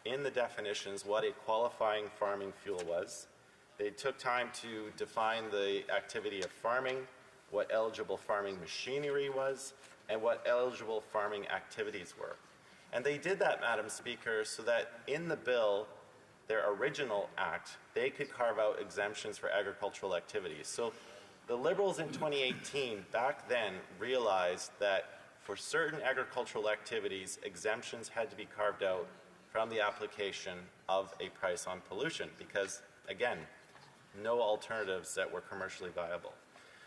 in the definitions what a qualifying farming fuel was. They took time to define the activity of farming, what eligible farming machinery was, and what eligible farming activities were. And they did that, Madam Speaker, so that in the bill, their original act, they could carve out exemptions for agricultural activities. So the Liberals in 2018, back then, realized that for certain agricultural activities, exemptions had to be carved out from the application of a price on pollution because, again, no alternatives that were commercially viable.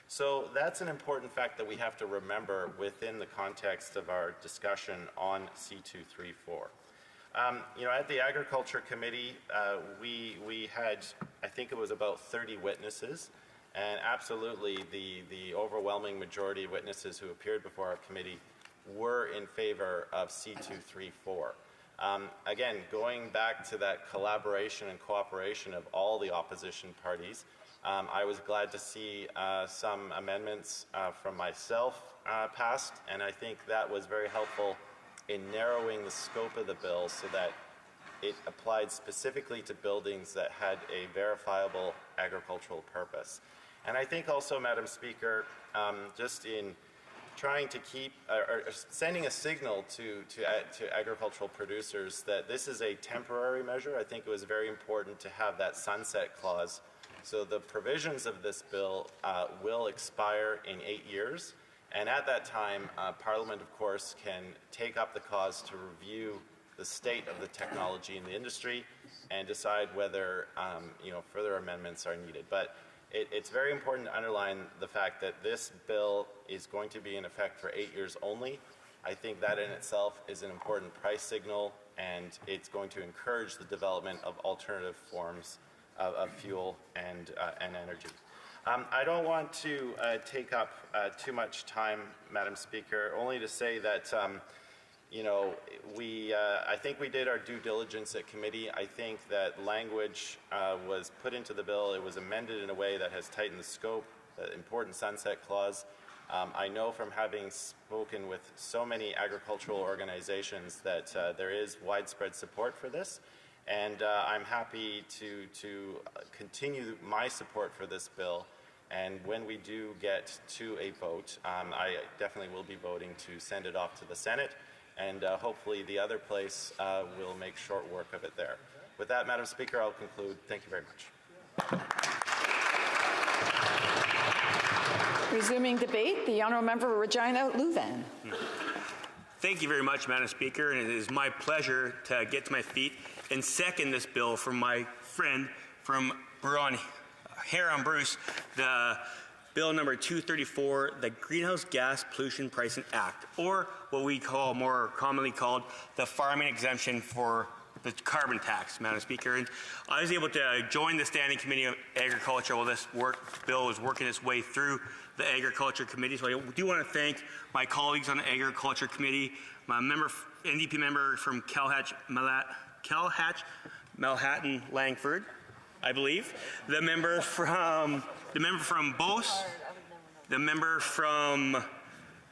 So that's an important fact that we have to remember within the context of our discussion on C234. At the Agriculture Committee, we had, I think it was about 30 witnesses, and absolutely the overwhelming majority of witnesses who appeared before our committee were in favor of C234. Again, going back to that collaboration and cooperation of all the opposition parties, I was glad to see some amendments from myself passed, and I think that was very helpful in narrowing the scope of the bill so that it applied specifically to buildings that had a verifiable agricultural purpose. And I think also, Madam Speaker, just in trying to keep, or sending a signal to agricultural producers that this is a temporary measure, I think it was very important to have that sunset clause. So the provisions of this bill will expire in 8 years. And at that time, Parliament, of course, can take up the cause to review the state of the technology in the industry and decide whether further amendments are needed. But it's very important to underline the fact that this bill is going to be in effect for 8 years only. I think that in itself is an important price signal, and it's going to encourage the development of alternative forms of fuel and energy. I don't want to take up too much time, Madam Speaker, only to say that I think we did our due diligence at committee. I think that language was put into the bill. It was amended in a way that has tightened the scope, the important sunset clause. I know from having spoken with so many agricultural organizations that there is widespread support for this. And I'm happy to continue my support for this bill. And when we do get to a vote, I definitely will be voting to send it off to the Senate. And hopefully the other place will make short work of it there. With that, Madam Speaker, I'll conclude. Thank you very much. Resuming debate, the Honourable Member Regina Louvain. Thank you very much, Madam Speaker, and it is my pleasure to get to my feet and second this bill from my friend from Huron-Bruce, the Bill number 234, the Greenhouse Gas Pollution Pricing Act, or what we call, more commonly called, the farming exemption for the carbon tax, Madam Speaker. And I was able to join the Standing Committee of Agriculture while this bill was working its way through the Agriculture Committee. So I do want to thank my colleagues on the Agriculture Committee, my NDP member from Malhatan Langford, I believe, the member from Beauce, the member from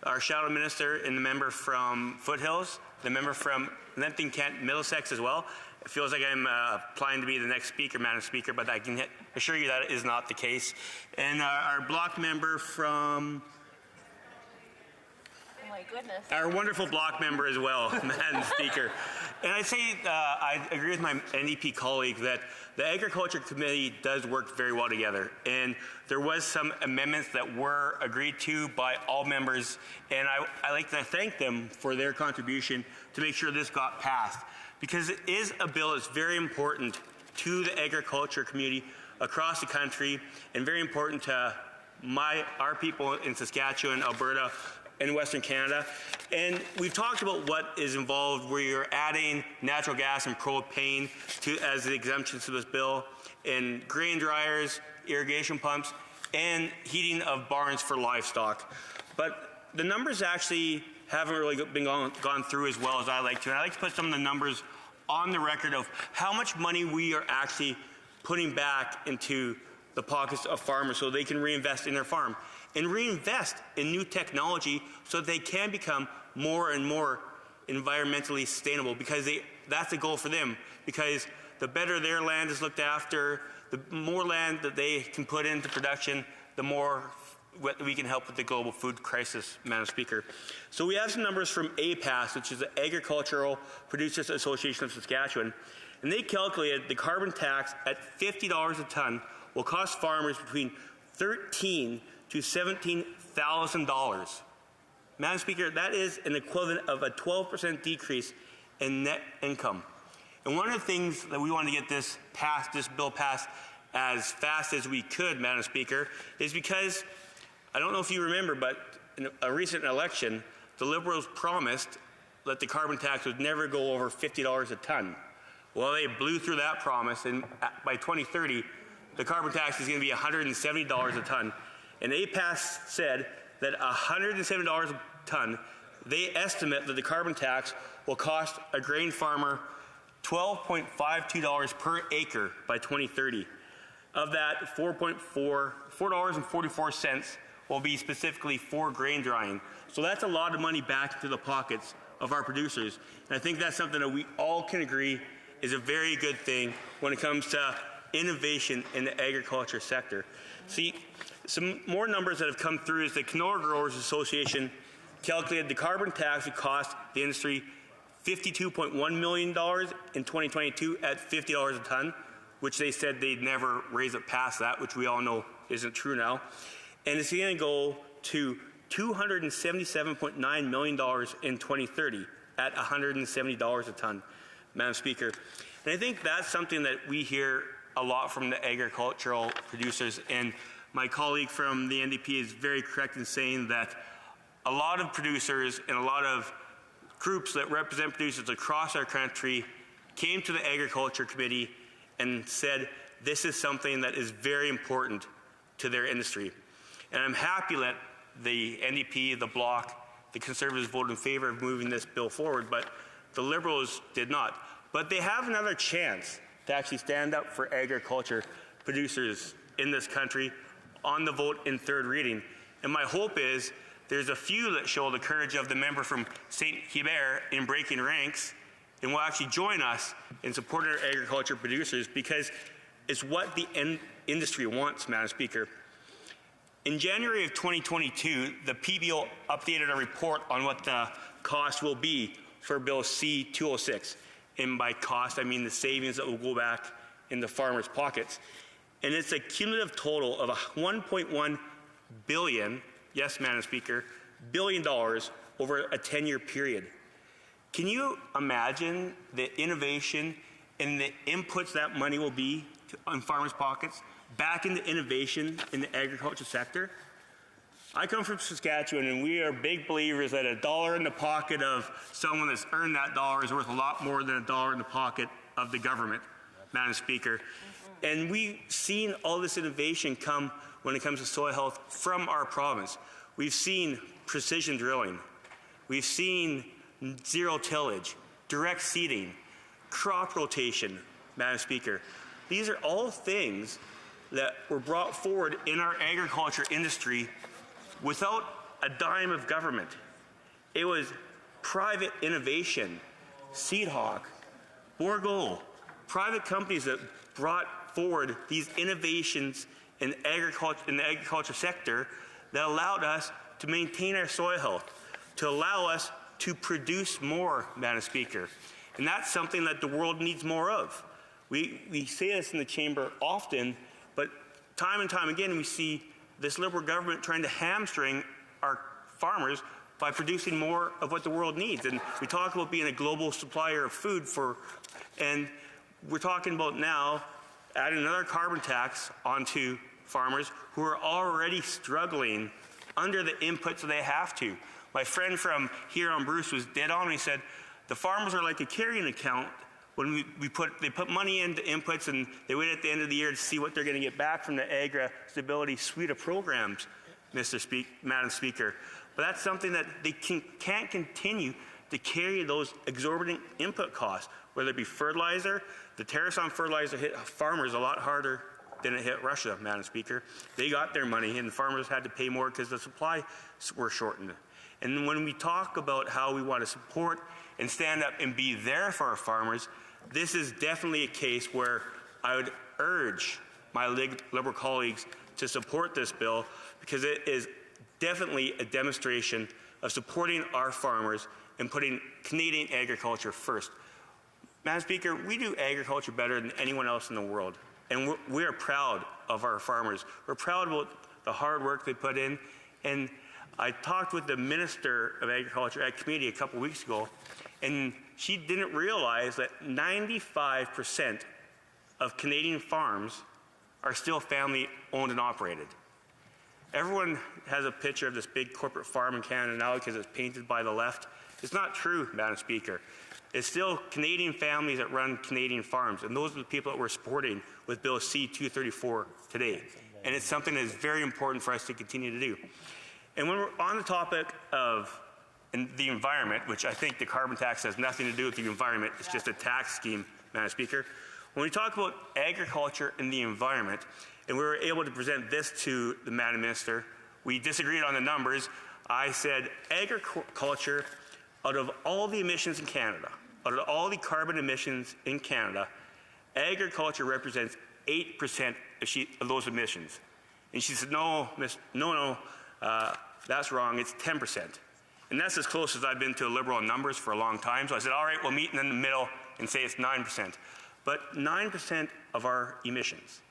our shadow minister, and the member from Foothills, the member from Lempton Kent Middlesex as well. It feels like I'm applying to be the next speaker, Madam Speaker, but I can assure you that is not the case. And our block member from... Oh my goodness. Our wonderful block member as well, Madam Speaker. And I'd say I agree with my NDP colleague that the Agriculture Committee does work very well together. And there was some amendments that were agreed to by all members. And I like to thank them for their contribution to make sure this got passed. Because it is a bill that's very important to the agriculture community across the country and very important to our people in Saskatchewan, Alberta, in Western Canada. And we've talked about what is involved where you're adding natural gas and propane as the exemptions to this bill, and grain dryers, irrigation pumps, and heating of barns for livestock. But the numbers actually haven't really been gone through as well as I like to. And I'd like to put some of the numbers on the record of how much money we are actually putting back into the pockets of farmers so they can reinvest in their farm and reinvest in new technology so that they can become more and more environmentally sustainable, because that's the goal for them. Because the better their land is looked after, the more land that they can put into production, the more we can help with the global food crisis, Madam Speaker. So we have some numbers from APAS, which is the Agricultural Producers Association of Saskatchewan, and they calculated the carbon tax at $50 a ton will cost farmers between $13,000 to $17,000. Madam Speaker, that is an equivalent of a 12% decrease in net income. And one of the things that we want to get this bill passed as fast as we could, Madam Speaker, is because, I don't know if you remember, but in a recent election, the Liberals promised that the carbon tax would never go over $50 a ton. Well, they blew through that promise, and by 2030, the carbon tax is going to be $170 a ton. And APAS said that $170 a ton, they estimate that the carbon tax will cost a grain farmer $12.52 per acre by 2030. Of that, $4.44 will be specifically for grain drying. So that's a lot of money back into the pockets of our producers. And I think that's something that we all can agree is a very good thing when it comes to innovation in the agriculture sector. See, some more numbers that have come through is the Canola Growers Association calculated the carbon tax would cost the industry $52.1 million in 2022 at $50 a ton, which they said they'd never raise it past that, which we all know isn't true now. And it's going to go to $277.9 million in 2030 at $170 a ton, Madam Speaker. And I think that's something that we hear a lot from the agricultural producers. And my colleague from the NDP is very correct in saying that a lot of producers and a lot of groups that represent producers across our country came to the Agriculture Committee and said this is something that is very important to their industry. And I'm happy that the NDP, the Bloc, the Conservatives voted in favor of moving this bill forward, but the Liberals did not. But they have another chance to actually stand up for agriculture producers in this country on the vote in third reading. And my hope is there's a few that show the courage of the member from St. Hubert in breaking ranks and will actually join us in supporting our agriculture producers, because it's what the industry wants, Madam Speaker. In January of 2022, the PBO updated a report on what the cost will be for Bill C-206. And by cost, I mean the savings that will go back in the farmers' pockets. And it's a cumulative total of $1.1 billion, yes, Madam Speaker, billion dollars over a 10-year period. Can you imagine the innovation and the inputs that money will be on farmers' pockets back into innovation in the agriculture sector? I come from Saskatchewan, and we are big believers that a dollar in the pocket of someone that's earned that dollar is worth a lot more than a dollar in the pocket of the government, Madam Speaker. And we've seen all this innovation come when it comes to soil health from our province. We've seen precision drilling. We've seen zero tillage, direct seeding, crop rotation, Madam Speaker. These are all things that were brought forward in our agriculture industry without a dime of government. It was private innovation, HoC, Bourgault, private companies that brought forward these innovations in the agriculture sector that allowed us to maintain our soil health, to allow us to produce more, Madam Speaker. And that's something that the world needs more of. We say this in the chamber often, but time and time again we see this Liberal government trying to hamstring our farmers by producing more of what the world needs. And we talk about being a global supplier of food and we're talking about now adding another carbon tax onto farmers who are already struggling under the inputs that they have to. My friend from here on Bruce was dead on. He said the farmers are like a carrying account. When they put money into inputs and they wait at the end of the year to see what they're going to get back from the Agra Stability suite of programs, Madam Speaker. But that's something that they can't continue to carry those exorbitant input costs, whether it be fertilizer. The tariffs on fertilizer hit farmers a lot harder than it hit Russia, Madam Speaker. They got their money and farmers had to pay more because the supply were shortened. And when we talk about how we want to support and stand up and be there for our farmers, this is definitely a case where I would urge my Liberal colleagues to support this bill because it is definitely a demonstration of supporting our farmers and putting Canadian agriculture first. Madam Speaker, we do agriculture better than anyone else in the world, and we are proud of our farmers. We're proud about the hard work they put in, and I talked with the Minister of Agriculture at committee a couple weeks ago, and she didn't realize that 95% of Canadian farms are still family owned and operated. Everyone has a picture of this big corporate farm in Canada now because it's painted by the left. It's not true, Madam Speaker. It's still Canadian families that run Canadian farms, and those are the people that we're supporting with Bill C-234 today. And it's something that is very important for us to continue to do. And when we're on the topic of the environment, which I think the carbon tax has nothing to do with the environment, it's just a tax scheme, Madam Speaker. When we talk about agriculture and the environment, and we were able to present this to the Madam Minister, we disagreed on the numbers. I said agriculture, out of all the emissions in Canada, out of all the carbon emissions in Canada, agriculture represents 8% of those emissions. And she said, no, that's wrong, it's 10%. And that's as close as I've been to Liberal numbers for a long time. So I said, all right, we'll meet in the middle and say it's 9%. But 9% of our emissions.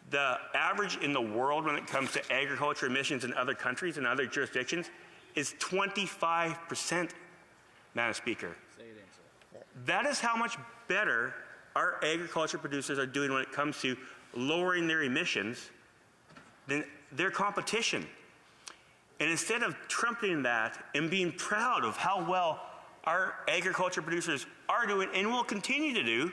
The average in the world when it comes to agriculture emissions in other countries and other jurisdictions is 25%, Madam Speaker. That is how much better our agriculture producers are doing when it comes to lowering their emissions than their competition. And instead of trumpeting that and being proud of how well our agriculture producers are doing and will continue to do,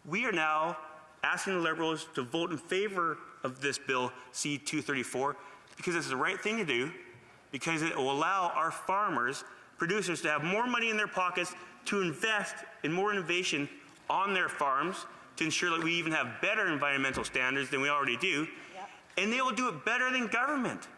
we are now asking the Liberals to vote in favor of this Bill C-234 because it's the right thing to do, because it will allow our farmers, producers, to have more money in their pockets to invest in more innovation on their farms to ensure that we even have better environmental standards than we already do. And they will do it better than government.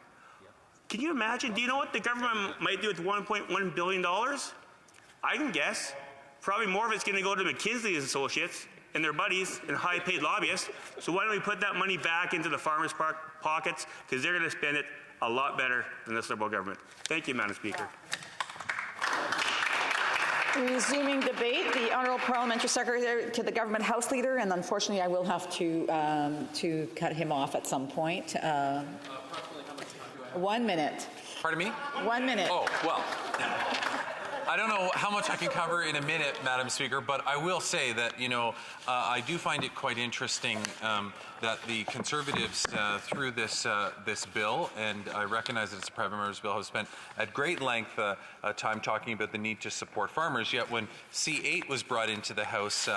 Can you imagine? Do you know what the government might do with $1.1 billion? I can guess. Probably more of it's going to go to McKinsey Associates and their buddies and high-paid lobbyists. So why don't we put that money back into the farmers' pockets, because they're going to spend it a lot better than this Liberal government. Thank you, Madam Speaker. Resuming debate, the Honourable Parliamentary Secretary to the Government House Leader, and unfortunately I will have to cut him off at some point. 1 minute. Pardon me? 1 minute. Oh, well. I don't know how much I can cover in a minute, Madam Speaker, but I will say that, you know, I do find it quite interesting that the Conservatives, through this bill, and I recognize that it's a private member's bill, have spent at great length time talking about the need to support farmers, yet when C-8 was brought into the House,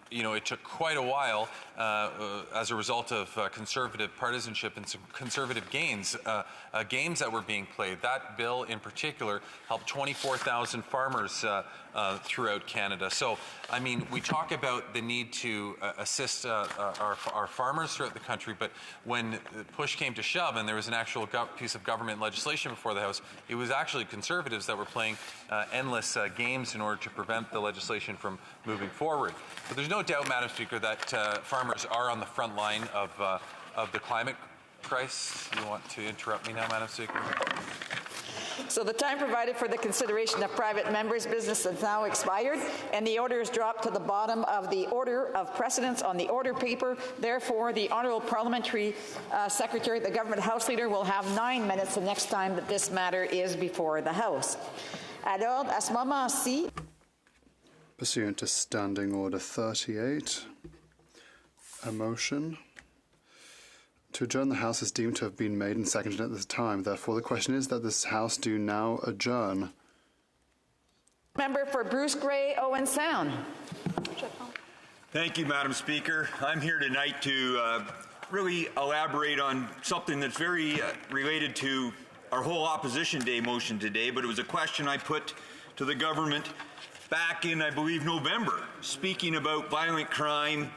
you know, it took quite a while as a result of conservative partisanship and some conservative games that were being played. That bill in particular helped 24,000 farmers throughout Canada. So, I mean, we talk about the need to assist our farmers throughout the country, but when push came to shove and there was an actual piece of government legislation before the House, it was actually Conservatives that were playing endless games in order to prevent the legislation from moving forward. But there's no doubt, Madam Speaker, that farmers are on the front line of the climate crisis. You want to interrupt me now, Madam Speaker? So the time provided for the consideration of private members' business has now expired, and the order is dropped to the bottom of the order of precedence on the order paper. Therefore, the Honourable Parliamentary Secretary, the Government House Leader, will have 9 minutes the next time that this matter is before the House. Alors, à ce moment-ci, pursuant to Standing Order 38, a motion to adjourn the House is deemed to have been made and seconded at this time. Therefore, the question is that this House do now adjourn. Member for Bruce Grey, Owen Sound. Thank you, Madam Speaker. I'm here tonight to really elaborate on something that's very related to our whole Opposition Day motion today, but it was a question I put to the government back in, I believe, November, speaking about violent crime,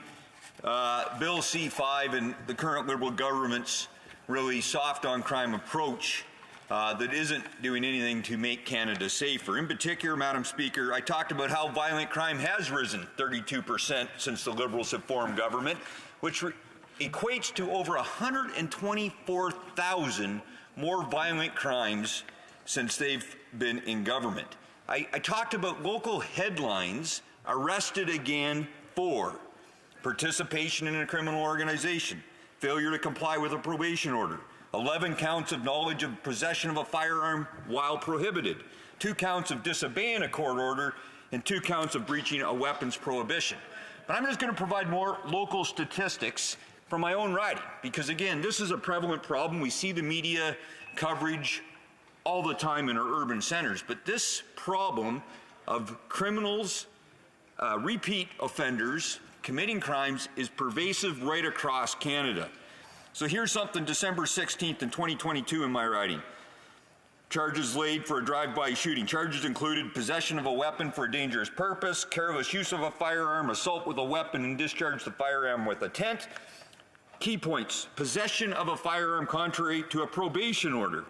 Bill C-5 and the current Liberal government's really soft on crime approach that isn't doing anything to make Canada safer. In particular, Madam Speaker, I talked about how violent crime has risen 32% since the Liberals have formed government, which equates to over 124,000 more violent crimes since they've been in government. I talked about local headlines: arrested again for participation in a criminal organization, failure to comply with a probation order, 11 counts of knowledge of possession of a firearm while prohibited, 2 counts of disobeying a court order, and 2 counts of breaching a weapons prohibition. But I'm just going to provide more local statistics from my own riding, because again, this is a prevalent problem. We see the media coverage all the time in our urban centers, but this problem of criminals, repeat offenders committing crimes is pervasive right across Canada. So here's something December 16th in 2022 in my riding. Charges laid for a drive-by shooting. Charges included possession of a weapon for a dangerous purpose, careless use of a firearm, assault with a weapon and discharge the firearm with intent. Key points: possession of a firearm contrary to a probation order.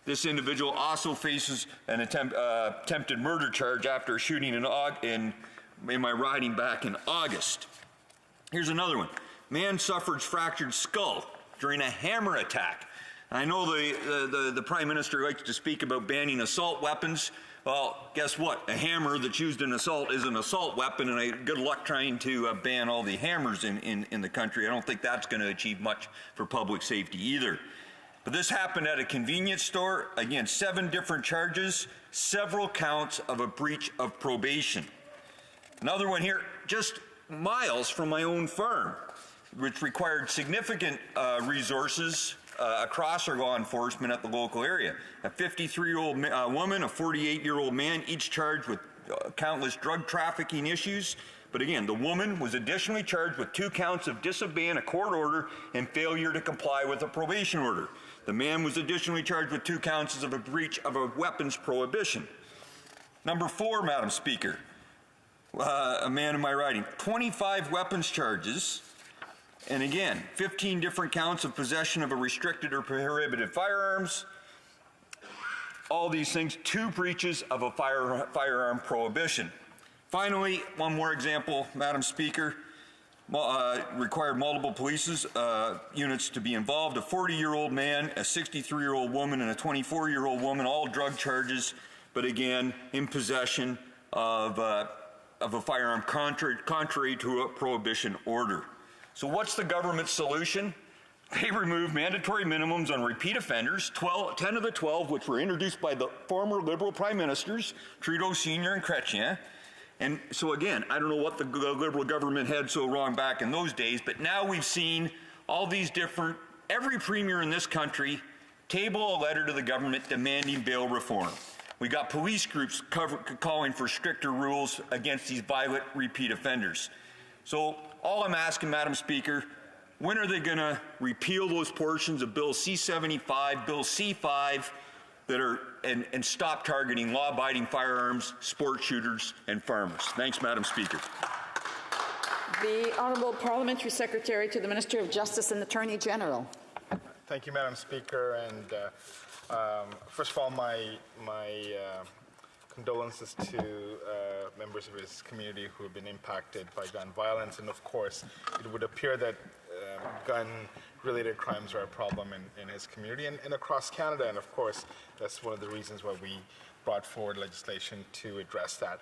This individual also faces an attempted murder charge after a shooting in my riding back in August. Here's another one. Man suffers fractured skull during a hammer attack. I know the Prime Minister likes to speak about banning assault weapons. Well, guess what? A hammer that's used in assault is an assault weapon, and good luck trying to ban all the hammers in the country. I don't think that's going to achieve much for public safety either. But this happened at a convenience store. Again, 7 different charges, several counts of a breach of probation. Another one here, just miles from my own farm, which required significant resources across our law enforcement at the local area. A 53-year-old woman, a 48-year-old man, each charged with countless drug trafficking issues. But again, the woman was additionally charged with 2 counts of disobeying a court order and failure to comply with a probation order. The man was additionally charged with 2 counts of a breach of a weapons prohibition. Number 4, Madam Speaker, a man in my riding, 25 weapons charges, and again, 15 different counts of possession of a restricted or prohibited firearms. All these things, 2 breaches of a firearm prohibition. Finally, one more example, Madam Speaker, required multiple police units to be involved. A 40-year-old man, a 63-year-old woman, and a 24-year-old woman, all drug charges, but again, in possession of a firearm contrary to a prohibition order. So what's the government's solution? They remove mandatory minimums on repeat offenders, 10 of the 12, which were introduced by the former Liberal Prime Ministers, Trudeau Sr. and Chrétien. And so again, I don't know what the Liberal government had so wrong back in those days, but now we've seen all these every premier in this country table a letter to the government demanding bail reform. We got police groups calling for stricter rules against these violent repeat offenders. So all I'm asking, Madam Speaker, when are they going to repeal those portions of Bill C-75, Bill C-5 that are and stop targeting law-abiding firearms, sport shooters, and farmers? Thanks, Madam Speaker. The Honourable Parliamentary Secretary to the Minister of Justice and Attorney General. Thank you, Madam Speaker. And first of all, my condolences to members of his community who have been impacted by gun violence. And of course, it would appear that gun-related crimes are a problem in his community and across Canada. And of course, that's one of the reasons why we brought forward legislation to address that.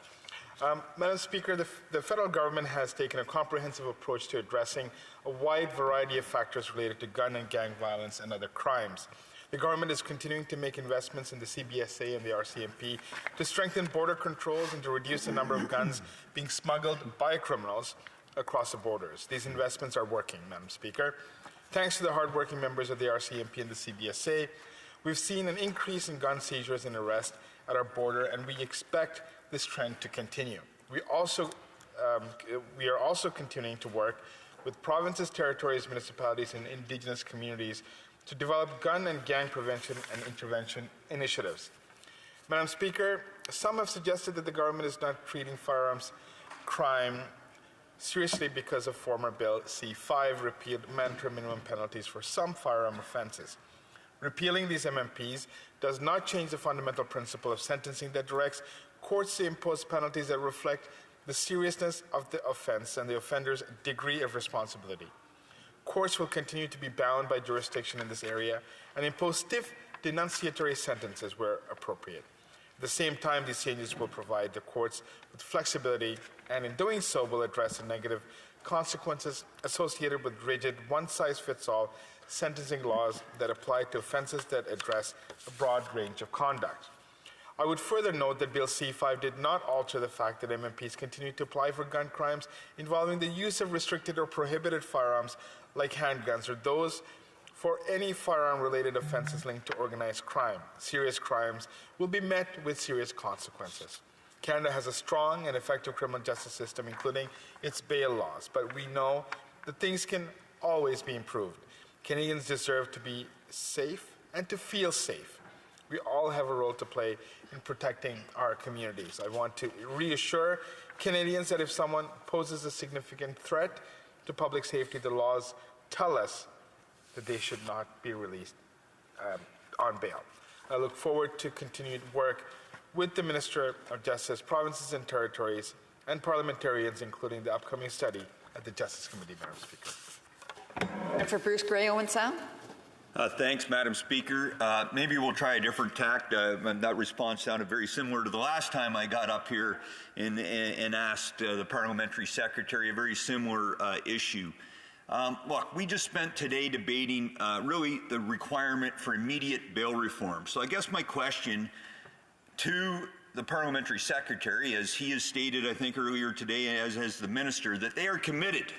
Madam Speaker, the federal government has taken a comprehensive approach to addressing a wide variety of factors related to gun and gang violence and other crimes. The government is continuing to make investments in the CBSA and the RCMP to strengthen border controls and to reduce the number of guns being smuggled by criminals across the borders. These investments are working, Madam Speaker. Thanks to the hardworking members of the RCMP and the CBSA, we've seen an increase in gun seizures and arrests at our border, and we expect this trend to continue. We are also continuing to work with provinces, territories, municipalities, and Indigenous communities to develop gun and gang prevention and intervention initiatives. Madam Speaker, some have suggested that the government is not treating firearms crime seriously because of former Bill C-5 repealed mandatory minimum penalties for some firearm offenses. Repealing these MMPs does not change the fundamental principle of sentencing that directs courts to impose penalties that reflect the seriousness of the offense and the offender's degree of responsibility. courts will continue to be bound by jurisdiction in this area and impose stiff denunciatory sentences where appropriate. At the same time, these changes will provide the courts with flexibility, and in doing so will address the negative consequences associated with rigid one-size-fits-all sentencing laws that apply to offenses that address a broad range of conduct. I would further note that Bill C-5 did not alter the fact that MMPs continue to apply for gun crimes involving the use of restricted or prohibited firearms like handguns or those for any firearm-related offenses linked to organized crime. Serious crimes will be met with serious consequences. Canada has a strong and effective criminal justice system, including its bail laws, but we know that things can always be improved. Canadians deserve to be safe and to feel safe. We all have a role to play in protecting our communities. I want to reassure Canadians that if someone poses a significant threat to public safety, the laws tell us that they should not be released on bail. I look forward to continued work with the Minister of Justice, provinces and territories, and parliamentarians, including the upcoming study at the Justice Committee, Madam Speaker. And for Bruce Gray, Owen Sound. Thanks, Madam Speaker. Maybe we'll try a different tact. That response sounded very similar to the last time I got up here and asked the parliamentary secretary a very similar issue. Look, we just spent today debating really the requirement for immediate bail reform. So I guess my question to the parliamentary secretary, as he has stated, I think earlier today, as has the minister, that they are committed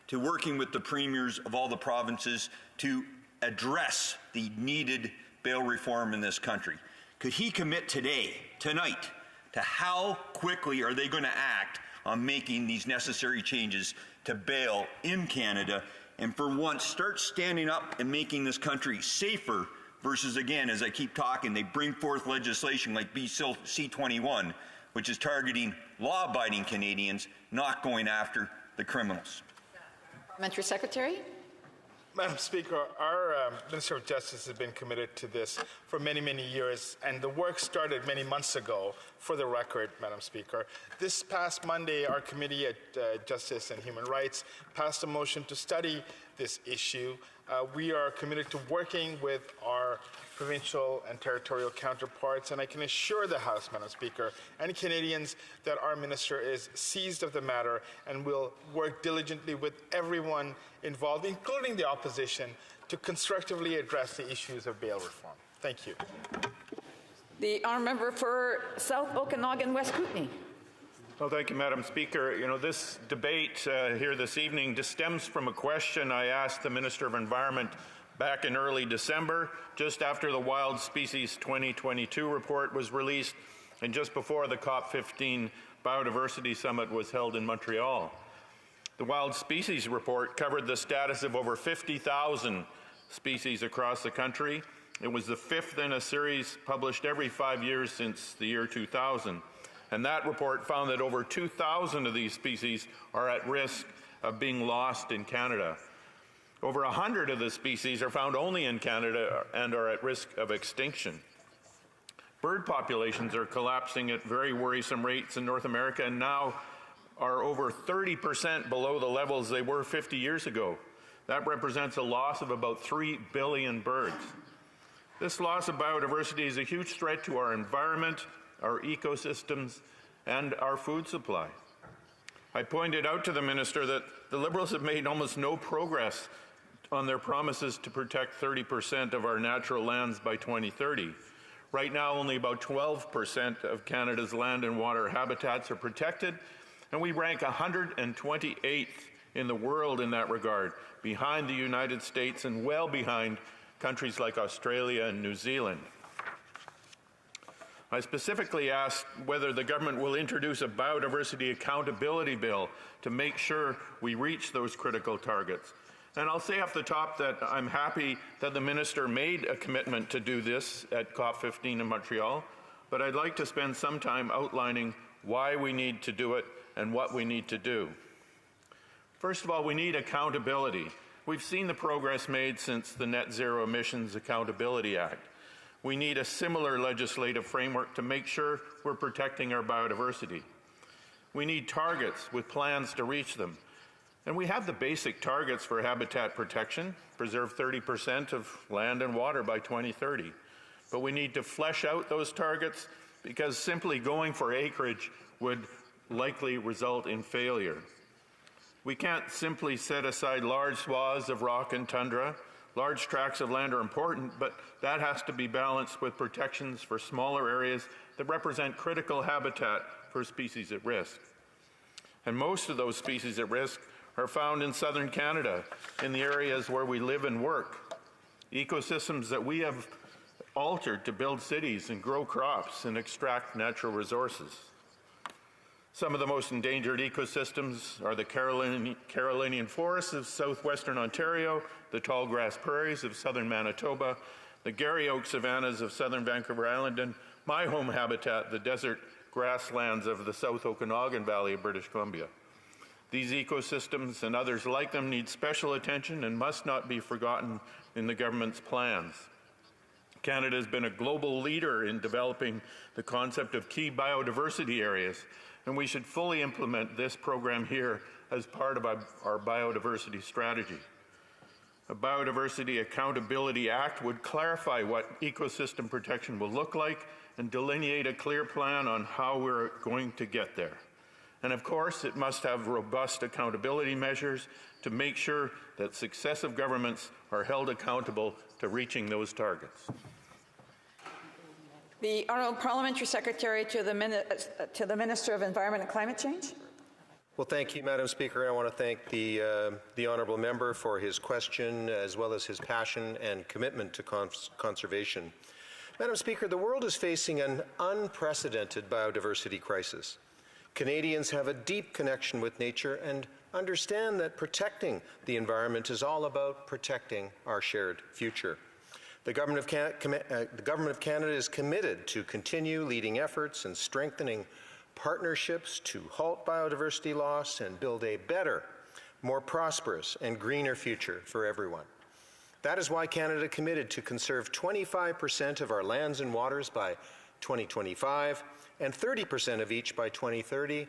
to working with the premiers of all the provinces to address the needed bail reform in this country. Could he commit today, tonight, to how quickly are they going to act on making these necessary changes to bail in Canada, and for once start standing up and making this country safer versus, again, as I keep talking, they bring forth legislation like C-21, which is targeting law-abiding Canadians, not going after the criminals. Parliamentary Secretary. Madam Speaker, our Minister of Justice has been committed to this for many, many years, and the work started many months ago, for the record, Madam Speaker. This past Monday, our Committee at Justice and Human Rights passed a motion to study this issue. We are committed to working with our provincial and territorial counterparts, and I can assure the House, Madam Speaker, and Canadians that our minister is seized of the matter and will work diligently with everyone involved, including the opposition, to constructively address the issues of bail reform. Thank you. The honourable member for South Okanagan, West Kootenay. Well, thank you, Madam Speaker. You know, this debate here this evening just stems from a question I asked the Minister of Environment back in early December, just after the Wild Species 2022 report was released and just before the COP15 Biodiversity Summit was held in Montreal. The Wild Species report covered the status of over 50,000 species across the country. It was the fifth in a series published every 5 years since the year 2000. And that report found that over 2,000 of these species are at risk of being lost in Canada. Over 100 of the species are found only in Canada and are at risk of extinction. Bird populations are collapsing at very worrisome rates in North America and now are over 30% below the levels they were 50 years ago. That represents a loss of about 3 billion birds. This loss of biodiversity is a huge threat to our environment, our ecosystems, and our food supply. I pointed out to the minister that the Liberals have made almost no progress on their promises to protect 30% of our natural lands by 2030. Right now, only about 12% of Canada's land and water habitats are protected, and we rank 128th in the world in that regard, behind the United States and well behind countries like Australia and New Zealand. I specifically asked whether the government will introduce a biodiversity accountability bill to make sure we reach those critical targets. And I'll say off the top that I'm happy that the minister made a commitment to do this at COP15 in Montreal, but I'd like to spend some time outlining why we need to do it and what we need to do. First of all, we need accountability. We've seen the progress made since the Net Zero Emissions Accountability Act. We need a similar legislative framework to make sure we're protecting our biodiversity. We need targets with plans to reach them. And we have the basic targets for habitat protection, preserve 30% of land and water by 2030. But we need to flesh out those targets because simply going for acreage would likely result in failure. We can't simply set aside large swaths of rock and tundra. Large tracts of land are important, but that has to be balanced with protections for smaller areas that represent critical habitat for species at risk. And most of those species at risk are found in southern Canada, in the areas where we live and work. Ecosystems that we have altered to build cities and grow crops and extract natural resources. Some of the most endangered ecosystems are the Carolinian forests of southwestern Ontario, the tall grass prairies of southern Manitoba, the Garry Oak savannas of southern Vancouver Island, and my home habitat, the desert grasslands of the South Okanagan Valley of British Columbia. These ecosystems and others like them need special attention and must not be forgotten in the government's plans. Canada has been a global leader in developing the concept of key biodiversity areas, and we should fully implement this program here as part of our biodiversity strategy. A Biodiversity Accountability Act would clarify what ecosystem protection will look like and delineate a clear plan on how we're going to get there. And of course, it must have robust accountability measures to make sure that successive governments are held accountable to reaching those targets. The Honourable Parliamentary Secretary to the Minister of Environment and Climate Change. Well, thank you, Madam Speaker. I want to thank the honourable member for his question, as well as his passion and commitment to conservation. Madam Speaker, the world is facing an unprecedented biodiversity crisis. Canadians have a deep connection with nature and understand that protecting the environment is all about protecting our shared future. The Government of Canada is committed to continue leading efforts and strengthening partnerships to halt biodiversity loss and build a better, more prosperous and greener future for everyone. That is why Canada committed to conserve 25% of our lands and waters by 2025 and 30% of each by 2030,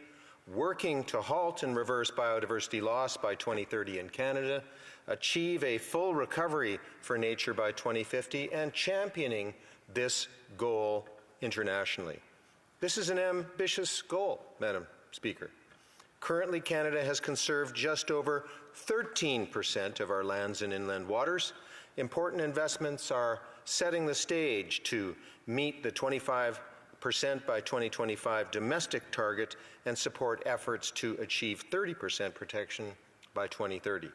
working to halt and reverse biodiversity loss by 2030 in Canada, achieve a full recovery for nature by 2050, and championing this goal internationally. This is an ambitious goal, Madam Speaker. Currently, Canada has conserved just over 13% of our lands and inland waters. Important investments are setting the stage to meet the 25% by 2025 domestic target and support efforts to achieve 30% protection by 2030.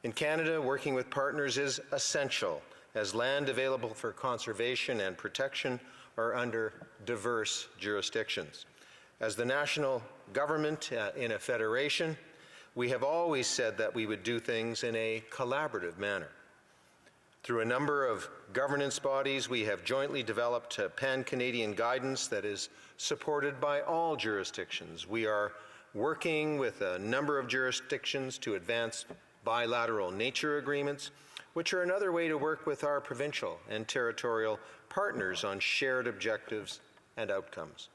In Canada, working with partners is essential, as land available for conservation and protection are under diverse jurisdictions. As the national government in a federation, we have always said that we would do things in a collaborative manner. Through a number of governance bodies, we have jointly developed pan-Canadian guidance that is supported by all jurisdictions. We are working with a number of jurisdictions to advance bilateral nature agreements, which are another way to work with our provincial and territorial partners on shared objectives and outcomes.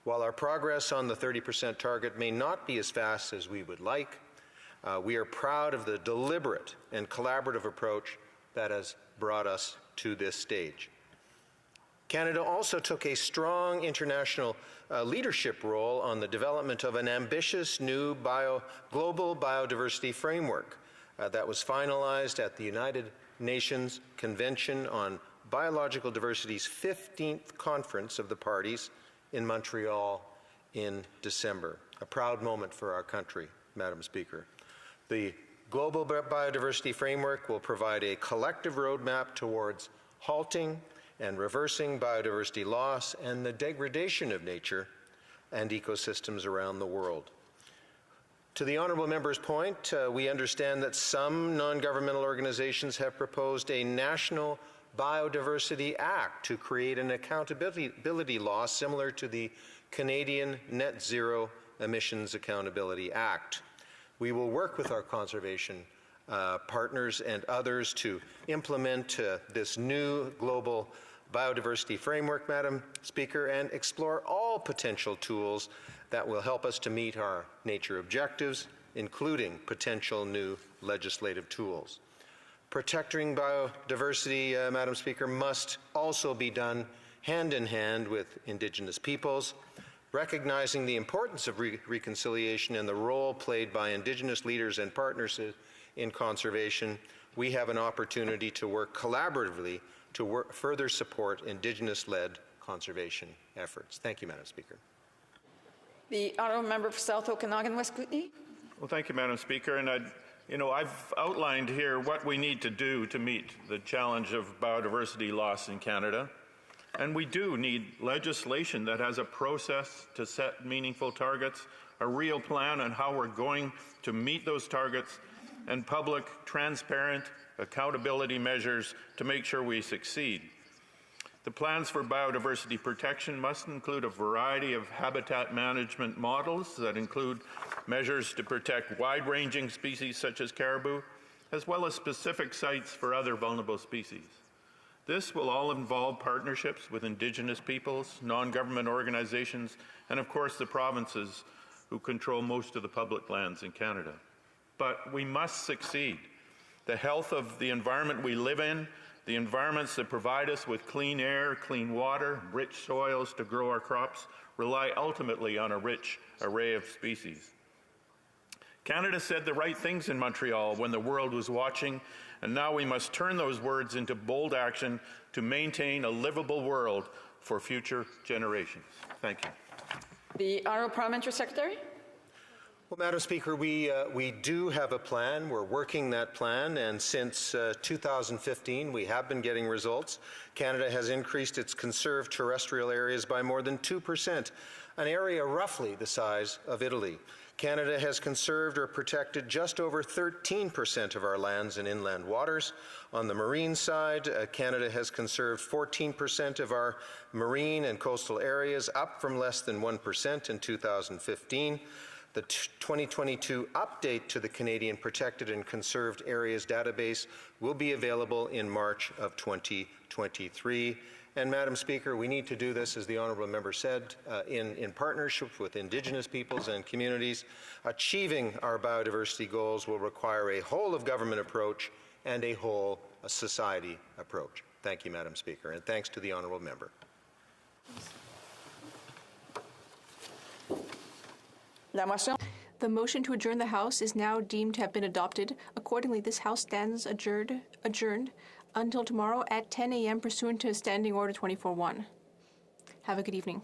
While our progress on the 30% target may not be as fast as we would like, we are proud of the deliberate and collaborative approach that has brought us to this stage. Canada also took a strong international leadership role on the development of an ambitious new global biodiversity framework that was finalized at the United Nations Convention on Biological Diversity's 15th Conference of the Parties in Montreal in December. A proud moment for our country, Madam Speaker. The Global Biodiversity Framework will provide a collective roadmap towards halting and reversing biodiversity loss and the degradation of nature and ecosystems around the world. To the honourable member's point, we understand that some non-governmental organizations have proposed a national Biodiversity Act to create an accountability law similar to the Canadian Net Zero Emissions Accountability Act. We will work with our conservation partners and others to implement this new global biodiversity framework, Madam Speaker, and explore all potential tools that will help us to meet our nature objectives including potential new legislative tools. Protecting biodiversity, Madam Speaker, must also be done hand in hand with Indigenous peoples. Recognizing the importance of reconciliation and the role played by Indigenous leaders and partners in conservation, we have an opportunity to work collaboratively to further support Indigenous-led conservation efforts. Thank you, Madam Speaker. The honourable member for South Okanagan, West Kootenay. Well, thank you, Madam Speaker. And I've outlined here what we need to do to meet the challenge of biodiversity loss in Canada. And we do need legislation that has a process to set meaningful targets, a real plan on how we're going to meet those targets, and public, transparent accountability measures to make sure we succeed. The plans for biodiversity protection must include a variety of habitat management models that include measures to protect wide-ranging species such as caribou, as well as specific sites for other vulnerable species. This will all involve partnerships with Indigenous peoples, non-government organizations, and of course the provinces who control most of the public lands in Canada. But we must succeed. The health of the environment we live in, the environments that provide us with clean air, clean water, rich soils to grow our crops, rely ultimately on a rich array of species. Canada said the right things in Montreal when the world was watching, and now we must turn those words into bold action to maintain a livable world for future generations. Thank you. The Honourable Parliamentary Secretary. Well, Madam Speaker, we do have a plan. We're working that plan, and since 2015, we have been getting results. Canada has increased its conserved terrestrial areas by more than 2%, an area roughly the size of Italy. Canada has conserved or protected just over 13% of our lands and inland waters. On the marine side, Canada has conserved 14% of our marine and coastal areas, up from less than 1% in 2015. The 2022 update to the Canadian Protected and Conserved Areas database will be available in March of 2023. And Madam Speaker, we need to do this, as the honourable member said, in partnership with Indigenous peoples and communities. Achieving our biodiversity goals will require a whole-of-government approach and a whole-society approach. Thank you, Madam Speaker, and thanks to the honourable member. The motion to adjourn the House is now deemed to have been adopted. Accordingly, this House stands adjourned until tomorrow at 10 a.m. pursuant to Standing Order 24-1. Have a good evening.